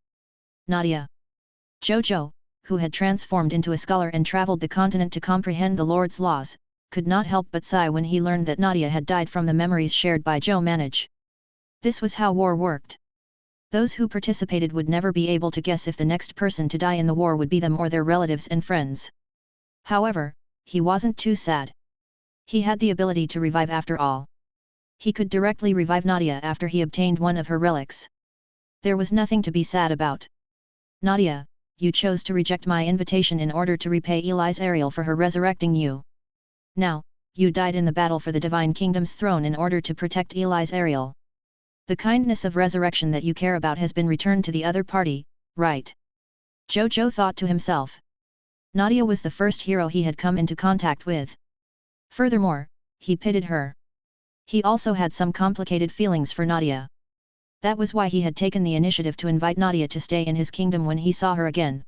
S1: Nadia. Zhou Zhou, who had transformed into a scholar and traveled the continent to comprehend the Lord's laws, could not help but sigh when he learned that Nadia had died from the memories shared by Zhou Manage. This was how war worked. Those who participated would never be able to guess if the next person to die in the war would be them or their relatives and friends. However, he wasn't too sad. He had the ability to revive after all. He could directly revive Nadia after he obtained one of her relics. There was nothing to be sad about. Nadia, you chose to reject my invitation in order to repay Eli's Ariel for her resurrecting you. Now, you died in the battle for the Divine Kingdom's throne in order to protect Eli's Ariel. The kindness of resurrection that you care about has been returned to the other party, right? Zhou Zhou thought to himself. Nadia was the first hero he had come into contact with. Furthermore, he pitied her. He also had some complicated feelings for Nadia. That was why he had taken the initiative to invite Nadia to stay in his kingdom when he saw her again.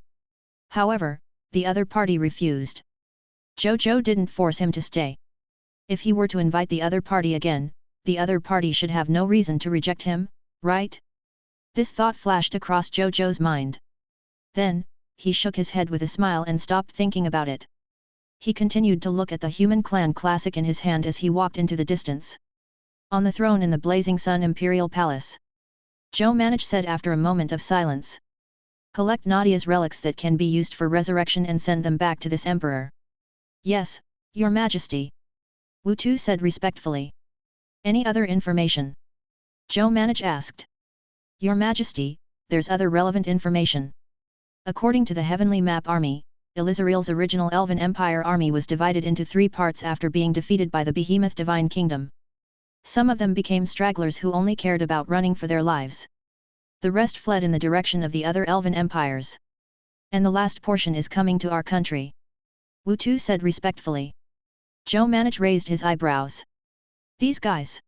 S1: However, the other party refused. Zhou Zhou didn't force him to stay. If he were to invite the other party again, the other party should have no reason to reject him, right? This thought flashed across Zhou Zhou's mind. Then, he shook his head with a smile and stopped thinking about it. He continued to look at the Human Clan Classic in his hand as he walked into the distance. On the throne in the Blazing Sun Imperial Palace, Zhou Manage said after a moment of silence. Collect Nadia's relics that can be used for resurrection and send them back to this emperor. Yes, Your Majesty. Wu Tu said respectfully. Any other information? Zhou Manage asked. Your Majesty, there's other relevant information. According to the Heavenly Map Army, Elizariel's original Elven Empire army was divided into 3 parts after being defeated by the Behemoth Divine Kingdom. Some of them became stragglers who only cared about running for their lives. The rest fled in the direction of the other Elven empires. And the last portion is coming to our country. Wu Tu said respectfully. Zhou Manage raised his eyebrows. These guys.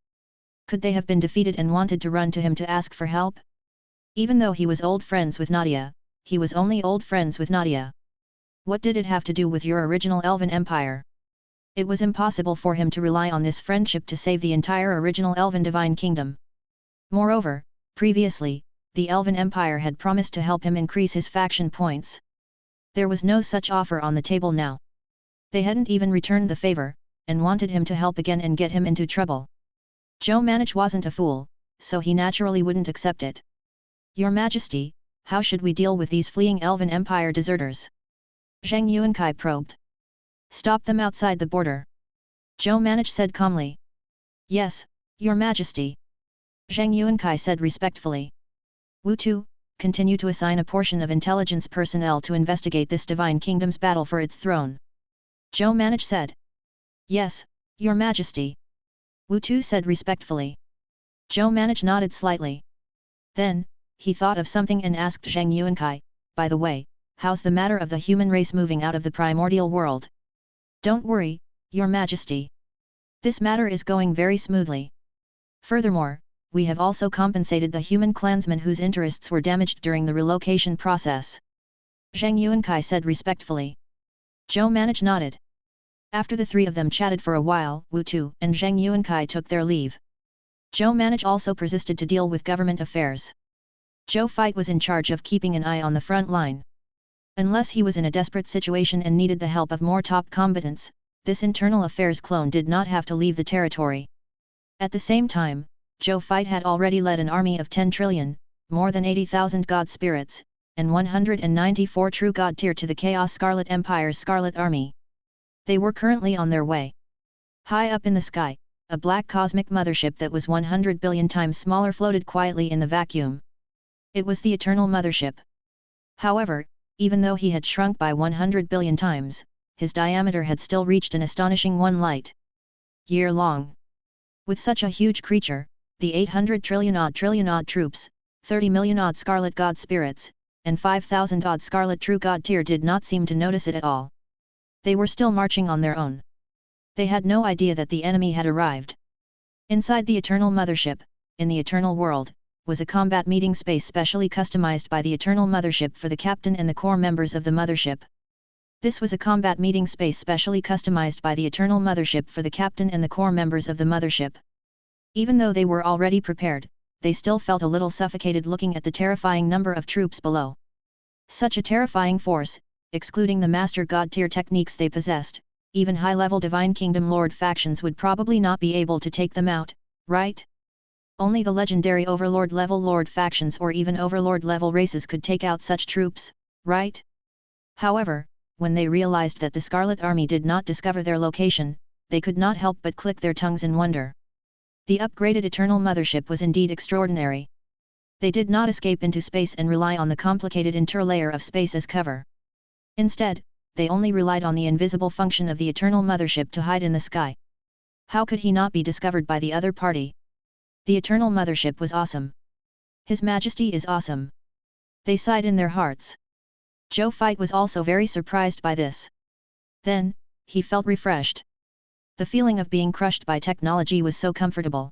S1: Could they have been defeated and wanted to run to him to ask for help? Even though he was old friends with Nadia, he was only old friends with Nadia. What did it have to do with your original Elven Empire? It was impossible for him to rely on this friendship to save the entire original Elven Divine Kingdom. Moreover, previously, the Elven Empire had promised to help him increase his faction points. There was no such offer on the table now. They hadn't even returned the favor, and wanted him to help again and get him into trouble. Zhou Manage wasn't a fool, so he naturally wouldn't accept it. Your Majesty, how should we deal with these fleeing Elven Empire deserters? Zhang Yuankai probed. Stop them outside the border. Zhou Manage said calmly. Yes, Your Majesty. Zhang Yuankai said respectfully. Wu Tu, continue to assign a portion of intelligence personnel to investigate this Divine Kingdom's battle for its throne. Zhou Manage said. Yes, Your Majesty. Wu Tu said respectfully. Zhou Manage nodded slightly. Then, he thought of something and asked Zhang Yuankai, by the way, how's the matter of the human race moving out of the primordial world? Don't worry, Your Majesty. This matter is going very smoothly. Furthermore, we have also compensated the human clansmen whose interests were damaged during the relocation process. Zhang Yuankai said respectfully. Zhou Manage nodded. After the three of them chatted for a while, Wu Tu and Zhang Yuankai took their leave. Zhou Manage also persisted to deal with government affairs. Zhou Fight was in charge of keeping an eye on the front line. Unless he was in a desperate situation and needed the help of more top combatants, this internal affairs clone did not have to leave the territory. At the same time, Zhou Fight had already led an army of 10 trillion, more than 80,000 god spirits, and 194 true god tier to the Chaos Scarlet Empire's Scarlet Army. They were currently on their way. High up in the sky, a black cosmic mothership that was 100 billion times smaller floated quietly in the vacuum. It was the Eternal Mothership. However, even though he had shrunk by 100 billion times, his diameter had still reached an astonishing 1 light year long. With such a huge creature, the 800 trillion odd troops, 30 million odd scarlet god spirits, and 5,000 odd scarlet true god tier did not seem to notice it at all. They were still marching on their own. They had no idea that the enemy had arrived. Inside the Eternal Mothership, in the Eternal World, was a combat meeting space specially customized by the Eternal Mothership for the captain and the core members of the Mothership. This was a combat meeting space specially customized by the Eternal Mothership for the captain and the core members of the Mothership. Even though they were already prepared, they still felt a little suffocated looking at the terrifying number of troops below. Such a terrifying force, excluding the Master God tier techniques they possessed, even high-level Divine Kingdom Lord factions would probably not be able to take them out, right? Only the legendary Overlord-level Lord factions or even Overlord-level races could take out such troops, right? However, when they realized that the Scarlet Army did not discover their location, they could not help but click their tongues in wonder. The upgraded Eternal Mothership was indeed extraordinary. They did not escape into space and rely on the complicated interlayer of space as cover. Instead, they only relied on the invisible function of the Eternal Mothership to hide in the sky. How could he not be discovered by the other party? The Eternal Mothership was awesome. His Majesty is awesome. They sighed in their hearts. Zhou Fight was also very surprised by this. Then, he felt refreshed. The feeling of being crushed by technology was so comfortable.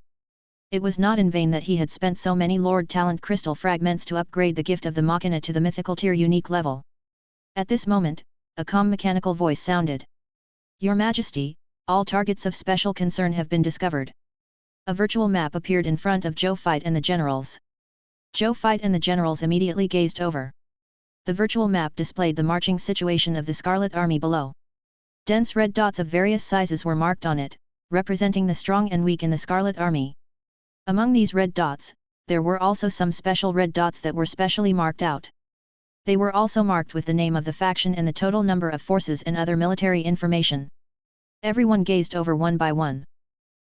S1: It was not in vain that he had spent so many Lord Talent Crystal fragments to upgrade the gift of the Machina to the mythical tier unique level. At this moment, a calm mechanical voice sounded. Your Majesty, all targets of special concern have been discovered. A virtual map appeared in front of Zhou Fight and the generals. Zhou Fight and the generals immediately gazed over. The virtual map displayed the marching situation of the Scarlet Army below. Dense red dots of various sizes were marked on it, representing the strong and weak in the Scarlet Army. Among these red dots, there were also some special red dots that were specially marked out. They were also marked with the name of the faction and the total number of forces and other military information. Everyone gazed over one by one.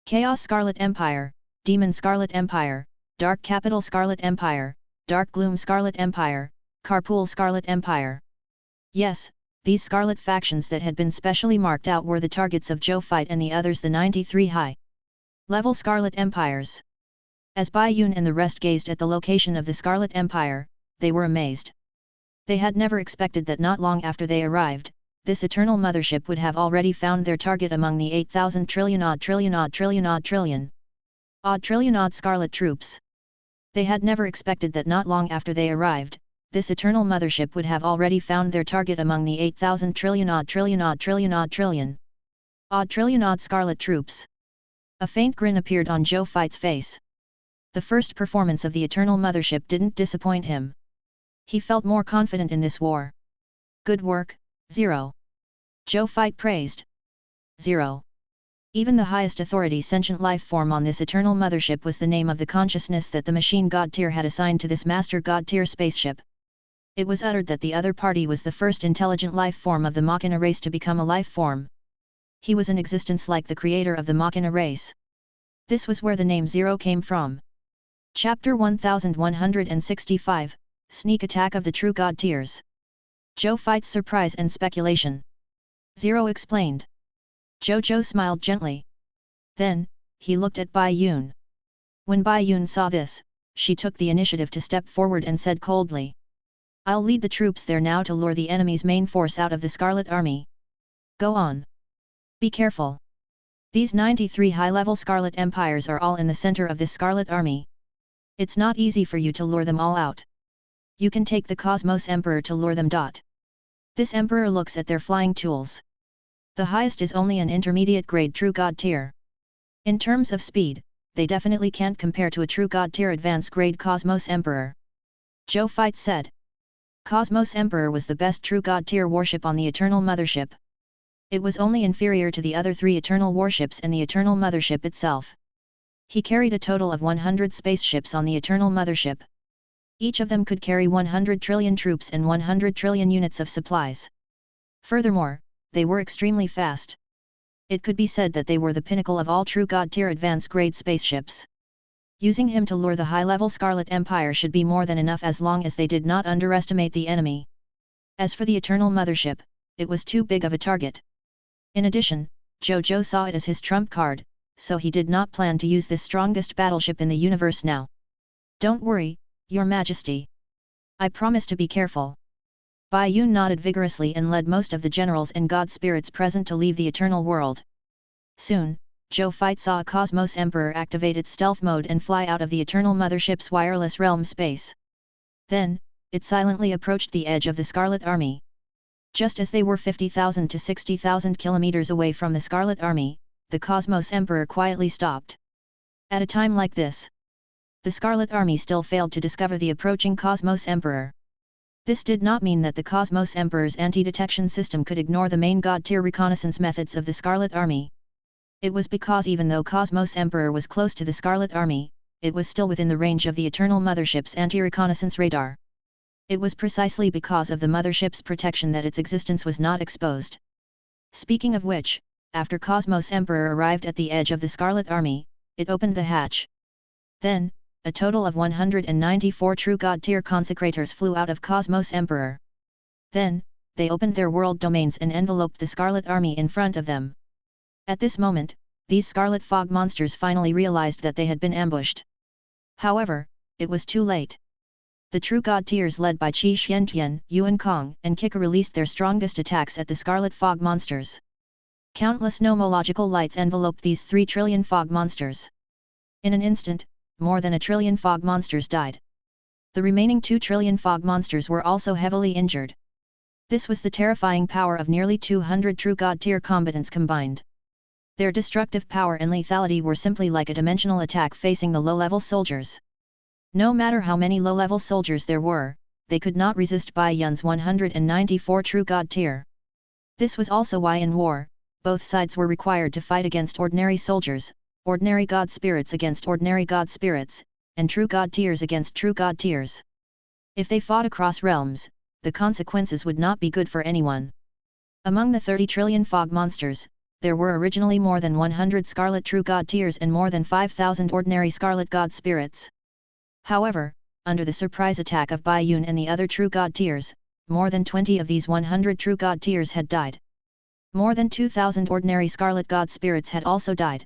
S1: Chaos Scarlet Empire, Demon Scarlet Empire, Dark Capital Scarlet Empire, Dark Gloom Scarlet Empire, Carpool Scarlet Empire. Yes, these Scarlet factions that had been specially marked out were the targets of Zhou Fight and the others the 93 high-level Scarlet Empires. As Bai Yun and the rest gazed at the location of the Scarlet Empire, they were amazed. They had never expected that not long after they arrived, this eternal mothership would have already found their target among the 8,000 trillion odd scarlet troops. They had never expected that not long after they arrived, this eternal mothership would have already found their target among the 8,000 trillion odd scarlet troops. A faint grin appeared on Zhou Fei's face. The first performance of the eternal mothership didn't disappoint him. He felt more confident in this war. Good work, Zero. Zhou Fei praised. Zero. Even the highest authority sentient life form on this eternal mothership was the name of the consciousness that the machine god tier had assigned to this master god tier spaceship. It was uttered that the other party was the first intelligent life form of the Machina race to become a life form. He was in existence like the creator of the Machina race. This was where the name Zero came from. Chapter 1165, Sneak Attack of the True God Tiers. Zhou Fei's surprise and speculation. Zero explained. Zhou Zhou smiled gently. Then, he looked at Bai Yun. When Bai Yun saw this, she took the initiative to step forward and said coldly. I'll lead the troops there now to lure the enemy's main force out of the Scarlet Army. Go on. Be careful. These 93 high-level Scarlet Empires are all in the center of this Scarlet Army. It's not easy for you to lure them all out. You can take the Cosmos Emperor to lure them. This Emperor looks at their flying tools. The highest is only an intermediate grade true god tier. In terms of speed, they definitely can't compare to a true god tier advanced grade Cosmos Emperor. Zhou Fei said. Cosmos Emperor was the best true god tier warship on the Eternal Mothership. It was only inferior to the other 3 Eternal warships and the Eternal Mothership itself. He carried a total of 100 spaceships on the Eternal Mothership. Each of them could carry 100 trillion troops and 100 trillion units of supplies. Furthermore, they were extremely fast. It could be said that they were the pinnacle of all true god tier advanced grade spaceships. Using him to lure the high-level Scarlet Empire should be more than enough as long as they did not underestimate the enemy. As for the Eternal Mothership, it was too big of a target. In addition, Zhou Zhou saw it as his trump card, so he did not plan to use this strongest battleship in the universe now. Don't worry, Your Majesty. I promise to be careful. Bai Yun nodded vigorously and led most of the generals and god spirits present to leave the eternal world. Soon, Zhou Fei saw a Cosmos Emperor activate its stealth mode and fly out of the Eternal Mothership's wireless realm space. Then, it silently approached the edge of the Scarlet Army. Just as they were 50,000 to 60,000 kilometers away from the Scarlet Army, the Cosmos Emperor quietly stopped. At a time like this, the Scarlet Army still failed to discover the approaching Cosmos Emperor. This did not mean that the Cosmos Emperor's anti-detection system could ignore the main god-tier reconnaissance methods of the Scarlet Army. It was because even though Cosmos Emperor was close to the Scarlet Army, it was still within the range of the Eternal Mothership's anti-reconnaissance radar. It was precisely because of the Mothership's protection that its existence was not exposed. Speaking of which, after Cosmos Emperor arrived at the edge of the Scarlet Army, it opened the hatch. Then, a total of 194 true god-tier consecrators flew out of Cosmos Emperor. Then, they opened their world domains and enveloped the Scarlet Army in front of them. At this moment, these Scarlet Fog monsters finally realized that they had been ambushed. However, it was too late. The true god tiers led by Qi Xiantian, Yuan Kong, and Kika released their strongest attacks at the Scarlet Fog monsters. Countless nomological lights enveloped these 3 trillion fog monsters. In an instant, more than 1 trillion fog monsters died. The remaining 2 trillion fog monsters were also heavily injured. This was the terrifying power of nearly 200 true god tier combatants combined. Their destructive power and lethality were simply like a dimensional attack facing the low-level soldiers. No matter how many low-level soldiers there were, they could not resist Bai Yun's 194 true god tier. This was also why in war, both sides were required to fight against ordinary soldiers, ordinary god spirits against ordinary god spirits, and true god tiers against true god tiers. If they fought across realms, the consequences would not be good for anyone. Among the 30 trillion fog monsters, there were originally more than 100 Scarlet True God tiers and more than 5,000 ordinary Scarlet God spirits. However, under the surprise attack of Bai Yun and the other True God tiers, more than 20 of these 100 True God tiers had died. More than 2,000 ordinary Scarlet God spirits had also died.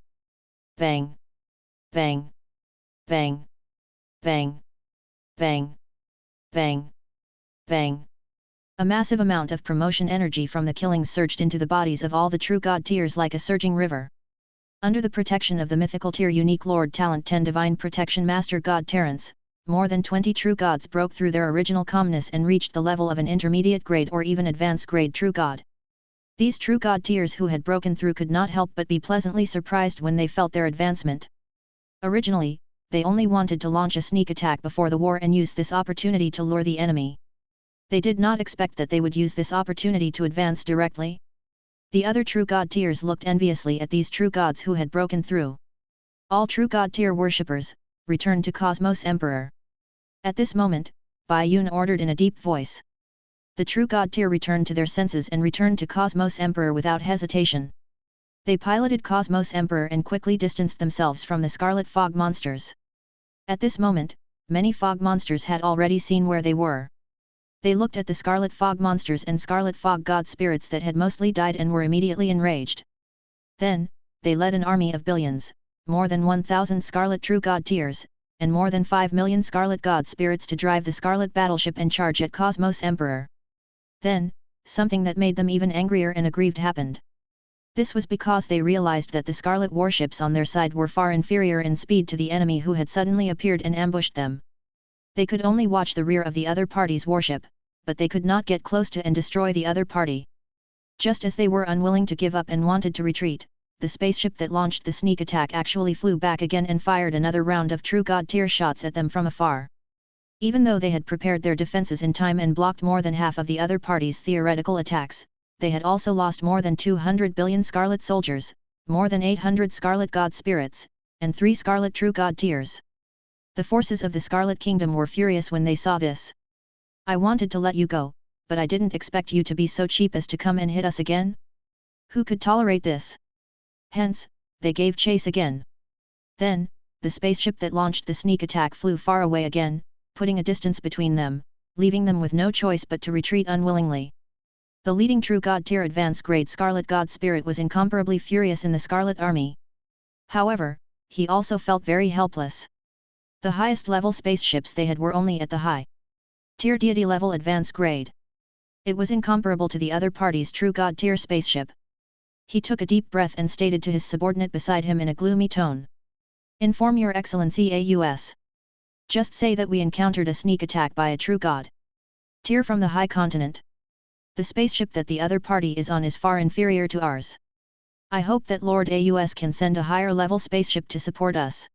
S1: Bang! Bang! Bang! Bang! Bang! Bang! Bang! A massive amount of promotion energy from the killings surged into the bodies of all the true god tiers like a surging river. Under the protection of the mythical tier unique Lord Talent 10 Divine Protection Master God Terrence, more than 20 true gods broke through their original calmness and reached the level of an intermediate grade or even advanced grade true god. These true god tiers who had broken through could not help but be pleasantly surprised when they felt their advancement. Originally, they only wanted to launch a sneak attack before the war and use this opportunity to lure the enemy. They did not expect that they would use this opportunity to advance directly. The other true god tiers looked enviously at these true gods who had broken through. All true god tier worshippers, returned to Cosmos Emperor. At this moment, Bai Yun ordered in a deep voice. The true god tier returned to their senses and returned to Cosmos Emperor without hesitation. They piloted Cosmos Emperor and quickly distanced themselves from the Scarlet Fog monsters. At this moment, many fog monsters had already seen where they were. They looked at the Scarlet Fog monsters and Scarlet Fog god spirits that had mostly died and were immediately enraged. Then, they led an army of billions, more than 1,000 Scarlet True God tiers, and more than 5 million Scarlet God spirits to drive the Scarlet Battleship and charge at Cosmos Emperor. Then, something that made them even angrier and aggrieved happened. This was because they realized that the Scarlet warships on their side were far inferior in speed to the enemy who had suddenly appeared and ambushed them. They could only watch the rear of the other party's warship, but they could not get close to and destroy the other party. Just as they were unwilling to give up and wanted to retreat, the spaceship that launched the sneak attack actually flew back again and fired another round of true god tier shots at them from afar. Even though they had prepared their defenses in time and blocked more than half of the other party's theoretical attacks, they had also lost more than 200 billion Scarlet soldiers, more than 800 Scarlet god spirits, and 3 Scarlet true god tiers. The forces of the Scarlet Kingdom were furious when they saw this. I wanted to let you go, but I didn't expect you to be so cheap as to come and hit us again? Who could tolerate this? Hence, they gave chase again. Then, the spaceship that launched the sneak attack flew far away again, putting a distance between them, leaving them with no choice but to retreat unwillingly. The leading true god tier advanced grade Scarlet God Spirit was incomparably furious in the Scarlet Army. However, he also felt very helpless. The highest level spaceships they had were only at the high tier deity level advanced grade. It was incomparable to the other party's true god tier spaceship. He took a deep breath and stated to his subordinate beside him in a gloomy tone. Inform your excellency AUS. Just say that we encountered a sneak attack by a true god tier from the high continent. The spaceship that the other party is on is far inferior to ours. I hope that Lord AUS can send a higher level spaceship to support us.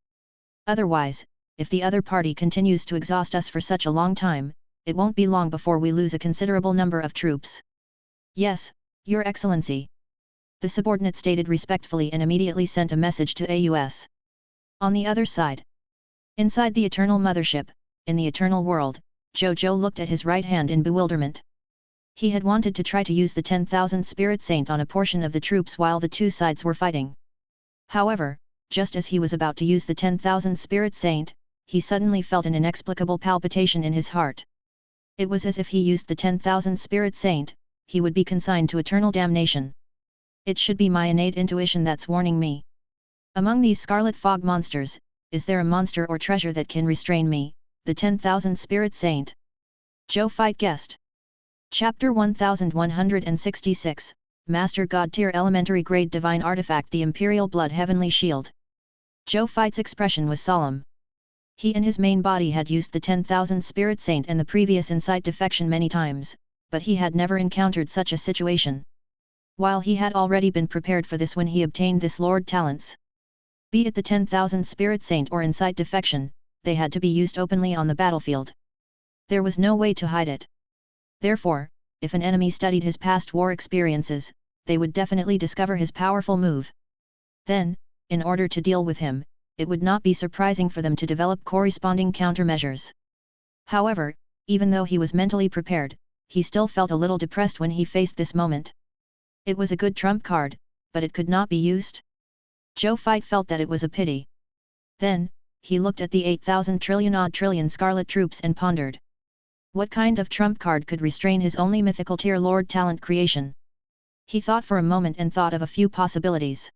S1: Otherwise, if the other party continues to exhaust us for such a long time, it won't be long before we lose a considerable number of troops. Yes, Your Excellency. The subordinate stated respectfully and immediately sent a message to AUS. On the other side, inside the Eternal Mothership, in the Eternal World, Zhou Zhou looked at his right hand in bewilderment. He had wanted to try to use the 10,000 Spirit Saint on a portion of the troops while the two sides were fighting. However, just as he was about to use the 10,000 Spirit Saint, he suddenly felt an inexplicable palpitation in his heart. It was as if he used the 10,000 Spirit Saint, he would be consigned to eternal damnation. It should be my innate intuition that's warning me. Among these Scarlet Fog monsters, is there a monster or treasure that can restrain me, the 10,000 Spirit Saint? Zhou Fight guessed. Chapter 1166, Master God Tier Elementary Grade Divine Artifact The Imperial Blood Heavenly Shield. Zhou Fight's expression was solemn. He and his main body had used the 10,000 Spirit Saint and the previous Insight Defection many times, but he had never encountered such a situation. While he had already been prepared for this when he obtained this Lord Talents. Be it the 10,000 Spirit Saint or Insight Defection, they had to be used openly on the battlefield. There was no way to hide it. Therefore, if an enemy studied his past war experiences, they would definitely discover his powerful move. Then, in order to deal with him, it would not be surprising for them to develop corresponding countermeasures. However, even though he was mentally prepared, he still felt a little depressed when he faced this moment. It was a good trump card, but it could not be used. Zhou Fight felt that it was a pity. Then, he looked at the 8,000 trillion Scarlet troops and pondered. What kind of trump card could restrain his only mythical tier Lord Talent creation? He thought for a moment and thought of a few possibilities.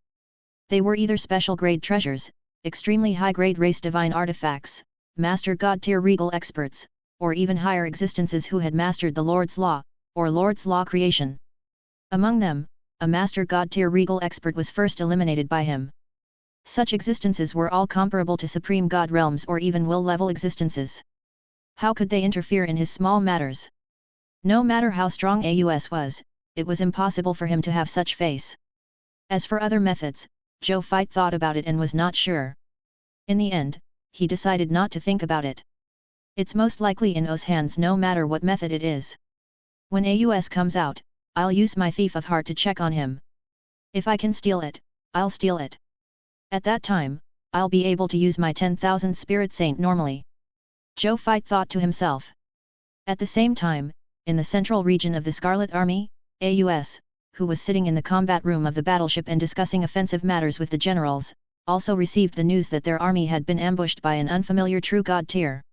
S1: They were either special grade treasures, extremely high grade race divine artifacts, master god tier regal experts, or even higher existences who had mastered the Lord's Law, or Lord's Law creation. Among them, a Master God-tier regal expert was first eliminated by him. Such existences were all comparable to Supreme God realms or even will-level existences. How could they interfere in his small matters? No matter how strong AUS was, it was impossible for him to have such face. As for other methods, Zhou Zhou thought about it and was not sure. In the end, he decided not to think about it. It's most likely in O's hands no matter what method it is. When AUS comes out, I'll use my thief of heart to check on him. If I can steal it, I'll steal it. At that time, I'll be able to use my 10,000 spirit saint normally. Zhou Zhou thought to himself. At the same time, in the central region of the Scarlet Army, AUS, who was sitting in the combat room of the battleship and discussing offensive matters with the generals, also received the news that their army had been ambushed by an unfamiliar true god tier.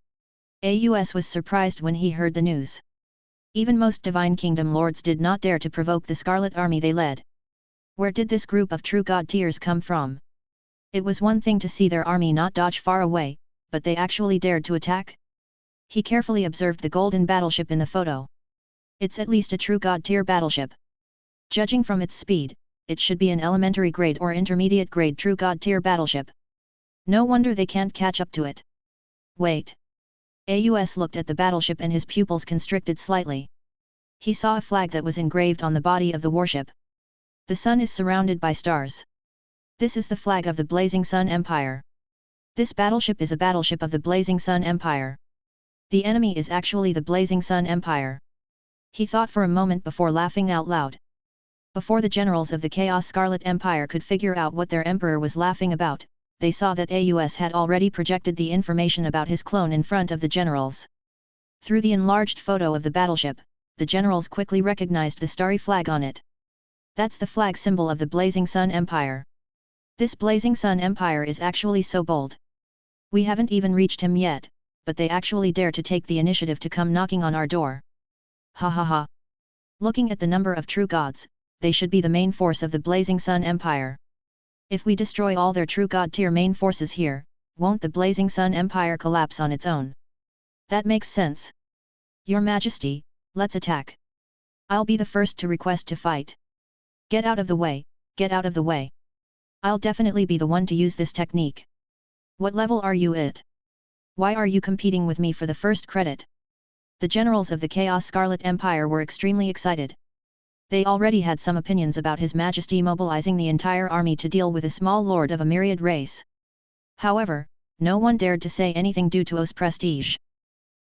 S1: AUS was surprised when he heard the news. Even most Divine Kingdom lords did not dare to provoke the Scarlet Army they led. Where did this group of true god tiers come from? It was one thing to see their army not dodge far away, but they actually dared to attack? He carefully observed the golden battleship in the photo. It's at least a true god tier battleship. Judging from its speed, it should be an elementary grade or intermediate grade true god tier battleship. No wonder they can't catch up to it. Wait. AUS looked at the battleship and his pupils constricted slightly. He saw a flag that was engraved on the body of the warship. The sun is surrounded by stars. This is the flag of the Blazing Sun Empire. This battleship is a battleship of the Blazing Sun Empire. The enemy is actually the Blazing Sun Empire. He thought for a moment before laughing out loud. Before the generals of the Chaos Scarlet Empire could figure out what their emperor was laughing about, they saw that AUS had already projected the information about his clone in front of the generals. Through the enlarged photo of the battleship, the generals quickly recognized the starry flag on it. That's the flag symbol of the Blazing Sun Empire. This Blazing Sun Empire is actually so bold. We haven't even reached him yet, but they actually dare to take the initiative to come knocking on our door. Ha ha ha. Looking at the number of true gods, they should be the main force of the Blazing Sun Empire. If we destroy all their true god tier main forces here, won't the Blazing Sun Empire collapse on its own? That makes sense. Your Majesty, let's attack. I'll be the first to request to fight. Get out of the way, get out of the way. I'll definitely be the one to use this technique. What level are you at? Why are you competing with me for the first credit? The generals of the Chaos Scarlet Empire were extremely excited. They already had some opinions about His Majesty mobilizing the entire army to deal with a small lord of a myriad race. However, no one dared to say anything due to O's prestige.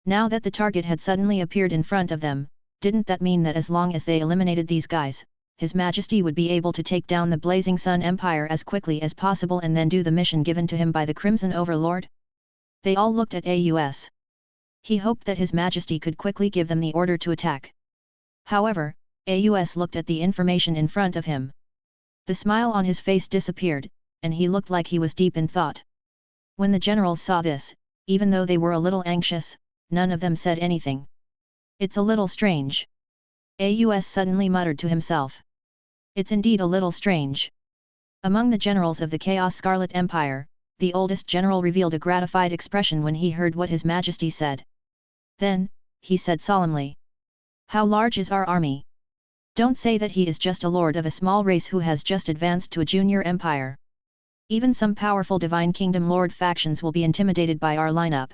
S1: Now that the target had suddenly appeared in front of them, didn't that mean that as long as they eliminated these guys, His Majesty would be able to take down the Blazing Sun Empire as quickly as possible and then do the mission given to him by the Crimson Overlord? They all looked at AUS. He hoped that His Majesty could quickly give them the order to attack. However, AUS looked at the information in front of him. The smile on his face disappeared, and he looked like he was deep in thought. When the generals saw this, even though they were a little anxious, none of them said anything. It's a little strange. AUS suddenly muttered to himself. It's indeed a little strange. Among the generals of the Chaos Scarlet Empire, the oldest general revealed a gratified expression when he heard what His Majesty said. Then, he said solemnly. How large is our army? Don't say that he is just a lord of a small race who has just advanced to a junior empire. Even some powerful Divine Kingdom lord factions will be intimidated by our lineup.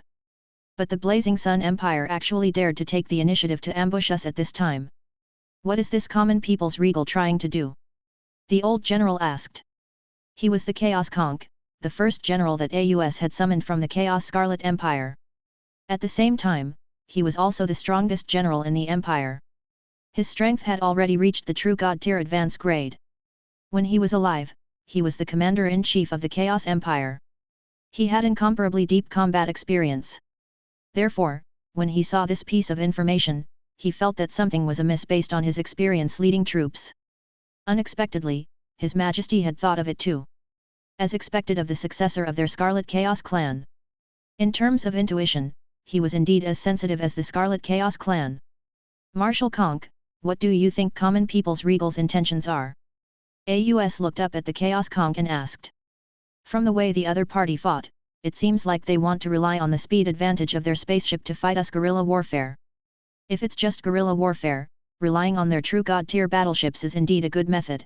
S1: But the Blazing Sun Empire actually dared to take the initiative to ambush us at this time. What is this common people's regal trying to do? The old general asked. He was the Chaos Conk, the first general that AUS had summoned from the Chaos Scarlet Empire. At the same time, he was also the strongest general in the empire. His strength had already reached the true god tier advance grade. When he was alive, he was the commander-in-chief of the Chaos Empire. He had incomparably deep combat experience. Therefore, when he saw this piece of information, he felt that something was amiss based on his experience leading troops. Unexpectedly, His Majesty had thought of it too. As expected of the successor of their Scarlet Chaos clan. In terms of intuition, he was indeed as sensitive as the Scarlet Chaos clan. Marshal Conk, what do you think common people's regal's intentions are? AUS looked up at the Chaos Conk and asked. From the way the other party fought, it seems like they want to rely on the speed advantage of their spaceship to fight us guerrilla warfare. If it's just guerrilla warfare, relying on their true god-tier battleships is indeed a good method.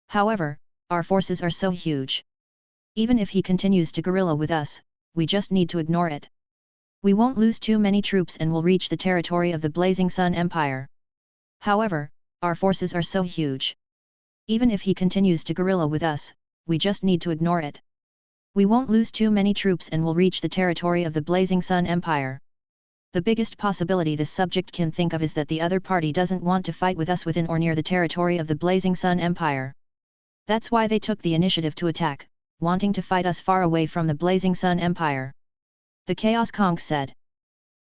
S1: However, our forces are so huge. Even if he continues to guerrilla with us, we just need to ignore it. We won't lose too many troops and will reach the territory of the Blazing Sun Empire. However, our forces are so huge. Even if he continues to guerrilla with us, we just need to ignore it. We won't lose too many troops and will reach the territory of the Blazing Sun Empire. The biggest possibility this subject can think of is that the other party doesn't want to fight with us within or near the territory of the Blazing Sun Empire. That's why they took the initiative to attack, wanting to fight us far away from the Blazing Sun Empire. The Chaos Conch said.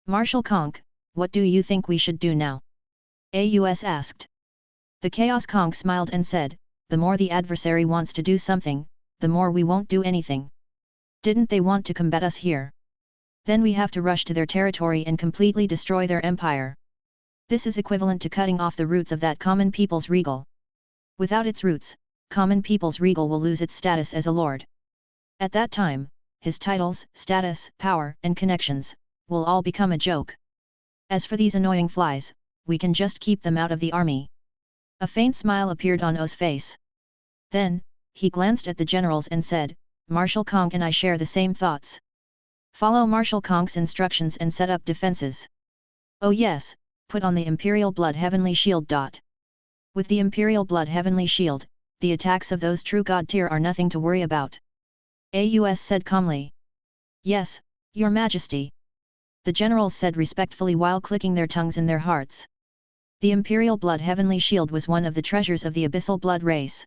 S1: Marshal Conch, what do you think we should do now? AUS asked. The Chaos Conch smiled and said, the more the adversary wants to do something, the more we won't do anything. Didn't they want to combat us here? Then we have to rush to their territory and completely destroy their empire. This is equivalent to cutting off the roots of that common people's regal. Without its roots, common people's regal will lose its status as a lord. At that time, his titles, status, power, and connections, will all become a joke. As for these annoying flies, we can just keep them out of the army. A faint smile appeared on O's face. Then, he glanced at the generals and said, Marshal Conch and I share the same thoughts. Follow Marshal Conch's instructions and set up defenses. Oh yes, put on the Imperial Blood Heavenly Shield. With the Imperial Blood Heavenly Shield, the attacks of those true god tier are nothing to worry about. AUS said calmly. Yes, Your Majesty. The generals said respectfully while clicking their tongues in their hearts. The Imperial Blood Heavenly Shield was one of the treasures of the Abyssal Blood race.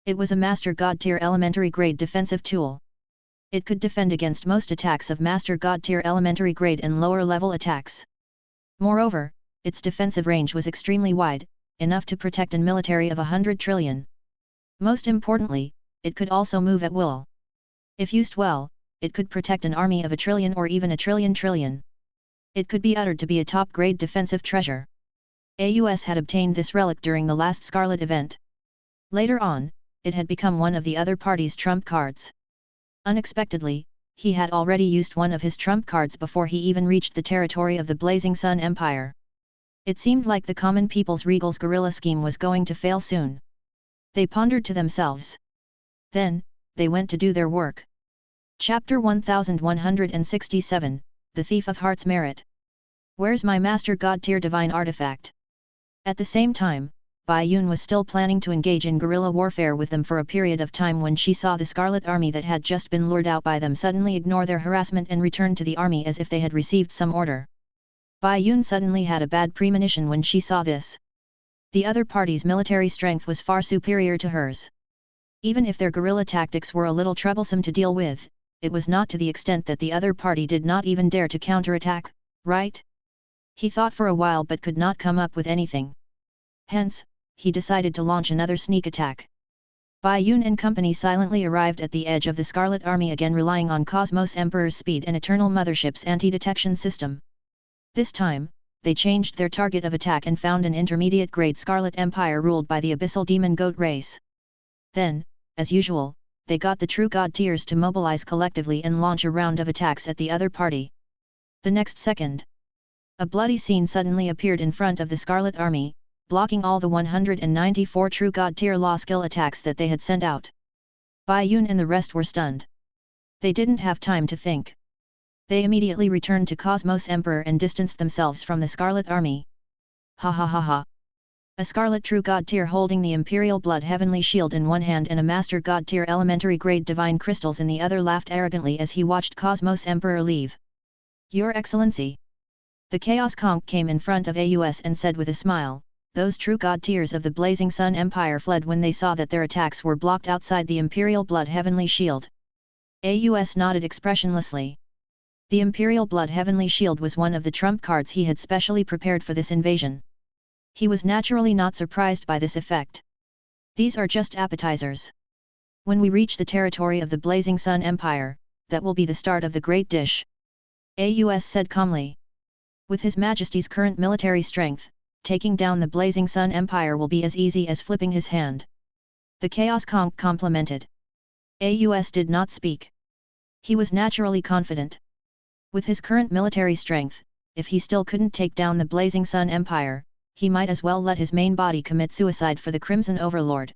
S1: It was a Master God tier elementary grade defensive tool. It could defend against most attacks of Master God tier elementary grade and lower level attacks. Moreover, its defensive range was extremely wide, enough to protect a military of 100 trillion. Most importantly, it could also move at will. If used well, it could protect an army of 1 trillion or even 1 trillion. It could be uttered to be a top-grade defensive treasure. AUS had obtained this relic during the last Scarlet event. Later on, it had become one of the other party's trump cards. Unexpectedly, he had already used one of his trump cards before he even reached the territory of the Blazing Sun Empire. It seemed like the common people's regal's guerrilla scheme was going to fail soon. They pondered to themselves. Then, they went to do their work. Chapter 1167, The Thief of Heart's Merit. Where's my Master God tier divine artifact? At the same time, Bai Yun was still planning to engage in guerrilla warfare with them for a period of time when she saw the Scarlet Army that had just been lured out by them suddenly ignore their harassment and return to the army as if they had received some order. Bai Yun suddenly had a bad premonition when she saw this. The other party's military strength was far superior to hers. Even if their guerrilla tactics were a little troublesome to deal with, it was not to the extent that the other party did not even dare to counterattack, right? He thought for a while but could not come up with anything. Hence, he decided to launch another sneak attack. Bai Yun and company silently arrived at the edge of the Scarlet Army again, relying on Cosmos Emperor's speed and Eternal Mothership's anti-detection system. This time, they changed their target of attack and found an intermediate-grade Scarlet Empire ruled by the Abyssal Demon Goat race. Then, as usual, they got the true god tiers to mobilize collectively and launch a round of attacks at the other party. The next second, a bloody scene suddenly appeared in front of the Scarlet Army, blocking all the 194 true god tier law skill attacks that they had sent out. Bai Yun and the rest were stunned. They didn't have time to think. They immediately returned to Cosmos Emperor and distanced themselves from the Scarlet Army. Ha ha ha ha. A Scarlet True God tier holding the Imperial Blood Heavenly Shield in one hand and a Master God tier elementary grade Divine Crystals in the other laughed arrogantly as he watched Cosmos Emperor leave. Your Excellency. The Chaos Conch came in front of AUS and said with a smile, those true god tiers of the Blazing Sun Empire fled when they saw that their attacks were blocked outside the Imperial Blood Heavenly Shield. AUS nodded expressionlessly. The Imperial Blood Heavenly Shield was one of the trump cards he had specially prepared for this invasion. He was naturally not surprised by this effect. These are just appetizers. When we reach the territory of the Blazing Sun Empire, that will be the start of the great dish. AUS said calmly. With His Majesty's current military strength, taking down the Blazing Sun Empire will be as easy as flipping his hand. The Chaos Conch complimented. AUS did not speak. He was naturally confident. With his current military strength, if he still couldn't take down the Blazing Sun Empire, he might as well let his main body commit suicide for the Crimson Overlord.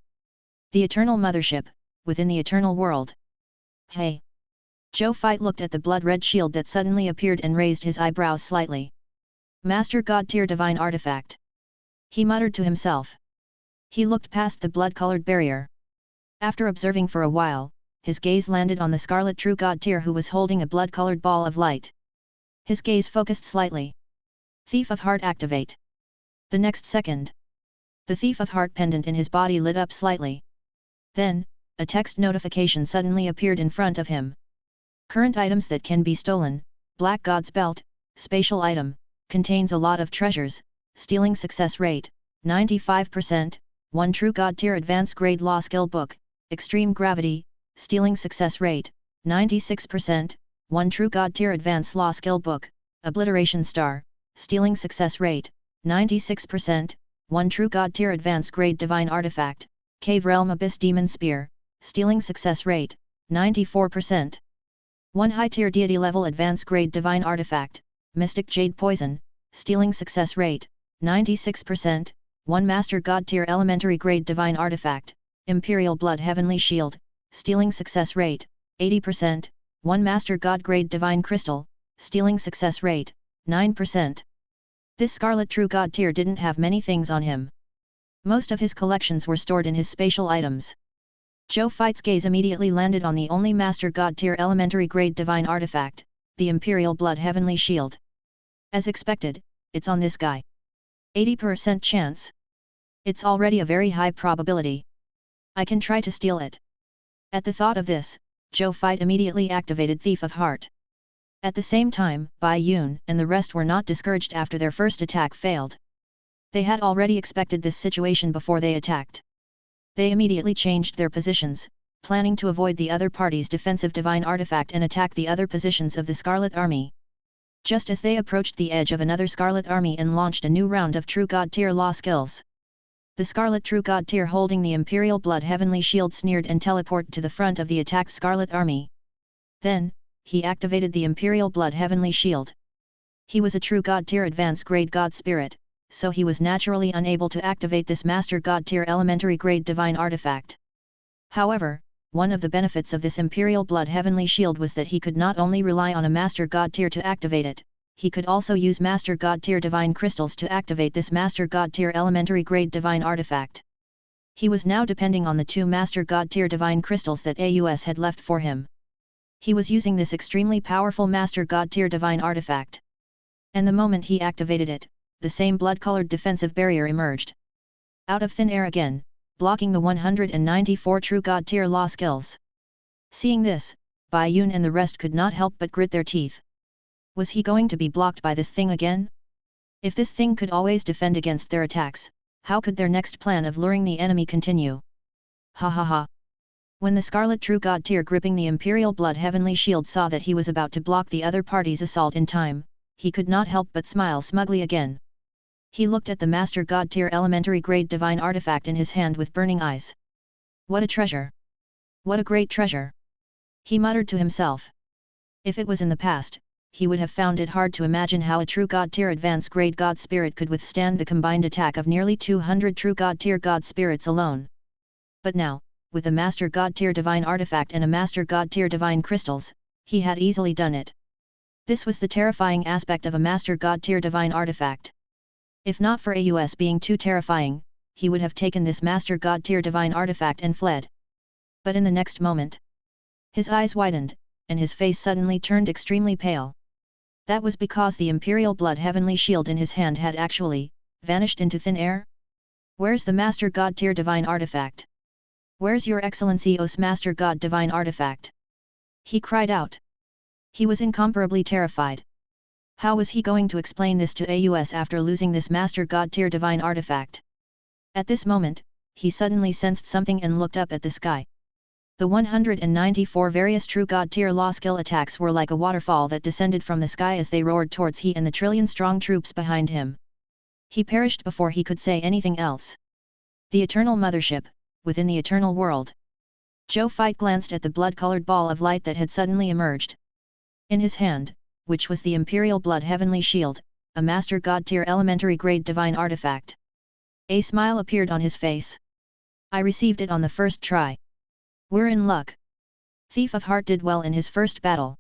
S1: The Eternal Mothership, within the Eternal World. Hey! Zhou Fight looked at the blood-red shield that suddenly appeared and raised his eyebrows slightly. Master God Tier Divine Artifact. He muttered to himself. He looked past the blood-colored barrier. After observing for a while, his gaze landed on the Scarlet True God Tier who was holding a blood-colored ball of light. His gaze focused slightly. Thief of Heart activate. The next second, the Thief of Heart pendant in his body lit up slightly. Then, a text notification suddenly appeared in front of him. Current items that can be stolen, Black God's Belt, spatial item, contains a lot of treasures, stealing success rate, 95%, 1 True God Tier Advanced Grade Law Skill Book, Extreme Gravity, stealing success rate, 96%, 1 True God Tier Advanced Law Skill Book, Obliteration Star, stealing success rate, 96%, 1 True God Tier Advanced Grade Divine Artifact, Cave Realm Abyss Demon Spear, stealing success rate, 94%. 1 High Tier Deity Level Advanced Grade Divine Artifact, Mystic Jade Poison, stealing success rate, 96%, 1 Master God Tier Elementary Grade Divine Artifact, Imperial Blood Heavenly Shield, stealing success rate, 80%, 1 Master God Grade Divine Crystal, stealing success rate, 9%. This Scarlet True God Tier didn't have many things on him. Most of his collections were stored in his spatial items. Zhou Fight's gaze immediately landed on the only Master God Tier Elementary Grade Divine Artifact, the Imperial Blood Heavenly Shield. As expected, it's on this guy. 80% chance. It's already a very high probability. I can try to steal it. At the thought of this, Zhou Fight immediately activated Thief of Heart. At the same time, Bai Yun and the rest were not discouraged after their first attack failed. They had already expected this situation before they attacked. They immediately changed their positions, planning to avoid the other party's defensive divine artifact and attack the other positions of the Scarlet Army. Just as they approached the edge of another Scarlet Army and launched a new round of True God Tier law skills. The Scarlet True God Tier holding the Imperial Blood Heavenly Shield sneered and teleported to the front of the attacked Scarlet Army. Then, he activated the Imperial Blood Heavenly Shield. He was a True God Tier Advanced Grade God Spirit, so he was naturally unable to activate this Master God Tier Elementary Grade Divine Artifact. However, one of the benefits of this Imperial Blood Heavenly Shield was that he could not only rely on a Master God Tier to activate it, he could also use Master God Tier Divine Crystals to activate this Master God Tier Elementary Grade Divine Artifact. He was now depending on the 2 Master God Tier Divine Crystals that AUS had left for him. He was using this extremely powerful Master God Tier Divine Artifact. And the moment he activated it, the same blood-colored defensive barrier emerged. Out of thin air again, blocking the 194 True God Tier law skills. Seeing this, Bai Yun and the rest could not help but grit their teeth. Was he going to be blocked by this thing again? If this thing could always defend against their attacks, how could their next plan of luring the enemy continue? Ha ha ha! When the Scarlet True God Tier gripping the Imperial Blood Heavenly Shield saw that he was about to block the other party's assault in time, he could not help but smile smugly again. He looked at the Master God Tier Elementary Grade Divine Artifact in his hand with burning eyes. What a treasure! What a great treasure! He muttered to himself. If it was in the past, he would have found it hard to imagine how a True God Tier Advanced Grade God Spirit could withstand the combined attack of nearly 200 True God Tier God Spirits alone. But now, with a Master God Tier Divine Artifact and a Master God Tier Divine Crystals, he had easily done it. This was the terrifying aspect of a Master God Tier Divine Artifact. If not for AUS being too terrifying, he would have taken this Master God Tier Divine Artifact and fled. But in the next moment, his eyes widened, and his face suddenly turned extremely pale. That was because the Imperial Blood Heavenly Shield in his hand had actually vanished into thin air. Where's the Master God Tier Divine Artifact? Where's your Excellency's Master God Divine Artifact? He cried out. He was incomparably terrified. How was he going to explain this to AUS after losing this Master God Tier Divine Artifact? At this moment, he suddenly sensed something and looked up at the sky. The 194 various True God Tier law skill attacks were like a waterfall that descended from the sky as they roared towards he and the trillion-strong troops behind him. He perished before he could say anything else. The Eternal Mothership, within the Eternal World. Zhou Fight glanced at the blood-colored ball of light that had suddenly emerged. In his hand, which was the Imperial Blood Heavenly Shield, a Master God tier elementary grade divine artifact. A smile appeared on his face. I received it on the first try. We're in luck. Thief of Heart did well in his first battle.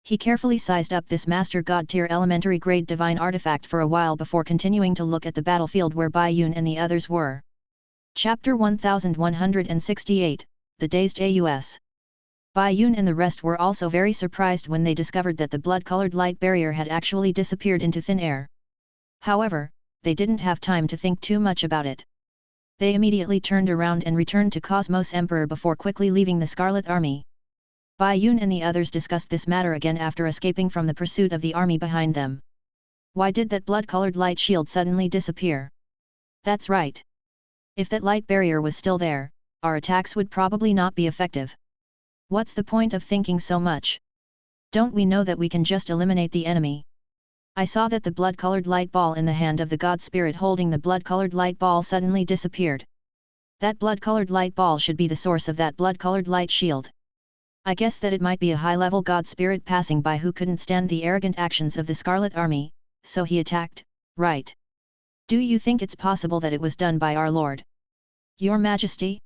S1: He carefully sized up this Master God tier elementary grade divine artifact for a while before continuing to look at the battlefield where Bai Yun and the others were. Chapter 1168, The Dazed AUS. Bai Yun and the rest were also very surprised when they discovered that the blood-colored light barrier had actually disappeared into thin air. However, they didn't have time to think too much about it. They immediately turned around and returned to Cosmos Emperor before quickly leaving the Scarlet Army. Bai Yun and the others discussed this matter again after escaping from the pursuit of the army behind them. Why did that blood-colored light shield suddenly disappear? That's right. If that light barrier was still there, our attacks would probably not be effective. What's the point of thinking so much? Don't we know that we can just eliminate the enemy? I saw that the blood-colored light ball in the hand of the god spirit holding the blood-colored light ball suddenly disappeared. That blood-colored light ball should be the source of that blood-colored light shield. I guess that it might be a high-level god spirit passing by who couldn't stand the arrogant actions of the Scarlet Army, so he attacked, right? Do you think it's possible that it was done by our Lord? Your Majesty?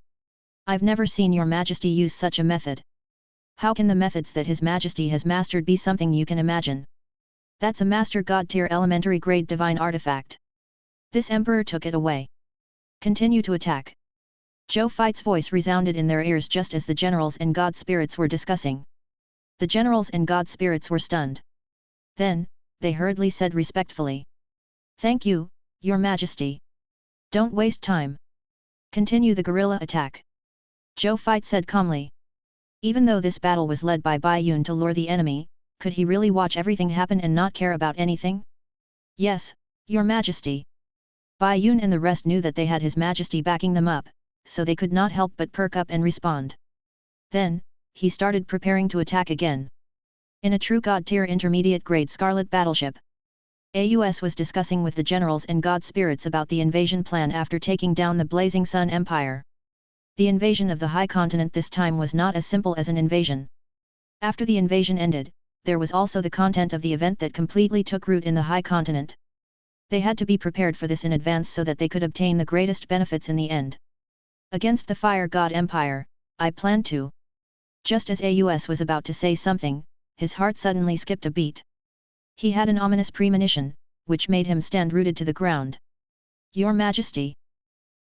S1: I've never seen Your Majesty use such a method. How can the methods that His Majesty has mastered be something you can imagine? That's a Master God tier elementary grade divine artifact. This Emperor took it away. Continue to attack. Zhou Fight's voice resounded in their ears just as the generals and god spirits were discussing. The generals and god spirits were stunned. Then, they hurriedly said respectfully. Thank you, Your Majesty. Don't waste time. Continue the guerrilla attack. Zhou Fight said calmly. Even though this battle was led by Bai Yun to lure the enemy, could he really watch everything happen and not care about anything? Yes, Your Majesty. Bai Yun and the rest knew that they had His Majesty backing them up, so they could not help but perk up and respond. Then, he started preparing to attack again. In a true god tier intermediate grade Scarlet battleship, AUS was discussing with the generals and god spirits about the invasion plan after taking down the Blazing Sun Empire. The invasion of the High Continent this time was not as simple as an invasion. After the invasion ended, there was also the content of the event that completely took root in the High Continent. They had to be prepared for this in advance so that they could obtain the greatest benefits in the end. Against the Fire God Empire, I planned to. Just as AUS was about to say something, his heart suddenly skipped a beat. He had an ominous premonition, which made him stand rooted to the ground. Your Majesty.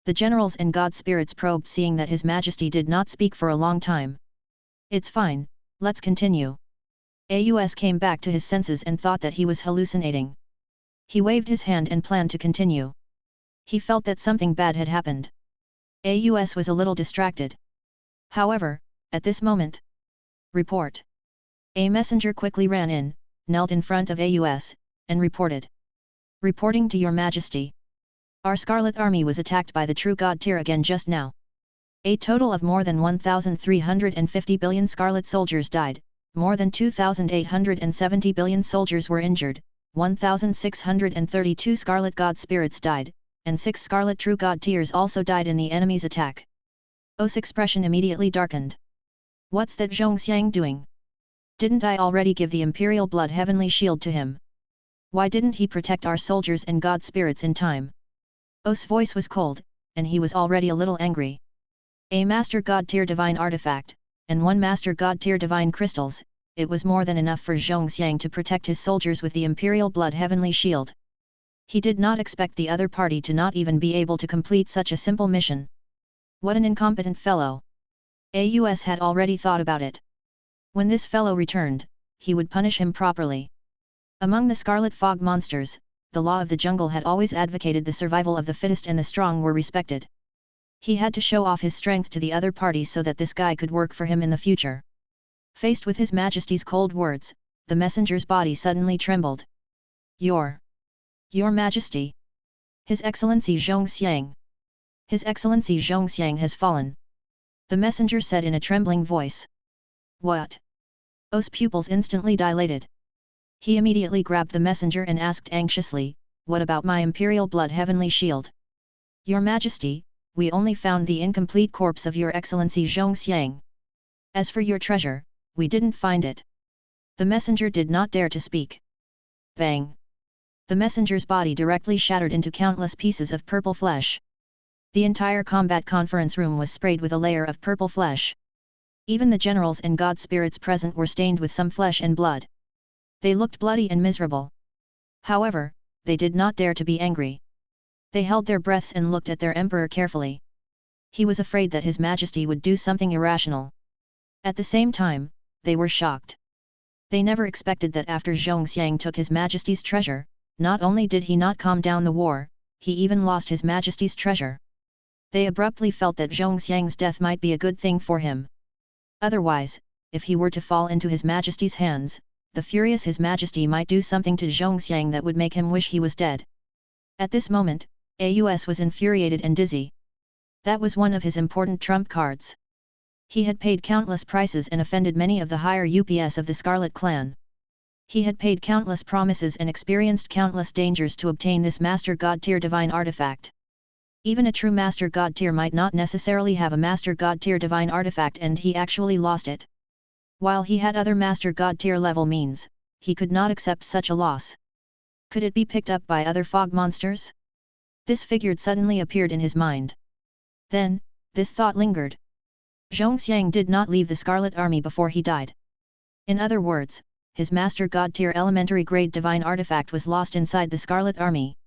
S1: The generals and god spirits probed, seeing that His Majesty did not speak for a long time. It's fine, let's continue. AUS came back to his senses and thought that he was hallucinating. He waved his hand and planned to continue. He felt that something bad had happened. AUS was a little distracted. However, at this moment, report. A messenger quickly ran in, knelt in front of AUS, and reported. Reporting to Your Majesty. Our Scarlet Army was attacked by the true god tier again just now. A total of more than 1,350 billion Scarlet soldiers died, more than 2,870 billion soldiers were injured, 1,632 Scarlet god spirits died, and 6 Scarlet true god tiers also died in the enemy's attack. O's expression immediately darkened. What's that Zhongxiang doing? Didn't I already give the Imperial Blood Heavenly Shield to him? Why didn't he protect our soldiers and god spirits in time? O's voice was cold, and he was already a little angry. A Master God tier divine artifact, and 1 Master God tier divine crystals, it was more than enough for Zhongxiang to protect his soldiers with the Imperial Blood Heavenly Shield. He did not expect the other party to not even be able to complete such a simple mission. What an incompetent fellow! AUS had already thought about it. When this fellow returned, he would punish him properly. Among the Scarlet Fog monsters, the law of the jungle had always advocated the survival of the fittest and the strong were respected. He had to show off his strength to the other party so that this guy could work for him in the future. Faced with His Majesty's cold words, the messenger's body suddenly trembled. Your Majesty. His Excellency Zhongxiang. His Excellency Zhongxiang has fallen. The messenger said in a trembling voice. What? O's pupils instantly dilated. He immediately grabbed the messenger and asked anxiously, what about my Imperial Blood Heavenly Shield? Your Majesty, we only found the incomplete corpse of Your Excellency Zhongxiang. As for your treasure, we didn't find it. The messenger did not dare to speak. Bang! The messenger's body directly shattered into countless pieces of purple flesh. The entire combat conference room was sprayed with a layer of purple flesh. Even the generals and god spirits present were stained with some flesh and blood. They looked bloody and miserable. However, they did not dare to be angry. They held their breaths and looked at their emperor carefully. He was afraid that His Majesty would do something irrational. At the same time, they were shocked. They never expected that after Zhongxiang took His Majesty's treasure, not only did he not calm down the war, he even lost His Majesty's treasure. They abruptly felt that Zhongxiang's death might be a good thing for him. Otherwise, if he were to fall into His Majesty's hands, the furious His Majesty might do something to Zhongxiang that would make him wish he was dead. At this moment, Aus was infuriated and dizzy. That was one of his important trump cards. He had paid countless prices and offended many of the higher UPS of the Scarlet Clan. He had paid countless promises and experienced countless dangers to obtain this Master God tier divine artifact. Even a true Master God tier might not necessarily have a Master God tier divine artifact, and he actually lost it. While he had other Master God tier level means, he could not accept such a loss. Could it be picked up by other fog monsters? This figure suddenly appeared in his mind. Then, this thought lingered. Zhongxiang did not leave the Scarlet Army before he died. In other words, his Master God tier elementary grade divine artifact was lost inside the Scarlet Army.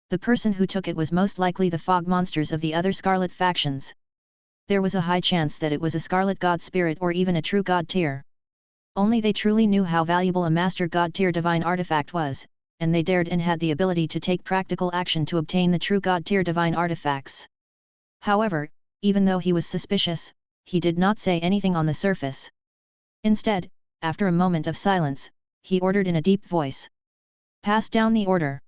S1: The person who took it was most likely the fog monsters of the other Scarlet factions. There was a high chance that it was a Scarlet God Spirit or even a true God tier. Only they truly knew how valuable a Master God tier divine artifact was, and they dared and had the ability to take practical action to obtain the true God tier divine artifacts. However, even though he was suspicious, he did not say anything on the surface. Instead, after a moment of silence, he ordered in a deep voice. Pass down the order.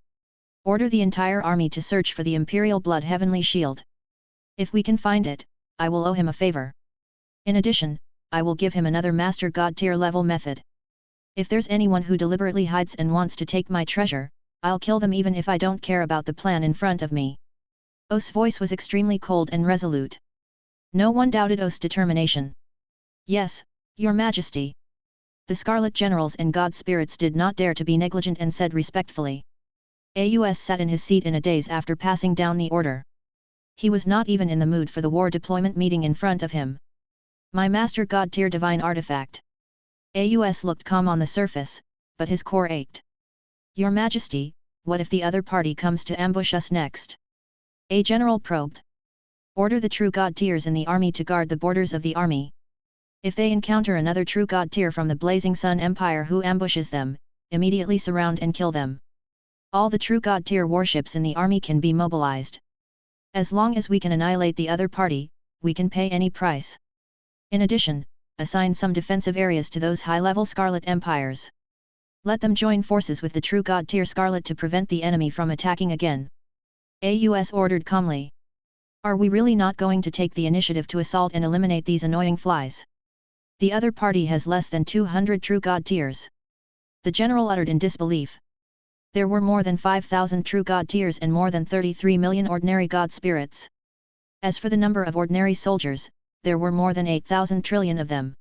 S1: Order the entire army to search for the Imperial Blood Heavenly Shield. If we can find it, I will owe him a favor. In addition, I will give him another Master God tier level method. If there's anyone who deliberately hides and wants to take my treasure, I'll kill them even if I don't care about the plan in front of me. O's voice was extremely cold and resolute. No one doubted O's determination. Yes, Your Majesty. The Scarlet Generals and God Spirits did not dare to be negligent and said respectfully. Aus sat in his seat in a daze after passing down the order. He was not even in the mood for the war deployment meeting in front of him. My Master God tier divine artifact. Aus looked calm on the surface, but his core ached. Your Majesty, what if the other party comes to ambush us next? A general probed. Order the true God tiers in the army to guard the borders of the army. If they encounter another true God tier from the Blazing Sun Empire who ambushes them, immediately surround and kill them. All the true God tier warships in the army can be mobilized. As long as we can annihilate the other party, we can pay any price. In addition, assign some defensive areas to those high-level Scarlet Empires. Let them join forces with the true God tier Scarlet to prevent the enemy from attacking again. Aus ordered calmly. Are we really not going to take the initiative to assault and eliminate these annoying flies? The other party has less than 200 true God tiers. The general uttered in disbelief. There were more than 5,000 true God tiers and more than 33 million ordinary God spirits. As for the number of ordinary soldiers, there were more than 8,000 trillion of them.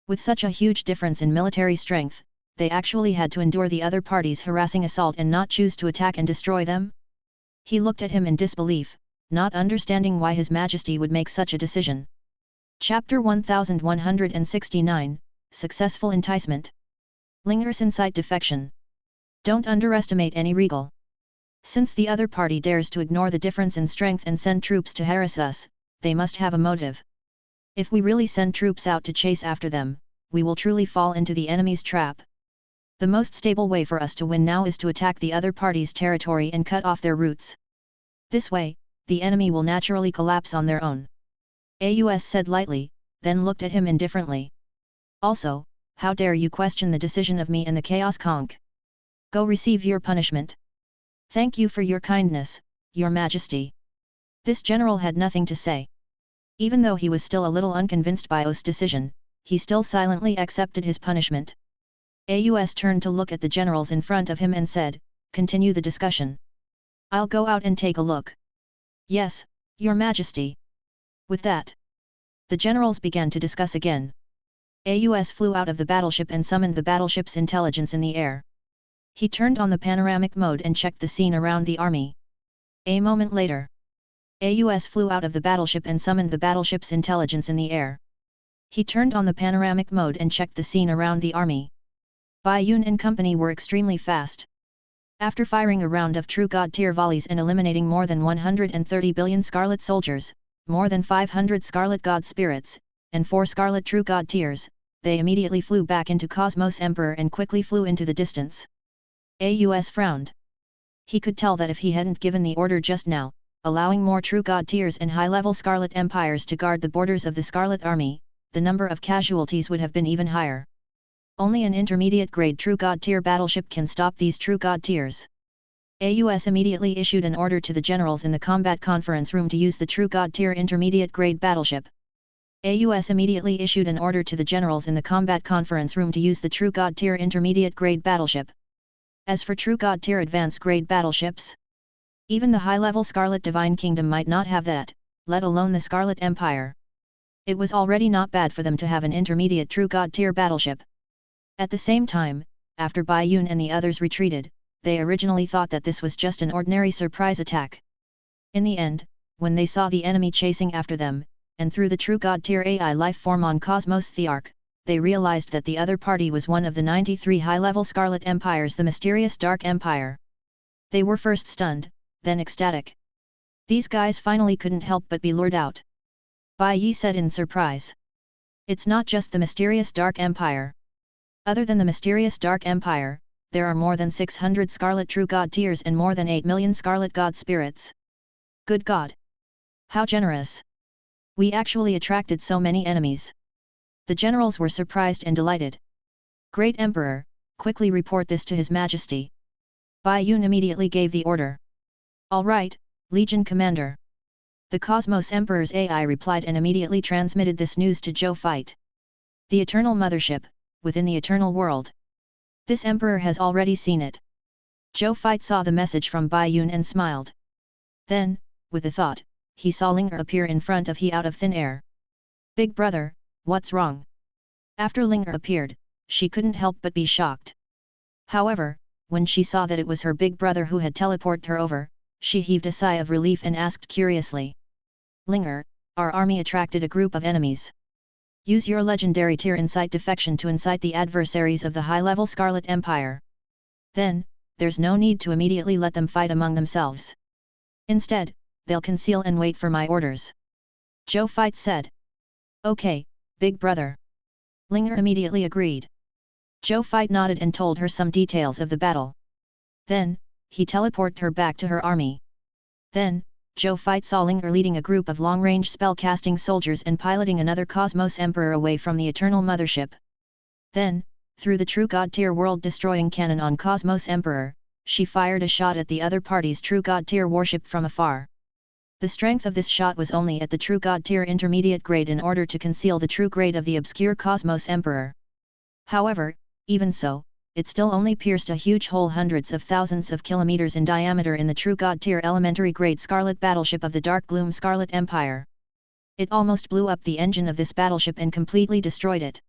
S1: With such a huge difference in military strength, they actually had to endure the other party's harassing assault and not choose to attack and destroy them? He looked at him in disbelief, not understanding why His Majesty would make such a decision. Chapter 1169, Successful Enticement. Lingers inside defection. Don't underestimate any regal. Since the other party dares to ignore the difference in strength and send troops to harass us, they must have a motive. If we really send troops out to chase after them, we will truly fall into the enemy's trap. The most stable way for us to win now is to attack the other party's territory and cut off their routes. This way, the enemy will naturally collapse on their own. Aus said lightly, then looked at him indifferently. Also, how dare you question the decision of me and the Chaos Conch? Go receive your punishment. Thank you for your kindness, Your Majesty. This general had nothing to say. Even though he was still a little unconvinced by O's decision, he still silently accepted his punishment. Aus turned to look at the generals in front of him and said, continue the discussion. I'll go out and take a look. Yes, Your Majesty. With that, the generals began to discuss again. Aus flew out of the battleship and summoned the battleship's intelligence in the air. He turned on the panoramic mode and checked the scene around the army. A moment later, AUS flew out of the battleship and summoned the battleship's intelligence in the air. He turned on the panoramic mode and checked the scene around the army. Bai Yun and company were extremely fast. After firing a round of true God-tier volleys and eliminating more than 130 billion Scarlet soldiers, more than 500 Scarlet God spirits, and 4 Scarlet true God tiers, they immediately flew back into Cosmos Emperor and quickly flew into the distance. AUS frowned. He could tell that if he hadn't given the order just now, allowing more true God tiers and high-level Scarlet Empires to guard the borders of the Scarlet Army, the number of casualties would have been even higher. Only an intermediate-grade true God tier battleship can stop these true God tiers. AUS immediately issued an order to the generals in the combat conference room to use the true God tier intermediate-grade battleship. AUS immediately issued an order to the generals in the combat conference room to use the true God tier intermediate-grade battleship. As for true God tier advanced-grade battleships, even the high-level Scarlet Divine Kingdom might not have that, let alone the Scarlet Empire. It was already not bad for them to have an intermediate true God tier battleship. At the same time, after Bai Yun and the others retreated, they originally thought that this was just an ordinary surprise attack. In the end, when they saw the enemy chasing after them, and through the true God tier AI life form on Cosmos Thearch, they realized that the other party was one of the 93 high-level Scarlet Empires, the mysterious Dark Empire. They were first stunned, then ecstatic. These guys finally couldn't help but be lured out. Bai Yi said in surprise. It's not just the mysterious Dark Empire. Other than the mysterious Dark Empire, there are more than 600 Scarlet True God tiers and more than 8 million Scarlet God spirits. Good God! How generous! We actually attracted so many enemies. The generals were surprised and delighted. Great Emperor, quickly report this to His Majesty. Bai Yun immediately gave the order. All right, Legion Commander. The Cosmos Emperor's AI replied and immediately transmitted this news to Zhou Fight. The Eternal Mothership, within the Eternal World. This Emperor has already seen it. Zhou Fight saw the message from Bai Yun and smiled. Then, with a thought, he saw Linger appear in front of he out of thin air. Big brother, what's wrong? After Linger appeared, she couldn't help but be shocked. However, when she saw that it was her big brother who had teleported her over, she heaved a sigh of relief and asked curiously. Linger, our army attracted a group of enemies. Use your legendary tier Incite Defection to incite the adversaries of the high-level Scarlet Empire. Then, there's no need to immediately let them fight among themselves. Instead, they'll conceal and wait for my orders. Zhou Fight said. Okay, big brother. Linger immediately agreed. Zhou Fight nodded and told her some details of the battle. Then, he teleported her back to her army. Then, Zhou Fight saw Linger leading a group of long-range spell-casting soldiers and piloting another Cosmos Emperor away from the Eternal Mothership. Then, through the true God tier world-destroying cannon on Cosmos Emperor, she fired a shot at the other party's true God tier warship from afar. The strength of this shot was only at the true God tier intermediate grade in order to conceal the true grade of the obscure Cosmos Emperor. However, even so, it still only pierced a huge hole hundreds of thousands of kilometers in diameter in the true God tier elementary grade Scarlet battleship of the Dark Gloom Scarlet Empire. It almost blew up the engine of this battleship and completely destroyed it.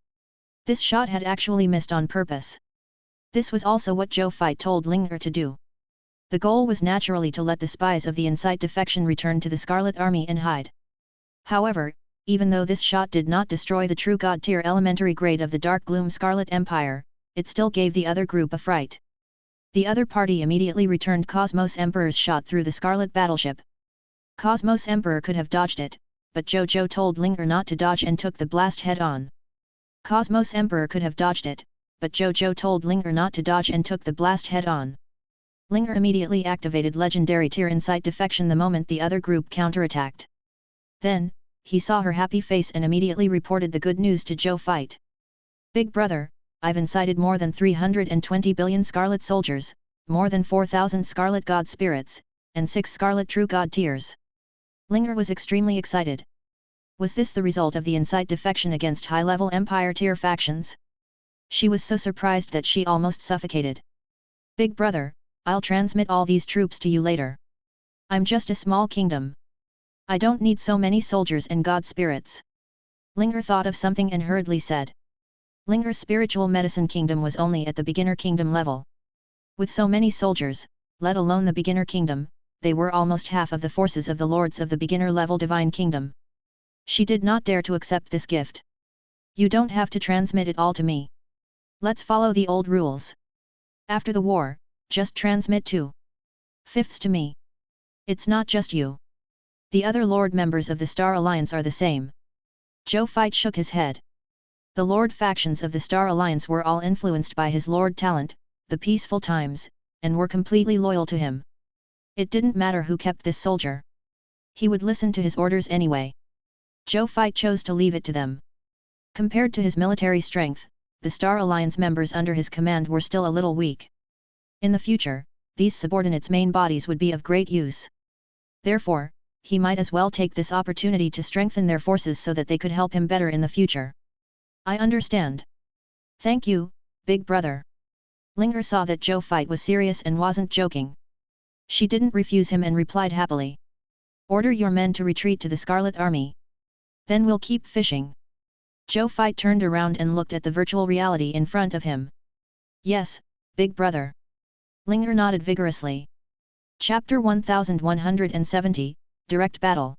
S1: This shot had actually missed on purpose. This was also what Zhou Fight told Linger to do. The goal was naturally to let the spies of the Incite Defection return to the Scarlet Army and hide. However, even though this shot did not destroy the true God tier elementary grade of the Dark Gloom Scarlet Empire, it still gave the other group a fright. The other party immediately returned Cosmos Emperor's shot through the Scarlet battleship. Cosmos Emperor could have dodged it, but Zhou Zhou told Linger not to dodge and took the blast head-on. Cosmos Emperor could have dodged it, but Zhou Zhou told Linger not to dodge and took the blast head-on. Linger immediately activated legendary tier Incite Defection the moment the other group counterattacked. Then, he saw her happy face and immediately reported the good news to Zhou Fight. Big brother, I've incited more than 320 billion Scarlet soldiers, more than 4,000 Scarlet God spirits, and 6 Scarlet True God tiers. Linger was extremely excited. Was this the result of the Incite Defection against high-level Empire tier factions? She was so surprised that she almost suffocated. Big brother, I'll transmit all these troops to you later. I'm just a small kingdom. I don't need so many soldiers and God spirits. Linger thought of something and hurriedly said. Linger's spiritual medicine kingdom was only at the beginner kingdom level. With so many soldiers, let alone the beginner kingdom, they were almost half of the forces of the lords of the beginner-level divine kingdom. She did not dare to accept this gift. You don't have to transmit it all to me. Let's follow the old rules. After the war, just transmit 2/5 to me. It's not just you. The other lord members of the Star Alliance are the same. Zhou Fight shook his head. The lord factions of the Star Alliance were all influenced by his lord talent, the peaceful times, and were completely loyal to him. It didn't matter who kept this soldier. He would listen to his orders anyway. Zhou Fight chose to leave it to them. Compared to his military strength, the Star Alliance members under his command were still a little weak. In the future, these subordinates' main bodies would be of great use. Therefore, he might as well take this opportunity to strengthen their forces so that they could help him better in the future. I understand. Thank you, big brother. Linger saw that Zhou Fight was serious and wasn't joking. She didn't refuse him and replied happily. Order your men to retreat to the Scarlet Army. Then we'll keep fishing. Zhou Fight turned around and looked at the virtual reality in front of him. Yes, big brother. Linger nodded vigorously. Chapter 1170, Direct Battle.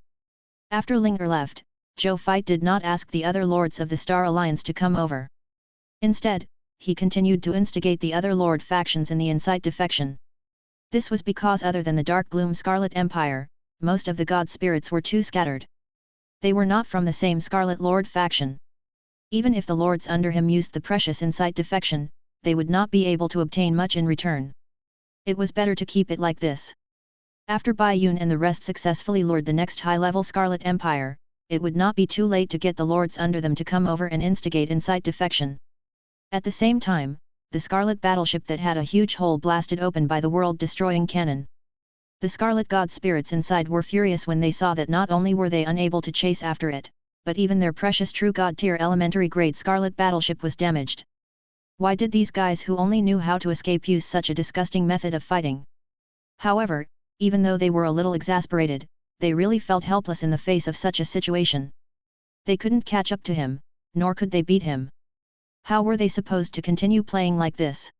S1: After Linger left, Zhou Fight did not ask the other lords of the Star Alliance to come over. Instead, he continued to instigate the other lord factions in the inside defection. This was because other than the Dark Gloom Scarlet Empire, most of the god spirits were too scattered. They were not from the same Scarlet Lord faction. Even if the lords under him used the precious inside defection, they would not be able to obtain much in return. It was better to keep it like this. After Bai Yun and the rest successfully lured the next high-level Scarlet Empire, it would not be too late to get the lords under them to come over and instigate inside defection. At the same time, the Scarlet battleship that had a huge hole blasted open by the world-destroying cannon. The Scarlet God spirits inside were furious when they saw that not only were they unable to chase after it, but even their precious true God tier elementary grade Scarlet battleship was damaged. Why did these guys who only knew how to escape use such a disgusting method of fighting? However, even though they were a little exasperated, they really felt helpless in the face of such a situation. They couldn't catch up to him, nor could they beat him. How were they supposed to continue playing like this?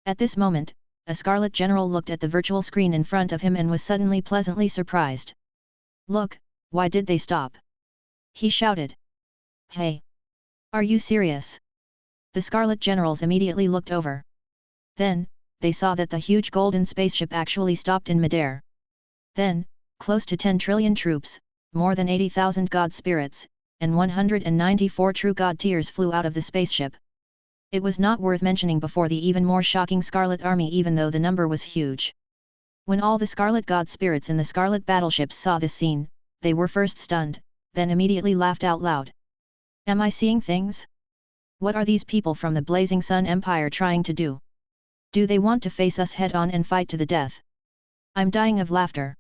S1: At this moment, a Scarlet General looked at the virtual screen in front of him and was suddenly pleasantly surprised. Look, why did they stop? He shouted. Hey! Are you serious? The Scarlet Generals immediately looked over. Then, they saw that the huge golden spaceship actually stopped in midair. Then, close to 10 trillion troops, more than 80,000 god spirits, and 194 true god tiers flew out of the spaceship. It was not worth mentioning before the even more shocking Scarlet Army even though the number was huge. When all the Scarlet god spirits in the Scarlet battleships saw this scene, they were first stunned, then immediately laughed out loud. Am I seeing things? What are these people from the Blazing Sun Empire trying to do? Do they want to face us head-on and fight to the death? I'm dying of laughter.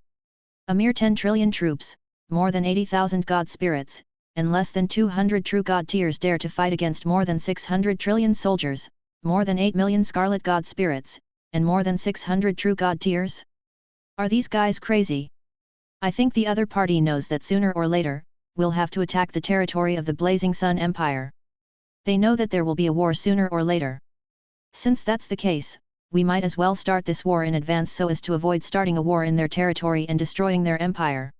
S1: A mere 10 trillion troops, more than 80,000 god spirits, and less than 200 true god tiers dare to fight against more than 600 trillion soldiers, more than 8 million Scarlet god spirits, and more than 600 true god tiers? Are these guys crazy? I think the other party knows that sooner or later, we'll have to attack the territory of the Blazing Sun Empire. They know that there will be a war sooner or later. Since that's the case, we might as well start this war in advance so as to avoid starting a war in their territory and destroying their empire.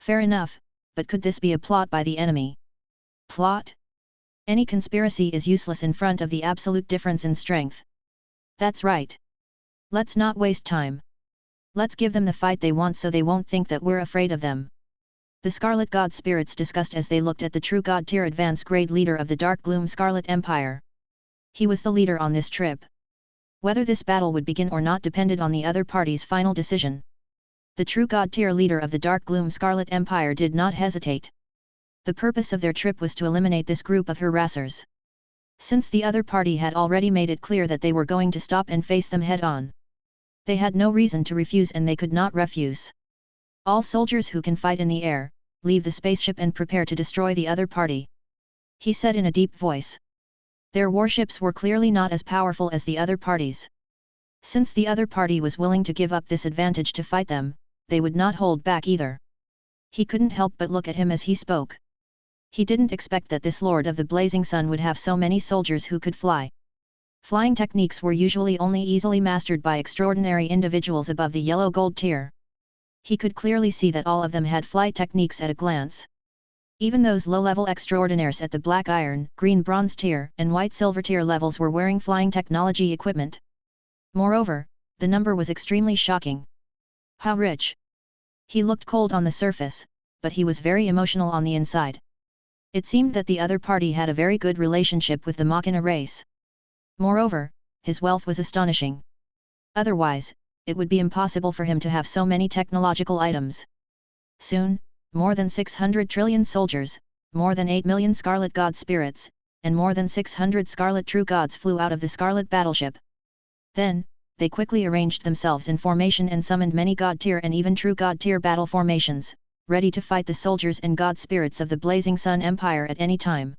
S1: Fair enough, but could this be a plot by the enemy? Plot? Any conspiracy is useless in front of the absolute difference in strength. That's right. Let's not waste time. Let's give them the fight they want so they won't think that we're afraid of them. The Scarlet God spirits discussed as they looked at the true God tier advanced grade leader of the Dark Gloom Scarlet Empire. He was the leader on this trip. Whether this battle would begin or not depended on the other party's final decision. The true God tier leader of the Dark Gloom Scarlet Empire did not hesitate. The purpose of their trip was to eliminate this group of harassers. Since the other party had already made it clear that they were going to stop and face them head-on. They had no reason to refuse and they could not refuse. All soldiers who can fight in the air, leave the spaceship and prepare to destroy the other party. He said in a deep voice. Their warships were clearly not as powerful as the other parties. Since the other party was willing to give up this advantage to fight them, they would not hold back either. He couldn't help but look at him as he spoke. He didn't expect that this Lord of the Blazing Sun would have so many soldiers who could fly. Flying techniques were usually only easily mastered by extraordinary individuals above the yellow gold tier. He could clearly see that all of them had flight techniques at a glance. Even those low-level extraordinaires at the black iron, green bronze tier, and white silver tier levels were wearing flying technology equipment. Moreover, the number was extremely shocking. How rich! He looked cold on the surface, but he was very emotional on the inside. It seemed that the other party had a very good relationship with the Machina race. Moreover, his wealth was astonishing. Otherwise, it would be impossible for him to have so many technological items. Soon, more than 600 trillion soldiers, more than 8 million Scarlet God spirits, and more than 600 Scarlet True Gods flew out of the Scarlet battleship. Then, they quickly arranged themselves in formation and summoned many God tier and even True God tier battle formations, ready to fight the soldiers and God spirits of the Blazing Sun Empire at any time.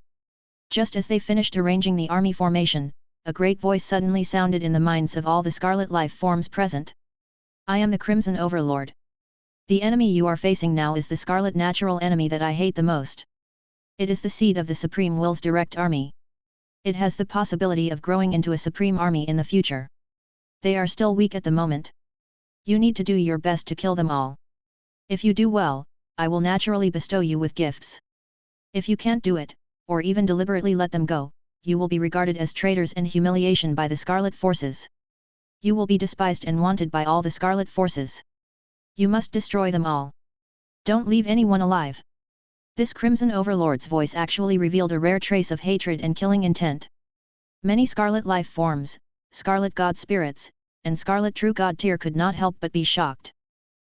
S1: Just as they finished arranging the army formation, a great voice suddenly sounded in the minds of all the Scarlet life forms present. I am the Crimson Overlord. The enemy you are facing now is the Scarlet natural enemy that I hate the most. It is the seed of the Supreme Will's direct army. It has the possibility of growing into a supreme army in the future. They are still weak at the moment. You need to do your best to kill them all. If you do well, I will naturally bestow you with gifts. If you can't do it, or even deliberately let them go, you will be regarded as traitors and humiliation by the Scarlet forces. You will be despised and wanted by all the Scarlet forces. You must destroy them all. Don't leave anyone alive. This Crimson Overlord's voice actually revealed a rare trace of hatred and killing intent. Many Scarlet life forms, Scarlet God spirits, and Scarlet True God tier could not help but be shocked.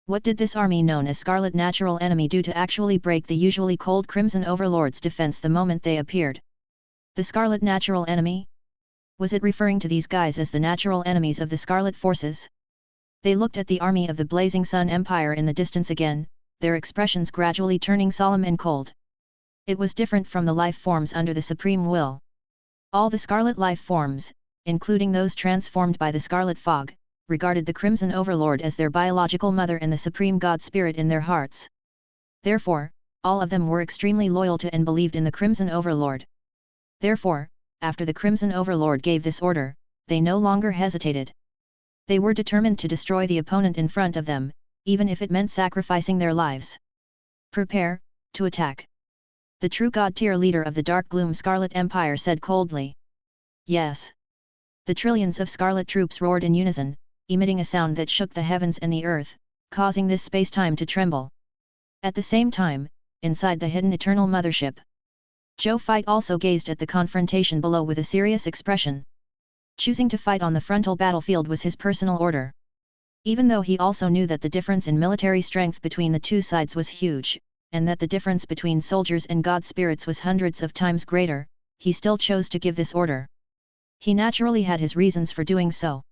S1: What did this army known as Scarlet Natural Enemy do to actually break the usually cold Crimson Overlord's defense the moment they appeared? The Scarlet Natural Enemy? Was it referring to these guys as the natural enemies of the Scarlet forces? They looked at the army of the Blazing Sun Empire in the distance again, their expressions gradually turning solemn and cold. It was different from the life forms under the Supreme Will. All the Scarlet life forms, including those transformed by the Scarlet Fog, regarded the Crimson Overlord as their biological mother and the Supreme God Spirit in their hearts. Therefore, all of them were extremely loyal to and believed in the Crimson Overlord. Therefore, after the Crimson Overlord gave this order, they no longer hesitated. They were determined to destroy the opponent in front of them, even if it meant sacrificing their lives. Prepare, to attack. The True God tier leader of the Dark Gloom Scarlet Empire said coldly. Yes. The trillions of Scarlet troops roared in unison, emitting a sound that shook the heavens and the earth, causing this space-time to tremble. At the same time, inside the hidden Eternal Mothership, Zhou Fight also gazed at the confrontation below with a serious expression. Choosing to fight on the frontal battlefield was his personal order. Even though he also knew that the difference in military strength between the two sides was huge, and that the difference between soldiers and God spirits was hundreds of times greater, he still chose to give this order. He naturally had his reasons for doing so.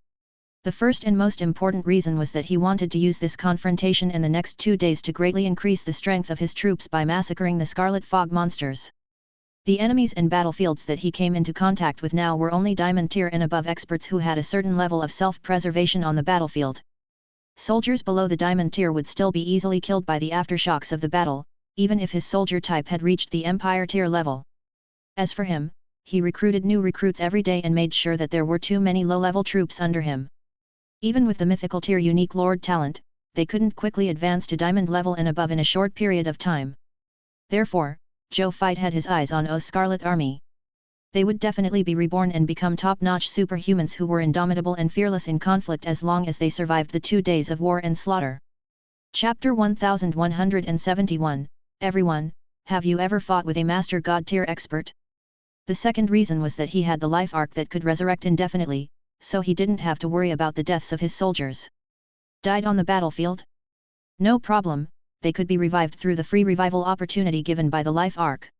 S1: The first and most important reason was that he wanted to use this confrontation in the next 2 days to greatly increase the strength of his troops by massacring the Scarlet Fog monsters. The enemies and battlefields that he came into contact with now were only Diamond tier and above experts who had a certain level of self-preservation on the battlefield. Soldiers below the Diamond tier would still be easily killed by the aftershocks of the battle, even if his soldier type had reached the Empire tier level. As for him, he recruited new recruits every day and made sure that there were too many low-level troops under him. Even with the mythical tier unique Lord talent, they couldn't quickly advance to Diamond level and above in a short period of time. Therefore, Zhou Fight had his eyes on O's Scarlet Army. They would definitely be reborn and become top-notch superhumans who were indomitable and fearless in conflict as long as they survived the 2 days of war and slaughter. Chapter 1171, Everyone, have you ever fought with a Master God tier expert? The second reason was that he had the life arc that could resurrect indefinitely, so he didn't have to worry about the deaths of his soldiers. Died on the battlefield? No problem. They could be revived through the free revival opportunity given by the life arc.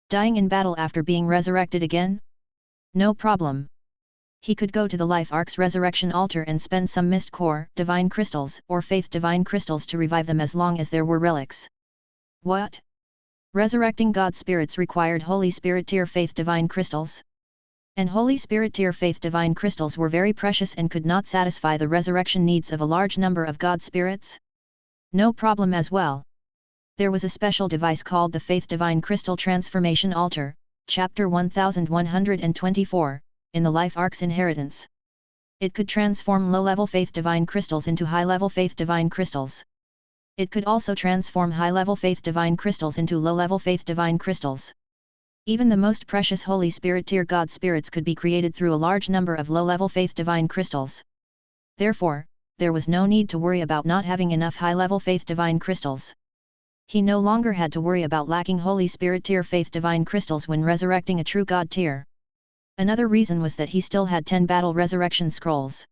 S1: Dying in battle after being resurrected again? No problem. He could go to the life arc's resurrection altar and spend some mist core, divine crystals, or faith divine crystals to revive them as long as there were relics. What? Resurrecting God spirits required Holy Spirit tier faith divine crystals? And Holy Spirit tier faith divine crystals were very precious and could not satisfy the resurrection needs of a large number of God spirits? No problem as well. There was a special device called the Faith Divine Crystal Transformation Altar, Chapter 1124, in the Life Ark's inheritance. It could transform low-level faith divine crystals into high-level faith divine crystals. It could also transform high-level faith divine crystals into low-level faith divine crystals. Even the most precious Holy Spirit tier God spirits could be created through a large number of low-level faith divine crystals. Therefore, there was no need to worry about not having enough high-level faith divine crystals. He no longer had to worry about lacking Holy Spirit tier faith divine crystals when resurrecting a true God tier. Another reason was that he still had 10 battle resurrection scrolls.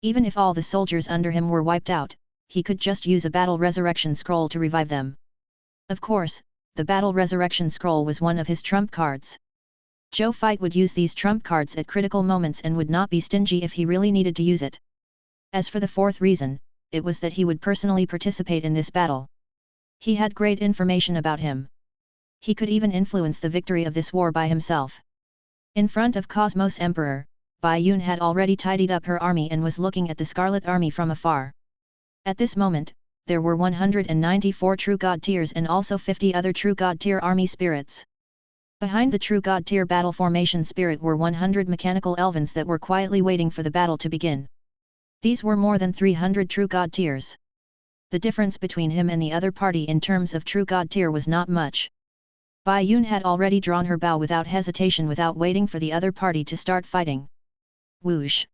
S1: Even if all the soldiers under him were wiped out, he could just use a battle resurrection scroll to revive them. Of course, the battle resurrection scroll was one of his trump cards. Zhou Fight would use these trump cards at critical moments and would not be stingy if he really needed to use it. As for the fourth reason, it was that he would personally participate in this battle. He had great information about him. He could even influence the victory of this war by himself. In front of Cosmos Emperor, Bai Yun had already tidied up her army and was looking at the Scarlet Army from afar. At this moment, there were 194 True God tiers and also 50 other True God tier army spirits. Behind the True God tier battle formation spirit were 100 mechanical elvens that were quietly waiting for the battle to begin. These were more than 300 True God tiers. The difference between him and the other party in terms of True God tier was not much. Bai Yun had already drawn her bow without hesitation without waiting for the other party to start fighting. Whoosh!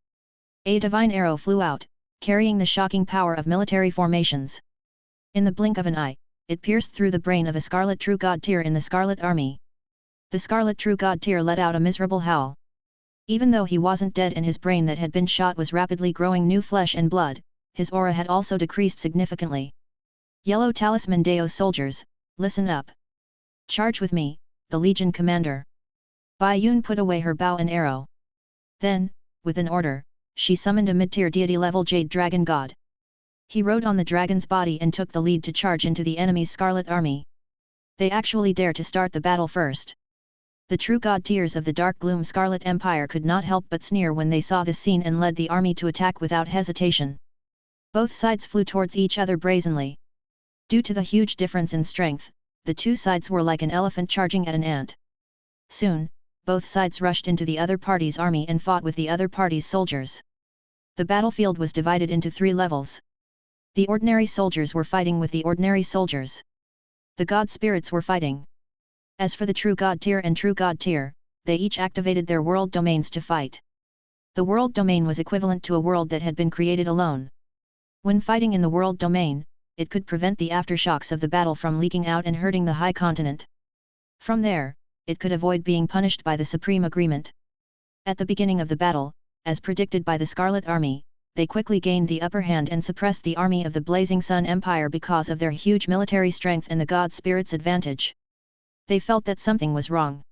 S1: A divine arrow flew out, carrying the shocking power of military formations. In the blink of an eye, it pierced through the brain of a Scarlet True God tier in the Scarlet Army. The Scarlet True God tier let out a miserable howl. Even though he wasn't dead and his brain that had been shot was rapidly growing new flesh and blood, his aura had also decreased significantly. Yellow Talisman Deo soldiers, listen up. Charge with me, the Legion Commander. Bai Yun put away her bow and arrow. Then, with an order, she summoned a mid-tier deity-level Jade Dragon God. He rode on the dragon's body and took the lead to charge into the enemy's Scarlet Army. They actually dare to start the battle first. The True God tiers of the Dark Gloom Scarlet Empire could not help but sneer when they saw this scene and led the army to attack without hesitation. Both sides flew towards each other brazenly. Due to the huge difference in strength, the two sides were like an elephant charging at an ant. Soon, both sides rushed into the other party's army and fought with the other party's soldiers. The battlefield was divided into 3 levels. The ordinary soldiers were fighting with the ordinary soldiers. The God spirits were fighting. As for the True God tier and True God tier, they each activated their world domains to fight. The world domain was equivalent to a world that had been created alone. When fighting in the world domain, it could prevent the aftershocks of the battle from leaking out and hurting the high continent. From there, it could avoid being punished by the Supreme Agreement. At the beginning of the battle, as predicted by the Scarlet Army, they quickly gained the upper hand and suppressed the army of the Blazing Sun Empire because of their huge military strength and the God Spirit's advantage. They felt that something was wrong.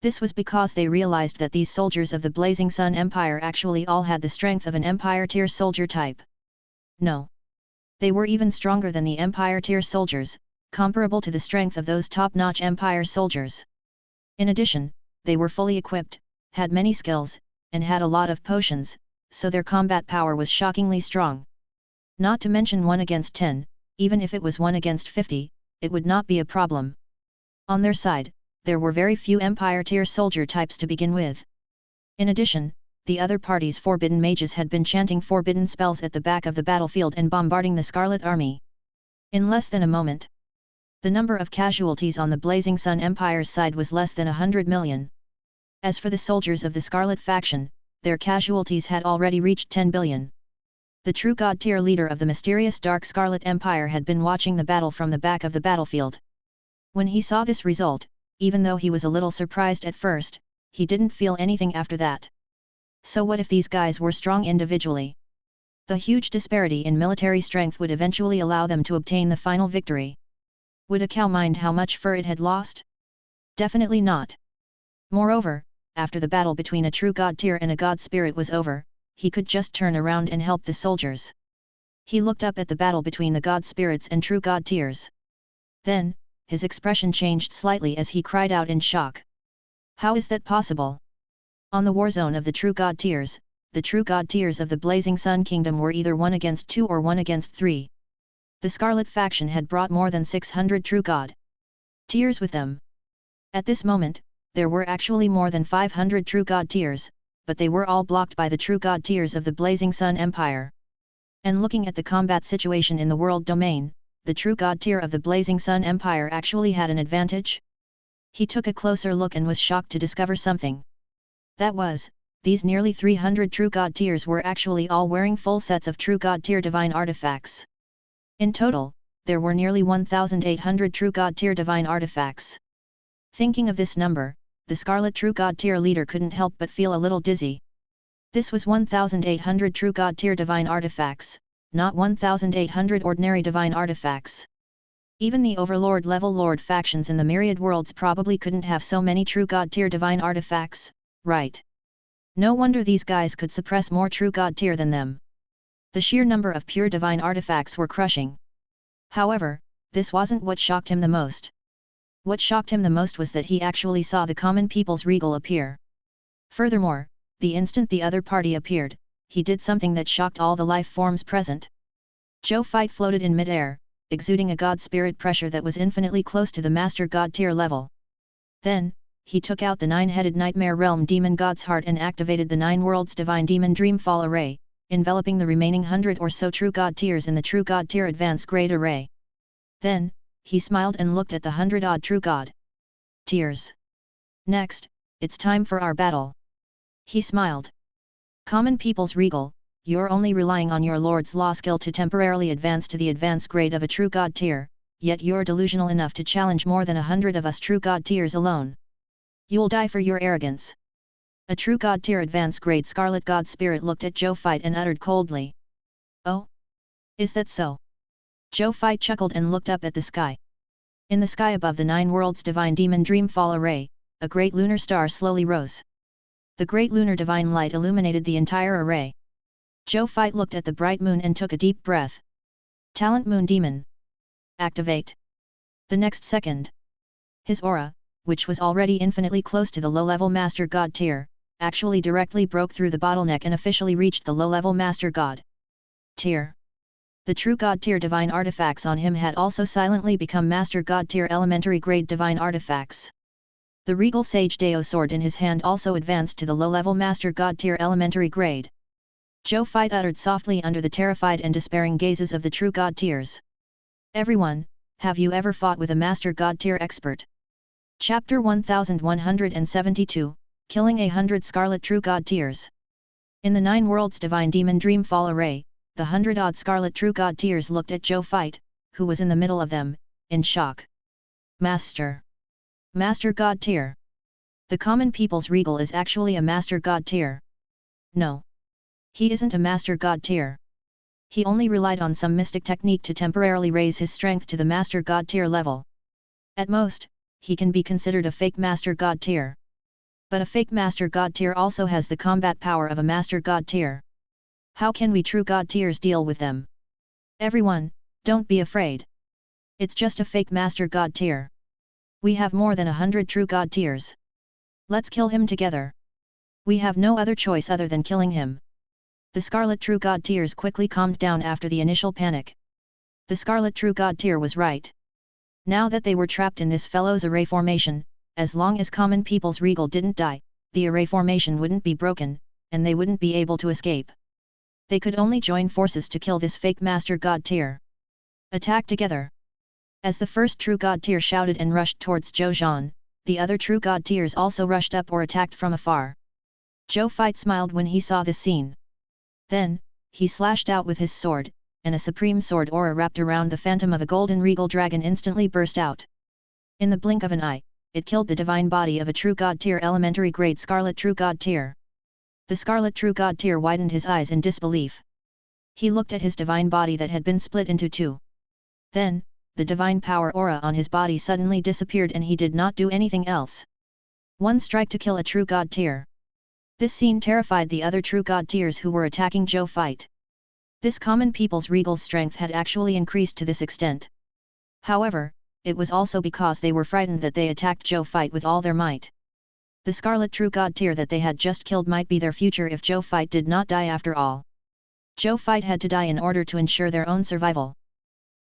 S1: This was because they realized that these soldiers of the Blazing Sun Empire actually all had the strength of an Empire tier soldier type. No. They were even stronger than the Empire tier soldiers, comparable to the strength of those top-notch Empire soldiers. In addition, they were fully equipped, had many skills, and had a lot of potions, so their combat power was shockingly strong. Not to mention 1 against 10, even if it was 1 against 50, it would not be a problem. On their side, there were very few Empire tier soldier types to begin with. In addition, the other party's forbidden mages had been chanting forbidden spells at the back of the battlefield and bombarding the Scarlet Army. In less than a moment, the number of casualties on the Blazing Sun Empire's side was less than 100 million. As for the soldiers of the Scarlet faction, their casualties had already reached 10 billion. The True God tier leader of the mysterious Dark Scarlet Empire had been watching the battle from the back of the battlefield. When he saw this result, even though he was a little surprised at first, he didn't feel anything after that. So what if these guys were strong individually? The huge disparity in military strength would eventually allow them to obtain the final victory. Would a cow mind how much fur it had lost? Definitely not. Moreover, after the battle between a True God tier and a God spirit was over, he could just turn around and help the soldiers. He looked up at the battle between the God spirits and True God tiers. Then, his expression changed slightly as he cried out in shock. How is that possible? On the war zone of the True God tiers, the True God tiers of the Blazing Sun Kingdom were either 1 against 2 or 1 against 3. The Scarlet faction had brought more than 600 True God tiers with them. At this moment, there were actually more than 500 True God tiers, but they were all blocked by the true god tiers of the Blazing Sun Empire. And looking at the combat situation in the world domain, the true god tier of the Blazing Sun Empire actually had an advantage? He took a closer look and was shocked to discover something. That was, these nearly 300 true god tiers were actually all wearing full sets of true god tier divine artifacts. In total, there were nearly 1,800 true god tier divine artifacts. Thinking of this number, the Scarlet True God tier leader couldn't help but feel a little dizzy. This was 1,800 true god tier divine artifacts, not 1,800 ordinary divine artifacts. Even the Overlord level Lord factions in the myriad worlds probably couldn't have so many true god tier divine artifacts, right? No wonder these guys could suppress more true god tier than them. The sheer number of pure divine artifacts were crushing. However, this wasn't what shocked him the most. What shocked him the most was that he actually saw the common people's regal appear. Furthermore, the instant the other party appeared, he did something that shocked all the life forms present. Zhou Fight floated in midair, exuding a god spirit pressure that was infinitely close to the master god tier level. Then, he took out the 9-headed nightmare realm demon god's heart and activated the 9 worlds divine demon dreamfall array, enveloping the remaining 100 or so true god tiers in the true god tier advanced grade array. Then, he smiled and looked at the 100-odd true god tiers. Next, it's time for our battle. He smiled. Common people's regal, you're only relying on your Lord's Law skill to temporarily advance to the advanced grade of a true god tier, yet you're delusional enough to challenge more than 100 of us true god tiers alone. You'll die for your arrogance. A true god tier advanced grade Scarlet God Spirit looked at Zhou Fight and uttered coldly. Oh? Is that so? Zhou Fight chuckled and looked up at the sky. In the sky above the 9 worlds divine demon dreamfall array, a great lunar star slowly rose. The great lunar divine light illuminated the entire array. Zhou Fight looked at the bright moon and took a deep breath. Talent Moon Demon. Activate. The next second, his aura, which was already infinitely close to the low-level Master God tier, actually directly broke through the bottleneck and officially reached the low-level Master God tier. The true God tier divine artifacts on him had also silently become Master God tier elementary grade divine artifacts. The regal Sage Deo sword in his hand also advanced to the low-level Master God tier elementary grade. Zhou Fight uttered softly under the terrified and despairing gazes of the true God tiers. Everyone, have you ever fought with a Master God tier expert? Chapter 1172, Killing 100 Scarlet True God Tiers. In the 9 worlds divine demon dreamfall array, the 100-odd Scarlet True God Tiers looked at Zhou Fight, who was in the middle of them, in shock. Master God tier. The common people's regal is actually a Master God tier. No. He isn't a Master God tier. He only relied on some mystic technique to temporarily raise his strength to the Master God tier level. At most, he can be considered a fake Master God tier. But a fake Master God tier also has the combat power of a Master God tier. How can we true God tiers deal with them? Everyone, don't be afraid. It's just a fake Master God tier. We have more than 100 true God tiers. Let's kill him together. We have no other choice other than killing him. The Scarlet True God tiers quickly calmed down after the initial panic. The Scarlet True God tier was right. Now that they were trapped in this fellow's array formation, as long as common people's regal didn't die, the array formation wouldn't be broken, and they wouldn't be able to escape. They could only join forces to kill this fake Master God tier. Attack together! As the first true God tier shouted and rushed towards Zhou Zhou, the other true God tiers also rushed up or attacked from afar. Zhou Fight smiled when he saw this scene. Then, he slashed out with his sword, and a supreme sword aura wrapped around the phantom of a golden regal dragon instantly burst out. In the blink of an eye, it killed the divine body of a true God tier elementary grade Scarlet True God tier. The Scarlet True God tier widened his eyes in disbelief. He looked at his divine body that had been split into two. Then, the divine power aura on his body suddenly disappeared and he did not do anything else. One strike to kill a true God tier. This scene terrified the other true God tiers who were attacking Zhou Fight. This common people's regal strength had actually increased to this extent. However, it was also because they were frightened that they attacked Zhou Fight with all their might. The Scarlet True God tier that they had just killed might be their future if Zhou Fight did not die after all. Zhou Fight had to die in order to ensure their own survival.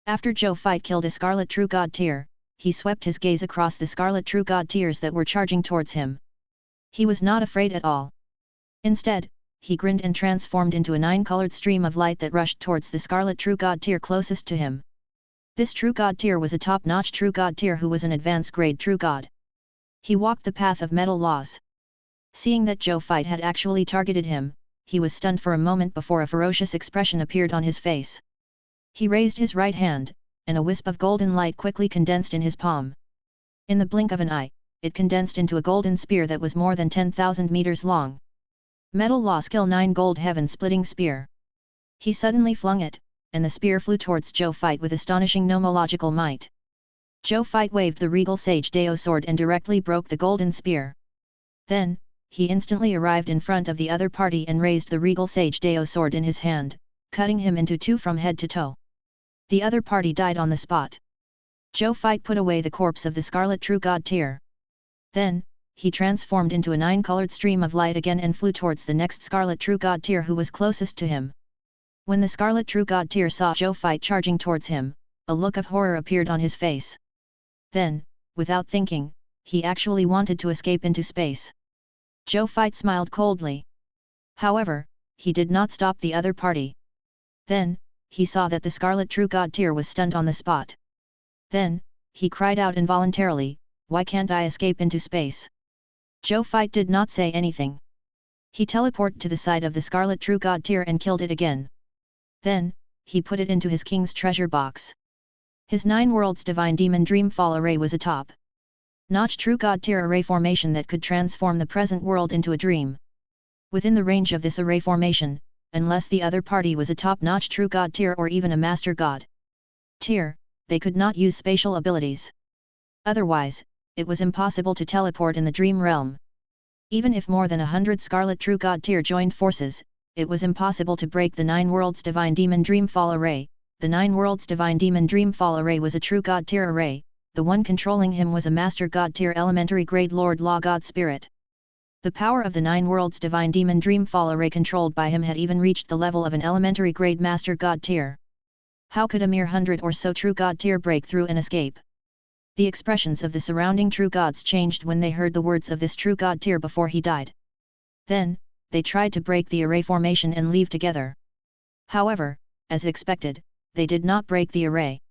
S1: After Zhou Fight killed a Scarlet True God tier, he swept his gaze across the Scarlet True God tiers that were charging towards him. He was not afraid at all. Instead, he grinned and transformed into a 9-colored stream of light that rushed towards the scarlet true god tier closest to him. This true god tier was a top-notch true god tier who was an advanced grade true god. He walked the path of metal laws. Seeing that Zhou Fight had actually targeted him, he was stunned for a moment before a ferocious expression appeared on his face. He raised his right hand, and a wisp of golden light quickly condensed in his palm. In the blink of an eye, it condensed into a golden spear that was more than 10,000 meters long. Metal Law Skill 9 Gold Heaven Splitting Spear. He suddenly flung it, and the spear flew towards Zhou Fight with astonishing nomological might. Zhou Fight waved the regal Sage Dao sword and directly broke the golden spear. Then, he instantly arrived in front of the other party and raised the regal Sage Dao sword in his hand, cutting him into two from head to toe. The other party died on the spot. Zhou Fight put away the corpse of the Scarlet True God tier. Then, he transformed into a 9-colored stream of light again and flew towards the next Scarlet True God tier who was closest to him. When the Scarlet True God tier saw Zhou Fight charging towards him, a look of horror appeared on his face. Then, without thinking, he actually wanted to escape into space. Zhou Fight smiled coldly. However, he did not stop the other party. Then, he saw that the Scarlet True God tier was stunned on the spot. Then, he cried out involuntarily, "Why can't I escape into space?" Zhou Fight did not say anything. He teleported to the side of the Scarlet True God tier and killed it again. Then, he put it into his king's treasure box. His 9 worlds divine demon dreamfall array was a top-notch True God tier array formation that could transform the present world into a dream. Within the range of this array formation, unless the other party was a top-notch True God tier or even a Master God tier, they could not use spatial abilities. Otherwise, it was impossible to teleport in the dream realm. Even if more than 100 Scarlet True God tier joined forces, it was impossible to break the 9 worlds divine demon dreamfall array. The 9 worlds divine demon dreamfall array was a True God tier array. The one controlling him was a Master God tier elementary grade Lord Law God Spirit. The power of the 9 worlds divine demon dreamfall array controlled by him had even reached the level of an elementary grade Master God tier. How could a mere 100 or so True God tier break through and escape? The expressions of the surrounding True Gods changed when they heard the words of this True God tier before he died. Then, they tried to break the array formation and leave together. However, as expected, they did not break the array.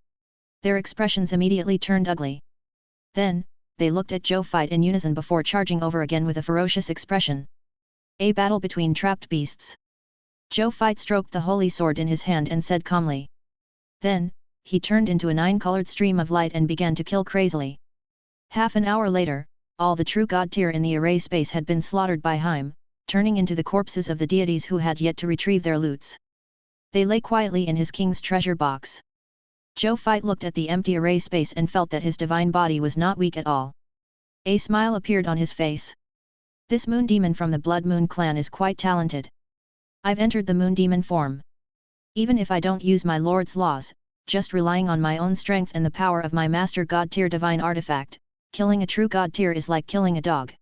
S1: Their expressions immediately turned ugly. Then, they looked at Zhou Fight in unison before charging over again with a ferocious expression. A battle between trapped beasts. Zhou Fight stroked the holy sword in his hand and said calmly. Then, he turned into a 9-colored stream of light and began to kill crazily. Half an hour later, all the True God tier in the array space had been slaughtered by him, turning into the corpses of the deities who had yet to retrieve their loots. They lay quietly in his king's treasure box. Zhou Fight looked at the empty array space and felt that his divine body was not weak at all. A smile appeared on his face. This moon demon from the Blood Moon clan is quite talented. I've entered the moon demon form. Even if I don't use my lord's laws, just relying on my own strength and the power of my Master God tier divine artifact, killing a True God tier is like killing a dog.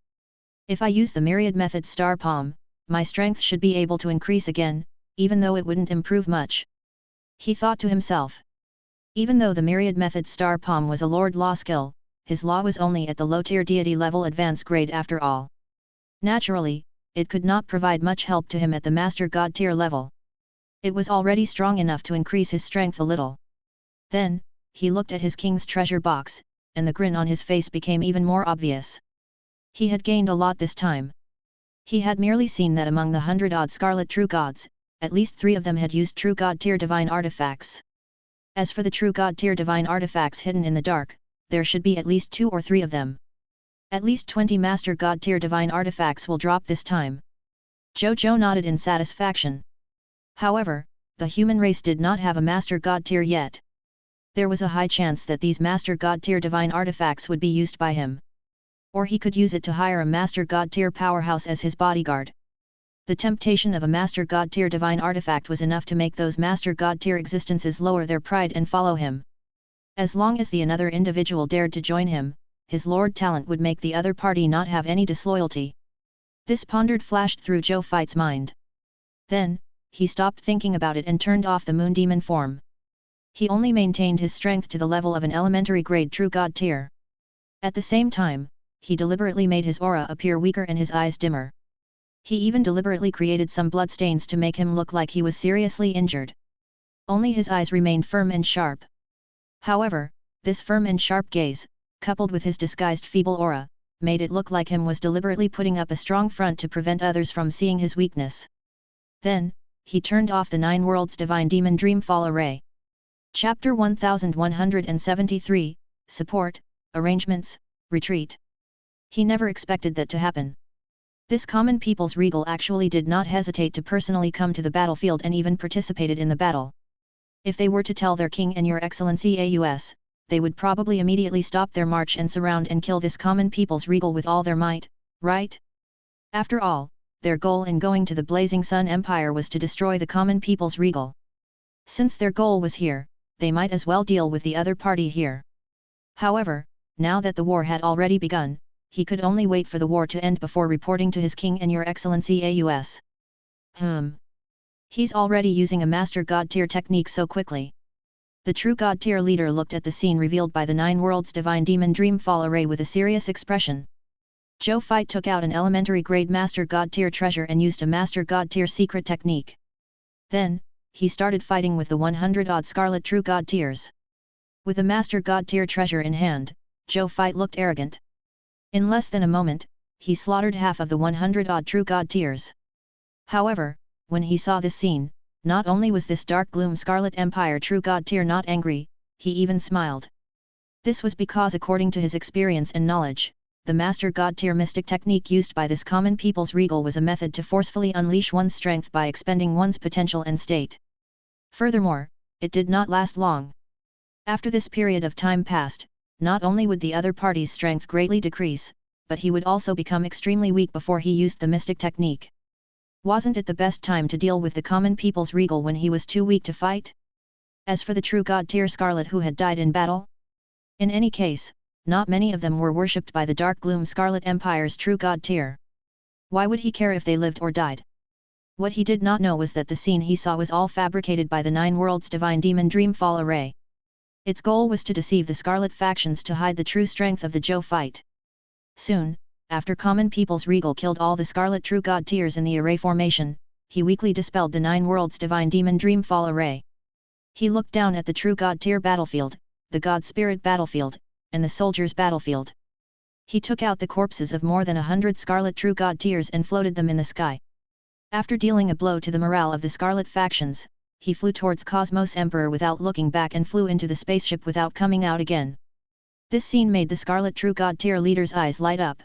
S1: If I use the myriad method Star Palm, my strength should be able to increase again, even though it wouldn't improve much. He thought to himself. Even though the myriad method Star Palm was a Lord Law skill, his law was only at the low-tier deity level advanced grade after all. Naturally, it could not provide much help to him at the Master God tier level. It was already strong enough to increase his strength a little. Then, he looked at his king's treasure box, and the grin on his face became even more obvious. He had gained a lot this time. He had merely seen that among the 100-odd Scarlet True Gods, at least 3 of them had used True God tier divine artifacts. As for the True God tier divine artifacts hidden in the dark, there should be at least 2 or 3 of them. At least 20 Master God tier divine artifacts will drop this time. Zhou Zhou nodded in satisfaction. However, the human race did not have a Master God tier yet. There was a high chance that these Master God tier divine artifacts would be used by him. Or he could use it to hire a Master God tier powerhouse as his bodyguard. The temptation of a Master God tier divine artifact was enough to make those Master God tier existences lower their pride and follow him. As long as the another individual dared to join him, his lord talent would make the other party not have any disloyalty. This pondered flashed through Zhou Fight's mind. Then, he stopped thinking about it and turned off the moon demon form. He only maintained his strength to the level of an elementary grade True God tier. At the same time, he deliberately made his aura appear weaker and his eyes dimmer. He even deliberately created some bloodstains to make him look like he was seriously injured. Only his eyes remained firm and sharp. However, this firm and sharp gaze, coupled with his disguised feeble aura, made it look like him was deliberately putting up a strong front to prevent others from seeing his weakness. Then, he turned off the 9 worlds divine demon dreamfall array. Chapter 1173, Support, Arrangements, Retreat. He never expected that to happen. This common people's regal actually did not hesitate to personally come to the battlefield and even participated in the battle. If they were to tell their king and your excellency AUS, they would probably immediately stop their march and surround and kill this common people's regal with all their might, right? After all, their goal in going to the Blazing Sun Empire was to destroy the common people's regal. Since their goal was here, they might as well deal with the other party here. However, now that the war had already begun, he could only wait for the war to end before reporting to his king and your excellency AUS. He's already using a master god tier technique so quickly. The true god tier leader looked at the scene revealed by the 9 worlds divine demon dreamfall array with a serious expression. Zhou Fight took out an elementary grade master god tier treasure and used a master god tier secret technique. Then, he started fighting with the 100-odd scarlet true god tiers. With the master god tier treasure in hand, Zhou Fight looked arrogant. In less than a moment, he slaughtered half of the 100-odd true god tiers. However, when he saw this scene, not only was this dark gloom Scarlet Empire true god tier not angry, he even smiled. This was because according to his experience and knowledge, the master god tier mystic technique used by this common people's regal was a method to forcefully unleash one's strength by expending one's potential and state. Furthermore, it did not last long. After this period of time passed, not only would the other party's strength greatly decrease, but he would also become extremely weak before he used the mystic technique. Wasn't it the best time to deal with the common people's regal when he was too weak to fight? As for the true god tier Scarlet who had died in battle? In any case, not many of them were worshipped by the Dark Gloom Scarlet Empire's true god tier. Why would he care if they lived or died? What he did not know was that the scene he saw was all fabricated by the 9 worlds divine demon dreamfall array. Its goal was to deceive the Scarlet factions to hide the true strength of the Zhou Fight. Soon, after common people's regal killed all the Scarlet true god tiers in the array formation, he weakly dispelled the 9 worlds divine demon dreamfall array. He looked down at the true god tier battlefield, the god spirit battlefield, and the soldiers battlefield. He took out the corpses of more than 100 Scarlet true god tiers and floated them in the sky. After dealing a blow to the morale of the Scarlet factions, he flew towards Cosmos Emperor without looking back and flew into the spaceship without coming out again. This scene made the Scarlet true god tier leader's eyes light up.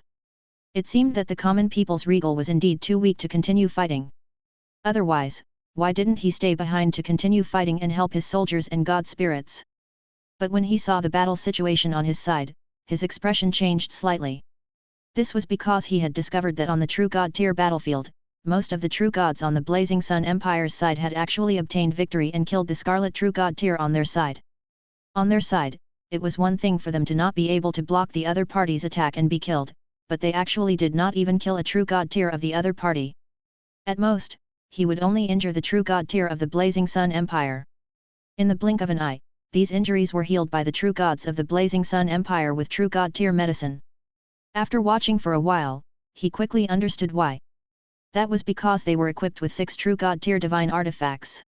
S1: It seemed that the common people's regal was indeed too weak to continue fighting. Otherwise, why didn't he stay behind to continue fighting and help his soldiers and god spirits? But when he saw the battle situation on his side, his expression changed slightly. This was because he had discovered that on the true god tier battlefield, most of the true gods on the Blazing Sun Empire's side had actually obtained victory and killed the Scarlet true god tier on their side. On their side, it was one thing for them to not be able to block the other party's attack and be killed, but they actually did not even kill a true god tier of the other party. At most, he would only injure the true god tier of the Blazing Sun Empire. In the blink of an eye, these injuries were healed by the true gods of the Blazing Sun Empire with true god tier medicine. After watching for a while, he quickly understood why. That was because they were equipped with 6 true god tier divine artifacts.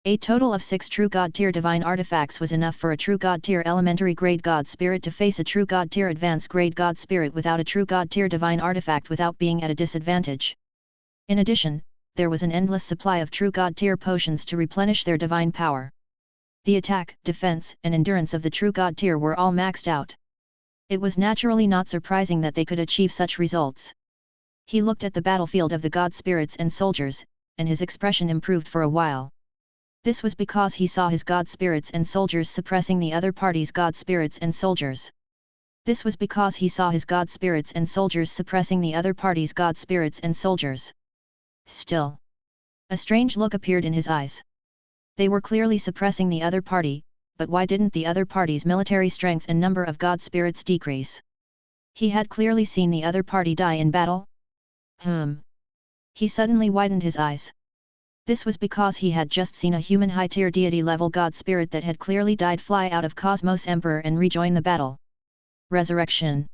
S1: A total of 6 true god tier divine artifacts was enough for a true god tier elementary grade god spirit to face a true god tier advanced grade god spirit without a true god tier divine artifact without being at a disadvantage. In addition, there was an endless supply of true god tier potions to replenish their divine power. The attack, defense, and endurance of the true god tier were all maxed out. It was naturally not surprising that they could achieve such results. He looked at the battlefield of the god spirits and soldiers, and his expression improved for a while. This was because he saw his god spirits and soldiers suppressing the other party's god spirits and soldiers. This was because he saw his god spirits and soldiers suppressing the other party's god spirits and soldiers. Still, a strange look appeared in his eyes. They were clearly suppressing the other party, but why didn't the other party's military strength and number of god spirits decrease? He had clearly seen the other party die in battle. He suddenly widened his eyes. This was because he had just seen a human high-tier deity-level god spirit that had clearly died fly out of Cosmos Emperor and rejoin the battle. Resurrection.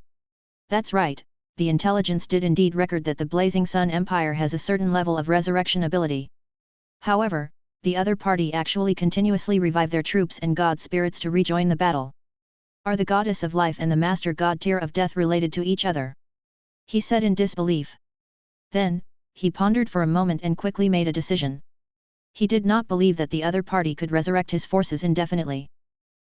S1: That's right, the intelligence did indeed record that the Blazing Sun Empire has a certain level of resurrection ability. However, the other party actually continuously revive their troops and god spirits to rejoin the battle. Are the goddess of life and the master god tier of death related to each other? He said in disbelief. Then, he pondered for a moment and quickly made a decision. He did not believe that the other party could resurrect his forces indefinitely.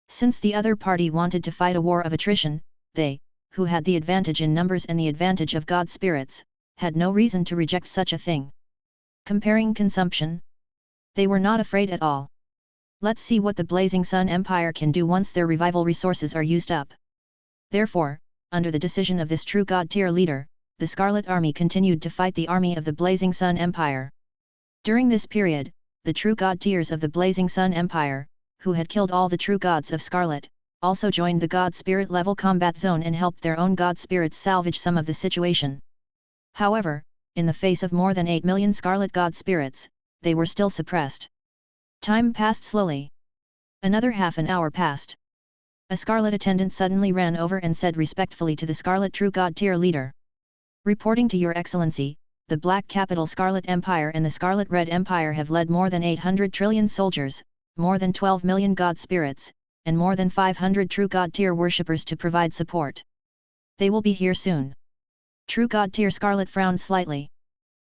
S1: Since the other party wanted to fight a war of attrition, they, who had the advantage in numbers and the advantage of god spirits, had no reason to reject such a thing. Comparing consumption? They were not afraid at all. Let's see what the Blazing Sun Empire can do once their revival resources are used up. Therefore, under the decision of this true god tier leader, the Scarlet Army continued to fight the army of the Blazing Sun Empire. During this period, the true god tiers of the Blazing Sun Empire, who had killed all the true gods of Scarlet, also joined the god spirit level combat zone and helped their own god spirits salvage some of the situation. However, in the face of more than 8 million Scarlet god spirits, they were still suppressed. Time passed slowly. Another half an hour passed. A Scarlet attendant suddenly ran over and said respectfully to the Scarlet True God Tier leader. Reporting to Your Excellency, the Black Capital Scarlet Empire and the Scarlet Red Empire have led more than 800 trillion soldiers, more than 12 million god spirits, and more than 500 True God Tier worshippers to provide support. They will be here soon. True God Tier Scarlet frowned slightly.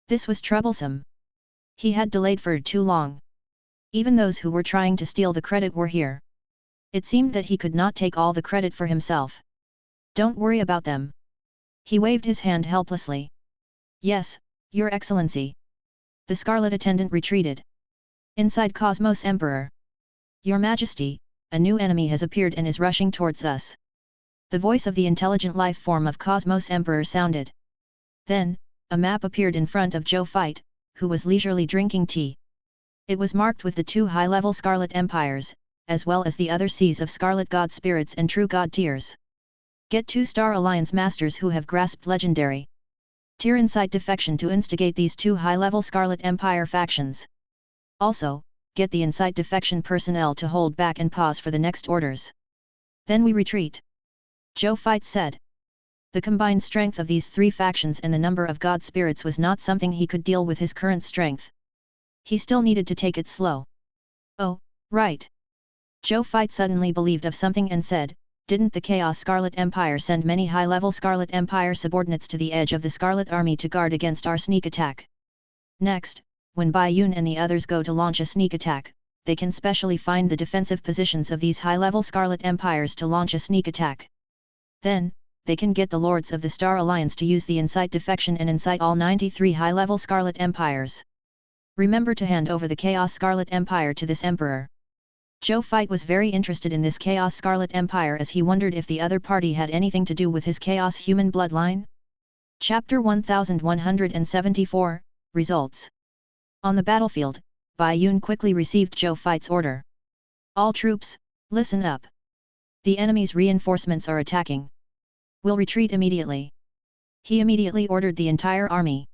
S1: This was troublesome. He had delayed for too long. Even those who were trying to steal the credit were here. It seemed that he could not take all the credit for himself. Don't worry about them. He waved his hand helplessly. Yes, Your Excellency. The Scarlet attendant retreated. Inside Cosmos Emperor. Your Majesty, a new enemy has appeared and is rushing towards us. The voice of the intelligent life form of Cosmos Emperor sounded. Then, a map appeared in front of Zhou Fight, who was leisurely drinking tea. It was marked with the two high-level Scarlet Empires, as well as the other seas of Scarlet God Spirits and True God Tiers. Get 2-star Alliance Masters who have grasped Legendary Tier Insight Defection to instigate these two high-level Scarlet Empire factions. Also, get the Insight Defection personnel to hold back and pause for the next orders. Then we retreat. Zhou Fight said. The combined strength of these three factions and the number of God Spirits was not something he could deal with his current strength. He still needed to take it slow. Oh, right. Zhou Fight suddenly believed of something and said, didn't the Chaos Scarlet Empire send many high-level Scarlet Empire subordinates to the edge of the Scarlet Army to guard against our sneak attack? Next, when Bai Yun and the others go to launch a sneak attack, they can specially find the defensive positions of these high-level Scarlet Empires to launch a sneak attack. Then, they can get the Lords of the Star Alliance to use the Insight Defection and incite all 93 high-level Scarlet Empires. Remember to hand over the Chaos Scarlet Empire to this Emperor. Zhou Fight was very interested in this Chaos Scarlet Empire as he wondered if the other party had anything to do with his Chaos human bloodline. Chapter 1174, Results. On the battlefield, Bai Yun quickly received Zhou Fight's order. All troops, listen up. The enemy's reinforcements are attacking. We'll retreat immediately. He immediately ordered the entire army.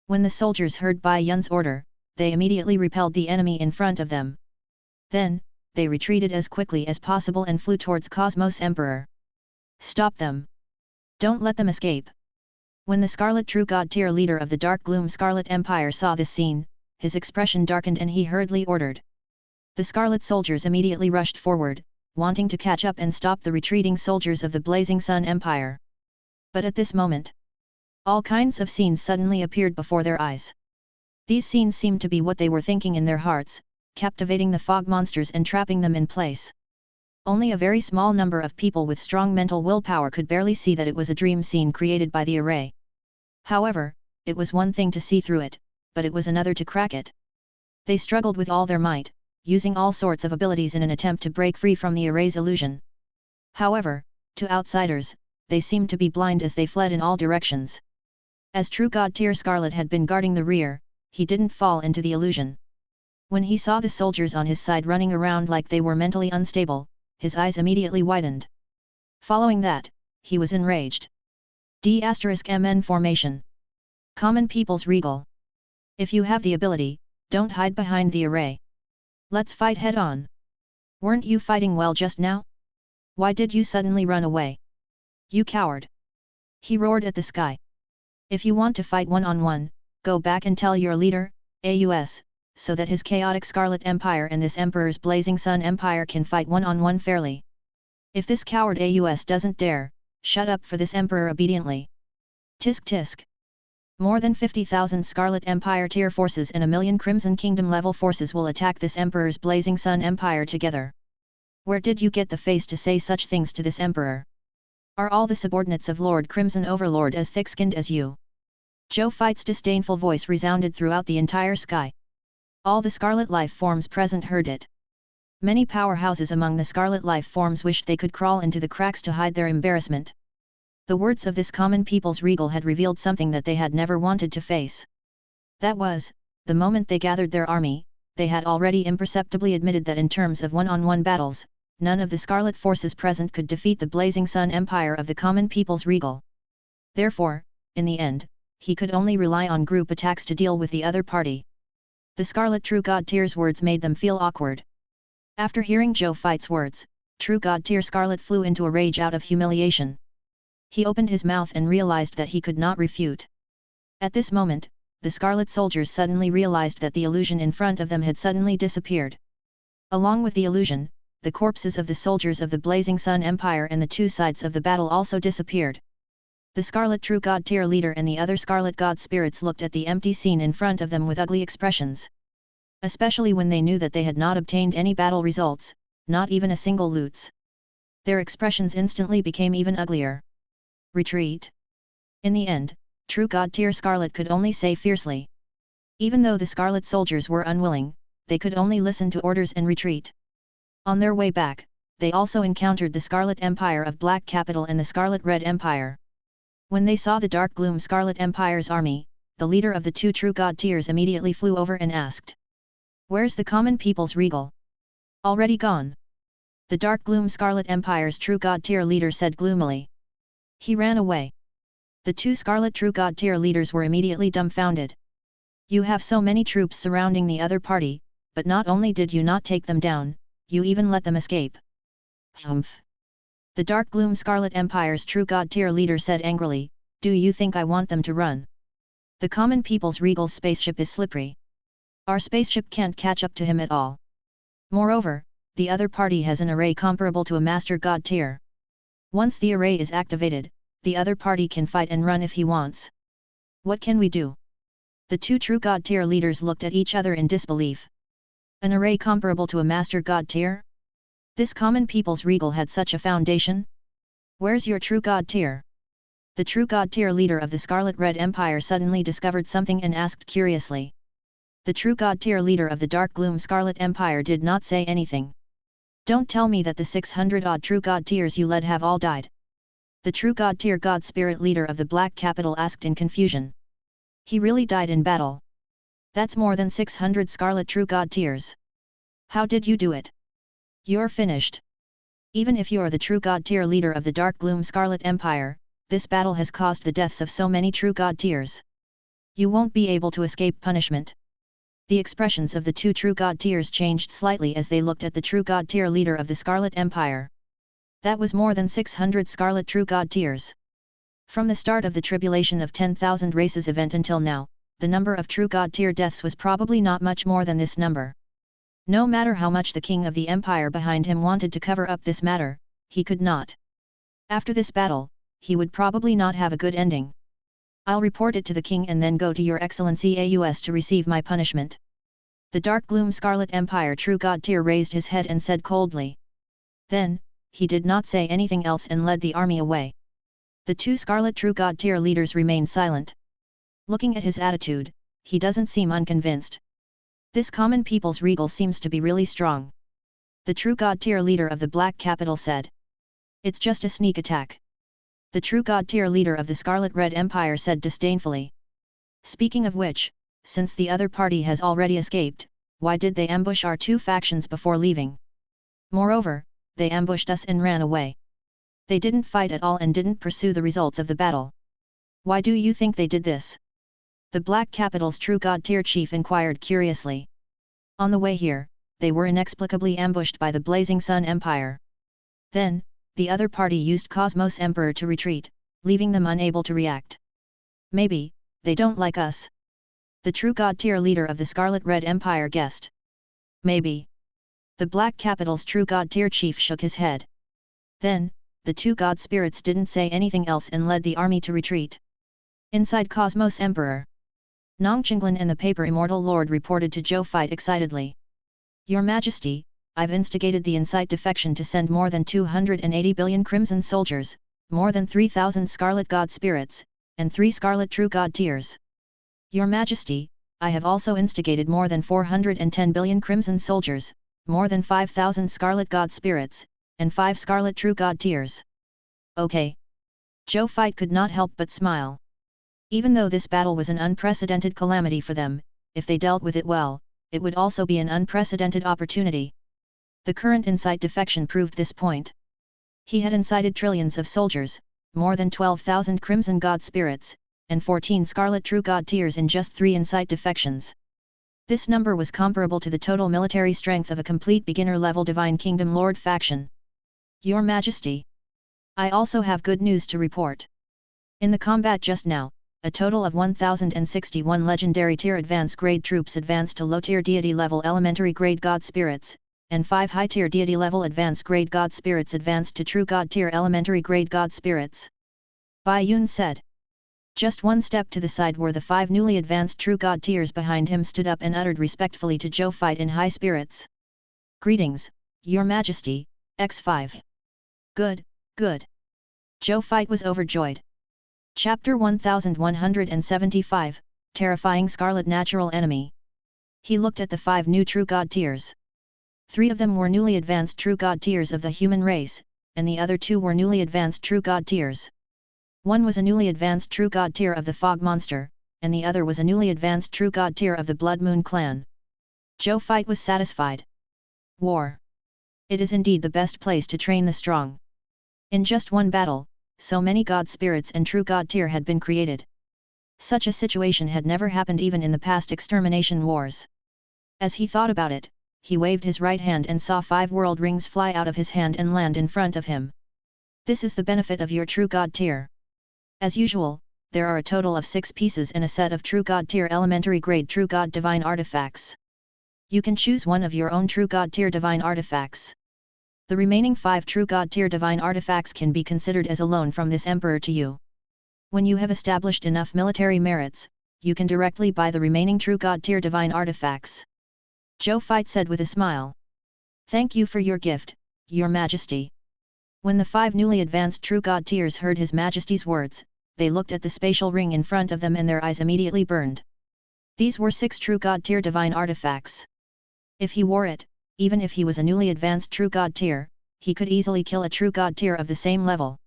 S1: When the soldiers heard Bai Yun's order, they immediately repelled the enemy in front of them. Then, they retreated as quickly as possible and flew towards Cosmos Emperor. Stop them. Don't let them escape. When the Scarlet True God Tier leader of the Dark Gloom Scarlet Empire saw this scene, his expression darkened and he hurriedly ordered. The Scarlet soldiers immediately rushed forward, wanting to catch up and stop the retreating soldiers of the Blazing Sun Empire. But at this moment, all kinds of scenes suddenly appeared before their eyes. These scenes seemed to be what they were thinking in their hearts, captivating the fog monsters and trapping them in place. Only a very small number of people with strong mental willpower could barely see that it was a dream scene created by the array. However, it was one thing to see through it, but it was another to crack it. They struggled with all their might, using all sorts of abilities in an attempt to break free from the array's illusion. However, to outsiders, they seemed to be blind as they fled in all directions. As True God Tier Scarlet had been guarding the rear, he didn't fall into the illusion. When he saw the soldiers on his side running around like they were mentally unstable, his eyes immediately widened. Following that, he was enraged. D*MN formation. Common People's Regal. If you have the ability, don't hide behind the array. Let's fight head-on. Weren't you fighting well just now? Why did you suddenly run away? You coward. He roared at the sky. If you want to fight one-on-one, go back and tell your leader, Aus, so that his chaotic Scarlet Empire and this Emperor's Blazing Sun Empire can fight one-on-one fairly. If this coward Aus doesn't dare, shut up for this Emperor obediently. Tisk tisk. More than 50,000 Scarlet Empire tier forces and 1,000,000 Crimson Kingdom level forces will attack this Emperor's Blazing Sun Empire together. Where did you get the face to say such things to this Emperor? Are all the subordinates of Lord Crimson Overlord as thick-skinned as you? Zhou Fight's disdainful voice resounded throughout the entire sky. All the Scarlet life forms present heard it. Many powerhouses among the Scarlet life forms wished they could crawl into the cracks to hide their embarrassment. The words of this common people's regal had revealed something that they had never wanted to face. That was, the moment they gathered their army, they had already imperceptibly admitted that in terms of one-on-one battles, none of the Scarlet forces present could defeat the Blazing Sun Empire of the common people's regal. Therefore, in the end, he could only rely on group attacks to deal with the other party. The Scarlet True God Tier's words made them feel awkward. After hearing Zhou Fight's words, True God Tier Scarlet flew into a rage out of humiliation. He opened his mouth and realized that he could not refute. At this moment, the Scarlet soldiers suddenly realized that the illusion in front of them had suddenly disappeared. Along with the illusion, the corpses of the soldiers of the Blazing Sun Empire and the two sides of the battle also disappeared. The Scarlet True God Tier leader and the other Scarlet God spirits looked at the empty scene in front of them with ugly expressions. Especially when they knew that they had not obtained any battle results, not even a single loots. Their expressions instantly became even uglier. Retreat. In the end, True God Tier Scarlet could only say fiercely. Even though the Scarlet soldiers were unwilling, they could only listen to orders and retreat. On their way back, they also encountered the Scarlet Empire of Black Capital and the Scarlet Red Empire. When they saw the Dark Gloom Scarlet Empire's army, the leader of the two True God Tiers immediately flew over and asked, "Where's the common people's regal? Already gone?" The Dark Gloom Scarlet Empire's True God Tier leader said gloomily. He ran away. The two Scarlet True God Tier leaders were immediately dumbfounded. You have so many troops surrounding the other party, but not only did you not take them down, you even let them escape. Humph! The Dark Gloom Scarlet Empire's True God Tier leader said angrily, do you think I want them to run? The common people's regal spaceship is slippery. Our spaceship can't catch up to him at all. Moreover, the other party has an array comparable to a Master God Tier. Once the array is activated, the other party can fight and run if he wants. What can we do? The two True God Tier leaders looked at each other in disbelief. An array comparable to a Master God Tier? This common people's regal had such a foundation? Where's your True God Tier? The True God Tier leader of the Scarlet Red Empire suddenly discovered something and asked curiously. The True God Tier leader of the Dark Gloom Scarlet Empire did not say anything. Don't tell me that the 600-odd True God Tiers you led have all died. The True God Tier God Spirit leader of the Black Capital asked in confusion. He really died in battle. That's more than 600 Scarlet True God Tiers. How did you do it? You're finished. Even if you're the True God Tier leader of the Dark Gloom Scarlet Empire, this battle has caused the deaths of so many True God Tiers. You won't be able to escape punishment. The expressions of the two True God Tiers changed slightly as they looked at the True God Tier leader of the Scarlet Empire. That was more than 600 Scarlet True God Tiers. From the start of the Tribulation of 10,000 Races event until now, the number of True God Tier deaths was probably not much more than this number. No matter how much the king of the empire behind him wanted to cover up this matter, he could not. After this battle, he would probably not have a good ending. I'll report it to the king and then go to your excellency Aus to receive my punishment. The Dark Gloom Scarlet Empire True God Tier raised his head and said coldly. Then, he did not say anything else and led the army away. The two Scarlet True God Tier leaders remained silent. Looking at his attitude, he doesn't seem unconvinced. This common people's regal seems to be really strong. The True God Tier leader of the Black Capital said. It's just a sneak attack. The True God Tier leader of the Scarlet Red Empire said disdainfully. Speaking of which, since the other party has already escaped, why did they ambush our two factions before leaving? Moreover, they ambushed us and ran away. They didn't fight at all and didn't pursue the results of the battle. Why do you think they did this? The Black Capital's True God Tier chief inquired curiously. On the way here, they were inexplicably ambushed by the Blazing Sun Empire. Then, the other party used Cosmos Emperor to retreat, leaving them unable to react. Maybe, they don't like us. The true god tier leader of the Scarlet Red Empire guessed. Maybe. The Black Capital's true god tier chief shook his head. Then, the two god spirits didn't say anything else and led the army to retreat. Inside Cosmos Emperor, Nongqinglin and the Paper Immortal Lord reported to Zhou Fight excitedly. Your Majesty, I've instigated the Incite defection to send more than 280 billion Crimson soldiers, more than 3,000 Scarlet God spirits, and 3 Scarlet True God tiers. Your Majesty, I have also instigated more than 410 billion Crimson soldiers, more than 5,000 Scarlet God spirits, and 5 Scarlet True God tiers. Okay. Zhou Fight could not help but smile. Even though this battle was an unprecedented calamity for them, if they dealt with it well, it would also be an unprecedented opportunity. The current Incite defection proved this point. He had incited trillions of soldiers, more than 12,000 Crimson God spirits, and 14 Scarlet True God tiers in just 3 Incite defections. This number was comparable to the total military strength of a complete beginner-level Divine Kingdom Lord faction. Your Majesty, I also have good news to report. In the combat just now, a total of 1,061 legendary tier advance grade troops advanced to low-tier deity level elementary grade god spirits, and 5 high-tier deity level advanced grade god spirits advanced to true god tier elementary grade god spirits. Bai Yun said. Just one step to the side where the 5 newly advanced true god tiers behind him stood up and uttered respectfully to Zhou Fight in high spirits. Greetings, Your Majesty, X5. Good, good. Zhou Fight was overjoyed. Chapter 1175, Terrifying Scarlet Natural Enemy. He looked at the 5 new True God tiers. 3 of them were newly advanced True God tiers of the human race, and the other 2 were newly advanced True God tiers. One was a newly advanced True God tier of the Fog Monster, and the other was a newly advanced True God tier of the Blood Moon Clan. Zhou Fight was satisfied. War. It is indeed the best place to train the strong. In just one battle, so many god spirits and true god tier had been created. Such a situation had never happened even in the past extermination wars. As he thought about it, he waved his right hand and saw 5 world rings fly out of his hand and land in front of him. This is the benefit of your true god tier. As usual, there are a total of 6 pieces in a set of true god tier elementary grade true god divine artifacts. You can choose one of your own true god tier divine artifacts. The remaining 5 true god tier divine artifacts can be considered as a loan from this emperor to you. When you have established enough military merits, you can directly buy the remaining true god tier divine artifacts. Zhou Fight said with a smile. Thank you for your gift, Your Majesty. When the 5 newly advanced true god tiers heard His Majesty's words, they looked at the spatial ring in front of them and their eyes immediately burned. These were 6 true god tier divine artifacts. If he wore it, even if he was a newly advanced true god tier, he could easily kill a true god tier of the same level.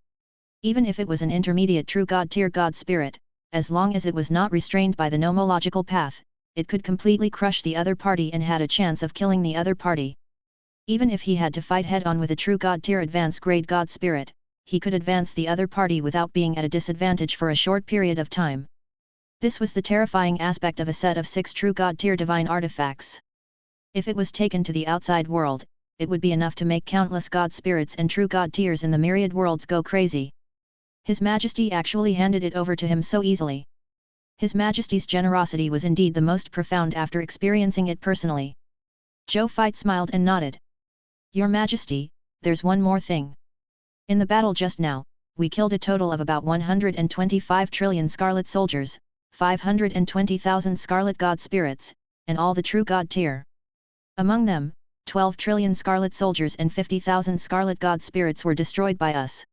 S1: Even if it was an intermediate true god tier god spirit, as long as it was not restrained by the nomological path, it could completely crush the other party and had a chance of killing the other party. Even if he had to fight head-on with a true god tier advanced grade god spirit, he could advance the other party without being at a disadvantage for a short period of time. This was the terrifying aspect of a set of 6 true god tier divine artifacts. If it was taken to the outside world, it would be enough to make countless god spirits and true god tiers in the myriad worlds go crazy. His Majesty actually handed it over to him so easily. His Majesty's generosity was indeed the most profound after experiencing it personally. Zhou Fight smiled and nodded. Your Majesty, there's one more thing. In the battle just now, we killed a total of about 125 trillion scarlet soldiers, 520,000 scarlet god spirits, and all the true god tier. Among them, 12 trillion scarlet soldiers and 50,000 scarlet god spirits were destroyed by us.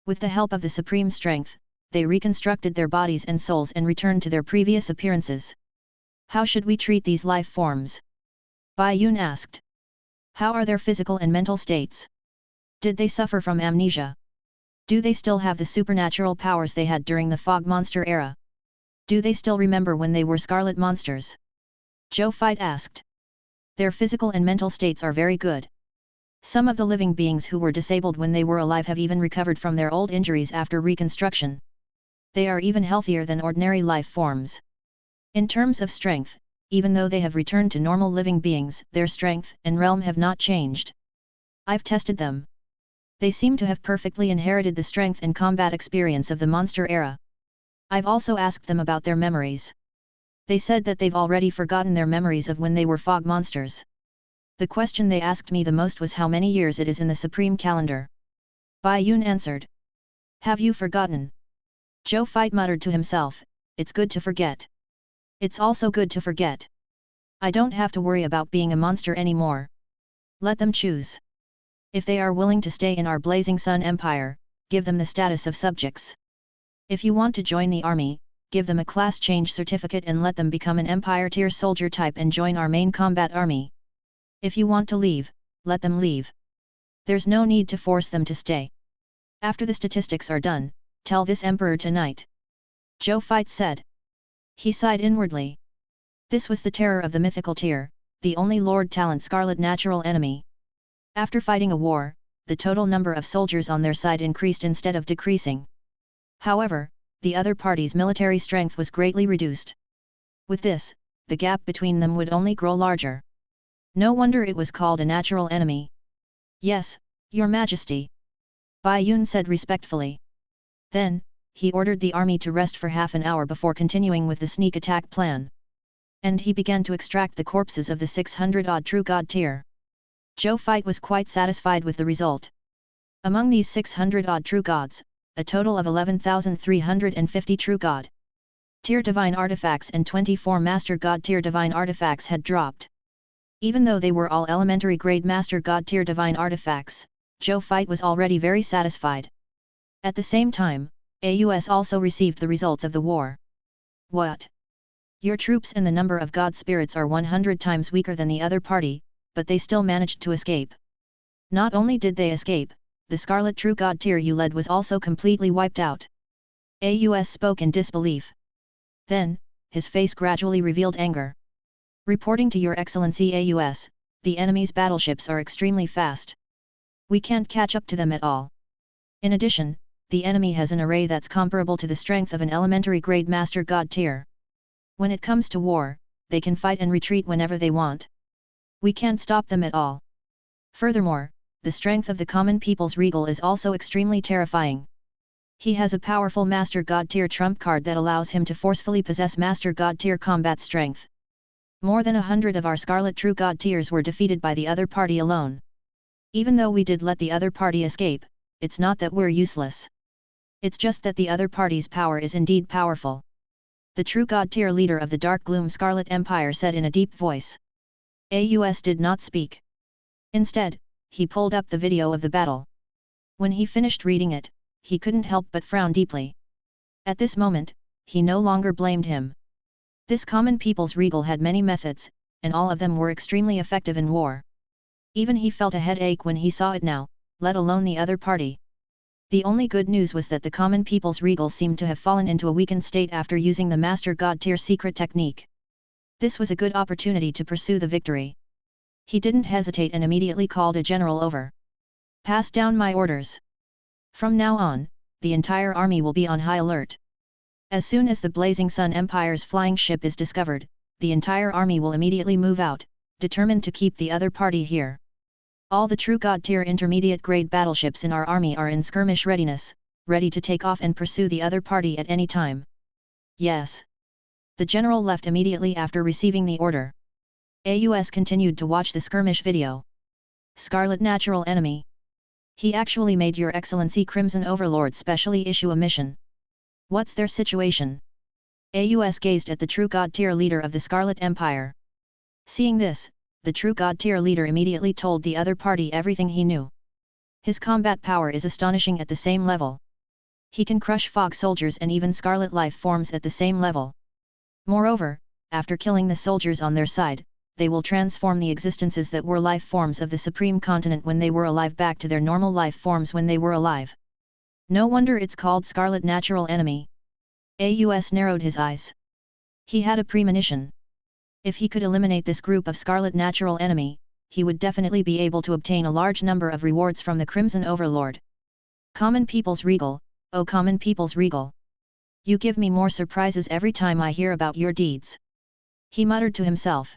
S1: With the help of the supreme strength, they reconstructed their bodies and souls and returned to their previous appearances. How should we treat these life forms? Bai Yun asked. How are their physical and mental states? Did they suffer from amnesia? Do they still have the supernatural powers they had during the Fog Monster era? Do they still remember when they were scarlet monsters? Zhou Fight asked. Their physical and mental states are very good. Some of the living beings who were disabled when they were alive have even recovered from their old injuries after reconstruction. They are even healthier than ordinary life forms. In terms of strength, even though they have returned to normal living beings, their strength and realm have not changed. I've tested them. They seem to have perfectly inherited the strength and combat experience of the monster era. I've also asked them about their memories. They said that they've already forgotten their memories of when they were fog monsters. The question they asked me the most was how many years it is in the supreme calendar. Bai Yun answered. Have you forgotten? Zhou Fight muttered to himself, it's good to forget. It's also good to forget. I don't have to worry about being a monster anymore. Let them choose. If they are willing to stay in our Blazing Sun Empire, give them the status of subjects. If you want to join the army, give them a class change certificate and let them become an Empire tier soldier type and join our main combat army. If you want to leave, let them leave. There's no need to force them to stay. After the statistics are done, tell this emperor tonight. Zhou Fight said. He sighed inwardly. This was the terror of the mythical tier, the only Lord Talent Scarlet natural enemy. After fighting a war, the total number of soldiers on their side increased instead of decreasing. However, the other party's military strength was greatly reduced. With this, the gap between them would only grow larger. No wonder it was called a natural enemy. Yes, Your Majesty. Bai Yun said respectfully. Then, he ordered the army to rest for half an hour before continuing with the sneak attack plan. And he began to extract the corpses of the 600-odd true god tier. Zhou Fight was quite satisfied with the result. Among these 600-odd true gods, a total of 11,350 true god tier divine artifacts and 24 master god tier divine artifacts had dropped. Even though they were all elementary grade master god tier divine artifacts, Zhou Fight was already very satisfied. At the same time, AUS also received the results of the war. What? Your troops and the number of god spirits are 100 times weaker than the other party, but they still managed to escape. Not only did they escape, the Scarlet True God tier you led was also completely wiped out. AUS spoke in disbelief. Then, his face gradually revealed anger. Reporting to Your Excellency AUS, the enemy's battleships are extremely fast. We can't catch up to them at all. In addition, the enemy has an array that's comparable to the strength of an elementary grade master god tier. When it comes to war, they can fight and retreat whenever they want. We can't stop them at all. Furthermore, the strength of the common people's regal is also extremely terrifying. He has a powerful Master God tier trump card that allows him to forcefully possess Master God tier combat strength. More than 100 of our Scarlet True God tiers were defeated by the other party alone. Even though we did let the other party escape, it's not that we're useless. It's just that the other party's power is indeed powerful. The True God tier leader of the Dark Gloom Scarlet Empire said in a deep voice. AUS did not speak. Instead, he pulled up the video of the battle. When he finished reading it, he couldn't help but frown deeply. At this moment, he no longer blamed him. This common people's regal had many methods, and all of them were extremely effective in war. Even he felt a headache when he saw it now, let alone the other party. The only good news was that the common people's regal seemed to have fallen into a weakened state after using the Master God tier secret technique. This was a good opportunity to pursue the victory. He didn't hesitate and immediately called a general over. Pass down my orders. From now on, the entire army will be on high alert. As soon as the Blazing Sun Empire's flying ship is discovered, the entire army will immediately move out, determined to keep the other party here. All the True God tier intermediate grade battleships in our army are in skirmish readiness, ready to take off and pursue the other party at any time. Yes. The general left immediately after receiving the order. AUS continued to watch the skirmish video. Scarlet Natural Enemy. He actually made Your Excellency Crimson Overlord specially issue a mission. What's their situation? AUS gazed at the True God tier leader of the Scarlet Empire. Seeing this, the True God tier leader immediately told the other party everything he knew. His combat power is astonishing at the same level. He can crush fog soldiers and even scarlet life forms at the same level. Moreover, after killing the soldiers on their side, they will transform the existences that were life forms of the Supreme Continent when they were alive back to their normal life forms when they were alive. No wonder it's called Scarlet Natural Enemy. AUS narrowed his eyes. He had a premonition. If he could eliminate this group of Scarlet Natural Enemy, he would definitely be able to obtain a large number of rewards from the Crimson Overlord. Common People's Regal, oh Common People's Regal. You give me more surprises every time I hear about your deeds. He muttered to himself.